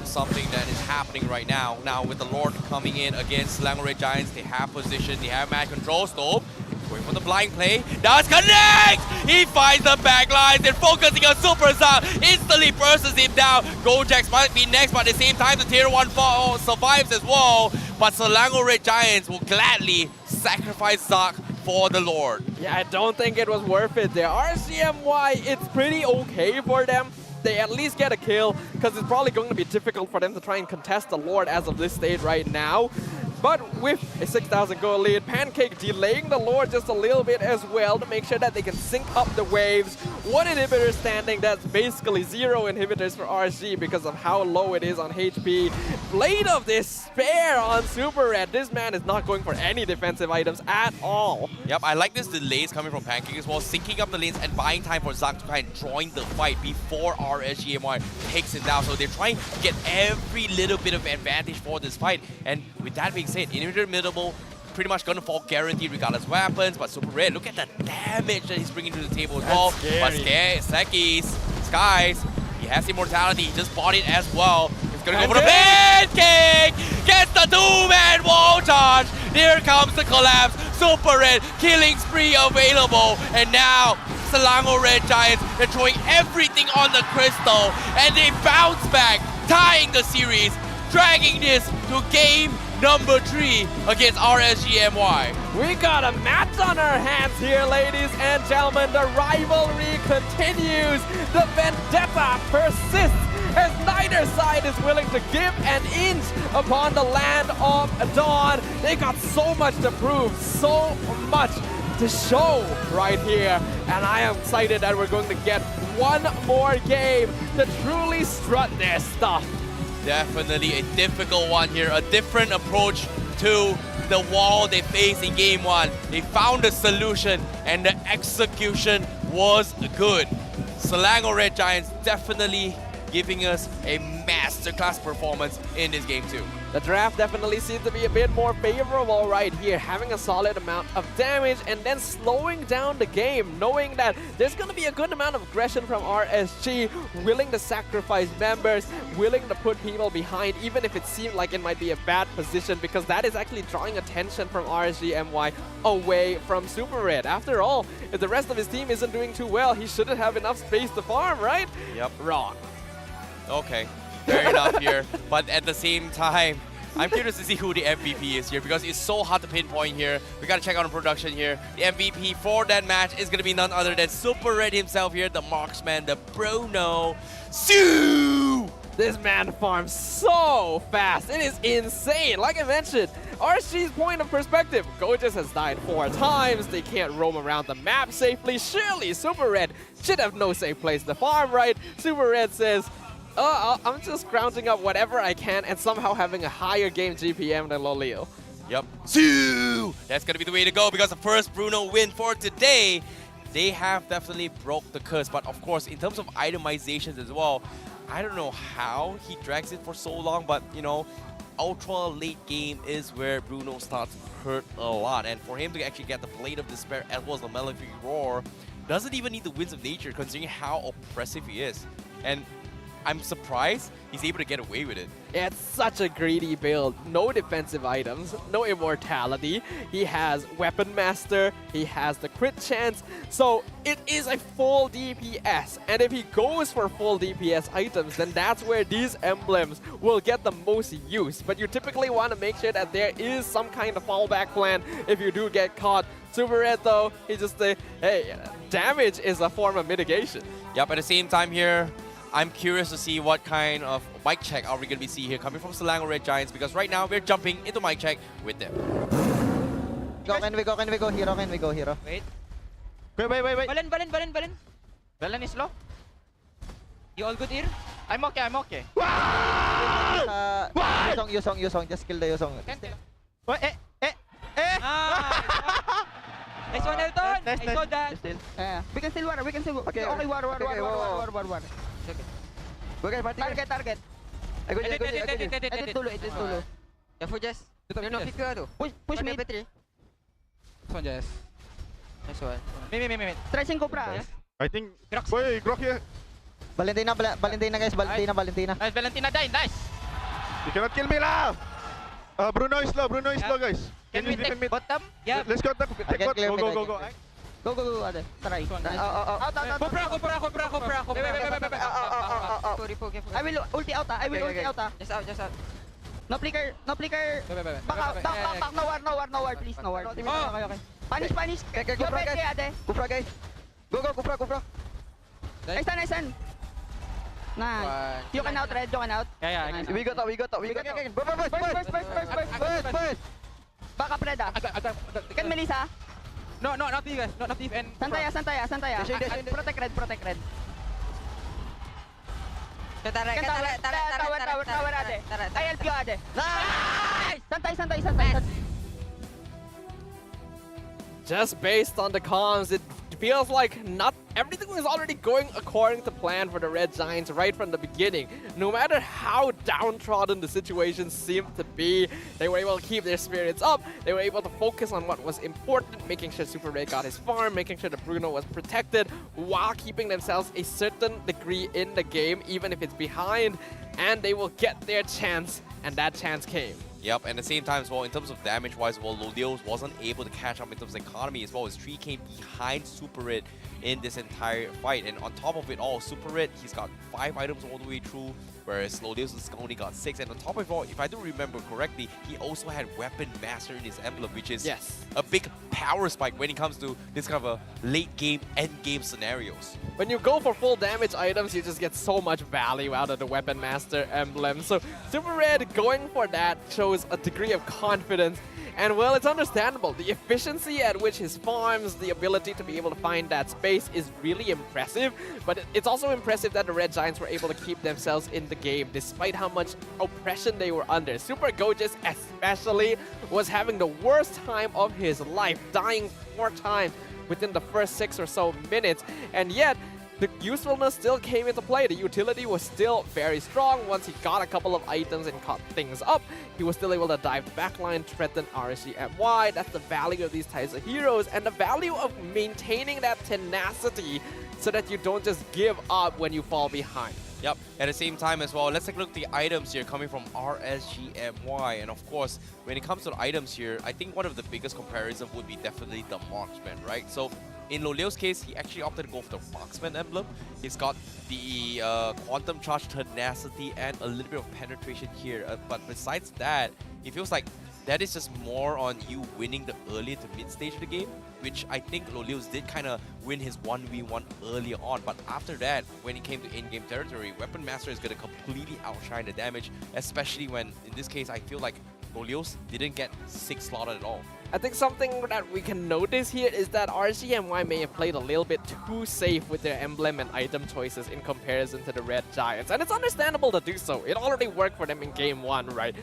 something that is happening right now. Now with the Lord coming in against Selangor Red Giants, they have position, they have match control. Storm Going for the blind play. Does connect! He finds the backlines and focusing on Super Zang. Instantly bursts him down. Gojax might be next, but at the same time, the tier 1 fall survives as well. But Selangor Red Giants will gladly sacrifice Zak for the Lord. Yeah, I don't think it was worth it there. RSG MY, it's pretty okay for them. They at least get a kill, because it's probably going to be difficult for them to try and contest the Lord as of this stage right now. But with a 6,000 goal lead, Pancake delaying the Lord just a little bit as well to make sure that they can sync up the waves. One inhibitor standing, that's basically 0 inhibitors for RSG because of how low it is on HP. Blade of Despair on Super Red. This man is not going for any defensive items at all. Yep, I like this delays coming from Pancake as well, syncing up the lanes and buying time for Zak to kind of join the fight before RSG MY takes it down. So they're trying to get every little bit of advantage for this fight. And with that being said, inhibitor middle pretty much gonna fall guaranteed regardless of weapons, but Super Red, look at the damage that he's bringing to the table as well. But Skies, he has immortality, he just bought it as well. He's gonna go for the Pancake! Gets the 2-man wall charge! Here comes the collapse. Super Red, killing spree available, and now Selangor Red Giants, they're throwing everything on the crystal, and they bounce back, tying the series, dragging this to game number 3 against RSG MY. We got a match on our hands here, ladies and gentlemen. The rivalry continues. The vendetta persists as neither side is willing to give an inch upon the land of Dawn. They got so much to prove, so much to show right here. And I am excited that we're going to get one more game to truly strut their stuff. Definitely a difficult one here, a different approach to the wall they faced in game 1. They found a solution and the execution was good. Selangor Red Giants definitely giving us a masterclass performance in this game 2. The draft definitely seems to be a bit more favorable right here, having a solid amount of damage and then slowing down the game, knowing that there's going to be a good amount of aggression from RSG, willing to sacrifice members, willing to put people behind, even if it seemed like it might be a bad position, because that is actually drawing attention from RSG MY away from Super Red. After all, if the rest of his team isn't doing too well, he shouldn't have enough space to farm, right? Yep. Wrong. Okay, fair enough here. But at the same time, I'm curious to see who the MVP is here because it's so hard to pinpoint here. We gotta check out the production here. The MVP for that match is gonna be none other than Super Red himself here, the marksman, the Bruno. Sue! This man farms so fast. It is insane. Like I mentioned, RSG's point of perspective, Gojax has died 4 times. They can't roam around the map safely. Surely Super Red should have no safe place to farm, right? Super Red says, I'm just scrounging up whatever I can and somehow having a higher game GPM than Lolio. Yep. Sue! That's gonna be the way to go because the first Bruno win for today, they have definitely broke the curse. But of course, in terms of itemizations as well, I don't know how he drags it for so long, but you know, ultra late game is where Bruno starts to hurt a lot. And for him to actually get the Blade of Despair as well as the Malefic Roar, doesn't even need the Winds of Nature considering how oppressive he is. And I'm surprised he's able to get away with it. It's such a greedy build. No defensive items, no immortality. He has Weapon Master, he has the crit chance. So it is a full DPS. And if he goes for full DPS items, then that's where these emblems will get the most use. But you typically want to make sure that there is some kind of fallback plan if you do get caught. Super Red though, he just say, hey, damage is a form of mitigation. Yep, at the same time here, I'm curious to see what kind of mic check are we going to be seeing here coming from Selangor Red Giants because right now we're jumping into mic check with them. Can we go, hero, hero. Wait. Wait. Balin. Balin is low. You all good here? I'm okay. Yusong, just kill the Yusong. Nice one, Elton! Nice. I saw that! We can still war. Okay, war. Okay. Okay, target. I go. Edit dulu. Yeah, for Jess. No, pick ka Push me. This one, Jess. Nice one. Me. Tracing Cobra. I think. Boy, Grok here. Valentina guys, Valentina. Nice, Valentina died, nice! You cannot kill me now. Bruno is low, guys. Can we take bottom? Yeah. Let's go. Take bot. Go. Go, Ade. Try. Out. I will ulti out. I will ulti out. Just out. No flicker. Back. No ward, please. No ward. Okay. Punish. You're back there, Ade. Kufra, guys. Go. Nice. Nice. You can out, Red. You can out. Yeah. Nice. We got out. First. Back up, Red. Can Melissa? No, not Thief, guys. Not Thief and... Santaya. Protect Red. Tower, Ade. I help you, Ade. Nice! Santay. Just based on the comms, it feels like not everything was already going according to plan for the Red Giants right from the beginning. No matter how downtrodden the situation seemed to be, they were able to keep their spirits up. They were able to focus on what was important, making sure Super Red got his farm, making sure that Bruno was protected, while keeping themselves a certain degree in the game, even if it's behind, and they will get their chance, and that chance came. Yep, and at the same time as well, in terms of damage-wise, well, Lolios wasn't able to catch up in terms of economy as well. His 3 came behind Super Red in this entire fight. And on top of it all, Super Red, he's got 5 items all the way through, whereas Lolios has only got 6. And on top of it all, if I do remember correctly, he also had Weapon Master in his emblem, which is a big power spike when it comes to this kind of a late-game, end-game scenarios. When you go for full damage items, you just get so much value out of the Weapon Master emblem. So Super Red going for that shows a degree of confidence. And well, it's understandable. The efficiency at which his farms, the ability to be able to find that space is really impressive. But it's also impressive that the Red Giants were able to keep themselves in the game despite how much oppression they were under. Super Gorgeous especially was having the worst time of his life, dying 4 times within the first 6 or so minutes. And yet, the usefulness still came into play. The utility was still very strong. Once he got a couple of items and caught things up, he was still able to dive the backline, threaten RSG MY. That's the value of these types of heroes and the value of maintaining that tenacity so that you don't just give up when you fall behind. Yep, at the same time as well, let's take a look at the items here coming from RSG MY. And of course, when it comes to the items here, I think one of the biggest comparisons would be definitely the Marksman, right? So in Lolio's case, he actually opted to go for the Marksman emblem. He's got the Quantum Charge, Tenacity, and a little bit of penetration here. But besides that, it feels like that is just more on you winning the early to mid stage of the game, which I think Lolios did kind of win his 1v1 early on. But after that, when it came to in-game territory, Weapon Master is going to completely outshine the damage, especially when, in this case, I feel like Lolios didn't get 6 slaughtered at all. I think something that we can notice here is that RSG MY may have played a little bit too safe with their emblem and item choices in comparison to the Red Giants. And it's understandable to do so. It already worked for them in Game 1, right?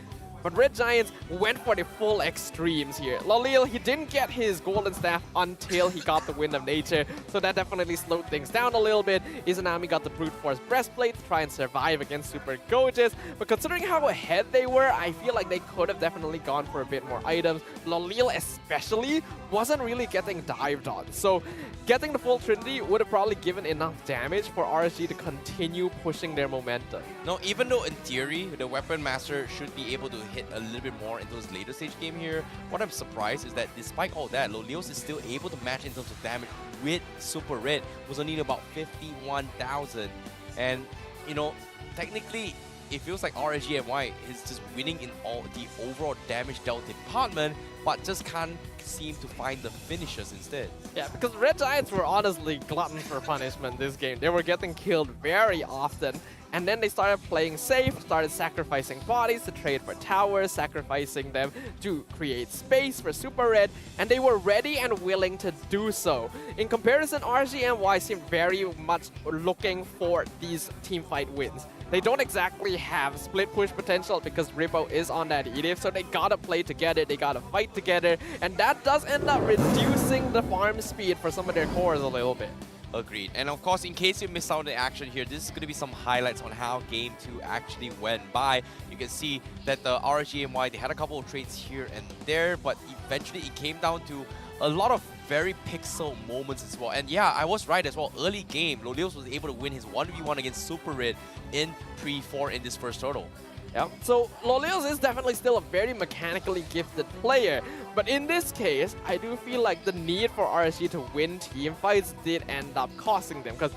But Red Giants went for the full extremes here. Lolil, he didn't get his Golden Staff until he got the Wind of Nature, so that definitely slowed things down a little bit. Izanami got the Brute Force Breastplate to try and survive against Super Gorgeous, but considering how ahead they were, I feel like they could have definitely gone for a bit more items. Lolil especially wasn't really getting dived on, so getting the full Trinity would have probably given enough damage for RSG to continue pushing their momentum. No, even though in theory, the Weapon Master should be able to hit a little bit more into his later stage game here, what I'm surprised is that despite all that, Lolios is still able to match in terms of damage with Super Red, who's only about 51,000. And, you know, technically, it feels like RSG MY is just winning in all the overall damage dealt department, but just can't seem to find the finishers instead. Yeah, because Red Giants were honestly gluttons for punishment this game. They were getting killed very often. And then they started playing safe, started sacrificing bodies to trade for towers, sacrificing them to create space for Super Red, and they were ready and willing to do so. In comparison, RSG MY seemed very much looking for these teamfight wins. They don't exactly have split push potential because Rippo is on that Edith, so they gotta play together, they gotta fight together, and that does end up reducing the farm speed for some of their cores a little bit. Agreed. And of course, in case you missed out on the action here, this is going to be some highlights on how Game 2 actually went by. You can see that the RSG MY, they had a couple of trades here and there, but eventually it came down to a lot of very pixel moments as well. And yeah, I was right as well. Early game, Lolios was able to win his 1v1 against Super Red in pre-4 in this first turtle. Yep. So Lolios is definitely still a very mechanically gifted player. But in this case, I do feel like the need for RSG to win team fights did end up costing them. Because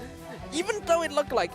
even though it looked like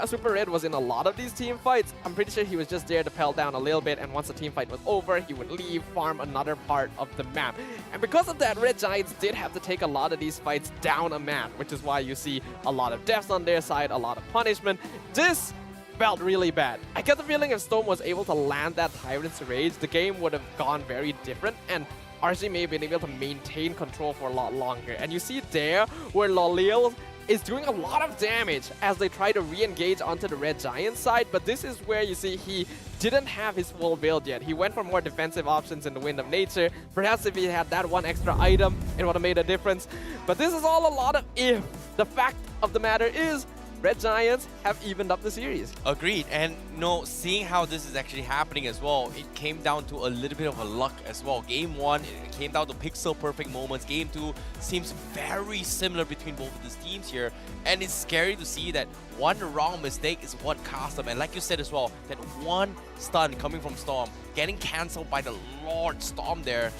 Super Red was in a lot of these team fights, I'm pretty sure he was just there to pelt down a little bit, and once the team fight was over, he would leave, farm another part of the map. And because of that, Red Giants did have to take a lot of these fights down a map, which is why you see a lot of deaths on their side, a lot of punishment. This felt really bad. I get the feeling if Storm was able to land that Tyrant's Rage, the game would have gone very different, and RSG may have been able to maintain control for a lot longer. And you see there where Lolil is doing a lot of damage as they try to re-engage onto the Red Giant side, but this is where you see he didn't have his full build yet. He went for more defensive options in the Wind of Nature. Perhaps if he had that one extra item, it would have made a difference. But this is all a lot of if. The fact of the matter is, Red Giants have evened up the series. Agreed. And seeing how this is actually happening as well, it came down to a little bit of a luck as well. Game 1, it came down to pixel perfect moments. Game 2 seems very similar between both of these teams here. And it's scary to see that one wrong mistake is what cost them. And like you said as well, that one stun coming from Storm, getting cancelled by the Lord Storm there.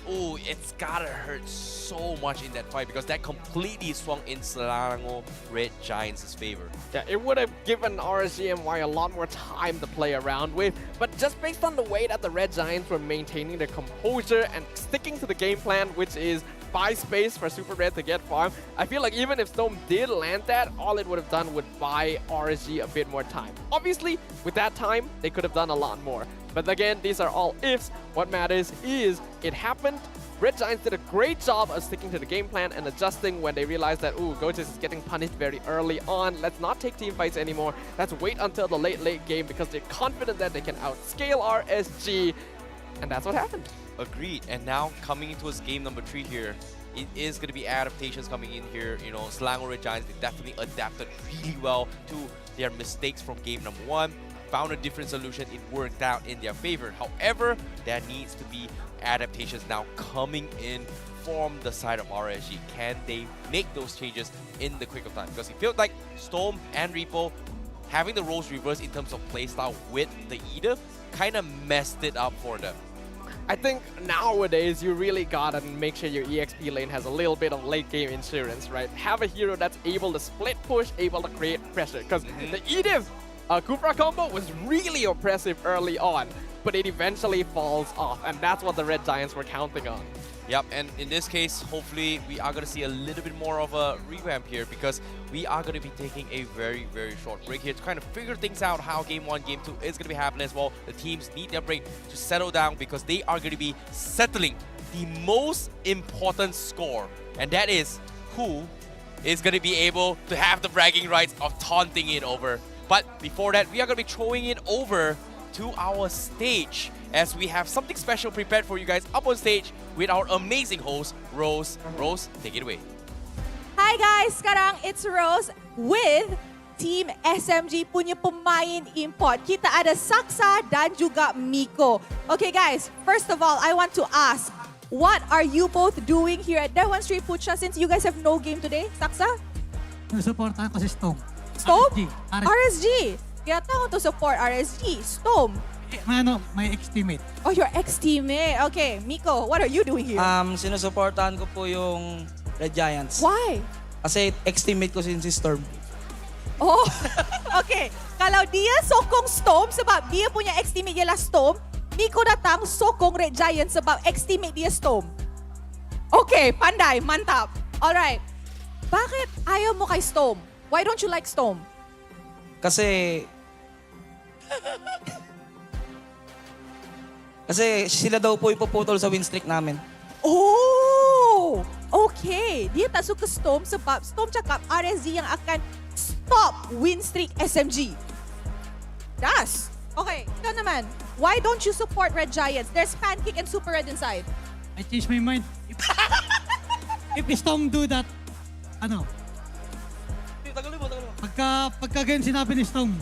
Oh, it's gotta hurt so much in that fight because that completely swung in Selangor Red Giants' favor. Yeah, it would have given RSG MY a lot more time to play around with, but just based on the way that the Red Giants were maintaining their composure and sticking to the game plan, which is buy space for Super Red to get farm, I feel like even if Storm did land that, all it would have done would buy RSG a bit more time. Obviously, with that time, they could have done a lot more. But again, these are all ifs. What matters is it happened. Red Giants did a great job of sticking to the game plan and adjusting when they realized that, ooh, Gotis is getting punished very early on. Let's not take team fights anymore. Let's wait until the late game because they're confident that they can outscale RSG. And that's what happened. Agreed. And now coming into his game number 3 here, it is going to be adaptations coming in here. Selangor Red Giants, they definitely adapted really well to their mistakes from game number 1. Found a different solution, it worked out in their favor. However, there needs to be adaptations now coming in from the side of RSG. Can they make those changes in the quick of time? Because it feels like Storm and Repo having the roles reversed in terms of playstyle with the Eder kind of messed it up for them. I think nowadays you really gotta make sure your EXP lane has a little bit of late game insurance, right? Have a hero that's able to split push, able to create pressure. Because the Edith Kufra combo was really oppressive early on, but it eventually falls off, and that's what the Red Giants were counting on. Yep, and in this case, hopefully we are going to see a little bit more of a revamp here because we are going to be taking a very, very short break here to kind of figure things out how Game 1, Game 2 is going to be happening as well. The teams need their break to settle down because they are going to be settling the most important score, and that is who is going to be able to have the bragging rights of taunting it over. But before that, we are going to be throwing it over to our stage as we have something special prepared for you guys up on stage with our amazing host, Rose. Rose, take it away. Hi guys, sekarang it's Rose with Team SMG punya pemain import. Kita ada Saksa dan juga Miko. Okay guys, first of all, I want to ask, what are you both doing here at Dewan Street Putra since you guys have no game today? Saksa? Supportan ko si Storm. Storm? RSG. Kaya tayo to support RSG. Storm. My ex-teammate. Oh, your ex-teammate. Okay, Miko, what are you doing here? Sinusuportahan ko po yung Red Giants. Why? Kasi ex-teammate ko si Storm. Oh, okay. Kalau dia sokong Storm sebab dia punya ex-teammate ialah Storm, Miko datang sokong Red Giants sebab ex-teammate dia Storm. Okay, pandai, mantap. Alright. Bakit ayaw mo kay Storm? Why don't you like Storm? Kasi sila daw po ipuputol sa win streak namin. Oh! Okay. Dia tak suka Storm sebab Storm cakap RSG yang akan stop win streak SMG. Das. Okay, ikaw naman. Why don't you support Red Giants? There's Pancake and Super Red inside. I changed my mind. If Storm do that, Pagka ganyan sinabi ni Storm,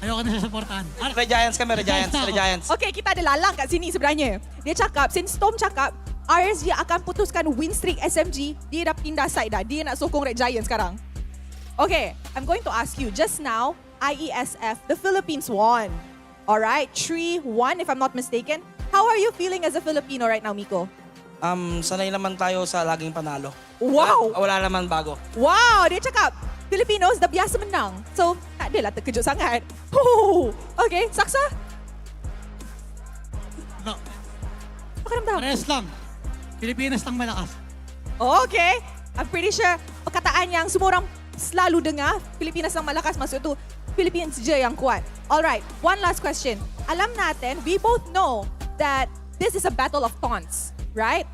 ayoko na siya supportahan. Red Giants kami, Red Giants. Okay, kita ada lalang kat sini sebenarnya. Dia cakap, since Storm cakap, RSG akan putuskan win streak SMG, dia dah pindah side dah. Dia nak sokong Red Giants sekarang. Okay, I'm going to ask you, just now, IESF, the Philippines won. All right, 3-1 if I'm not mistaken. How are you feeling as a Filipino right now, Miko? Sanay naman tayo sa laging panalo. Wow! Wala naman bago. Wow! Dia cakap, Filipinos dah biasa menang. So, tak adalah terkejut sangat. Oh, okay, Saksa? No. Pakiramdam? Parehas lang. Pilipinas lang malakas. Okay. I'm pretty sure perkataan yang semua orang selalu dengar, Pilipinas lang malakas, maksud tu Philippines je yang kuat. Alright, one last question. Alam natin, we both know that this is a battle of taunts, right?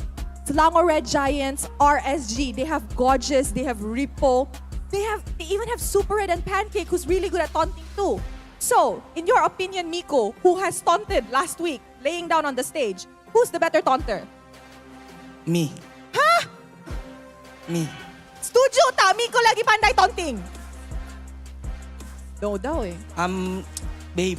Selangor Red Giants, RSG, they have Gorgeous, they have Repo, they even have Super Red and Pancake who's really good at taunting too. So, in your opinion, Miko, who has taunted last week, laying down on the stage, who's the better taunter? Me. Huh? Me. Setuju tak Miko lagi pandai taunting? No daw eh. Babe.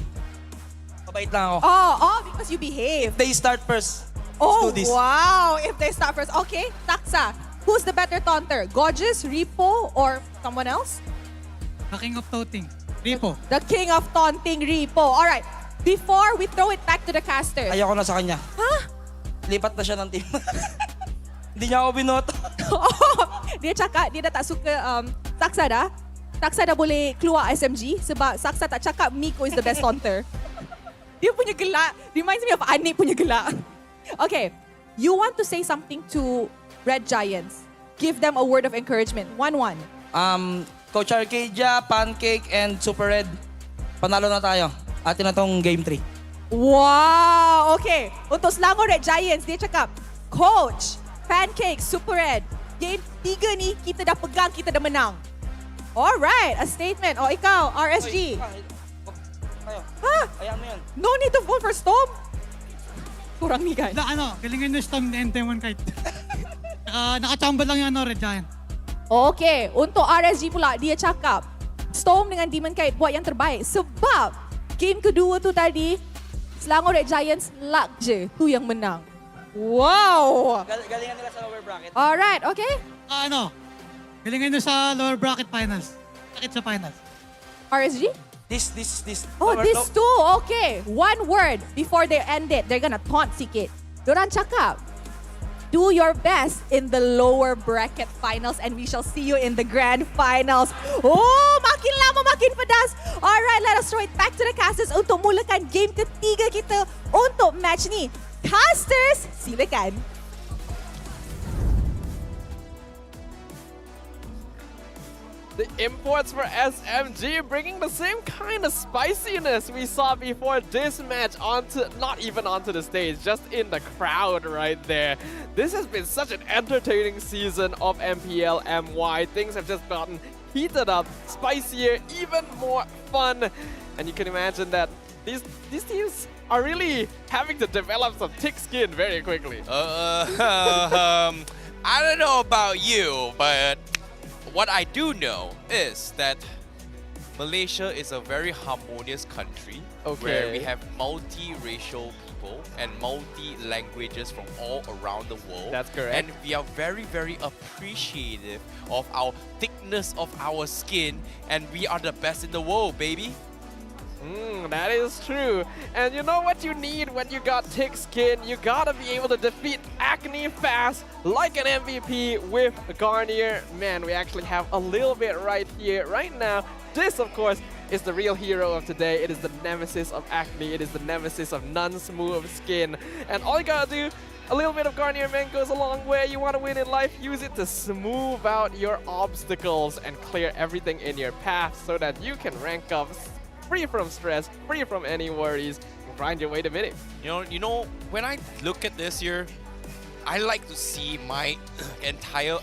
Mabait lang ako. Oh, because you behave. They start first. Oh, Let's do this. wow. If they start first. Okay, Saksa. Who's the better taunter? Gorgeous, Repo, or someone else? The king of taunting. Repo. The king of taunting, Repo. All right. Before we throw it back to the casters. Ayoko na sa kanya. Huh? Lipat na siya ng team. Hindi niya ako binoto. Dia cakap dia dah tak suka Saksa dah. Saksa dah boleh keluar SMG sebab Saksa tak cakap Miko is the best taunter. Dia punya gelak reminds me of Anik punya gelak. Okay, you want to say something to Red Giants. Give them a word of encouragement. 1-1. Coach Arcadia, Pancake, and Super Red. Panalo na tayo. Atin na tong game 3. Wow! Okay, untuk Selangor Red Giants, dia cakap, Coach, Pancake, Super Red, game 3 ni kita dah pegang, kita dah menang. Alright, a statement. Oh, ikaw, RSG. Ha? Ayan mo yun. No need to vote for Storm? Kurang ni kan? Galingan yung Storm ni NT1 kahit. Nakachamba lang yung Red Giant. Okay, untuk RSG pula, dia cakap, Storm dengan Demon Kite buat yang terbaik. Sebab game kedua tu tadi, Selangor Red Giants luck je tu yang menang. Wow! Galingan nila sa lower bracket. Alright, okay. Galingan nyo sa lower bracket finals. Sakit sa finals. RSG? This. Oh, this too. Okay. One word before they end it. They're gonna taunt sikit. Diorang cakap, do your best in the lower bracket finals and we shall see you in the grand finals. Oh, makin lama makin pedas. Alright, let us throw it back to the casters untuk mulakan game ketiga kita untuk match ni. Casters, silakan. The imports for SMG bringing the same kind of spiciness we saw before this match not even onto the stage, just in the crowd right there. This has been such an entertaining season of MPL MY. Things have just gotten heated up, spicier, even more fun. And you can imagine that these teams are really having to develop some thick skin very quickly. I don't know about you, but what I do know is that Malaysia is a very harmonious country where we have multi-racial people and multi-languages from all around the world. That's correct. And we are very, very appreciative of our thickness of our skin, and we are the best in the world, baby. That is true. And you know what you need when you got thick skin? You gotta be able to defeat Acne fast like an MVP with Garnier. Man, we actually have a little bit right here, right now. This, of course, is the real hero of today. It is the nemesis of Acne. It is the nemesis of non-smooth skin. And all you gotta do, a little bit of Garnier Man goes a long way. You wanna win in life, use it to smooth out your obstacles and clear everything in your path so that you can rank up free from stress, free from any worries, and grind your way to winning. You know, when I look at this here, I like to see my entire,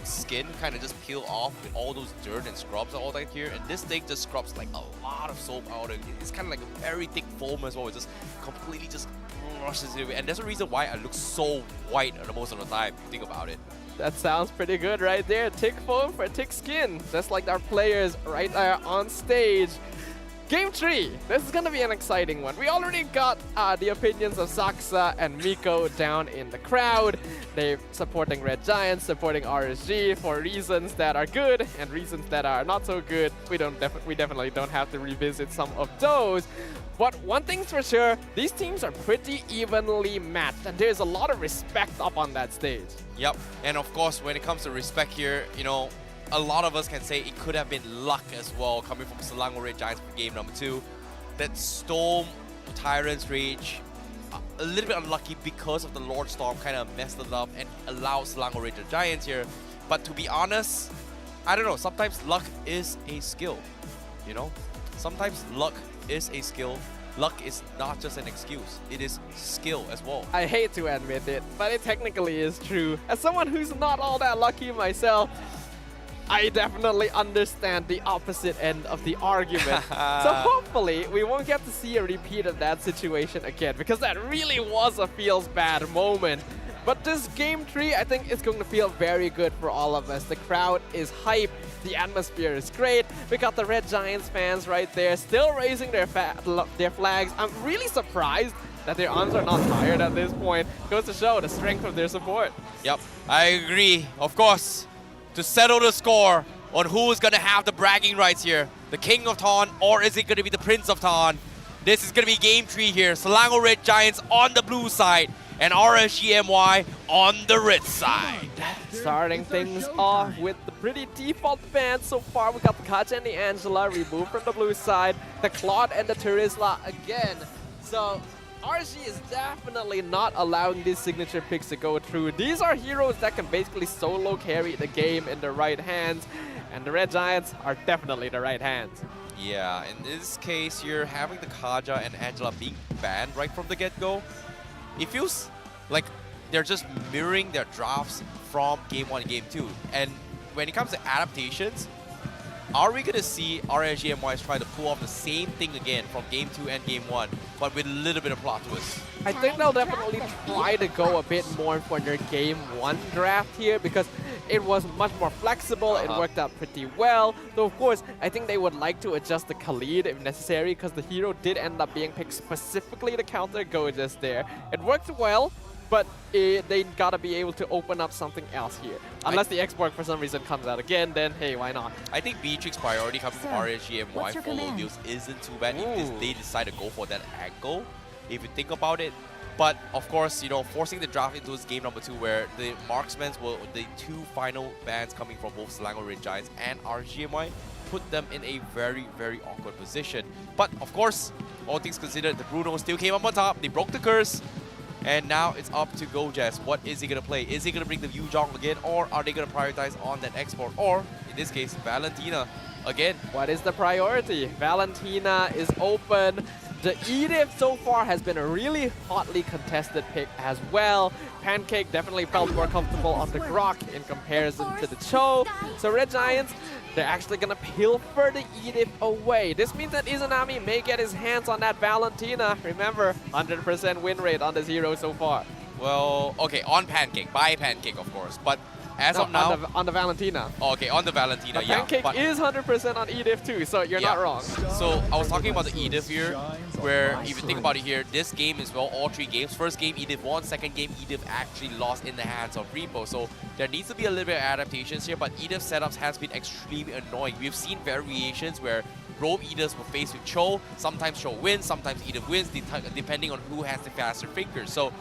skin kind of just peel off with all those dirt and scrubs and all that here. And this thing just scrubs like a lot of soap out of it. It's kind of like a very thick foam as well. It just completely just rushes it away. And there's a reason why I look so white most of the time, if you think about it. That sounds pretty good right there. Thick foam for thick skin, just like our players right there on stage. Game 3. This is going to be an exciting one. We already got the opinions of Xavvsz and Miko down in the crowd. They're supporting Red Giants, supporting RSG for reasons that are good and reasons that are not so good. We definitely don't have to revisit some of those. But one thing's for sure, these teams are pretty evenly matched, and there's a lot of respect up on that stage. Yep, and of course, when it comes to respect here, you know, a lot of us can say it could have been luck as well, coming from Selangor Red Giants for game number 2. That Storm Tyrant's Rage, a little bit unlucky because of the Lord Storm kind of messed it up and allowed Selangor Red Giants here. But to be honest, I don't know, sometimes luck is a skill, you know? Sometimes luck is a skill. Luck is not just an excuse, it is skill as well. I hate to admit it, but it technically is true. As someone who's not all that lucky myself, I definitely understand the opposite end of the argument. So hopefully we won't get to see a repeat of that situation again, because that really was a feels bad moment. But this game 3, I think it's going to feel very good for all of us. The crowd is hype, the atmosphere is great. We got the Red Giants fans right there, still raising their flags. I'm really surprised that their arms are not tired at this point. Goes to show the strength of their support. Yep, I agree. Of course, to settle the score on who's going to have the bragging rights here, the King of Taun, or is it going to be the Prince of Taun? This is going to be game 3 here. Selangor Red Giants on the blue side and RSG MY on the red side. Starting things off with the pretty default band so far. We got the Kaja and the Angela removed from the blue side, the Claude and the Terizla again. So RSG is definitely not allowing these signature picks to go through. These are heroes that can basically solo carry the game in the right hands, and the Red Giants are definitely the right hands. Yeah, in this case, you're having the Kaja and Angela being banned right from the get-go. It feels like they're just mirroring their drafts from Game 1 and Game 2. And when it comes to adaptations, are we going to see RSG MY try to pull off the same thing again from Game 2 and Game 1, but with a little bit of plot twist? I think they'll definitely try to go a bit more for their Game 1 draft here, because it was much more flexible, it worked out pretty well. So of course, I think they would like to adjust the Khalid if necessary, because the hero did end up being picked specifically to counter Gojas there. It worked well, but they gotta be able to open up something else here. Unless the export for some reason comes out again, then hey, why not? I think Beatrix priority coming from RSG MY follow deals isn't too bad if they decide to go for that angle, if you think about it. But of course, you know, forcing the draft into this game number 2 where the marksmen were the 2 final bans coming from both Selangor Red Giants and RSG MY put them in a very, very awkward position. But of course, all things considered, the Bruno still came up on top. They broke the curse. And now it's up to Gojas. What is he going to play? Is he going to bring the Yujong again, or are they going to prioritize on that export? Or, in this case, Valentina again. What is the priority? Valentina is open. The Edith so far has been a really hotly contested pick as well. Pancake definitely felt more comfortable on the Grok in comparison to the Cho. So Red Giants, they're actually going to pilfer the Edith away. This means that Izanami may get his hands on that Valentina. Remember, 100% win rate on this hero so far. Well, okay, on Pancake, by Pancake, of course. But as of now, on the Valentina. Oh, okay, on the Valentina, but Pancake is 100% on Edith too, so you're not wrong. So I was talking about the Edith here, where if you think about it here, this game is, well, all 3 games. First game, Edith won. Second game, Edith actually lost in the hands of Repo. So there needs to be a little bit of adaptations here, but Edith setups has been extremely annoying. We've seen variations where Rogue Ediths were faced with Cho. Sometimes Cho wins, sometimes Edith wins, depending on who has the faster fingers. So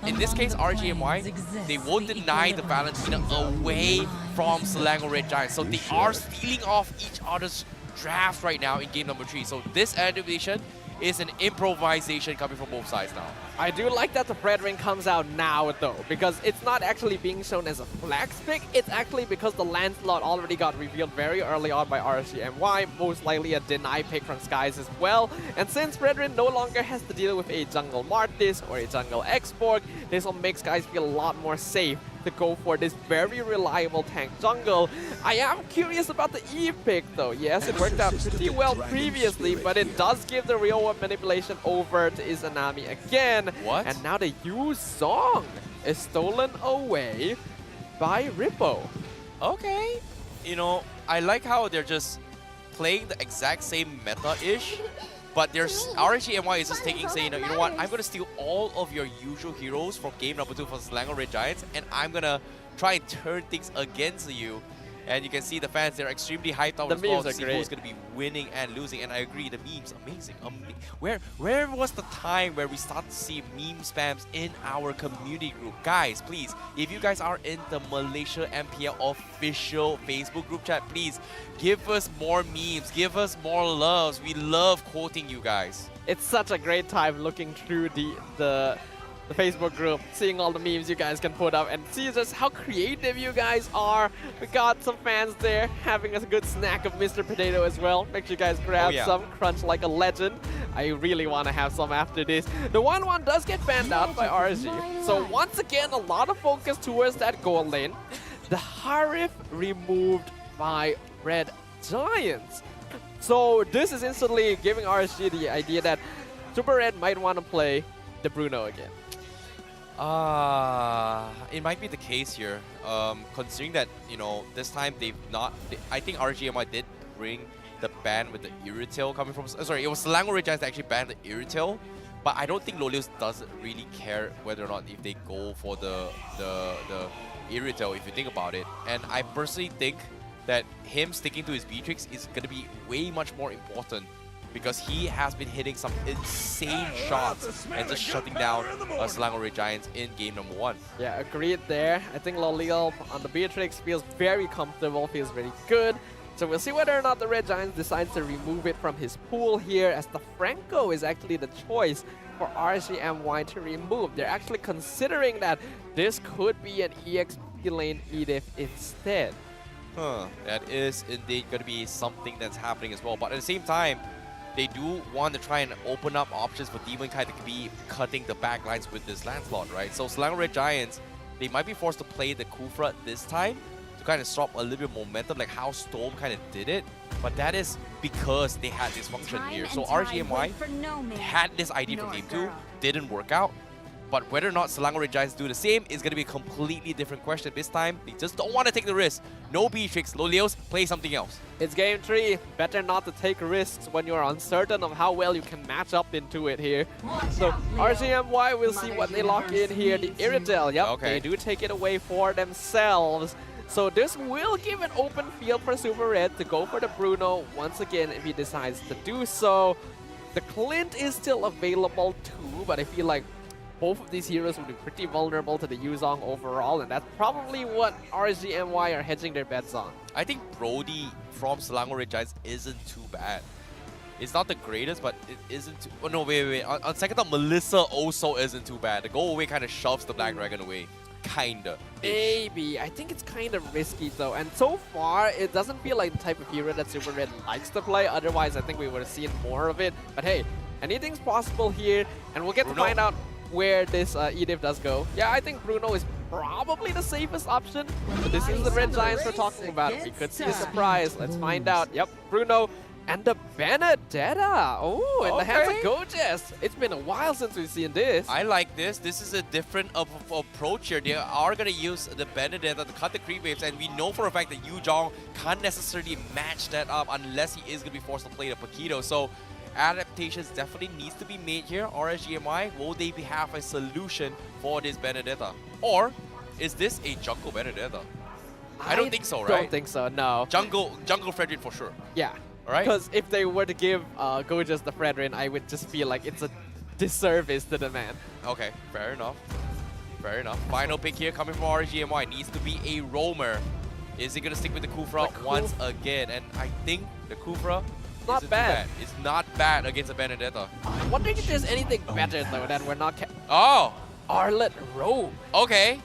in this case, RSG MY, they won't deny the Valentina away from Selangor Red Giants. So they are stealing off each other's draft right now in game number 3. So this animation is an improvisation coming from both sides now. I do like that the Fredrin comes out now though, because it's not actually being shown as a flex pick, it's actually because the Lancelot already got revealed very early on by RSG MY, most likely a deny pick from Skies as well. And since Fredrin no longer has to deal with a jungle Martis or a jungle Export, this will make Skies feel a lot more safe to go for this very reliable tank jungle. I am curious about the Eve pick though. Yes, it worked out pretty well previously, but it does give the real world manipulation over to Izanami again. What? And now the Yu Song is stolen away by Rippo. Okay. You know, I like how they're just playing the exact same meta-ish, but there's RSG MY is just taking, saying, you know what, I'm gonna steal all of your usual heroes from game number 2 for Selangor Red Giants, and I'm gonna try and turn things against you. And you can see the fans, they're extremely hyped up as well to see who's going to be winning and losing. And I agree, the memes, amazing. Where was the time where we start to see meme spams in our community group? Guys, please, if you guys are in the Malaysia MPL official Facebook group chat, please give us more memes, give us more loves. We love quoting you guys. It's such a great time looking through the Facebook group, seeing all the memes you guys can put up and see just how creative you guys are. We got some fans there having a good snack of Mr. Potato as well. Make sure you guys grab some, crunch like a legend. I really want to have some after this. The 1-1 does get banned out by RSG. So once again, a lot of focus towards that goal lane. The Harif removed by Red Giants. So this is instantly giving RSG the idea that Super Red might want to play the Bruno again. It might be the case here, considering that, you know, this time they've not... I think RSG MY did bring the ban with the Irritil coming from... sorry, it was Selangor Red Giants that actually banned the Irritil, but I don't think Lolios doesn't really care whether or not if they go for the Irritil, if you think about it. And I personally think that him sticking to his Beatrix is going to be way much more important, because he has been hitting some insane shots and just shutting down Selangor Red Giants in game number 1. Yeah, agreed there. I think Lolio on the Beatrix feels very comfortable, feels very good. So we'll see whether or not the Red Giants decides to remove it from his pool here, as the Franco is actually the choice for RSG MY to remove. They're actually considering that this could be an EXP lane EDIF instead. That is indeed going to be something that's happening as well. But at the same time, they do want to try and open up options for Demon Kai to be cutting the back lines with this Lancelot, right? So Selangor Red Giants, they might be forced to play the Kufra this time to kind of stop a little bit of momentum, like how Storm kind of did it. But that is because they had this function here. So RGMY had this idea from game 2, didn't work out. But whether or not Selangor Red Giants do the same is going to be a completely different question. This time, they just don't want to take the risk. No Beatrix, Lolios, play something else. It's game 3. Better not to take risks when you're uncertain of how well you can match up into it here. So RGMY will see what they lock in here. The Irritel, yep, they do take it away for themselves. So this will give an open field for Super Red to go for the Bruno once again if he decides to do so. The Clint is still available too, but I feel like both of these heroes will be pretty vulnerable to the Yuzong overall, and that's probably what RSG MY are hedging their bets on. I think Brody from Selangor Red Giants isn't too bad. It's not the greatest, but it isn't too... Oh, no, wait. On second thought, Melissa also isn't too bad. The go away kind of shoves the Black Dragon away. Kinda. Maybe. I think it's kind of risky though. And so far, it doesn't feel like the type of hero that Super Red likes to play. Otherwise, I think we would have seen more of it. But hey, anything's possible here. And we'll get to find out where this EDIF does go. Yeah, I think Bruno is probably the safest option. But this is the Red Giants we're talking about. We could see a surprise. Let's find out. Yep, Bruno and the Benedetta. Oh, in the hands of Gojes. It's been a while since we've seen this. I like this. This is a different approach here. They are going to use the Benedetta to cut the creep waves, and we know for a fact that Yu Zhong can't necessarily match that up unless he is going to be forced to play the Paquito. So adaptations definitely needs to be made here. RSGMI, will they have a solution for this Benedetta? Or is this a jungle Benedetta? I don't think so, right? I don't think so, no. Jungle Fredrin for sure. Yeah. Right? Because if they were to give Gojes the Fredrin, I would just feel like it's a disservice to the man. Okay, fair enough. Fair enough. Final pick here coming from RSGMI needs to be a roamer. Is he going to stick with the Kufra once again? And I think the Kufra not bad. It's not bad against a Benedetta. I'm wondering if there's anything better though that we're not... Arlet Robe. Okay.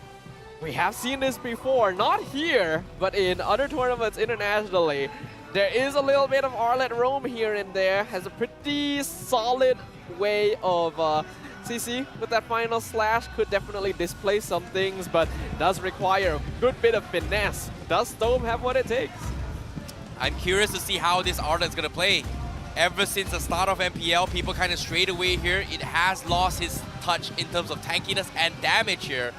We have seen this before, not here, but in other tournaments internationally. There is a little bit of Arlet Roam here and there. Has a pretty solid way of CC with that final slash. Could definitely display some things, but does require a good bit of finesse. Does Stome have what it takes? I'm curious to see how this Arlet's going to play. Ever since the start of MPL, people kind of strayed away here. It has lost his touch in terms of tankiness and damage here.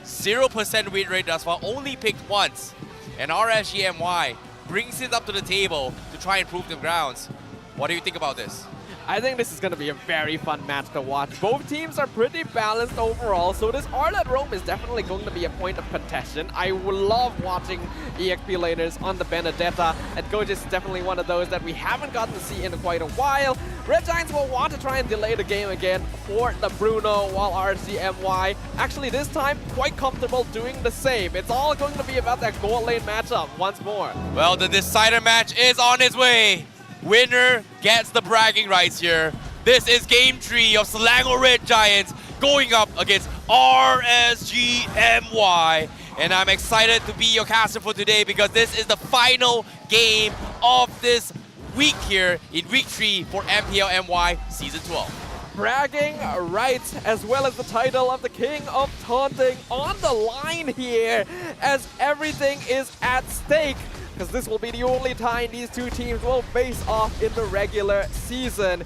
0% win rate thus far, only picked once. And RSGMY brings it up to the table to try and prove their grounds. What do you think about this? I think this is going to be a very fun match to watch. Both teams are pretty balanced overall, so this Arlet Roam is definitely going to be a point of contention. I would love watching EXP laners on the Benedetta, and Gojis is definitely one of those that we haven't gotten to see in quite a while. Red Giants will want to try and delay the game again for the Bruno, while RSG MY actually this time quite comfortable doing the same. It's all going to be about that gold lane matchup once more. Well, the decider match is on its way. Winner gets the bragging rights here. This is game 3 of Selangor Red Giants going up against RSG MY. And I'm excited to be your caster for today because this is the final game of this week here in week 3 for MPL MY Season 12. Bragging rights as well as the title of the King of Taunting on the line here as everything is at stake, because this will be the only time these two teams will face off in the regular season.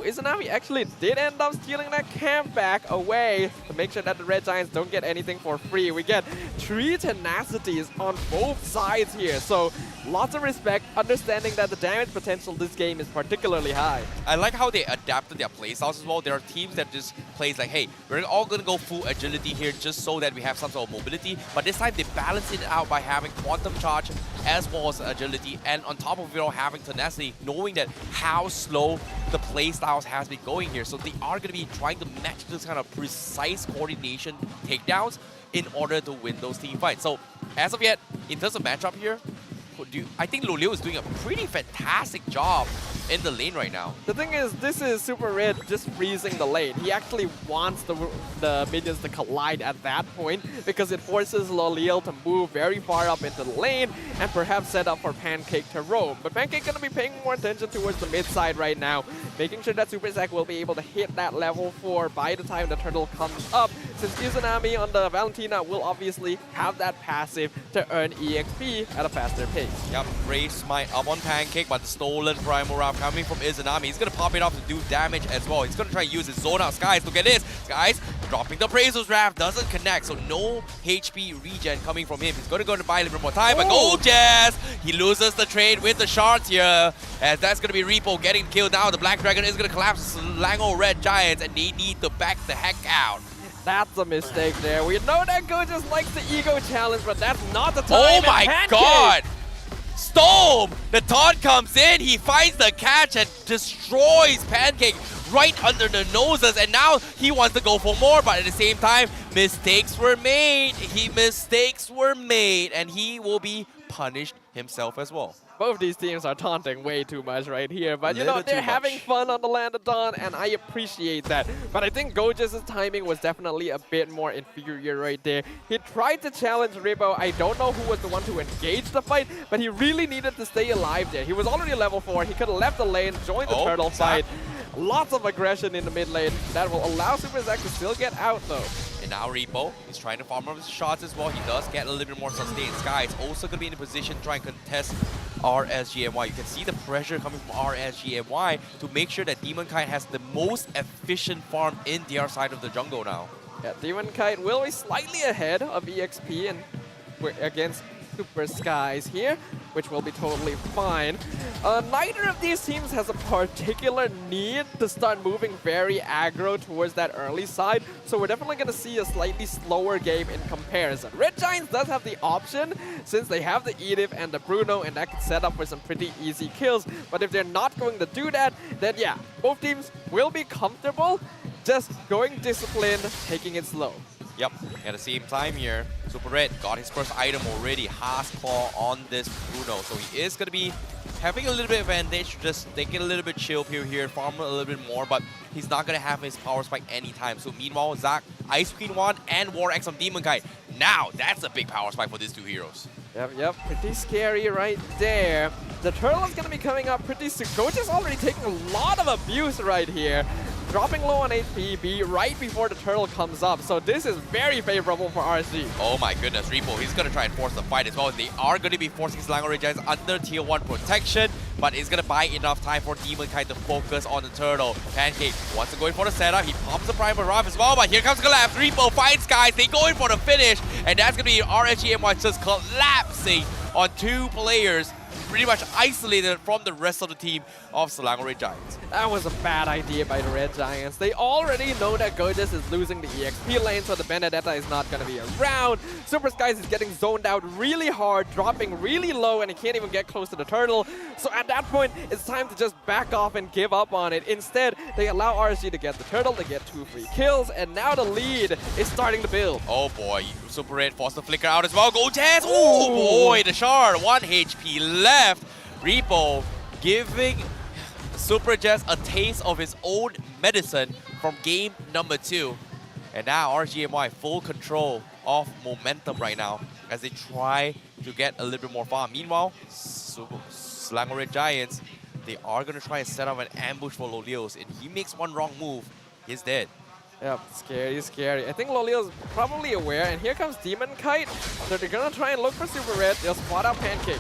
Izanami actually did end up stealing that camp back away to make sure that the Red Giants don't get anything for free. We get 3 tenacities on both sides here, so lots of respect, understanding that the damage potential this game is particularly high. I like how they adapted their playstyles as well. There are teams that just plays like, hey, we're all going to go full agility here just so that we have some sort of mobility, but this time they balance it out by having quantum charge as well as agility, and on top of it all having tenacity, knowing that how slow the playstyles has been going here. So they are going to be trying to match this kind of precise coordination takedowns in order to win those team fights. So as of yet, in terms of matchup here, I think Loleo is doing a pretty fantastic job in the lane right now. The thing is, this is Super Red just freezing the lane. He actually wants the minions to collide at that point because it forces Loleo to move very far up into the lane and perhaps set up for Pancake to roam. But Pancake going to be paying more attention towards the mid side right now, making sure that Super Zack will be able to hit that level 4 by the time the turtle comes up, since Izanami on the Valentina will obviously have that passive to earn EXP at a faster pace. Yep, Brave Smite up on Pancake, but the stolen Primal Wrath coming from Izanami. He's going to pop it off to do damage as well. He's going to try and use his zone out Skies. Look at this. Skies dropping the Brazos Wrath, doesn't connect, so no HP regen coming from him. He's going to go to buy a little bit more time, but go Jazz! He loses the trade with the shards here, as that's going to be Repo getting killed now. The Black Dragon is going to collapse Selangor Red Giants, and they need to back the heck out. That's a mistake there. We know that Go just likes the ego challenge, but that's not the time. Oh my god! Storm! The taunt comes in, he finds the catch and destroys Pancake right under the noses, and now he wants to go for more, but at the same time, mistakes were made. Mistakes were made, and he will be punished himself as well. Both these teams are taunting way too much right here, but you know, they're having fun on the land of Dawn, and I appreciate that. But I think Gojis' timing was definitely a bit more inferior right there. He tried to challenge Rippo. I don't know who was the one to engage the fight, but he really needed to stay alive there. He was already level 4. He could have left the lane, joined the turtle fight. Lots of aggression in the mid lane. That will allow Super Zack to still get out though. And now Repo, he's trying to farm up his shots as well. He does get a little bit more sustained. Sky is also going to be in a position to try and contest RSG MY. You can see the pressure coming from RSG MY to make sure that Demon Kite has the most efficient farm in their side of the jungle now. Yeah, Demon Kite will be slightly ahead of EXP, and we're against Super Skies here, which will be totally fine. Neither of these teams has a particular need to start moving very aggro towards that early side, so we're definitely going to see a slightly slower game in comparison. Red Giants does have the option, since they have the Edith and the Bruno, and that can set up for some pretty easy kills, but if they're not going to do that, then yeah, both teams will be comfortable just going disciplined, taking it slow. Yep, at the same time here, Super Red got his first item already, Haas Claw on this Bruno. So he is going to be having a little bit of advantage, just taking a little bit chill here, farm a little bit more, but he's not going to have his power spike anytime. So meanwhile, Zac, Ice Queen 1, and War X on Demon Kite. Now, that's a big power spike for these two heroes. Yep, pretty scary right there. The turtle is going to be coming up pretty soon. Coach is already taking a lot of abuse right here. Dropping low on HP right before the turtle comes up. So this is very favorable for RSG. Oh my goodness, Repo, he's going to try and force the fight as well. They are going to be forcing Selangor Red Giants under tier 1 protection, but it's going to buy enough time for Demon Kite to focus on the turtle. Pancake wants to go in for the setup. He pops the Primal Wrath as well, but here comes Collapse. Repo finds Skies. They go in for the finish, and that's going to be RSG MY just collapsing on 2 players. pretty much isolated from the rest of the team of Selangor Red Giants. That was a bad idea by the Red Giants. They already know that Gorgeous is losing the EXP lane, so the Benedetta is not going to be around. Super Skies is getting zoned out really hard, dropping really low, and he can't even get close to the turtle. So at that point, it's time to just back off and give up on it. Instead, they allow RSG to get the turtle, they get 2 free kills, and now the lead is starting to build. Oh boy, Super Red forced the flicker out as well. Go Jazz! Oh boy, the shard, 1 HP left. Repo giving Super Jazz a taste of his own medicine from game number 2. And now RSG MY full control of momentum right now as they try to get a little bit more farm. Meanwhile, Selangor Red Giants, they are going to try and set up an ambush for Lolios. And he makes one wrong move, he's dead. Yep, scary, scary. I think Lolio's probably aware, and here comes Demon Kite. So they're gonna try and look for Super Red. They'll spot out Pancake.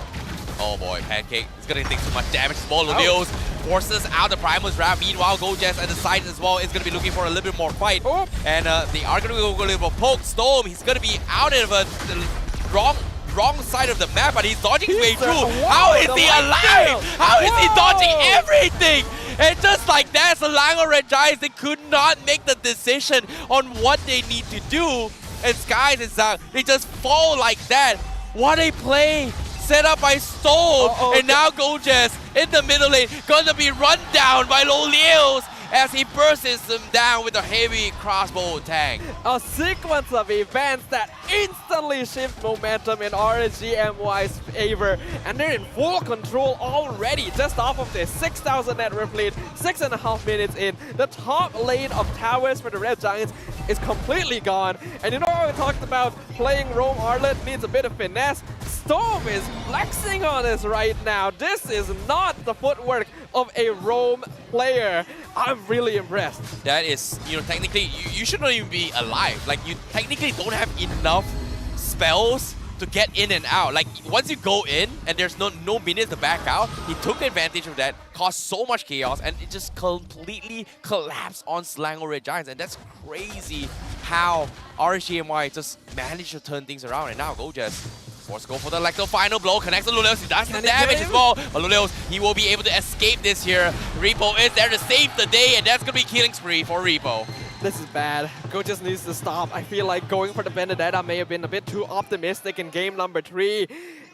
Oh boy, Pancake is gonna take too much damage. Small Lolios forces out the Primus Wrap. Meanwhile, Gojaz at the side as well is gonna be looking for a little bit more fight. And they are gonna go a little poke. Storm, he's gonna be out of the wrong side of the map, but he's dodging his way through. How is he alive? How is he dodging everything? And just like that, Selangor Red Giants, they could not make the decision on what they need to do. And Skies and Zhang, they just fall like that. What a play! Set up by Storm, and now Gojaz in the middle lane, gonna be run down by Lolios as he bursts them down with a heavy crossbow attack. A sequence of events that instantly shift momentum in RSG MY's favor, and they're in full control already, just off of this 6,000 net worth lead, 6.5 minutes in. The top lane of towers for the Red Giants is completely gone, and you know how we talked about playing Roam Arlet needs a bit of finesse? Storm is flexing on us right now. This is not the footwork of a Roam player. I'm really impressed. That is, technically, you should not even be alive. Like, you technically don't have enough spells to get in and out. Like, once you go in and there's no minions to back out, he took advantage of that, caused so much chaos, and it just completely collapsed on Selangor Red Giants. And that's crazy how RSG MY just managed to turn things around. And now Gojaz forced to go for the final blow, connects to Lolios, he does the damage as well. But Lolios, he will be able to escape this here. Repo is there to save the day, and that's going to be killing spree for Repo. This is bad. Gojaz needs to stop. I feel like going for the Benedetta may have been a bit too optimistic in game number 3.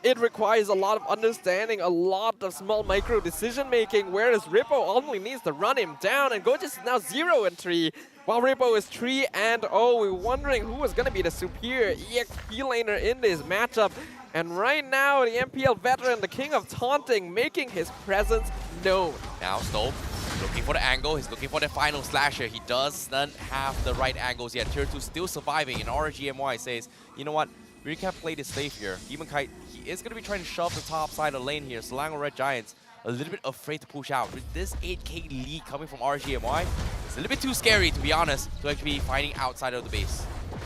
It requires a lot of understanding, a lot of small micro decision making, whereas Repo only needs to run him down, and Gojaz is now 0-3. While Repo is 3-0, we're wondering who is going to be the superior EXP laner in this matchup. And right now, the MPL veteran, the king of taunting, making his presence known. Now Stope looking for the angle, he's looking for the final slasher. He doesn't have the right angles yet. Tier 2 still surviving, and RSG MY says, you know what, we can't play this safe here. Demon Kite, he is going to be trying to shove the top side of the lane here. Selangor Red Giants a little bit afraid to push out. With this 8k lead coming from RSG MY, it's a little bit too scary, to be honest, to actually be fighting outside of the base.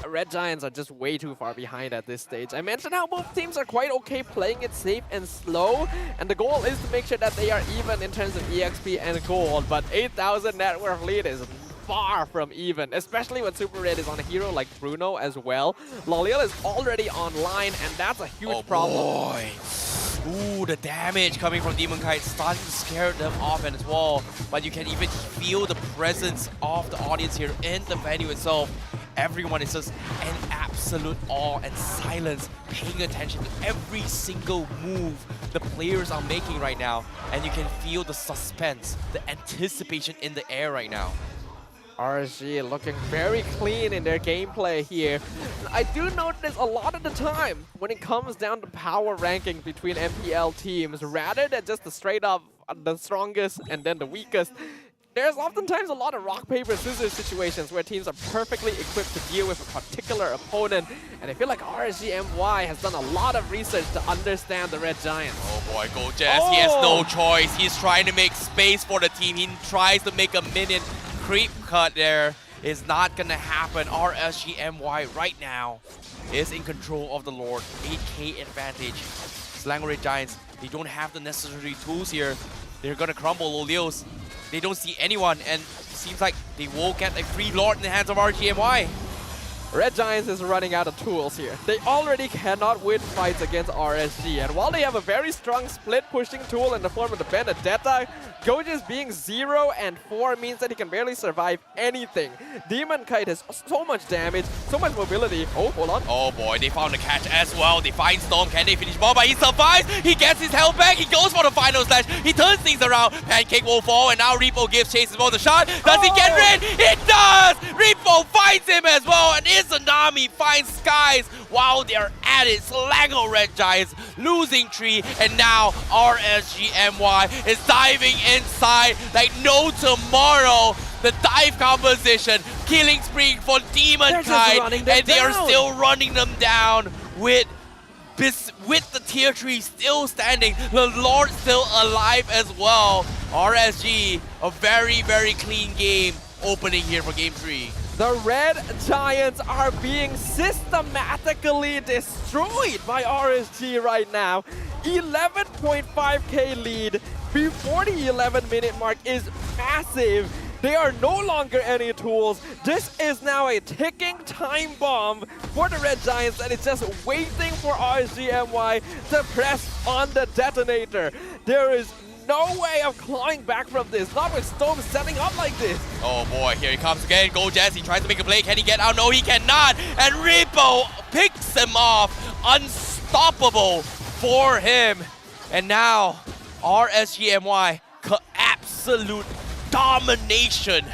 Red Giants are just way too far behind at this stage. I mentioned how both teams are quite okay playing it safe and slow, and the goal is to make sure that they are even in terms of EXP and gold, but 8,000 net worth lead is far from even, especially when Super Red is on a hero like Bruno as well. Loliel is already online, and that's a huge problem. Boy. Ooh, the damage coming from Demon Kite starting to scare them off as well. But you can even feel the presence of the audience here in the venue itself. Everyone is just in absolute awe and silence, paying attention to every single move the players are making right now. And you can feel the suspense, the anticipation in the air right now. RSG looking very clean in their gameplay here. I do notice a lot of the time when it comes down to power ranking between MPL teams, rather than just the straight up the strongest and then the weakest, there's oftentimes a lot of rock, paper, scissors situations where teams are perfectly equipped to deal with a particular opponent. And I feel like RSG MY has done a lot of research to understand the Red Giants. Oh boy, Gojaz, he has no choice. He's trying to make space for the team. He tries to make a minion creep cut there. Is not gonna happen. RSG MY right now is in control of the Lord. 8k advantage. Selangor Red Giants, they don't have the necessary tools here. They're gonna crumble. Lolios, they don't see anyone, and it seems like they will get a free Lord in the hands of RSG MY. Red Giants is running out of tools here. They already cannot win fights against RSG, and while they have a very strong split pushing tool in the form of the Benedetta, Goji's being 0 and 4 means that he can barely survive anything. Demon Kite has so much damage, so much mobility. Oh, hold on. Oh boy, they found the catch as well. They find Storm. Can they finish more? But he survives. He gets his health back. He goes for the final slash. He turns things around. Pancake will fall, and now Repo gives Chase as well the shot. Does he get rid? It does! Repo finds him as well, and Izanami finds Skies while they're at it. Slango Red Giants losing 3, and now RSG MY is diving inside like no tomorrow. The dive composition, killing spree for Demon Kite, and they are still running them down with the tier 3 still standing, the Lord still alive as well. RSG, a very, very clean game opening here for game 3. The Red Giants are being systematically destroyed by RSG right now. 11.5k lead before the 11-minute mark is massive. They are no longer any tools. This is now a ticking time bomb for the Red Giants that is just waiting for RSG MY to press on the detonator. There is no way of clawing back from this, not with Storm setting up like this. Oh boy, here he comes again. Gojaz, he tries to make a play. Can he get out? No, he cannot. And Repo picks him off. Unstoppable for him. And now, RSG MY, absolute domination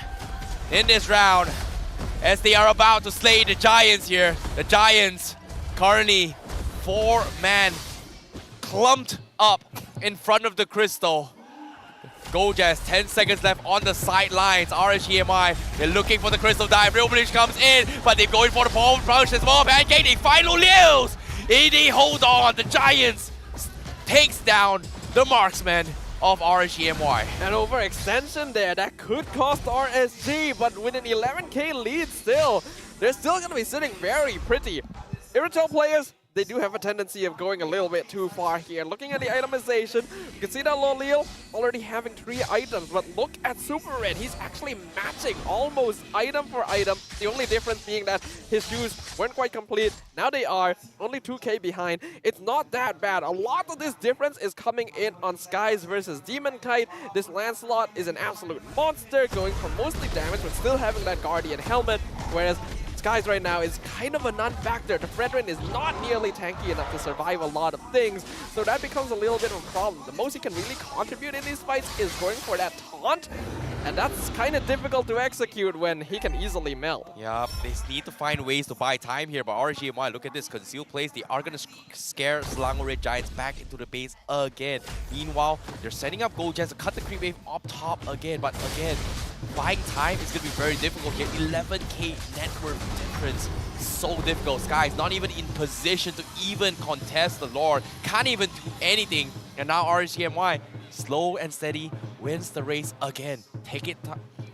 in this round as they are about to slay the Giants here. The Giants currently 4-man clumped up in front of the crystal. Gojaz, 10 seconds left on the sidelines. RSG MY, they're looking for the crystal dive. Real Bleach comes in, but they're going for the pole approach as well. Pancake, they find Lilios. They hold on. The Giants takes down the marksman of RSG MY. An overextension there, that could cost RSG, but with an 11k lead still, they're still going to be sitting very pretty. Irrital players, they do have a tendency of going a little bit too far here. Looking at the itemization, you can see that Lolil already having 3 items, but look at Super Red. He's actually matching almost item for item. The only difference being that his shoes weren't quite complete. Now they are, only 2k behind. It's not that bad. A lot of this difference is coming in on Skies versus Demon Kite. This Lancelot is an absolute monster, going for mostly damage, but still having that Guardian helmet, whereas Skies right now is kind of a non-factor. The Fredrin is not nearly tanky enough to survive a lot of things, so that becomes a little bit of a problem. The most he can really contribute in these fights is going for that taunt, and that's kind of difficult to execute when he can easily melt. Yeah, they need to find ways to buy time here, but RSG MY, look at this, conceal plays, they are going to scare Slango Red Giants back into the base again. Meanwhile, they're setting up Gojaz to cut the creep wave up top again, but again, buying time is going to be very difficult here. 11k net worth difference, so difficult. Sky's not even in position to even contest the Lord, can't even do anything, and now RSG MY, slow and steady, wins the race again. Take it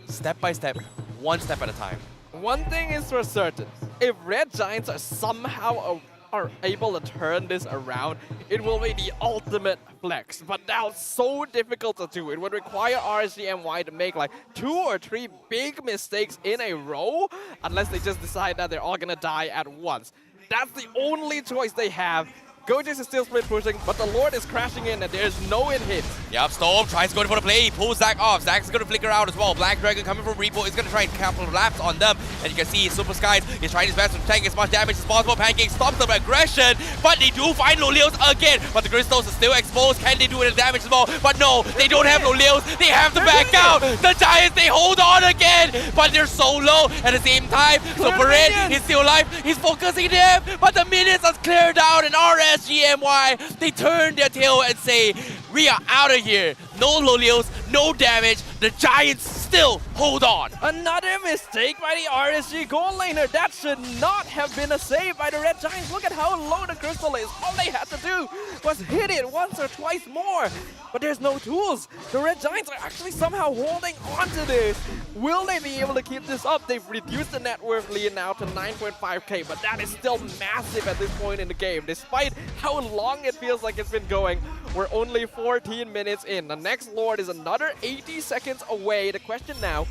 step by step, one step at a time. One thing is for certain, if Red Giants are somehow are able to turn this around, it will be the ultimate flex. But now it's so difficult to do. It would require RSG MY to make like 2 or 3 big mistakes in a row, unless they just decide that they're all gonna die at once. That's the only choice they have. Gojaz is still split pushing, but the Lord is crashing in and there's no in-hit. Yep, Storm tries to go for the play, he pulls Zach off. Zach's going to flicker out as well. Black Dragon coming from Repo is going to try and collapse on them. And you can see Super Skies is trying his best to tank as much damage as possible. Pancake stops the aggression, but they do find Lolios again. But the Crystals are still exposed. Can they do any damage as well? But no, they don't have Lolios. They have to back out. The Giants, they hold on again, but they're so low. At the same time, Super Red, he's still alive. He's focusing them, but the minutes are cleared out and RSG MY, they turn their tail and say, we are out of here. No Lolios, no damage. The Giants still hold on. Another mistake by the RSG goal laner. That should not have been a save by the Red Giants. Look at how low the crystal is. All they had to do was hit it once or twice more. But there's no tools. The Red Giants are actually somehow holding on to this. Will they be able to keep this up? They've reduced the net worth lead now to 9.5k, but that is still massive at this point in the game. Despite how long it feels like it's been going, we're only 14 minutes in. The next Lord is another 80 seconds away. The question now,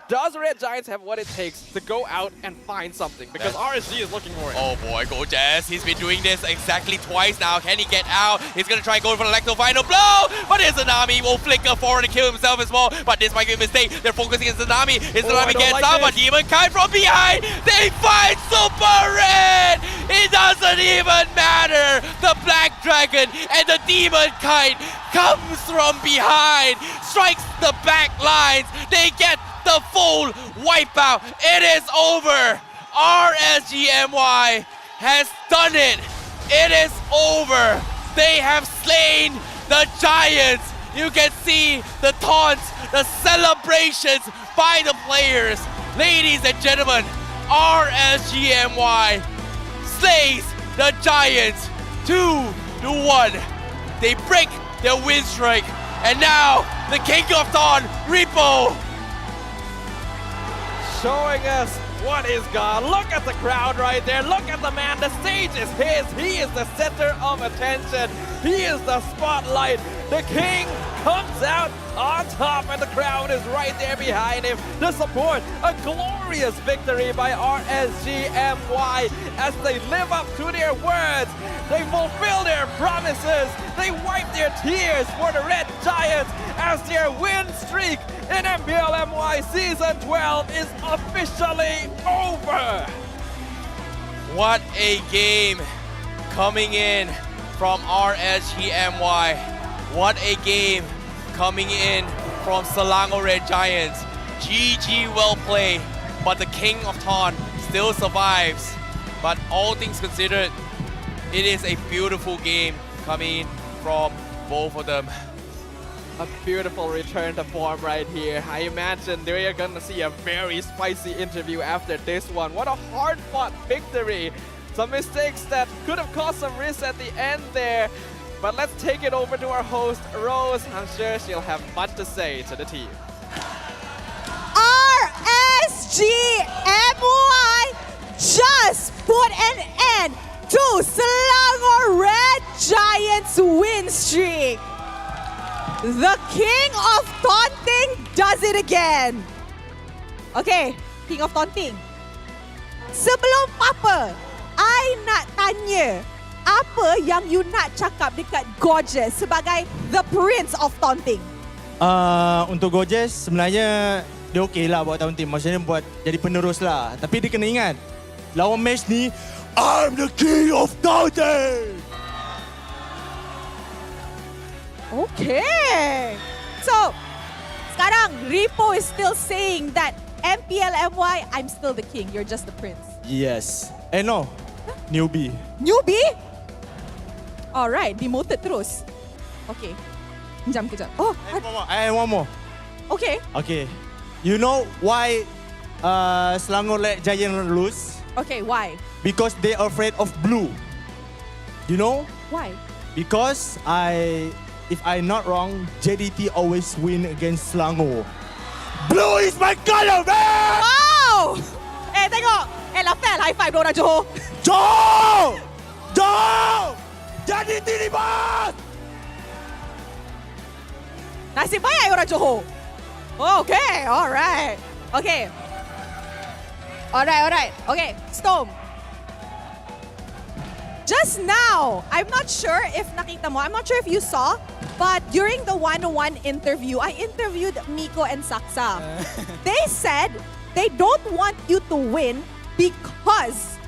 Does Red Giants have what it takes to go out and find something? Because RSG is looking for it. Oh boy, Gorgeous. He's been doing this exactly twice now. Can he get out? He's going to try and go for the Lacto final blow. But his Tsunami will flicker forward and kill himself as well. But this might be a mistake. They're focusing on Tsunami. His Tsunami gets out, but Demon Kite from behind. They find Super Red. It doesn't even matter. The Black Dragon and the Demon Kite comes from behind. Strikes the back lines. They get the full wipeout. It is over. RSG MY has done it. It is over. They have slain the Giants. You can see the taunts, the celebrations by the players. Ladies and gentlemen, RSG MY slays the Giants 2-1. They break their win streak. And now, the King of Dawn, Repo, showing us what is God. Look at the crowd right there. Look at the man. The stage is his. He is the center of attention. He is the spotlight. The king comes out on top and the crowd is right there behind him to support a glorious victory by RSG MY as they live up to their words. They fulfill their promises. They wipe their tears for the Red Giants as their win streak in MPL MY Season 12 is officially over. What a game coming in from RSG MY. What a game coming in from Selangor Red Giants. GG, well played, but the King of Dawn still survives. But all things considered, it is a beautiful game coming in from both of them. A beautiful return to form right here. I imagine we are gonna see a very spicy interview after this one. What a hard-fought victory. Some mistakes that could have caused some risks at the end there. But let's take it over to our host, Rose. I'm sure she'll have much to say to the team. RSG MY just put an end to Selangor Red Giants win streak. The King of Taunting does it again. Okay, King of Taunting. Sebelum apa, I nak tanya, apa yang you nak cakap dekat Gorgeous sebagai the Prince of Taunting? Untuk Gorgeous sebenarnya dia okey lah buat taunting. Maksudnya buat jadi penerus lah. Tapi dia kena ingat, lawan match ni, I'm the King of Taunting! Okay. So, sekarang Repo is still saying that MPL MY, I'm still the king, you're just the prince. Yes. No. Newbie. Newbie? Alright, demoted terus. Okay. Kejap. Oh, I have one more. Okay. Okay. You know why Selangor Red Giant lose? Okay, why? Because they are afraid of blue. You know? Why? Because if I'm not wrong, JDT always win against Selangor. Blue is my color, man! Wow! Tengok! Lafel, high five diorang Johor. Johor! Johor! JDT ni bas! Nasib baik orang Johor. Okay, alright. Okay. Alright. Okay, Storm. Just now, I'm not sure if nakita mo, I'm not sure if you saw, but during the one-on-one interview, I interviewed Miko and Saksa. They said they don't want you to win because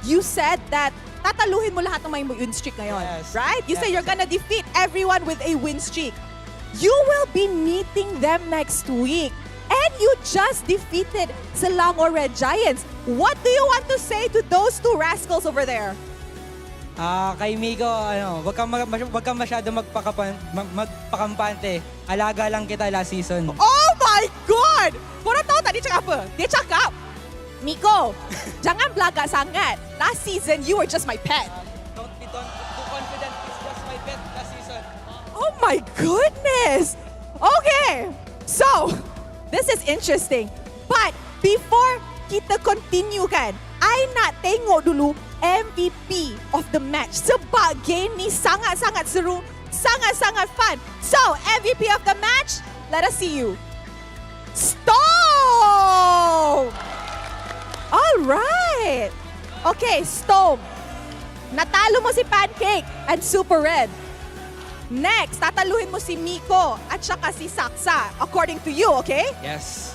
you said that tataluhin mo lahat ng may win streak ngayon, right? You say you're gonna defeat everyone with a win streak. You will be meeting them next week. And you just defeated Selangor Red Giants. What do you want to say to those two rascals over there? Kay Miko, wag kang masyado magpakampante. Alaga lang kita last season. Oh my God! Korang tahu tak dia cakap apa? Dia cakap, Miko, jangan belaga sangat. Last season, you were just my pet. Don't be too confident. It's just my pet last season. Oh my goodness! Okay, so, this is interesting. But before kita continue kan, I nak tengok dulu MVP of the match. Sebab game ni sangat-sangat seru, sangat-sangat fun. So, MVP of the match, let us see you. Storm! Stone! Alright! Okay, Stone. Natalo mo si Pancake and Super Red. Next, tataluhin mo si Miko at saka si Saksa, according to you, okay? Yes.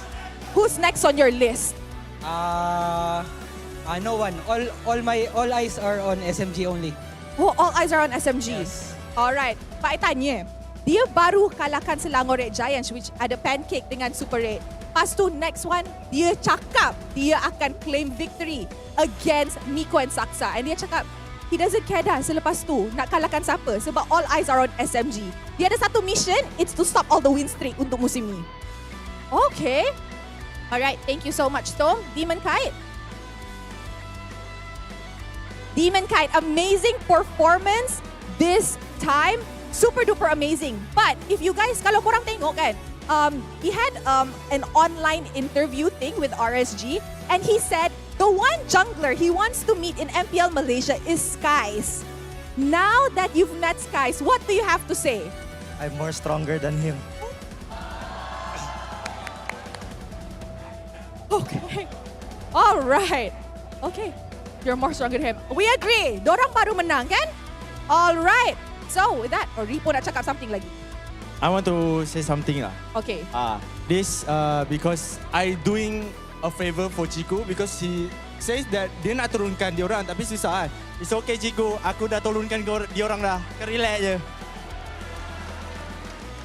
Who's next on your list? No one. All eyes are on SMG only. Oh, all eyes are on SMG. Yes. Alright. Paitanya, dia baru kalahkan Selangor Red Giants which ada Pancake dengan Super Red. Pas tu next one, dia cakap dia akan claim victory against Miko and Saksa. And dia cakap, he doesn't care dah selepas tu nak kalahkan siapa sebab all eyes are on SMG. Dia ada satu mission, it's to stop all the win streak untuk musim ni. Okay. Alright, thank you so much, Storm. Demon Kite. Demon Kite, amazing performance this time. Super duper amazing. But if you guys, kalau korang tengok kan, he had an online interview thing with RSG and he said the one jungler he wants to meet in MPL Malaysia is Skies. Now that you've met Skies, what do you have to say? I'm more stronger than him. Okay. All right. Okay. You're more stronger than him. We agree. Dorang baru menang kan? All right. So with that, Ripo nak cakap something lagi. I want to say something lah. Okay. This because I doing a favor for Chico because he says that dia nak turunkan diorang tapi susah kan. It's okay Chico, aku dah turunkan diorang dah. Relax je.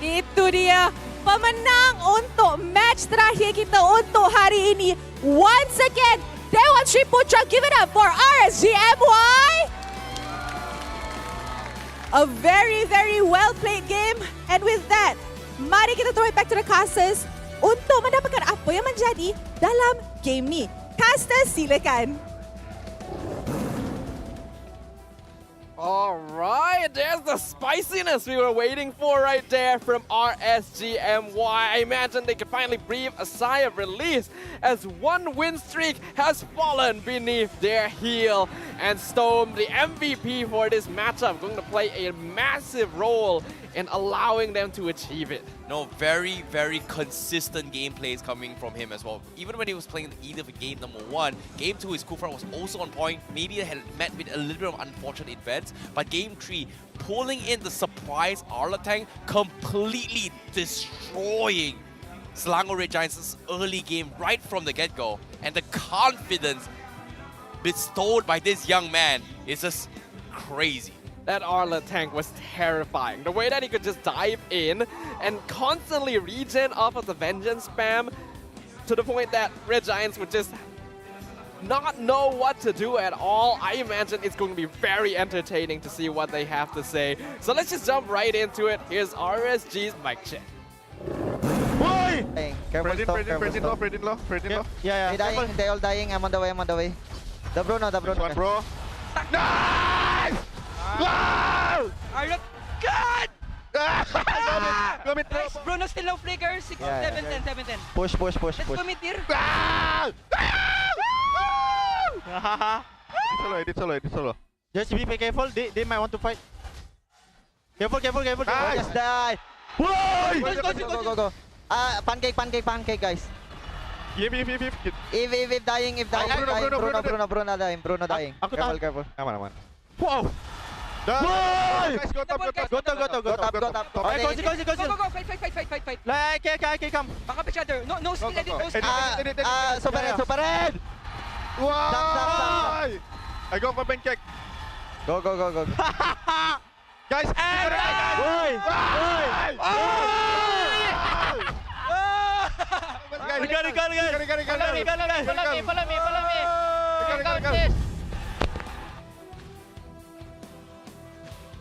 Itu dia pemenang untuk match terakhir kita untuk hari ini. Once again, Dewan Sri Putra, give it up for RSG MY. A very, very well-played game. And with that, mari kita throw it back to the casters untuk mendapatkan apa yang menjadi dalam game ni. Casters, silakan. All right, there's the spiciness we were waiting for right there from RSG MY. I imagine they could finally breathe a sigh of release as one win streak has fallen beneath their heel. And Storm, the MVP for this matchup, going to play a massive role in allowing them to achieve it. No, very, very consistent gameplays coming from him as well. Even when he was playing either for game number 1, game 2, his Kufra was also on point. Maybe it had met with a little bit of unfortunate events, but game 3, pulling in the surprise Arla tank, completely destroying Selangor Red Giants' early game right from the get-go. And the confidence bestowed by this young man is just crazy. That Arla tank was terrifying. The way that he could just dive in and constantly regen off of the Vengeance spam to the point that Red Giants would just not know what to do at all. I imagine it's going to be very entertaining to see what they have to say. So let's just jump right into it. Here's RSG's mic check. Hey, careful, Fred in low. Yeah. They all dying. I'm on the way. The Bruno. One, bro. Nice! Wow! Arlo, God! Go mid, bro. Nice, Bruno still no flicker. 6, 7, 10, 7, 10. Push. Let's go mid here. Edit solo. Just be careful. They might want to fight. Careful. Nice. Just die. Go. Pancake, guys. If dying. Bruno dying. Careful. Aman. Wow! Guys, go top. Go. Fight. Like, come. Back up each other. No skill edit, no skill. Super red. Wow! I go for pancake. Go. Guys, Follow me.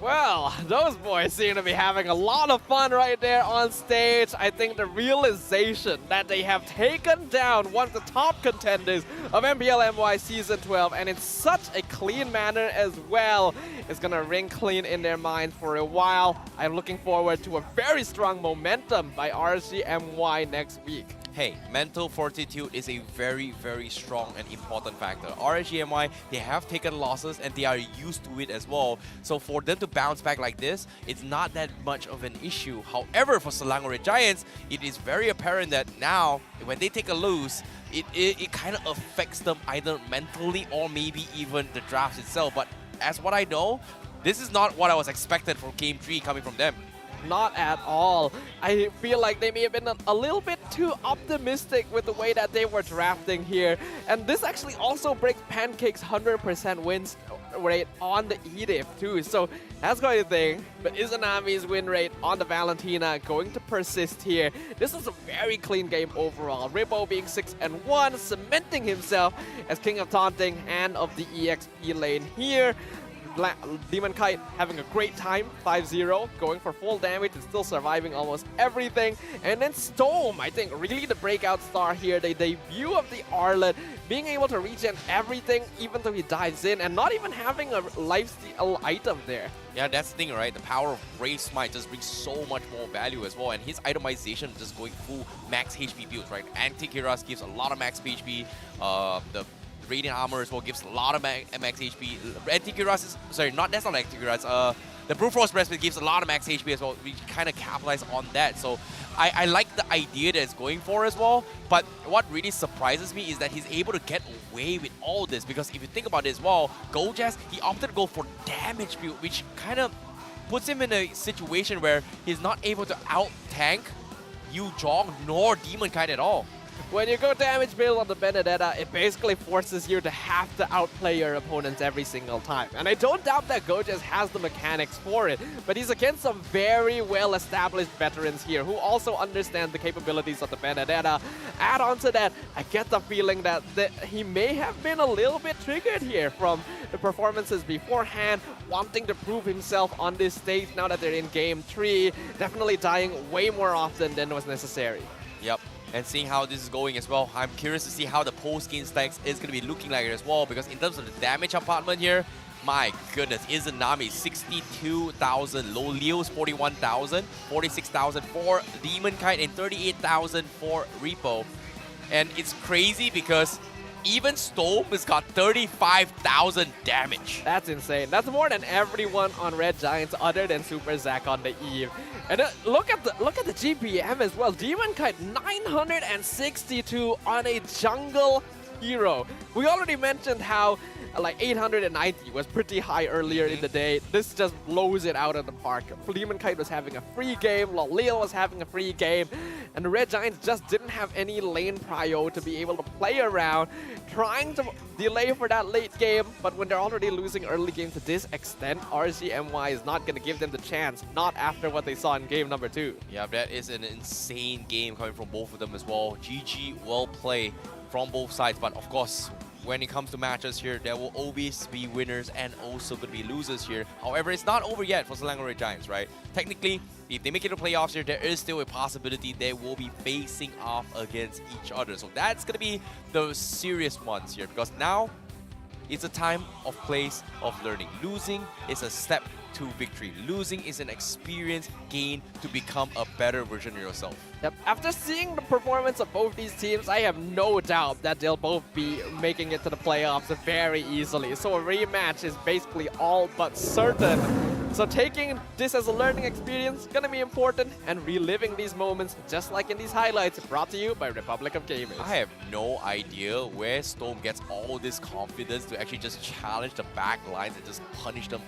Well, those boys seem to be having a lot of fun right there on stage. I think the realization that they have taken down one of the top contenders of MPL MY Season 12 and in such a clean manner as well is going to ring clean in their minds for a while. I'm looking forward to a very strong momentum by RSG MY next week. hey, mental fortitude is a very, very strong and important factor. RSG MY, they have taken losses and they are used to it as well. So for them to bounce back like this, it's not that much of an issue. However, for Selangor Red Giants, it is very apparent that now, when they take a lose, it kind of affects them either mentally or maybe even the draft itself. But as what I know, this is not what I was expected for Game 3 coming from them. Not at all. I feel like they may have been a little bit too optimistic with the way that they were drafting here. And this actually also breaks Pancake's 100% wins rate on the Edith too. So that's quite a thing. But Izanami's win rate on the Valentina going to persist here. This was a very clean game overall. Rippo being 6-1, cementing himself as King of Taunting and of the EXP lane here. Demon Kite having a great time, 5-0, going for full damage and still surviving almost everything. And then Storm, I think, really the breakout star here. The debut of the Arlet, being able to regen everything even though he dives in and not even having a lifesteal item there. Yeah, that's the thing, right? The power of Brave Smite just brings so much more value as well. And his itemization just going full max HP builds, right? Anti-Kiras gives a lot of max HP. The Radiant Armor as well gives a lot of max HP. Anti-Kiras is, sorry, that's not Anti-Kiras. The Brufrost Breastplate gives a lot of max HP as well. We kind of capitalize on that. So I like the idea that it's going for as well. But what really surprises me is that he's able to get away with all this. Because if you think about it as well, Gojaz, he opted to go for damage build, which kind of puts him in a situation where he's not able to out-tank Yu Zhong nor Demon Kite at all. When you go damage build on the Benedetta, it basically forces you to have to outplay your opponents every single time. And I don't doubt that Gojaz has the mechanics for it, but he's against some very well-established veterans here who also understand the capabilities of the Benedetta. Add on to that, I get the feeling that he may have been a little bit triggered here from the performances beforehand, wanting to prove himself on this stage now that they're in Game 3, definitely dying way more often than was necessary. Yep. And seeing how this is going as well, I'm curious to see how the post-game stacks is going to be looking like as well, because in terms of the damage apartment here, my goodness, Izanami 62,000, Low Leo's 41,000, 46,000 for Demon Kite, and 38,000 for Repo. And it's crazy because even Storm has got 35,000 damage. That's insane. That's more than everyone on Red Giants other than Super Zac on the Eve. And look at the GPM as well. Demon Kite 962 on a jungle hero. We already mentioned how like 890 was pretty high earlier in the day. This just blows it out of the park. Demon Kite was having a free game, Lil was having a free game, and the Red Giants just didn't have any lane prio to be able to play around, trying to delay for that late game. But when they're already losing early game to this extent, RSG MY is not going to give them the chance, not after what they saw in game number 2. Yeah, that is an insane game coming from both of them as well. GG, well played from both sides, but of course, when it comes to matches here, there will always be winners and also going to be losers here. However, it's not over yet for Selangor Red Giants, right? Technically, if they make it to playoffs here, there is still a possibility they will be facing off against each other. So that's going to be the serious ones here, because now it's a time of place of learning. Losing is a step to victory. Losing is an experience gained to become a better version of yourself. Yep. After seeing the performance of both these teams, I have no doubt that they'll both be making it to the playoffs very easily. So a rematch is basically all but certain. So taking this as a learning experience is gonna be important, and reliving these moments, just like in these highlights, brought to you by Republic of Gamers. I have no idea where Storm gets all this confidence to actually just challenge the back lines and just punish them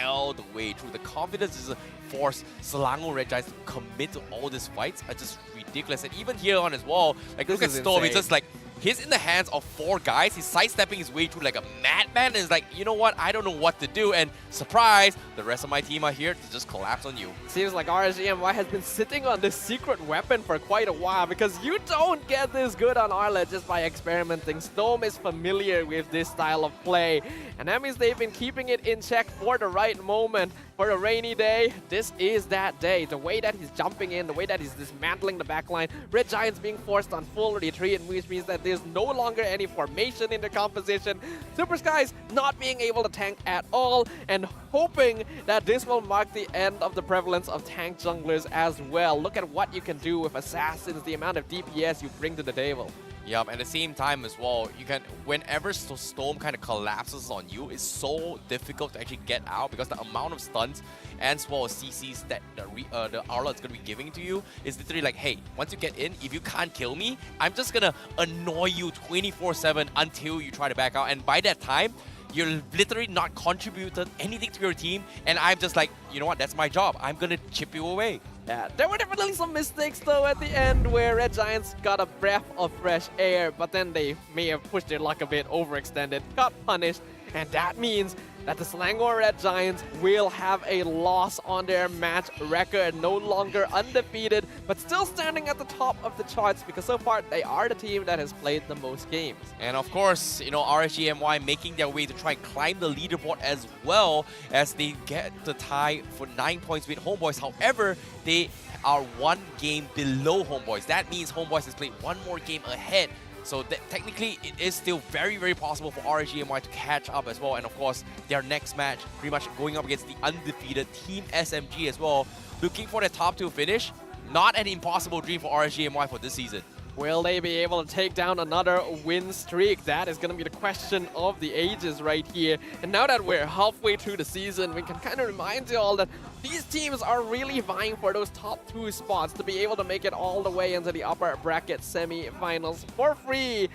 all the way through. The confidence is force Selangor Red Giants to commit to all these fights are just ridiculous. And even here on as well, like look at Storm, it's just like he's in the hands of 4 guys. He's sidestepping his way through like a madman, and is like, you know what? I don't know what to do. And surprise, the rest of my team are here to just collapse on you. Seems like RSG MY has been sitting on this secret weapon for quite a while, because you don't get this good on Arlet just by experimenting. Storm is familiar with this style of play, and that means they've been keeping it in check for the right moment. For a rainy day, this is that day. The way that he's jumping in, the way that he's dismantling the backline, Red Giants being forced on full retreat, which means that there's no longer any formation in the composition. Super Skies not being able to tank at all, and hoping that this will mark the end of the prevalence of tank junglers as well. Look at what you can do with assassins, the amount of DPS you bring to the table. Yep, at the same time as well, you can, whenever Storm kind of collapses on you, it's so difficult to actually get out because the amount of stuns and as well as CCs that the Arla is going to be giving to you is literally like, hey, once you get in, if you can't kill me, I'm just going to annoy you 24/7 until you try to back out. And by that time, you're literally not contributed anything to your team, and I'm just like, you know what, that's my job. I'm going to chip you away. Yeah, there were definitely some mistakes though at the end where Red Giants got a breath of fresh air, but then they may have pushed their luck a bit, overextended, got punished, and that means that the Selangor Red Giants will have a loss on their match record, no longer undefeated, but still standing at the top of the charts because so far they are the team that has played the most games. And of course, you know, RSG MY making their way to try and climb the leaderboard as well as they get the tie for 9 points with Homeboys. However, they are 1 game below Homeboys. That means Homeboys has played 1 more game ahead. So technically, it is still very, very possible for RSG MY to catch up as well. And of course, their next match, pretty much going up against the undefeated Team SMG as well. Looking for the top 2 finish, not an impossible dream for RSG MY for this season. Will they be able to take down another win streak? That is going to be the question of the ages right here. And now that we're halfway through the season, we can kind of remind you all that these teams are really vying for those top 2 spots to be able to make it all the way into the upper bracket semi-finals for free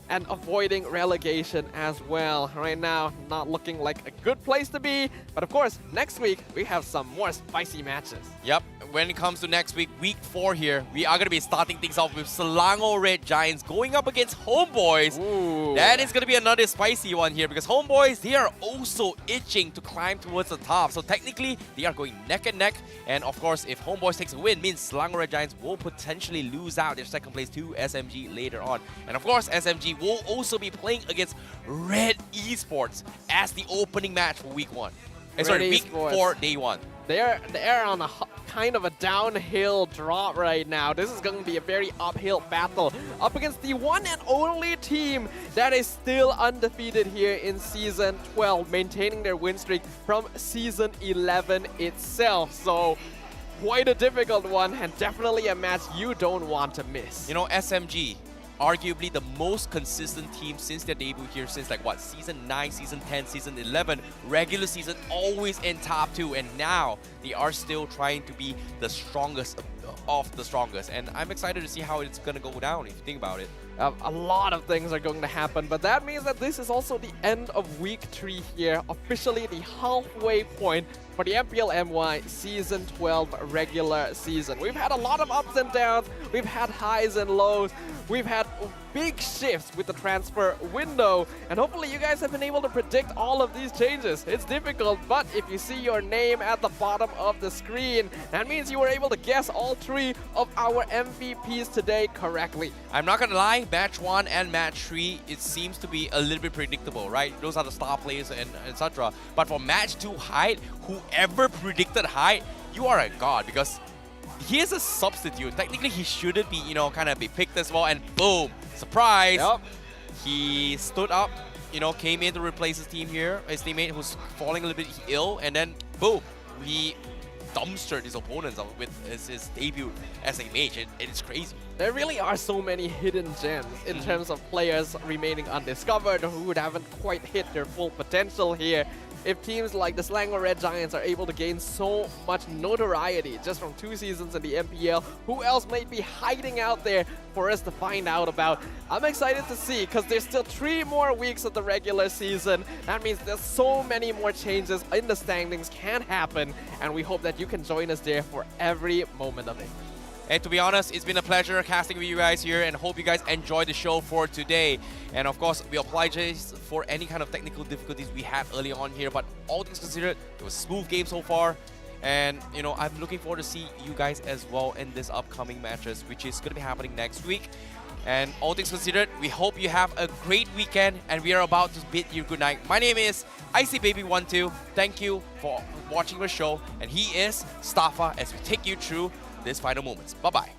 and avoiding relegation as well. Right now, not looking like a good place to be. But of course, next week, we have some more spicy matches. Yep, when it comes to next week, week 4 here, we are going to be starting things off with Selangor Red Giants going up against Homeboys. Ooh. That is going to be another spicy one here because Homeboys, they are also itching to climb towards the top. So technically, they are going neck and neck. And of course, if Homeboys takes a win, means Selangor Red Giants will potentially lose out their second place to SMG later on. And of course, SMG will also be playing against Red Esports as the opening match for week 1. Sorry, week 4, day 1. They're on a kind of a downhill drop right now. This is going to be a very uphill battle up against the one and only team that is still undefeated here in Season 12, maintaining their win streak from Season 11 itself. So quite a difficult one and definitely a match you don't want to miss. You know, SMG, arguably the most consistent team since their debut here, since like what, Season 9, Season 10, Season 11, regular season always in top 2, and now they are still trying to be the strongest of the strongest, and I'm excited to see how it's gonna go down if you think about it. A lot of things are going to happen, but that means that this is also the end of week 3 here, officially the halfway point for the MPL MY Season 12 regular season. We've had a lot of ups and downs, we've had highs and lows, we've had big shifts with the transfer window, and hopefully you guys have been able to predict all of these changes. It's difficult, but if you see your name at the bottom of the screen, that means you were able to guess all 3 of our MVPs today correctly. I'm not gonna lie, match 1 and match 3, it seems to be a little bit predictable, right? Those are the star players and etc. But for match 2 Hyde, whoever predicted Hyde, you are a god because he is a substitute. Technically, he shouldn't be, you know, kind of be picked as well, and boom, surprise! Yep. He stood up, you know, came in to replace his team here, his teammate who's falling a little bit ill, and then boom, he dumpstered his opponents with his debut as a mage. It's crazy. There really are so many hidden gems in terms of players remaining undiscovered who haven't quite hit their full potential here. If teams like the Selangor Red Giants are able to gain so much notoriety just from 2 seasons in the MPL, who else might be hiding out there for us to find out about? I'm excited to see because there's still 3 more weeks of the regular season. That means there's so many more changes in the standings can happen, and we hope that you can join us there for every moment of it. And to be honest, it's been a pleasure casting with you guys here, and hope you guys enjoyed the show for today. And of course, we apologize for any kind of technical difficulties we had early on here, but all things considered, it was a smooth game so far. And you know, I'm looking forward to see you guys as well in this upcoming matches, which is going to be happening next week. And all things considered, we hope you have a great weekend, and we are about to bid you good night. My name is IcyBaby12. Thank you for watching the show, and he is Staffa as we take you through these final moments. Bye-bye.